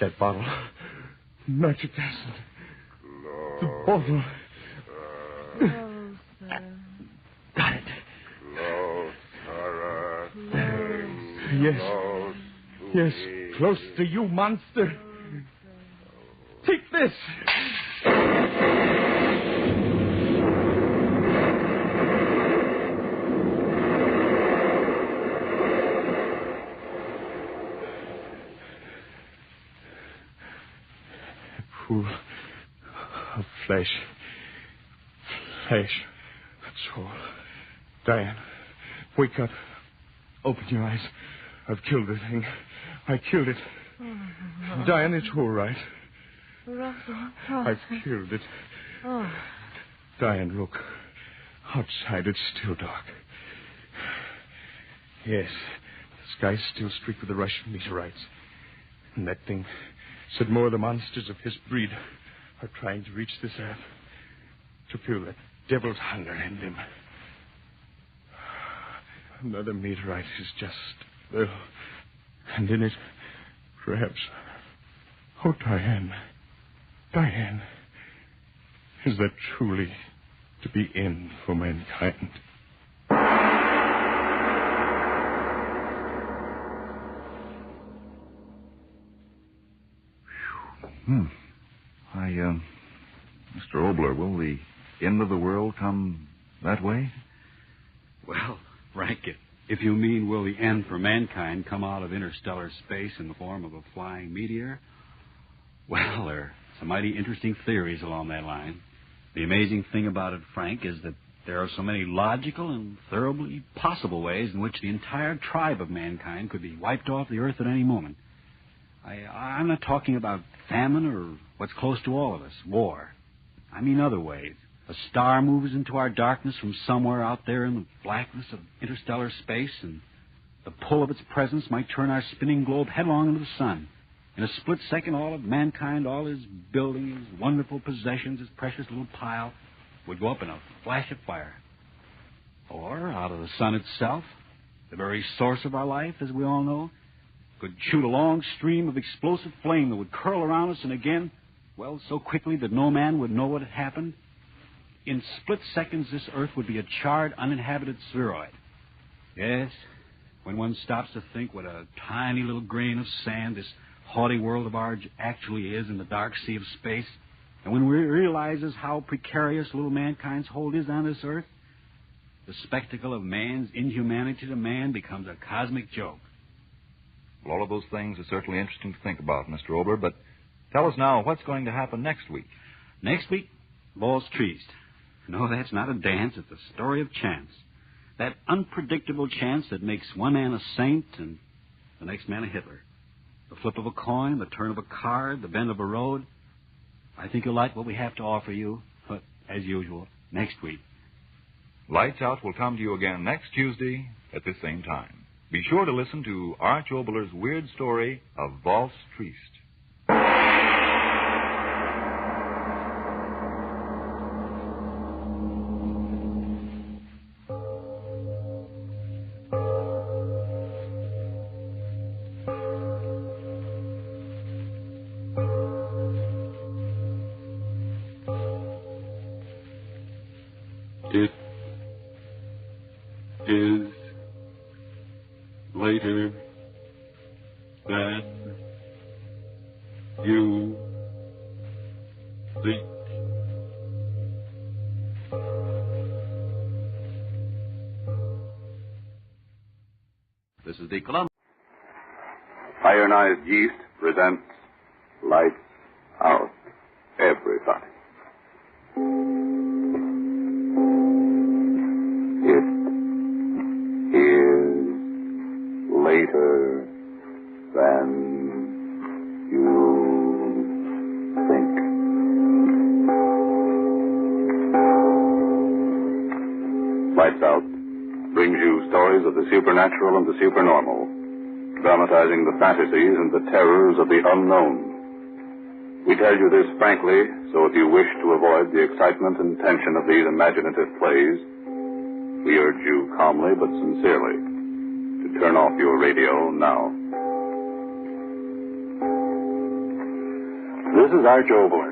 That bottle. Nitric acid. The bottle. Got it. Yes, close to you, monster. Take this. Pool of flesh. That's all. Diane, wake up. Open your eyes. I've killed the thing. I killed it. Diane, it's all right. I've killed it. Diane, look. Outside, it's still dark. Yes, the sky's still streaked with the Russian meteorites. And that thing said more of the monsters of his breed are trying to reach this earth, to feel that devil's hunger in them. Another meteorite is just there, and in it, perhaps... Oh, Diane. Diane. Is that truly to be in for mankind? Mr. Obler, will the end of the world come that way? Well, Frank, if you mean will the end for mankind come out of interstellar space in the form of a flying meteor, well, there are some mighty interesting theories along that line. The amazing thing about it, Frank, is that there are so many logical and thoroughly possible ways in which the entire tribe of mankind could be wiped off the earth at any moment. I'm not talking about famine or what's close to all of us, war. I mean other ways. A star moves into our darkness from somewhere out there in the blackness of interstellar space, and the pull of its presence might turn our spinning globe headlong into the sun. In a split second, all of mankind, all his buildings, his wonderful possessions, his precious little pile, would go up in a flash of fire. Or, out of the sun itself, the very source of our life, as we all know, could shoot a long stream of explosive flame that would curl around us and again, well, so quickly that no man would know what had happened. In split seconds, this earth would be a charred, uninhabited spheroid. Yes, when one stops to think what a tiny little grain of sand this haughty world of ours actually is in the dark sea of space, and when one realizes how precarious little mankind's hold is on this earth, the spectacle of man's inhumanity to man becomes a cosmic joke. Well, all of those things are certainly interesting to think about, Mr. Obler, but tell us now what's going to happen next week. Next week, balls triste. No, that's not a dance. It's a story of chance. That unpredictable chance that makes one man a saint and the next man a Hitler. The flip of a coin, the turn of a card, the bend of a road. I think you'll like what we have to offer you, but as usual, next week. Lights Out will come to you again next Tuesday at this same time. Be sure to listen to Arch Obler's weird story of Valse Triste. It is later than you think. This is the Columbia. Ironized Yeast presents Lights Out, Everybody. It is later than you think. Lights Out brings you stories of the supernatural and the supernormal, dramatizing the fantasies and the terrors of the unknown. We tell you this frankly, so if you wish to avoid the excitement and tension of these imaginative plays, we urge you calmly but sincerely to turn off your radio now. This is Arch Obler.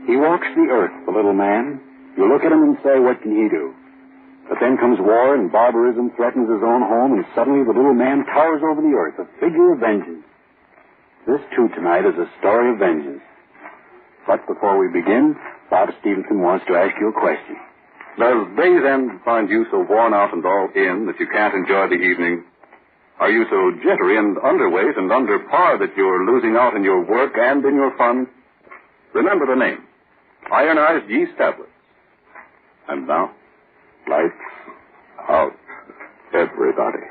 He walks the earth, the little man. You look at him and say, what can he do? But then comes war and barbarism threatens his own home, and suddenly the little man towers over the earth, a figure of vengeance. This, too, tonight is a story of vengeance. But before we begin, Bob Stevenson wants to ask you a question. Does day's end find you so worn out and all in that you can't enjoy the evening? Are you so jittery and underweight and under par that you're losing out in your work and in your fun? Remember the name, Ironized Yeast Tablets. And now, Lights Out, Everybody.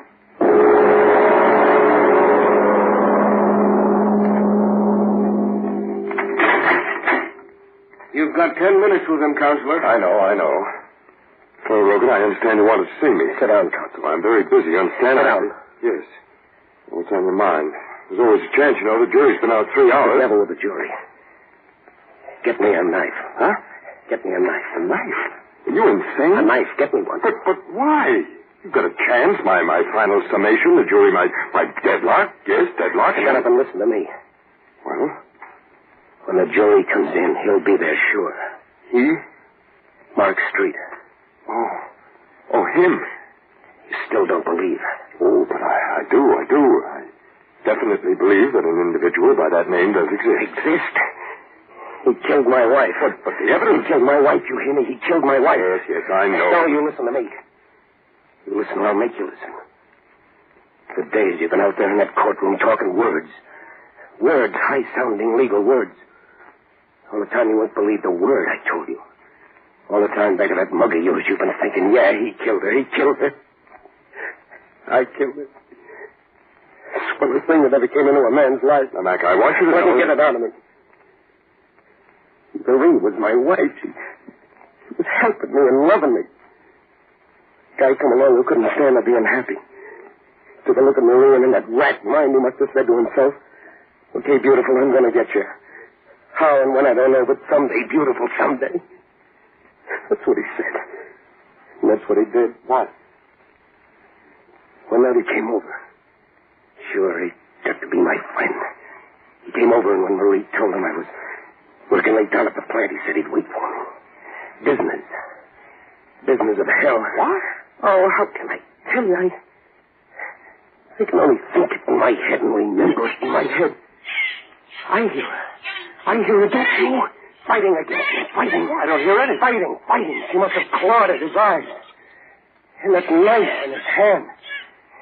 got 10 minutes with him, Counselor. I know. Well, Rogan, I understand you wanted to see me. Sit down, Counselor. I'm very busy, you understand? Sit down. Yes. What's on your mind? There's always a chance, you know. The jury's been out 3 hours. The devil with the jury. Get me a knife. Huh? Get me a knife. A knife? Are you insane? A knife. Get me one. But why? You've got a chance. My final summation, the jury might deadlock. Yes, deadlock. Shut up and listen to me. Well? When the jury comes in, he'll be there sure. He? Mark Street. Oh, him. You still don't believe? Oh, but I do. I definitely believe that an individual by that name does exist. Exist? He killed my wife. But the evidence... He killed my wife, you hear me? He killed my wife. Yes, I know. Now you listen to me. You listen or I'll make you listen. For days you've been out there in that courtroom talking words. Words, high-sounding legal words. All the time you won't believe the word I told you. All the time back of that mug of yours you've been thinking, yeah, he killed her. He killed her. I killed her. It's one of the things that ever came into a man's life. Now, Mac, I want you to Let know... me get it out of me. Marie was my wife. She was helping me and loving me. Guy come along who couldn't stand her being happy. Took a look at Marie, and in that rat mind he must have said to himself, okay, beautiful, I'm going to get you. How and when I don't know, but someday, beautiful, someday. That's what he said. And that's what he did. What? One night he came over. Sure, he got to be my friend. He came over, and when Marie told him I was working late down at the plant, he said he'd wait for me. Business. Business of hell. What? Oh, how can I tell you? I can only think it in my head and remember it in my head. I hear her. I hear her. That's you. Fighting against him. Fighting. I don't hear anything. Fighting. She must have clawed at his eyes. And that knife in his hand.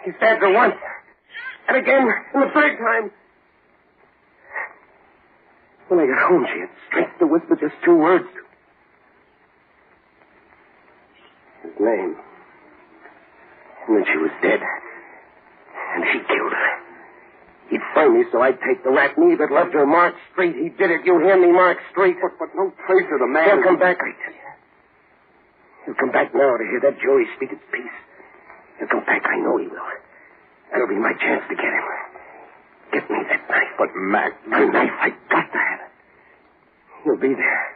He stabbed her once. And again, and the third time. When I got home, she had strength to whisper just 2 words. His name. And then she was dead. And he killed her. He'd find me so I'd take the rat me that loved her, Mark Street. He did it. You hear me, Mark Street? But no trace of the man... He'll come back, I tell you. He'll come back now to hear that jury speak its piece. He'll come back. I know he will. That'll be my chance to get him. Get me that knife. But, Mac... My knife. I got to have it. He'll be there.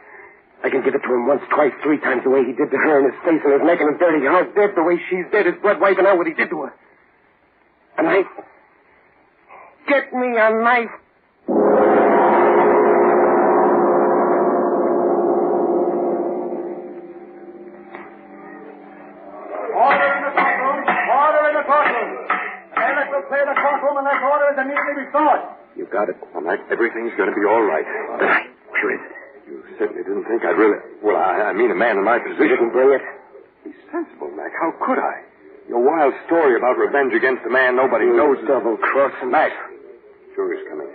I can give it to him once, twice, 3 times the way he did to her, in his face and his neck and his dirty heart, dead the way she's dead, his blood wiping out what he did to her. A knife. Get me a knife. Order in the courtroom. Order in the courtroom. Bailiff will clear the courtroom unless order is immediately restored. You got it. Well, Mac, everything's going to be all right. The knife. Where is it? You certainly didn't think I'd really... Well, I mean a man in my position. You didn't bring it? Be sensible, Mac. How could I? Your wild story about revenge against a man nobody knows... Double-crossing. Mac. Jury's coming.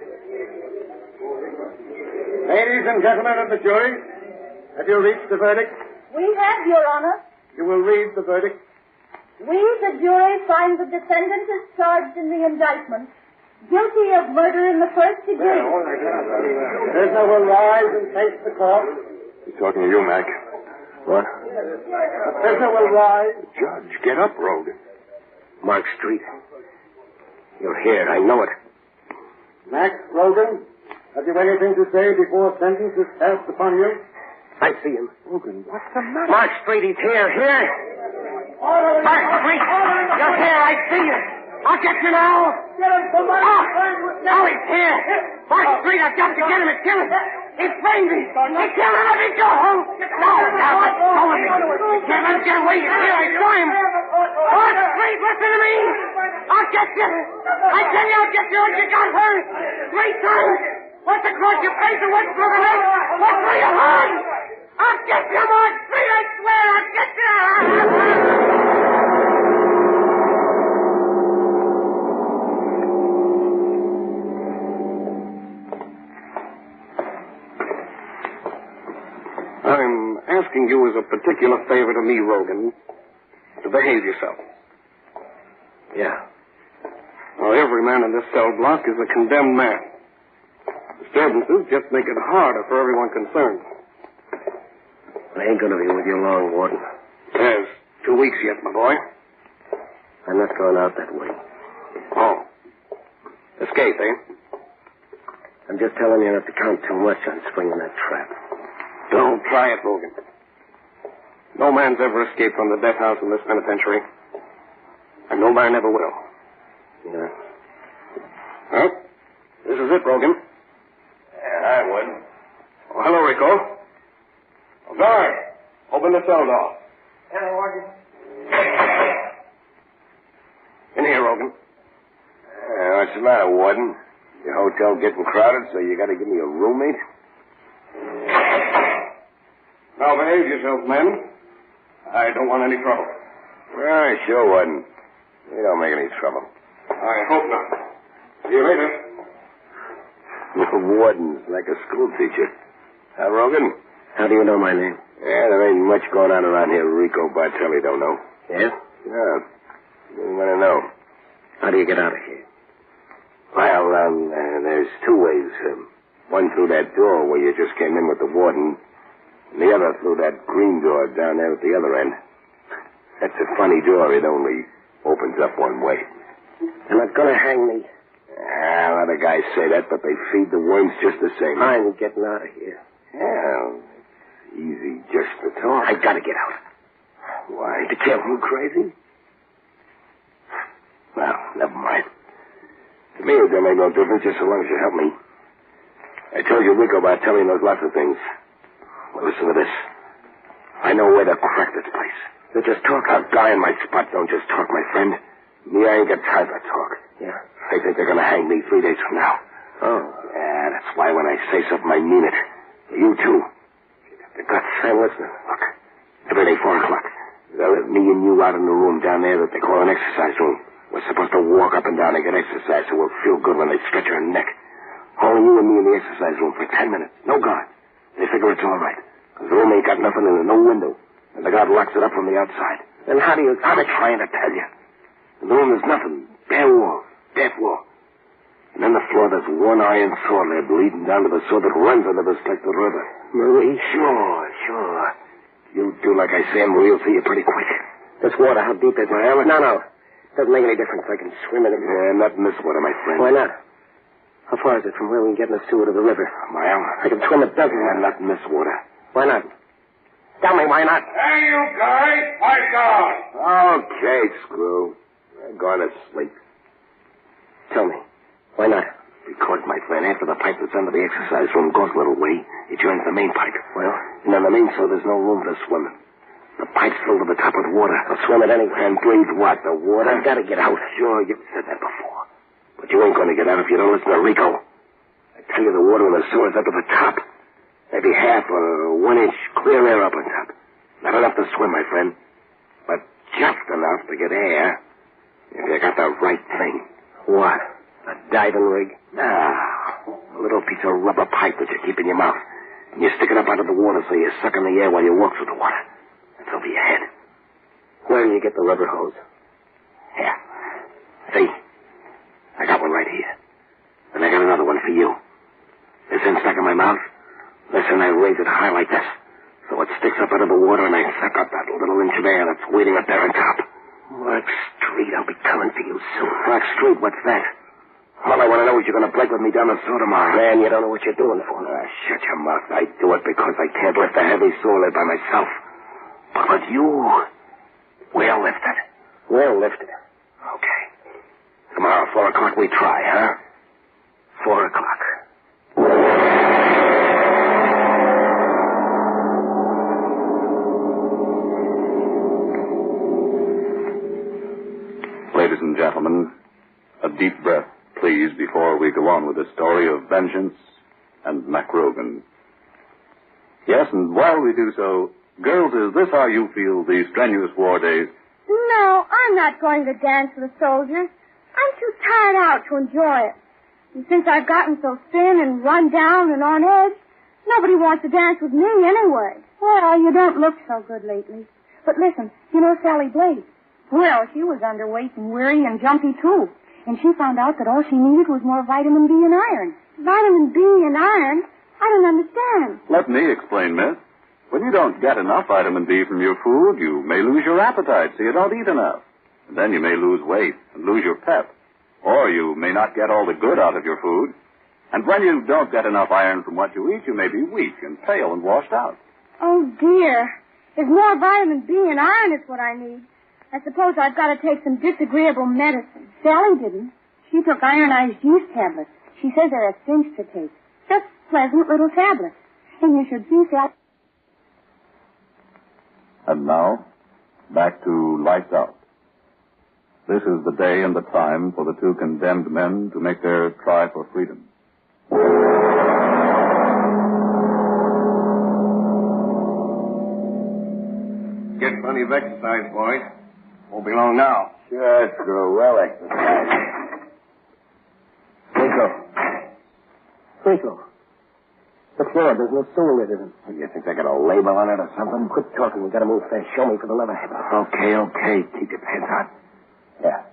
Ladies and gentlemen of the jury, have you reached the verdict? We have, Your Honor. You will read the verdict. We, the jury, find the defendant is charged in the indictment guilty of murder in the first degree. Prisoner will rise and face the court. He's talking to you, Mac. What? The prisoner will rise. Judge, get up, Rogue. Mark Street. You're here. I know it. Max Logan, have you anything to say before sentence is passed upon you? I see him. Logan, what's the matter? Mark Street, he's here. Here. Mark Street, you're here. I see you. I'll get you now. Get him, somebody. Oh, he's here. Mark Street, I've got to get him. It's killing. He's framed me. He's killing him. Let me go. No, now let go of me. Can't let him get away. He's here. I saw him. Mark Street, listen to me. I'll get you. I tell you, I'll get you when you got hurt. 3 times. Once across your face and once through the neck. Once through your heart. I'll get you, Mark Street. I swear I'll get you. I'm asking you as a particular favor to me, Rogan, to behave yourself. Yeah. Now, every man in this cell block is a condemned man. Disturbances just make it harder for everyone concerned. I ain't gonna be with you long, Warden. Yes. 2 weeks yet, my boy. I'm not going out that way. Oh. Escape, eh? I'm just telling you not to count too much on springing that trap. Don't try it, Logan. No man's ever escaped from the death house in this penitentiary. And no man ever will. Yeah. Well, this is it, Rogan. Yeah, I would. Oh, hello, Rico. Oh, guard, open the cell door. Hello, Warden. In here, Rogan. What's the matter, Warden? Your hotel getting crowded, so you gotta give me a roommate? Now behave yourself, men. I don't want any trouble. Well, sure, Warden. We don't make any trouble. I hope not. See you later. The warden's like a school teacher. Rogan? How do you know my name? Yeah, there ain't much going on around here Rico Bartelli don't know. Yeah? Yeah. You want to know? How do you get out of here? Well, there's two ways. One through that door where you just came in with the warden, and the other through that green door down there at the other end. That's a funny door. It only opens up one way. They're not going to hang me. A lot of guys say that, but they feed the worms just the same. I'm getting out of here. Yeah, it's easy just to talk. I got to get out. Why? To kill you crazy? Well, never mind. To me, it don't make no difference just so long as you help me. I told you Rico Bartelli knows lots of things. Well, listen to this. I know where to crack this place. You just talk. A guy in my spot don't just talk, my friend. Me, I ain't got time for talk. Yeah. They think they're going to hang me 3 days from now. Oh. Yeah, that's why when I say something, I mean it. You, too. The guts. I'm listening. Look, every day, 4 o'clock, they'll let me and you out in the room down there that they call an exercise room. We're supposed to walk up and down and get exercise so we'll feel good when they stretch our neck. Only you and me in the exercise room for 10 minutes. No guard. They figure it's all right. Because the room ain't got nothing in it, no window. And the guard locks it up from the outside. Then how do you... I'm trying to tell you. In the room there's nothing. Bare wall. Death wall. And on the floor there's one iron saw there leading down to the saw that runs under the Selected River. Marie? Sure. You do like I say and Marie'll see you pretty quick. This water, how deep is it? No. Doesn't make any difference. I can swim in it. Yeah, not in this water, my friend. Why not? How far is it from where we can get in the sewer to the river? A mile. I can swim it, doesn't Yeah, not in this water. Why not? Tell me why not. Hey, you guys, pipe down. Okay, Screw. I'm going to sleep. Tell me. Why not? Because, my friend, after the pipe that's under the exercise room goes a little way, it joins the main pipe. Well? And on the main so there's no room for swimming. The pipe's filled to the top with water. I'll swim it anyway. And breathe what? The water? I've got to get out. Sure, you've said that before. But you ain't going to get out if you don't listen to Rico. I tell you, the water in the sewer's up to the top. Maybe half or 1 inch clear air up on top. Not enough to swim, my friend. But just enough to get air if you got the right thing. What? A diving rig? No. A little piece of rubber pipe that you keep in your mouth. And you stick it up out of the water so you're sucking the air while you walk through the water. It's over your head. Where do you get the rubber hose? Here. See? I got one right here. And I got another one for you. This end stuck in my mouth. This end I raise it high like this. So it sticks up out of the water and I suck up that little inch of air that's waiting up there on top. Mark Street, I'll be coming for you soon. Mark Street, what's that? All I want to know is you're going to break with me down the sewer tomorrow. Man, you don't know what you're doing for. Shut your mouth. I do it because I can't lift a heavy sewer lid by myself. But with you, we'll lift it. We'll lift it. Okay. Tomorrow, 4 o'clock, we try, huh? 4 o'clock. Ladies and gentlemen, a deep breath, please, before we go on with the story of vengeance and Mac Rogan. Yes, and while we do so, girls, is this how you feel these strenuous war days? No, I'm not going to dance with the soldiers. I'm too tired out to enjoy it. And since I've gotten so thin and run down and on edge, nobody wants to dance with me anyway. Well, you don't look so good lately. But listen, you know Sally Blake? Well, she was underweight and weary and jumpy, too. And she found out that all she needed was more vitamin B and iron. Vitamin B and iron? I don't understand. Let me explain, miss. When you don't get enough vitamin B from your food, you may lose your appetite, so you don't eat enough. And then you may lose weight and lose your pep. Or you may not get all the good out of your food. And when you don't get enough iron from what you eat, you may be weak and pale and washed out. Oh, dear. There's more vitamin B and iron is what I need. I suppose I've got to take some disagreeable medicine. Sally didn't. She took ironized yeast tablets. She says they're a cinch to take. Just pleasant little tablets. And you should see Sally. And now, back to Lights Out. This is the day and the time for the two condemned men to make their try for freedom. Get plenty of exercise, boys. Won't be long now. Sure, true. Well exercised. Rico. The floor, there's no stool in it. You think they got a label on it or something? Quit talking. We gotta move fast. Show me for the lever. Okay. Keep your pants on. Yeah.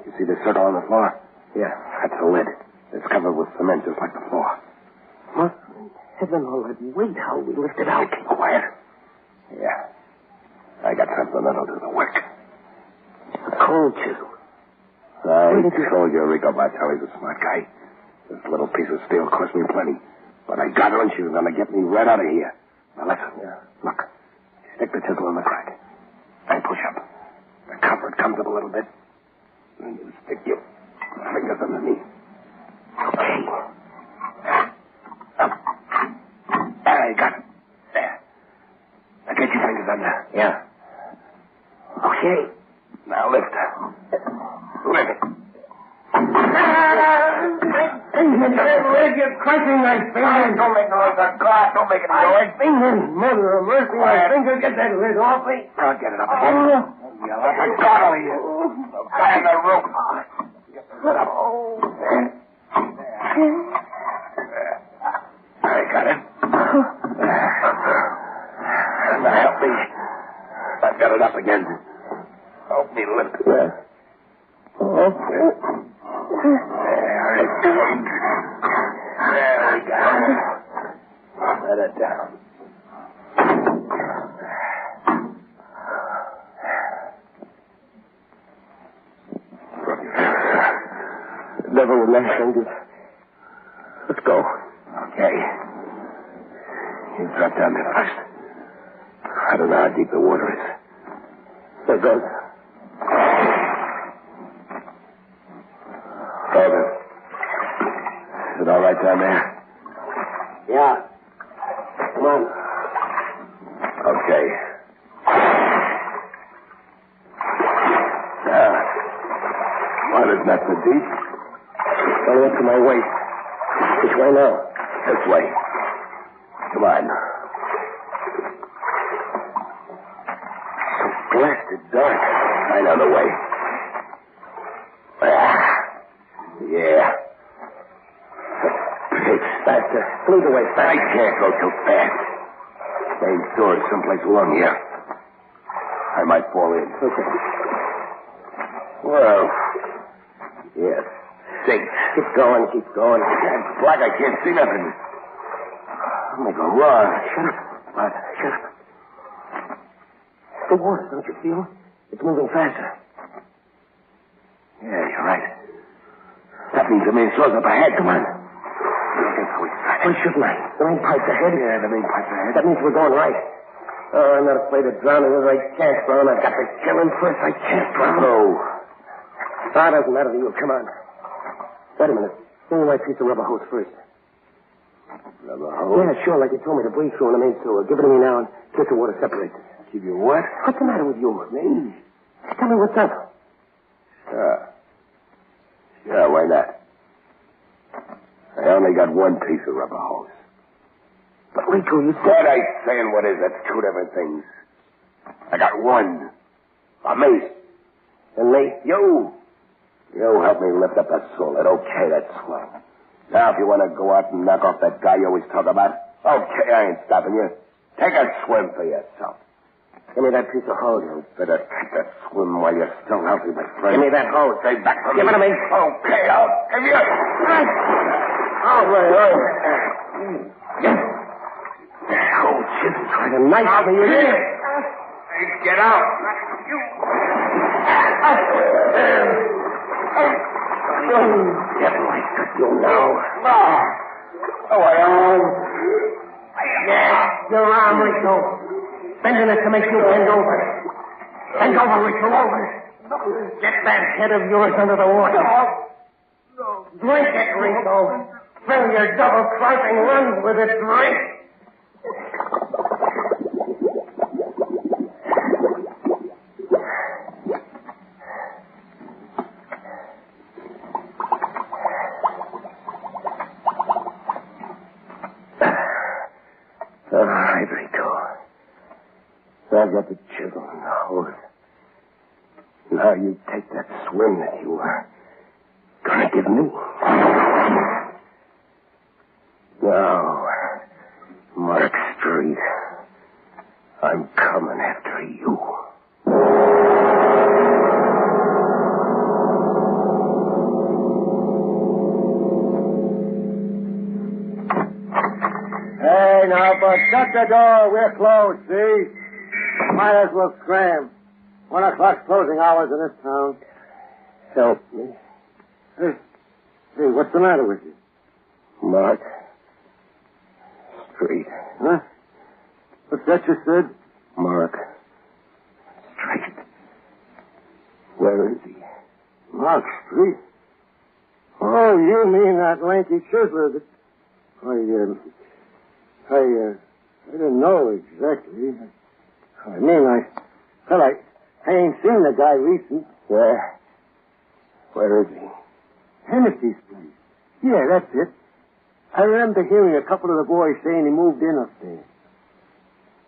You see the circle on the floor? Yeah. That's the lid. It's covered with cement just like the floor. What? Heaven, all that weight. How we lift it out. Keep quiet. Yeah. I got something that'll do the work. A cold chisel. I told you Rico Bartelli's a smart guy. This little piece of steel cost me plenty. But I got her and she was going to get me right out of here. Now listen. Yeah. Look. Stick the chisel in the crack. And push up. The cover comes up a little bit. And you stick your fingers underneath. Okay. Up. There, you got it. There. Now get your fingers under. Yeah. Okay. Now lift her. Lift it. You're crunching my fingers. Don't make no noise. God, don't make any noise. Fingers. Mother of mercy, my fingers. Get that lid off me. I'll get it up again. You'll have to God over here. The guy in the roof. Get the lid up. There. I got it. Now help me. I've got it up again. Help me lift it. There it goes. There we go. Let it down. Never with my fingers. Let's go. Okay. You drop down there first. I don't know how deep the water is. There it goes. Father. Is it all right down there? Yeah. Come on. Okay. Water's not so deep. Only up to my waist. Which way now? This way. Come on. So blasted dark. I know the way. Yeah. It's faster. Lead the way fast. I can't go too fast. Main door is someplace along here. I might fall in. Okay. Well, yes. Sink. Keep going. It's black. I can't see nothing. I'm going to go wrong. Shut up. What? Shut up. The water, don't you feel? It's moving faster. Yeah, you're right. That means the main source up ahead. Come on. Why shouldn't I? The main pipe's ahead. Yeah, the main pipe's ahead. That means we're going right. Oh, I'm not afraid of drowning as I can't drown. I've got to kill him first. I can't drown. No. That doesn't matter to you. Come on. Wait a minute. Give me my piece of rubber hose first. Rubber hose? Yeah, sure, like you told me to breathe through in the main sewer. Give it to me now and kiss the water separates. Give you what? What's the matter with you? Me? Tell me what's up. Sure, why not? I only got one piece of rubber hose. But Rico, you said... What I say and what is, that's two different things. I got one. Me. And me? You. You help me lift up that solid. Okay, that's swell. Now, if you want to go out and knock off that guy you always talk about, okay, I ain't stopping you. Take a swim for yourself. Give me that piece of hose. You better take that swim while you're still healthy, my friend. Give me that hose. Stay back from me. Give it to me. Okay, I'll give you. Oh, my. Oh, Chisholm tried to knife me. Hey, get out. Devil, I got you now. Oh, I am. Yes, your arm, Rico. Bending it to make you bend over. Bend over, Rico, over. Get that head of yours under the water. Drink it, Rico. Fill your double-crossing lungs with it, drink. All right, Rico. I've got the chisel and the hose. Now you take that swim that you were gonna give me. Now, Mark Street, I'm coming after you. Hey, now, but shut the door. We're closed, see? Might as well scram. 1 o'clock's closing hours in this town. Help me. Hey, what's the matter with you? Mark Street. Huh? What's that you said? Mark Street. Where is he? Mark Street? Oh, you mean that lanky chiseler that... I didn't know exactly. I mean, I ain't seen the guy recent. Where is he? Hennessy's place. Yeah, that's it. I remember hearing a couple of the boys saying he moved in up there.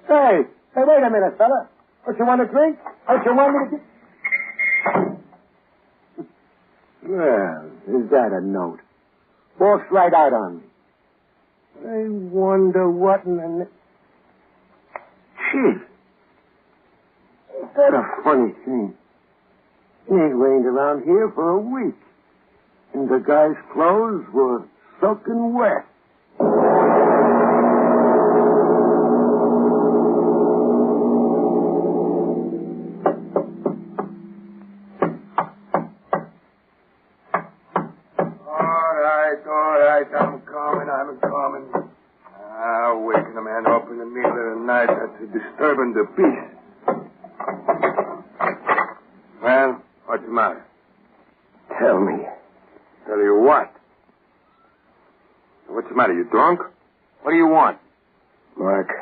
Hey, wait a minute, fella. Don't you want a drink? Don't you want me to get... Well, is that a note? Walks right out on me. I wonder what in the... Chief. Is that a funny thing? He ain't rained around here for a week. And the guy's clothes were soaking wet. All right, I'm coming. Waking a man up in the middle of the night, that's disturbing the peace. Well, what's the matter? Tell me. Tell you what? What's the matter, you drunk? What do you want? Mark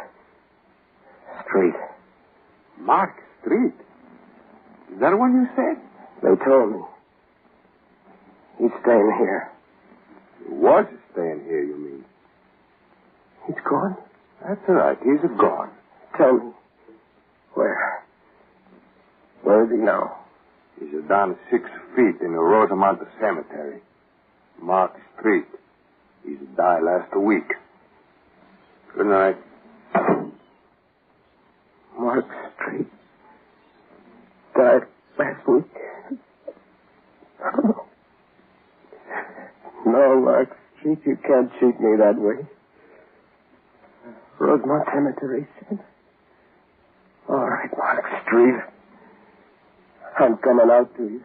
Street. Mark Street? Is that what you said? They told me. He's staying here. He was staying here, you mean? He's gone? That's right. He's gone. Tell me. Where? Where is he now? He's down 6 feet in the Rosamond Cemetery. Mark Street. He's died last week. Good night. Mark Street. Died last week. No, Mark Street, you can't cheat me that way. Rosemont Cemetery said. All right, Mark Street. I'm coming out to you.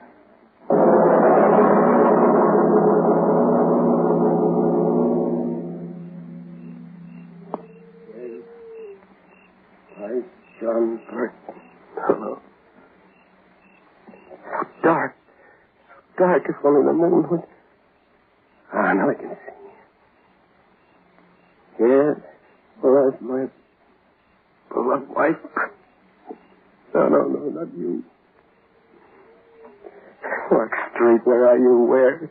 Hi, John Burton. Hello. So dark. So dark if only the moon would... Ah, now I can see. Yes. Well, that's my beloved wife. No, not you. Mark Street, where are you? Where?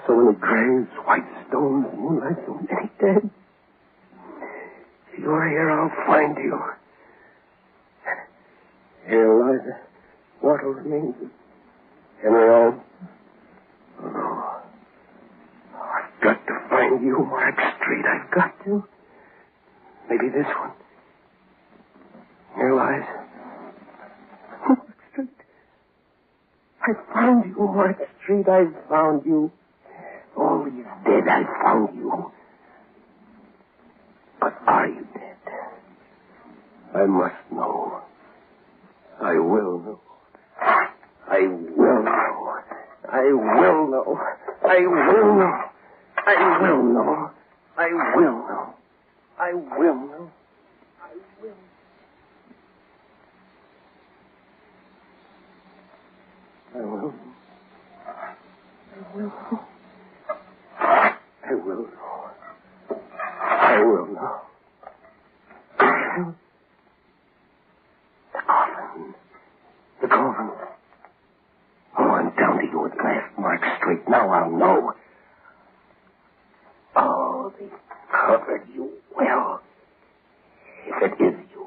So many graves, white stones, moonlight, so many dead. If you're here, I'll find you. Here lies what remains of Henry Old. Oh, no. I've got to find you, Mark Street. I've got to. Maybe this one. Here lies. Mark Street. I found you, Mark Street. I found you. Oh, he's dead. I found you. But are you dead? I must know. I will know. I will know. I will know. I will know. I will know. I will know. I will know. I will. I will know. I will know. I will know. The coffin. The coffin. Oh, I'm down to you at last, Mark Street. Now I'll know. Oh, they covered you well. If it is you.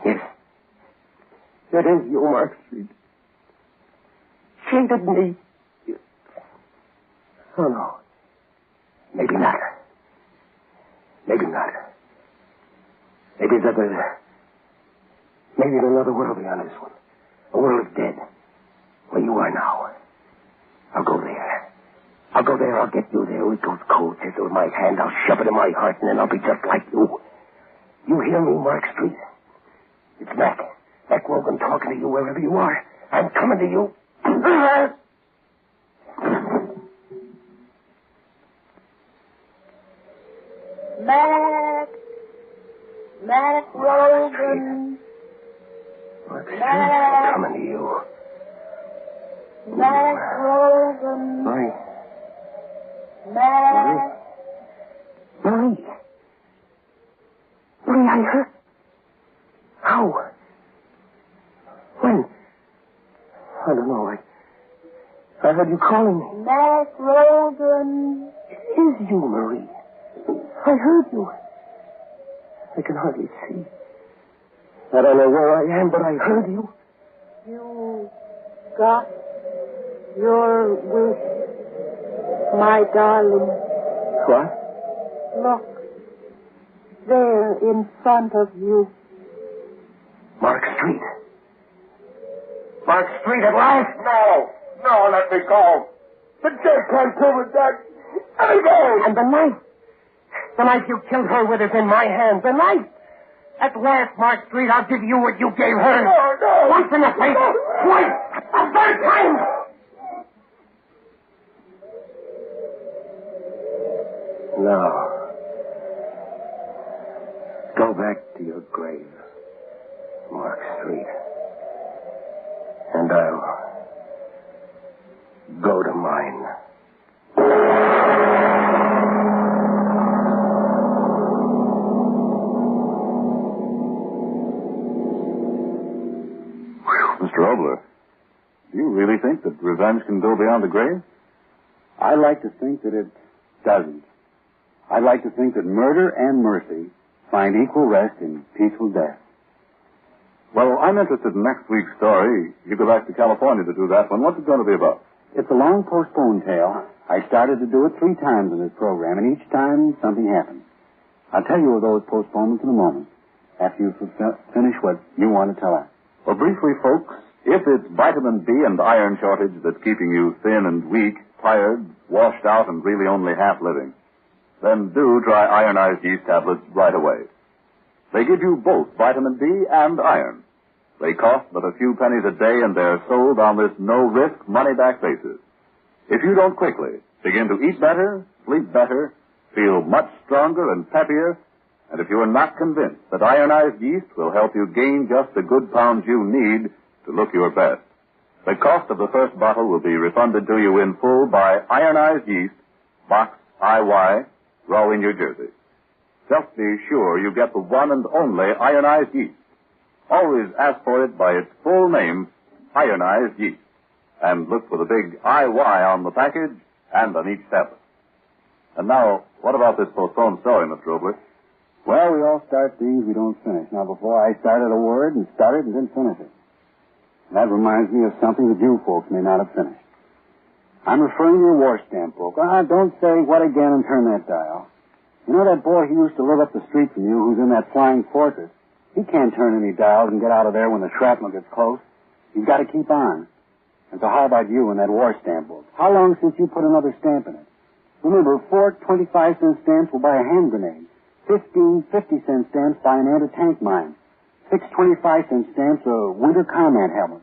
Yes. It is you, Mark Street. Cheated me. Oh, no. Maybe not. Maybe not. Maybe there's another world beyond this one. A world of dead. Where you are now. I'll go there. I'll go there. I'll get you there with those cold chisels in my hand. I'll shove it in my heart, and then I'll be just like you. You hear me, Mark Street? It's Mac. Mac Rogan talking to you wherever you are. I'm coming to you. Mac Rogan. Mark Street, I'm coming to you. Mac Rogan. Marie. Mac. Marie, I heard. How? When? I don't know. I heard you calling me. Mac Rogan. It is you, Marie. I heard you. I can hardly see. I don't know where I am, but I heard you. You got your wish, my darling. What? Look. There in front of you. Mark Street. Mark Street at last? No, let me go. The dead can't kill the dead. Let me go. And the knife. The knife you killed her with is in my hand. The knife. At last, Mark Street, I'll give you what you gave her. No. Once in the face. Twice. A third time. Now, go back to your grave, Mark Street. And I'll go to mine. Mr. Obler, do you really think that revenge can go beyond the grave? I like to think that it doesn't. I'd like to think that murder and mercy find equal rest in peaceful death. Well, I'm interested in next week's story. You go back to California to do that one. What's it going to be about? It's a long postponed tale. I started to do it 3 times in this program, and each time something happened. I'll tell you of those postponements in a moment, after you finish what you want to tell us. Well, briefly, folks, if it's vitamin D and iron shortage that's keeping you thin and weak, tired, washed out, and really only half living, then do try ironized yeast tablets right away. They give you both vitamin D and iron. They cost but a few pennies a day, and they're sold on this no-risk, money-back basis. If you don't quickly begin to eat better, sleep better, feel much stronger and peppier, and if you are not convinced that ironized yeast will help you gain just the good pounds you need to look your best, the cost of the first bottle will be refunded to you in full by Ironized Yeast, Box IY, Rahway, New Jersey. Just be sure you get the one and only ironized yeast. Always ask for it by its full name, Ironized Yeast. And look for the big IY on the package and on each tablet. And now, what about this postponed story, Mr. Obler? Well, we all start things we don't finish. Now, before I started a word and started and didn't finish it. And that reminds me of something that you folks may not have finished. I'm referring to your war stamp book. Don't say what again and turn that dial. You know that boy who used to live up the street from you who's in that flying fortress? He can't turn any dials and get out of there when the shrapnel gets close. He's got to keep on. And so how about you and that war stamp book? How long since you put another stamp in it? Remember, 4 25-cent stamps will buy a hand grenade. 15 50-cent stamps buy an anti-tank mine. 6 25-cent stamps a winter combat helmet.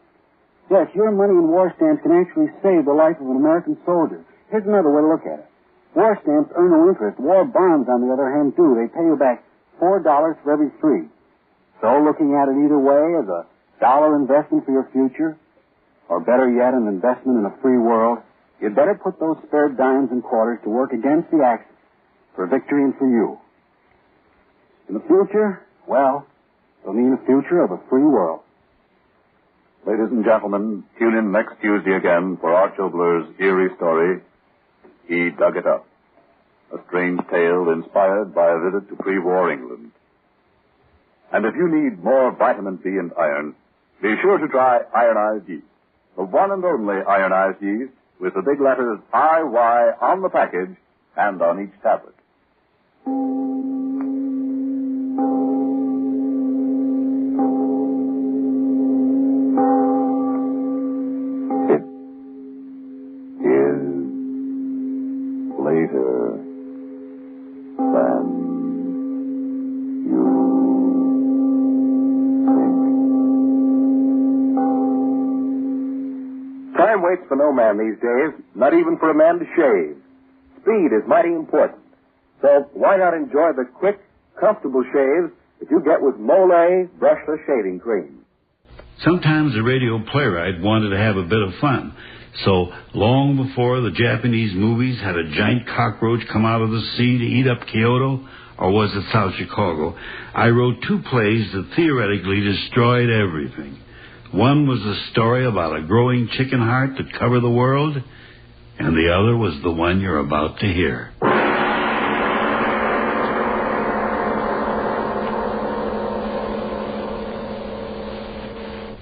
Yes, your money in war stamps can actually save the life of an American soldier. Here's another way to look at it. War stamps earn no interest. War bonds, on the other hand, do. They pay you back $4 for every 3. So looking at it either way as a dollar investment for your future, or better yet, an investment in a free world, you'd better put those spare dimes and quarters to work against the Axis for victory and for you. In the future, well, it'll mean a future of a free world. Ladies and gentlemen, tune in next Tuesday again for Art Jobler's eerie story, He Dug It Up, a strange tale inspired by a visit to pre-war England. And if you need more vitamin C and iron, be sure to try ironized yeast, the one and only ironized yeast with the big letters IY on the package and on each tablet. Later than you think. Time waits for no man these days, not even for a man to shave. Speed is mighty important. So why not enjoy the quick, comfortable shaves that you get with Mole brushless shaving cream? Sometimes the radio playwright wanted to have a bit of fun. So, long before the Japanese movies had a giant cockroach come out of the sea to eat up Kyoto, or was it South Chicago, I wrote 2 plays that theoretically destroyed everything. One was a story about a growing chicken heart that covered the world, and the other was the one you're about to hear.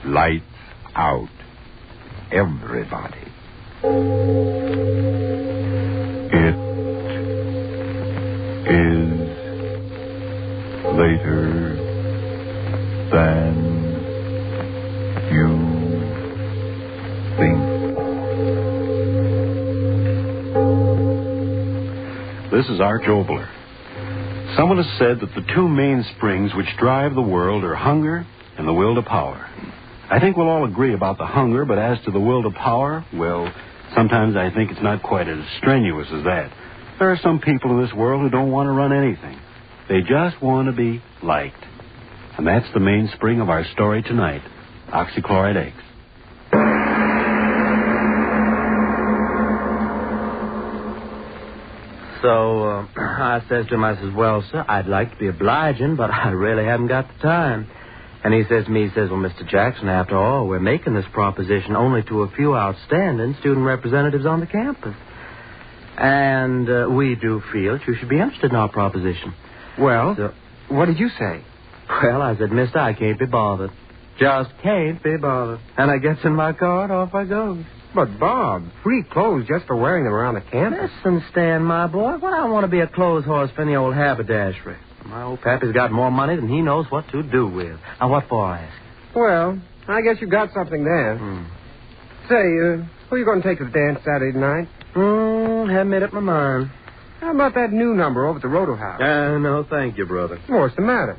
Lights out. Everybody. It is later than you think. This is Art Jobler. Someone has said that the 2 main springs which drive the world are hunger and the will to power. I think we'll all agree about the hunger, but as to the will to power, well, sometimes I think it's not quite as strenuous as that. There are some people in this world who don't want to run anything. They just want to be liked. And that's the mainspring of our story tonight, oxychloride X. So, I says to him, I says, well, sir, I'd like to be obliging, but I really haven't got the time. And he says to me, well, Mr. Jackson, after all, we're making this proposition only to a few outstanding student representatives on the campus. And we do feel that you should be interested in our proposition. Well, what did you say? Well, I said, mister, I can't be bothered. Just can't be bothered. And I gets in my car and off I goes. But, Bob, free clothes just for wearing them around the campus. Listen, Stan, my boy, what I want to be a clothes horse for any old haberdashery. My old pappy's got more money than he knows what to do with. Now, what for, I ask? Well, I guess you got something there. Say, who are you going to take to the dance Saturday night? Haven't made up my mind. How about that new number over at the Roto House? No, thank you, brother. What's the matter?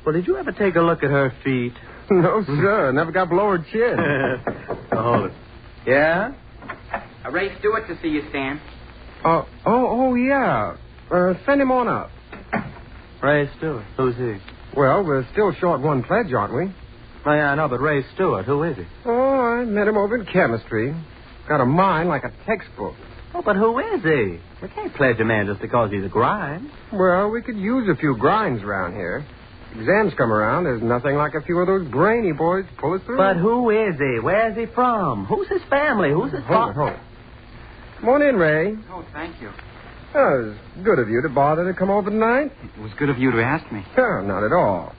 Well, did you ever take a look at her feet? No, sir. Never got below her chin. Hold it. Yeah? Ray Stewart to see you, Stan. Oh, yeah. Send him on up. Ray Stewart. Who's he? Well, we're still short one pledge, aren't we? Oh, yeah, I know, but Ray Stewart, who is he? Oh, I met him over in chemistry. Got a mind like a textbook. Oh, but who is he? We can't pledge a man just because he's a grind. Well, we could use a few grinds around here. Exams come around, there's nothing like a few of those brainy boys to pull us through. But who is he? Where's he from? Who's his family? Who's his father? Hold it. Come on in, Ray. Oh, thank you. Oh, it was good of you to bother to come over tonight. It was good of you to ask me. Oh, not at all.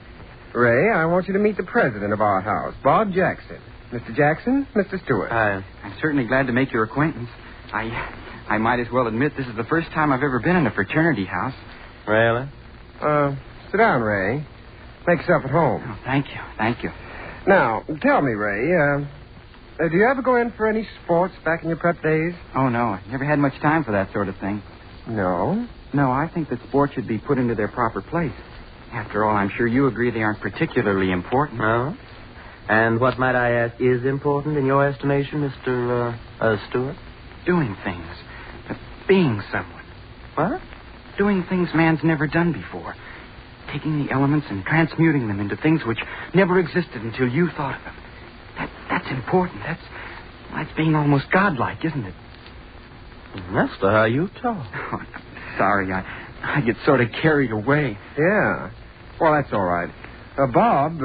Ray, I want you to meet the president of our house, Bob Jackson. Mr. Jackson, Mr. Stewart. I'm certainly glad to make your acquaintance. I might as well admit this is the first time I've ever been in a fraternity house. Really? Sit down, Ray. Make yourself at home. Oh, thank you. Now, tell me, Ray, do you ever go in for any sports back in your prep days? Oh, no. I never had much time for that sort of thing. No. No, I think that sports should be put into their proper place. After all, I'm sure you agree they aren't particularly important. No? And what, might I ask, is important in your estimation, Mr. Stewart? Doing things. Being someone. What? Doing things man's never done before. Taking the elements and transmuting them into things which never existed until you thought of them. That's important. That's being almost godlike, isn't it? Master, how you talk. Oh, sorry, I get sort of carried away. Yeah. Well, that's all right. Bob,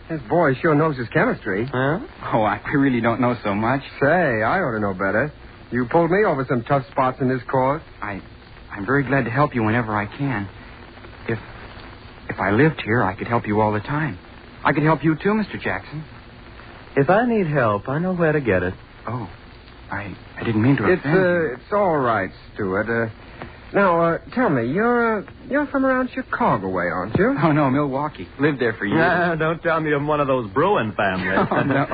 this boy sure knows his chemistry. Huh? Oh, I really don't know so much. Say, I ought to know better. You pulled me over some tough spots in this course. I'm very glad to help you whenever I can. If I lived here, I could help you all the time. I could help you too, Mr. Jackson. If I need help, I know where to get it. Oh, I didn't mean to offend. It's all right, Stuart. Now, tell me, you're from around Chicago way, aren't you? Oh, no, Milwaukee. Lived there for years. Don't tell me I'm one of those Bruin families. Oh, no.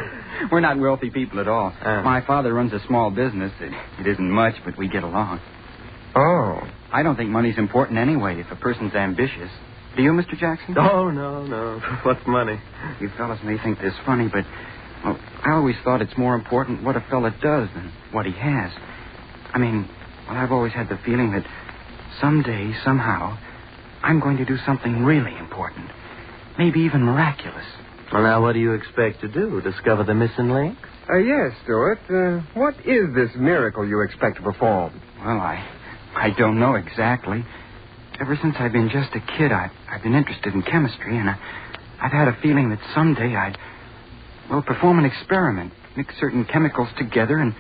We're not wealthy people at all. My father runs a small business. It isn't much, but we get along. Oh. I don't think money's important anyway if a person's ambitious. Do you, Mr. Jackson? Oh, no. What's money? You fellas may think this funny, but well, I always thought it's more important what a fella does than what he has. I mean, I've always had the feeling that someday, somehow, I'm going to do something really important. Maybe even miraculous. Well, now, what do you expect to do? Discover the missing link? Yes, Stuart. What is this miracle you expect to perform? Well, I don't know exactly. Ever since I've been just a kid, I've been interested in chemistry, and I've had a feeling that someday I'd perform an experiment, mix certain chemicals together, and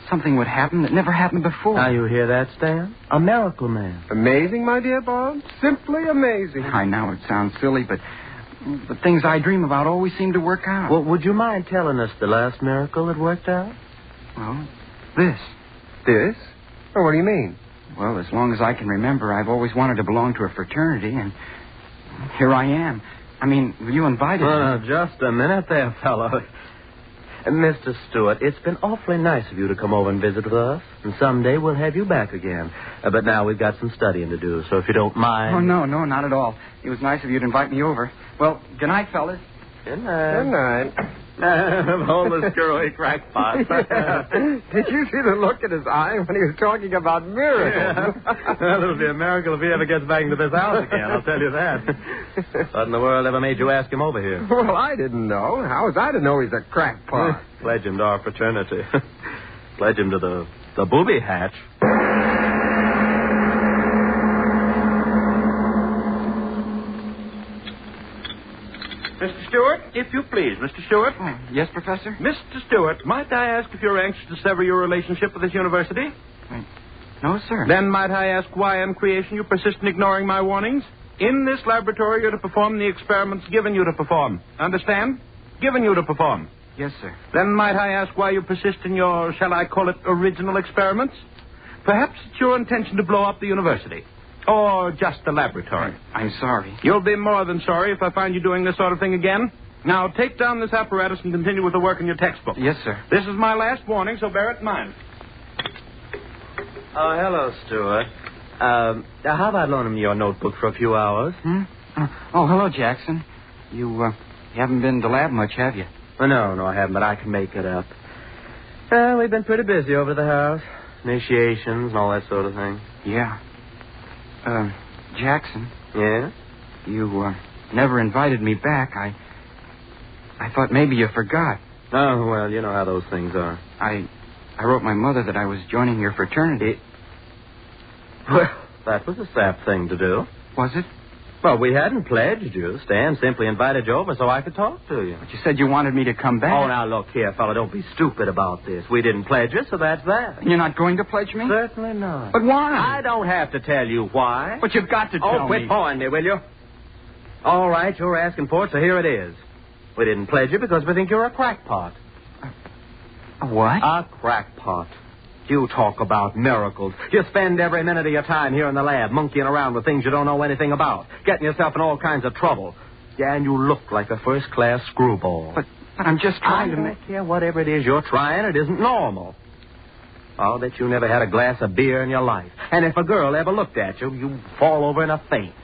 something would happen that never happened before. Now, you hear that, Stan? A miracle man. Amazing, my dear Bob. Simply amazing. I know it sounds silly, but the things I dream about always seem to work out. Well, would you mind telling us the last miracle that worked out? Well, this. This? Oh, what do you mean? Well, as long as I can remember, I've always wanted to belong to a fraternity, and here I am. I mean, you invited me. Now, just a minute there, fellow. Mr. Stewart, it's been awfully nice of you to come over and visit with us, and someday we'll have you back again. But now we've got some studying to do, so if you don't mind... Oh, no, not at all. It was nice of you to invite me over. Well, good night, fellas. Good night. Good night. All the screwy crackpots. Did you see the look in his eye when he was talking about miracles? Yeah. Well, it'll be a miracle if he ever gets back into this house again, I'll tell you that. What in the world ever made you ask him over here? Well, I didn't know. How was I to know he's a crackpot? Pledge him to our fraternity. Pledge him to the booby hatch. Mr. Stewart, if you please. Mr. Stewart? Yes, Professor? Mr. Stewart, might I ask if you're anxious to sever your relationship with this university? No, sir. Then might I ask why in creation you persist in ignoring my warnings? In this laboratory, you're to perform the experiments given you to perform. Understand? Given you to perform. Yes, sir. Then might I ask why you persist in your, shall I call it, original experiments? Perhaps it's your intention to blow up the university. Or just the laboratory. I'm sorry. You'll be more than sorry if I find you doing this sort of thing again. Now, take down this apparatus and continue with the work in your textbook. Yes, sir. This is my last warning, so bear it in mind. Oh, hello, Stuart. How about loaning me your notebook for a few hours? Oh, hello, Jackson. You haven't been to lab much, have you? Oh, no, I haven't, but I can make it up. We've been pretty busy over the house. Initiations and all that sort of thing. Yeah. Jackson. Yeah? You, never invited me back. I thought maybe you forgot. Oh, well, you know how those things are. I wrote my mother that I was joining your fraternity. Well, that was a sap thing to do. Was it? Well, we hadn't pledged you. Stan simply invited you over so I could talk to you. But you said you wanted me to come back. Oh, now, look here, fella. Don't be stupid about this. We didn't pledge you, so that's that. You're not going to pledge me? Certainly not. But why? I don't have to tell you why. But you've got to tell me. Oh, quit pawing me, will you? All right, you're asking for it, so here it is. We didn't pledge you because we think you're a crackpot. A what? A crackpot. You talk about miracles. You spend every minute of your time here in the lab monkeying around with things you don't know anything about, getting yourself in all kinds of trouble. Yeah, and you look like a first-class screwball. But I'm just trying to make... I don't care whatever it is you're trying. It isn't normal. I'll bet you never had a glass of beer in your life. And if a girl ever looked at you, you'd fall over in a faint.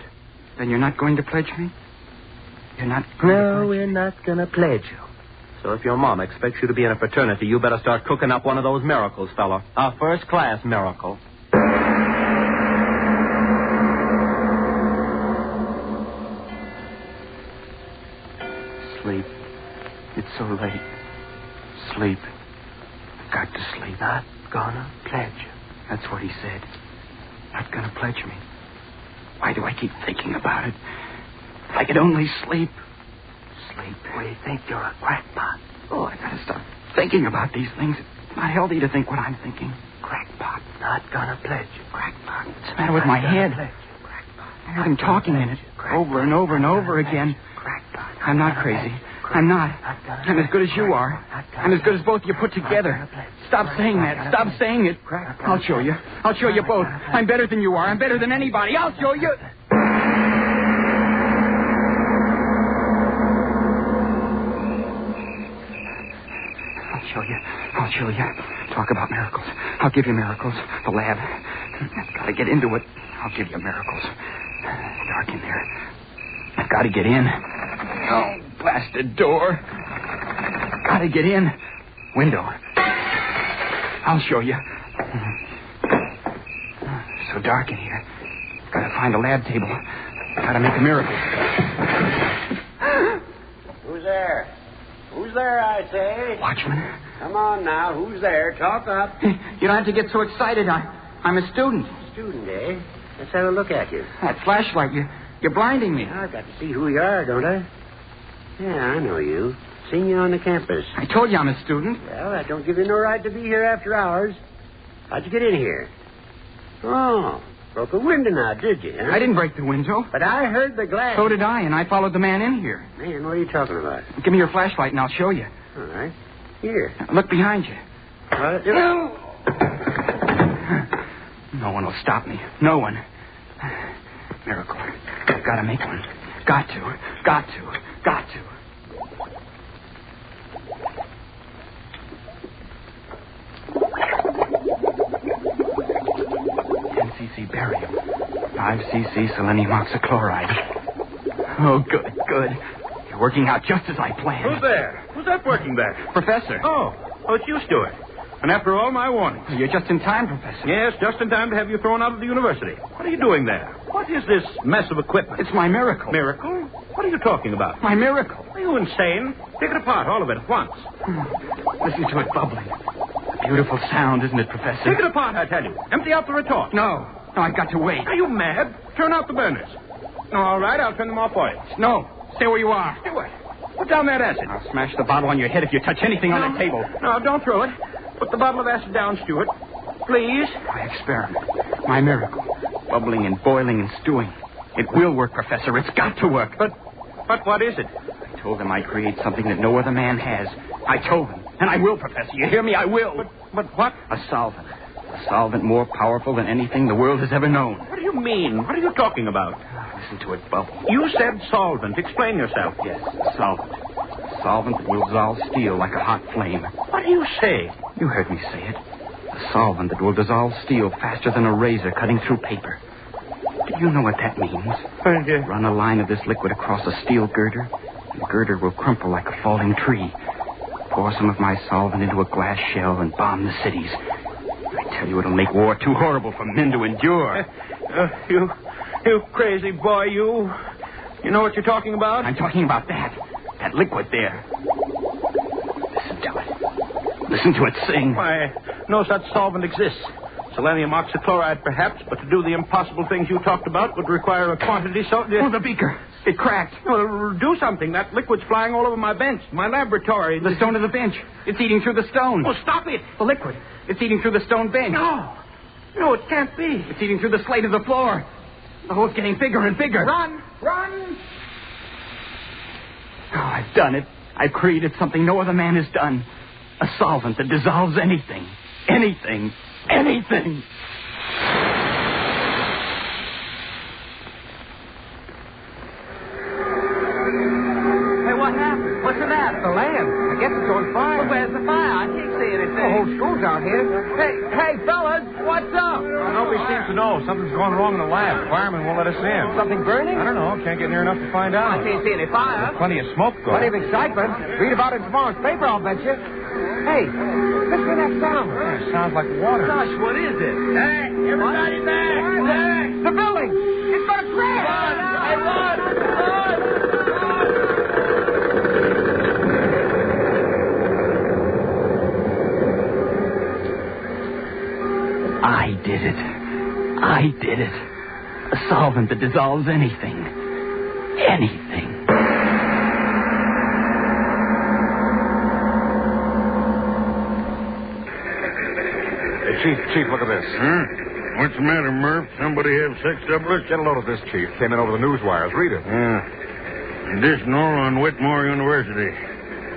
Then you're not going to pledge me? You're not going to No, we're not going to pledge you. So if your mom expects you to be in a fraternity, you better start cooking up one of those miracles, fella. A first-class miracle. Sleep. It's so late. Sleep. I've got to sleep. Not gonna pledge you. That's what he said. Not gonna pledge me. Why do I keep thinking about it? If I could only sleep. Sleep. We think you're a crackpot. Oh, I gotta stop thinking about these things. It's not healthy to think what I'm thinking. Crackpot. Not gonna pledge you. Crackpot. What's the matter with my head? I heard him talking in it over and over and over again. I'm not crazy. I'm not. I'm as good as you are. I'm as good as both of you put together. Stop saying that. Stop saying it. I'll show you. I'll show you both. I'm better than you are. I'm better than anybody. I'll show you. I'll show you. I'll show you. Talk about miracles. I'll give you miracles. The lab. I've got to get into it. I'll give you miracles. Dark in there. I've got to get in. Oh, blasted door. Got to get in. Window. I'll show you. So dark in here. Got to find a lab table. Got to make a miracle. Who's there? Who's there, I say? Watchman. Come on now. Who's there? Talk up. You don't have to get so excited. I'm a student. Student, eh? Let's have a look at you. That flashlight, you're blinding me. I've got to see who you are, don't I? Yeah, I know you. Seen you on the campus. I told you I'm a student. Well, that don't give you no right to be here after hours. How'd you get in here? Oh, broke a window now, did you? Huh? I didn't break the window. But I heard the glass. So did I, and I followed the man in here. Man, what are you talking about? Give me your flashlight and I'll show you. All right. Here. Look behind you. What? No one will stop me. No one. Miracle. I've got to make one. Got to. 10 cc barium. 5 cc selenium oxychloride. Oh, good. You're working out just as I planned. Who's there? Who's that working there? Professor. Oh, it's you, Stuart. And after all my warnings. You're just in time, Professor. Yes, just in time to have you thrown out of the university. What are you doing there? What is this mess of equipment? It's my miracle. Miracle? What are you talking about? My miracle. Are you insane? Take it apart, all of it, at once. Listen to it bubbling. A beautiful sound, isn't it, Professor? Take it apart, I tell you. Empty out the retort. No, I've got to wait. Are you mad? Turn out the burners. All right, I'll turn them off for you. No, stay where you are. Stuart, put down that acid. I'll smash the bottle on your head if you touch anything on the table. No, don't throw it. Put the bottle of acid down, Stuart. Please. My experiment. My miracle. Bubbling and boiling and stewing. It will work, Professor. It's got to work. But what is it? I told them I'd create something that no other man has. I told them. And I will, Professor. You hear me? I will. But what? A solvent. A solvent more powerful than anything the world has ever known. What do you mean? What are you talking about? Listen to it bubble. You said solvent. Explain yourself. Yes, solvent. A solvent that will dissolve steel like a hot flame. What do you say? You heard me say it. A solvent that will dissolve steel faster than a razor cutting through paper. Do you know what that means? Run a line of this liquid across a steel girder, and the girder will crumple like a falling tree. Pour some of my solvent into a glass shell and bomb the cities. I tell you, it'll make war too horrible for men to endure. You crazy boy, you. You know what you're talking about? I'm talking about that. That liquid there. Listen to it. Listen to it sing. Why, no such solvent exists. Selenium oxychloride, perhaps, but to do the impossible things you talked about would require a quantity so... Oh, the beaker. It cracked. Well, do something. That liquid's flying all over my bench, my laboratory. The stone of the bench. It's eating through the stone. Oh, stop it. The liquid. It's eating through the stone bench. No, it can't be. It's eating through the slate of the floor. The hole's getting bigger and bigger. Run! Oh, I've done it. I've created something no other man has done. A solvent that dissolves anything. Anything. Hey, what happened? What's the matter? The lamp. I guess it's on fire. Well, where's the fire? I can't see anything. Oh, old schools out here. Hey, fellas, what's up? Nobody seems to know. Something's going wrong in the lab. The fireman won't let us in. Something burning? I don't know. Can't get near enough to find out. I can't see any fire. There's plenty of smoke going. Plenty of excitement. Read about it in tomorrow's paper, I'll bet you. Hey, listen to that sound. Yeah, it sounds like water. Gosh, what is it? Hey, everybody back! Back! The building! It's going to crash! Run! I did it. I did it. A solvent that dissolves anything. Anything. Hey, Chief, look at this. Huh? What's the matter, Murph? Somebody have sex doublers? Get a load of this, Chief. Came in over the news wires. Read it. Additional on Whitmore University.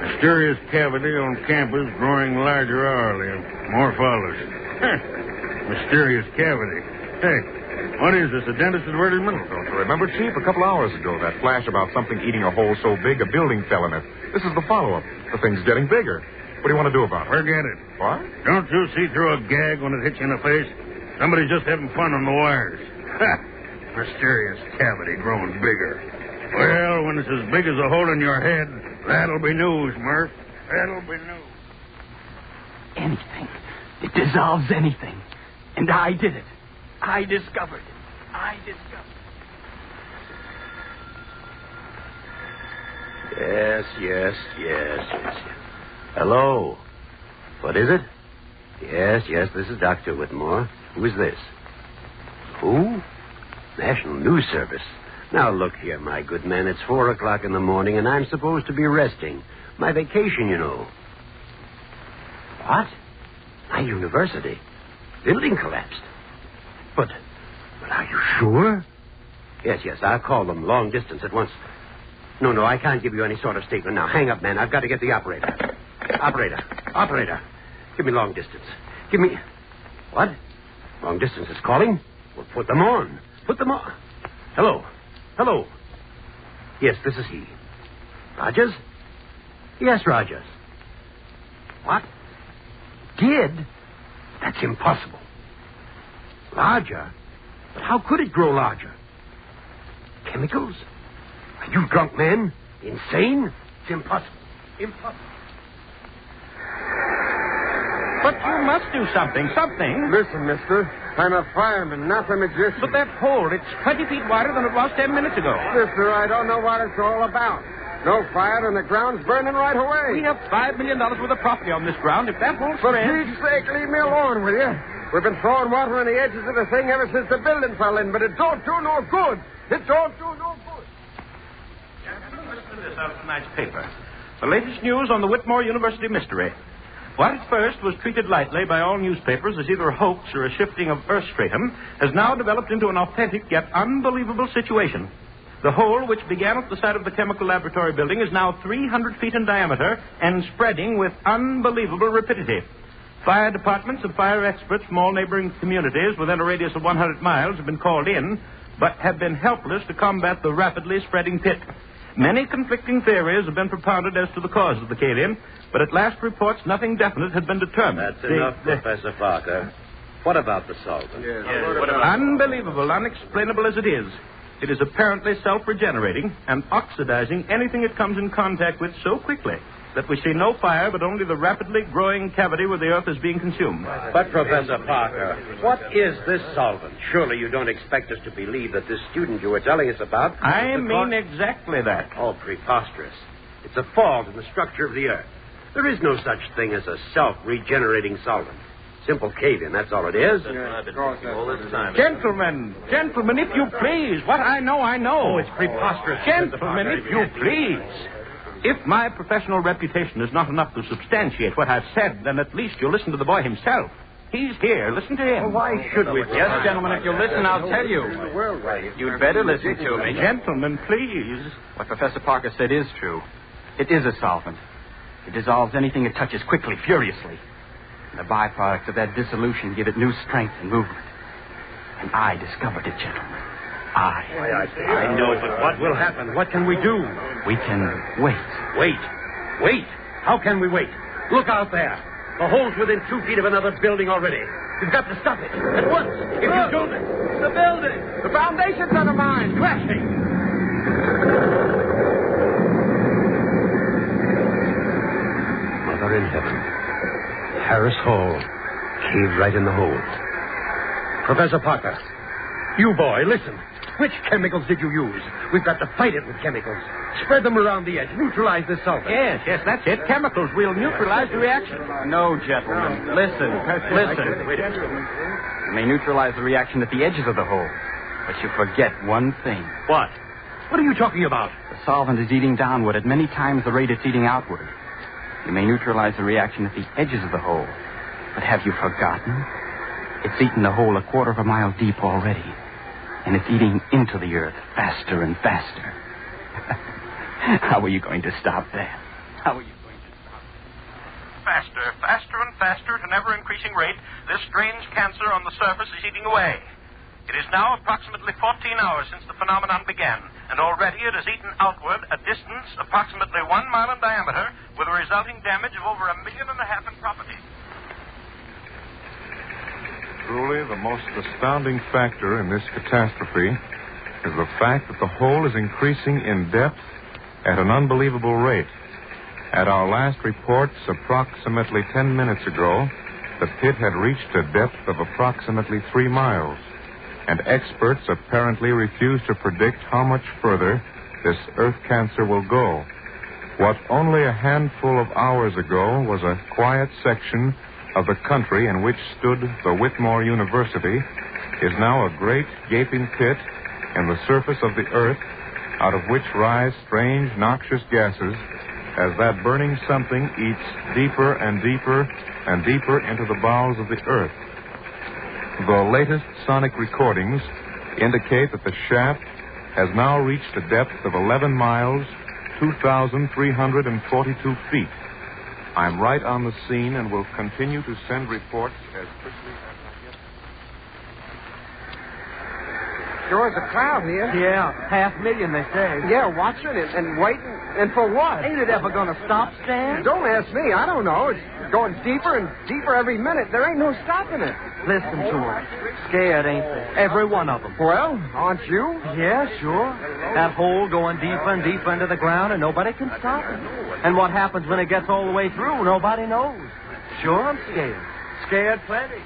Mysterious cavity on campus growing larger hourly. More follows. Mysterious cavity. Hey, what is this, a dentist advertisement? Don't you remember, Chief? A couple hours ago, that flash about something eating a hole so big a building fell in it. This is the follow-up. The thing's getting bigger. What do you want to do about it? Forget it. What? Don't you see through a gag when it hits you in the face? Somebody's just having fun on the wires. Mysterious cavity growing bigger. Well, when it's as big as a hole in your head, that'll be news, Murph. That'll be news. Anything. It dissolves anything. And I did it. I discovered it. I discovered it. Yes. Hello. What is it? Yes, this is Dr. Whitmore. Who is this? Who? National News Service. Now, look here, my good man. It's 4 o'clock in the morning, and I'm supposed to be resting. My vacation, you know. What? My university? Building collapsed. But are you sure? Yes, I'll call them long distance at once. No, I can't give you any sort of statement now. Hang up, man. I've got to get the operator. Operator. Give me long distance. Give me... What? Long distance is calling? Well, put them on. Hello. Yes, this is he. Rogers? Yes, Rogers. What? Did? That's impossible. Larger? But how could it grow larger? Chemicals? Are you drunk, man? Insane? It's impossible. But you must do something. Listen, mister. I'm a fireman, not a magician. But that hole, it's 20 feet wider than it was 10 minutes ago. Mister, I don't know what it's all about. No fire and the ground's burning right away. We have $5 million worth of property on this ground. If that whole For spread... Pete's sake, leave me alone, will you? We've been throwing water on the edges of the thing ever since the building fell in, but it don't do no good. Listen to this out of tonight's paper. The latest news on the Whitmore University mystery. What at first was treated lightly by all newspapers as either a hoax or a shifting of earth stratum has now developed into an authentic yet unbelievable situation. The hole, which began at the site of the chemical laboratory building, is now 300 feet in diameter and spreading with unbelievable rapidity. Fire departments and fire experts from all neighboring communities within a radius of 100 miles have been called in, but have been helpless to combat the rapidly spreading pit. Many conflicting theories have been propounded as to the cause of the cave-in, but at last reports nothing definite had been determined. That's enough, Professor Parker. What about the solvent? Unbelievable, unexplainable as it is apparently self-regenerating and oxidizing anything it comes in contact with so quickly that we see no fire but only the rapidly growing cavity where the earth is being consumed. But, Professor Parker, what is this solvent? Surely you don't expect us to believe that this student you were telling us about... I mean exactly that. Oh, preposterous. It's a fault in the structure of the earth. There is no such thing as a self-regenerating solvent. Simple cave-in, that's all it is. That's what I've been thinking all this time. Gentlemen, if you please. What I know. Oh, it's preposterous. Gentlemen, if you please. If my professional reputation is not enough to substantiate what I've said, then at least you'll listen to the boy himself. He's here. Listen to him. Well, why should we? Yes, gentlemen, if you'll listen, I'll tell you. You'd better listen to me. Gentlemen, please. What Professor Parker said is true. It is a solvent. It dissolves anything it touches quickly, furiously. And the byproducts of that dissolution give it new strength and movement. And I discovered it, gentlemen. I know, but what will happen? What can we do? We can wait. Wait. How can we wait? Look out there. The hole's within 2 feet of another building already. We've got to stop it. At once. If you do this. The building. The foundation's undermined. Crashing. Mother in heaven. Harris Hall. Caved right in the hole. Professor Parker. You boy, listen. Which chemicals did you use? We've got to fight it with chemicals. Spread them around the edge. Neutralize this sulfur. Yes, that's it. Chemicals. We'll neutralize the reaction. No, gentlemen. Listen. You may neutralize the reaction at the edges of the hole, but you forget one thing. What? What are you talking about? The solvent is eating downward at many times the rate it's eating outward. You may neutralize the reaction at the edges of the hole, but have you forgotten? It's eaten the hole 1/4 of a mile deep already. And it's eating into the earth faster and faster. How are you going to stop that? How are you going to stop that? Faster and faster at an ever-increasing rate, this strange cancer on the surface is eating away. It is now approximately 14 hours since the phenomenon began, and already it has eaten outward a distance approximately 1 mile in diameter, with a resulting damage of over 1.5 million in property. Truly, the most astounding factor in this catastrophe is the fact that the hole is increasing in depth at an unbelievable rate. At our last reports, approximately 10 minutes ago, the pit had reached a depth of approximately 3 miles, and experts apparently refuse to predict how much further this earth cancer will go. What only a handful of hours ago was a quiet section of the country in which stood the Whitmore University is now a great gaping pit in the surface of the earth, out of which rise strange noxious gases as that burning something eats deeper and deeper and deeper into the bowels of the earth. The latest sonic recordings indicate that the shaft has now reached a depth of 11 miles, 2,342 feet. I'm right on the scene and will continue to send reports as quickly as I get. Sure is a crowd here. Yeah, 500,000, they say. Yeah, watching it and waiting. And for what? Ain't it ever going to stop, Stan? Don't ask me. I don't know. It's going deeper and deeper every minute. There ain't no stopping it. Listen to them. Scared, ain't they? Every one of them. Well, aren't you? Yeah, sure. That hole going deeper and deeper into the ground, and nobody can stop it. And what happens when it gets all the way through, nobody knows. Sure, I'm scared. Scared plenty.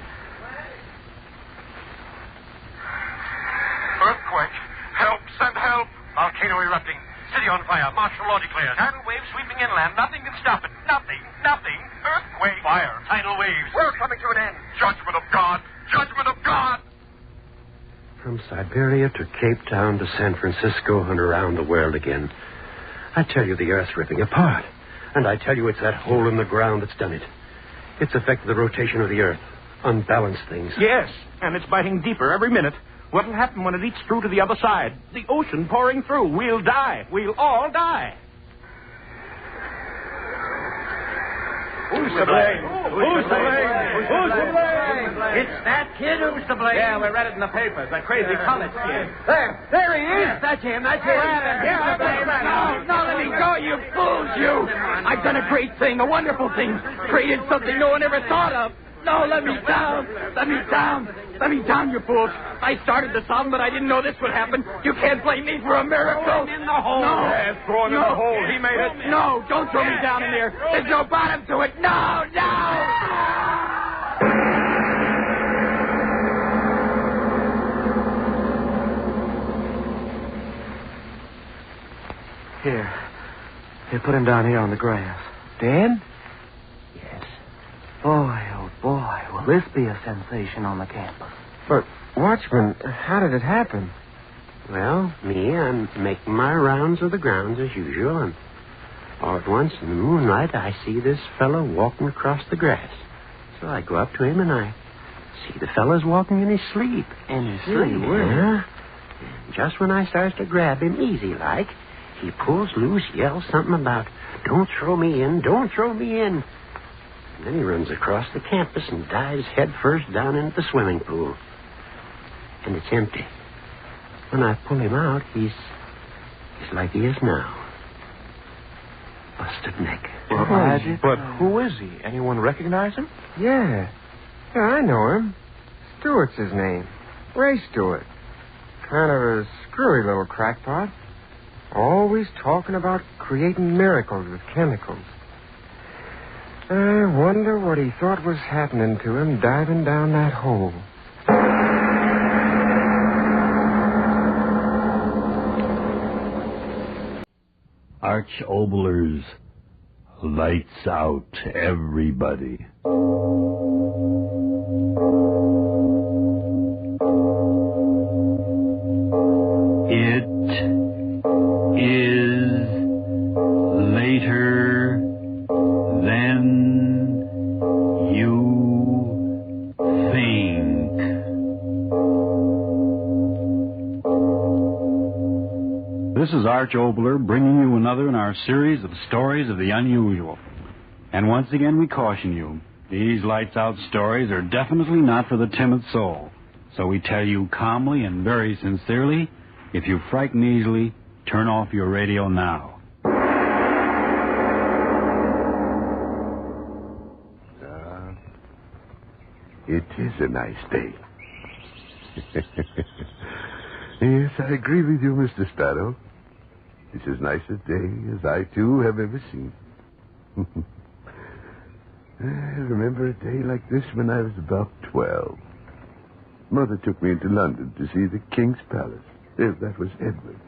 Earthquake. Help, send help. Volcano erupting. City on fire. Martial law declared. Tidal waves sweeping inland. Nothing can stop it. Nothing. Earthquake. Fire. Tidal waves. We're coming to an end. Judgment of God. Judgment of God. From Siberia to Cape Town to San Francisco and around the world again. I tell you, the earth's ripping apart. And I tell you, it's that hole in the ground that's done it. It's affected the rotation of the earth. Unbalanced things. Yes, and it's biting deeper every minute. What'll happen when it eats through to the other side? The ocean pouring through. We'll die. We'll all die. Who's to blame? Who's to blame? Who's to blame? It's that kid who's to blame. Yeah, we read it in the papers. That crazy college kid. There he is. That's him. No, let me go, you fools, you. I've done a great thing, a wonderful thing. Created something no one ever thought of. No, let me down. Let me down, you fools. I started the song, but I didn't know this would happen. You can't blame me for a miracle. Throw him in the hole. No. Yes, throw him in the hole. He made it. No, don't throw me down in there. There's no bottom to it. No. Here, put him down here on the grass. Dan? Yes. Boy, oh boy, will this be a sensation on the campus. But, Watchman, how did it happen? Well, I'm making my rounds of the grounds as usual, and all at once in the moonlight I see this fellow walking across the grass. So I go up to him and I see the fellow's walking in his sleep. In his sleep? Yeah. And just when I starts to grab him easy like, he pulls loose, yells something about, "Don't throw me in, don't throw me in." And then he runs across the campus and dives headfirst down into the swimming pool. And it's empty. When I pull him out, he's like he is now. busted neck. But who is he? Anyone recognize him? Yeah. Yeah, I know him. Stewart's his name. Ray Stewart. Kind of a screwy little crackpot. Always talking about creating miracles with chemicals. I wonder what he thought was happening to him diving down that hole. Arch Obler's Lights Out, everybody. It is later than you think. This is Arch Obler bringing you another in our series of stories of the unusual. And once again we caution you, these lights out stories are definitely not for the timid soul. So we tell you calmly and very sincerely, if you frighten easily, turn off your radio now. It is a nice day. Yes, I agree with you, Mr. Sparrow. It's as nice a day as I, too, have ever seen. I remember a day like this when I was about 12. Mother took me into London to see the King's Palace. That was Edward.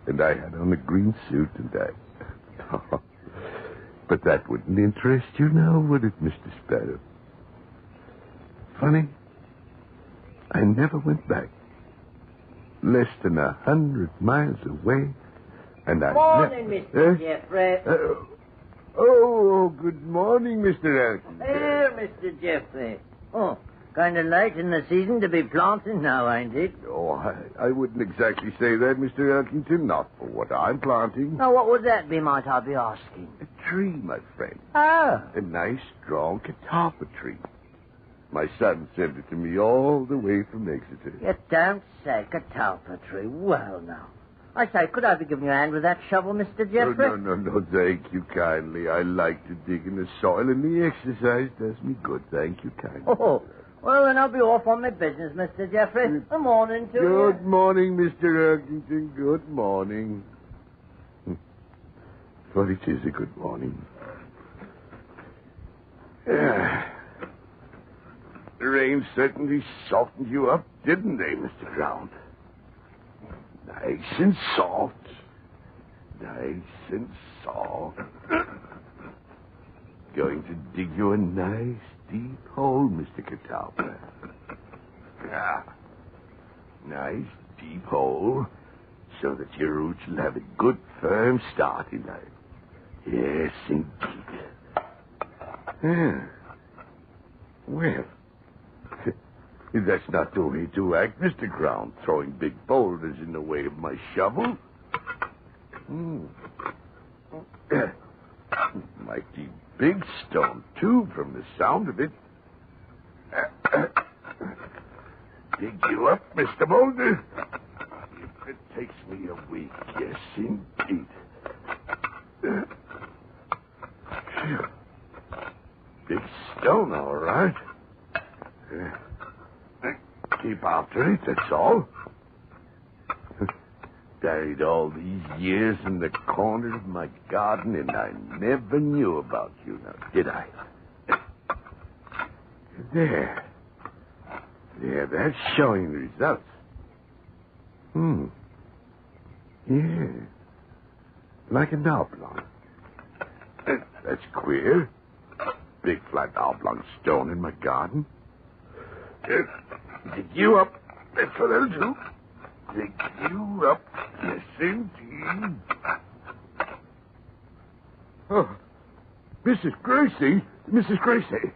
And I had on a green suit, and I... But that wouldn't interest you now, would it, Mr. Sparrow? Funny, I never went back. Less than 100 miles away, and I... Morning, Mr. Jeffrey. Oh, good morning, Mr. Elkington. Here, Mr. Jeffrey. Oh, kind of late in the season to be planting now, ain't it? Oh, I wouldn't exactly say that, Mr. Elkington. Not for what I'm planting. Now, what would that be, might I be asking? A tree, my friend. Oh. A nice, strong catalpa tree. My son sent it to me all the way from Exeter. You don't say catalpa tree. Well, now. I say, could I be giving you a hand with that shovel, Mr. Jeffrey? Oh, no, thank you kindly. I like to dig in the soil, and the exercise does me good. Thank you kindly. Oh, well, then I'll be off on my business, Mr. Jeffrey. Good morning to you. Good morning, Mr. Elkington. Good morning. But it is a good morning. The rain certainly softened you up, didn't they, Mr. Brown? Nice and soft. Nice and soft. Going to dig you a nice, deep hole, Mr. Catalpa. Yeah. Nice, deep hole, so that your roots will have a good, firm start in life. Yes, indeed. Yeah. Well, that's not the way to act, Mr. Ground, throwing big boulders in the way of my shovel. Mighty big stone, too, from the sound of it. Dig you up, Mr. Boulder. If it takes me a week, yes, indeed. Big stone, all right. Keep after it, that's all. Buried all these years in the corner of my garden, and I never knew about you now, did I? There, that's showing results. Yeah. Like an oblong. That's queer. Big flat oblong stone in my garden. Dig you up. That's what I'll do. Dig you up. Yes, indeed. Oh, Mrs. Gracie. Mrs. Gracie.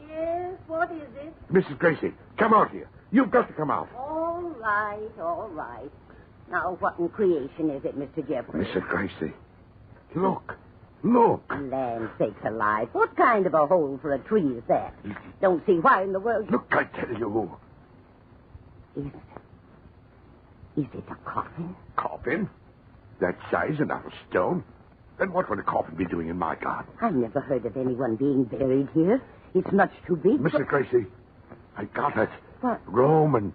Yes, what is it? Mrs. Gracie, come out here. You've got to come out. All right. Now, what in creation is it, Mr. Jeffrey? Mrs. Gracie, look. Land sakes alive. What kind of a hole for a tree is that? Don't see why in the world... Look, I tell you. Is it a coffin? Coffin? That size and out of stone? Then what would a coffin be doing in my garden? I've never heard of anyone being buried here. It's much too big. Mrs. Gracie, I got it. What? Roman.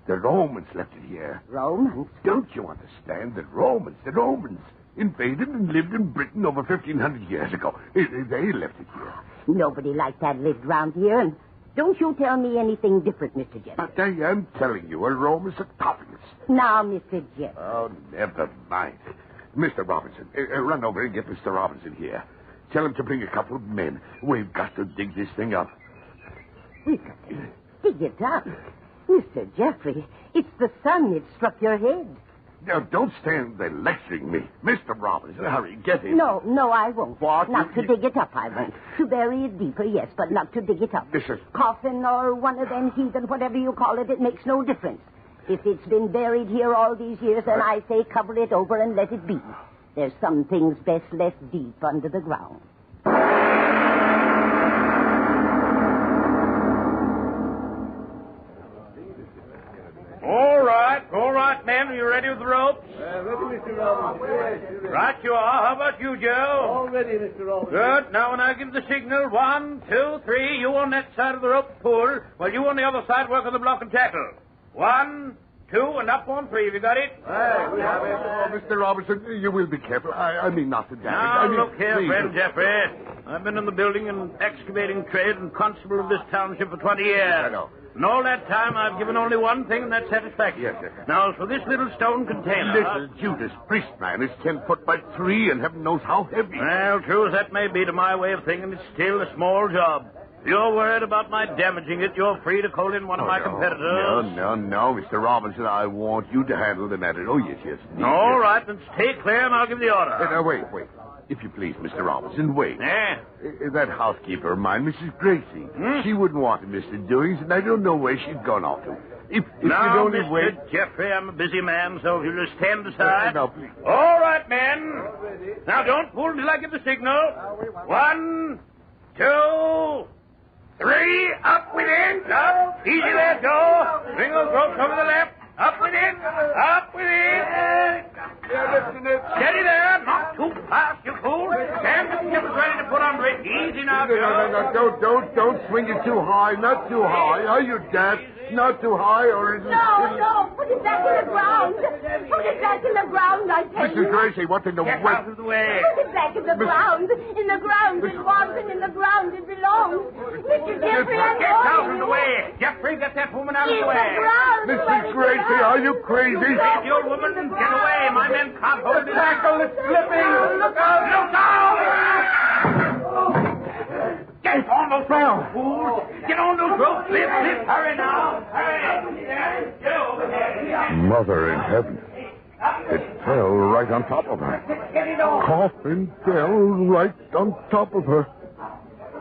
The Romans left it here. Romans? Don't you understand? The Romans invaded and lived in Britain over 1,500 years ago. They left it here. Nobody like that lived round here, and don't you tell me anything different, Mr. Jeffrey. But I am telling you, a Roman sarcophagus. Now, Mr. Jeffrey. Oh, never mind. Mr. Robinson, run over and get Mr. Robinson here. Tell him to bring a couple of men. We've got to dig this thing up. We've got to dig it up. Mr. Jeffrey, it's the sun that struck your head. Now, don't stand there lecturing me. Mr. Robinson, hurry, get in. No, I won't. What? Not to dig it up, I won't. To bury it deeper, yes, but not to dig it up. Mrs. Coffin or one of them heathen, whatever you call it, it makes no difference. If it's been buried here all these years, then I say cover it over and let it be. There's some things best left deep under the ground. All right, men. Are you ready with the ropes? Ready, Mr. Robinson. Right you are. How about you, Joe? All ready, Mr. Robinson. Good. Now, when I give the signal, 1, 2, 3, you on that side of the rope pull, while you on the other side work on the block and tackle. 1, 2, and up on 3. Have you got it? Hey, we have it. Oh, Mr. Robinson, you will be careful. I mean not to damage. Now, look here, please. friend Jeffrey. I've been in the building and excavating trade and constable of this township for 20 years. I know. And all that time, I've given only one thing, and that's satisfaction. Yes, sir. Now, for this little stone container... Little Judas Priest, man, is 10 foot by 3, and heaven knows how heavy. Well, true as that may be to my way of thinking, it's still a small job. If you're worried about my damaging it, you're free to call in one of my competitors. No, Mr. Robinson. I want you to handle the matter. Oh, yes. All right, then stay clear, and I'll give the order. Wait. If you please, Mr. Robinson, wait. Yeah? That housekeeper of mine, Mrs. Gracie, she wouldn't want to miss the doings, and I don't know where she's gone off to. If now, you'd only Mr. wait... Jeffrey, I'm a busy man, so if you'll just stand aside. No, please. All right, men. Now, don't pull till I give the signal. 1, 2, 3, up with it. Up. Easy there, Joe. Bring those ropes over the left. Up with it. Steady there. Not too fast, you fool. Stand the ship is ready to put under it. Easy now, Joe. No, don't swing it too high. Not too high. Are you deaf? Not too high, or is it... No. Put it back in the ground. Put it back in the ground, I tell you. Mrs. Gracie, what in the Get out of the way. Put it back in the ground. In the ground it was, and in the ground it belongs. Mr. Jeffrey, Get out of the way. Jeffrey, get that woman out of the way. In the ground. Mrs. Gracie, are you crazy? Crazy old woman, get away. My men can't hold it. Tackle is slipping. Look out. Get on those ropes, fools. Get on those ropes. Lift. Hurry now. Hurry. Get over here. Mother in heaven. It fell right on top of her. Coffin fell right on top of her.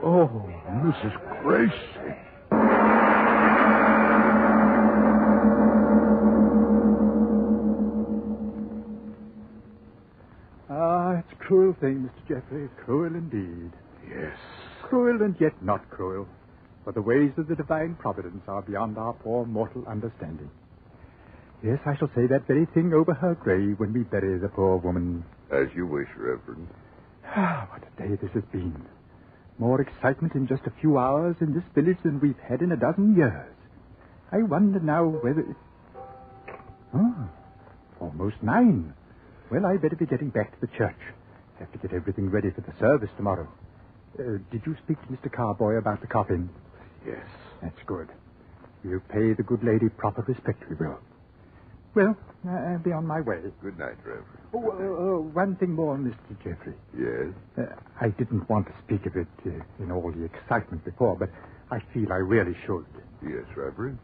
Oh, Mrs. Gracie. It's a cruel thing, Mr. Jeffrey. Cruel indeed. Yes. Cruel and yet not cruel. For the ways of the divine providence are beyond our poor mortal understanding. Yes, I shall say that very thing over her grave when we bury the poor woman. As you wish, Reverend. What a day this has been. More excitement in just a few hours in this village than we've had in a dozen years. I wonder now whether... Almost 9. Well, I better be getting back to the church. Have to get everything ready for the service tomorrow. Did you speak to Mr. Carboy about the coffin? Yes. That's good. We'll pay the good lady proper respect, we will. Well, I'll be on my way. Good night, Reverend. One thing more, Mr. Jeffrey. Yes? I didn't want to speak of it in all the excitement before, but I feel I really should. Yes, Reverend.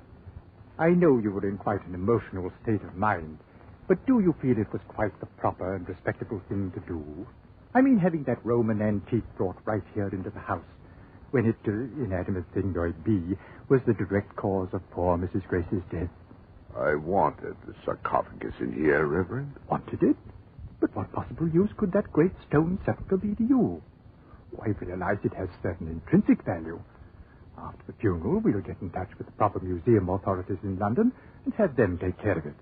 I know you were in quite an emotional state of mind, but do you feel it was quite the proper and respectable thing to do? I mean, having that Roman antique brought right here into the house, when it, inanimate thing though it be, was the direct cause of poor Mrs. Grace's death. I wanted the sarcophagus in here, Reverend. Wanted it? But what possible use could that great stone sepulchre be to you? I realize it has certain intrinsic value. After the funeral, we'll get in touch with the proper museum authorities in London and have them take care of it.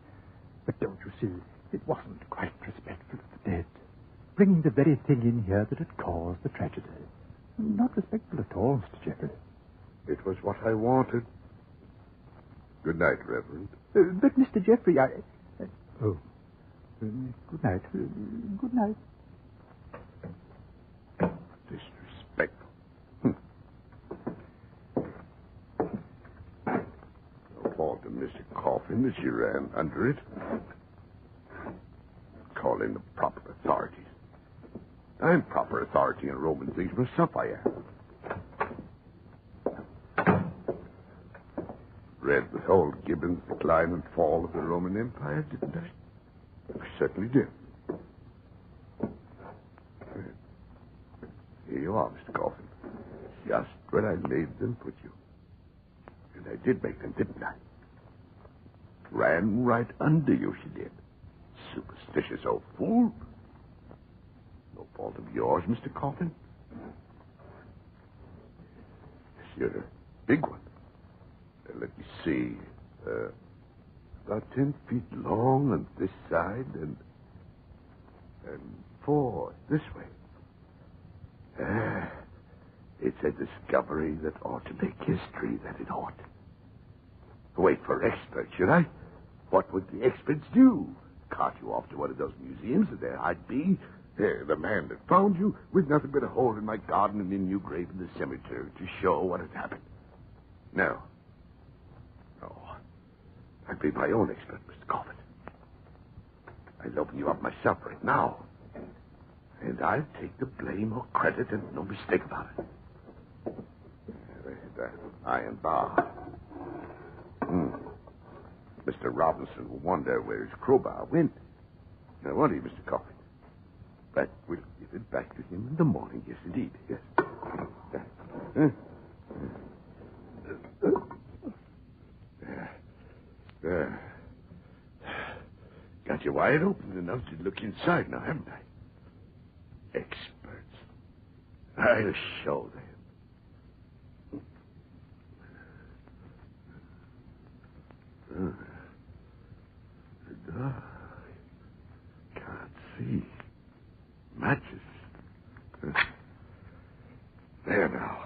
But don't you see, it wasn't quite respectful of the dead. bringing the very thing in here that had caused the tragedy. Not respectful at all, Mr. Jeffrey. It was what I wanted. Good night, Reverend. But, Mr. Jeffrey, good night. Good night. Disrespectful. No fault of Mr. Coffin as she ran under it. Call in the proper authorities. I'm proper authority in Roman things myself, I am. Read the whole Gibbon's Decline and Fall of the Roman Empire, didn't I? I certainly did. Here you are, Mr. Coffin. Just where I made them put you. And I did make them, didn't I? Ran right under you, she did. Superstitious old fool. No fault of yours, Mr. Coffin. You're a big one. Let me see. About 10 feet long on this side and 4 this way. It's a discovery that ought to make history, that it ought. Wait for experts, should I? What would the experts do? Cart you off to one of those museums, and there I'd be. The man that found you with nothing but a hole in my garden and a new grave in the cemetery to show what had happened. No. I'd be my own expert, Mr. Coffin. I'll open you up myself right now. And I'll take the blame or credit and no mistake about it. There's that iron bar. Mr. Robinson will wonder where his crowbar went. Now, won't he, Mr. Coffin? But we'll give it back to him in the morning. Yes, indeed. Yes. Got you wide open enough to look inside now, haven't I? Experts. I'll show them. The dark. Can't see. Matches. There now.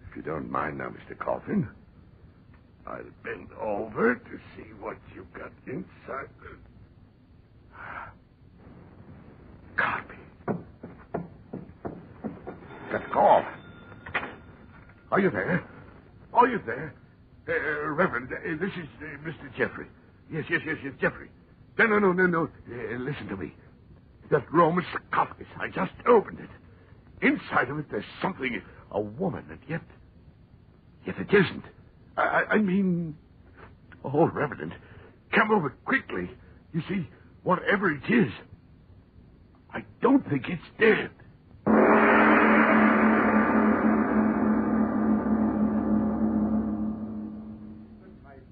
If you don't mind now, Mr. Coffin, I'll bend over to see what you've got inside. Copy. Got to go off. Are you there? Are you there? Reverend, this is Mr. Jeffrey. Yes, Jeffrey. No. Listen to me. That Roman sarcophagus, I just opened it. Inside of it, there's something, a woman, and yet it isn't. I mean, oh, Reverend, come over quickly. You see, whatever it is, I don't think it's dead. My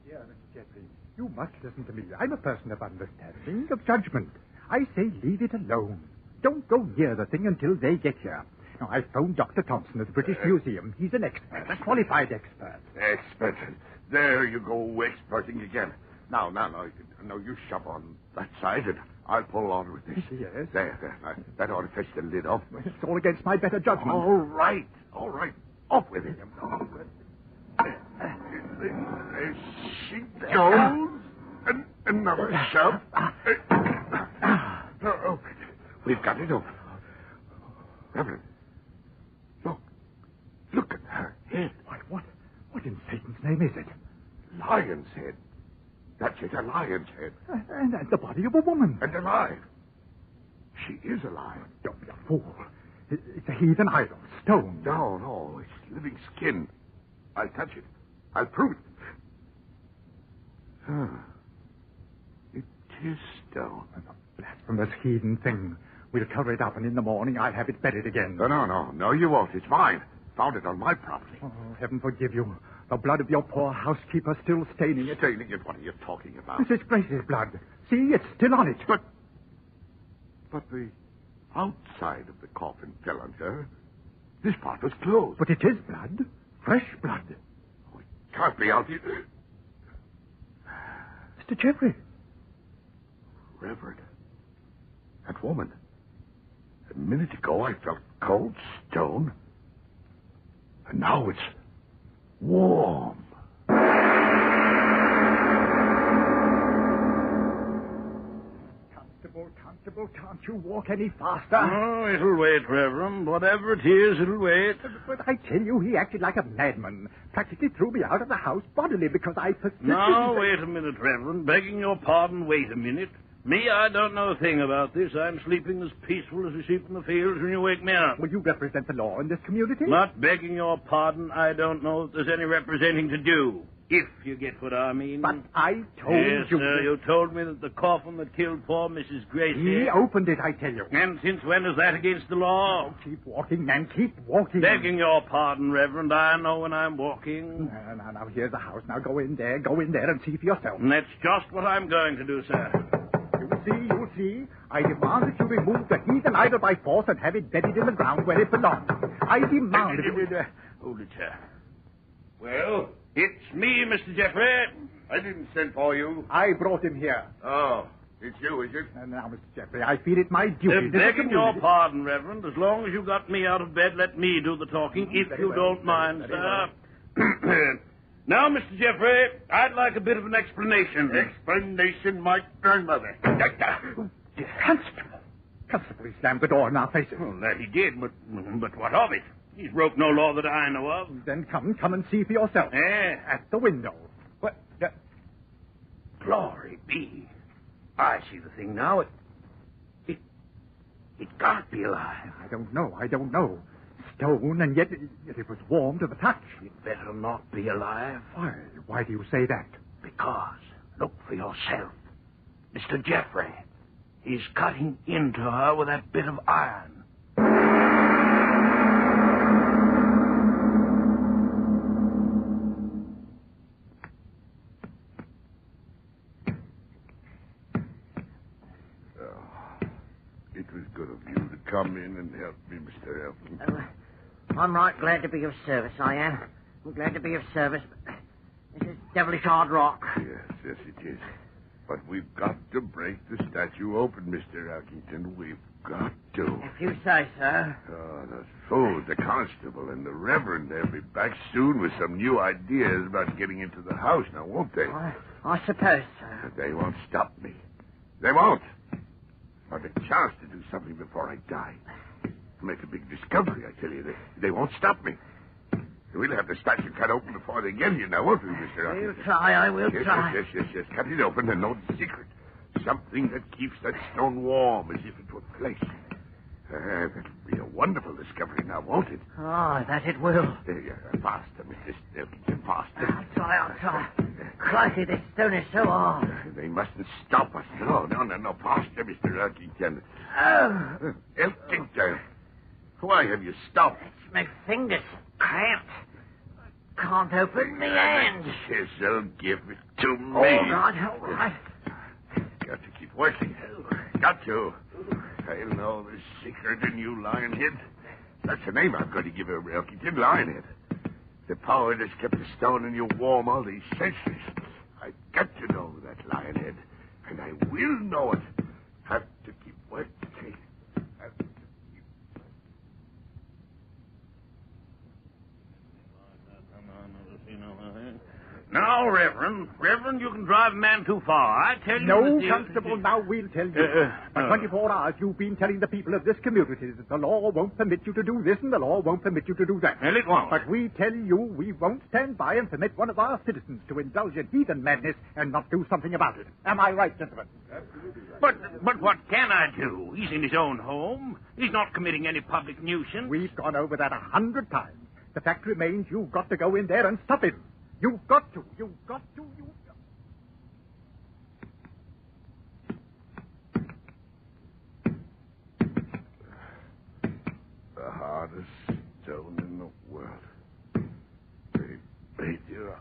dear Mr. Jeffrey, you must listen to me. I'm a person of understanding, of judgment. I say leave it alone. Don't go near the thing until they get here. Now, I phoned Dr. Thompson at the British Museum. He's an expert, a qualified expert. Expert. There you go, experting again. Now, you shove on that side, and I'll pull on with this. Yes. There. That ought to fetch the lid off. It's all against my better judgment. All right. Off with it. There she goes. Another shove. We've got it open. Reverend, look at her head. What in Satan's name is it? Lion's head. That's it, a lion's head. And that's the body of a woman. And alive. She is alive. Don't be a fool. It's a heathen idol, stone. No, it's living skin. I'll touch it. I'll prove it. It is stone. A blasphemous heathen thing. We'll cover it up, and in the morning I'll have it buried again. No, you won't. It's mine. Found it on my property. Oh, heaven forgive you. The blood of your poor housekeeper still staining it. Staining it? What are you talking about? Mrs. Grace's blood. See, it's still on it. But the outside of the coffin fell on her. This part was closed. But it is blood. Fresh blood. Oh, it can't be out here. Mr. Jeffrey. Reverend. That woman. A minute ago, I felt cold stone. And now it's warm. Constable, can't you walk any faster? Oh, it'll wait, Reverend. Whatever it is, it'll wait. But I tell you, he acted like a madman. Practically threw me out of the house bodily because I persisted. Now, wait a minute, Reverend. Begging your pardon, wait a minute. Me, I don't know a thing about this. I'm sleeping as peaceful as a sheep in the fields when you wake me up. Will you represent the law in this community? Not begging your pardon, I don't know that there's any representing to do. If you get what I mean. But I told yes, you. Sir, you told me that the coffin that killed poor Mrs. Gracie. He opened it, I tell you. And since when is that against the law? Oh, keep walking, man, keep walking. Begging your pardon, Reverend, I know when I'm walking. Now, here's the house. Now, go in there and see for yourself. And that's just what I'm going to do, sir. You'll see. I demand that you remove the heathen idol by force and have it buried in the ground where it belongs. I demand it. Hold it, sir. Well, it's me, Mr. Jeffrey. I didn't send for you. I brought him here. Oh, it's you, is it? Now, Mr. Jeffrey, I feel it my duty. Begging your pardon, Reverend. As long as you got me out of bed, let me do the talking, if you don't mind, sir. Now, Mr. Jeffrey, I'd like a bit of an explanation. Explanation, my grandmother. Constable, he slammed the door in our faces. Well, that he did, but what of it? He's broke no law that I know of. Then come and see for yourself. At the window. What? Glory be. I see the thing now. It can't be alive. I don't know. Stone, and yet it was warm to the touch. It better not be alive. Why do you say that? Because, look for yourself. Mr. Jeffrey, he's cutting into her with that bit of iron. It was good of you to come in and help me, Mr. Elton. I'm right glad to be of service, I am. I'm glad to be of service, but this is devilish hard rock. Yes, it is. But we've got to break the statue open, Mr. Elkington. We've got to. If you say so. Oh, those fools, the constable and the reverend, they'll be back soon with some new ideas about getting into the house, now won't they? I suppose so. They won't stop me. They won't. I've a chance to do something before I die. Make a big discovery, I tell you. They won't stop me. We'll have the statue cut open before they get here now, won't we, Mr. Elkington? We'll try, I will try. Yes. Cut it open and no secret. Something that keeps that stone warm as if it were flesh. That'll be a wonderful discovery now, won't it? Oh, that it will. Faster, Mr. Elkington, faster. I'll try. Crikey, this stone is so hard. They mustn't stop us. No. Faster, Mr. Elkington. Oh. Elkington. Why have you stopped? It's my fingers cramped. Can't open my hand. Chisel, give it to me. All right. Got to keep working. Got to. I'll know the secret in you, Lionhead. That's the name I'm going to give her, Elkington, Lionhead. The power that's kept the stone in you warm all these centuries. I've got to know that, Lionhead. And I will know it. Have to keep working. Have to keep... Now, Reverend, you can drive a man too far. I tell you... No, Constable, now we'll tell you. For 24 hours, you've been telling the people of this community that the law won't permit you to do this and the law won't permit you to do that. Well, it won't. But we tell you we won't stand by and permit one of our citizens to indulge in heathen madness and not do something about it. Am I right, gentlemen? But what can I do? He's in his own home. He's not committing any public nuisance. We've gone over that 100 times. The fact remains you've got to go in there and stop him. You've got to. The hardest stone in the world. They made you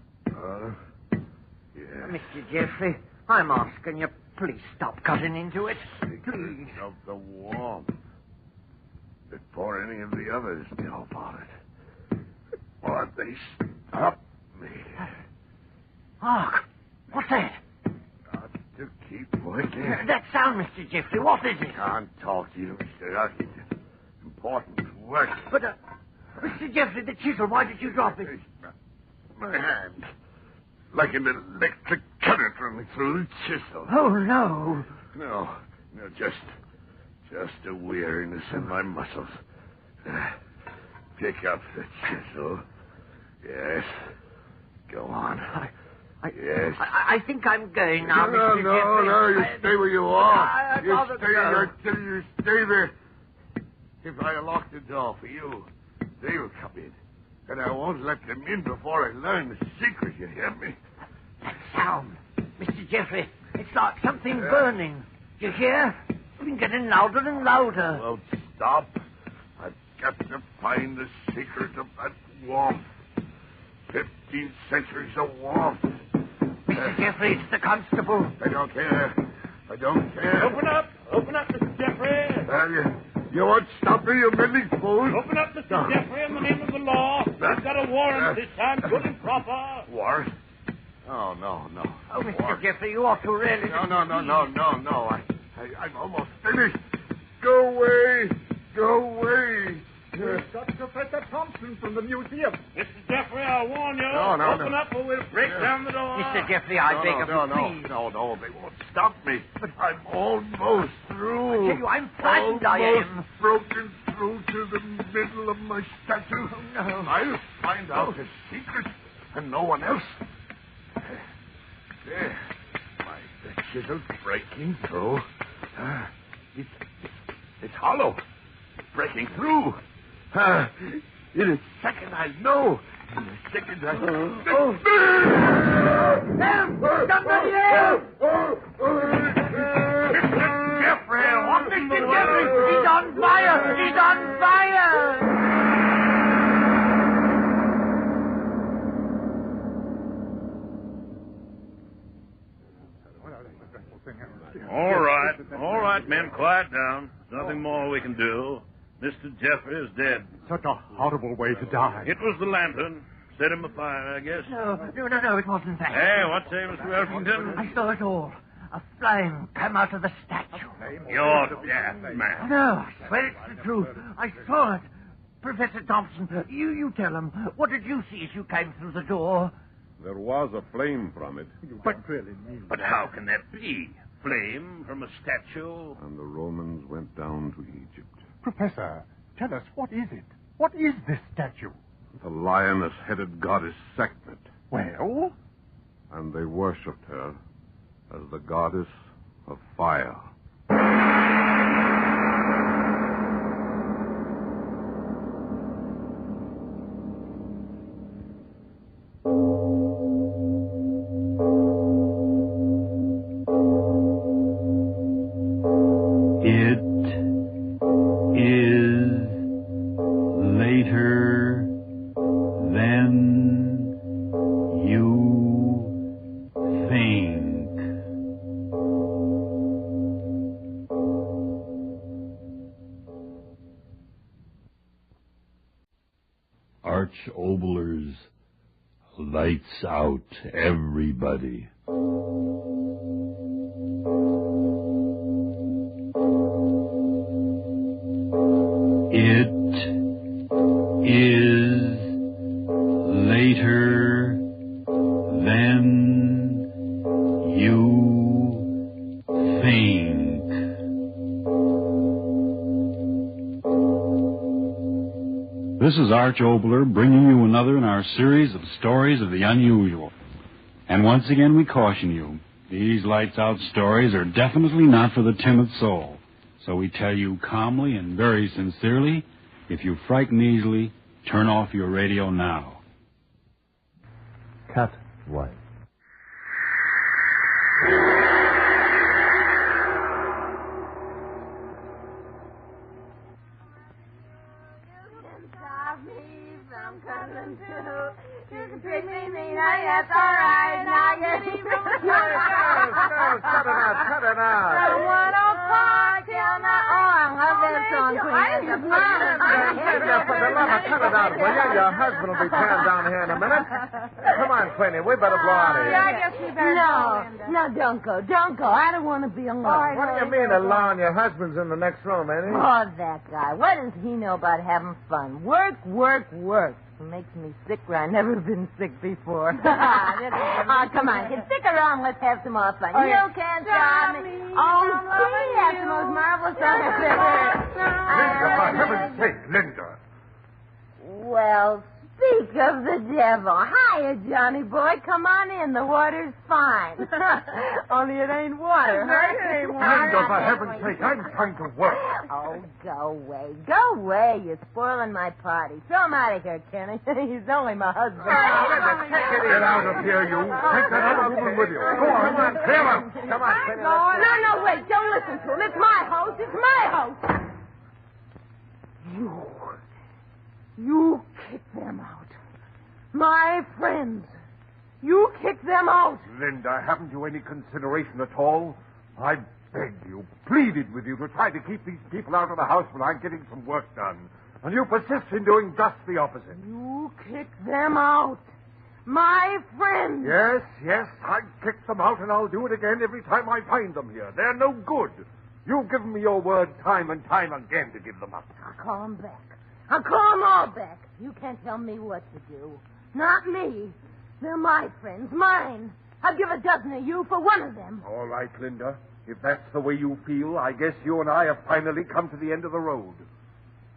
yes. Mr. Jeffrey, I'm asking you, please stop cutting into it. Secret of the warmth. Before any of the others know about it. Or they stop me. Hark! What's that? Got to keep working. That sound, Mr. Jeffrey, what is it? Can't talk to you, Mr. Elkington. important work. But, Mr. Jeffrey, the chisel, why did you drop it? My hand. Like an electric current running through the chisel. Oh, no. No, just a weariness in my muscles. Pick up the chisel. Yes. Go on. Yes. I think I'm going now, Mr. Jeffrey. No, you stay where you are. I'd rather go. I tell you, stay there. If I lock the door for you, they'll come in. And I won't let them in before I learn the secret, you hear me? That sound, Mr. Jeffrey, it's like something burning. Do you hear? It's been getting louder and louder. Well, stop. I've got to find the secret of that warmth. 15 centuries of warmth. Mr. Jeffrey, it's the constable. I don't care. Open up, Mr. Jeffrey. You won't stop me, you meddling fool. Open up, Mr. Jeffrey, in the name of the law. We've got a warrant this time, good and proper. Warrant? Oh, no. Oh, Mr. Jeffrey, you ought to really... No. I'm almost finished. Go away. We've got Professor Thompson from the museum. Mr. Jeffrey, I warn you. No. Open up or we'll break down the door. Mr. Jeffrey, I beg of you, please. No, they won't stop me. But I'm almost through. I tell you, I'm frightened, I am. Almost broken through to the middle of my statue. Oh, no. I'll find out the secret, and no one else. There. The chisel's breaking through. It's hollow. Breaking through. In a second, I know. In a second, I... Somebody else! Mr. Jeffrey! Mr. Jeffrey! He's on fire! All right, men, quiet down. Nothing more we can do. Mr. Jeffrey is dead. Such a horrible way to die. It was the lantern. Set him afire, I guess. No, it wasn't that. Hey, what say, Mr. Elkington? I saw it all. A flame come out of the statue. You're daft, man. No, I swear it's the truth. I saw it. Professor Thompson, you tell him. What did you see as you came through the door? There was a flame from it. But how can that be? Flame from a statue? And the Romans went down to Egypt. Professor, tell us, what is it? What is this statue? The lioness-headed goddess Sekhmet. Well? And they worshipped her as the goddess of fire. Obler's Lights Out, everybody. It is later than you think. This is Arch Obler bringing you another in our series of stories of the unusual. And once again we caution you, these lights out stories are definitely not for the timid soul. So we tell you calmly and very sincerely, if you frighten easily, turn off your radio now. Cut 1. Cut it out. Someone will call till my... Oh, I love that song, Queen. Linda, for the love of cut it out, will you? Your husband will be turned down here in a minute. Come on, Queenie, we better blow out of here. I guess we better go, Linda. No, don't go. Don't go. I don't want to be alone. What do you mean alone? Your husband's in the next room, ain't he? Oh, that guy. What does he know about having fun? Work, work, work. It makes me sick where I've never been sick before. Oh, come on, kid. Stick around. Let's have some more fun. You can't stop me. Oh, he has the most marvelous song I've ever Linda, for heaven's sake, Linda. Well, speak of the devil. Hiya, Johnny boy. Come on in. The water's fine. Only it ain't water, huh? It ain't water. Linda, for heaven's sake, I'm trying to work. Oh, go away. Go away. You're spoiling my party. Throw him out of here, Kenny. He's only my husband. Get out of here, you. Take that other woman with you. Go on, come on. Clear up. Come on, Queenie. No, wait. Don't listen to him. It's my house. It's my house. You kick them out. My friends. You kick them out. Linda, haven't you any consideration at all? I begged you, pleaded with you to try to keep these people out of the house when I'm getting some work done. And you persist in doing just the opposite. You kick them out. My friends. Yes, I kicked them out, and I'll do it again every time I find them here. They're no good. You've given me your word time and time again to give them up. I'll call them back. I'll call them all back. You can't tell me what to do. Not me. They're my friends, mine. I'll give a dozen of you for one of them. All right, Linda. If that's the way you feel, I guess you and I have finally come to the end of the road.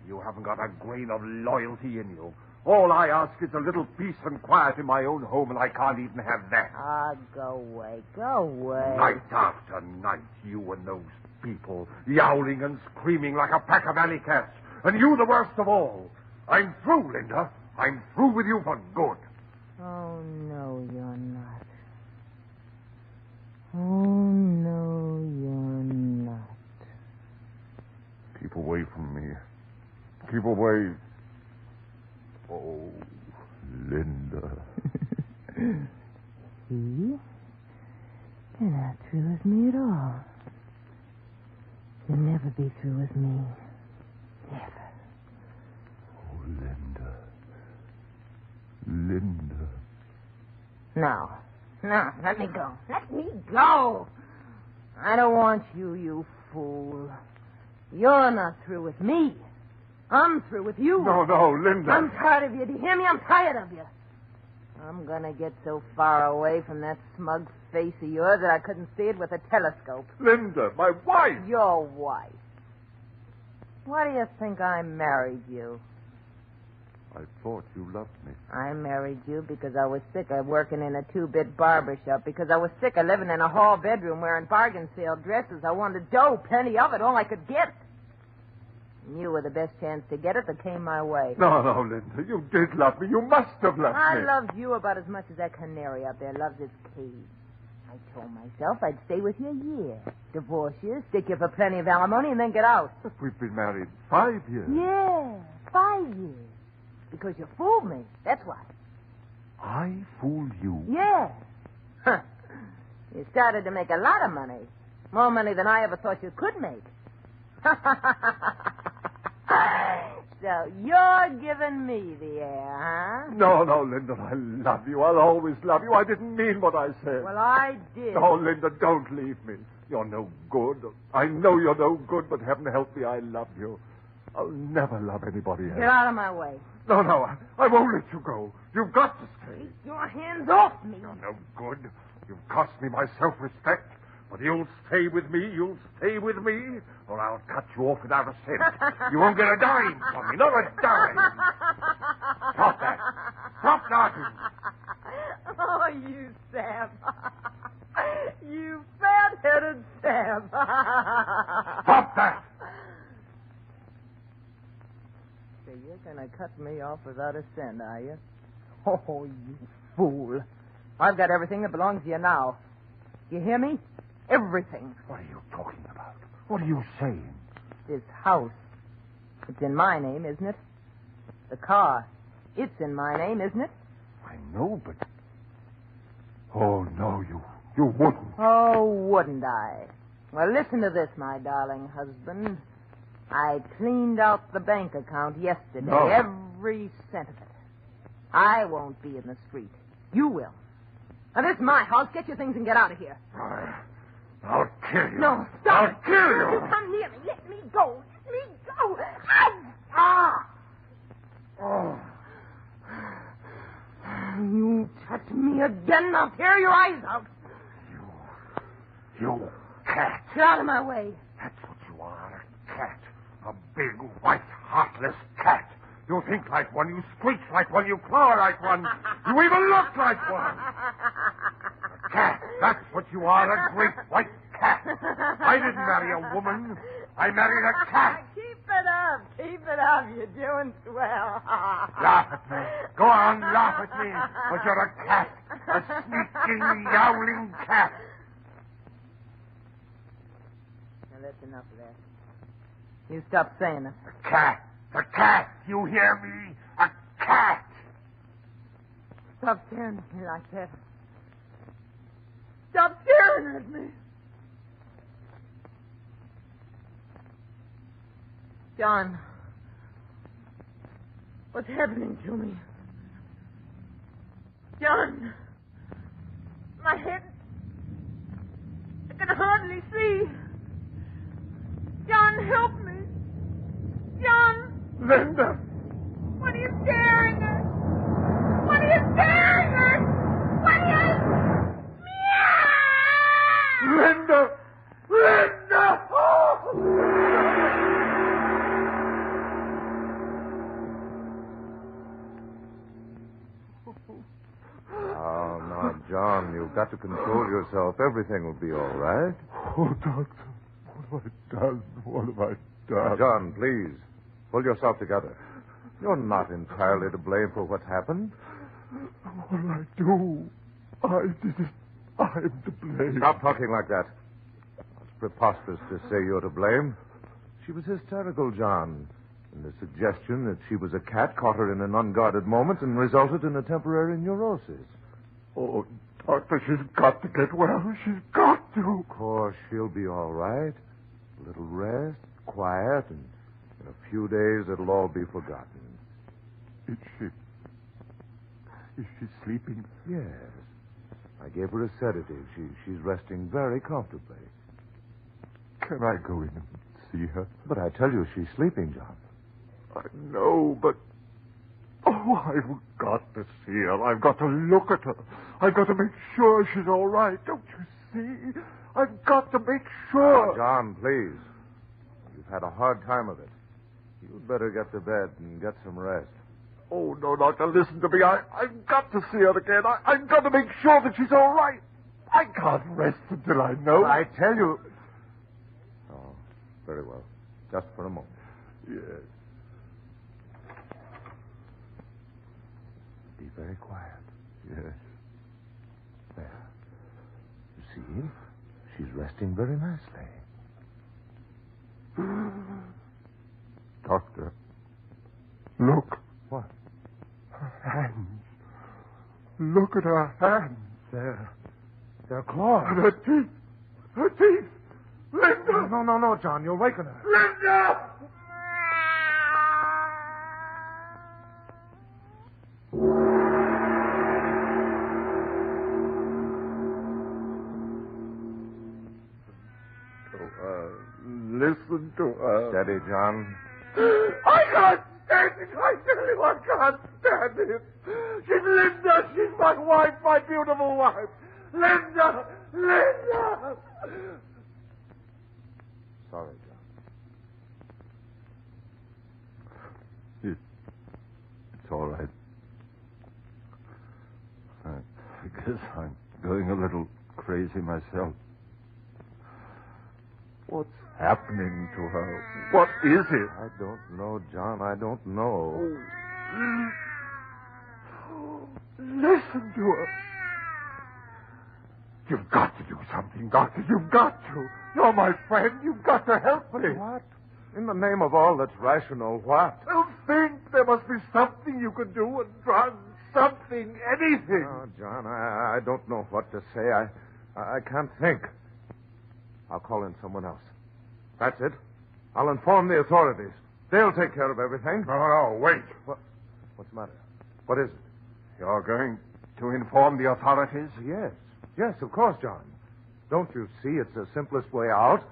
You haven't got a grain of loyalty in you. All I ask is a little peace and quiet in my own home, and I can't even have that. Ah, go away. Go away. Night after night, you and those people, yowling and screaming like a pack of alley cats. And you the worst of all. I'm through, Linda. I'm through with you for good. Oh, no, you're not. Oh, no, you're not. Keep away from me. Keep away. Oh, Linda. See? You're not through with me at all. You'll never be through with me. Never. Oh, Linda. Linda. No, let me go. Let me go. I don't want you, you fool. You're not through with me. I'm through with you. No, Linda. I'm tired of you. Do you hear me? I'm tired of you. I'm going to get so far away from that smug face of yours that I couldn't see it with a telescope. Linda, my wife. Your wife. Why do you think I married you? I thought you loved me. I married you because I was sick of working in a two-bit barber shop, because I was sick of living in a hall bedroom wearing bargain sale dresses. I wanted dough, plenty of it, all I could get. And you were the best chance to get it that came my way. No, Linda, you did love me. You must have loved me. I loved you about as much as that canary up there loves its cage. I told myself I'd stay with you a year, divorce you, stick you for plenty of alimony, and then get out. But we've been married 5 years. Yeah, 5 years. Because you fooled me. That's why. I fooled you? Yeah. Huh. You started to make a lot of money. More money than I ever thought you could make. So you're giving me the air, huh? No, Linda, I love you. I'll always love you. I didn't mean what I said. Well, I did. No, Linda, don't leave me. You're no good. I know you're no good, but heaven help me, I love you. I'll never love anybody else. Get out of my way. No, I won't let you go. You've got to stay. Take your hands off me. You're no good. You've cost me my self-respect. But you'll stay with me, or I'll cut you off without a cent. You won't get a dime from me, not a dime. Stop that. Stop laughing. Oh, you Sam. You fat-headed Sam. Stop that. So you're going to cut me off without a cent, are you? Oh, you fool. I've got everything that belongs to you now. You hear me? Everything. What are you talking about? What are you saying? This house. It's in my name, isn't it? The car. It's in my name, isn't it? I know, but... Oh, no, you wouldn't. Oh, wouldn't I? Well, listen to this, my darling husband. I cleaned out the bank account yesterday. No. Every cent of it. I won't be in the street. You will. Now, this is my house. Get your things and get out of here. I'll kill you. No, stop. I'll kill you. Don't come near me. Let me go. Let me go. Ah! Oh. You touch me again, I'll tear your eyes out. You cat. Get out of my way. That's what you are, a cat. A big, white, heartless cat. You think like one, you screech like one, you claw like one. You even look like one. A cat. That's what you are, a great white cat. I didn't marry a woman. I married a cat. Keep it up. Keep it up. You're doing swell. Laugh at me. Go on, laugh at me. But you're a cat. A sneaking, yowling cat. Now, that's enough of that. You stop saying it. A cat. A cat. You hear me? A cat. Stop staring at me like that. Stop staring at me. John, what's happening to me? John, my head, I can hardly see. John, help me. John. Linda. What are you staring at? What are you staring at? What are you... Linda. Linda. Oh, now, John, you've got to control yourself. Everything will be all right. Oh, doctor. What have I done? What have I done? John, please, pull yourself together. You're not entirely to blame for what's happened. What did I do? I did it. I'm to blame. Stop talking like that. It's preposterous to say you're to blame. She was hysterical, John. And the suggestion that she was a cat caught her in an unguarded moment and resulted in a temporary neurosis. Oh, doctor, she's got to get well. She's got to. Of course, she'll be all right. A little rest, quiet, and in a few days it'll all be forgotten. Is she sleeping? Yes. I gave her a sedative. She's resting very comfortably. Can I go in and see her? But I tell you, she's sleeping, John. I know, but... Oh, I've got to see her. I've got to look at her. I've got to make sure she's all right. Don't you see? I've got to make sure. Now, John, please. You've had a hard time of it. You'd better get to bed and get some rest. Oh, no, doctor, listen to me. I've got to see her again. I've got to make sure that she's all right. I can't rest until I know. I tell you... Oh, very well. Just for a moment. Yes. Be very quiet. Yes. There. You see? She's resting very nicely. Doctor, look. What? Her hands. Look at her hands. They're claws. And her teeth. Her teeth. Linda! No, John. You'll waken her. Linda! Listen to her. Steady, John. I can't stand it. I tell you, I can't stand it. She's Linda. She's my wife, my beautiful wife. Linda! Linda! Sorry, John. It's all right. I guess I'm going a little crazy myself. What's happening to her? What is it? I don't know, John. I don't know. Listen to her. You've got to do something, Doctor. You've got to. You're my friend. You've got to help me. What? In the name of all that's rational, what? Well, think. There must be something you can do. A drug, something, anything. Oh, John, I don't know what to say. I can't think. I'll call in someone else. That's it. I'll inform the authorities. They'll take care of everything. No, wait. What's the matter? What is it? You're going to inform the authorities? Yes, of course, John. Don't you see it's the simplest way out?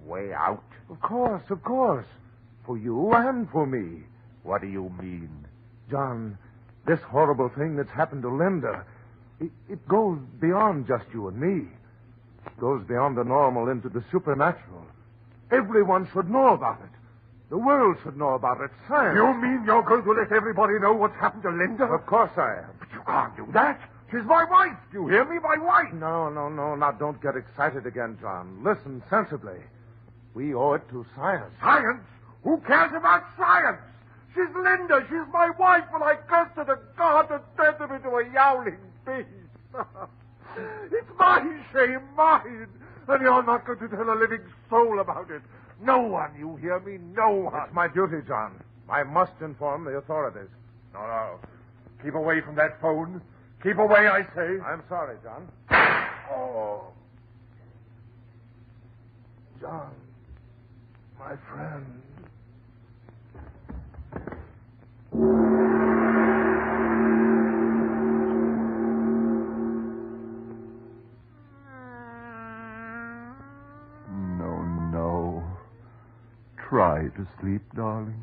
Way out? Of course. For you and for me. What do you mean? John, this horrible thing that's happened to Linda, it goes beyond just you and me. It goes beyond the normal into the supernatural. Everyone should know about it. The world should know about it. Science. You mean you're going to let everybody know what's happened to Linda? Of course I am. But you can't do that. She's my wife. You hear me? My wife. No. Now, don't get excited again, John. Listen sensibly. We owe it to science. Science? Who cares about science? She's Linda. She's my wife, and I curse her to God to turn her into a yowling beast. It's my shame, mine. And you're not going to tell a living soul about it. No one, you hear me? No one. It's my duty, John. I must inform the authorities. No. Keep away from that phone. Keep away, I say. I'm sorry, John. Oh. John, my friend. No. Try to sleep, darling.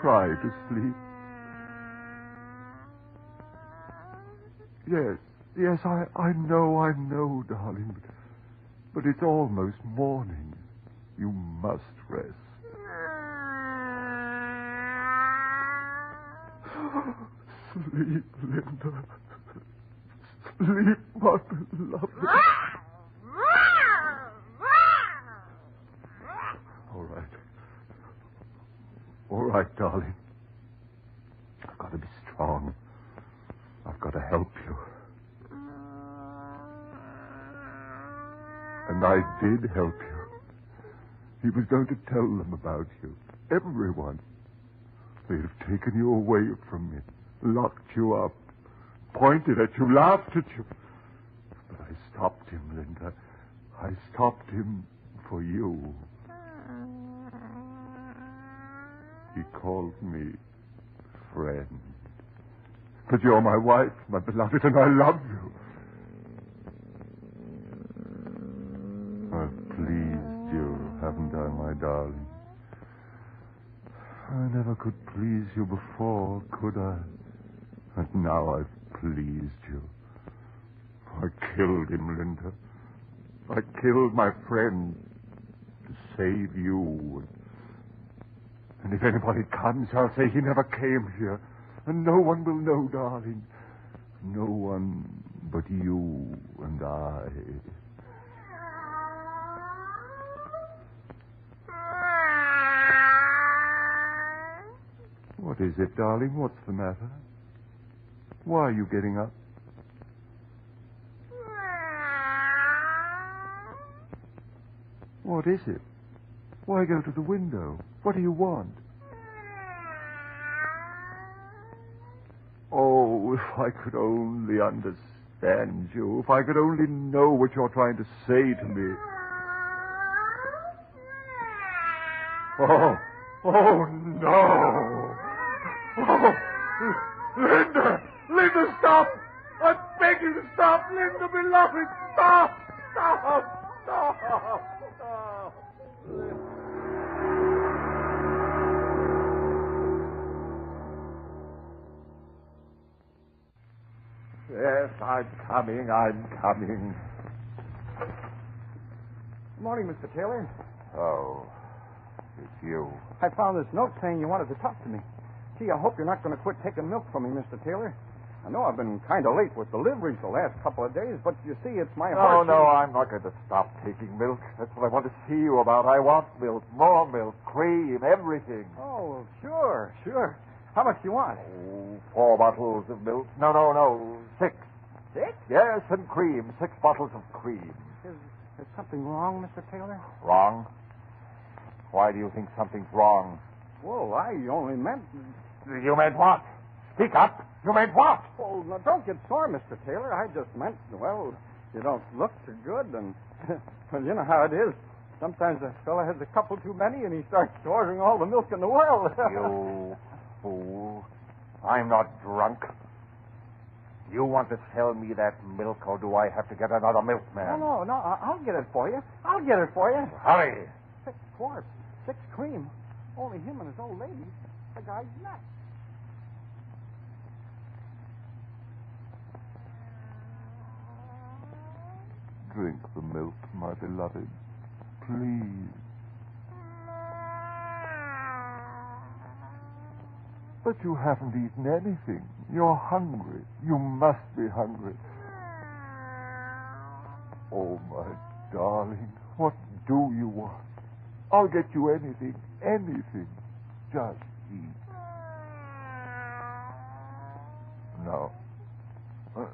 Try to sleep. Yes, I know, darling. But it's almost morning. You must rest. Sleep, Linda. Sleep, my beloved. All right, darling. I've got to be strong. I've got to help you. And I did help you. He was going to tell them about you. Everyone. They've taken you away from me, locked you up, pointed at you, laughed at you. But I stopped him, Linda. I stopped him for you. He called me friend. But you're my wife, my beloved, and I love you. I've pleased you, haven't I, my darling? I never could please you before, could I? And now I've pleased you. I killed him, Linda. I killed my friend to save you. And if anybody comes, I'll say he never came here. And no one will know, darling. No one but you and I. What is it, darling? What's the matter? Why are you getting up? What is it? Why go to the window? What do you want? Oh, if I could only understand you. If I could only know what you're trying to say to me. Oh, no. Oh, Linda, stop. I beg you to stop. Linda, beloved, stop. Yes, I'm coming. Good morning, Mr. Taylor. Oh, it's you. I found this note saying you wanted to talk to me. Gee, I hope you're not going to quit taking milk from me, Mr. Taylor. I know I've been kind of late with deliveries the last couple of days, but you see, it's my heart. No, I'm not going to stop taking milk. That's what I want to see you about. I want milk, more milk, cream, everything. Oh, sure. How much do you want? 4 bottles of milk. No, 6. 6? Yes, and cream. 6 bottles of cream. Is something wrong, Mr. Taylor? Wrong? Why do you think something's wrong? Well, I only meant... You meant what? Speak up. You meant what? Oh, now, don't get sore, Mr. Taylor. I just meant, well, you don't look so good, and well, you know how it is. Sometimes a fella has a couple too many and he starts ordering all the milk in the world. You fool. I'm not drunk. You want to sell me that milk, or do I have to get another milkman? No, I'll get it for you. Hurry. 6 quarts, 6 cream. Only him and his old lady. The guy's nuts. Drink the milk, my beloved. Please. But you haven't eaten anything. You're hungry. You must be hungry. Oh, my darling, what do you want? I'll get you anything. Just eat.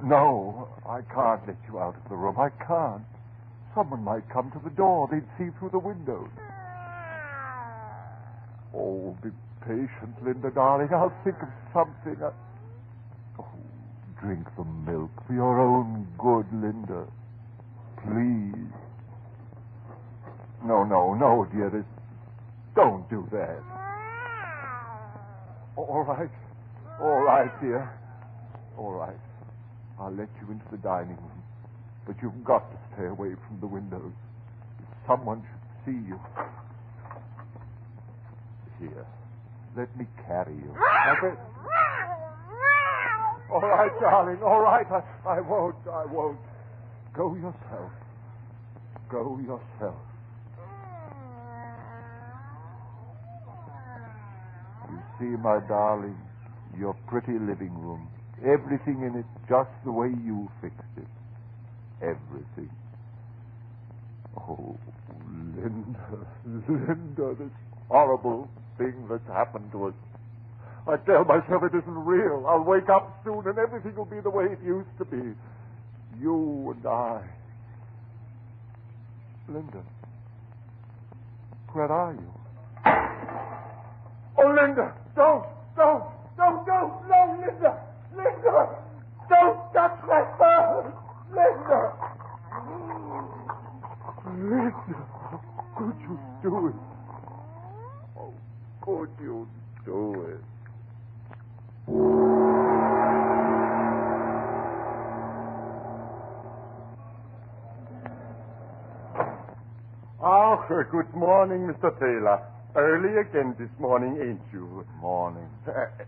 No, I can't let you out of the room. I can't. Someone might come to the door. They'd see through the windows. Oh, be patient, Linda, darling. I'll think of something. Oh, drink the milk for your own good, Linda. Please. No, dearest. Don't do that. All right, dear. All right. I'll let you into the dining room. But you've got to stay away from the windows. If someone should see you. Here. Let me carry you. All right, darling. All right. I won't. Go yourself. You see, my darling, your pretty living room. Everything in it just the way you fixed it. Everything. Oh, Linda, this horrible thing that's happened to us. I tell myself it isn't real. I'll wake up soon and everything will be the way it used to be. You and I. Linda, where are you? Oh, Linda, don't, no, Linda, don't touch my phone, Linda, how could you do it? How could you do it? Good morning, Mr. Taylor. Early again this morning, ain't you? Morning.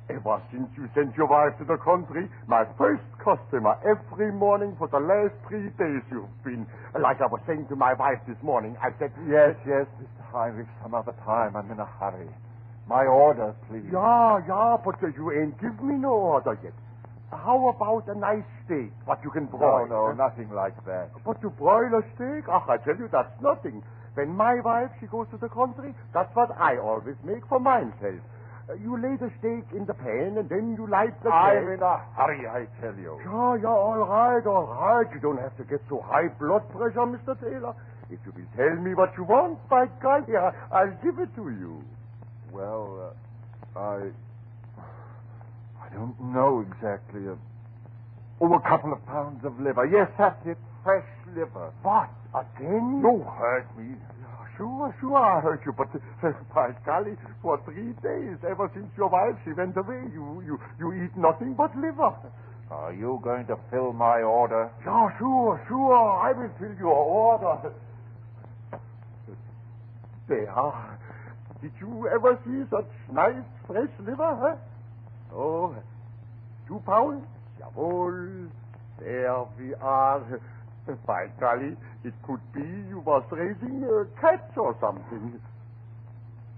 Ever since you sent your wife to the country, my first customer every morning for the last 3 days you've been. Like I was saying to my wife this morning, I said... Yes, Mr. Heinrich, some other time. I'm in a hurry. My order, please. Yeah, but you ain't give me no order yet. How about a nice steak, what you can broil? No, nothing like that. But to broil a steak? I tell you, that's nothing. When my wife, she goes to the country, that's what I always make for myself. You lay the steak in the pan, and then you light the gas. I'm in a hurry, I tell you. Yeah, all right. You don't have to get so high blood pressure, Mr. Taylor. If you will tell me what you want, by God, I'll give it to you. Well, I don't know exactly. A couple of pounds of liver. Yes, that's it. Fresh liver. What? Again? You hurt me. Sure, I hurt you, but by golly, for 3 days, ever since your wife, she went away, you eat nothing but liver. Are you going to fill my order? Yeah, sure, I will fill your order. There. Did you ever see such nice, fresh liver, huh? Oh, 2 pounds? Jawohl. There we are. By golly, it could be you was raising cats or something.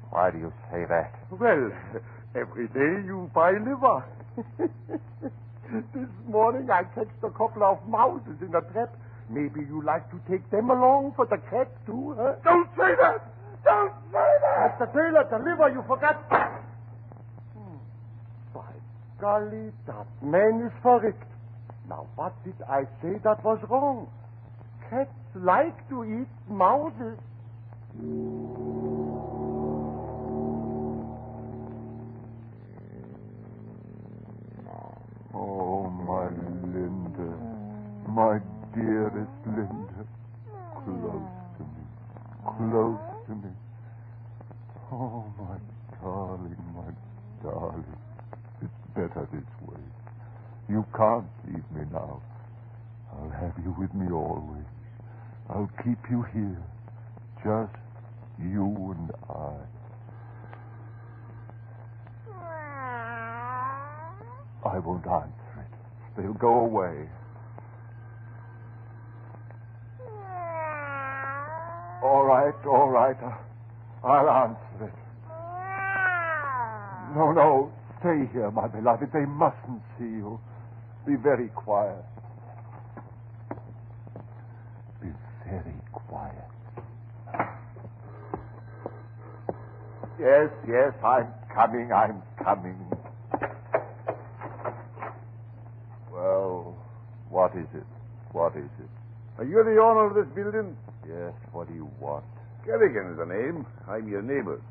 Why do you say that? Well, every day you buy liver. This morning I catched a couple of mouses in a trap. Maybe you like to take them along for the cat too, huh? Don't say that! Don't say that! Mr. Taylor, the liver you forgot. By golly, that man is verrückt. Now, what did I say that was wrong? Cats like to eat mouses. Oh, my Linda. My dearest Linda. Close to me. close to me. Oh, my darling, my darling. It's better this way. You can't leave me now. I'll have you with me always. I'll keep you here. Just you and I. I won't answer it. They'll go away. All right. I'll answer it. No, stay here, my beloved. They mustn't see you. Be very quiet. Be very quiet. Yes, I'm coming. Well, what is it? Are you the owner of this building? Yes, what do you want? Kerrigan is the name. I'm your neighbor.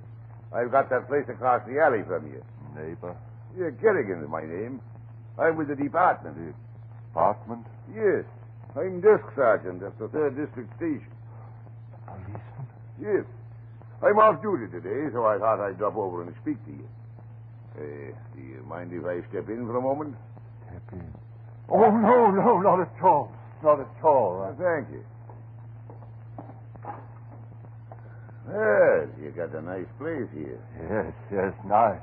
I've got that place across the alley from you. Neighbor? Yeah, Kerrigan is my name. I'm with the department. Department? Yes. I'm desk sergeant at the 3rd District Station. Policeman? Yes. I'm off duty today, so I thought I'd drop over and speak to you. Do you mind if I step in for a moment? Step in? Oh, no, not at all. Not at all. Thank you. Well, you got a nice place here. Yes, nice.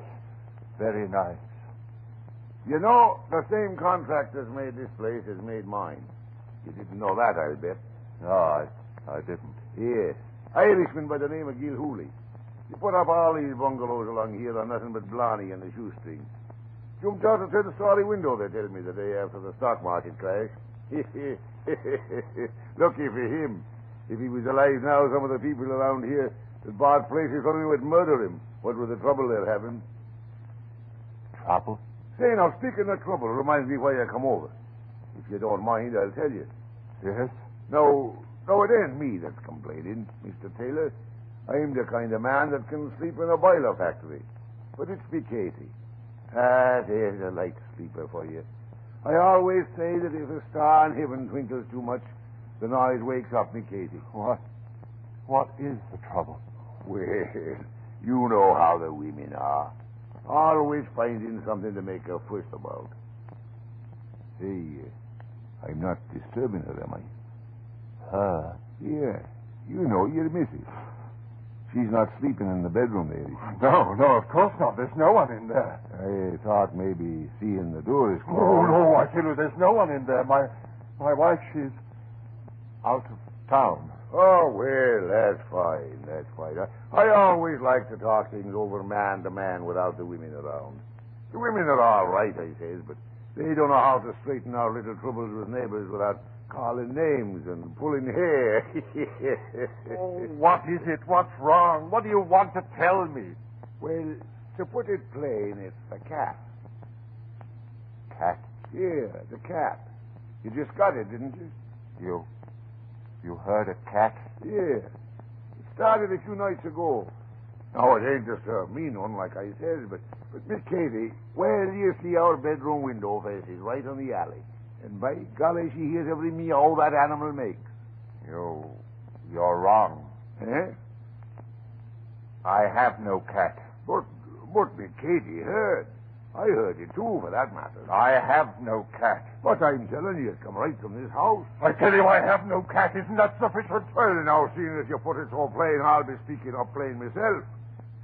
Very nice. You know, the same contractors made this place as made mine. You didn't know that, I'll bet. No, I didn't. Yes. Irishman by the name of Gil Hooley. He put up all these bungalows along here on nothing but blarney and the shoestring. Jumped out a 10-story window, they tell me, the day after the stock market crash. Lucky for him. If he was alive now, some of the people around here that bought places from him would murder him. What with the trouble they're having? Trouble? Say, now, speaking of trouble, reminds me why I come over. If you don't mind, I'll tell you. Yes? No, it ain't me that's complaining, Mr. Taylor. I'm the kind of man that can sleep in a boiler factory. But it's me, Katie. There's a light sleeper for you. I always say that if a star in heaven twinkles too much, the noise wakes up me, Katie. What is the trouble? Well, you know how the women are. Always finding something to make a fuss about. Hey, I'm not disturbing her, am I? Her? Yeah. You know, your missus. She's not sleeping in the bedroom there, is she? No, of course not. There's no one in there. I thought maybe seeing the door is closed. No, I tell you, there's no one in there. My wife, she's out of town. Oh, well, that's fine. I always like to talk things over man to man without the women around. The women are all right, I says, but they don't know how to straighten out little troubles with neighbors without calling names and pulling hair. Oh, what is it? What's wrong? What do you want to tell me? Well, to put it plain, it's the cat. Cat? Yeah, the cat. You just got it, didn't you? You heard a cat? Yeah. It started a few nights ago. Now, it ain't just a mean one, like I said, but Miss Katie, well, you see our bedroom window faces right on the alley. And by golly, she hears every meow that animal makes. You're wrong. Eh? I have no cat. But Miss Katie heard. I heard it too, for that matter. I have no cat. But I'm telling you, it come right from this house. I tell you I have no cat. Isn't that sufficient? Well, now, seeing as you put it so plain, I'll be speaking up plain myself.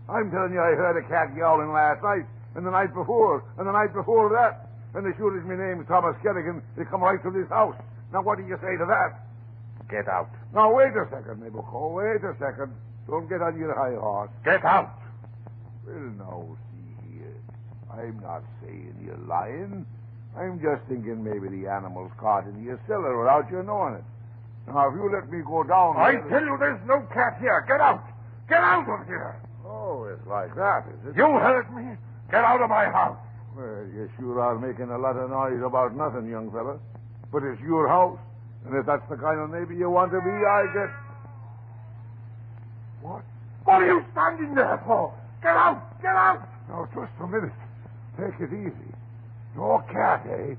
I'm telling you, I heard a cat yowling last night, and the night before, and the night before that. And as sure as my name's Thomas Kerrigan, it come right from this house. Now, what do you say to that? Get out. Now, wait a second, Nabucco. Wait a second. Don't get on your high horse. Get out. Well, now, see here. I'm not saying you're lying. I'm just thinking maybe the animal's caught in your cellar without you knowing it. Now, if you let me go down... I tell you, there's no cat here. Get out. Get out of here. Oh, it's like that, is it? You heard me. Get out of my house. Well, you sure are making a lot of noise about nothing, young fella. But it's your house, and if that's the kind of neighbor you want to be, I guess... What? What are you standing there for? Get out! Get out! Now, just a minute. Take it easy. No cat, eh?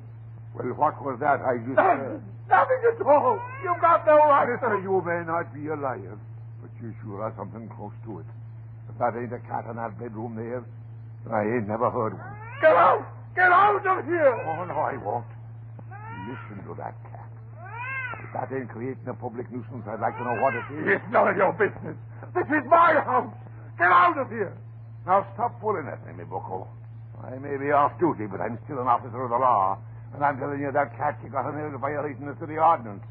Well, what was that I just heard? Nothing at all. You've got no right. Mister, you may not be a liar, but you sure there's something close to it. If that ain't a cat in that bedroom there, I ain't never heard one. Get out! Get out of here! Oh, no, I won't. Listen to that cat. If that ain't creating a public nuisance, I'd like to know what it is. It's none of your business. This is my house. Get out of here. Now, stop pulling at me, me bucko. I may be off duty, but I'm still an officer of the law. And I'm telling you, that cat you got in there is violating the city ordinance.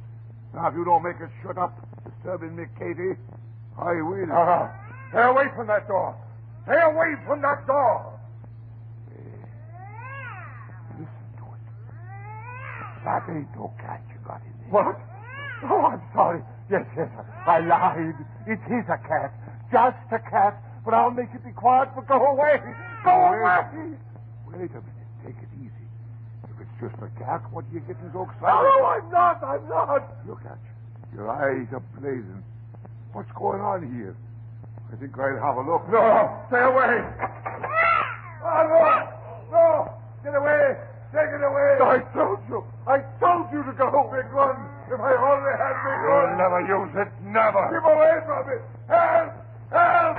Now, if you don't make it shut up, disturbing me, Katie, I will. Stay away from that door. Stay away from that door. Listen to it. That ain't no cat you got in there. What? Oh, I'm sorry. Yes, I lied. It is a cat. Just a cat. But I'll make it be quiet, but go away. Go away. Wait a minute. Take it easy. If it's just a cat, what are you getting so excited? No, I'm not. Look at you. Your eyes are blazing. What's going on here? I think I'll have a look. No, stay away. Oh, no. Get away. Take it away. I told you to go. Big gun. If I only had big gun. You'll never use it. Never. Keep away from it. Help. Help.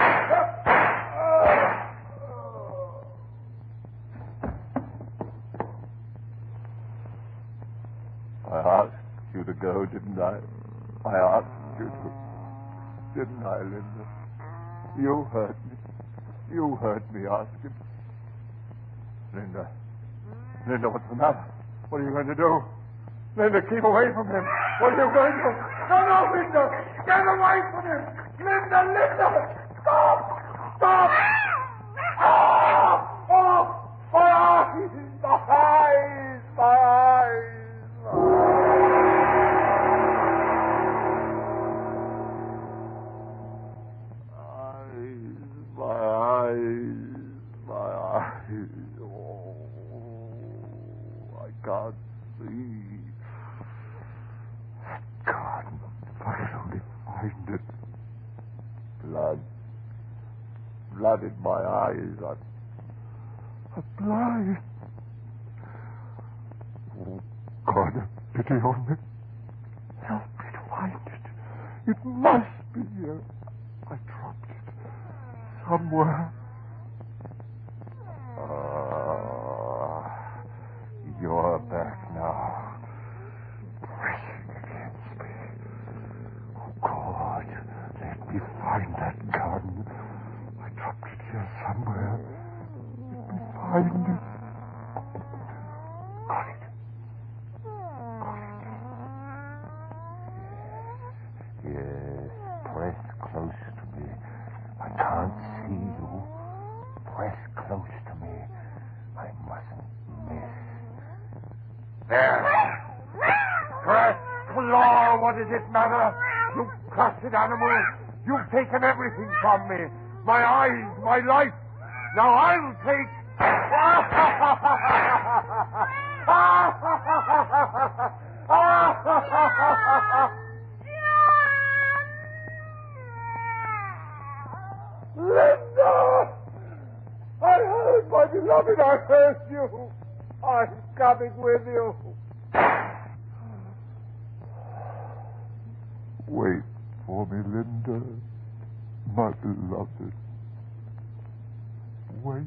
I asked you to go, didn't I? I asked you to. Didn't I, Linda? You hurt me. You hurt me asking. Linda, what's the matter? What are you going to do? Linda, keep away from him. What are you going to do? No, Linda! Get away from him! Linda! Stop! Oh! My eyes! I can't see. God, if I could only find it. Blood in my eyes. I'm blind. Oh, God, have pity on me. Help me to find it. It must be here. I dropped it somewhere. You're back now. Pressing against me. Oh, God, let me find that gun. I dropped it here somewhere. Let me find it. Got it. Yes, press close to me. I can't see you. Press close to me. I mustn't miss. There. Press. Law, what does it matter? You cursed animal. You've taken everything from me. My eyes, my life. Now I'll take... Linda! I heard, my beloved, I heard you. I'm coming with you. Wait for me, Linda, my beloved. Wait.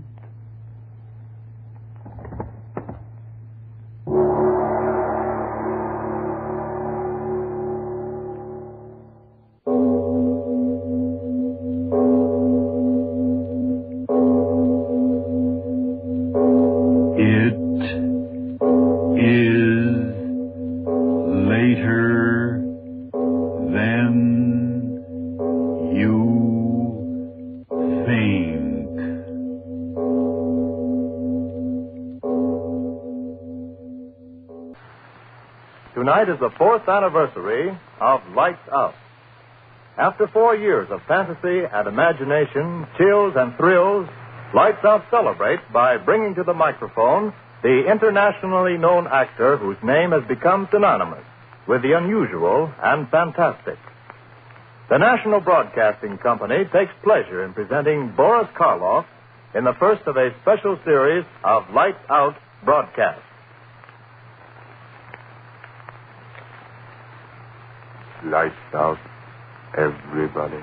Tonight is the 4th anniversary of Lights Out. After 4 years of fantasy and imagination, chills and thrills, Lights Out celebrates by bringing to the microphone the internationally known actor whose name has become synonymous with the unusual and fantastic. The National Broadcasting Company takes pleasure in presenting Boris Karloff in the first of a special series of Lights Out broadcasts. Lights out, everybody.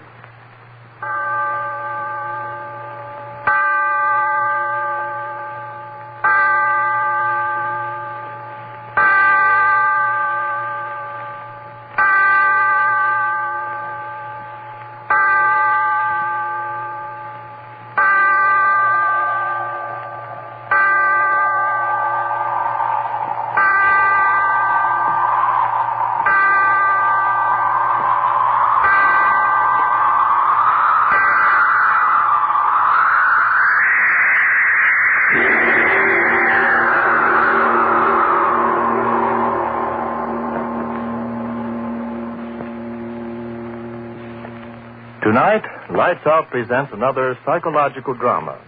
Tonight, Lights Out presents another psychological drama,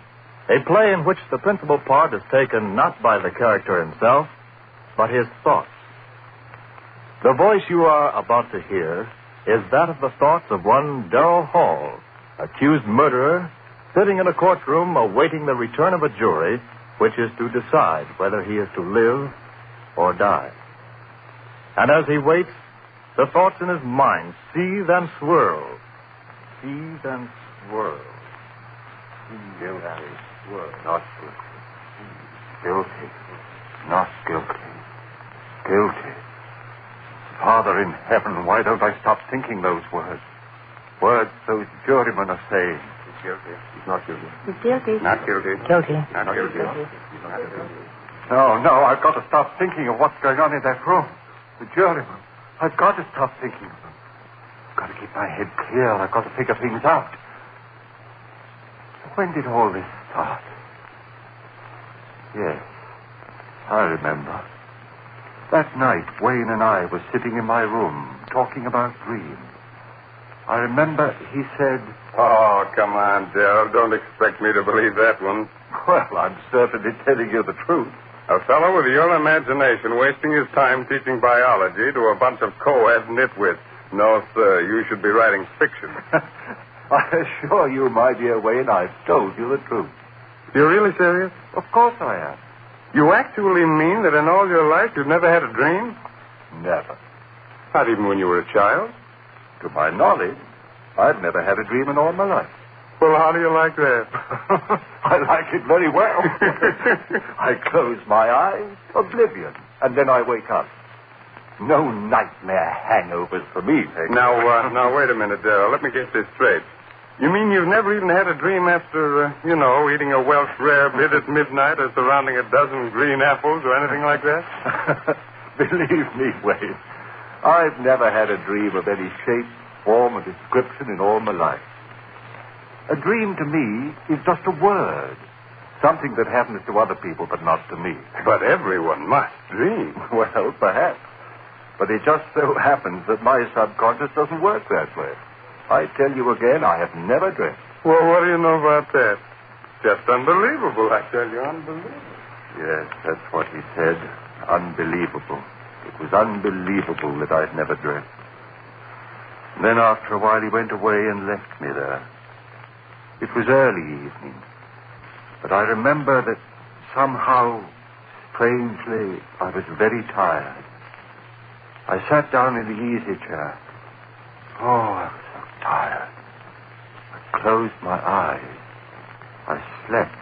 a play in which the principal part is taken not by the character himself, but his thoughts. The voice you are about to hear is that of the thoughts of one Darrell Hall, accused murderer, sitting in a courtroom awaiting the return of a jury which is to decide whether he is to live or die. And as he waits, the thoughts in his mind seethe and swirl. Seethe and swirl. Seethe and swirl. Not guilty. Not guilty. Guilty. Father in heaven, why don't I stop thinking those words? Words those jurymen are saying. He's guilty. He's not guilty. He's guilty. Not guilty. Guilty. Not guilty. He's not guilty. No, I've got to stop thinking of what's going on in that room. The jurymen. I've got to stop thinking of them. I've got to keep my head clear. I've got to figure things out. When did all this start? Yes, I remember. That night, Wayne and I were sitting in my room, talking about dreams. I remember he said... Oh, come on, Darrell. Don't expect me to believe that one. Well, I'm certainly telling you the truth. A fellow with your imagination wasting his time teaching biology to a bunch of co-ed nitwits. No, sir, you should be writing fiction. I assure you, my dear Wayne, I've told you the truth. You're really serious? Of course I am. You actually mean that in all your life you've never had a dream? Never. Not even when you were a child? To my knowledge, I've never had a dream in all my life. Well, how do you like that? I like it very well. I close my eyes, oblivion, and then I wake up. No nightmare hangovers for me, Peg. Now, wait a minute, Darrell. Let me get this straight. You mean you've never even had a dream after, eating a Welsh rarebit at midnight or surrounding a dozen green apples or anything like that? Believe me, Wayne, I've never had a dream of any shape, form, or description in all my life. A dream to me is just a word. Something that happens to other people, but not to me. But everyone must dream. Well, perhaps. But it just so happens that my subconscious doesn't work that way. I tell you again, I have never dreamt. Well, what do you know about that? Just unbelievable, I tell you, unbelievable. Yes, that's what he said. Unbelievable. It was unbelievable that I'd never dreamt. And then after a while he went away and left me there. It was early evening. But I remember that somehow, strangely, I was very tired. I sat down in the easy chair. Oh, I was so tired. I closed my eyes. I slept.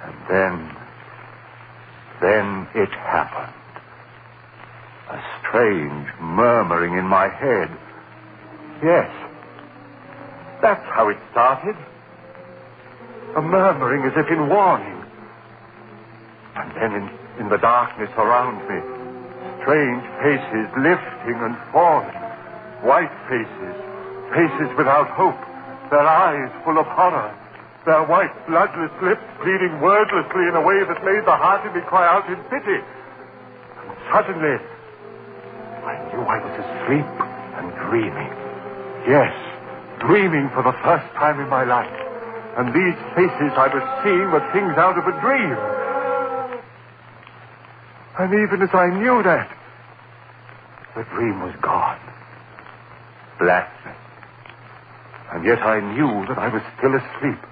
And then it happened. A strange murmuring in my head. Yes, that's how it started. A murmuring as if in warning. And then in the darkness around me, strange faces lifting and falling. White faces. Faces without hope. Their eyes full of horror. Their white, bloodless lips pleading wordlessly in a way that made the heart in me cry out in pity. And suddenly, I knew I was asleep and dreaming. Yes, dreaming for the first time in my life. And these faces I was seeing were things out of a dream. And even as I knew that, the dream was gone. Blackness. And yet I knew that I was still asleep.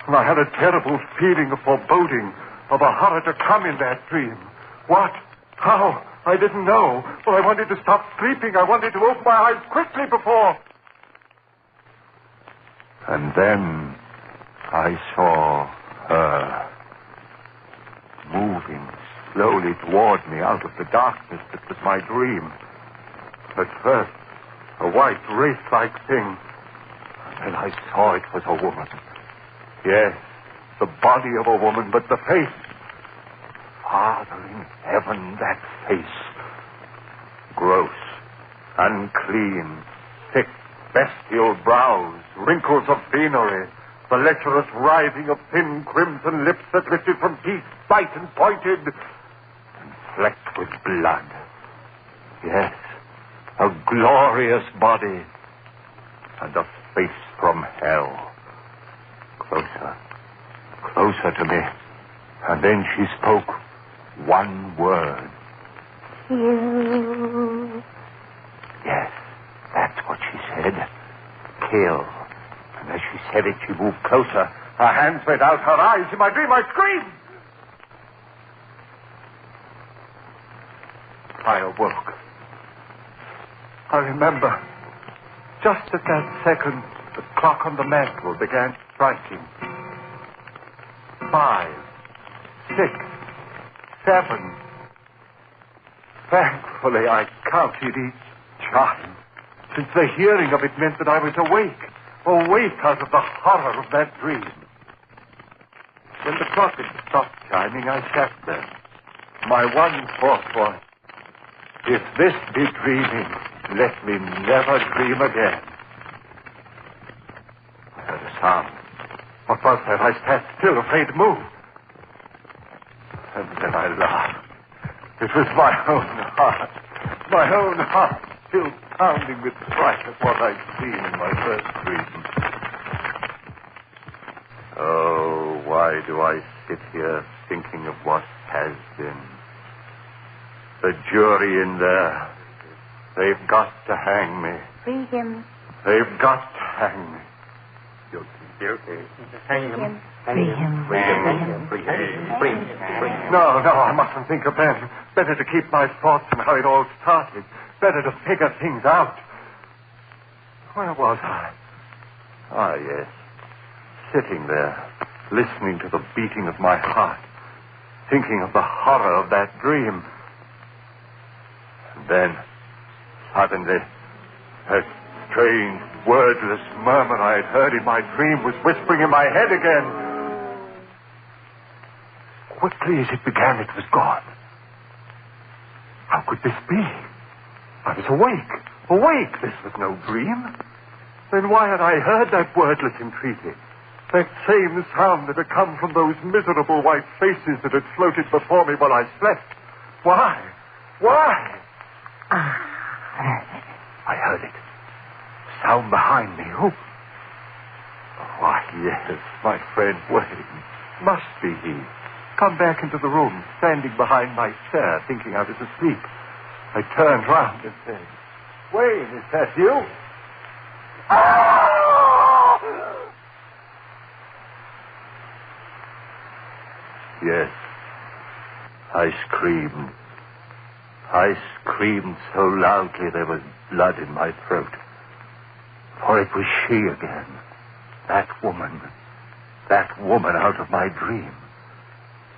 And I had a terrible feeling of foreboding, of a horror to come in that dream. What? How? I didn't know. But I wanted to stop sleeping. I wanted to open my eyes quickly before... And then I saw her moving slowly toward me out of the darkness that was my dream. At first, a white, wraith-like thing. And then I saw it was a woman. Yes, the body of a woman, but the face. Father in heaven, that face. Gross, unclean, thick, bestial brows, wrinkles of venery, the lecherous writhing of thin crimson lips that lifted from teeth, white and pointed, and flecked with blood. Yes, a glorious body, and a face from hell. Closer to me. And then she spoke one word. Kill. Yes, that's what she said. Kill. And as she said it, she moved closer. Her hands went out, her eyes. In my dream, I screamed. I awoke. I remember, just at that second, the clock on the mantel began striking. 5, 6, 7. Thankfully, I counted each chime, since the hearing of it meant that I was awake out of the horror of that dream. When the clock had stopped chiming, I sat there. My one thought was, if this be dreaming, let me never dream again. I heard a sound. What was that? I sat still, afraid to move. And then I laughed. It was my own heart, still pounding with fright at what I'd seen in my first dream. Oh, why do I sit here thinking of what has been? The jury in there, they've got to hang me. Free him. They've got to hang me. Guilty. Hang him. Free him. No, I mustn't think of them. Better to keep my thoughts on how it all started. Better to figure things out. Where was I? Ah, yes. Sitting there, listening to the beating of my heart, thinking of the horror of that dream. And then, suddenly, that strange, wordless murmur I had heard in my dream was whispering in my head again. Quickly as it began, it was gone. How could this be? I was awake. This was no dream. Then why had I heard that wordless entreaty? That same sound that had come from those miserable white faces that had floated before me while I slept. Why? I heard it. Sound behind me. Who? Why, yes, my friend Wayne. Must be he. Come back into the room, standing behind my chair, thinking I was asleep. I turned round and said, Wayne, is that you? Yes. I screamed. I screamed so loudly there was blood in my throat. For it was she again. That woman out of my dream.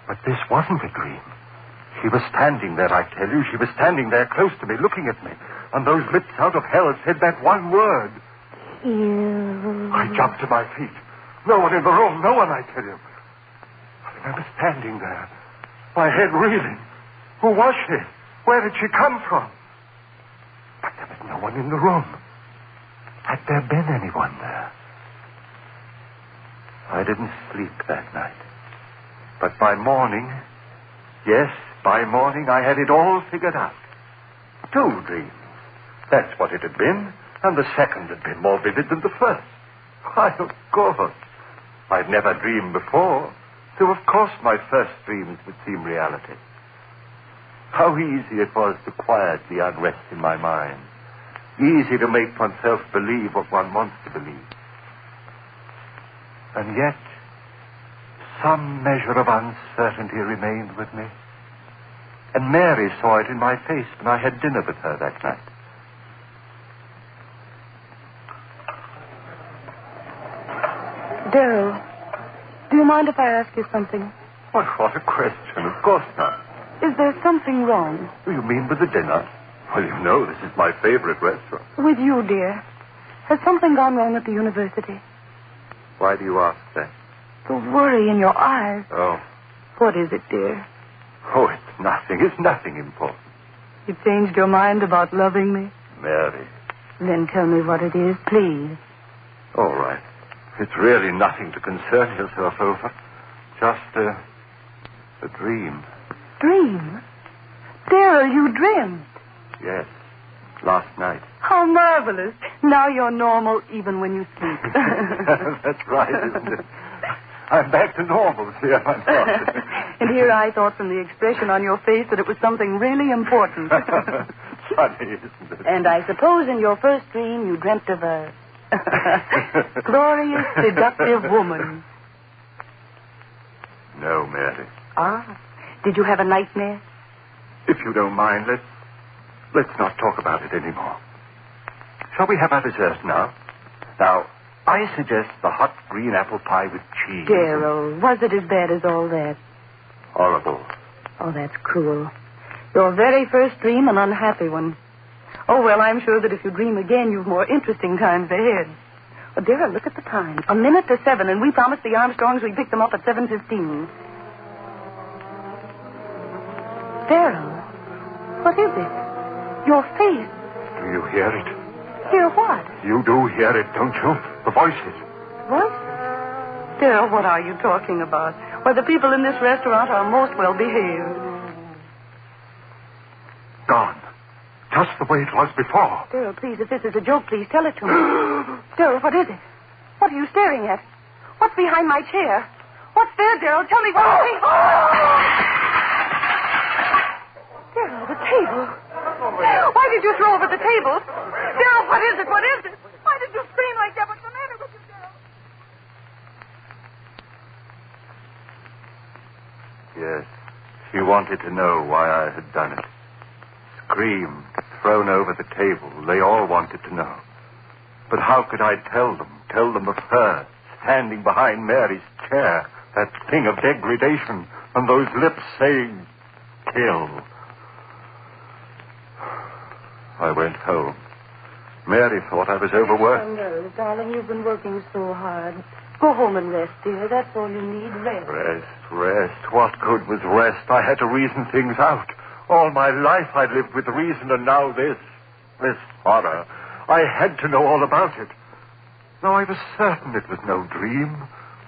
But this wasn't a dream. She was standing there, I tell you. She was standing there close to me, looking at me. And those lips out of hell said that one word. You. I jumped to my feet. No one in the room, no one, I tell you. I remember standing there, my head reeling. Who was she? Where did she come from? But there was no one in the room. Had there been anyone there? I didn't sleep that night. But by morning, I had it all figured out. 2 dreams. That's what it had been, and the second had been more vivid than the first. Why, of course. I'd never dreamed before, so of course my first dreams would seem reality. How easy it was to quiet the unrest in my mind. Easy to make oneself believe what one wants to believe. And yet, some measure of uncertainty remained with me. And Mary saw it in my face when I had dinner with her that night. Darryl, do you mind if I ask you something? What a question. Of course not. Is there something wrong? Do you mean with the dinner? Well, you know, this is my favorite restaurant. With you, dear. Has something gone wrong at the university? Why do you ask that? The worry in your eyes. Oh. What is it, dear? Oh, it's nothing. It's nothing important. You changed your mind about loving me? Mary. Then tell me what it is, please. All right. It's really nothing to concern yourself over. Just a dream. Dream? Darryl, you dreamed? Yes. Last night. How How marvelous. Now you're normal even when you sleep. That's right, isn't it? I'm back to normal, see, I thought. And here I thought from the expression on your face that it was something really important. Funny, isn't it? And I suppose in your first dream you dreamt of a glorious, seductive woman. No, Mary. Ah. Did you have a nightmare? If you don't mind, let's not talk about it anymore. Shall we have our dessert now? Now, I suggest the hot green apple pie with cheese. Darrell, was it as bad as all that? Horrible. Oh, that's cruel. Your very first dream, an unhappy one. Oh, well, I'm sure that if you dream again, you've more interesting times ahead. Oh, Darrell, look at the time. 7:01, and we promised the Armstrongs we'd pick them up at 7:15. Darrell, what is it? Your face. Do you hear it? Hear what? You do hear it, don't you? The voices. Voices? Darrell, what are you talking about? Why, the people in this restaurant are most well behaved. Gone. Just the way it was before. Darrell, please, if this is a joke, please tell it to me. Darrell, what is it? What are you staring at? What's behind my chair? What's there, Darrell? Tell me what you see. Darrell, the table. Why did you throw over the table? Darrell, what is it? What is it? Why did you scream like that? What's the matter with you, Darrell? Yes. She wanted to know why I had done it. Screamed, thrown over the table. They all wanted to know. But how could I tell them? Tell them of her, standing behind Mary's chair, that thing of degradation, and those lips saying, kill. I went home. Mary thought I was overworked. Oh, no, darling, you've been working so hard. Go home and rest, dear. That's all you need, rest. Rest. What good was rest? I had to reason things out. All my life I lived with reason, and now this horror. I had to know all about it. Now I was certain it was no dream.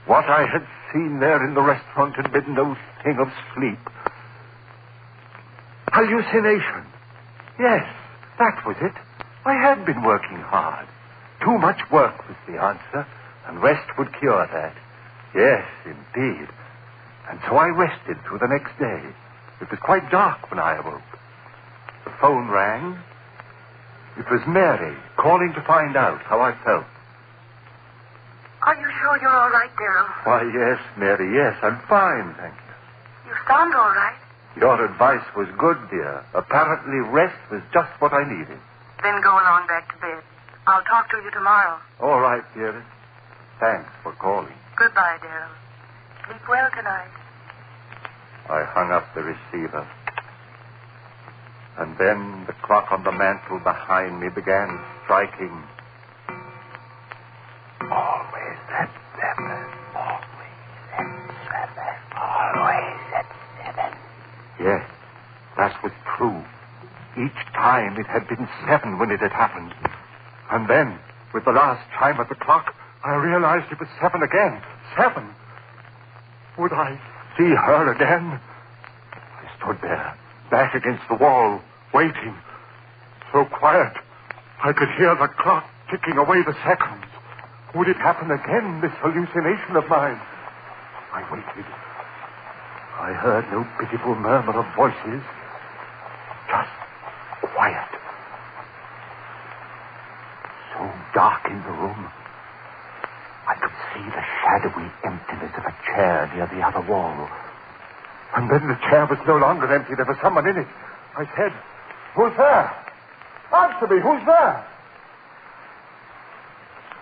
What I had seen there in the restaurant had been no thing of sleep. Hallucination. Yes, that was it. I had been working hard. Too much work was the answer, and rest would cure that. Yes, indeed. And so I rested through the next day. It was quite dark when I awoke. The phone rang. It was Mary calling to find out how I felt. Are you sure you're all right, Darrell? Why, yes, Mary, yes, I'm fine, thank you. You sound all right. Your advice was good, dear. Apparently rest was just what I needed. Then go along back to bed. I'll talk to you tomorrow. All right, dearest. Thanks for calling. Goodbye, Darrell. Sleep well tonight. I hung up the receiver. And then the clock on the mantel behind me began striking. Always at 7. Always at 7. Always at 7. Yes, that was true. Each time it had been 7 when it had happened. And then, with the last chime of the clock, I realized it was 7 again. 7. Would I see her again? I stood there, back against the wall, waiting. So quiet, I could hear the clock ticking away the seconds. Would it happen again, this hallucination of mine? I waited. I heard no pitiful murmur of voices. Just quiet. So dark in the room, I could see the shadowy emptiness of a chair near the other wall. And then the chair was no longer empty. There was someone in it. I said, "Who's there? Answer me, who's there?"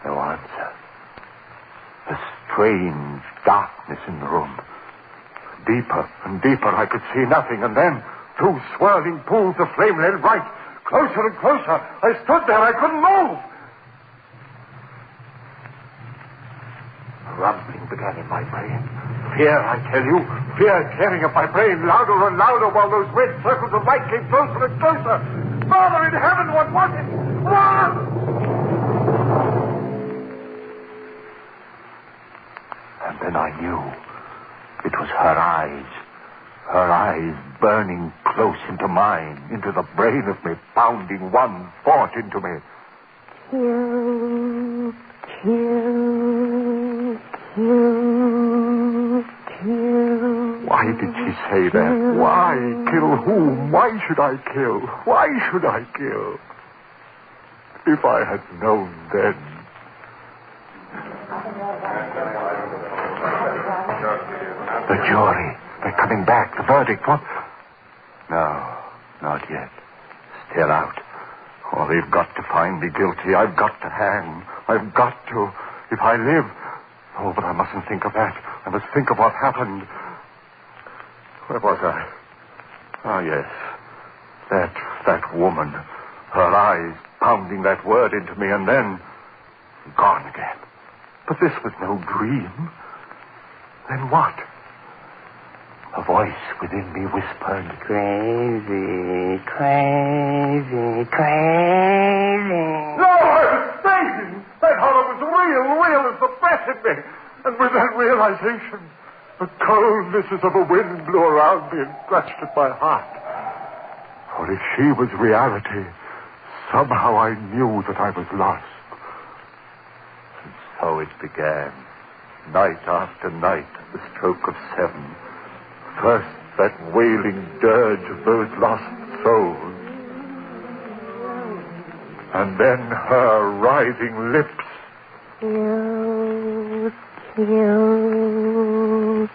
No answer. A strange darkness in the room. Deeper and deeper, I could see nothing, and then 2 swirling pools of flame led right. Closer and closer. I stood there. I couldn't move. Rumbling began in my brain. Fear, I tell you. Fear tearing at my brain louder and louder while those red circles of light came closer and closer. Father in heaven, what was it? What? And then I knew. It was her eyes. Her eyes burning close into mine, into the brain of me, pounding one thought into me. Kill, kill, kill, kill. Why did she say that? Why? Kill whom? Why should I kill? Why should I kill? If I had known then. The jury. They're coming back. The verdict. What? No, not yet. Still out. Oh, they've got to find me guilty. I've got to hang. I've got to. If I live. Oh, but I mustn't think of that. I must think of what happened. Where was I? Ah, yes. That woman. Her eyes pounding that word into me, and then gone again. But this was no dream. Then what? A voice within me whispered, crazy, crazy, crazy. No, I was saying that horror was real as the breath in me. And with that realization, the coldnesses of a wind blew around me and scratched at my heart. For if she was reality, somehow I knew that I was lost. And so it began. Night after night, the stroke of 7. First, that wailing dirge of those lost souls. And then her writhing lips. Kill, kill,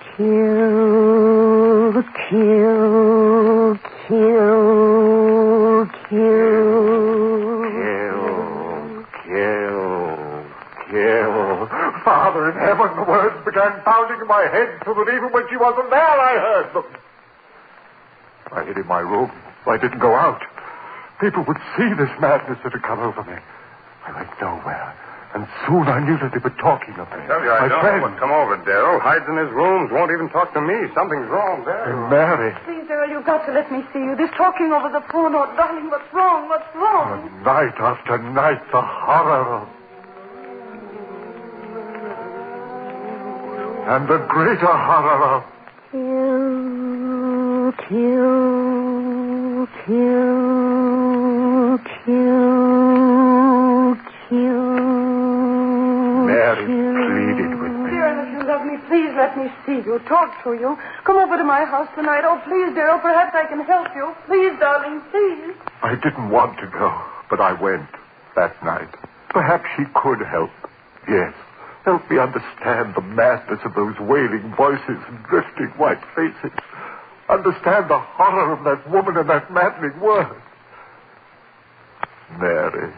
kill, kill, kill, kill. Father in heaven, the words began pounding in my head so that even when she wasn't there, I heard them. I hid in my room. I didn't go out. People would see this madness that had come over me. I went nowhere. And soon I knew that they were talking of me. I tell you, I don't know what's come over Darrell. Hides in his rooms, won't even talk to me. Something's wrong there. And Mary. Please, Darrell, you've got to let me see you. This talking over the phone, oh, darling, what's wrong? What's wrong? Night after night, the horror of... And the greater horror of... Kill, kill, kill, kill, kill. Mary pleaded with me. Darrell, if you love me, please let me see you, talk to you. Come over to my house tonight. Oh, please, Darrell, perhaps I can help you. Please, darling, please. I didn't want to go, but I went that night. Perhaps she could help. Yes. Help me understand the madness of those wailing voices and drifting white faces. Understand the horror of that woman and that maddening word. Mary,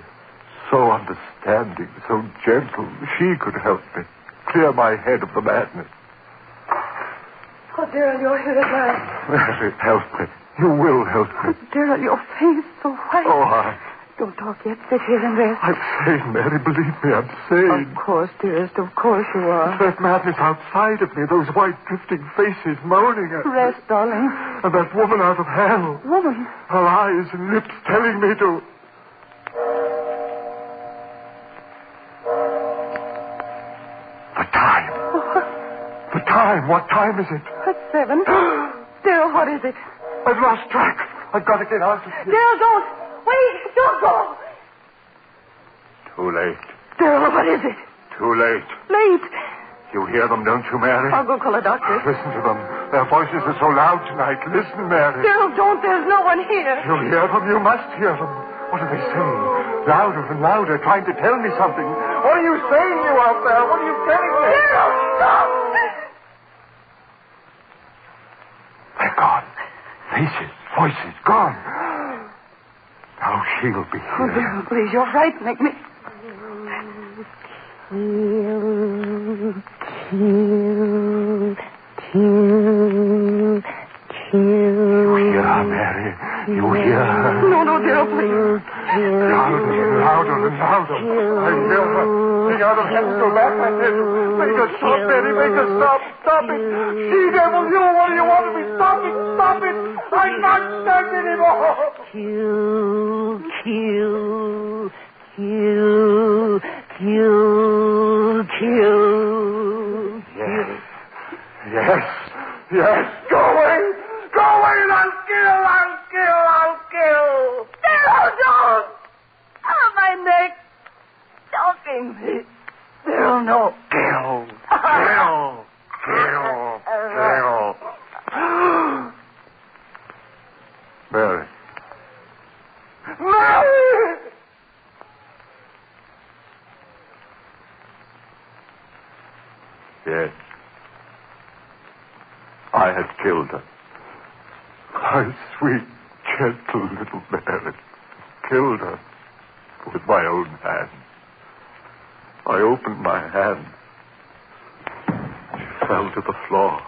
so understanding, so gentle, she could help me. Clear my head of the madness. Oh, Darrell, you're here at last. Mary, help me. You will help me. Oh, Darrell, your face so white. Oh, Don't talk yet. Sit here and rest. I'm sane, Mary. Believe me, I'm sane. Of course, dearest. Of course you are. It's that madness outside of me, those white drifting faces moaning at me. Rest, darling. And that woman out of hell. Woman? Her eyes and lips telling me to... The time. The time. What time is it? It's 7. Darrell, what is it? I've lost track. I've got to get out of here. Darrell, don't. Wait, don't go. Too late. Darrell, what is it? Too late. Late. You hear them, don't you, Mary? I'll go call a doctor. Listen to them. Their voices are so loud tonight. Listen, Mary. Darrell, don't. There's no one here. You hear them? You must hear them. What are they saying? Louder and louder, trying to tell me something. What are you saying, you out there? What are you telling me? Darrell, stop! They're gone. Faces, voices, gone. Now she'll be here. Oh, Darrell, please, you're right. Make me... Kill. You hear her, Mary? You hear her? No, Darrell, please. Louder and louder and louder. I hear her. Sing out of heaven, go back, I said. Make her stop, Mary. Make her stop. Stop it. She devil, you. What do you want of me? Stop it. Stop it. I'm not stuck anymore. Kill. Yes. Go away. Go away and I'll kill. Darrell, don't! Oh, my neck. killing me. Bill, no. Kill. Mary. Mary! Yes. I had killed her. My sweet, gentle little Mary. Killed her with my own hand. I opened my hand. She fell to the floor.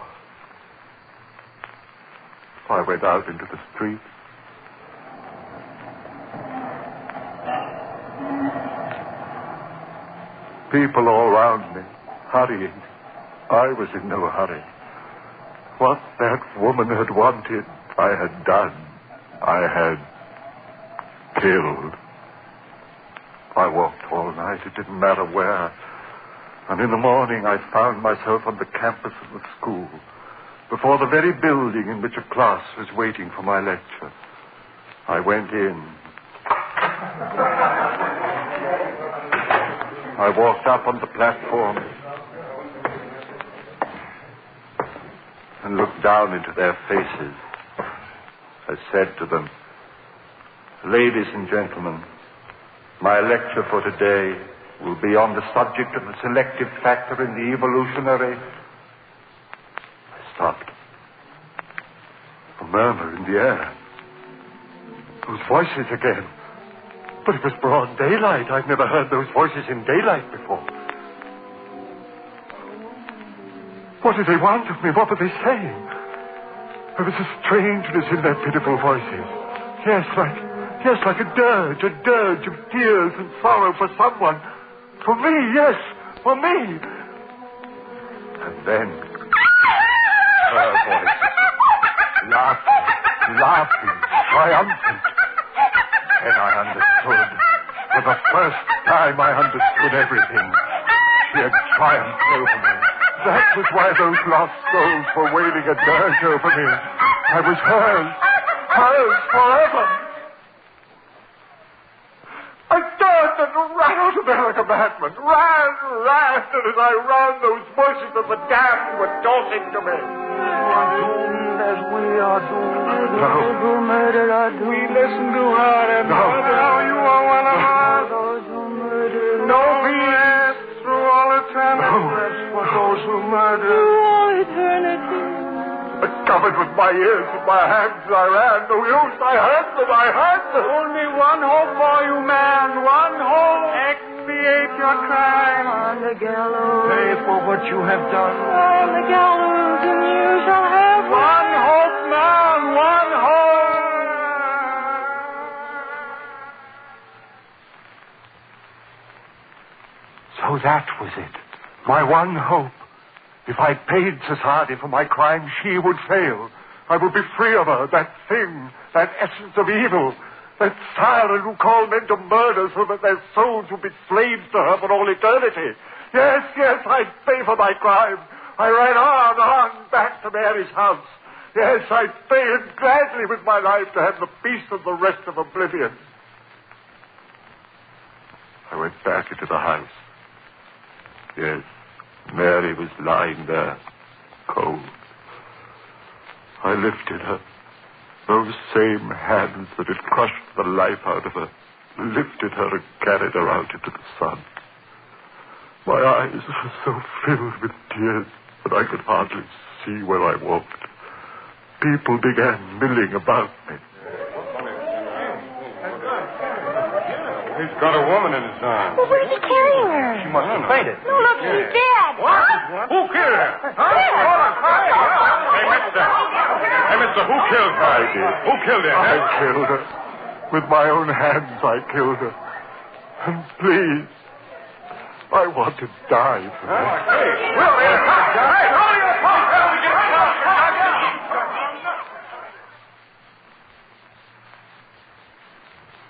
I went out into the street. People all around me, hurrying. I was in no hurry. What that woman had wanted, I had done. I had killed. I walked all night. It didn't matter where. And in the morning, I found myself on the campus of the school, before the very building in which a class was waiting for my lecture. I went in. I walked up on the platform and looked down into their faces. I said to them, "Ladies and gentlemen, my lecture for today will be on the subject of the selective factor in the evolutionary..." I stopped. A murmur in the air. Those voices again. But it was broad daylight. I'd never heard those voices in daylight before. What did they want of me? What were they saying? There was a strangeness in their pitiful voices. Yes, like a dirge of tears and sorrow for someone. For me, yes, for me. And then, her voice, laughing, triumphant. Then I understood. For the first time I understood everything. She had triumphed over me. That was why those lost souls were wailing a dirge over me. I was hers forever. I turned and ran out of there like a madman. Ran, and as I ran, those voices of the damned were talking to me. As we are doomed, No. who murdered our doomed. We listen to her and now you are one of us. Those who murdered. No peace through all eternity. Rest for those who murdered. Through all eternity. Covered with my ears and my hands, I ran. No use. I heard them. Only one hope for you, man. One hope. Expiate your crime. On the gallows. Pay for what you have done. On the gallows, and you shall have one hope, man. One hope. So that was it. My one hope. If I paid society for my crime, she would fail. I would be free of her, that thing, that essence of evil, that siren who called men to murder so that their souls would be slaves to her for all eternity. Yes, I'd pay for my crime. I ran on, back to Mary's house. Yes, I'd pay it gladly with my life to have the peace of the rest of oblivion. I went back into the house. Yes. Mary was lying there, cold. I lifted her. Those same hands that had crushed the life out of her lifted her and carried her out into the sun. My eyes were so filled with tears that I could hardly see where I walked. People began milling about me. He's got a woman in his arms. Well, where's he carrying her? She must have fainted. No, look, she's dead. What? Who killed her? Hey, mister, who killed her? I did. Who killed her? I killed her. With my own hands, I killed her. And please, I want to die for her.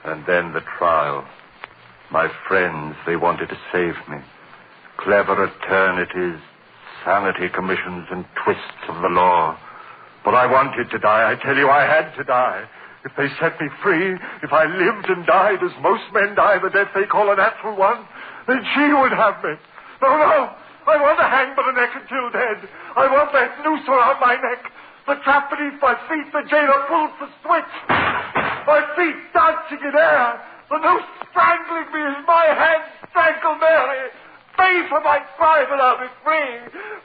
And then the trial. My friends, they wanted to save me. Clever eternities, sanity commissions, and twists of the law. But I wanted to die. I tell you, I had to die. If they set me free, if I lived and died as most men die, the death they call a natural one, then she would have me. No, no. I want to hang by the neck until dead. I want that noose around my neck. The trap beneath my feet, the jailer pulls the switch. My feet dancing in air. The noose strangling me as my hands strangle Mary. Pay for my crime and I'll be free.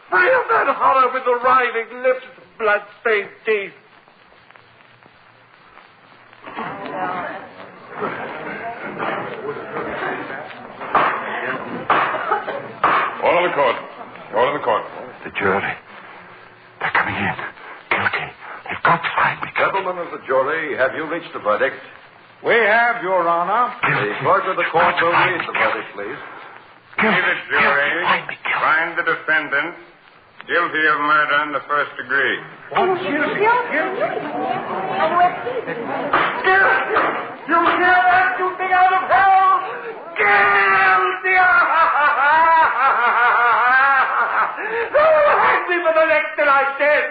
Free of that horror with the writhing lips and blood-stained teeth. Order the court. Order the court. The jury. They're coming in. Guilty. They've got to find me. Gentlemen of the jury, have you reached a verdict? We have, Your Honor. The clerk of the court will read the verdict, please. See the jury. Find the defendant guilty of murder in the first degree. You hear that, you thing out of hell? Guilty! Hang me for the neck till I'm dead.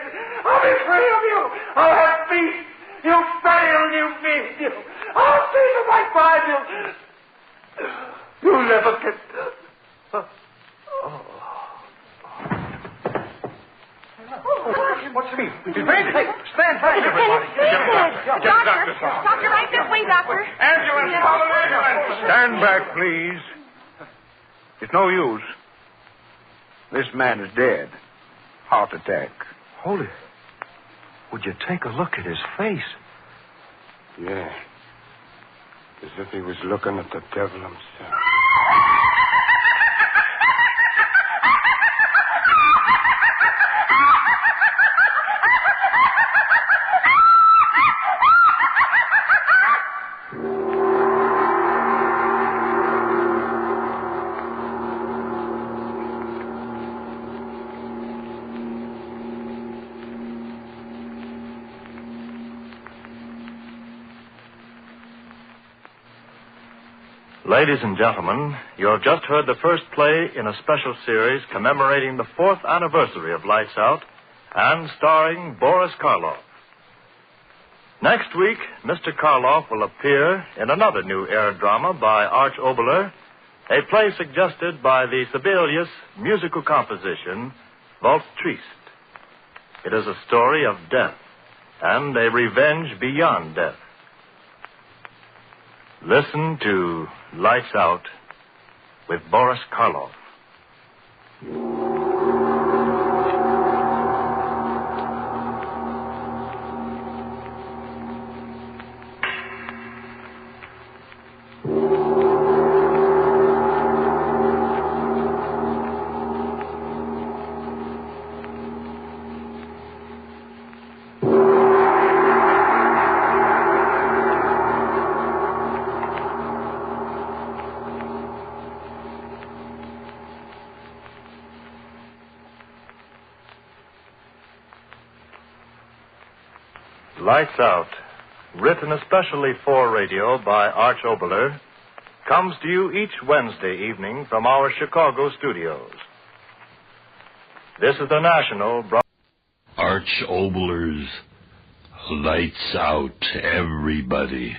I'll be free of you. I'll have peace. You fail, you mean you. I'll pay for my crime. You'll never get... What's the mean? He's fainted. Hey, stand back, everybody. Doctor, right this way, doctor. Ambulance, follow the ambulance. Stand back, please. It's no use. This man is dead. Heart attack. Holy. Would you take a look at his face? Yeah. As if he was looking at the devil himself. Ladies and gentlemen, you have just heard the first play in a special series commemorating the 4th anniversary of Lights Out and starring Boris Karloff. Next week, Mr. Karloff will appear in another new air drama by Arch Oboler, a play suggested by the Sibelius musical composition, Waltz Triste. It is a story of death and a revenge beyond death. Listen to Lights Out with Boris Karloff. Lights Out, written especially for radio by Arch Oboler, comes to you each Wednesday evening from our Chicago studios. This is the national... Arch Oboler's Lights Out, everybody.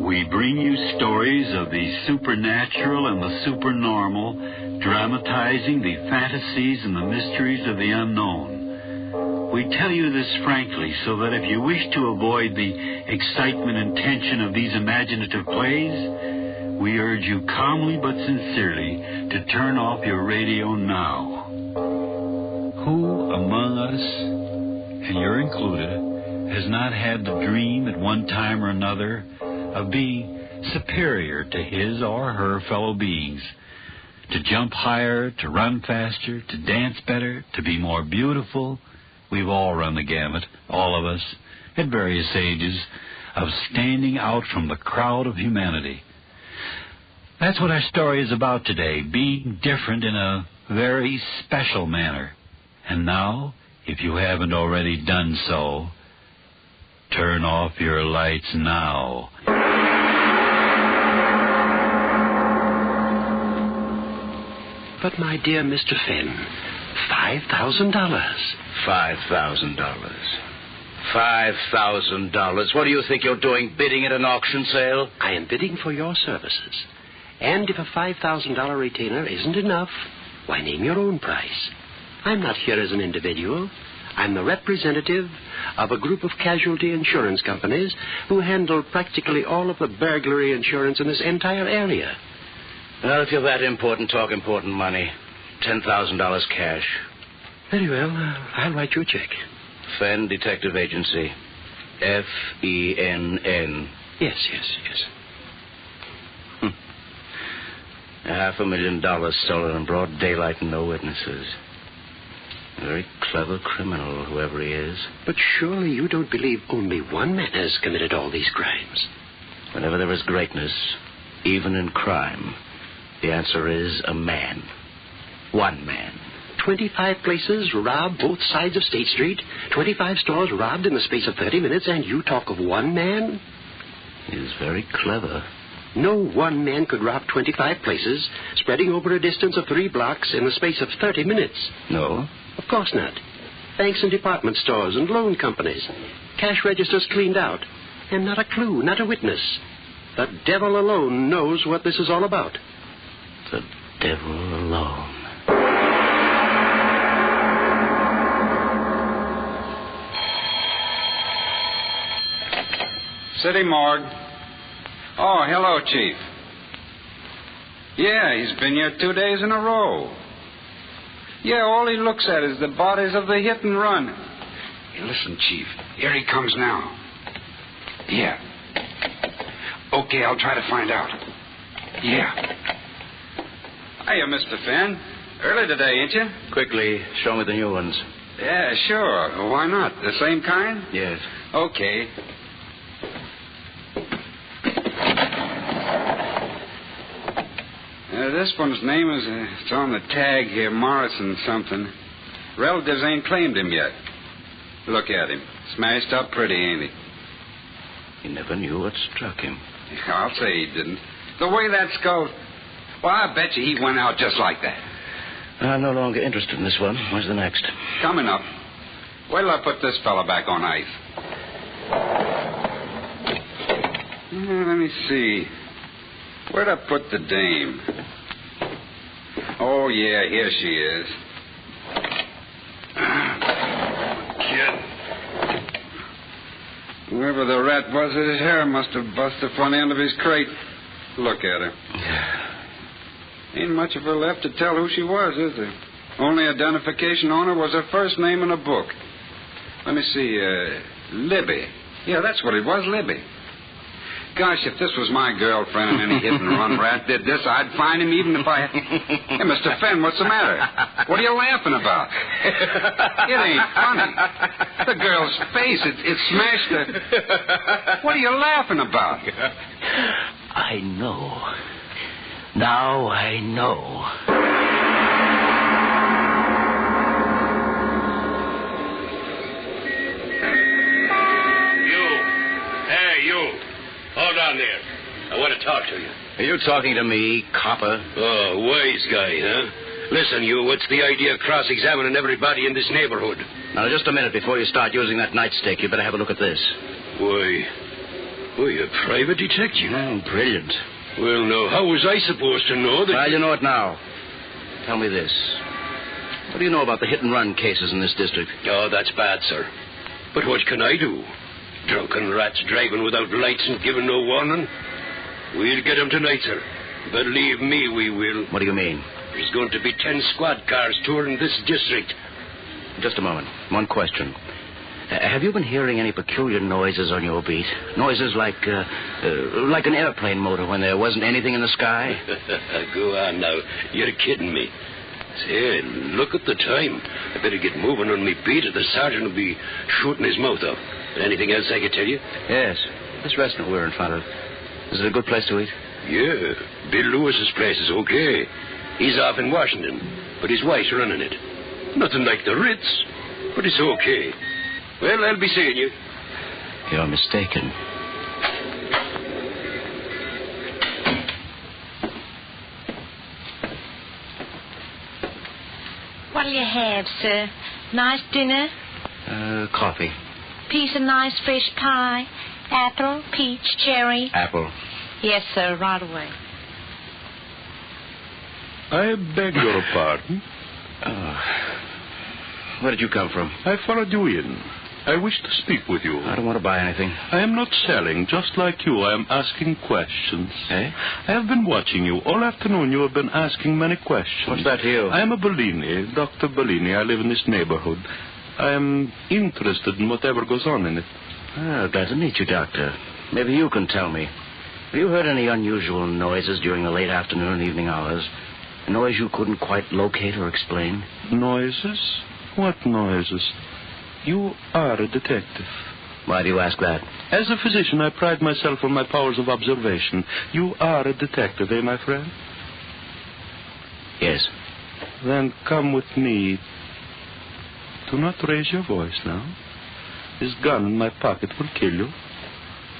We bring you stories of the supernatural and the supernormal, dramatizing the fantasies and the mysteries of the unknown. We tell you this frankly so that if you wish to avoid the excitement and tension of these imaginative plays, we urge you calmly but sincerely to turn off your radio now. Who among us, and you're included, has not had the dream at one time or another of being superior to his or her fellow beings, to jump higher, to run faster, to dance better, to be more beautiful? We've all run the gamut, all of us, at various ages, of standing out from the crowd of humanity. That's what our story is about today, being different in a very special manner. And now, if you haven't already done so, turn off your lights now. But, my dear Mr. Finn, $5,000. $5,000. $5,000. What do you think you're doing, bidding at an auction sale? I am bidding for your services. And if a $5,000 retainer isn't enough, why, name your own price. I'm not here as an individual. I'm the representative of a group of casualty insurance companies who handle practically all of the burglary insurance in this entire area. Well, if you're that important, talk important money. $10,000 cash. Very well. I'll write you a check. Fenn Detective Agency. Fenn. Yes. $500,000 stolen in broad daylight and no witnesses. A very clever criminal, whoever he is. But surely you don't believe only one man has committed all these crimes. Whenever there is greatness, even in crime, the answer is a man. One man. 25 places robbed both sides of State Street, 25 stores robbed in the space of 30 minutes, and you talk of one man? He is very clever. No one man could rob 25 places, spreading over a distance of 3 blocks in the space of 30 minutes. No? Of course not. Banks and department stores and loan companies. Cash registers cleaned out. And not a clue, not a witness. The devil alone knows what this is all about. The devil alone. City morgue. Oh, hello, Chief. Yeah, he's been here 2 days in a row. Yeah, all he looks at is the bodies of the hit and run. Hey, listen, Chief. Here he comes now. Yeah. Okay, I'll try to find out. Yeah. Hiya, Mr. Fenn. Early today, ain't you? Quickly, show me the new ones. Yeah, sure. Why not? The same kind? Yes. Okay. This one's name is, it's on the tag here, Morrison something. Relatives ain't claimed him yet. Look at him. Smashed up pretty, ain't he? He never knew what struck him. I'll say he didn't. The way that skull... Well, I bet you he went out just like that. I'm no longer interested in this one. Where's the next? Coming up. Wait till I put this fella back on ice. Let me see. Where'd I put the dame? Oh, yeah, here she is. Kid. Whoever the rat was, his hair must have busted the front end of his crate. Look at her. Ain't much of her left to tell who she was, is there? Only identification on her was her first name in a book. Let me see, Libby. Yeah, that's what it was, Libby. Gosh, if this was my girlfriend and any hit-and-run rat did this, I'd find him even if I... Hey, Mr. Fenn, what's the matter? What are you laughing about? It ain't funny. The girl's face, it smashed her... What are you laughing about? I know. Now I know. Hold on there. I want to talk to you. Are you talking to me, copper? Oh, wise guy, huh? Listen, you, what's the idea of cross-examining everybody in this neighborhood? Now, just a minute before you start using that nightstick, you better have a look at this. Why, you're a private detective. Oh, brilliant. Well, now, how was I supposed to know that... Well, you know it now. Tell me this. What do you know about the hit-and-run cases in this district? Oh, that's bad, sir. But what can I do? Drunken rats driving without lights and giving no warning. We'll get them tonight, sir. Believe me, we will. What do you mean? There's going to be 10 squad cars touring this district. Just a moment. One question. Have you been hearing any peculiar noises on your beat? Noises like an airplane motor when there wasn't anything in the sky? Go on now. You're kidding me. Say, look at the time. I better get moving on me beat or the sergeant will be shooting his mouth off. Anything else I could tell you? Yes. This restaurant we're in front of. Is it a good place to eat? Yeah. Bill Lewis's place is okay. He's off in Washington, but his wife's running it. Nothing like the Ritz, but it's okay. Well, I'll be seeing you. You're mistaken. What'll you have, sir? Nice dinner? Coffee. piece of nice fresh pie? Apple, peach, cherry? Apple. Yes, sir, right away. I beg your pardon. Where did you come from? I followed you in. I wish to speak with you. I don't want to buy anything. I am not selling. Just like you, I am asking questions. Eh? I have been watching you. All afternoon you have been asking many questions. What's that to you? I am a Bellini, Dr. Bellini. I live in this neighborhood. I am interested in whatever goes on in it. Glad to meet you, Doctor. Maybe you can tell me. Have you heard any unusual noises during the late afternoon and evening hours? A noise you couldn't quite locate or explain? Noises? What noises? You are a detective. Why do you ask that? As a physician, I pride myself on my powers of observation. You are a detective, eh, my friend? Yes. Then come with me. Do not raise your voice now. This gun in my pocket will kill you.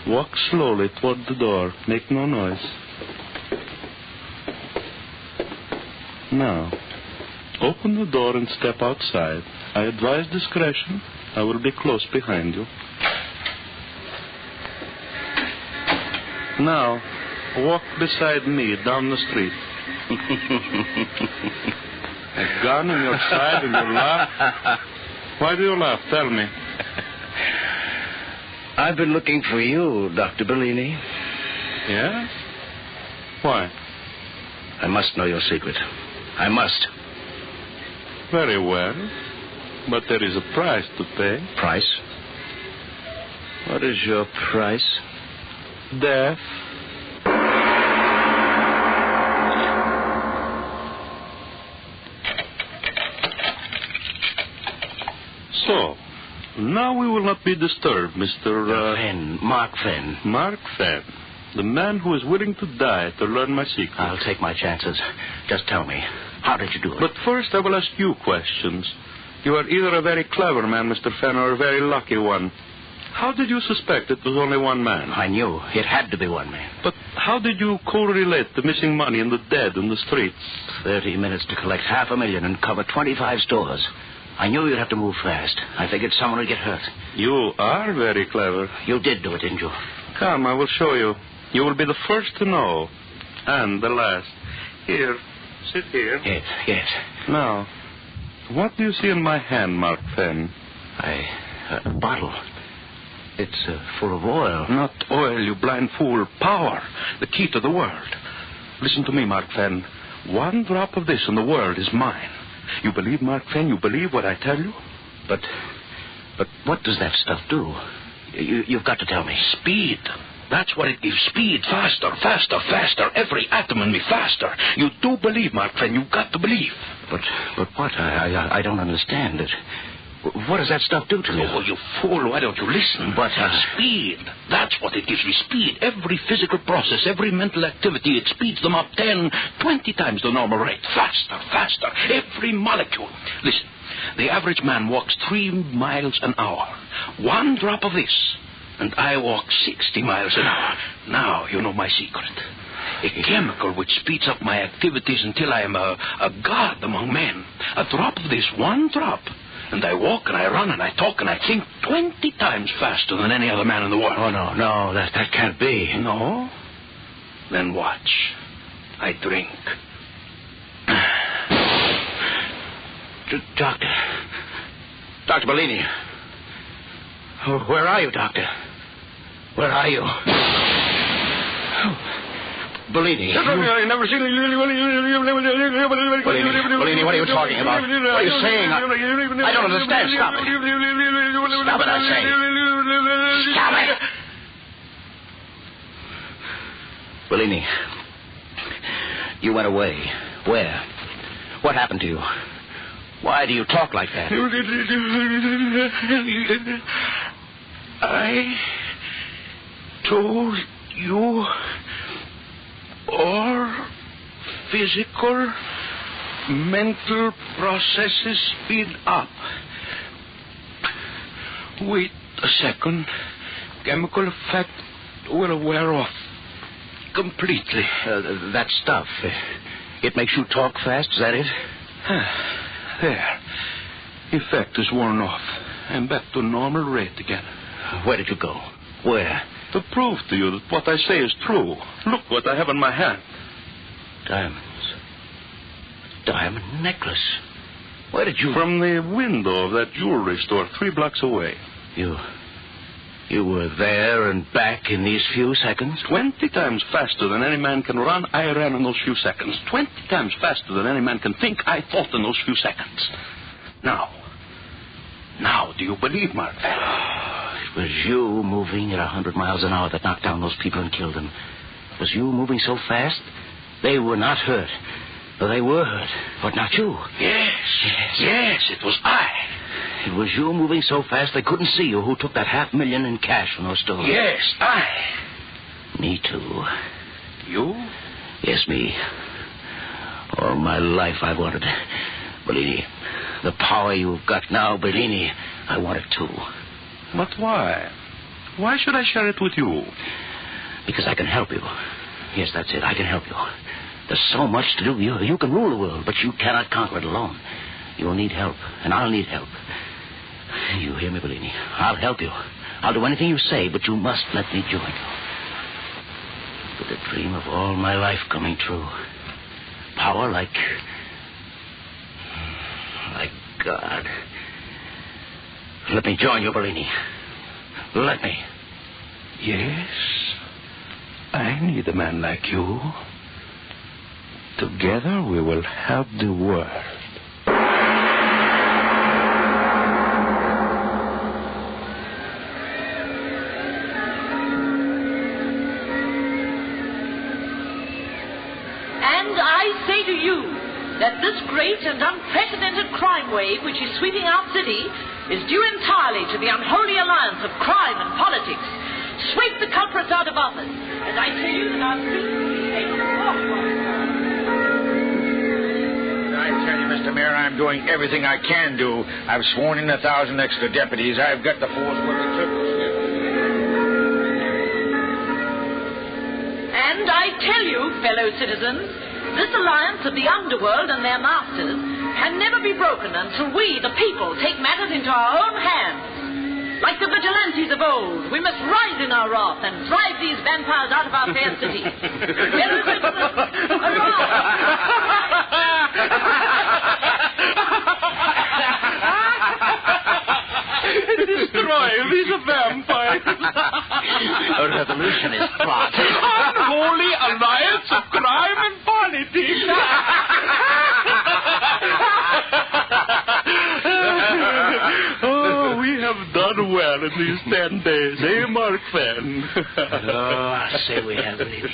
Walk slowly toward the door. Make no noise. Now, open the door and step outside. I advise discretion. I will be close behind you. Now, walk beside me down the street. A gun in your side and you laugh? Why do you laugh? Tell me. I've been looking for you, Dr. Bellini. Yes? Why? I must know your secret. I must. Very well. But there is a price to pay. Price? What is your price? Death. So, now we will not be disturbed, Mr. Fenn. Mark Fenn. Mark Fenn. The man who is willing to die to learn my secret. I'll take my chances. Just tell me, how did you do it? But first I will ask you questions. You are either a very clever man, Mr. Fenn, or a very lucky one. How did you suspect it was only one man? I knew. It had to be one man. But how did you correlate the missing money and the dead in the streets? 30 minutes to collect $500,000 and cover 25 stores. I knew you'd have to move fast. I figured someone would get hurt. You are very clever. You did do it, didn't you? Come, I will show you. You will be the first to know. And the last. Here. Sit here. Yes. Now, what do you see in my hand, Mark Fenn? A bottle. It's full of oil. Not oil, you blind fool. Power. The key to the world. Listen to me, Mark Fenn. One drop of this and the world is mine. You believe, Mark Fenn? You believe what I tell you? But what does that stuff do? You've got to tell me. Speed. That's what it gives. Speed. Faster. Every atom in me faster. You do believe, Mark Fenn. You've got to believe. But what? I don't understand it. What does that stuff do to you? Oh, you fool. Why don't you listen? But speed. That's what it gives me. Speed. Every physical process, every mental activity, it speeds them up 10, 20 times the normal rate. Faster. Every molecule. Listen. The average man walks 3 miles an hour. One drop of this, and I walk 60 miles an hour. Now you know my secret. A chemical which speeds up my activities until I am a god among men. A drop of this, one drop, and I walk and I run and I talk and I think 20 times faster than any other man in the world. Oh, no, that can't be. No? Then watch. I drink. Dr. Bellini. Where are you, Doctor? Where are you? Bellini. I've never seen Bellini, what are you talking about? What are you saying? I don't understand. Stop it. Stop it, I say. Stop it. Bellini, you went away. Where? What happened to you? Why do you talk like that? I told you all physical, mental processes speed up. Wait a second. Chemical effect will wear off completely. That stuff, it makes you talk fast, is that it? There. Effect is worn off. I'm back to normal rate again. Where did you go? Where? To prove to you that what I say is true. Look what I have in my hand. Diamonds. Diamond necklace. Where did you... From the window of that jewelry store 3 blocks away. You were there and back in these few seconds? 20 times faster than any man can run, I ran in those few seconds. 20 times faster than any man can think, I thought in those few seconds. Now, do you believe, Mark? It was you moving at 100 miles an hour that knocked down those people and killed them. It was you moving so fast, they were not hurt. Well, they were hurt, but not you. Yes, it was I. It was you moving so fast they couldn't see you who took that $500,000 in cash from those stores. Yes, I. Me too. You? Yes, me. All my life I wanted. Bellini, the power you've got now, Bellini, I want it too. But why? Why should I share it with you? Because I can help you. Yes, that's it. I can help you. There's so much to do. You can rule the world, but you cannot conquer it alone. You'll need help, and I'll need help. You hear me, Bellini? I'll help you. I'll do anything you say, but you must let me join you. With the dream of all my life coming true. Power like God. Let me join you, Bellini. Let me. Yes. I need a man like you. Together we will help the world. Say to you that this great and unprecedented crime wave which is sweeping our city is due entirely to the unholy alliance of crime and politics. Sweep the culprits out of office, as I tell you that our streets will be safe and I tell you, Mr. Mayor, I'm doing everything I can do. I've sworn in 1,000 extra deputies. I've got the force where we took us. And I tell you, fellow citizens, this alliance of the underworld and their masters can never be broken until we, the people, take matters into our own hands. Like the vigilantes of old, we must rise in our wrath and drive these vampires out of our fair city. Fellow citizens, Destroy these vampires. A revolutionist plot. Unholy alliance of crime and politics. Oh, we have done well in these 10 days, eh, Mark Fenn? Oh, I say we have, baby.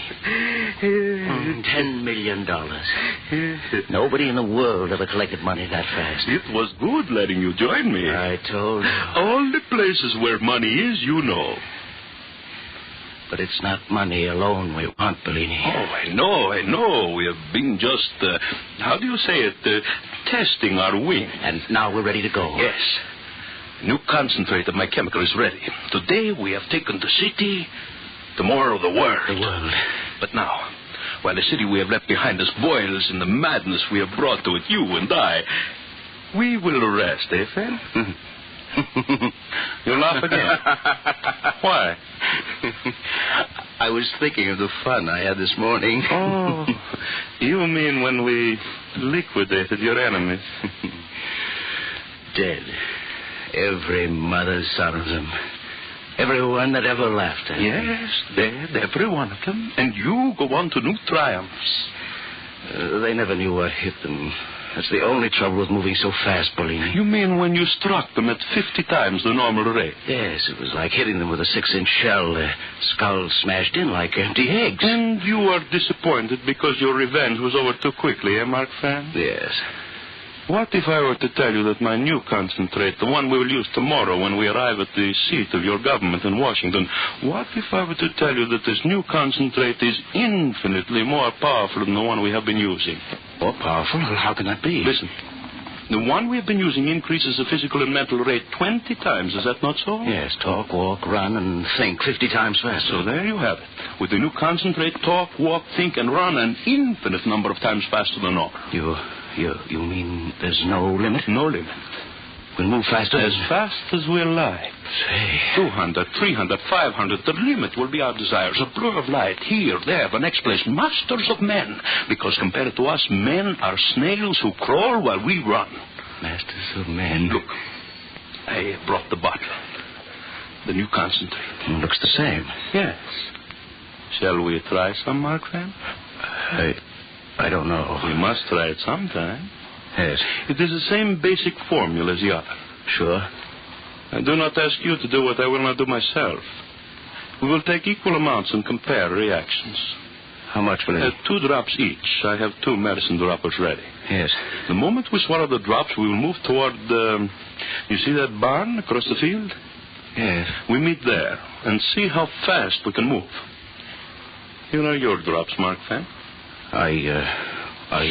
$10 million. Nobody in the world ever collected money that fast. It was good letting you join me. I told you. All the places where money is, you know. But it's not money alone we want, Bellini. Oh, I know. We have been just, how do you say it, testing our wing. And now we're ready to go. Yes. New concentrate of my chemical is ready. Today we have taken the city, tomorrow the world. The world. But now, while the city we have left behind us boils in the madness we have brought to it, you and I, we will rest, eh, Fenn? You laugh again. Why? I was thinking of the fun I had this morning. Oh, you mean when we liquidated your enemies? Dead. Every mother's son of them. Everyone that ever laughed at me. Yes, dead, every one of them. And you go on to new triumphs. They never knew what hit them. That's the only trouble with moving so fast, Bellini. You mean when you struck them at 50 times the normal rate? Yes, it was like hitting them with a 6-inch shell. Their skulls smashed in like empty eggs. And you are disappointed because your revenge was over too quickly, eh, Mark Fan? Yes. What if I were to tell you that my new concentrate, the one we will use tomorrow when we arrive at the seat of your government in Washington, what if I were to tell you that this new concentrate is infinitely more powerful than the one we have been using? More powerful? How can that be? Listen. The one we have been using increases the physical and mental rate 20 times. Is that not so? Yes, talk, walk, run, and think 50 times faster. So there you have it. With the new concentrate, talk, walk, think, and run an infinite number of times faster than normal. You mean there's no limit? No limit. We'll move faster. As fast as we'll like. Say. 200, 300, 500. The limit will be our desires. A blur of light here, there, the next place. Masters of men. Because compared to us, men are snails who crawl while we run. Masters of men. Look, I brought the bottle. The new concentrate. Looks the same. Yes. Shall we try some, Mark Van? I don't know. We must try it sometime. Yes. It is the same basic formula as the other. Sure. I do not ask you to do what I will not do myself. We will take equal amounts and compare reactions. How much will it? 2 drops each. I have 2 medicine droppers ready. Yes. The moment we swallow the drops, we will move toward the... You see that barn across the field? Yes. We meet there and see how fast we can move. Here are your drops, Mark Van.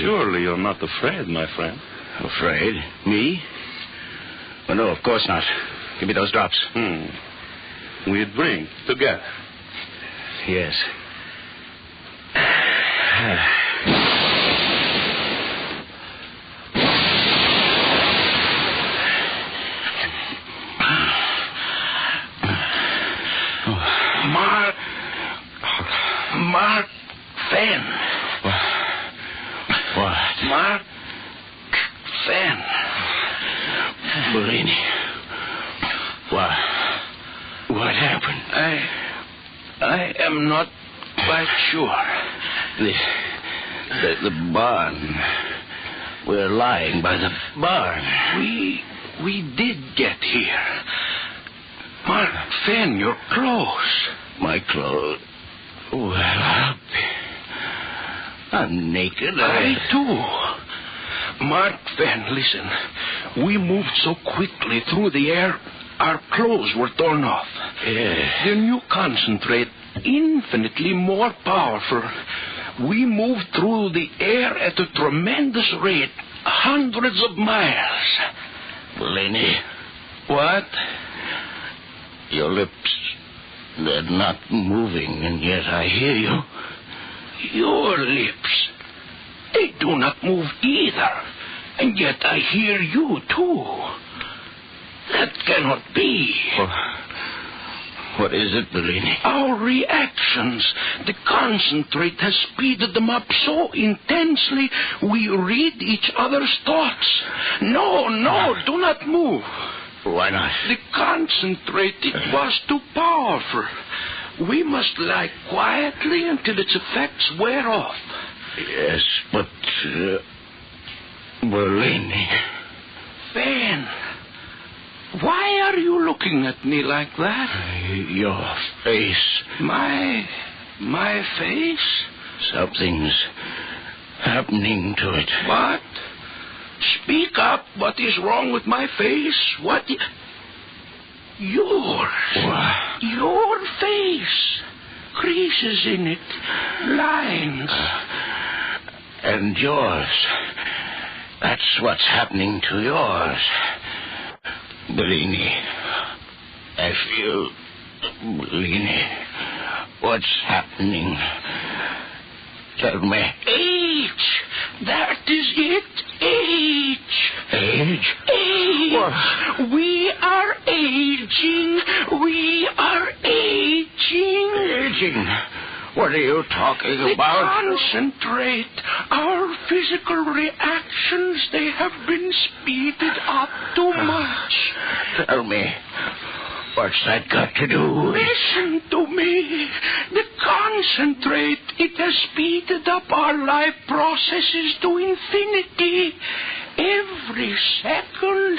Surely you're not afraid, my friend. Afraid? Me? Well, no, of course not. Give me those drops. We drink together. Yes. Mark Van. What? Mark Van. Bellini. What happened? I am not quite sure. The barn. We're lying by the barn. We did get here. Mark Van, your clothes. My clothes? Well, I'm naked. I too. Mark Van, listen. We moved so quickly through the air, our clothes were torn off. Yes. The new concentrate, infinitely more powerful. We moved through the air at a tremendous rate, hundreds of miles. Bellini. What? Your lips, they're not moving, and yet I hear you. Your lips, they do not move either, and yet I hear you too. That cannot be. What is it, Bellini? Our reactions. The concentrate has speeded them up so intensely we read each other's thoughts. No, do not move. Why not? The concentrate, it was too powerful. We must lie quietly until its effects wear off. Yes, but... Bellini. Van, why are you looking at me like that? Your face. My face? Something's happening to it. What? Speak up. What is wrong with my face? Yours. What? Your face. Creases in it. Lines. And yours. That's what's happening to yours. Bellini. I feel... Bellini. What's happening? Tell me. Age. That is it. Age. Age? Age. We are aging. We are aging. Aging? What are you talking about? Concentrate. Our physical reactions, they have been speeded up too much. Tell me, what's that got to do? Listen to me. The concentrate, it has speeded up our life processes to infinity. Every second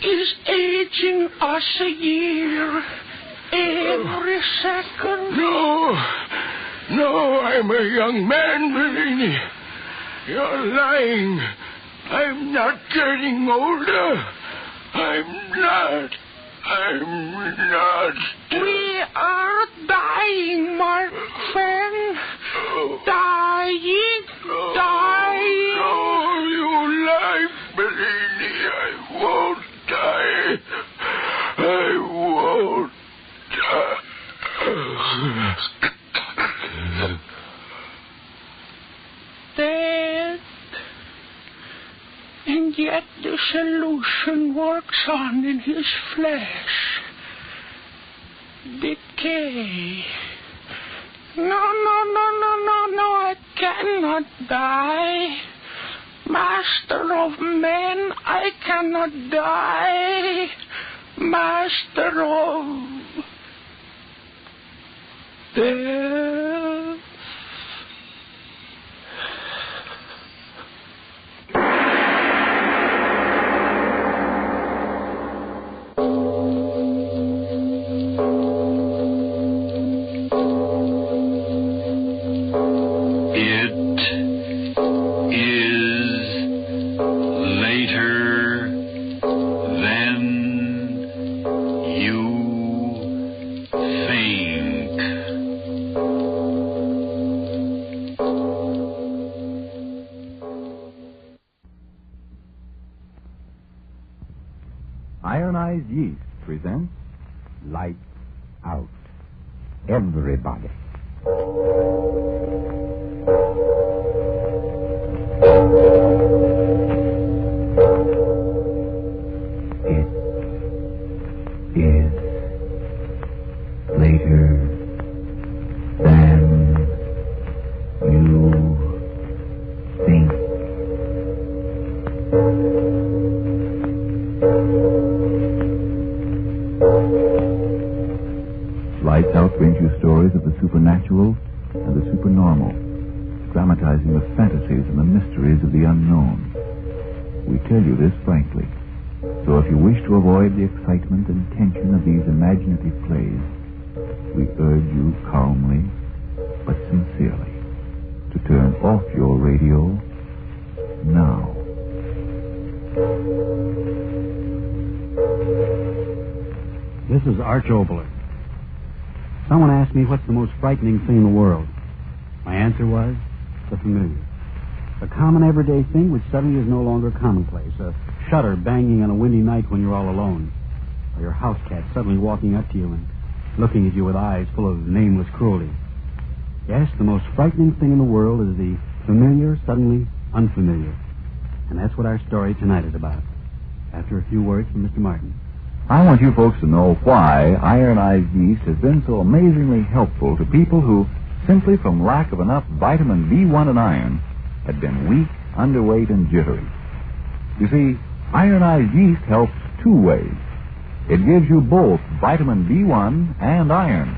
is aging us a year. Every second. No, I'm a young man, Bellini. You're lying. I'm not getting older. I'm not. We are dying, Mark Van. Dying. No, you lie, Bellini. I won't die. I won't die. Dead. And yet the dissolution works on in his flesh. Decay. No, I cannot die. Master of men, I cannot die. Master of death. Ironized Yeast presents Lights Out. Everybody. It is later than you think. Lights Out brings you stories of the supernatural and the supernormal, dramatizing the fantasies and the mysteries of the unknown. We tell you this frankly, so if you wish to avoid the excitement and tension of these imaginative plays, we urge you calmly but sincerely to turn off your radio now. This is Arch Obler. Someone asked me what's the most frightening thing in the world. My answer was the familiar. A common everyday thing which suddenly is no longer commonplace. A shutter banging on a windy night when you're all alone. Or your house cat suddenly walking up to you and looking at you with eyes full of nameless cruelty. Yes, the most frightening thing in the world is the familiar suddenly unfamiliar. And that's what our story tonight is about. After a few words from Mr. Martin. I want you folks to know why ironized yeast has been so amazingly helpful to people who, simply from lack of enough vitamin B1 and iron, had been weak, underweight, and jittery. You see, ironized yeast helps two ways. It gives you both vitamin B1 and iron.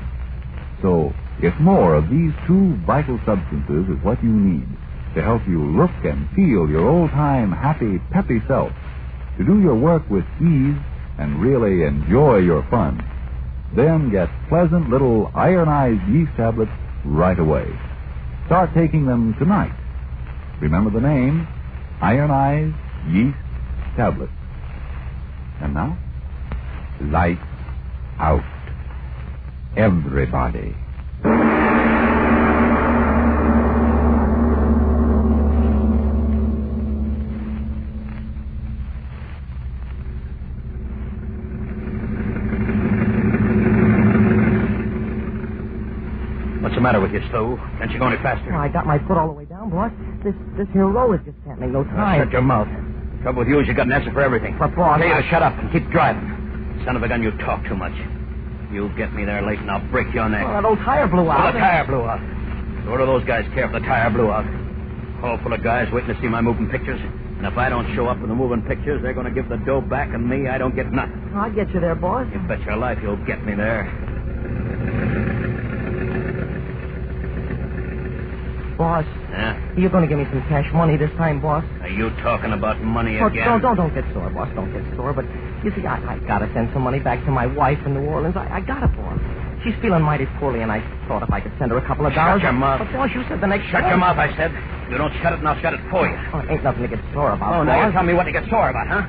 So, if more of these two vital substances is what you need to help you look and feel your old-time, happy, peppy self, to do your work with ease and really enjoy your fun, then get pleasant little ironized yeast tablets right away. Start taking them tonight. Remember the name, ironized yeast tablets. And now, lights out. Everybody. What's the matter with you, Stu? Can't you go any faster? Oh, I got my foot all the way down, boss. This here road just can't make no time. Shut your mouth. Trouble with you is you got an answer for everything. But, boss, Tell you to shut up and keep driving. Son of a gun, you talk too much. You get me there late and I'll break your neck. Well, that old tire blew out. Well, the tire blew out. So what do those guys care if the tire blew out? Hall full of guys waiting to see my moving pictures. And if I don't show up for the moving pictures, they're going to give the dough back, and me, I don't get nothing. I'll get you there, boss. You bet your life you'll get me there. Boss, Yeah? you're going to give me some cash money this time, boss? Are you talking about money Oh, again? don't get sore, boss. Don't get sore. But, you see, I got to send some money back to my wife in New Orleans. I got it, boss. She's feeling mighty poorly, and I thought if I could send her a couple of dollars... Shut your mouth. But, boss, you said the next... Shut your mouth, I said. You don't shut it, and I'll shut it for you. Oh, ain't nothing to get sore about, Oh, now boss. you tell me what to get sore about, huh?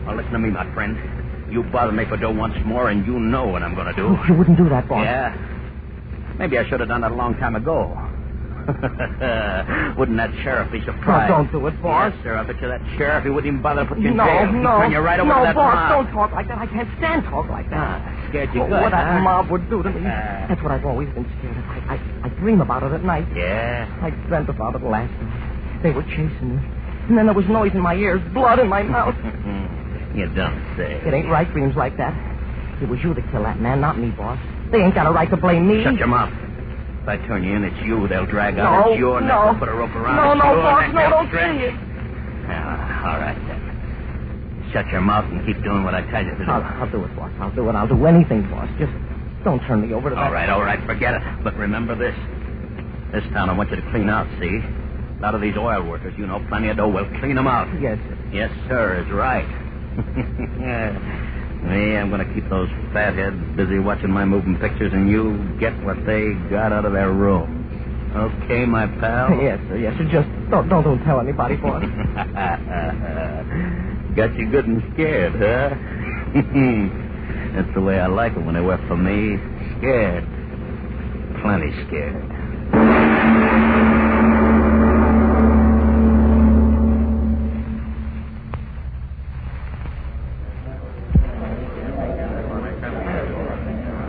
Well, listen to me, my friend. You bother me for dough once more, and you know what I'm going to do. You wouldn't do that, boss. Yeah. Maybe I should have done that a long time ago. Wouldn't that sheriff be surprised? No, don't do it, boss. Yes, sir. I bet you that sheriff, he wouldn't even bother to put you in No, jail. He'd no. turn you right over no, to that boss, mob. don't talk like that. I can't stand talk like that. Scared you Well, good, what that huh? mob would do to me. That's what I've always been scared of. I dream about it at night. Yeah? I dreamt about it last night. They were chasing me. And then there was noise in my ears, blood in my mouth. You don't say. It ain't right, dreams like that. It was you that killed that man, not me, boss. They ain't got a right to blame me. Shut your mouth. If I turn you in, it's you they'll drag out. No, It's your neck. no. They'll put a rope around it. No, Your boss, neck. no, They'll don't stretch. say it. All right, then. Shut your mouth and keep doing what I tell you to do. I'll do it, boss. I'll do it. I'll do anything, boss. Just don't turn me over to that. All right. Forget it. But remember this. This town I want you to clean out, see? A lot of these oil workers, you know, plenty of dough. We'll clean them out. Yes, sir. Yes, sir, is right. Me, I'm going to keep those fatheads busy watching my moving pictures, and you get what they got out of their room. Okay, my pal? Yes, sir. Yes, sir. Just don't tell anybody, boss. Got you good and scared, huh? That's the way I like it when they work for me. Scared. Plenty scared.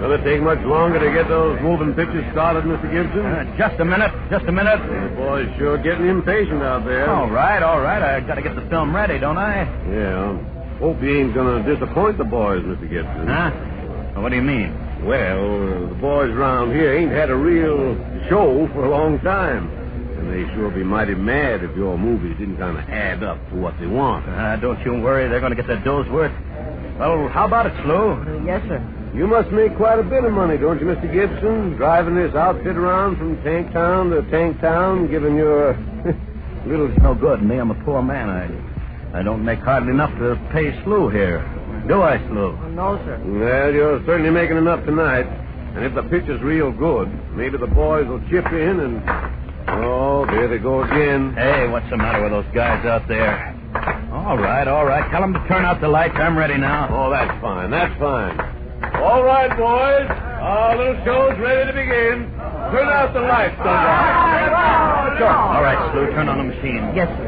Will it take much longer to get those moving pictures started, Mr. Gibson? Just a minute. The boys sure getting impatient out there. All right. I got to get the film ready, don't I? Yeah. Hope you ain't going to disappoint the boys, Mr. Gibson. Huh? What do you mean? Well, the boys around here ain't had a real show for a long time. And they sure be mighty mad if your movies didn't kind of add up to what they want. Don't you worry. They're going to get their doug's worth. Well, how about it, Slew? Yes, sir. You must make quite a bit of money, don't you, Mr. Gibson? Driving this outfit around from tank town to tank town, giving your little... No good. Me, I'm a poor man. I don't make hardly enough to pay Slew here. Do I, Slew? No, sir. Well, you're certainly making enough tonight. And if the picture's real good, maybe the boys will chip in and... Oh, there they go again. Hey, what's the matter with those guys out there? All right. Tell them to turn out the lights. I'm ready now. Oh, that's fine. All right, boys. Our little show's ready to begin. Turn out the lights, don't you? All right, Slew, turn on the machine. Yes, sir.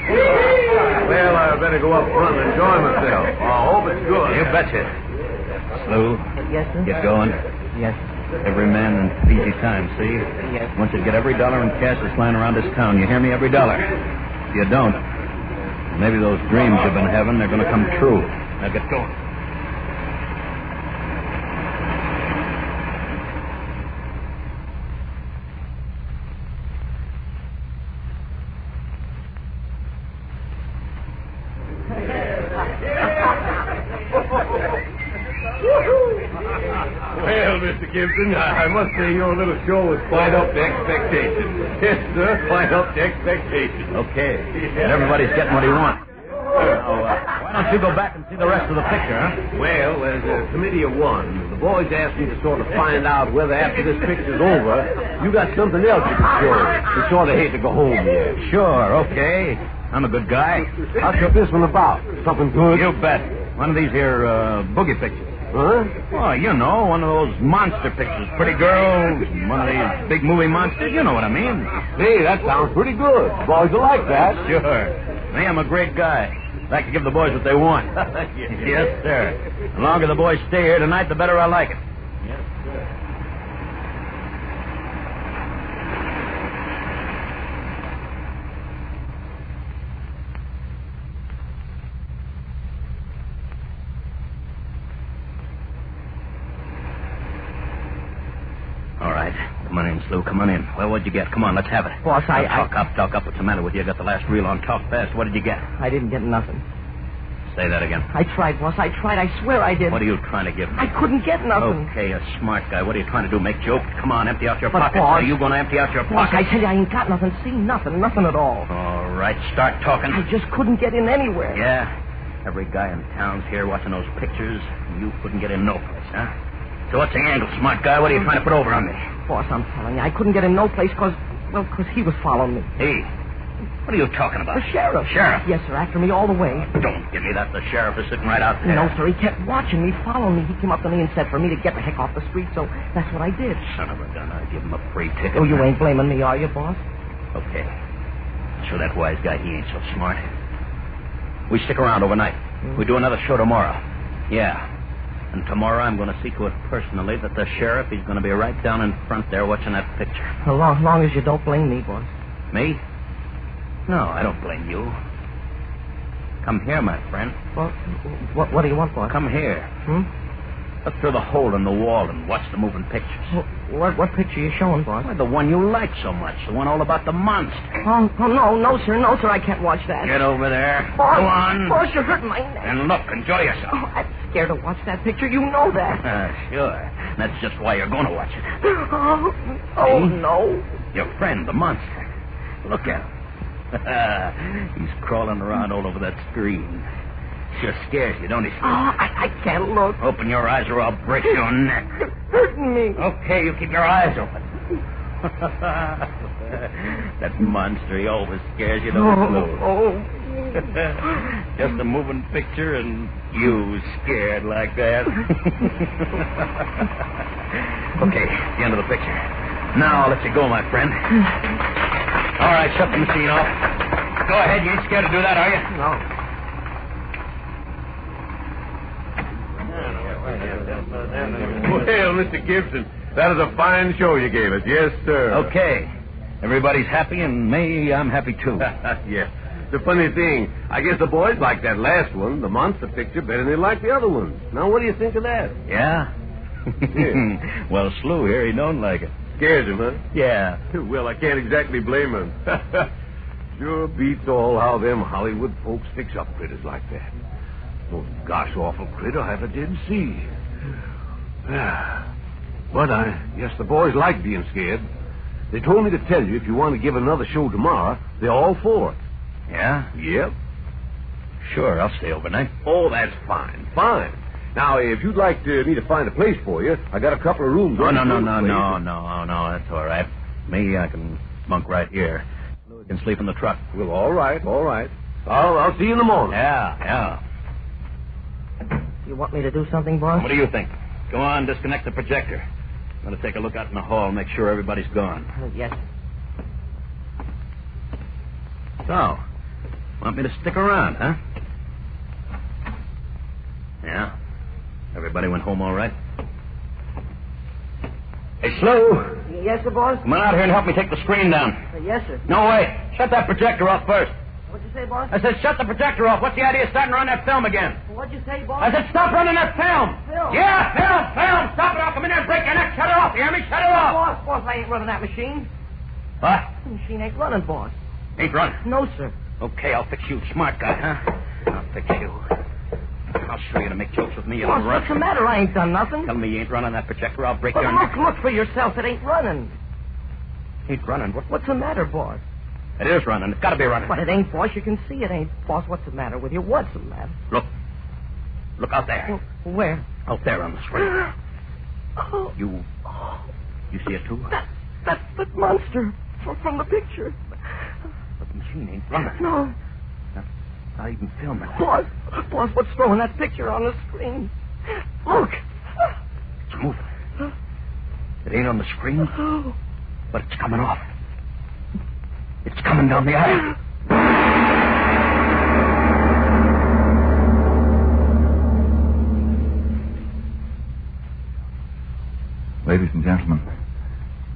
Well, I better go up front and enjoy myself. I hope it's good. You betcha. Slew. Yes, sir. Get going. Yes. Every man in easy time, see? Yes. I want you to get every dollar in cash that's lying around this town. You hear me? Every dollar. If you don't, maybe those dreams you've been having, they're going to come true. Now get going. Well, Mr. Gibson, I must say your little show was quite up to expectations. Yes, sir, quite up to expectations. Okay. And everybody's getting what he wants. Why don't you go back and see the rest of the picture, huh? Well, as a committee of one, the boys asked me to sort of find out whether after this picture's over, you got something else you can show. We sort of hate to go home yet. Sure, okay. I'm a good guy. What's this one about? Something good? You bet. One of these here boogie pictures. Huh? Oh, you know, one of those monster pictures. Pretty girls, one of these big movie monsters. You know what I mean. Hey, that sounds pretty good. Boys will like that. Sure. Me, I'm a great guy. Like to give the boys what they want. Yes, sir. The longer the boys stay here tonight, the better I like it. Yes, sir. All right. Come on in, Slew. Come on in. Well, what'd you get? Come on, let's have it. Boss, Talk up. What's the matter with you? I got the last reel on. Talk fast. What did you get? I didn't get nothing. Say that again. I tried, boss. I swear I did. What are you trying to give me? I couldn't get nothing. Okay, a smart guy. What are you trying to do? Make jokes? Come on, empty out your But, pockets. boss- Are you going to empty out your Boss, pockets? I tell you, I ain't got nothing. See, nothing at all. All right, start talking. I just couldn't get in anywhere. Yeah? Every guy in town's here watching those pictures, and you couldn't get in no place, huh? So what's the angle, smart guy? What are you trying to put over on me? Boss, I'm telling you, I couldn't get in no place because he was following me. Hey, what are you talking about? The sheriff. Sheriff? Yes, sir, after me all the way. Don't give me that. The sheriff is sitting right out there. No, sir, he kept watching me, following me. He came up to me and said for me to get the heck off the street, so that's what I did. Son of a gun, I'll give him a free ticket. Oh, you ain't blaming me, are you, boss? Okay. Show that wise guy he ain't so smart. We stick around overnight. We do another show tomorrow. Yeah. And tomorrow I'm going to see to it personally that the sheriff is going to be right down in front there watching that picture. As long as you don't blame me, boss. Me? No, I don't blame you. Come here, my friend. Well, what do you want, boss? Come here. Look through the hole in the wall and watch the moving pictures. What picture are you showing, boss? Why, the one you like so much. The one all about the monster. Oh, no, sir, I can't watch that. Get over there. Boss, Go on. Boss, you're hurting my neck. And look, enjoy yourself. Oh, I'm scared to watch that picture. You know that. Sure. That's just why you're going to watch it. Oh, no. Your friend, the monster. Look at him. He's crawling around all over that screen. Sure scares you, don't he? Oh, I can't look. Open your eyes or I'll break your neck. It's hurting me. Okay, you keep your eyes open. That monster, he always scares you, don't he? Just a moving picture and you scared like that. Okay, the end of the picture. Now I'll let you go, my friend. All right, shut the machine off. Go ahead, you ain't scared to do that, are you? No. Well, Mr. Gibson, that is a fine show you gave us. Yes, sir. Okay. Everybody's happy, and me, I'm happy, too. Yeah. The funny thing, I guess the boys like that last one, the monster picture, better than they like the other ones. Now, what do you think of that? Yeah? Well, Slew here, he don't like it. Scares him, huh? Yeah. Well, I can't exactly blame him. Sure beats all how them Hollywood folks fix up critters like that. Oh, gosh, awful critter I ever did see. But I guess the boys like being scared. They told me to tell you if you want to give another show tomorrow, they're all for it. Yeah? Yep. Sure, I'll stay overnight. Oh, that's fine. Fine. Now, if you'd like me to find a place for you, I got a couple of rooms. No, that's all right. Me, I can bunk right here. We can sleep in the truck. Well, all right. I'll see you in the morning. Yeah. You want me to do something, boss? What do you think? Go on, disconnect the projector. I'm going to take a look out in the hall, make sure everybody's gone. Yes. So, want me to stick around, huh? Yeah? Everybody went home all right? Hey, Slew! Yes, sir, boss? Come on out here and help me take the screen down. Yes, sir. No, wait. Shut that projector off first. What'd you say, boss? I said shut the projector off. What's the idea of starting to run that film again? What'd you say, boss? I said stop running that film. Film? Yeah, film. Stop it. I'll come in there and break your neck. Shut it off. You hear me? Shut it off. Boss, I ain't running that machine. What? The machine ain't running, boss. Ain't running? No, sir. Okay, I'll fix you. Smart guy, huh? I'll fix you. I'll show you to make jokes with me, you Boss, little runt. what's the matter? I ain't done nothing. Tell me you ain't running that projector. I'll break But your neck. look for yourself. It ain't running. Ain't running? What's the matter, boss? It is running. It's got to be running. But it ain't, boss. You can see it ain't. Boss, what's the matter with you? What's the matter? Look out there. Where? Out there on the screen. Oh. You see it, too? That's that monster from the picture. But the machine ain't running. No. Not even filming. Boss, what's throwing that picture on the screen? Look. It's moving. It ain't on the screen, but it's coming off. It's coming down the aisle. Ladies and gentlemen,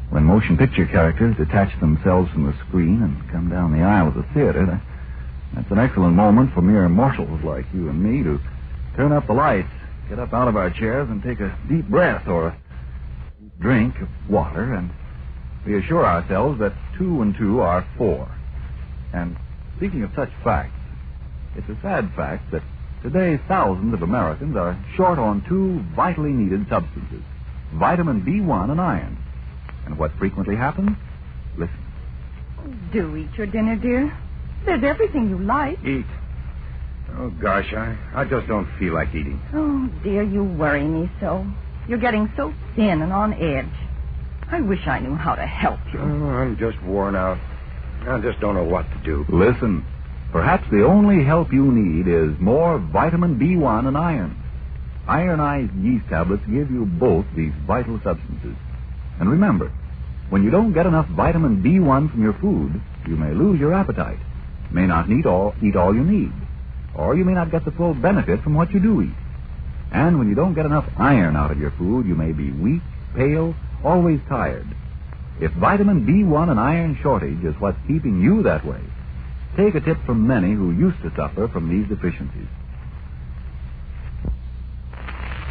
when motion picture characters detach themselves from the screen and come down the aisle of the theater, that's an excellent moment for mere mortals like you and me to turn up the lights, get up out of our chairs, and take a deep breath or a drink of water and reassure ourselves that 2 and 2 are 4. And speaking of such facts, it's a sad fact that today thousands of Americans are short on 2 vitally needed substances, vitamin B1 and iron. And what frequently happens? Listen. Do eat your dinner, dear. There's everything you like. Eat? Oh, gosh, I just don't feel like eating. Oh, dear, you worry me so. You're getting so thin and on edge. I wish I knew how to help you. Oh, I'm just worn out. I just don't know what to do. Listen, perhaps the only help you need is more vitamin B1 and iron. Ironized yeast tablets give you both these vital substances. And remember, when you don't get enough vitamin B1 from your food, you may lose your appetite, may not eat all you need, or you may not get the full benefit from what you do eat. And when you don't get enough iron out of your food, you may be weak, pale, always tired. If vitamin B1 and iron shortage is what's keeping you that way, take a tip from many who used to suffer from these deficiencies.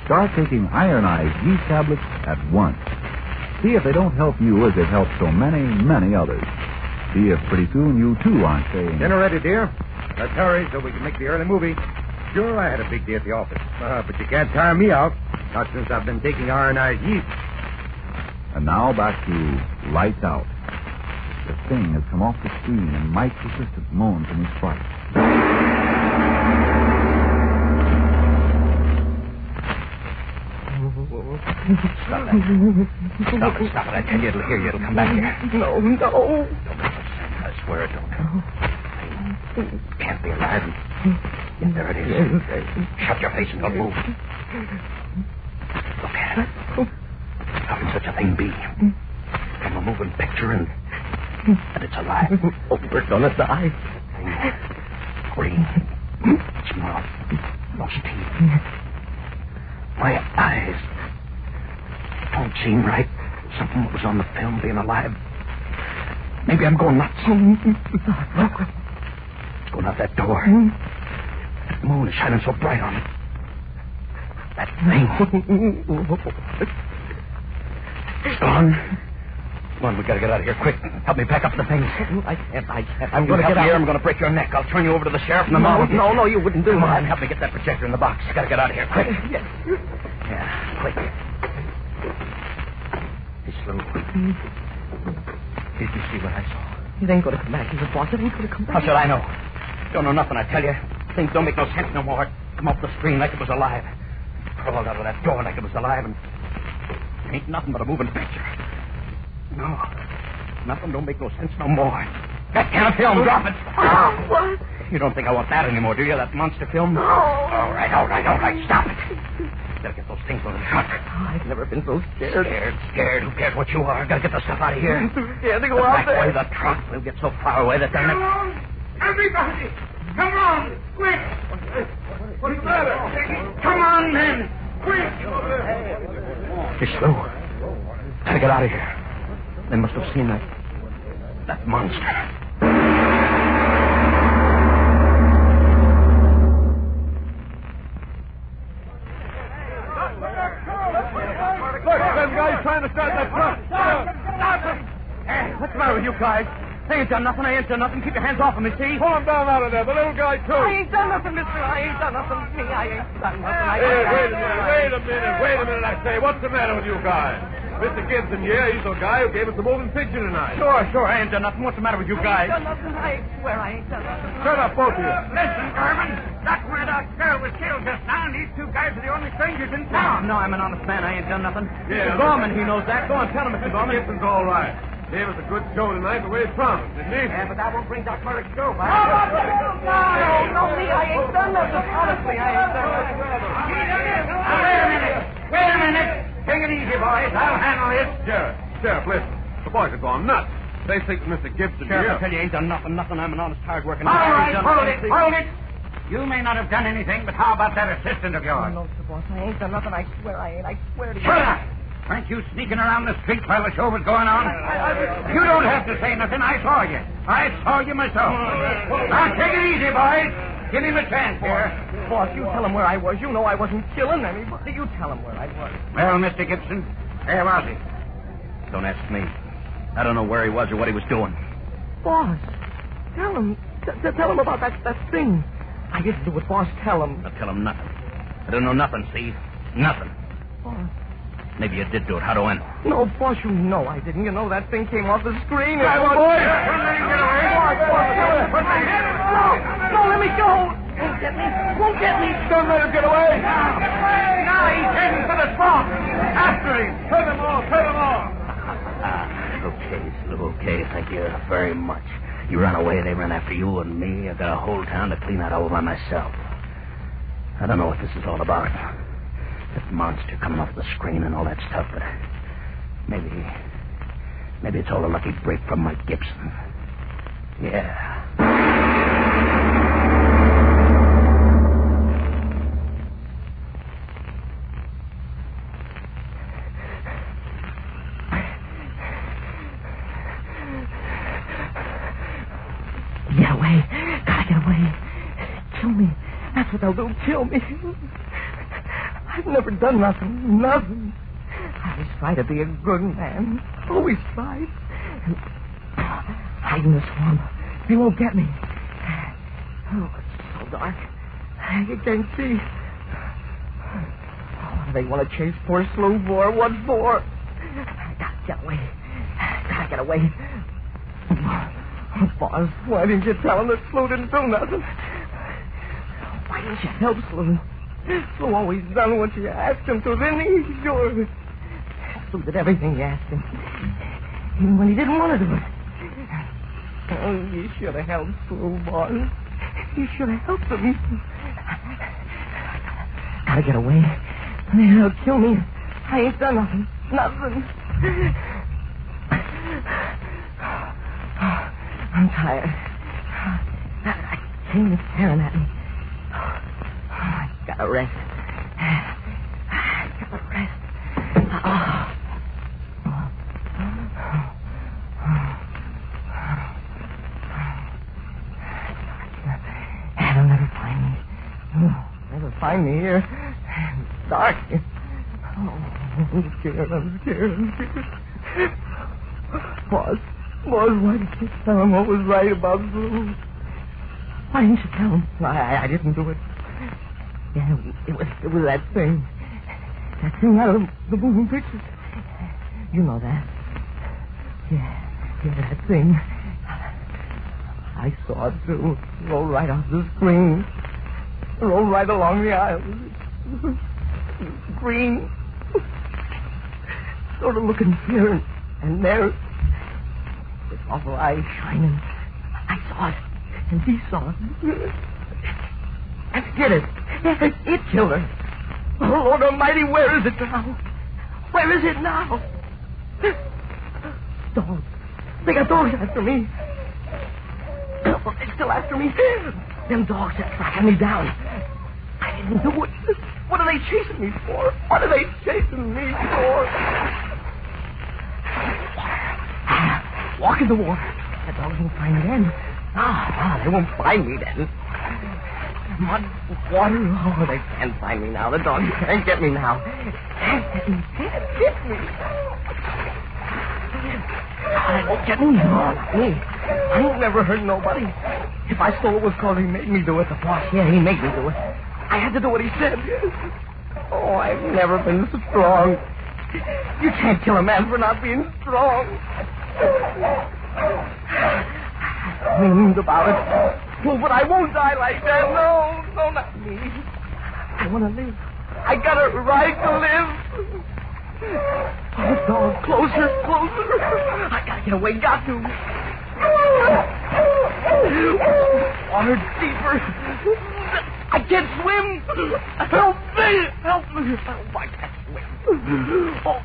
Start taking ironized yeast tablets at once. See if they don't help you as they've helped so many, many others. See if pretty soon you, too, aren't saying... Dinner ready, dear. Let's hurry so we can make the early movie. Sure, I had a big day at the office. But you can't tire me out. Not since I've been taking ironized yeast. And now back to Lights Out. The thing has come off the screen, and Mike's assistant moans in his fright. Stop it. Stop it. I tell you, it'll hear you. It'll come back here. No. I swear it don't. It can't be alive. Yeah, there it is. Shut your face and don't move. Look at it. How can such a thing be? From a moving picture and it's alive. Oh, we're gonna die. Green. Its mouth. Those teeth. My eyes don't seem right. Something was on the film being alive. Maybe I'm going nuts. Look. It's going out that door. That moon is shining so bright on it. That thing. It's gone. Come on, we gotta get out of here quick. Help me pack up the things. I can't. I'm gonna get out here. I'm gonna break your neck. I'll turn you over to the sheriff and the mob. No, you wouldn't do Come that. on, help me get that projector in the box. Gotta get out of here quick. Yeah, quick. Hey, Slow. Did you see what I saw? It ain't gonna come back. He's a boss. It ain't gonna come back. How should I know? Don't know nothing, I tell you. Things don't make no sense no more. Come off the screen like it was alive. Crawled out of that door like it was alive, and it ain't nothing but a moving picture. No. Nothing don't make no sense no more. That kind of film, drop it. Oh, what? You don't think I want that anymore, do you? That monster film? No. All right. Stop it. Gotta get those things on the truck. I've never been so scared. Scared. Who cares what you are? Gotta get the stuff out of here. I'm too scared to go out there. Way the truck. We'll get so far away that they're Come on, everybody. Come on, quick. What's the matter? Come on, men. Quick. Hey, Slow. Gotta get out of here. They must have seen that monster. Look, them guys trying to start that truck. Stop him. Hey, what's the matter with you guys? I ain't done nothing. Keep your hands off of me, see? Pull him down out of there. The little guy, too. I ain't done nothing, mister. I ain't done nothing. Me, I ain't done nothing. Hey, wait a minute, I say. What's the matter with you guys? Mr. Gibson here, he's the guy who gave us the moving picture tonight. Sure, I ain't done nothing. What's the matter with you guys? I ain't done nothing. I swear I ain't done nothing. Shut up, both of you. Listen, Garvin. That's where that girl was killed just now, and these two guys are the only strangers in town. No, I'm an honest man. I ain't done nothing. Yeah, Mr. Gorman, he knows that. Go on, tell him, Mr. Gorman. Gibson's all right. Gave us a good show tonight the way he promised, didn't he? Yeah, but that won't bring Doc Murray's show back. No, me, I ain't done nothing. Honestly, I ain't done nothing. Wait a minute. Take it easy, boys. I'll handle this. Sheriff, listen. The boys are going nuts. They think Mr. Gibson Sheriff, here. I tell you, I ain't done nothing. I'm an honest, hard-working All man. right, hold it. You may not have done anything, but how about that assistant of yours? No, Mr. Boss, I ain't done nothing. I swear I ain't. I swear to you. Shut up! Weren't you sneaking around the street while the show was going on? You don't have to say nothing. I saw you. I saw you myself. Now, take it easy, boys. Give him a chance here. Boss, you tell him where I was. You know I wasn't killing anybody. You tell him where I was. Well, Mr. Gibson, where was he? Don't ask me. I don't know where he was or what he was doing. Boss, tell him. Tell him about that thing. I didn't do it, boss. Tell him. I'll tell him nothing. I don't know nothing, Steve. Nothing. Boss. Maybe you did do it. How do I know? No, boss, you know I didn't. You know that thing came off the screen. Boys! Don't let him get away. No, let me go. Won't get me. Don't let him get away. Now he's heading for the swamp. After him. Cut him off. Okay. Thank you very much. You ran away, they ran after you and me. I got a whole town to clean out all by myself. I don't know what this is all about. That monster coming off the screen and all that stuff, but maybe it's all a lucky break from Mike Gibson. Yeah. kill me. That's what they'll do, kill me. I've never done nothing. I always try to be a good man. Always tried. And hide in the swamp. They won't get me. Oh, it's so dark. You can't see. Oh, they want to chase poor Slew for? What for? I gotta get away. Oh, boss, why didn't you tell him that Slew didn't do nothing? Why didn't you help Slew? Slew always done what you asked him to, didn't he? Sure. Slew did everything you asked him. Even when he didn't want to do it. Oh, you should have helped Slew, boss. You should have helped him. Gotta get away. They'll kill me. I ain't done nothing. I'm tired. I can't even staring at me. I gotta rest. They'll never find me. Never find me here. It's dark. I'm scared. Boss, why didn't you tell him what was right about Slew? Why didn't you tell him? I didn't do it. Yeah, it was that thing. That thing out of the moving pictures. You know that. Yeah, that thing. I saw it, too. Roll right off the screen. Roll right along the aisle. Green. Sort of looking here and there. This awful eye shining. I saw it. And he saw it. And did it. It killed her. Oh, Lord Almighty, where is it now? Where is it now? Dogs. They got dogs after me. Well, they're still after me. Them dogs are tracking me down. I didn't do it. What are they chasing me for? Walk in the water. The dogs won't find me then. They won't find me then. Mud, water. Oh, they can't find me now. The dogs can't get me now. Can't get me. They won't get me. No, not me. I ain't never hurt nobody. If I stole it was because he made me do it. The boss, yeah, he made me do it. I had to do what he said. Oh, I've never been strong. You can't kill a man for not being strong. I dreamed about it. Oh, but I won't die like that. No, not me. I want to live. I got a right to live. Oh, dog, closer. I gotta get away, got to. Water deeper. I can't swim. Help me. Oh, I can't swim. Oh,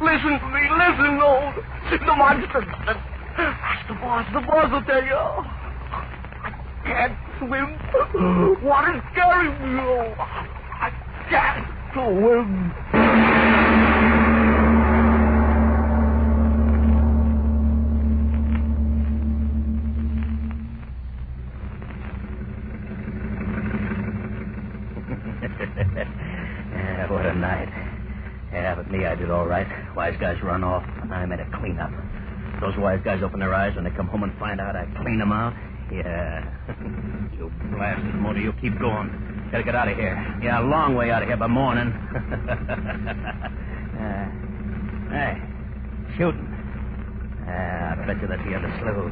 listen to me. Listen, no. The monster got it. Ask the boss. The boss will tell you. I can't swim. Water's carrying me. Oh, I can't swim. What a night. Yeah, but me, I did all right. Wise guys run off, and I made a clean-up. Those wise guys open their eyes when they come home and find out I clean them out. Yeah. You blasted motor, you keep going. Gotta get out of here. Yeah, a long way out of here by morning. Hey, shooting. I bet you that's the other Slew.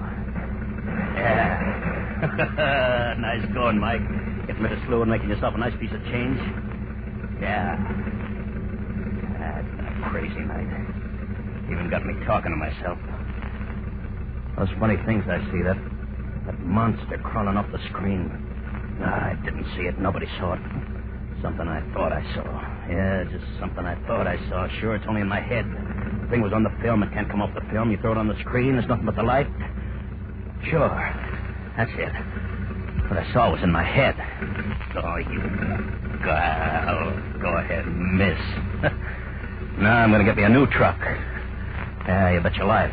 Yeah. Nice going, Mike. Getting rid of Slew and making yourself a nice piece of change. Yeah. It's been a crazy night. Even got me talking to myself. Those funny things I see, that monster crawling up the screen. I didn't see it. Nobody saw it. Something I thought I saw. Yeah, just something I thought I saw. Sure, it's only in my head. The thing was on the film. It can't come off the film. You throw it on the screen. There's nothing but the light. Sure. That's it. What I saw was in my head. Oh, you... Go ahead, miss. Now I'm going to get me a new truck. Yeah, you bet your life.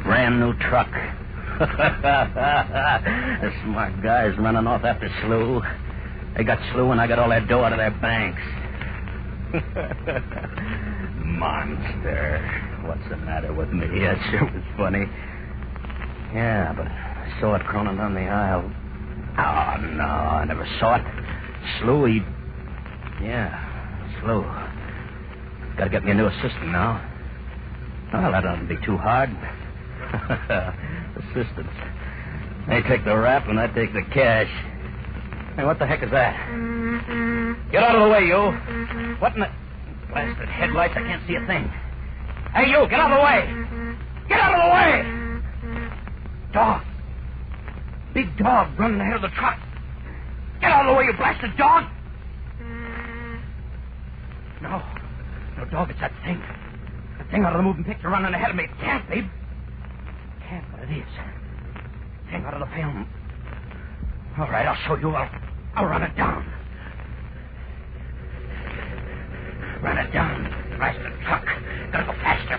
Brand new truck. The smart guy's running off after Slew. They got Slew and I got all that dough out of their banks. Monster. What's the matter with me? That sure was funny. Yeah, but I saw it crawling down the aisle. Oh, no, I never saw it. Slew, Yeah, Slew. Gotta get me a new assistant now. Well, that oughtn't be too hard. Assistants. They take the rap and I take the cash. Hey, what the heck is that? Get out of the way, you. What in the... Blasted headlights, I can't see a thing. Hey, you, get out of the way. Get out of the way! Dog. Big dog running ahead of the truck. Get out of the way, you blasted dog! No, dog, it's that thing. The thing out of the moving picture running ahead of me. It can't, babe. It can't, but it is. Thing out of the film. All right, I'll show you. I'll run it down. Run it down. Blasted truck. Gotta go faster.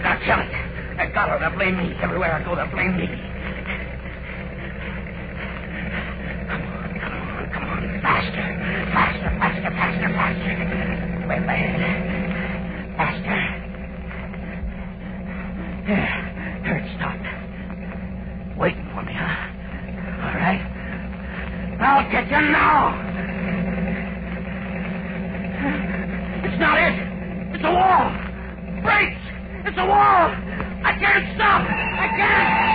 Gotta kill it. I got her. They'll blame me. Everywhere I go, they'll blame me. Come on. Faster. Way ahead. Faster. There it stopped. Waiting for me, huh? All right. I'll get you now. It's not it. It's a wall. Brakes. It's a wall. I can't stop. I can't.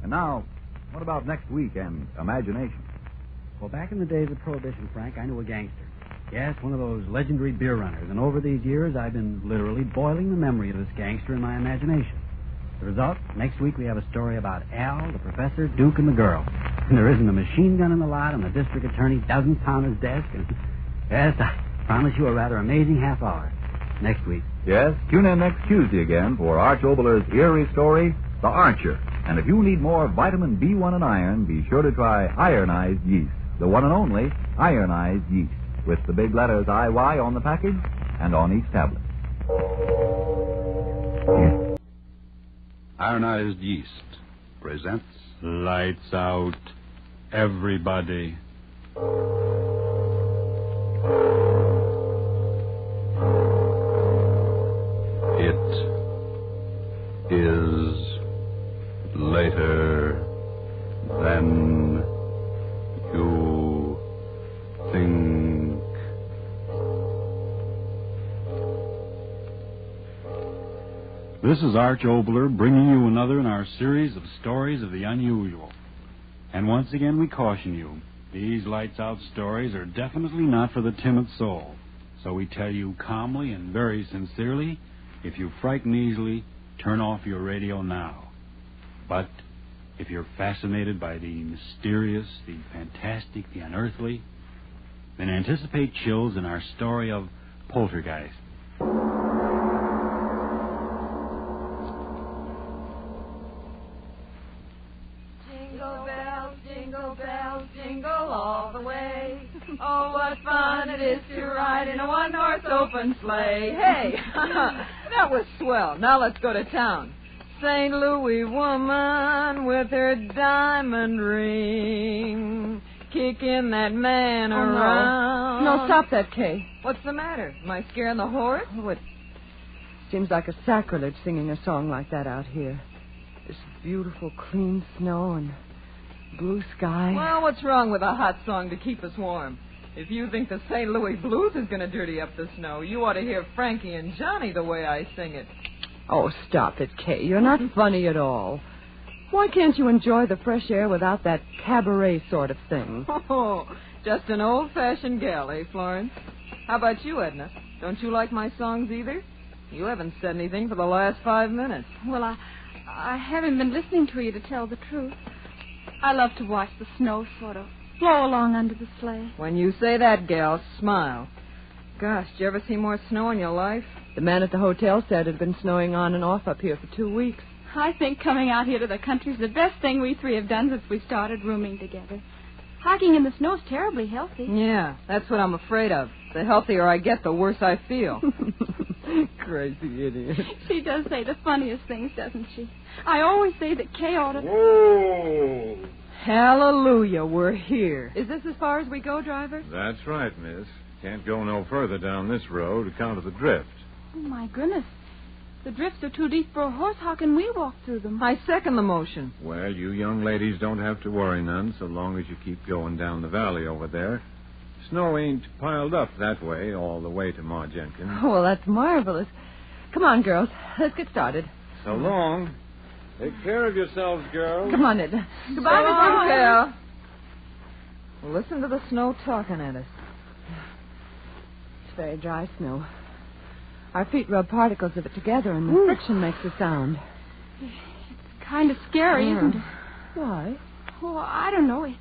And now, what about next week and imagination? Well, back in the days of Prohibition, Frank, I knew a gangster. Yes, one of those legendary beer runners. And over these years, I've been literally boiling the memory of this gangster in my imagination. The result, next week we have a story about Al, the professor, Duke, and the girl. And there isn't a machine gun in the lot, and the district attorney doesn't pound his desk. And yes, I promise you a rather amazing half hour next week. Yes, tune in next Tuesday again for Arch Obler's eerie story, The Archer. And if you need more vitamin B1 and iron, be sure to try ironized yeast, the one and only ironized yeast, with the big letters IY on the package and on each tablet. Ironized Yeast presents Lights Out, Everybody. It is later than you think. This is Arch Obler bringing you another in our series of stories of the unusual. And once again we caution you, these lights-out stories are definitely not for the timid soul. So we tell you calmly and very sincerely, if you frighten easily, turn off your radio now. But if you're fascinated by the mysterious, the fantastic, the unearthly, then anticipate chills in our story of Poltergeist. Jingle bells, jingle all the way. Oh, what fun it is to ride in a one-horse open sleigh. Hey, that was swell. Now let's go to town. St. Louis woman with her diamond ring, kicking that man around. No, stop that, Kay. What's the matter? Am I scaring the horse? Oh, it seems like a sacrilege singing a song like that out here. This beautiful, clean snow and blue sky. Well, what's wrong with a hot song to keep us warm? If you think the St. Louis blues is going to dirty up the snow, you ought to hear Frankie and Johnny the way I sing it. Oh, stop it, Kay. You're not funny at all. Why can't you enjoy the fresh air without that cabaret sort of thing? Oh, just an old-fashioned gal, eh, Florence? How about you, Edna? Don't you like my songs either? You haven't said anything for the last 5 minutes. Well, I haven't been listening to you, to tell the truth. I love to watch the snow sort of flow along under the sleigh. When you say that, gal, smile. Gosh, did you ever see more snow in your life? The man at the hotel said it had been snowing on and off up here for 2 weeks. I think coming out here to the country's the best thing we three have done since we started rooming together. Hiking in the snow's terribly healthy. Yeah, that's what I'm afraid of. The healthier I get, the worse I feel. Crazy idiot. She does say the funniest things, doesn't she? I always say that Kay ought to... Whoa! Hallelujah, we're here. Is this as far as we go, driver? That's right, miss. Can't go no further down this road account of the drift. Oh, my goodness. The drifts are too deep for a horse. How can we walk through them? I second the motion. Well, you young ladies don't have to worry none so long as you keep going down the valley over there. Snow ain't piled up that way all the way to Ma Jenkins. Oh, well, that's marvelous. Come on, girls. Let's get started. So long. Take care of yourselves, girls. Come on, Edna. Goodbye, Miss Girl. Well, listen to the snow talking at us. It's very dry snow. Our feet rub particles of it together, and the friction makes a sound. It's kind of scary, isn't it? Why? Oh, I don't know. It's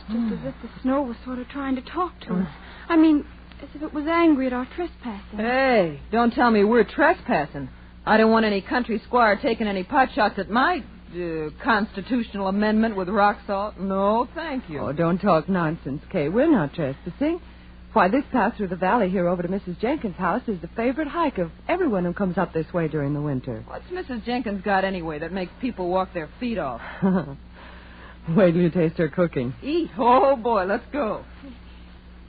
just as if the snow was sort of trying to talk to us. I mean, as if it was angry at our trespassing. Hey, don't tell me we're trespassing. I don't want any country squire taking any pot shots at my constitutional amendment with rock salt. No, thank you. Oh, don't talk nonsense, Kay. We're not trespassing. Why, this path through the valley here over to Mrs. Jenkins' house is the favorite hike of everyone who comes up this way during the winter. What's Mrs. Jenkins got anyway that makes people walk their feet off? Wait till you taste her cooking. Eat. Oh, boy, let's go.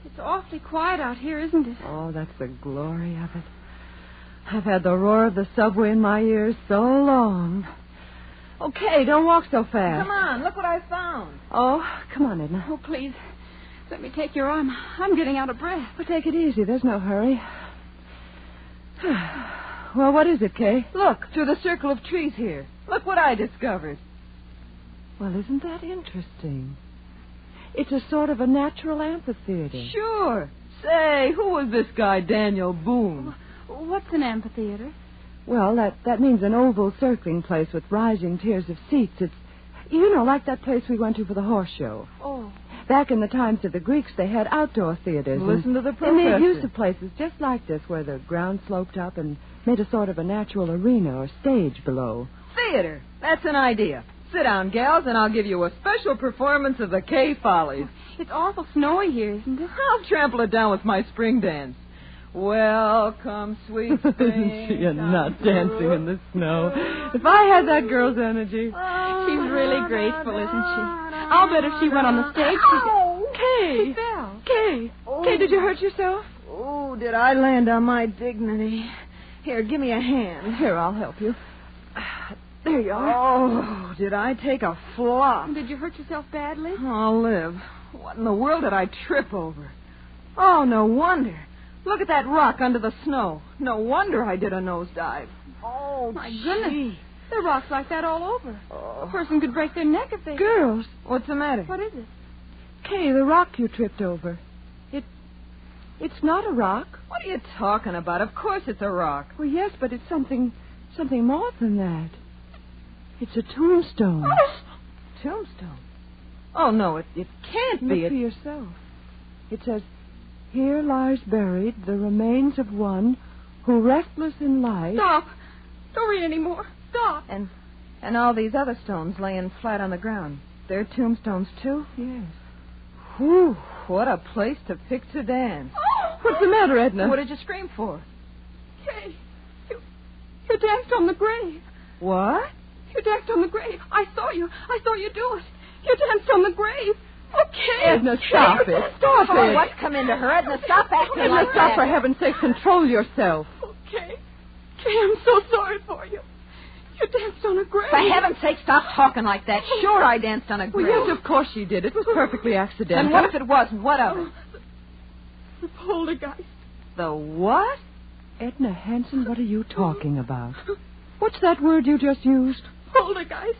It's awfully quiet out here, isn't it? Oh, that's the glory of it. I've had the roar of the subway in my ears so long. Okay, don't walk so fast. Come on, look what I found. Oh, come on, Edna. Oh, please. Let me take your arm. I'm getting out of breath. Well, take it easy. There's no hurry. Well, what is it, Kay? Look, through the circle of trees here. Look what I discovered. Well, isn't that interesting? It's a sort of a natural amphitheater. Sure. Say, who was this guy, Daniel Boone? What's an amphitheater? Well, that means an oval circling place with rising tiers of seats. It's, like that place we went to for the horse show. Oh. Back in the times of the Greeks, they had outdoor theaters. Listen to the professor. They made use of places just like this, where the ground sloped up and made a sort of a natural arena or stage below. Theater. That's an idea. Sit down, gals, and I'll give you a special performance of the Kay Follies. It's awful snowy here, isn't it? I'll trample it down with my spring dance. Welcome, sweet spring. Isn't she a nut dancing in the snow? If I had that girl's energy. She's really graceful, isn't she? I'll bet if she went on the stage, Kay! She fell. Kay! Kay, did you hurt yourself? Oh, did I land on my dignity? Here, give me a hand. Here, I'll help you. There you are. Oh, did I take a flop? Did you hurt yourself badly? I'll live. What in the world did I trip over? Oh, no wonder. Look at that rock under the snow. No wonder I did a nosedive. Oh, my goodness. There are rocks like that all over. A person could break their neck if they... Girls, what's the matter? What is it? Kay, the rock you tripped over. It's not a rock. What are you talking about? Of course it's a rock. Well, yes, but it's something more than that. It's a tombstone. Tombstone? Oh, no, it can't be. Look for yourself. It says, "Here lies buried the remains of one who, restless in life..." Stop. Don't read any more. Stop. And all these other stones laying flat on the ground. They're tombstones, too? Yes. Whew, what a place to pick to dance. Oh! What's the matter, Edna? What did you scream for? Kay, you danced on the grave. What? You danced on the grave. I saw you do it. You danced on the grave. Okay. Edna, stop it. Stop it. What's come into her? Edna, stop acting Edna, like stop, that. for heaven's sake. Control yourself. Okay. Kay, I'm so sorry for you. You danced on a grave. For heaven's sake, stop talking like that. Sure, I danced on a grave. Well, yes, of course she did. It was perfectly accidental. And what if it wasn't? What of it? The poltergeist. The what? Edna Hanson, what are you talking about? What's that word you just used? Poltergeist.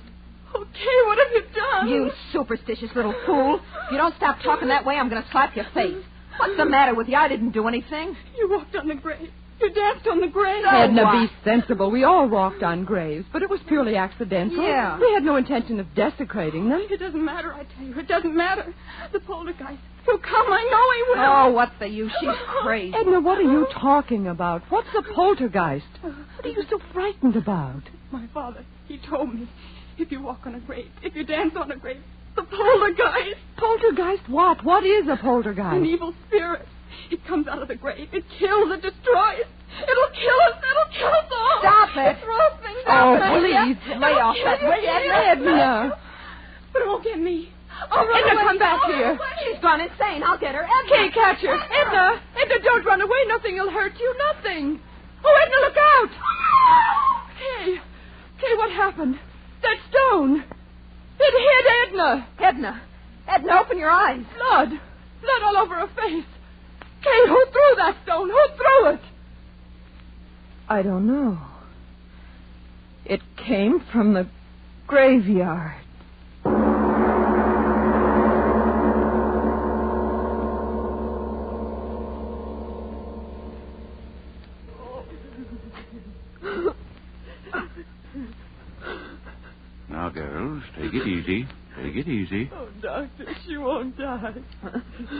Okay, what have you done? You superstitious little fool. If you don't stop talking that way, I'm going to slap your face. What's the matter with you? I didn't do anything. You walked on the grave. You danced on the grave. Edna, be sensible. We all walked on graves, but it was purely accidental. Yeah. We had no intention of desecrating them. It doesn't matter, I tell you. It doesn't matter. The poltergeist. He'll come. I know he will. Oh, what's the use? She's crazy. Edna, what are you talking about? What's a poltergeist? What are you so frightened about? My father, he told me, if you walk on a grave, if you dance on a grave, the poltergeist. Poltergeist what? What is a poltergeist? An evil spirit. It comes out of the grave. It kills. It destroys. It'll kill us. It'll kill us all. Stop it. It throws things Oh, out. please, lay off that way, Edna. But it won't get me. I'll run Edna, away. come back I'll here. run away. She's gone insane. I'll get her. Edna. Kay, catch her. Edna, don't run away. Nothing will hurt you. Nothing. Oh, Edna, look out. Kay, what happened? That stone. It hit Edna. Edna, open your eyes. Blood all over her face. Kay, who threw that stone? Who threw it? I don't know. It came from the graveyard. Now, girls, take it easy. Take it easy. Oh, Doctor, she won't die.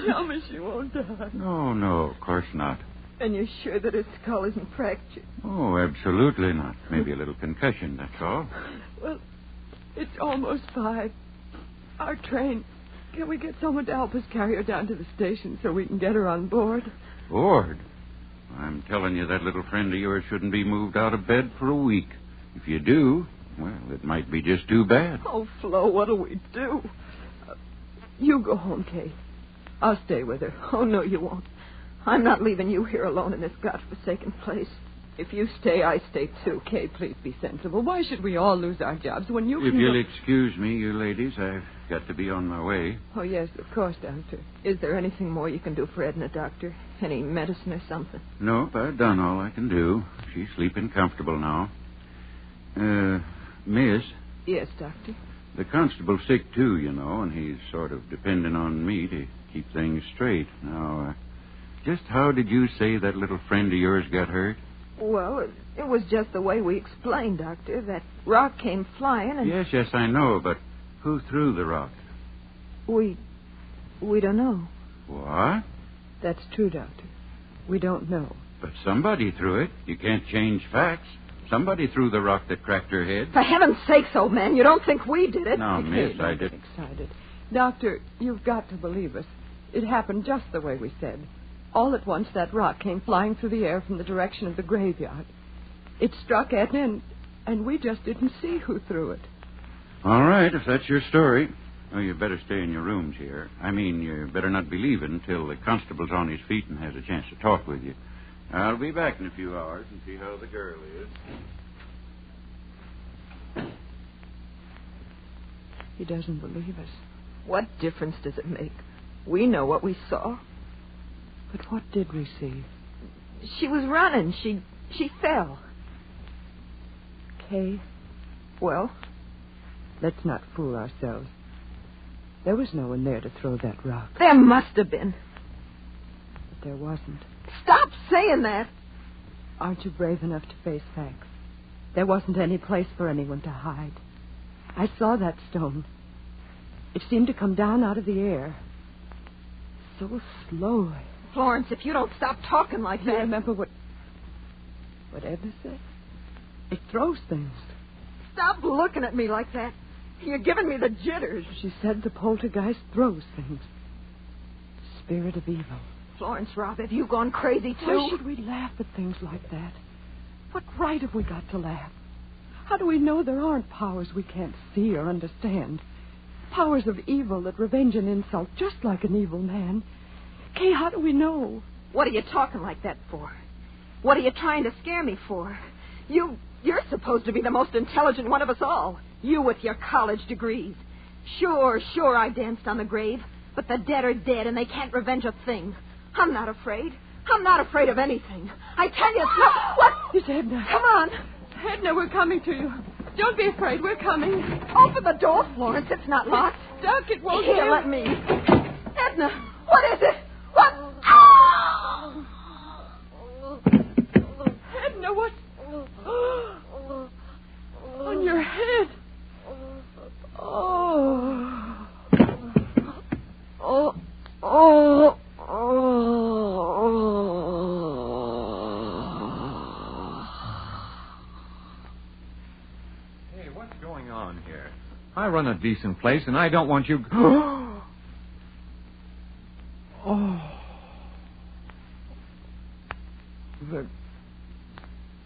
Tell me she won't die. No, of course not. And you're sure that her skull isn't fractured? Oh, absolutely not. Maybe a little concussion, that's all. Well, it's almost 5. Our train. Can we get someone to help us carry her down to the station so we can get her on board? Bored? I'm telling you, that little friend of yours shouldn't be moved out of bed for a week. If you do, well, it might be just too bad. Oh, Flo, what'll we do? You go home, Kay. I'll stay with her. Oh, no, you won't. I'm not leaving you here alone in this godforsaken place. If you stay, I stay too. Kay, please be sensible. Why should we all lose our jobs when you If can you'll excuse me, you ladies, I've got to be on my way. Oh, yes, of course, Doctor. Is there anything more you can do for Edna, Doctor? Any medicine or something? Nope, I've done all I can do. She's sleeping comfortable now. Miss? Yes, Doctor. The constable's sick, too, you know, and he's sort of depending on me to keep things straight. Now, just how did you say that little friend of yours got hurt? Well, it was just the way we explained, Doctor. That rock came flying and... Yes, I know, but who threw the rock? We don't know. What? That's true, Doctor. We don't know. But somebody threw it. You can't change facts. Somebody threw the rock that cracked her head. For heaven's sakes, old man, you don't think we did it? No, miss, I Get didn't. excited. Doctor, you've got to believe us. It happened just the way we said. All at once, that rock came flying through the air from the direction of the graveyard. It struck Edna, and we just didn't see who threw it. All right, if that's your story. Well, you better stay in your rooms here. I mean, you better not be leaving until the constable's on his feet and has a chance to talk with you. I'll be back in a few hours and see how the girl is. He doesn't believe us. What difference does it make? We know what we saw. But what did we see? She was running. She fell. Kay, well, let's not fool ourselves. There was no one there to throw that rock. There must have been. But there wasn't. Stop saying that. Aren't you brave enough to face facts? There wasn't any place for anyone to hide. I saw that stone. It seemed to come down out of the air. So slowly. Florence, if you don't stop talking like that... You remember what Edna said? It throws things. Stop looking at me like that. You're giving me the jitters. She said the poltergeist throws things. The spirit of evil. Florence, Rob, have you gone crazy, too? Why should we laugh at things like that? What right have we got to laugh? How do we know there aren't powers we can't see or understand? Powers of evil that revenge an insult just like an evil man. Kay, how do we know? What are you talking like that for? What are you trying to scare me for? You're supposed to be the most intelligent one of us all. You with your college degrees. Sure, I danced on the grave. But the dead are dead and they can't revenge a thing. I'm not afraid. I'm not afraid of anything. I tell you, it's not... What? It's Edna. Come on. Edna, we're coming to you. Don't be afraid. We're coming. Open the door, Florence. It's not locked. Duck, it won't Here, give. let me. Edna, what is it? What? Oh! Edna, what? On your head. Oh. Oh. Oh. Hey, what's going on here? I run a decent place, and I don't want you... Oh. The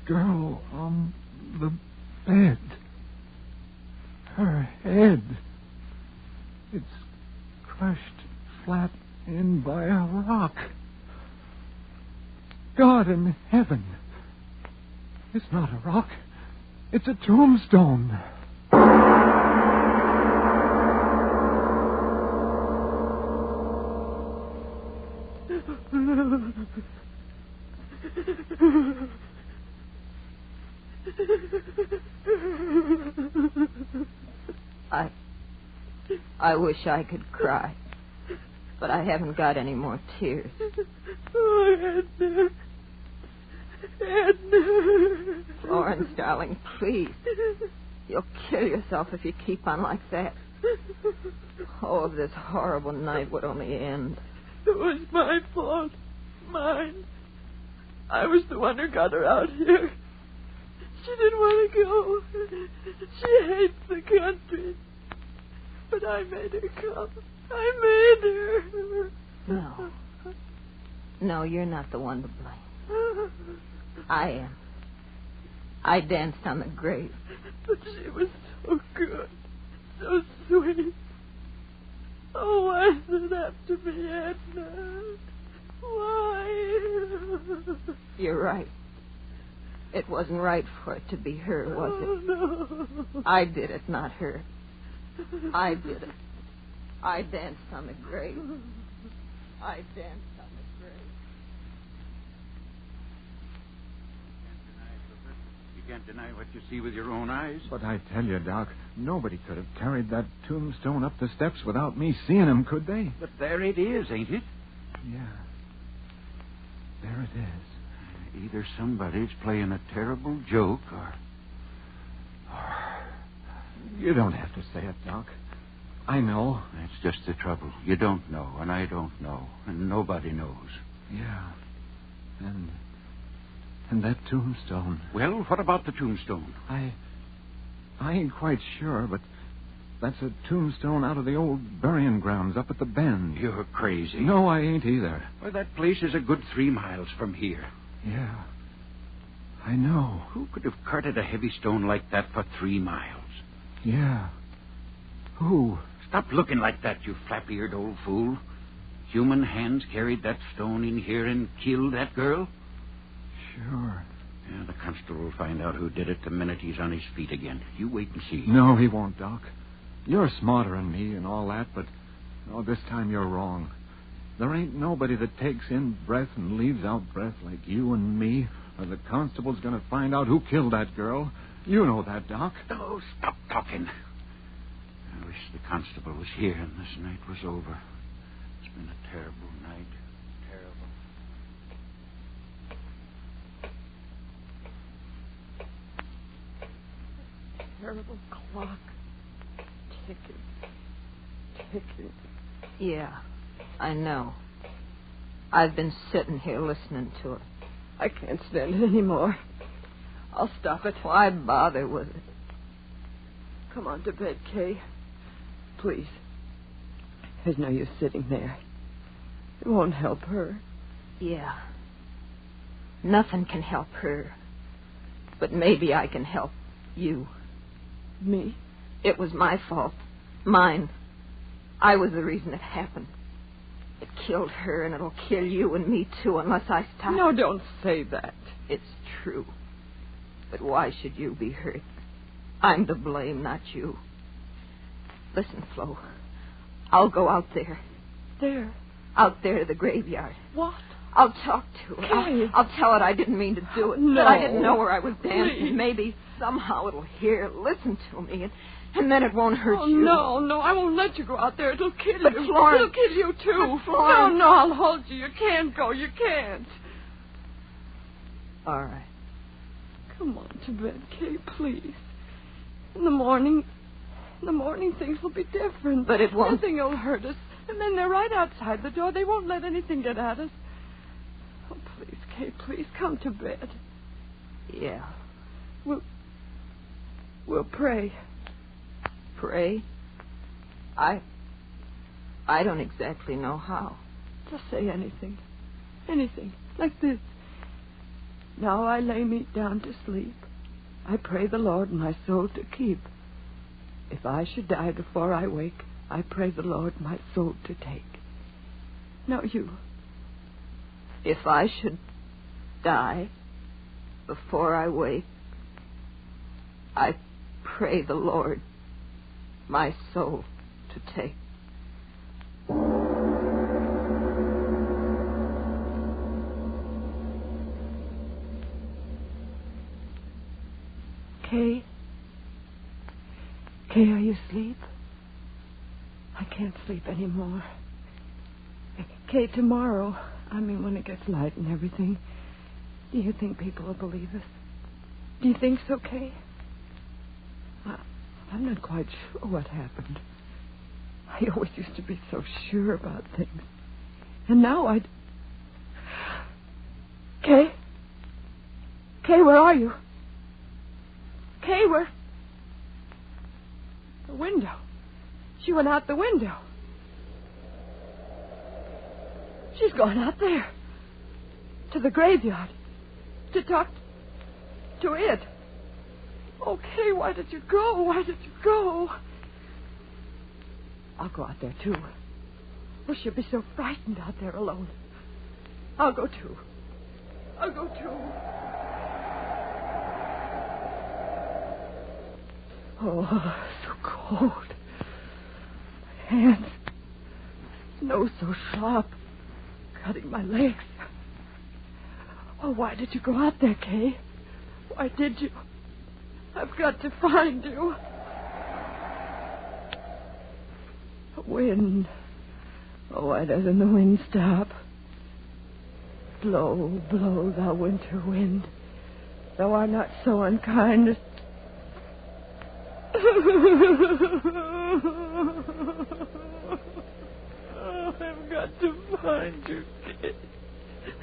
girl on the bed. Her head. It's crushed flat in by a rock. God in heaven. It's not a rock. It's a tombstone. I wish I could cry, but I haven't got any more tears. Oh, Edna. Edna. Florence, darling, please. You'll kill yourself if you keep on like that. Oh, if this horrible night would only end. It was my fault. Mine. I was the one who got her out here. She didn't want to go. She hates the country. But I made her come. I made her. No. No, you're not the one to blame. I am. I danced on the grave. But she was so good. So sweet. Oh, why did it have to be Edna? Why? You're right. It wasn't right for it to be her, was it? Oh, no. I did it, not her. I did it. I danced on the grave. I danced on the grave. You can't deny what you see with your own eyes. But I tell you, Doc, nobody could have carried that tombstone up the steps without me seeing him, could they? But there it is, ain't it? Yeah. There it is. Either somebody's playing a terrible joke or... You don't have to say it, Doc. I know. That's just the trouble. You don't know, and I don't know, and nobody knows. Yeah. And that tombstone. Well, what about the tombstone? I ain't quite sure, but that's a tombstone out of the old burying grounds up at the bend. You're crazy. No, I ain't either. Well, that place is a good 3 miles from here. Yeah. I know. Who could have carted a heavy stone like that for 3 miles? Yeah. Who? Stop looking like that, you flap-eared old fool. Human hands carried that stone in here and killed that girl? Sure. Yeah, the constable will find out who did it the minute he's on his feet again. You wait and see. No, he won't, Doc. You're smarter than me and all that, but this time you're wrong. There ain't nobody that takes in breath and leaves out breath like you and me, or the constable's going to find out who killed that girl. You know that, Doc. Oh, stop talking. I wish the constable was here and this night was over. It's been a terrible night. Terrible. Terrible clock. Ticking. Ticking. Yeah, I know. I've been sitting here listening to it. I can't stand it anymore. I'll stop it. Why bother with it? Come on to bed, Kay. Please. There's no use sitting there. It won't help her. Yeah. Nothing can help her. But maybe I can help you. Me? It was my fault. Mine. I was the reason it happened. It killed her, and it'll kill you and me, too, unless I stop. No, don't say that. It's true. But why should you be hurt? I'm to blame, not you. Listen, Flo. I'll go out there. There? Out there to the graveyard. What? I'll talk to her. Kay. I'll tell it I didn't mean to do it. No. That I didn't know where I was dancing. Please. Maybe somehow it'll hear, listen to me, and then it won't hurt Oh, you. no, I won't let you go out there. It'll kill But you. Florence... It'll kill you, too. But Florence... No, I'll hold you. You can't go. You can't. All right. Come on to bed, Kay, please. In the morning things will be different. But it won't. Nothing will hurt us. And then they're right outside the door. They won't let anything get at us. Oh, please, Kay, please come to bed. Yeah. We'll pray. Pray? I don't exactly know how. Just say anything. Anything. Like this. Now I lay me down to sleep. I pray the Lord my soul to keep. If I should die before I wake, I pray the Lord my soul to take. Now you. If I should die before I wake, I pray the Lord my soul to take. Kay? Kay, are you asleep? I can't sleep anymore. Kay, tomorrow, when it gets light and everything, do you think people will believe us? Do you think so, Kay? I'm not quite sure what happened. I always used to be so sure about things. And now Kay? Kay, where are you? Kay, where? The window. She went out the window. She's gone out there. To the graveyard. To talk to it. Oh, Kay, why did you go? Why did you go? I'll go out there, too. Oh, she'll be so frightened out there alone. I'll go, too. I'll go, too. Oh, so cold. My hands. Nose so sharp. Cutting my legs. Oh, why did you go out there, Kay? Why did you? I've got to find you. Wind. Oh, why doesn't the wind stop? Blow, blow, thou winter wind. Thou art not so unkind as... Oh, I've got to find you, kid.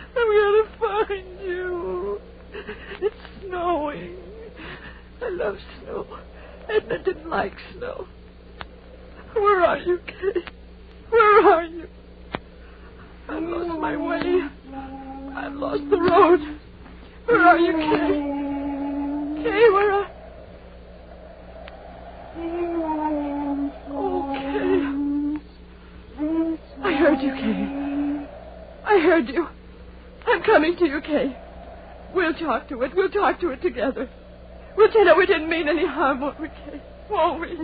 I've got to find you. It's snowing. I love snow. Edna didn't like snow. Where are you, Kay? Where are you? I've lost my way. I've lost the road. Where are you, Kay? Kay, where are... Oh, Kay. I heard you, Kay. I heard you. I'm coming to you, Kay. We'll talk to it. We'll talk to it together. We'll tell her we didn't mean any harm, won't we, Kay? Won't we?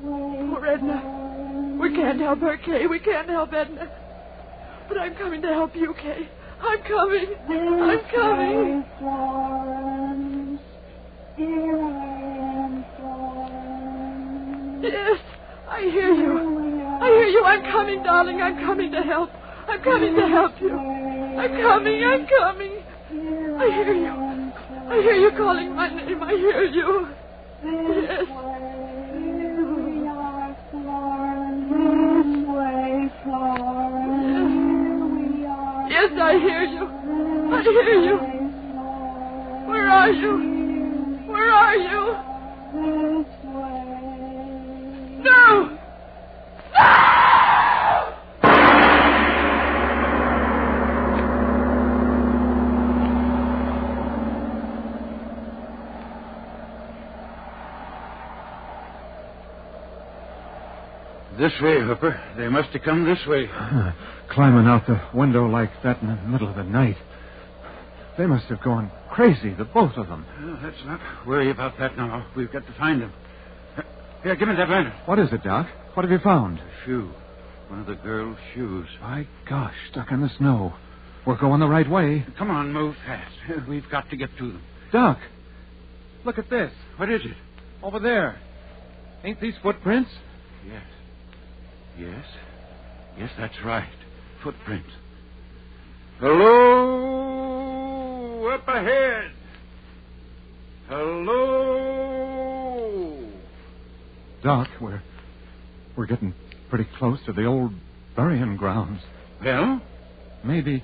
Poor Edna. We can't help her, Kay. We can't help Edna. But I'm coming to help you, Kay. I'm coming. I'm coming. Florence. Here I am, Florence. Yes, I hear you. I hear you. I'm coming, darling. I'm coming to help. I'm coming to help you. I'm coming. I'm coming. I hear you. I hear you calling my name. I hear you. Yes. Here we are, Florence. This way, Florence. Here we are. Yes, I hear you. I hear you. Where are you? Where are you? This way. No! No! This way, Hooper. They must have come this way. Climbing out the window like that in the middle of the night. They must have gone crazy, the both of them. Well, let's not worry about that now. We've got to find them. Here, give me that lantern. What is it, Doc? What have you found? A shoe. One of the girl's shoes. My gosh, stuck in the snow. We're going the right way. Come on, move fast. We've got to get to them. Doc, look at this. What is it? Over there. Ain't these footprints? Yes. Yes. Yes, that's right. Footprints. Hello! Up ahead! Hello! Doc, we're getting pretty close to the old burying grounds. Well? Maybe...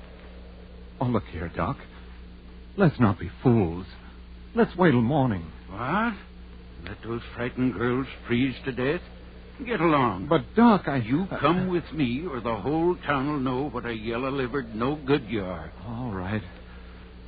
Oh, look here, Doc. Let's not be fools. Let's wait till morning. What? Let those frightened girls freeze to death? Get along. But, Doc, You come with me, or the whole town will know what a yellow-livered no-good you are. All right.